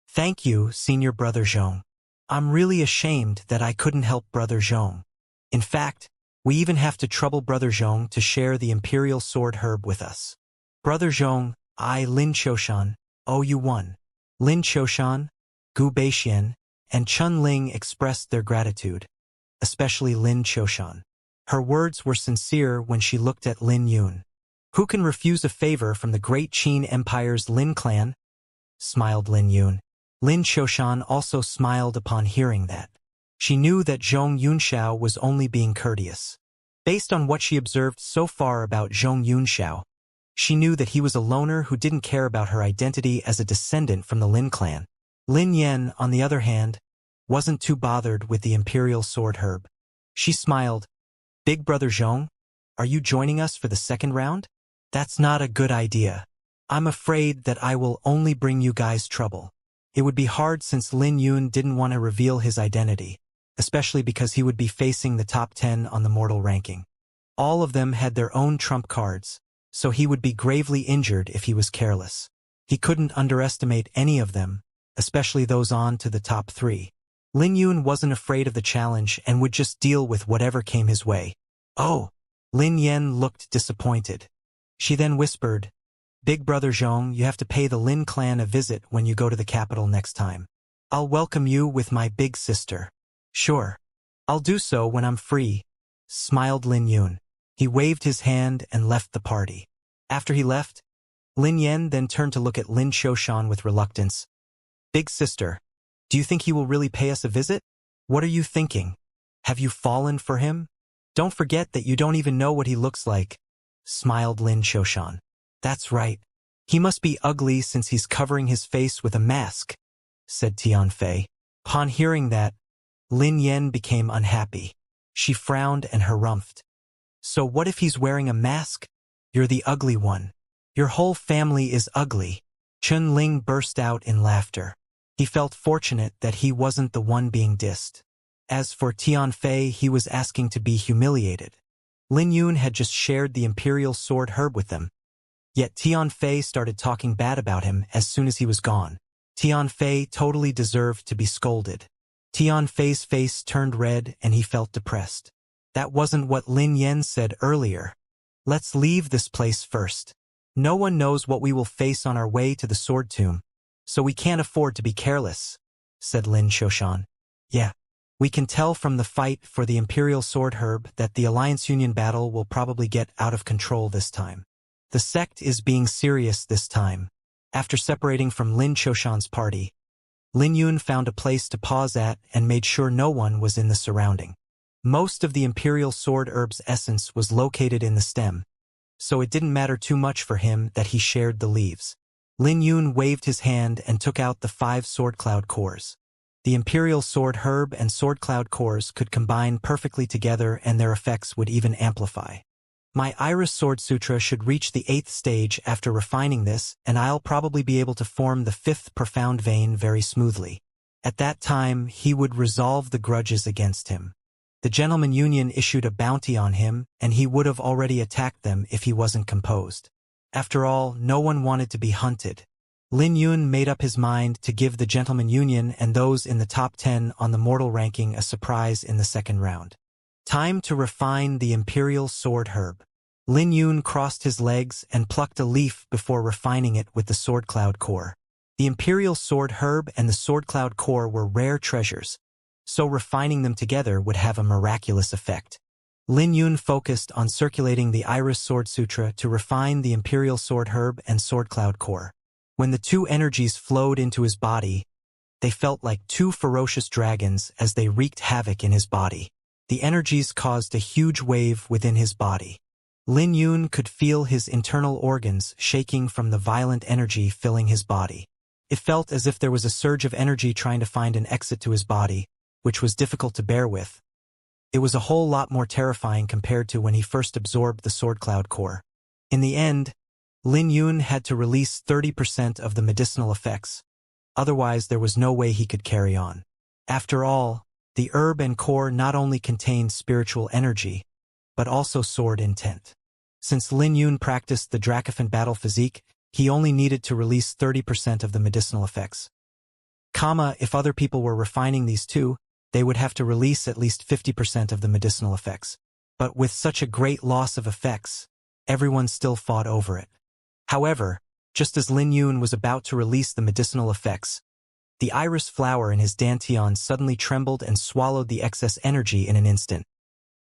Speaker 1: Thank you, Senior Brother Zhong. I'm really ashamed that I couldn't help Brother Zhong. In fact, we even have to trouble Brother Zhong to share the imperial sword herb with us. Brother Zhong, I, Lin Qiushan, owe you one. Lin Choshan, Gu Beixian, and Chun Ling expressed their gratitude, especially Lin Choshan. Her words were sincere when she looked at Lin Yun. Who can refuse a favor from the great Qin Empire's Lin clan? Smiled Lin Yun. Lin Choshan also smiled upon hearing that. She knew that Zhong Yunxiao was only being courteous. Based on what she observed so far about Zhong Yunxiao, she knew that he was a loner who didn't care about her identity as a descendant from the Lin clan. Lin Yen, on the other hand, wasn't too bothered with the imperial sword herb. She smiled. Big brother Zhong, are you joining us for the second round? That's not a good idea. I'm afraid that I will only bring you guys trouble. It would be hard since Lin Yun didn't want to reveal his identity, especially because he would be facing the top 10 on the mortal ranking. All of them had their own trump cards, so he would be gravely injured if he was careless. He couldn't underestimate any of them, especially those on to the top 3. Lin Yun wasn't afraid of the challenge and would just deal with whatever came his way. Oh! Lin Yen looked disappointed. She then whispered, Big brother Zhong, you have to pay the Lin clan a visit when you go to the capital next time. I'll welcome you with my big sister. Sure. I'll do so when I'm free, smiled Lin Yun. He waved his hand and left the party. After he left, Lin Yen then turned to look at Lin Choshan with reluctance. Big sister, do you think he will really pay us a visit? What are you thinking? Have you fallen for him? Don't forget that you don't even know what he looks like, smiled Lin Choshan. That's right. He must be ugly since he's covering his face with a mask, said Tianfei. Upon hearing that, Lin Yen became unhappy. She frowned and harumphed. So what if he's wearing a mask? You're the ugly one. Your whole family is ugly. Chun Ling burst out in laughter. He felt fortunate that he wasn't the one being dissed. As for Tianfei, he was asking to be humiliated. Lin Yun had just shared the imperial sword herb with them. Yet Tianfei started talking bad about him as soon as he was gone. Tianfei totally deserved to be scolded. Tianfei's face turned red and he felt depressed. That wasn't what Lin Yen said earlier. Let's leave this place first. No one knows what we will face on our way to the sword tomb, so we can't afford to be careless, said Lin Choshan. Yeah. We can tell from the fight for the imperial sword herb that the Alliance Union battle will probably get out of control this time. The sect is being serious this time. After separating from Lin Choshan's party, Lin Yun found a place to pause at and made sure no one was in the surrounding. Most of the imperial sword herb's essence was located in the stem, so it didn't matter too much for him that he shared the leaves. Lin Yun waved his hand and took out the 5 sword cloud cores. The imperial sword herb and sword cloud cores could combine perfectly together and their effects would even amplify. My Iris Sword Sutra should reach the 8th stage after refining this, and I'll probably be able to form the 5th profound vein very smoothly. At that time, he would resolve the grudges against him. The Gentleman Union issued a bounty on him, and he would have already attacked them if he wasn't composed. After all, no one wanted to be hunted. Lin Yun made up his mind to give the Gentleman Union and those in the top 10 on the mortal ranking a surprise in the second round. Time to refine the imperial sword herb. Lin Yun crossed his legs and plucked a leaf before refining it with the sword cloud core. The imperial sword herb and the sword cloud core were rare treasures, so refining them together would have a miraculous effect. Lin Yun focused on circulating the Iris Sword Sutra to refine the imperial sword herb and sword cloud core. When the 2 energies flowed into his body, they felt like 2 ferocious dragons as they wreaked havoc in his body. The energies caused a huge wave within his body. Lin Yun could feel his internal organs shaking from the violent energy filling his body. It felt as if there was a surge of energy trying to find an exit to his body, which was difficult to bear with. It was a whole lot more terrifying compared to when he first absorbed the sword cloud core. In the end, Lin Yun had to release 30% of the medicinal effects. Otherwise, there was no way he could carry on. After all, the herb and core not only contained spiritual energy, but also sword intent. Since Lin Yun practiced the Dracophant battle physique, he only needed to release 30% of the medicinal effects. If other people were refining these too, they would have to release at least 50% of the medicinal effects. But with such a great loss of effects, everyone still fought over it. However, Just as Lin Yun was about to release the medicinal effects, the iris flower in his dantian suddenly trembled and swallowed the excess energy in an instant.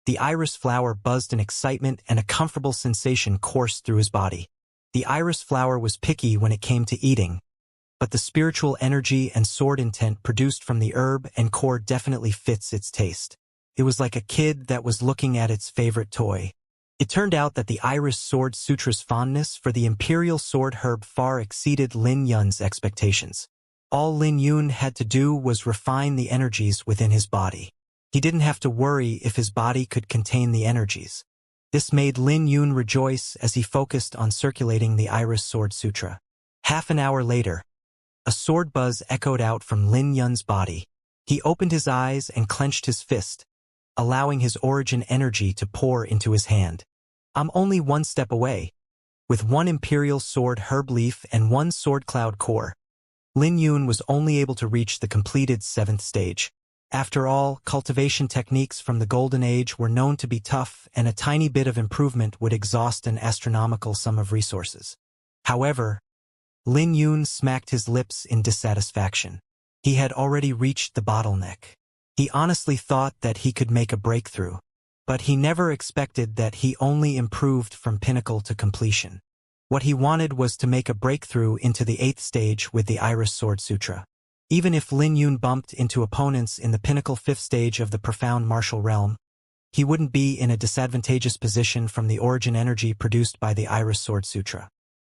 Speaker 1: The iris flower buzzed in excitement and a comfortable sensation coursed through his body. The iris flower was picky when it came to eating, but the spiritual energy and sword intent produced from the herb and core definitely fits its taste. It was like a kid that was looking at its favorite toy. It turned out that the Iris Sword Sutra's fondness for the imperial sword herb far exceeded Lin Yun's expectations. All Lin Yun had to do was refine the energies within his body. He didn't have to worry if his body could contain the energies. This made Lin Yun rejoice as he focused on circulating the Iris Sword Sutra. Half an hour later, a sword buzz echoed out from Lin Yun's body. He opened his eyes and clenched his fist, allowing his origin energy to pour into his hand. I'm only one step away. With one imperial sword herb leaf and one sword cloud core, Lin Yun was only able to reach the completed 7th stage. After all, cultivation techniques from the Golden Age were known to be tough, and a tiny bit of improvement would exhaust an astronomical sum of resources. However, Lin Yun smacked his lips in dissatisfaction. He had already reached the bottleneck. He honestly thought that he could make a breakthrough, but he never expected that he only improved from pinnacle to completion. What he wanted was to make a breakthrough into the 8th stage with the Iris Sword Sutra. Even if Lin Yun bumped into opponents in the pinnacle 5th stage of the profound martial realm, he wouldn't be in a disadvantageous position from the origin energy produced by the Iris Sword Sutra.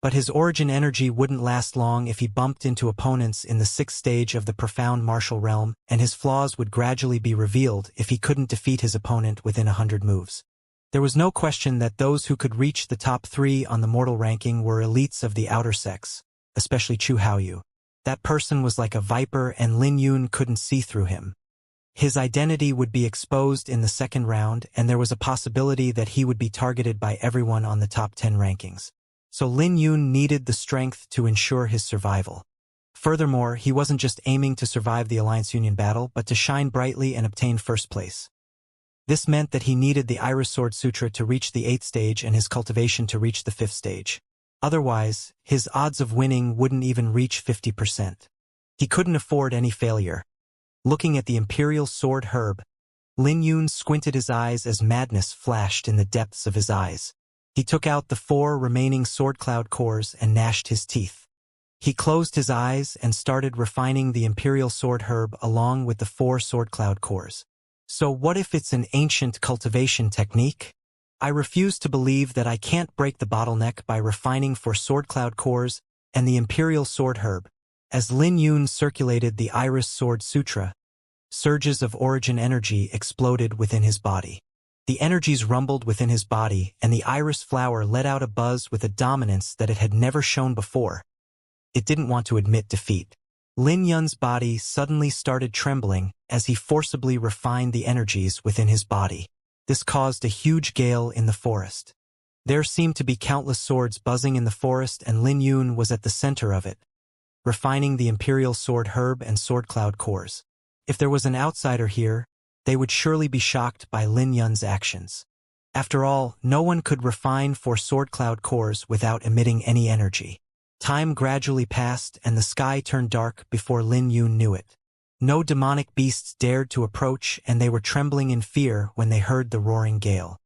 Speaker 1: But his origin energy wouldn't last long if he bumped into opponents in the 6th stage of the profound martial realm, and his flaws would gradually be revealed if he couldn't defeat his opponent within 100 moves. There was no question that those who could reach the top 3 on the mortal ranking were elites of the outer sex, especially Chu Haoyu. That person was like a viper and Lin Yun couldn't see through him. His identity would be exposed in the 2nd round, and there was a possibility that he would be targeted by everyone on the top 10 rankings. So Lin Yun needed the strength to ensure his survival. Furthermore, he wasn't just aiming to survive the Alliance Union battle, but to shine brightly and obtain 1st place. This meant that he needed the Iris Sword Sutra to reach the 8th stage and his cultivation to reach the 5th stage. Otherwise, his odds of winning wouldn't even reach 50%. He couldn't afford any failure. Looking at the imperial sword herb, Lin Yun squinted his eyes as madness flashed in the depths of his eyes. He took out the 4 remaining sword cloud cores and gnashed his teeth. He closed his eyes and started refining the imperial sword herb along with the 4 sword cloud cores. So what if it's an ancient cultivation technique? I refuse to believe that I can't break the bottleneck by refining 4 sword cloud cores and the imperial sword herb. As Lin Yun circulated the Iris Sword Sutra, surges of origin energy exploded within his body. The energies rumbled within his body, and the iris flower let out a buzz with a dominance that it had never shown before. It didn't want to admit defeat. Lin Yun's body suddenly started trembling as he forcibly refined the energies within his body. This caused a huge gale in the forest. There seemed to be countless swords buzzing in the forest, and Lin Yun was at the center of it, refining the imperial sword herb and sword cloud cores. If there was an outsider here, they would surely be shocked by Lin Yun's actions. After all, no one could refine 4 sword cloud cores without emitting any energy. Time gradually passed and the sky turned dark before Lin Yun knew it. No demonic beasts dared to approach, and they were trembling in fear when they heard the roaring gale.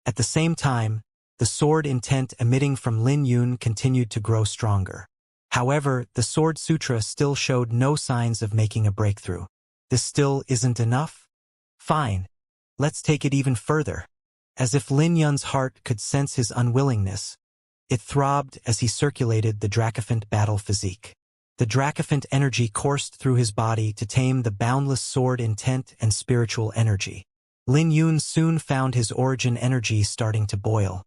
Speaker 1: At the same time, the sword intent emitting from Lin Yun continued to grow stronger. However, the Sword Sutra still showed no signs of making a breakthrough. This still isn't enough? Fine. Let's take it even further. As if Lin Yun's heart could sense his unwillingness, it throbbed as he circulated the Dracophant battle physique. The Dracophant energy coursed through his body to tame the boundless sword intent and spiritual energy. Lin Yun soon found his origin energy starting to boil.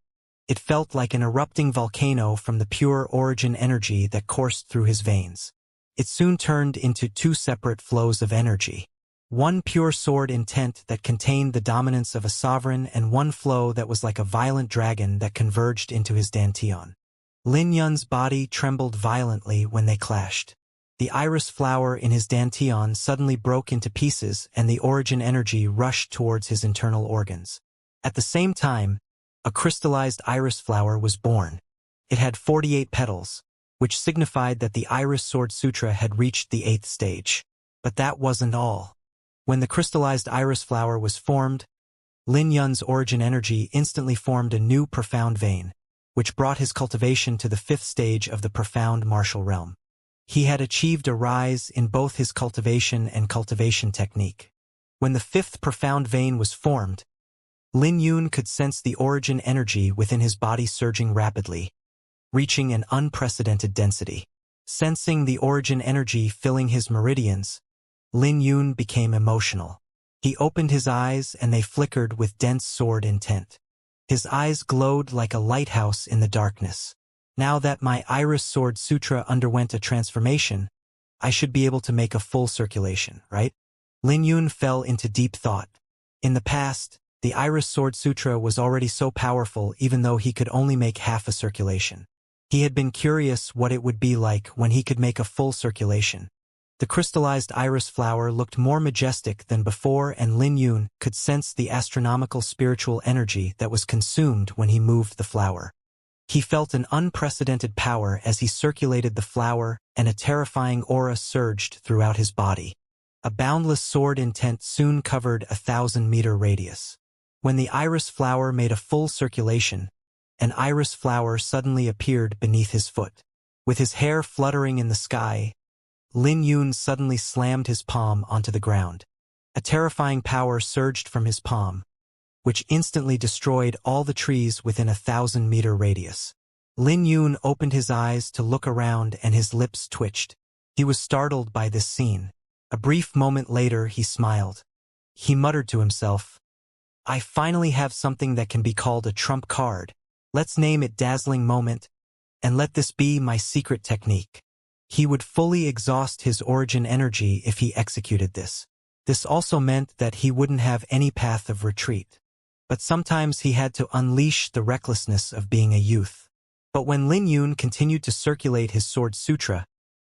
Speaker 1: It felt like an erupting volcano from the pure origin energy that coursed through his veins. It soon turned into 2 separate flows of energy. One pure sword intent that contained the dominance of a sovereign, and one flow that was like a violent dragon that converged into his dantian. Lin Yun's body trembled violently when they clashed. The iris flower in his dantian suddenly broke into pieces, and the origin energy rushed towards his internal organs. At the same time, a crystallized iris flower was born. It had 48 petals, which signified that the Iris Sword Sutra had reached the 8th stage. But that wasn't all. When the crystallized iris flower was formed, Lin Yun's origin energy instantly formed a new profound vein, which brought his cultivation to the 5th stage of the profound martial realm. He had achieved a rise in both his cultivation and cultivation technique. When the 5th profound vein was formed, Lin Yun could sense the origin energy within his body surging rapidly, reaching an unprecedented density. Sensing the origin energy filling his meridians, Lin Yun became emotional. He opened his eyes and they flickered with dense sword intent. His eyes glowed like a lighthouse in the darkness. Now that my Iris Sword Sutra underwent a transformation, I should be able to make a full circulation, right? Lin Yun fell into deep thought. In the past, the Iris Sword Sutra was already so powerful even though he could only make half a circulation. He had been curious what it would be like when he could make a full circulation. The crystallized iris flower looked more majestic than before, and Lin Yun could sense the astronomical spiritual energy that was consumed when he moved the flower. He felt an unprecedented power as he circulated the flower, and a terrifying aura surged throughout his body. A boundless sword intent soon covered a 1,000-meter radius. When the iris flower made a full circulation, an iris flower suddenly appeared beneath his foot. With his hair fluttering in the sky, Lin Yun suddenly slammed his palm onto the ground. A terrifying power surged from his palm, which instantly destroyed all the trees within a 1,000-meter radius. Lin Yun opened his eyes to look around and his lips twitched. He was startled by this scene. A brief moment later, he smiled. He muttered to himself, "I finally have something that can be called a trump card. Let's name it Dazzling Moment, and let this be my secret technique." He would fully exhaust his origin energy if he executed this. This also meant that he wouldn't have any path of retreat. But sometimes he had to unleash the recklessness of being a youth. But when Lin Yun continued to circulate his Sword Sutra,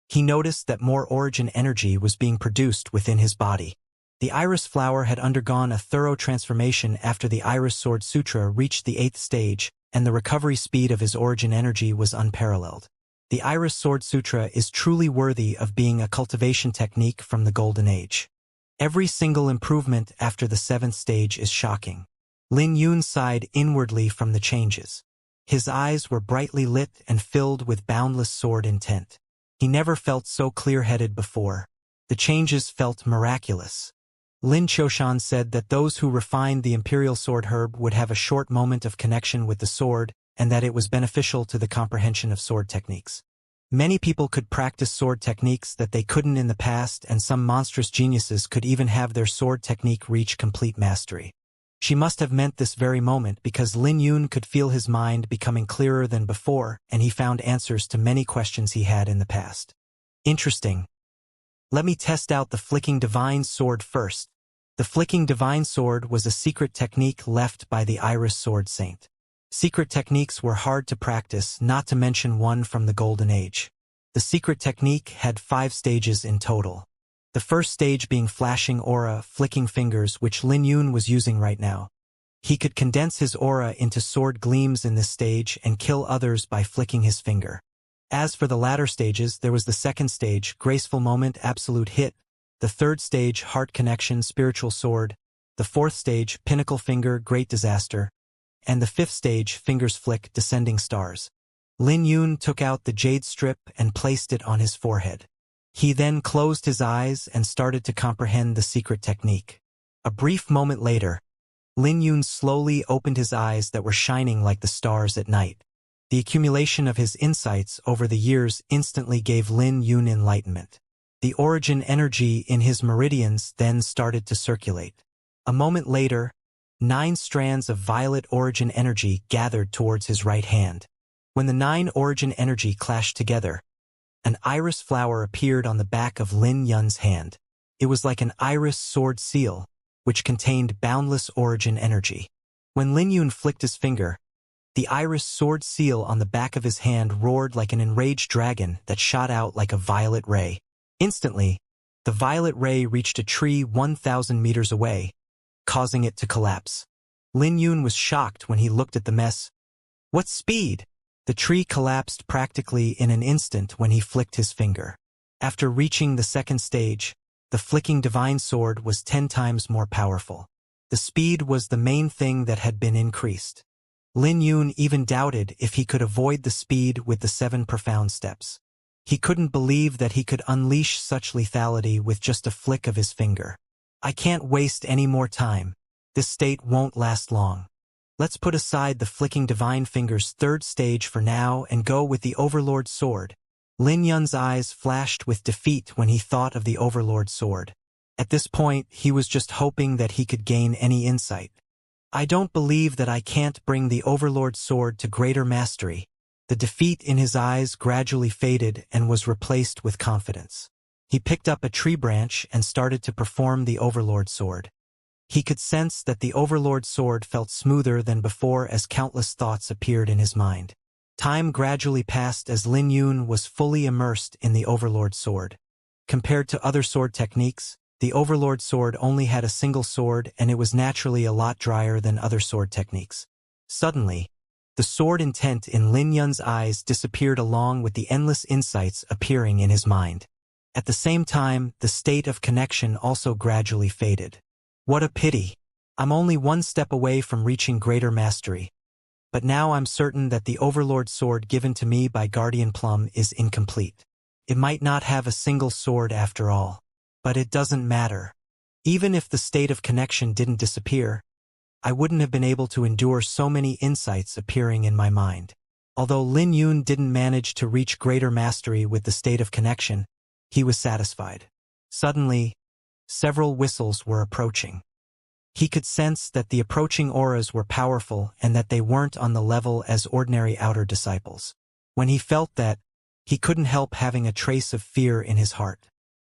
Speaker 1: he noticed that more origin energy was being produced within his body. The iris flower had undergone a thorough transformation after the Iris Sword Sutra reached the 8th stage, and the recovery speed of his origin energy was unparalleled. The Iris Sword Sutra is truly worthy of being a cultivation technique from the Golden Age. Every single improvement after the 7th stage is shocking. Lin Yun sighed inwardly from the changes. His eyes were brightly lit and filled with boundless sword intent. He never felt so clear-headed before. The changes felt miraculous. Lin Choshan said that those who refined the imperial sword herb would have a short moment of connection with the sword, and that it was beneficial to the comprehension of sword techniques. Many people could practice sword techniques that they couldn't in the past, and some monstrous geniuses could even have their sword technique reach complete mastery. She must have meant this very moment because Lin Yun could feel his mind becoming clearer than before, and he found answers to many questions he had in the past. Interesting. Let me test out the Flicking Divine Sword first. The Flicking Divine Sword was a secret technique left by the Iris Sword Saint. Secret techniques were hard to practice, not to mention one from the Golden Age. The secret technique had 5 stages in total. The first stage being flashing aura, flicking fingers, which Lin Yun was using right now. He could condense his aura into sword gleams in this stage and kill others by flicking his finger. As for the latter stages, there was the second stage, Graceful Moment, Absolute Hit, the third stage, Heart Connection, Spiritual Sword, the fourth stage, Pinnacle Finger, Great Disaster, and the fifth stage, Fingers Flick, Descending Stars. Lin Yun took out the jade strip and placed it on his forehead. He then closed his eyes and started to comprehend the secret technique. A brief moment later, Lin Yun slowly opened his eyes that were shining like the stars at night. The accumulation of his insights over the years instantly gave Lin Yun enlightenment. The origin energy in his meridians then started to circulate. A moment later, 9 strands of violet origin energy gathered towards his right hand. When the 9 origin energy clashed together, an iris flower appeared on the back of Lin Yun's hand. It was like an iris sword seal, which contained boundless origin energy. When Lin Yun flicked his finger, the iris sword seal on the back of his hand roared like an enraged dragon that shot out like a violet ray. Instantly, the violet ray reached a tree 1,000 meters away, causing it to collapse. Lin Yun was shocked when he looked at the mess. What speed! The tree collapsed practically in an instant when he flicked his finger. After reaching the second stage, the flicking divine sword was 10 times more powerful. The speed was the main thing that had been increased. Lin Yun even doubted if he could avoid the speed with the 7 profound steps. He couldn't believe that he could unleash such lethality with just a flick of his finger. I can't waste any more time. This state won't last long. Let's put aside the flicking divine finger's 3rd stage for now and go with the Overlord sword. Lin Yun's eyes flashed with defeat when he thought of the Overlord sword. At this point, he was just hoping that he could gain any insight. I don't believe that I can't bring the Overlord sword to greater mastery. The defeat in his eyes gradually faded and was replaced with confidence. He picked up a tree branch and started to perform the Overlord sword. He could sense that the Overlord sword felt smoother than before as countless thoughts appeared in his mind. Time gradually passed as Lin Yun was fully immersed in the Overlord sword. Compared to other sword techniques, the Overlord sword only had a single sword and it was naturally a lot drier than other sword techniques. Suddenly, the sword intent in Lin Yun's eyes disappeared along with the endless insights appearing in his mind. At the same time, the state of connection also gradually faded. What a pity. I'm only 1 step away from reaching greater mastery. But now I'm certain that the Overlord sword given to me by Guardian Plum is incomplete. It might not have a single sword after all. But it doesn't matter. Even if the state of connection didn't disappear, I wouldn't have been able to endure so many insights appearing in my mind. Although Lin Yun didn't manage to reach greater mastery with the state of connection, he was satisfied. Suddenly, several whistles were approaching. He could sense that the approaching auras were powerful and that they weren't on the level as ordinary outer disciples. When he felt that, he couldn't help having a trace of fear in his heart.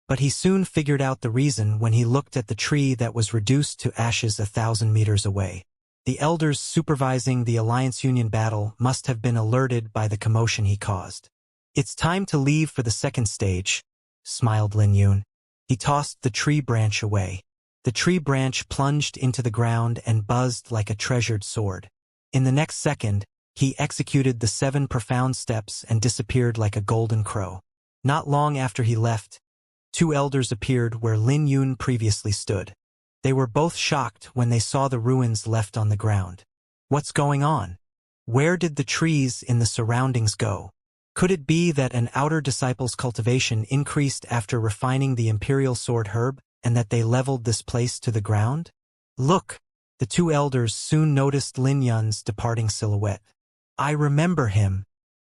Speaker 1: But he soon figured out the reason when he looked at the tree that was reduced to ashes 1,000 meters away. The elders supervising the Alliance Union battle must have been alerted by the commotion he caused. It's time to leave for the second stage, smiled Lin Yun. He tossed the tree branch away. The tree branch plunged into the ground and buzzed like a treasured sword. In the next second, he executed the 7 profound steps and disappeared like a golden crow. Not long after he left, 2 elders appeared where Lin Yun previously stood. They were both shocked when they saw the ruins left on the ground. What's going on? Where did the trees in the surroundings go? Could it be that an outer disciple's cultivation increased after refining the imperial sword herb, and that they leveled this place to the ground? Look! The 2 elders soon noticed Lin Yun's departing silhouette. I remember him.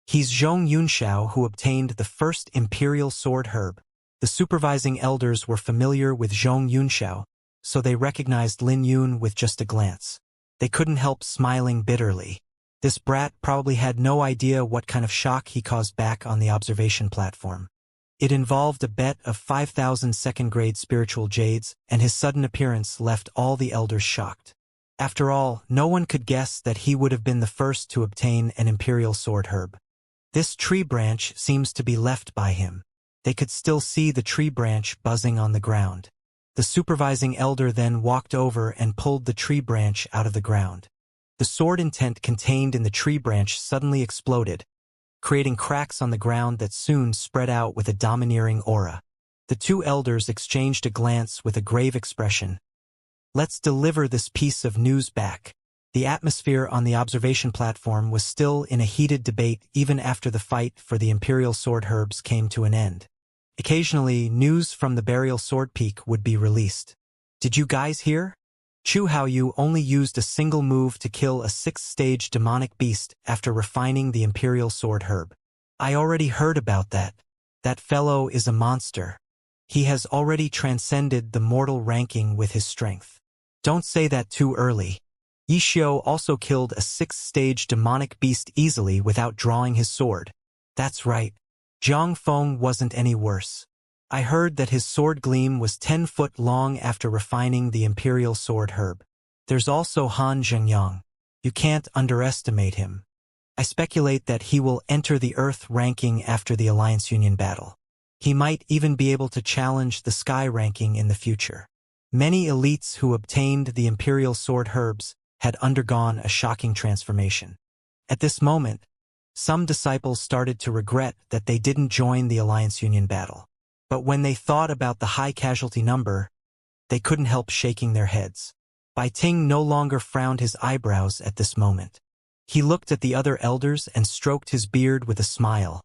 Speaker 1: He's Zhong Yunxiao who obtained the first imperial sword herb. The supervising elders were familiar with Zhong Yunxiao, so they recognized Lin Yun with just a glance. They couldn't help smiling bitterly. This brat probably had no idea what kind of shock he caused back on the observation platform. It involved a bet of 5,000 second-grade spiritual jades, and his sudden appearance left all the elders shocked. After all, no one could guess that he would have been the first to obtain an imperial sword herb. This tree branch seems to be left by him. They could still see the tree branch buzzing on the ground. The supervising elder then walked over and pulled the tree branch out of the ground. The sword intent contained in the tree branch suddenly exploded, creating cracks on the ground that soon spread out with a domineering aura. The 2 elders exchanged a glance with a grave expression. Let's deliver this piece of news back. The atmosphere on the observation platform was still in a heated debate even after the fight for the imperial sword herbs came to an end. Occasionally, news from the burial sword peak would be released. Did you guys hear? Chu Haoyu only used a single move to kill a 6th-stage demonic beast after refining the imperial sword herb. I already heard about that. That fellow is a monster. He has already transcended the mortal ranking with his strength. Don't say that too early. Yixiu also killed a 6th-stage demonic beast easily without drawing his sword. That's right. Zhang Feng wasn't any worse. I heard that his sword gleam was 10 foot long after refining the imperial sword herb. There's also Han Zhengyang. You can't underestimate him. I speculate that he will enter the Earth ranking after the Alliance Union battle. He might even be able to challenge the Sky ranking in the future. Many elites who obtained the imperial sword herbs had undergone a shocking transformation. At this moment, Some disciples started to regret that they didn't join the Alliance Union battle. But when they thought about the high casualty number, they couldn't help shaking their heads. Bai Ting no longer frowned his eyebrows at this moment. He looked at the other elders and stroked his beard with a smile.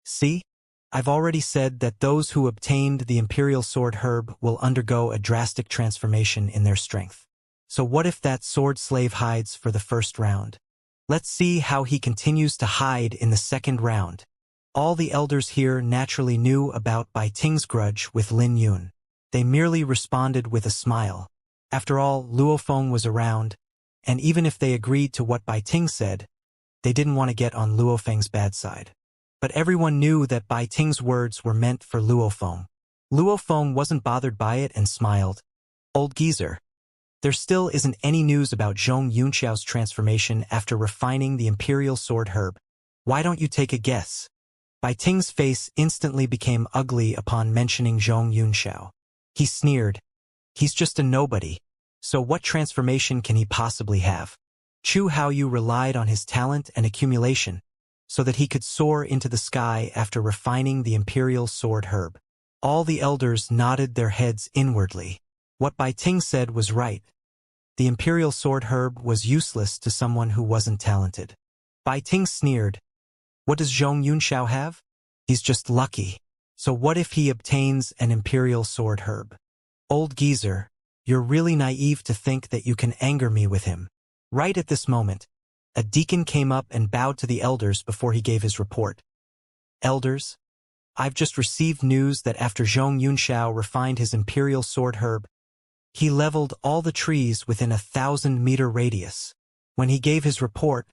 Speaker 1: See? I've already said that those who obtained the Imperial Sword Herb will undergo a drastic transformation in their strength. So what if that sword slave hides for the first round? Let's see how he continues to hide in the second round. All the elders here naturally knew about Bai Ting's grudge with Lin Yun. They merely responded with a smile. After all, Luo Feng was around, and even if they agreed to what Bai Ting said, they didn't want to get on Luo Feng's bad side. But everyone knew that Bai Ting's words were meant for Luo Feng. Luo Feng wasn't bothered by it and smiled. Old geezer. There still isn't any news about Zhong Yunxiao's transformation after refining the Imperial Sword Herb. Why don't you take a guess? Bai Ting's face instantly became ugly upon mentioning Zhong Yunxiao. He sneered. He's just a nobody. So what transformation can he possibly have? Chu Haoyu relied on his talent and accumulation, so that he could soar into the sky after refining the Imperial Sword Herb. All the elders nodded their heads inwardly. What Bai Ting said was right. The Imperial Sword Herb was useless to someone who wasn't talented. Bai Ting sneered. What does Zhong Yunxiao have? He's just lucky. So what if he obtains an Imperial Sword Herb? Old geezer, you're really naive to think that you can anger me with him. Right at this moment, a deacon came up and bowed to the elders before he gave his report. Elders, I've just received news that after Zhong Yunxiao refined his Imperial Sword Herb, he leveled all the trees within a 1,000-meter radius. When he gave his report,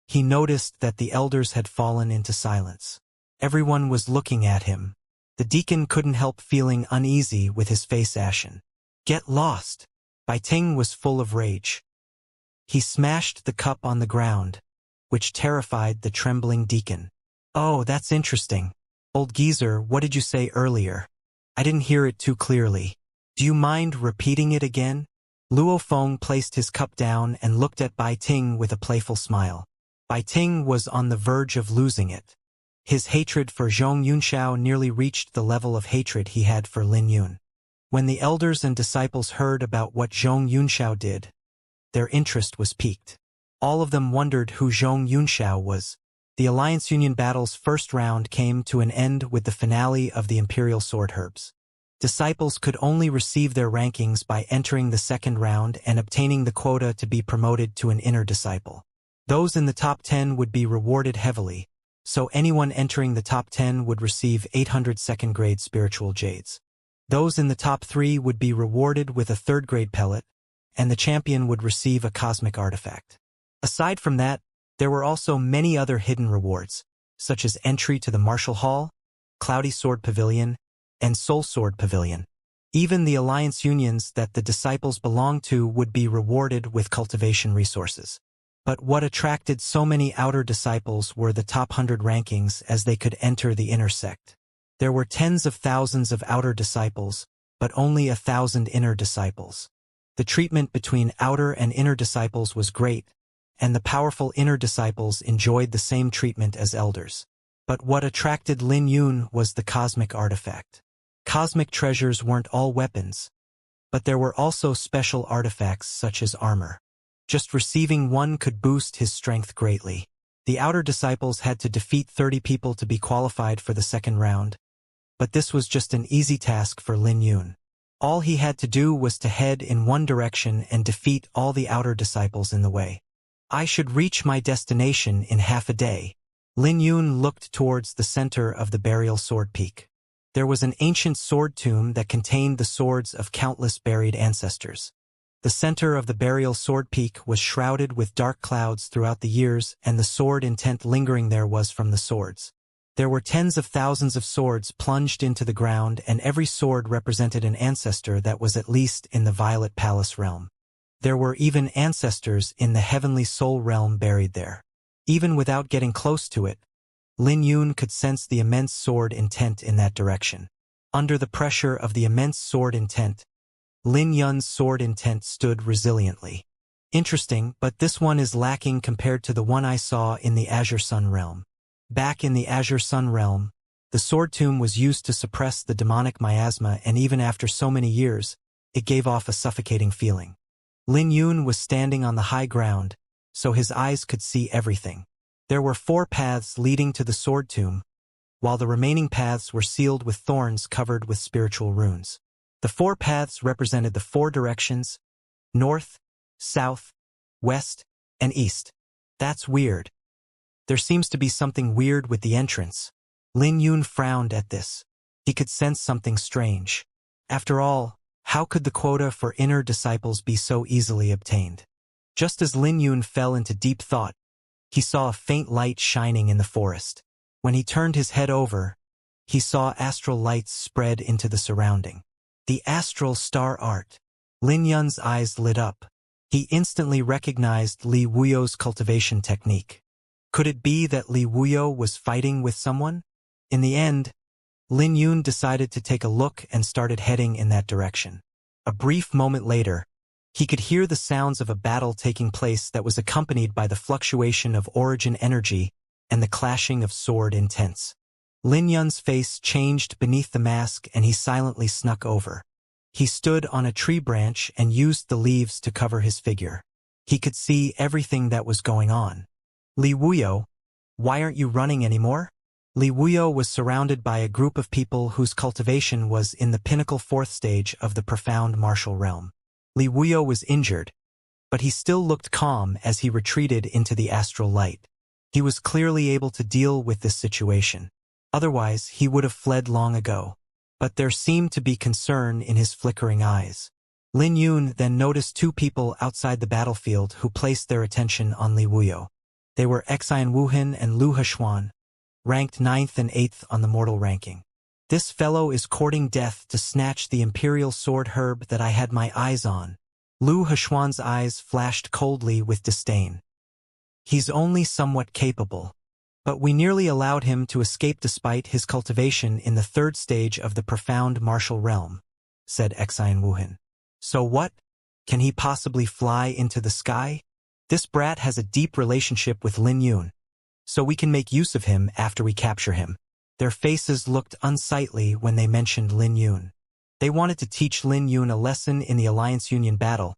Speaker 1: he noticed that the elders had fallen into silence. Everyone was looking at him. The deacon couldn't help feeling uneasy with his face ashen. Get lost! Bai Ting was full of rage. He smashed the cup on the ground, which terrified the trembling deacon. Oh, that's interesting. Old geezer, what did you say earlier? I didn't hear it too clearly. Do you mind repeating it again? Luo Feng placed his cup down and looked at Bai Ting with a playful smile. Bai Ting was on the verge of losing it. His hatred for Zhong Yunxiao nearly reached the level of hatred he had for Lin Yun. When the elders and disciples heard about what Zhong Yunxiao did, their interest was piqued. All of them wondered who Zhong Yunxiao was. The Alliance Union battle's first round came to an end with the finale of the Imperial Sword Herbs. Disciples could only receive their rankings by entering the second round and obtaining the quota to be promoted to an inner disciple. Those in the top 10 would be rewarded heavily, so anyone entering the top 10 would receive 800 second-grade spiritual jades. Those in the top 3 would be rewarded with a third-grade pellet, and the champion would receive a cosmic artifact. Aside from that, there were also many other hidden rewards, such as entry to the Martial Hall, Cloudy Sword Pavilion, and Soul Sword Pavilion. Even the Alliance Unions that the disciples belonged to would be rewarded with cultivation resources. But what attracted so many outer disciples were the top 100 rankings as they could enter the inner sect. There were tens of thousands of outer disciples, but only 1,000 inner disciples. The treatment between outer and inner disciples was great, and the powerful inner disciples enjoyed the same treatment as elders. But what attracted Lin Yun was the cosmic artifact. Cosmic treasures weren't all weapons, but there were also special artifacts such as armor. Just receiving one could boost his strength greatly. The outer disciples had to defeat 30 people to be qualified for the second round, but this was just an easy task for Lin Yun. All he had to do was to head in one direction and defeat all the outer disciples in the way. I should reach my destination in half a day. Lin Yun looked towards the center of the burial sword peak. There was an ancient sword tomb that contained the swords of countless buried ancestors. The center of the burial sword peak was shrouded with dark clouds throughout the years, and the sword intent lingering there was from the swords. There were tens of thousands of swords plunged into the ground, and every sword represented an ancestor that was at least in the Violet Palace realm. There were even ancestors in the Heavenly Soul realm buried there. Even without getting close to it, Lin Yun could sense the immense sword intent in that direction. Under the pressure of the immense sword intent, Lin Yun's sword intent stood resiliently. Interesting, but this one is lacking compared to the one I saw in the Azure Sun realm. Back in the Azure Sun realm, the sword tomb was used to suppress the demonic miasma, and even after so many years, it gave off a suffocating feeling. Lin Yun was standing on the high ground, so his eyes could see everything. There were 4 paths leading to the sword tomb, while the remaining paths were sealed with thorns covered with spiritual runes. The 4 paths represented the 4 directions: north, south, west, and east. That's weird. There seems to be something weird with the entrance. Lin Yun frowned at this. He could sense something strange. After all, how could the quota for inner disciples be so easily obtained? Just as Lin Yun fell into deep thought, he saw a faint light shining in the forest. When he turned his head over, he saw astral lights spread into the surrounding. The astral star art. Lin Yun's eyes lit up. He instantly recognized Li Wuyo's cultivation technique. Could it be that Li Wuyo was fighting with someone? In the end, Lin Yun decided to take a look and started heading in that direction. A brief moment later, he could hear the sounds of a battle taking place that was accompanied by the fluctuation of origin energy and the clashing of sword intents. Lin Yun's face changed beneath the mask, and he silently snuck over. He stood on a tree branch and used the leaves to cover his figure. He could see everything that was going on. Li Wuyo, why aren't you running anymore? Li Wuyo was surrounded by a group of people whose cultivation was in the pinnacle 4th stage of the profound martial realm. Li Wuyo was injured, but he still looked calm as he retreated into the astral light. He was clearly able to deal with this situation. Otherwise, he would have fled long ago. But there seemed to be concern in his flickering eyes. Lin Yun then noticed 2 people outside the battlefield who placed their attention on Li Wuyo. They were Xian Wuhan and Lu Heshuan, ranked 9th and 8th on the mortal ranking. This fellow is courting death to snatch the imperial sword herb that I had my eyes on. Lu Heshuan's eyes flashed coldly with disdain. He's only somewhat capable, but we nearly allowed him to escape despite his cultivation in the 3rd stage of the profound martial realm, said Xian Wuhan. So what? Can he possibly fly into the sky? This brat has a deep relationship with Lin Yun, so we can make use of him after we capture him. Their faces looked unsightly when they mentioned Lin Yun. They wanted to teach Lin Yun a lesson in the Alliance Union battle,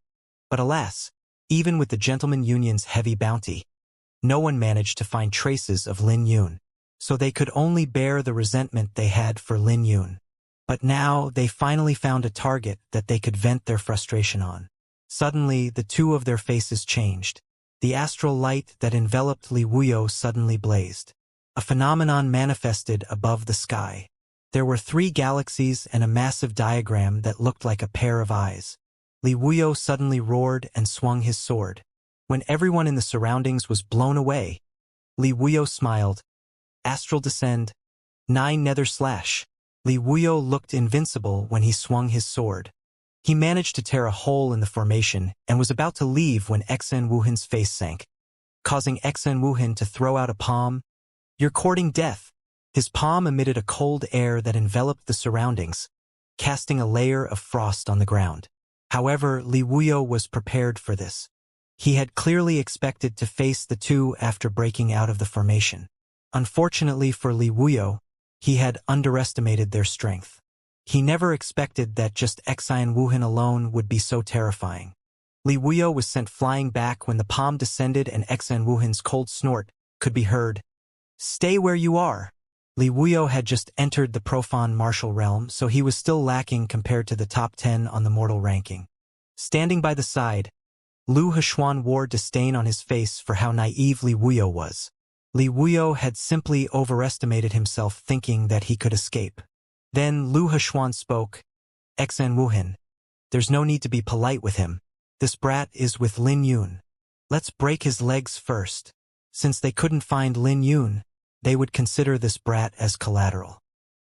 Speaker 1: but alas, even with the Gentleman Union's heavy bounty, no one managed to find traces of Lin Yun, so they could only bear the resentment they had for Lin Yun. But now they finally found a target that they could vent their frustration on. Suddenly, the 2 of their faces changed. The astral light that enveloped Li Wuyo suddenly blazed. A phenomenon manifested above the sky. There were 3 galaxies and a massive diagram that looked like a pair of eyes. Li Wuyo suddenly roared and swung his sword. When everyone in the surroundings was blown away, Li Wuyo smiled. Astral descend. 9 nether slash. Li Wuyo looked invincible when he swung his sword. He managed to tear a hole in the formation and was about to leave when Xian Wuhan's face sank, causing Xian Wuhan to throw out a palm. You're courting death. His palm emitted a cold air that enveloped the surroundings, casting a layer of frost on the ground. However, Li Wuyo was prepared for this. He had clearly expected to face the 2 after breaking out of the formation. Unfortunately for Li Wuyo, he had underestimated their strength. He never expected that just Xian Wuhan alone would be so terrifying. Li Wuyo was sent flying back when the palm descended and Xian Wuhan's cold snort could be heard. Stay where you are. Li Wuyo had just entered the profound martial realm, so he was still lacking compared to the top 10 on the mortal ranking. Standing by the side, Lu Heshuan wore disdain on his face for how naive Li Wuyo was. Li Wuyo had simply overestimated himself, thinking that he could escape. Then Lu Heshuan spoke. Xian Wuhan, there's no need to be polite with him. This brat is with Lin Yun. Let's break his legs first. Since they couldn't find Lin Yun, they would consider this brat as collateral.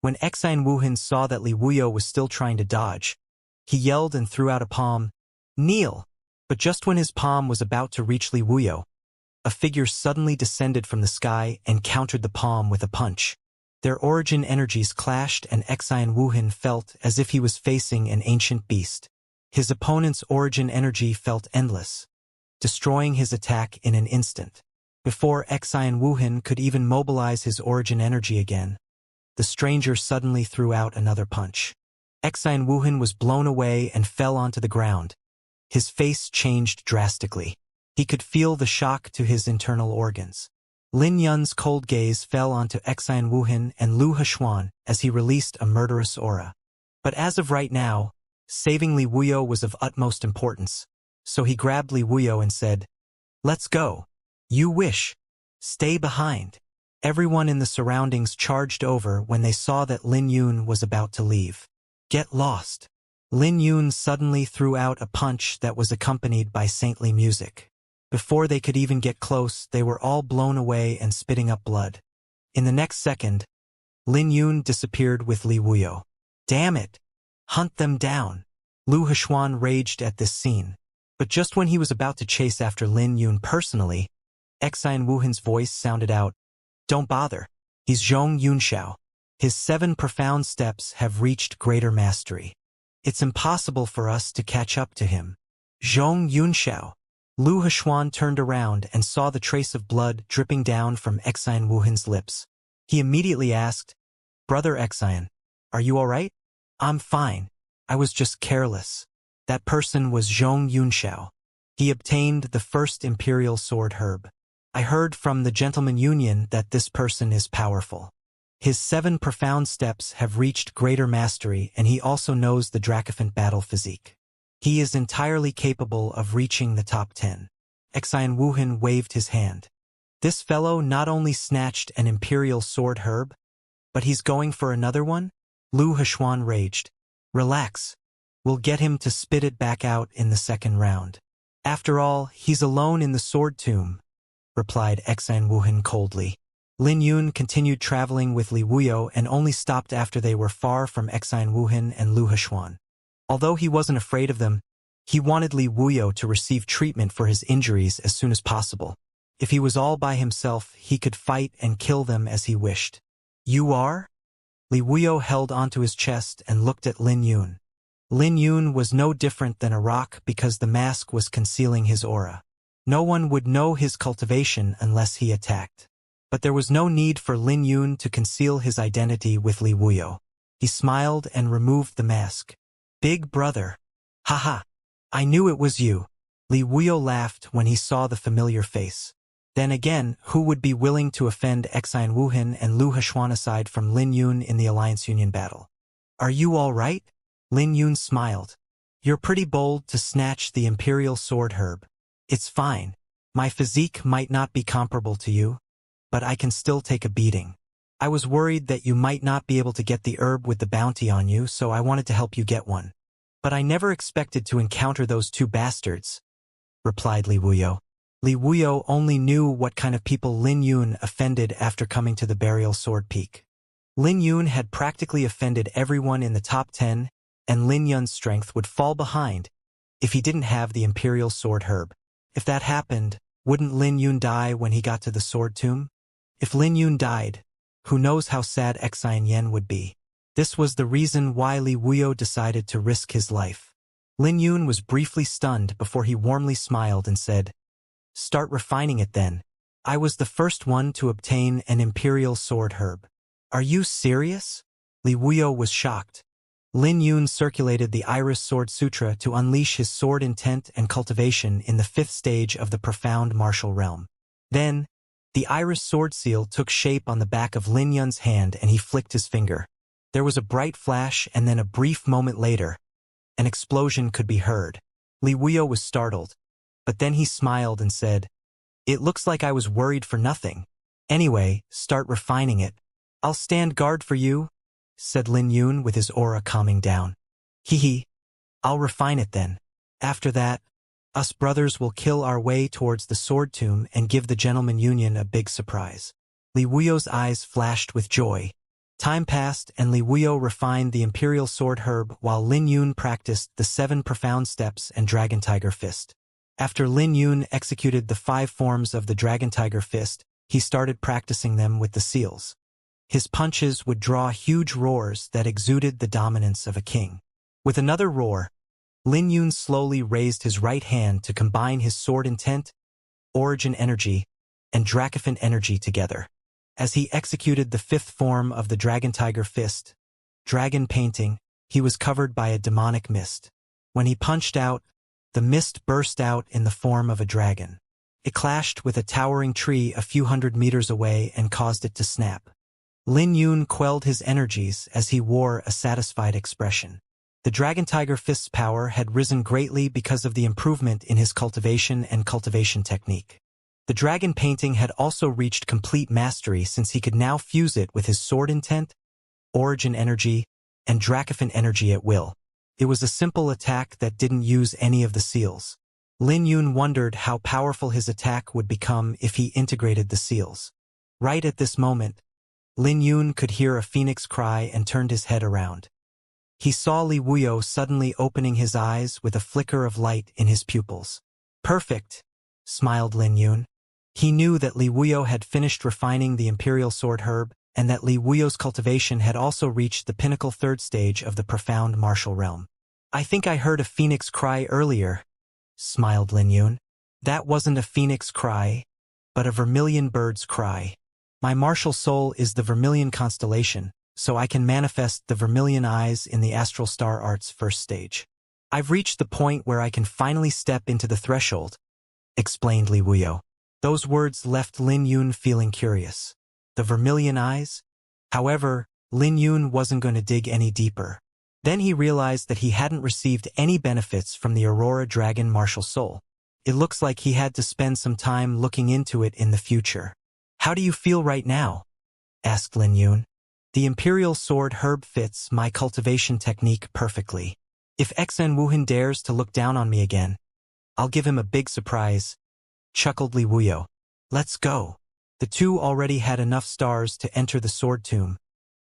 Speaker 1: When Xian Wuhan saw that Li Wuyo was still trying to dodge, he yelled and threw out a palm. Kneel! But just when his palm was about to reach Li Wuyo, a figure suddenly descended from the sky and countered the palm with a punch. Their origin energies clashed and Xian Wuhan felt as if he was facing an ancient beast. His opponent's origin energy felt endless, destroying his attack in an instant. Before Xian Wuhan could even mobilize his origin energy again, the stranger suddenly threw out another punch. Xian Wuhan was blown away and fell onto the ground. His face changed drastically. He could feel the shock to his internal organs. Lin Yun's cold gaze fell onto Xian Wuhan and Lu Hexuan as he released a murderous aura. But as of right now, saving Li Wuyo was of utmost importance, so he grabbed Li Wuyo and said, "Let's go. You wish. Stay behind." Everyone in the surroundings charged over when they saw that Lin Yun was about to leave. "Get lost." Lin Yun suddenly threw out a punch that was accompanied by saintly music. Before they could even get close, they were all blown away and spitting up blood. In the next second, Lin Yun disappeared with Li Wuyo. "Damn it! Hunt them down!" Lu Hexuan raged at this scene. But just when he was about to chase after Lin Yun personally, Xian Wuhan's voice sounded out, "Don't bother. He's Zhong Yunxiao. His 7 profound steps have reached greater mastery. It's impossible for us to catch up to him." Zhong Yunxiao. Lu Hexuan turned around and saw the trace of blood dripping down from Xian Wuhan's lips. He immediately asked, "Brother Xian, are you all right?" "I'm fine. I was just careless." That person was Zhong Yunxiao. He obtained the first imperial sword herb. I heard from the Gentleman Union that this person is powerful. His 7 profound steps have reached greater mastery, and he also knows the Dracophant battle physique. He is entirely capable of reaching the top 10. Xian Wuhan waved his hand. This fellow not only snatched an imperial sword herb, but he's going for another one? Lu Hexuan raged. "Relax. We'll get him to spit it back out in the second round. After all, he's alone in the sword tomb," replied Xian Wuhan coldly. Lin Yun continued traveling with Li Wuyo and only stopped after they were far from Xian Wuhan and Lu Hexuan. Although he wasn't afraid of them, he wanted Li Wuyo to receive treatment for his injuries as soon as possible. If he was all by himself, he could fight and kill them as he wished. "You are?" Li Wuyo held onto his chest and looked at Lin Yun. Lin Yun was no different than a rock because the mask was concealing his aura. No one would know his cultivation unless he attacked. But there was no need for Lin Yun to conceal his identity with Li Wuyo. He smiled and removed the mask. "Big brother. Haha. I knew it was you." Li Wuyo laughed when he saw the familiar face. Then again, who would be willing to offend Xian Wuhan and Lu Hexuan aside from Lin Yun in the Alliance Union battle? "Are you all right?" Lin Yun smiled. "You're pretty bold to snatch the imperial sword herb. It's fine. My physique might not be comparable to you, but I can still take a beating. I was worried that you might not be able to get the herb with the bounty on you, so I wanted to help you get one. But I never expected to encounter those 2 bastards," replied Li Wuyo. Li Wuyo only knew what kind of people Lin Yun offended after coming to the Burial Sword Peak. Lin Yun had practically offended everyone in the top 10, and Lin Yun's strength would fall behind if he didn't have the imperial sword herb. If that happened, wouldn't Lin Yun die when he got to the sword tomb? If Lin Yun died, who knows how sad Xian Yan would be. This was the reason why Li Wuyo decided to risk his life. Lin Yun was briefly stunned before he warmly smiled and said, "Start refining it then. I was the first one to obtain an imperial sword herb." "Are you serious?" Li Wuyo was shocked. Lin Yun circulated the Iris Sword Sutra to unleash his sword intent and cultivation in the 5th stage of the profound martial realm. Then, the Iris Sword Seal took shape on the back of Lin Yun's hand and he flicked his finger. There was a bright flash and then a brief moment later, an explosion could be heard. Li Wuyo was startled, but then he smiled and said, "It looks like I was worried for nothing. Anyway, start refining it. I'll stand guard for you," said Lin Yun with his aura calming down. "Hee. I'll refine it then. After that, us brothers will kill our way towards the sword tomb and give the Gentleman Union a big surprise." Li Wuyo's eyes flashed with joy. Time passed and Li Wuyo refined the imperial sword herb while Lin Yun practiced the 7 profound steps and Dragon Tiger Fist. After Lin Yun executed the 5 forms of the Dragon Tiger Fist, he started practicing them with the seals. His punches would draw huge roars that exuded the dominance of a king. With another roar, Lin Yun slowly raised his right hand to combine his sword intent, origin energy, and Dracophant energy together. As he executed the fifth form of the Dragon Tiger Fist, Dragon Painting, he was covered by a demonic mist. When he punched out, the mist burst out in the form of a dragon. It clashed with a towering tree a few hundred meters away and caused it to snap. Lin Yun quelled his energies as he wore a satisfied expression. The Dragon Tiger Fist's power had risen greatly because of the improvement in his cultivation and cultivation technique. The dragon painting had also reached complete mastery since he could now fuse it with his sword intent, origin energy, and Dracophant energy at will. It was a simple attack that didn't use any of the seals. Lin Yun wondered how powerful his attack would become if he integrated the seals. Right at this moment, Lin Yun could hear a phoenix cry and turned his head around. He saw Li Wuyo suddenly opening his eyes with a flicker of light in his pupils. Perfect, smiled Lin Yun. He knew that Li Wuyo had finished refining the Imperial Sword Herb, and that Li Wuyo's cultivation had also reached the pinnacle third stage of the profound martial realm. I think I heard a phoenix cry earlier, smiled Lin Yun. That wasn't a phoenix cry, but a vermilion bird's cry. My martial soul is the vermilion constellation, so I can manifest the vermilion eyes in the Astral Star Art's first stage. I've reached the point where I can finally step into the threshold, explained Li Wuyo. Those words left Lin Yun feeling curious. The vermilion eyes? However, Lin Yun wasn't going to dig any deeper. Then he realized that he hadn't received any benefits from the Aurora Dragon martial soul. It looks like he had to spend some time looking into it in the future. How do you feel right now? Asked Lin Yun. The Imperial Sword Herb fits my cultivation technique perfectly. If Xen Wuhan dares to look down on me again, I'll give him a big surprise, chuckled Li Wuyo. Let's go. The two already had enough stars to enter the sword tomb,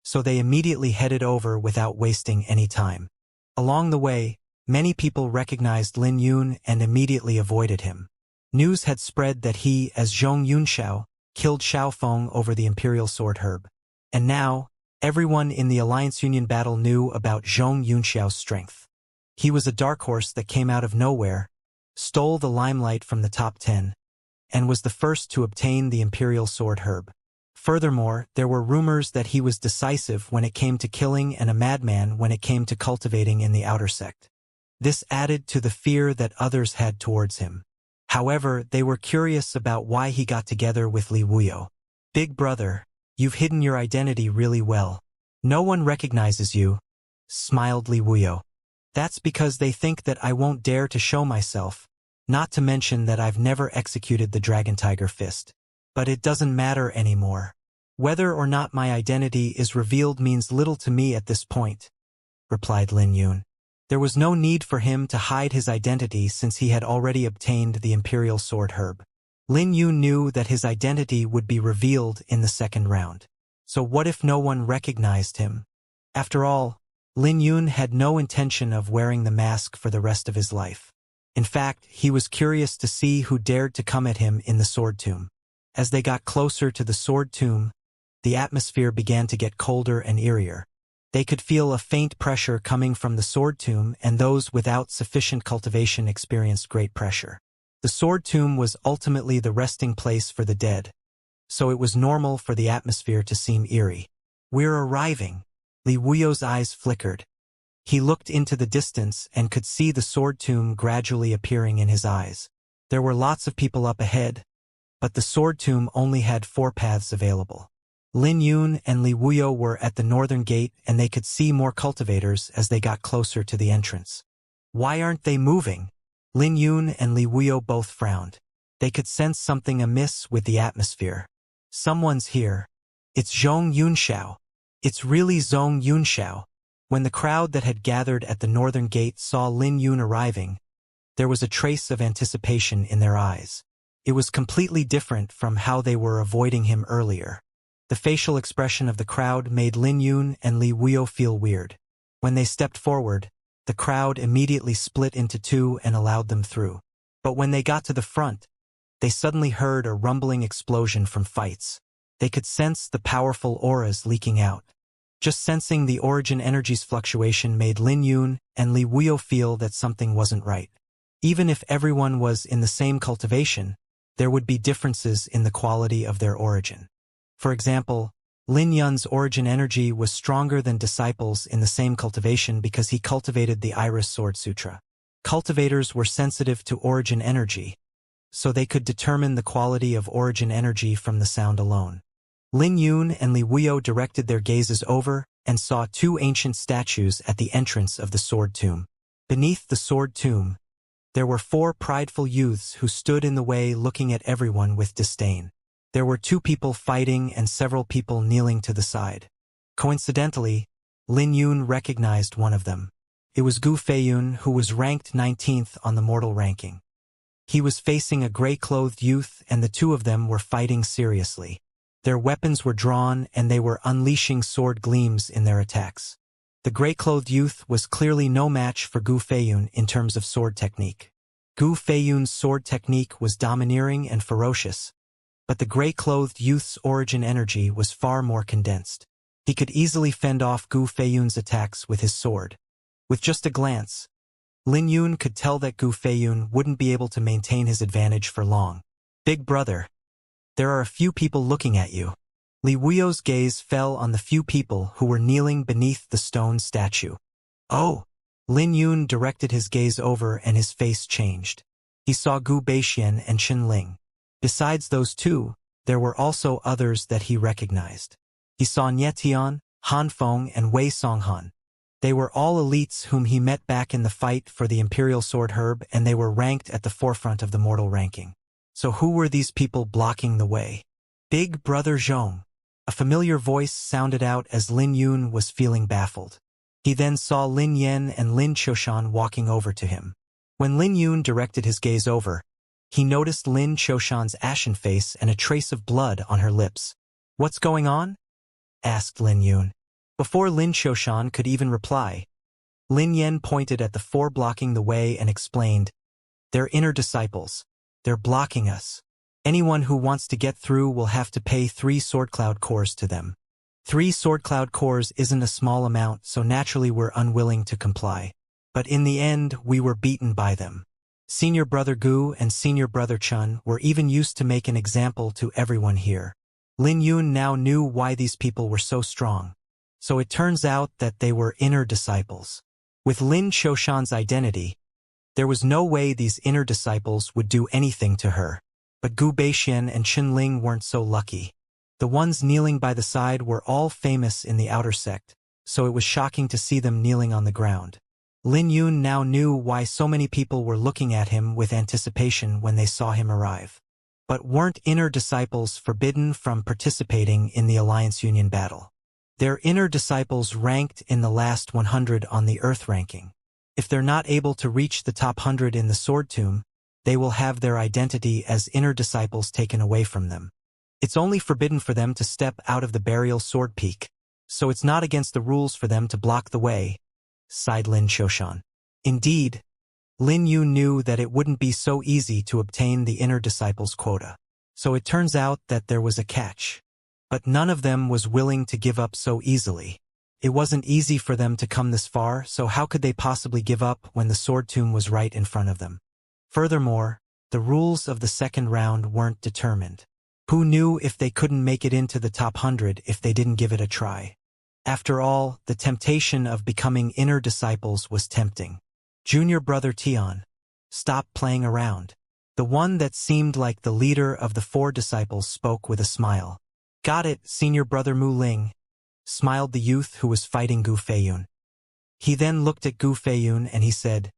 Speaker 1: so they immediately headed over without wasting any time. Along the way, many people recognized Lin Yun and immediately avoided him. News had spread that he, as Zhong Yunxiao, killed Xiao Feng over the Imperial Sword Herb. And now, everyone in the Alliance Union battle knew about Zhong Yunxiao's strength. He was a dark horse that came out of nowhere, stole the limelight from the top 10, and was the first to obtain the Imperial Sword Herb. Furthermore, there were rumors that he was decisive when it came to killing and a madman when it came to cultivating in the outer sect. This added to the fear that others had towards him. However, they were curious about why he got together with Li Wuyo. Big brother, you've hidden your identity really well. No one recognizes you, smiled Li Wuyo. That's because they think that I won't dare to show myself, not to mention that I've never executed the Dragon Tiger Fist. But it doesn't matter anymore. Whether or not my identity is revealed means little to me at this point, replied Lin Yun. There was no need for him to hide his identity since he had already obtained the Imperial Sword Herb. Lin Yun knew that his identity would be revealed in the second round. So what if no one recognized him? After all, Lin Yun had no intention of wearing the mask for the rest of his life. In fact, he was curious to see who dared to come at him in the Sword Tomb. As they got closer to the Sword Tomb, the atmosphere began to get colder and eerier. They could feel a faint pressure coming from the Sword Tomb, and those without sufficient cultivation experienced great pressure. The Sword Tomb was ultimately the resting place for the dead, so it was normal for the atmosphere to seem eerie. We're arriving. Li Wuyo's eyes flickered. He looked into the distance and could see the Sword Tomb gradually appearing in his eyes. There were lots of people up ahead, but the Sword Tomb only had 4 paths available. Lin Yun and Li Wuyo were at the northern gate, and they could see more cultivators as they got closer to the entrance. Why aren't they moving? Lin Yun and Li Wuyo both frowned. They could sense something amiss with the atmosphere. Someone's here. It's Zhong Yunxiao. It's really Zhong Yunxiao. When the crowd that had gathered at the northern gate saw Lin Yun arriving, there was a trace of anticipation in their eyes. It was completely different from how they were avoiding him earlier. The facial expression of the crowd made Lin Yun and Li Wuyo feel weird. When they stepped forward, the crowd immediately split into 2 and allowed them through. But when they got to the front, they suddenly heard a rumbling explosion from fights. They could sense the powerful auras leaking out. Just sensing the origin energy's fluctuation made Lin Yun and Li Wuyo feel that something wasn't right. Even if everyone was in the same cultivation, there would be differences in the quality of their origin. For example, Lin Yun's origin energy was stronger than disciples in the same cultivation because he cultivated the Iris Sword Sutra. Cultivators were sensitive to origin energy, so they could determine the quality of origin energy from the sound alone. Lin Yun and Li Wuyo directed their gazes over and saw two ancient statues at the entrance of the sword tomb. Beneath the sword tomb, there were four prideful youths who stood in the way looking at everyone with disdain. There were two people fighting and several people kneeling to the side. Coincidentally, Lin Yun recognized one of them. It was Gu Feiyun, who was ranked 19th on the mortal ranking. He was facing a gray-clothed youth and the two of them were fighting seriously. Their weapons were drawn and they were unleashing sword gleams in their attacks. The gray-clothed youth was clearly no match for Gu Feiyun in terms of sword technique. Gu Feiyun's sword technique was domineering and ferocious, but the gray-clothed youth's origin energy was far more condensed. He could easily fend off Gu Feiyun's attacks with his sword. With just a glance, Lin Yun could tell that Gu Feiyun wouldn't be able to maintain his advantage for long. "Big brother, there are a few people looking at you." Li Wuyo's gaze fell on the few people who were kneeling beneath the stone statue. "Oh!" Lin Yun directed his gaze over and his face changed. He saw Gu Beixian and Qin Ling. Besides those two, there were also others that he recognized. He saw Nie Tian, Han Feng, and Wei Songhan. They were all elites whom he met back in the fight for the Imperial Sword Herb, and they were ranked at the forefront of the mortal ranking. So who were these people blocking the way? "Big Brother Zhong." A familiar voice sounded out as Lin Yun was feeling baffled. He then saw Lin Yan and Lin Qiushan walking over to him. When Lin Yun directed his gaze over, he noticed Lin Qiushan's ashen face and a trace of blood on her lips. "What's going on?" asked Lin Yun. Before Lin Qiushan could even reply, Lin Yan pointed at the four blocking the way and explained, "They're inner disciples. They're blocking us. Anyone who wants to get through will have to pay 3 sword cloud cores to them." 3 sword cloud cores isn't a small amount, so naturally we're unwilling to comply. But in the end, we were beaten by them. Senior Brother Gu and Senior Brother Chun were even used to make an example to everyone here. Lin Yun now knew why these people were so strong. So it turns out that they were inner disciples. With Lin Qiushan's identity, there was no way these inner disciples would do anything to her. But Gu Beixian and Qin Ling weren't so lucky. The ones kneeling by the side were all famous in the outer sect, so it was shocking to see them kneeling on the ground. Lin Yun now knew why so many people were looking at him with anticipation when they saw him arrive. But weren't inner disciples forbidden from participating in the Alliance Union battle? They're inner disciples ranked in the last 100 on the Earth ranking. If they're not able to reach the top 100 in the Sword Tomb, they will have their identity as inner disciples taken away from them. It's only forbidden for them to step out of the burial sword peak, so it's not against the rules for them to block the way, sighed Lin Qiushan. Indeed, Lin Yu knew that it wouldn't be so easy to obtain the inner disciples quota. So it turns out that there was a catch. But none of them was willing to give up so easily. It wasn't easy for them to come this far, so how could they possibly give up when the sword tomb was right in front of them? Furthermore, the rules of the second round weren't determined. Who knew if they couldn't make it into the top 100 if they didn't give it a try? After all, the temptation of becoming inner disciples was tempting. Junior Brother Tian, stop playing around. The one that seemed like the leader of the 4 disciples spoke with a smile. Got it, Senior Brother Mu Ling, smiled the youth who was fighting Gu Feiyun. He then looked at Gu Feiyun and he said,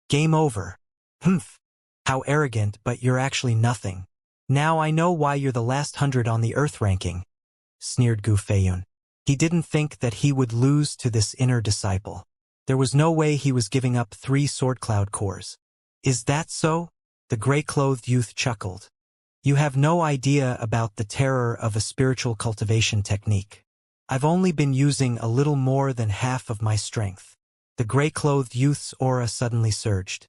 Speaker 1: Game over. Humph. How arrogant, but you're actually nothing. Now I know why you're the last 100 on the Earth ranking, sneered Gu Feiyun. He didn't think that he would lose to this inner disciple. There was no way he was giving up 3 sword cloud cores. Is that so? The gray-clothed youth chuckled. You have no idea about the terror of a spiritual cultivation technique. I've only been using a little more than half of my strength. The gray-clothed youth's aura suddenly surged.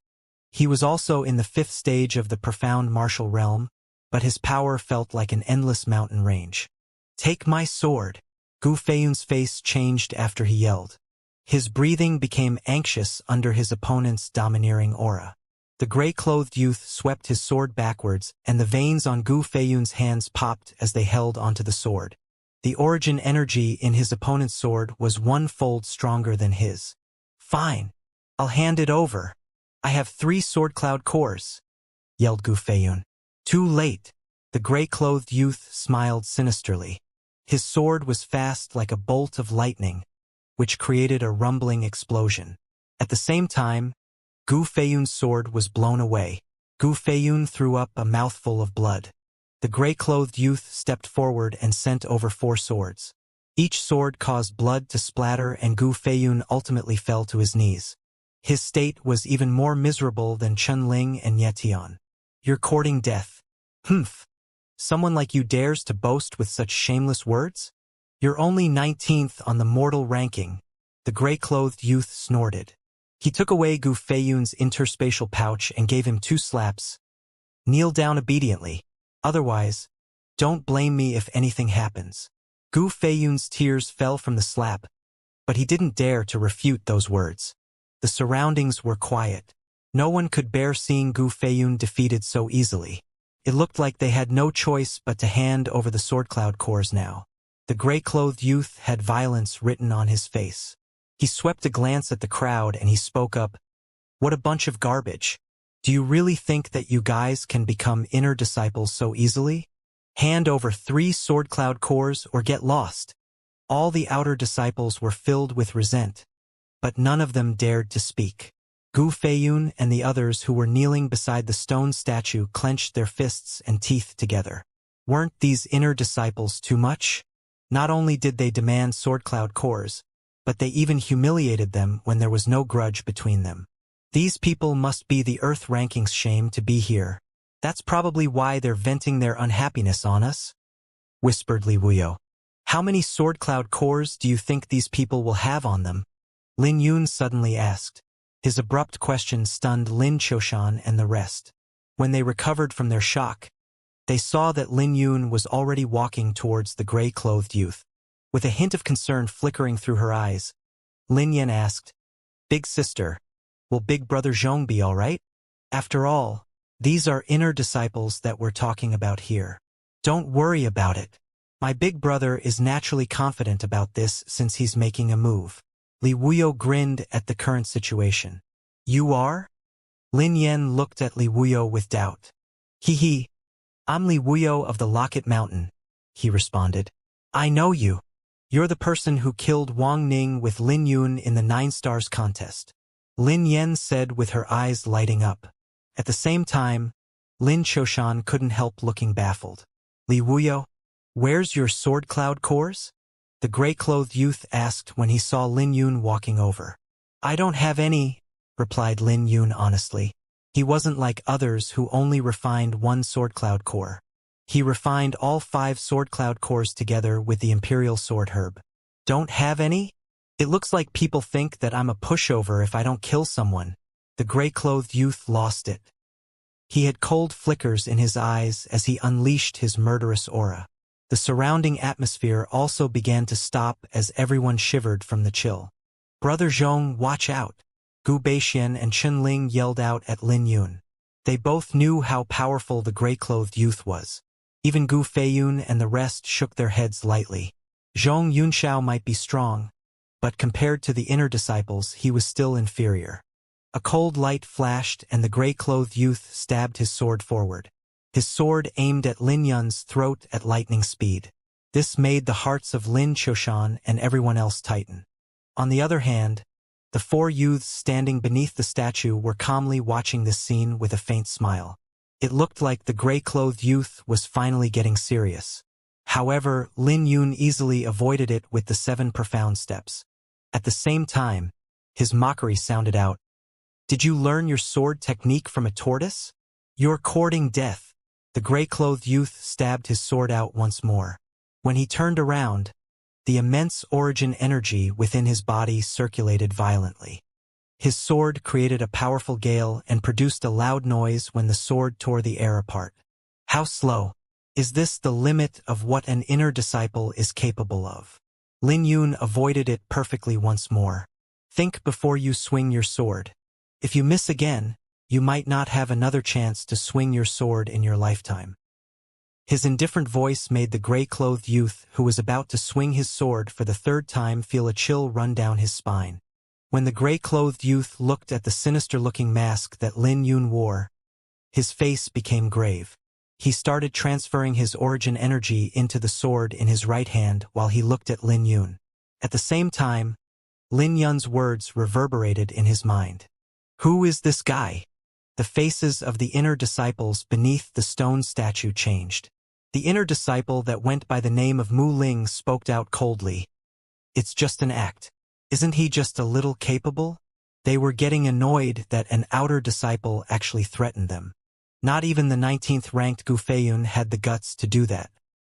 Speaker 1: He was also in the 5th stage of the profound martial realm, but his power felt like an endless mountain range. Take my sword. Gu Feiyun's face changed after he yelled. His breathing became anxious under his opponent's domineering aura. The gray-clothed youth swept his sword backwards, and the veins on Gu Feiyun's hands popped as they held onto the sword. The origin energy in his opponent's sword was 1-fold stronger than his. "Fine. I'll hand it over. I have 3 sword cloud cores," yelled Gu Feiyun. "Too late." The gray-clothed youth smiled sinisterly. His sword was fast like a bolt of lightning, which created a rumbling explosion. At the same time, Gu Feiyun's sword was blown away. Gu Feiyun threw up a mouthful of blood. The gray-clothed youth stepped forward and sent over 4 swords. Each sword caused blood to splatter, and Gu Feiyun ultimately fell to his knees. His state was even more miserable than Chunling and Yetian. "You're courting death. Humph. Someone like you dares to boast with such shameless words? You're only 19th on the mortal ranking," the gray-clothed youth snorted. He took away Gu Feiyun's interspatial pouch and gave him 2 slaps. "Kneel down obediently. Otherwise, don't blame me if anything happens." Gu Feiyun's tears fell from the slap, but he didn't dare to refute those words. The surroundings were quiet. No one could bear seeing Gu Feiyun defeated so easily. It looked like they had no choice but to hand over the sword cloud cores now. The gray-clothed youth had violence written on his face. He swept a glance at the crowd and he spoke up. "What a bunch of garbage. Do you really think that you guys can become inner disciples so easily? Hand over 3 sword cloud cores or get lost." All the outer disciples were filled with resent, but none of them dared to speak. Gu Feiyun and the others who were kneeling beside the stone statue clenched their fists and teeth together. Weren't these inner disciples too much? Not only did they demand sword cloud cores, but they even humiliated them when there was no grudge between them. These people must be the Earth rankings shame to be here. That's probably why they're venting their unhappiness on us, whispered Li Wuyo. How many sword cloud cores do you think these people will have on them? Lin Yun suddenly asked. His abrupt question stunned Lin Qiushan and the rest. When they recovered from their shock, they saw that Lin Yun was already walking towards the gray-clothed youth. With a hint of concern flickering through her eyes, Lin Yan asked, "Big sister, will Big Brother Zhong be all right? After all, these are inner disciples that we're talking about here. Don't worry about it. My big brother is naturally confident about this since he's making a move." Li Wuyo grinned at the current situation. "You are?" Lin Yan looked at Li Wuyo with doubt. He, "I'm Li Wuyo of the Locket Mountain," he responded. "I know you. You're the person who killed Wang Ning with Lin Yun in the 9 Stars contest," Lin Yan said with her eyes lighting up. At the same time, Lin Qiushan couldn't help looking baffled. "Li Wuyo, where's your sword cloud cores?" the gray-clothed youth asked when he saw Lin Yun walking over. "I don't have any," replied Lin Yun honestly. He wasn't like others who only refined 1 sword cloud core. He refined all 5 sword cloud cores together with the Imperial Sword Herb. "Don't have any? It looks like people think that I'm a pushover if I don't kill someone." The gray-clothed youth lost it. He had cold flickers in his eyes as he unleashed his murderous aura. The surrounding atmosphere also began to stop as everyone shivered from the chill. "Brother Zhong, watch out!" Gu Beixian and Chunling yelled out at Lin Yun. They both knew how powerful the gray-clothed youth was. Even Gu Feiyun and the rest shook their heads lightly. Zhong Yunxiao might be strong, but compared to the inner disciples, he was still inferior. A cold light flashed and the gray-clothed youth stabbed his sword forward. His sword aimed at Lin Yun's throat at lightning speed. This made the hearts of Lin Qiushan and everyone else tighten. On the other hand, the 4 youths standing beneath the statue were calmly watching this scene with a faint smile. It looked like the gray-clothed youth was finally getting serious. However, Lin Yun easily avoided it with the 7 profound steps. At the same time, his mockery sounded out. "Did you learn your sword technique from a tortoise? You're courting death." The gray-clothed youth stabbed his sword out once more. When he turned around, the immense origin energy within his body circulated violently. His sword created a powerful gale and produced a loud noise when the sword tore the air apart. How slow! Is this the limit of what an inner disciple is capable of? Lin Yun avoided it perfectly once more. "Think before you swing your sword. If you miss again, you might not have another chance to swing your sword in your lifetime. His indifferent voice made the gray-clothed youth who was about to swing his sword for the third time feel a chill run down his spine. When the gray-clothed youth looked at the sinister-looking mask that Lin Yun wore, his face became grave. He started transferring his origin energy into the sword in his right hand while he looked at Lin Yun. At the same time, Lin Yun's words reverberated in his mind. Who is this guy? The faces of the inner disciples beneath the stone statue changed. The inner disciple that went by the name of Mu Ling spoke out coldly. It's just an act. Isn't he just a little capable? They were getting annoyed that an outer disciple actually threatened them. Not even the 19th ranked Gu Feiyun had the guts to do that.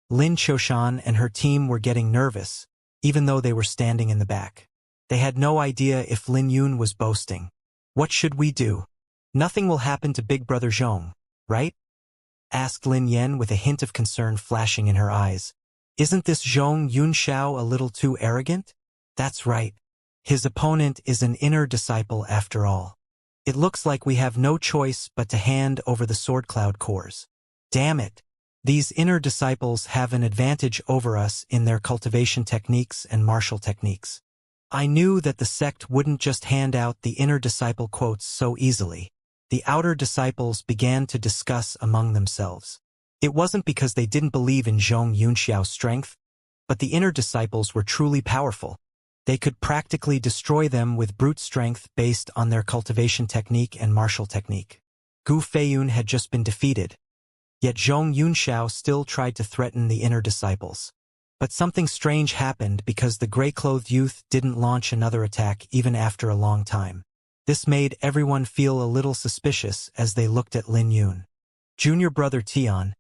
Speaker 1: Lin Qiushan and her team were getting nervous, even though they were standing in the back. They had no idea if Lin Yun was boasting. What should we do? Nothing will happen to Big Brother Zhong, right? Asked Lin Yan with a hint of concern flashing in her eyes. Isn't this Zhong Yunxiao a little too arrogant? That's right. His opponent is an inner disciple after all. It looks like we have no choice but to hand over the sword cloud cores. Damn it. These inner disciples have an advantage over us in their cultivation techniques and martial techniques. I knew that the sect wouldn't just hand out the inner disciple quotes so easily. The outer disciples began to discuss among themselves. It wasn't because they didn't believe in Zhong Yunxiao's strength, but the inner disciples were truly powerful. They could practically destroy them with brute strength based on their cultivation technique and martial technique. Gu Feiyun had just been defeated, yet Zhong Yunxiao still tried to threaten the inner disciples. But something strange happened because the gray-clothed youth didn't launch another attack even after a long time. This made everyone feel a little suspicious as they looked at Lin Yun. Junior brother Tian,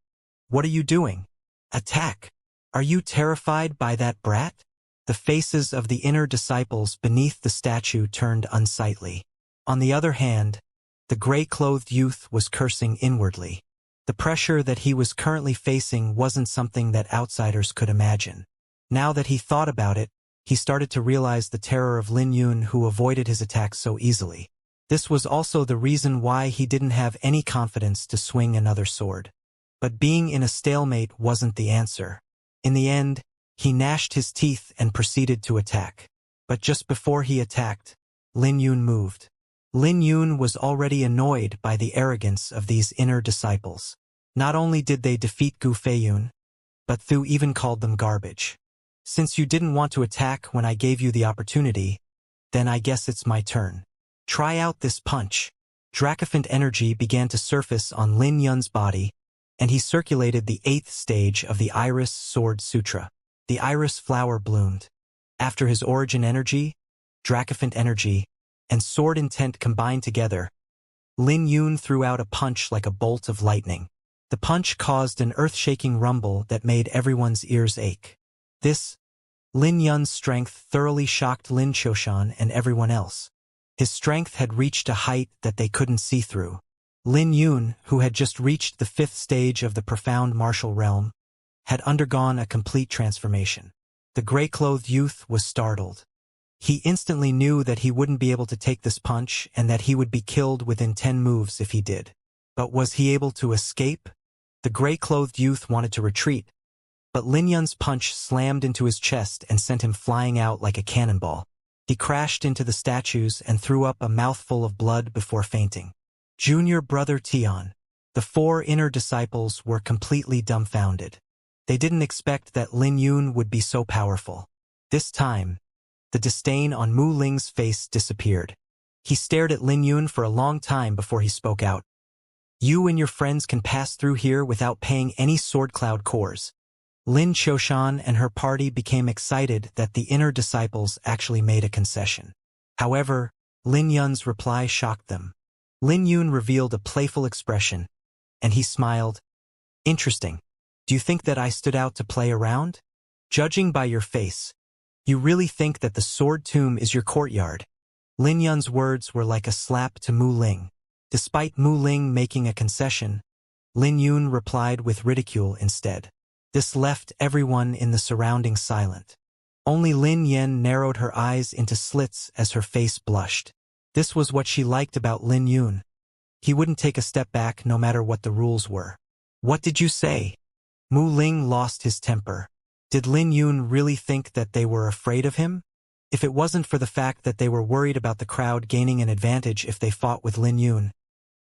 Speaker 1: what are you doing? Attack! Are you terrified by that brat? The faces of the inner disciples beneath the statue turned unsightly. On the other hand, the gray-clothed youth was cursing inwardly. The pressure that he was currently facing wasn't something that outsiders could imagine. Now that he thought about it, he started to realize the terror of Lin Yun who avoided his attacks so easily. This was also the reason why he didn't have any confidence to swing another sword. But being in a stalemate wasn't the answer. In the end, he gnashed his teeth and proceeded to attack. But just before he attacked, Lin Yun moved. Lin Yun was already annoyed by the arrogance of these inner disciples. Not only did they defeat Gu Feiyun, but Thu even called them garbage. Since you didn't want to attack when I gave you the opportunity, then I guess it's my turn. Try out this punch. Dracophant energy began to surface on Lin Yun's body, and he circulated the 8th stage of the Iris Sword Sutra. The iris flower bloomed. After his origin energy, Dracophant energy, and sword intent combined together, Lin Yun threw out a punch like a bolt of lightning. The punch caused an earth-shaking rumble that made everyone's ears ache. Lin Yun's strength thoroughly shocked Lin Qiushan and everyone else. His strength had reached a height that they couldn't see through. Lin Yun, who had just reached the 5th stage of the profound martial realm, had undergone a complete transformation. The gray-clothed youth was startled. He instantly knew that he wouldn't be able to take this punch and that he would be killed within 10 moves if he did. But was he able to escape? The gray-clothed youth wanted to retreat, but Lin Yun's punch slammed into his chest and sent him flying out like a cannonball. He crashed into the statues and threw up a mouthful of blood before fainting. Junior brother Tian. The 4 inner disciples were completely dumbfounded. They didn't expect that Lin Yun would be so powerful. This time, the disdain on Mu Ling's face disappeared. He stared at Lin Yun for a long time before he spoke out. You and your friends can pass through here without paying any sword cloud cores. Lin Qiushan and her party became excited that the inner disciples actually made a concession. However, Lin Yun's reply shocked them. Lin Yun revealed a playful expression, and he smiled. Interesting. Do you think that I stood out to play around? Judging by your face, you really think that the sword tomb is your courtyard? Lin Yun's words were like a slap to Mu Ling. Despite Mu Ling making a concession, Lin Yun replied with ridicule instead. This left everyone in the surroundings silent. Only Lin Yan narrowed her eyes into slits as her face blushed. This was what she liked about Lin Yun. He wouldn't take a step back no matter what the rules were. What did you say? Mu Ling lost his temper. Did Lin Yun really think that they were afraid of him? If it wasn't for the fact that they were worried about the crowd gaining an advantage if they fought with Lin Yun,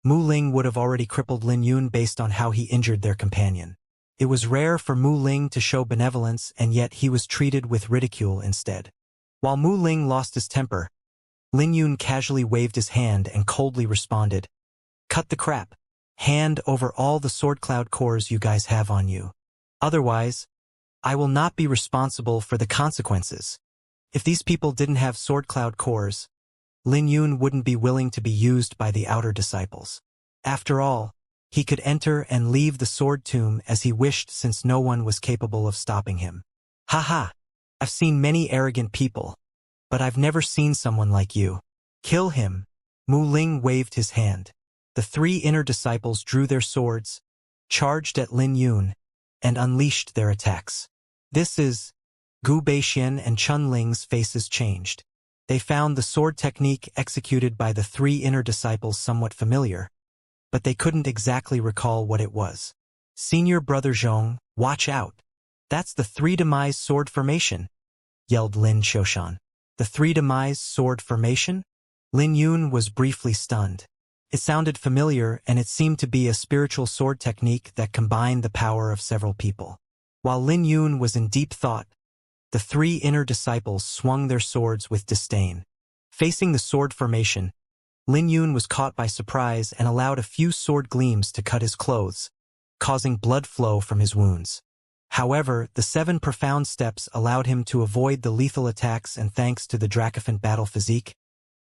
Speaker 1: Mu Ling would have already crippled Lin Yun based on how he injured their companion. It was rare for Mu Ling to show benevolence, and yet he was treated with ridicule instead. While Mu Ling lost his temper, Lin Yun casually waved his hand and coldly responded, "Cut the crap. Hand over all the sword cloud cores you guys have on you. Otherwise, I will not be responsible for the consequences." If these people didn't have sword cloud cores, Lin Yun wouldn't be willing to be used by the outer disciples. After all, he could enter and leave the sword tomb as he wished since no one was capable of stopping him. Haha, I've seen many arrogant people, but I've never seen someone like you. Kill him. Mu Ling waved his hand. The three inner disciples drew their swords, charged at Lin Yun, and unleashed their attacks. This is... Gu Beixian and Chun Ling's faces changed. They found the sword technique executed by the three inner disciples somewhat familiar, but they couldn't exactly recall what it was. "Senior Brother Zhong, watch out. That's the three demise sword formation," yelled Lin Shoshan. The three demise sword formation? Lin Yun was briefly stunned. It sounded familiar, and it seemed to be a spiritual sword technique that combined the power of several people. While Lin Yun was in deep thought, the three inner disciples swung their swords with disdain. Facing the sword formation, Lin Yun was caught by surprise and allowed a few sword gleams to cut his clothes, causing blood flow from his wounds. However, the 7 profound steps allowed him to avoid the lethal attacks, and thanks to the Dracophant battle physique,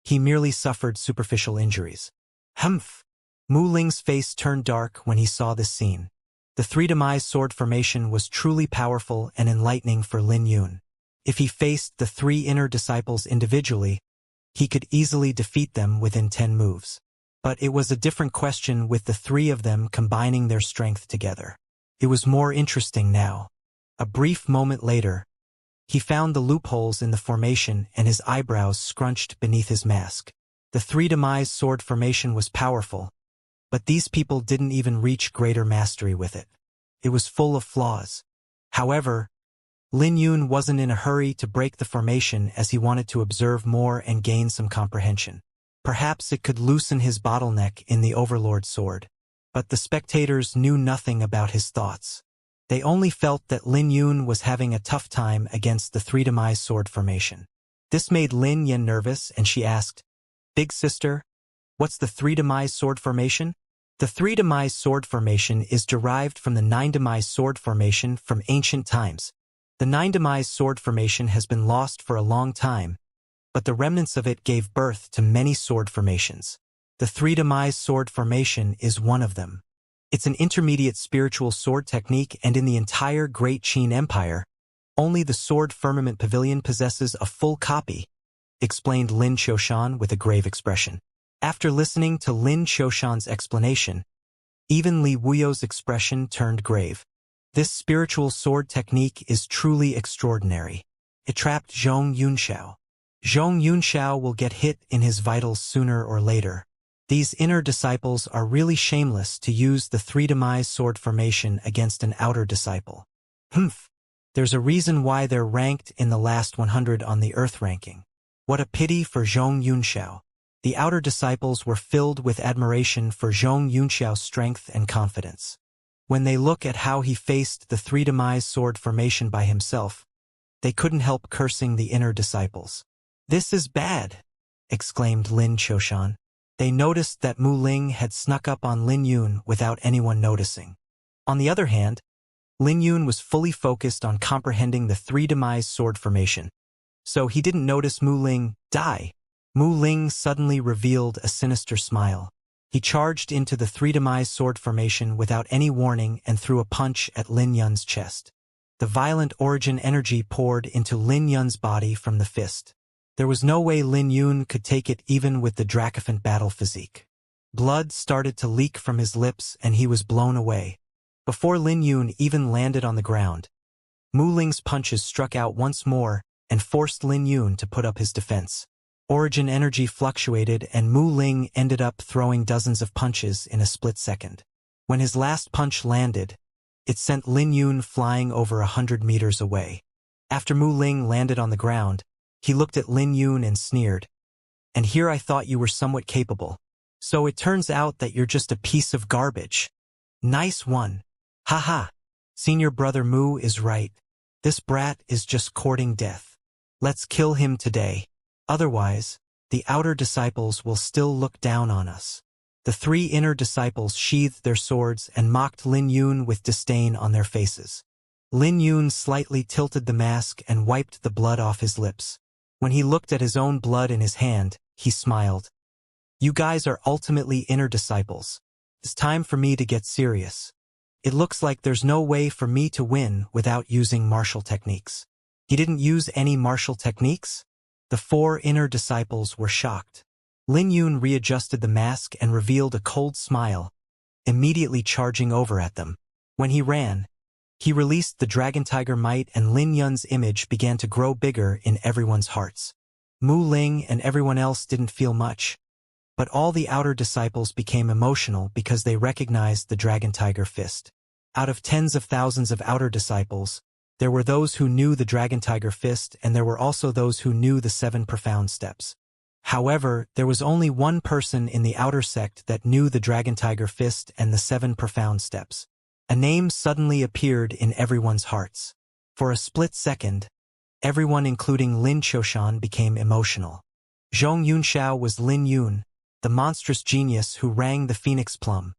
Speaker 1: he merely suffered superficial injuries. Humph! Mu Ling's face turned dark when he saw this scene. The three demise sword formation was truly powerful and enlightening for Lin Yun. If he faced the three inner disciples individually, he could easily defeat them within 10 moves. But it was a different question with the three of them combining their strength together. It was more interesting now. A brief moment later, he found the loopholes in the formation and his eyebrows scrunched beneath his mask. The three demise sword formation was powerful, but these people didn't even reach greater mastery with it. It was full of flaws. However, Lin Yun wasn't in a hurry to break the formation as he wanted to observe more and gain some comprehension. Perhaps it could loosen his bottleneck in the Overlord sword. But the spectators knew nothing about his thoughts. They only felt that Lin Yun was having a tough time against the three demise sword formation. This made Lin Yen nervous, and she asked, "Big sister, what's the three demise sword formation?" The three demise sword formation is derived from the 9 demise sword formation from ancient times. The 9 demise sword formation has been lost for a long time, but the remnants of it gave birth to many sword formations. The three demise sword formation is one of them. It's an intermediate spiritual sword technique, and in the entire Great Qin Empire, only the Sword Firmament Pavilion possesses a full copy, explained Lin Shoshan with a grave expression. After listening to Lin Shoshan's explanation, even Li Wuyo's expression turned grave. This spiritual sword technique is truly extraordinary. It trapped Zhong Yunxiao. Zhong Yunxiao will get hit in his vitals sooner or later. These inner disciples are really shameless to use the three demise sword formation against an outer disciple. Humph! There's a reason why they're ranked in the last 100 on the Earth ranking. What a pity for Zhong Yunxiao. The outer disciples were filled with admiration for Zhong Yunxiao's strength and confidence. When they look at how he faced the three demise sword formation by himself, they couldn't help cursing the inner disciples. "This is bad," exclaimed Lin Shoshan. They noticed that Mu Ling had snuck up on Lin Yun without anyone noticing. On the other hand, Lin Yun was fully focused on comprehending the three demise sword formation, so he didn't notice Mu Ling die. Mu Ling suddenly revealed a sinister smile. He charged into the three demise sword formation without any warning and threw a punch at Lin Yun's chest. The violent origin energy poured into Lin Yun's body from the fist. There was no way Lin Yun could take it even with the Dracophant battle physique. Blood started to leak from his lips and he was blown away. Before Lin Yun even landed on the ground, Mu Ling's punches struck out once more and forced Lin Yun to put up his defense. Origin energy fluctuated and Mu Ling ended up throwing dozens of punches in a split second. When his last punch landed, it sent Lin Yun flying over 100 meters away. After Mu Ling landed on the ground, he looked at Lin Yun and sneered, "And here I thought you were somewhat capable. So it turns out that you're just a piece of garbage. Nice one. Haha. Senior brother Mu is right. This brat is just courting death. Let's kill him today. Otherwise, the outer disciples will still look down on us." The three inner disciples sheathed their swords and mocked Lin Yun with disdain on their faces. Lin Yun slightly tilted the mask and wiped the blood off his lips. When he looked at his own blood in his hand, he smiled. "You guys are ultimately inner disciples. It's time for me to get serious. It looks like there's no way for me to win without using martial techniques." He didn't use any martial techniques? The four inner disciples were shocked. Lin Yun readjusted the mask and revealed a cold smile, immediately charging over at them. When he ran, he released the Dragon Tiger Might and Lin Yun's image began to grow bigger in everyone's hearts. Mu Ling and everyone else didn't feel much, but all the outer disciples became emotional because they recognized the Dragon Tiger Fist. Out of tens of thousands of outer disciples, there were those who knew the Dragon Tiger Fist and there were also those who knew the 7 profound steps. However, there was only one person in the outer sect that knew the Dragon Tiger Fist and the 7 profound steps. A name suddenly appeared in everyone's hearts. For a split second, everyone including Lin Qiushan became emotional. Zhong Yunxiao was Lin Yun, the monstrous genius who rang the Phoenix Plum.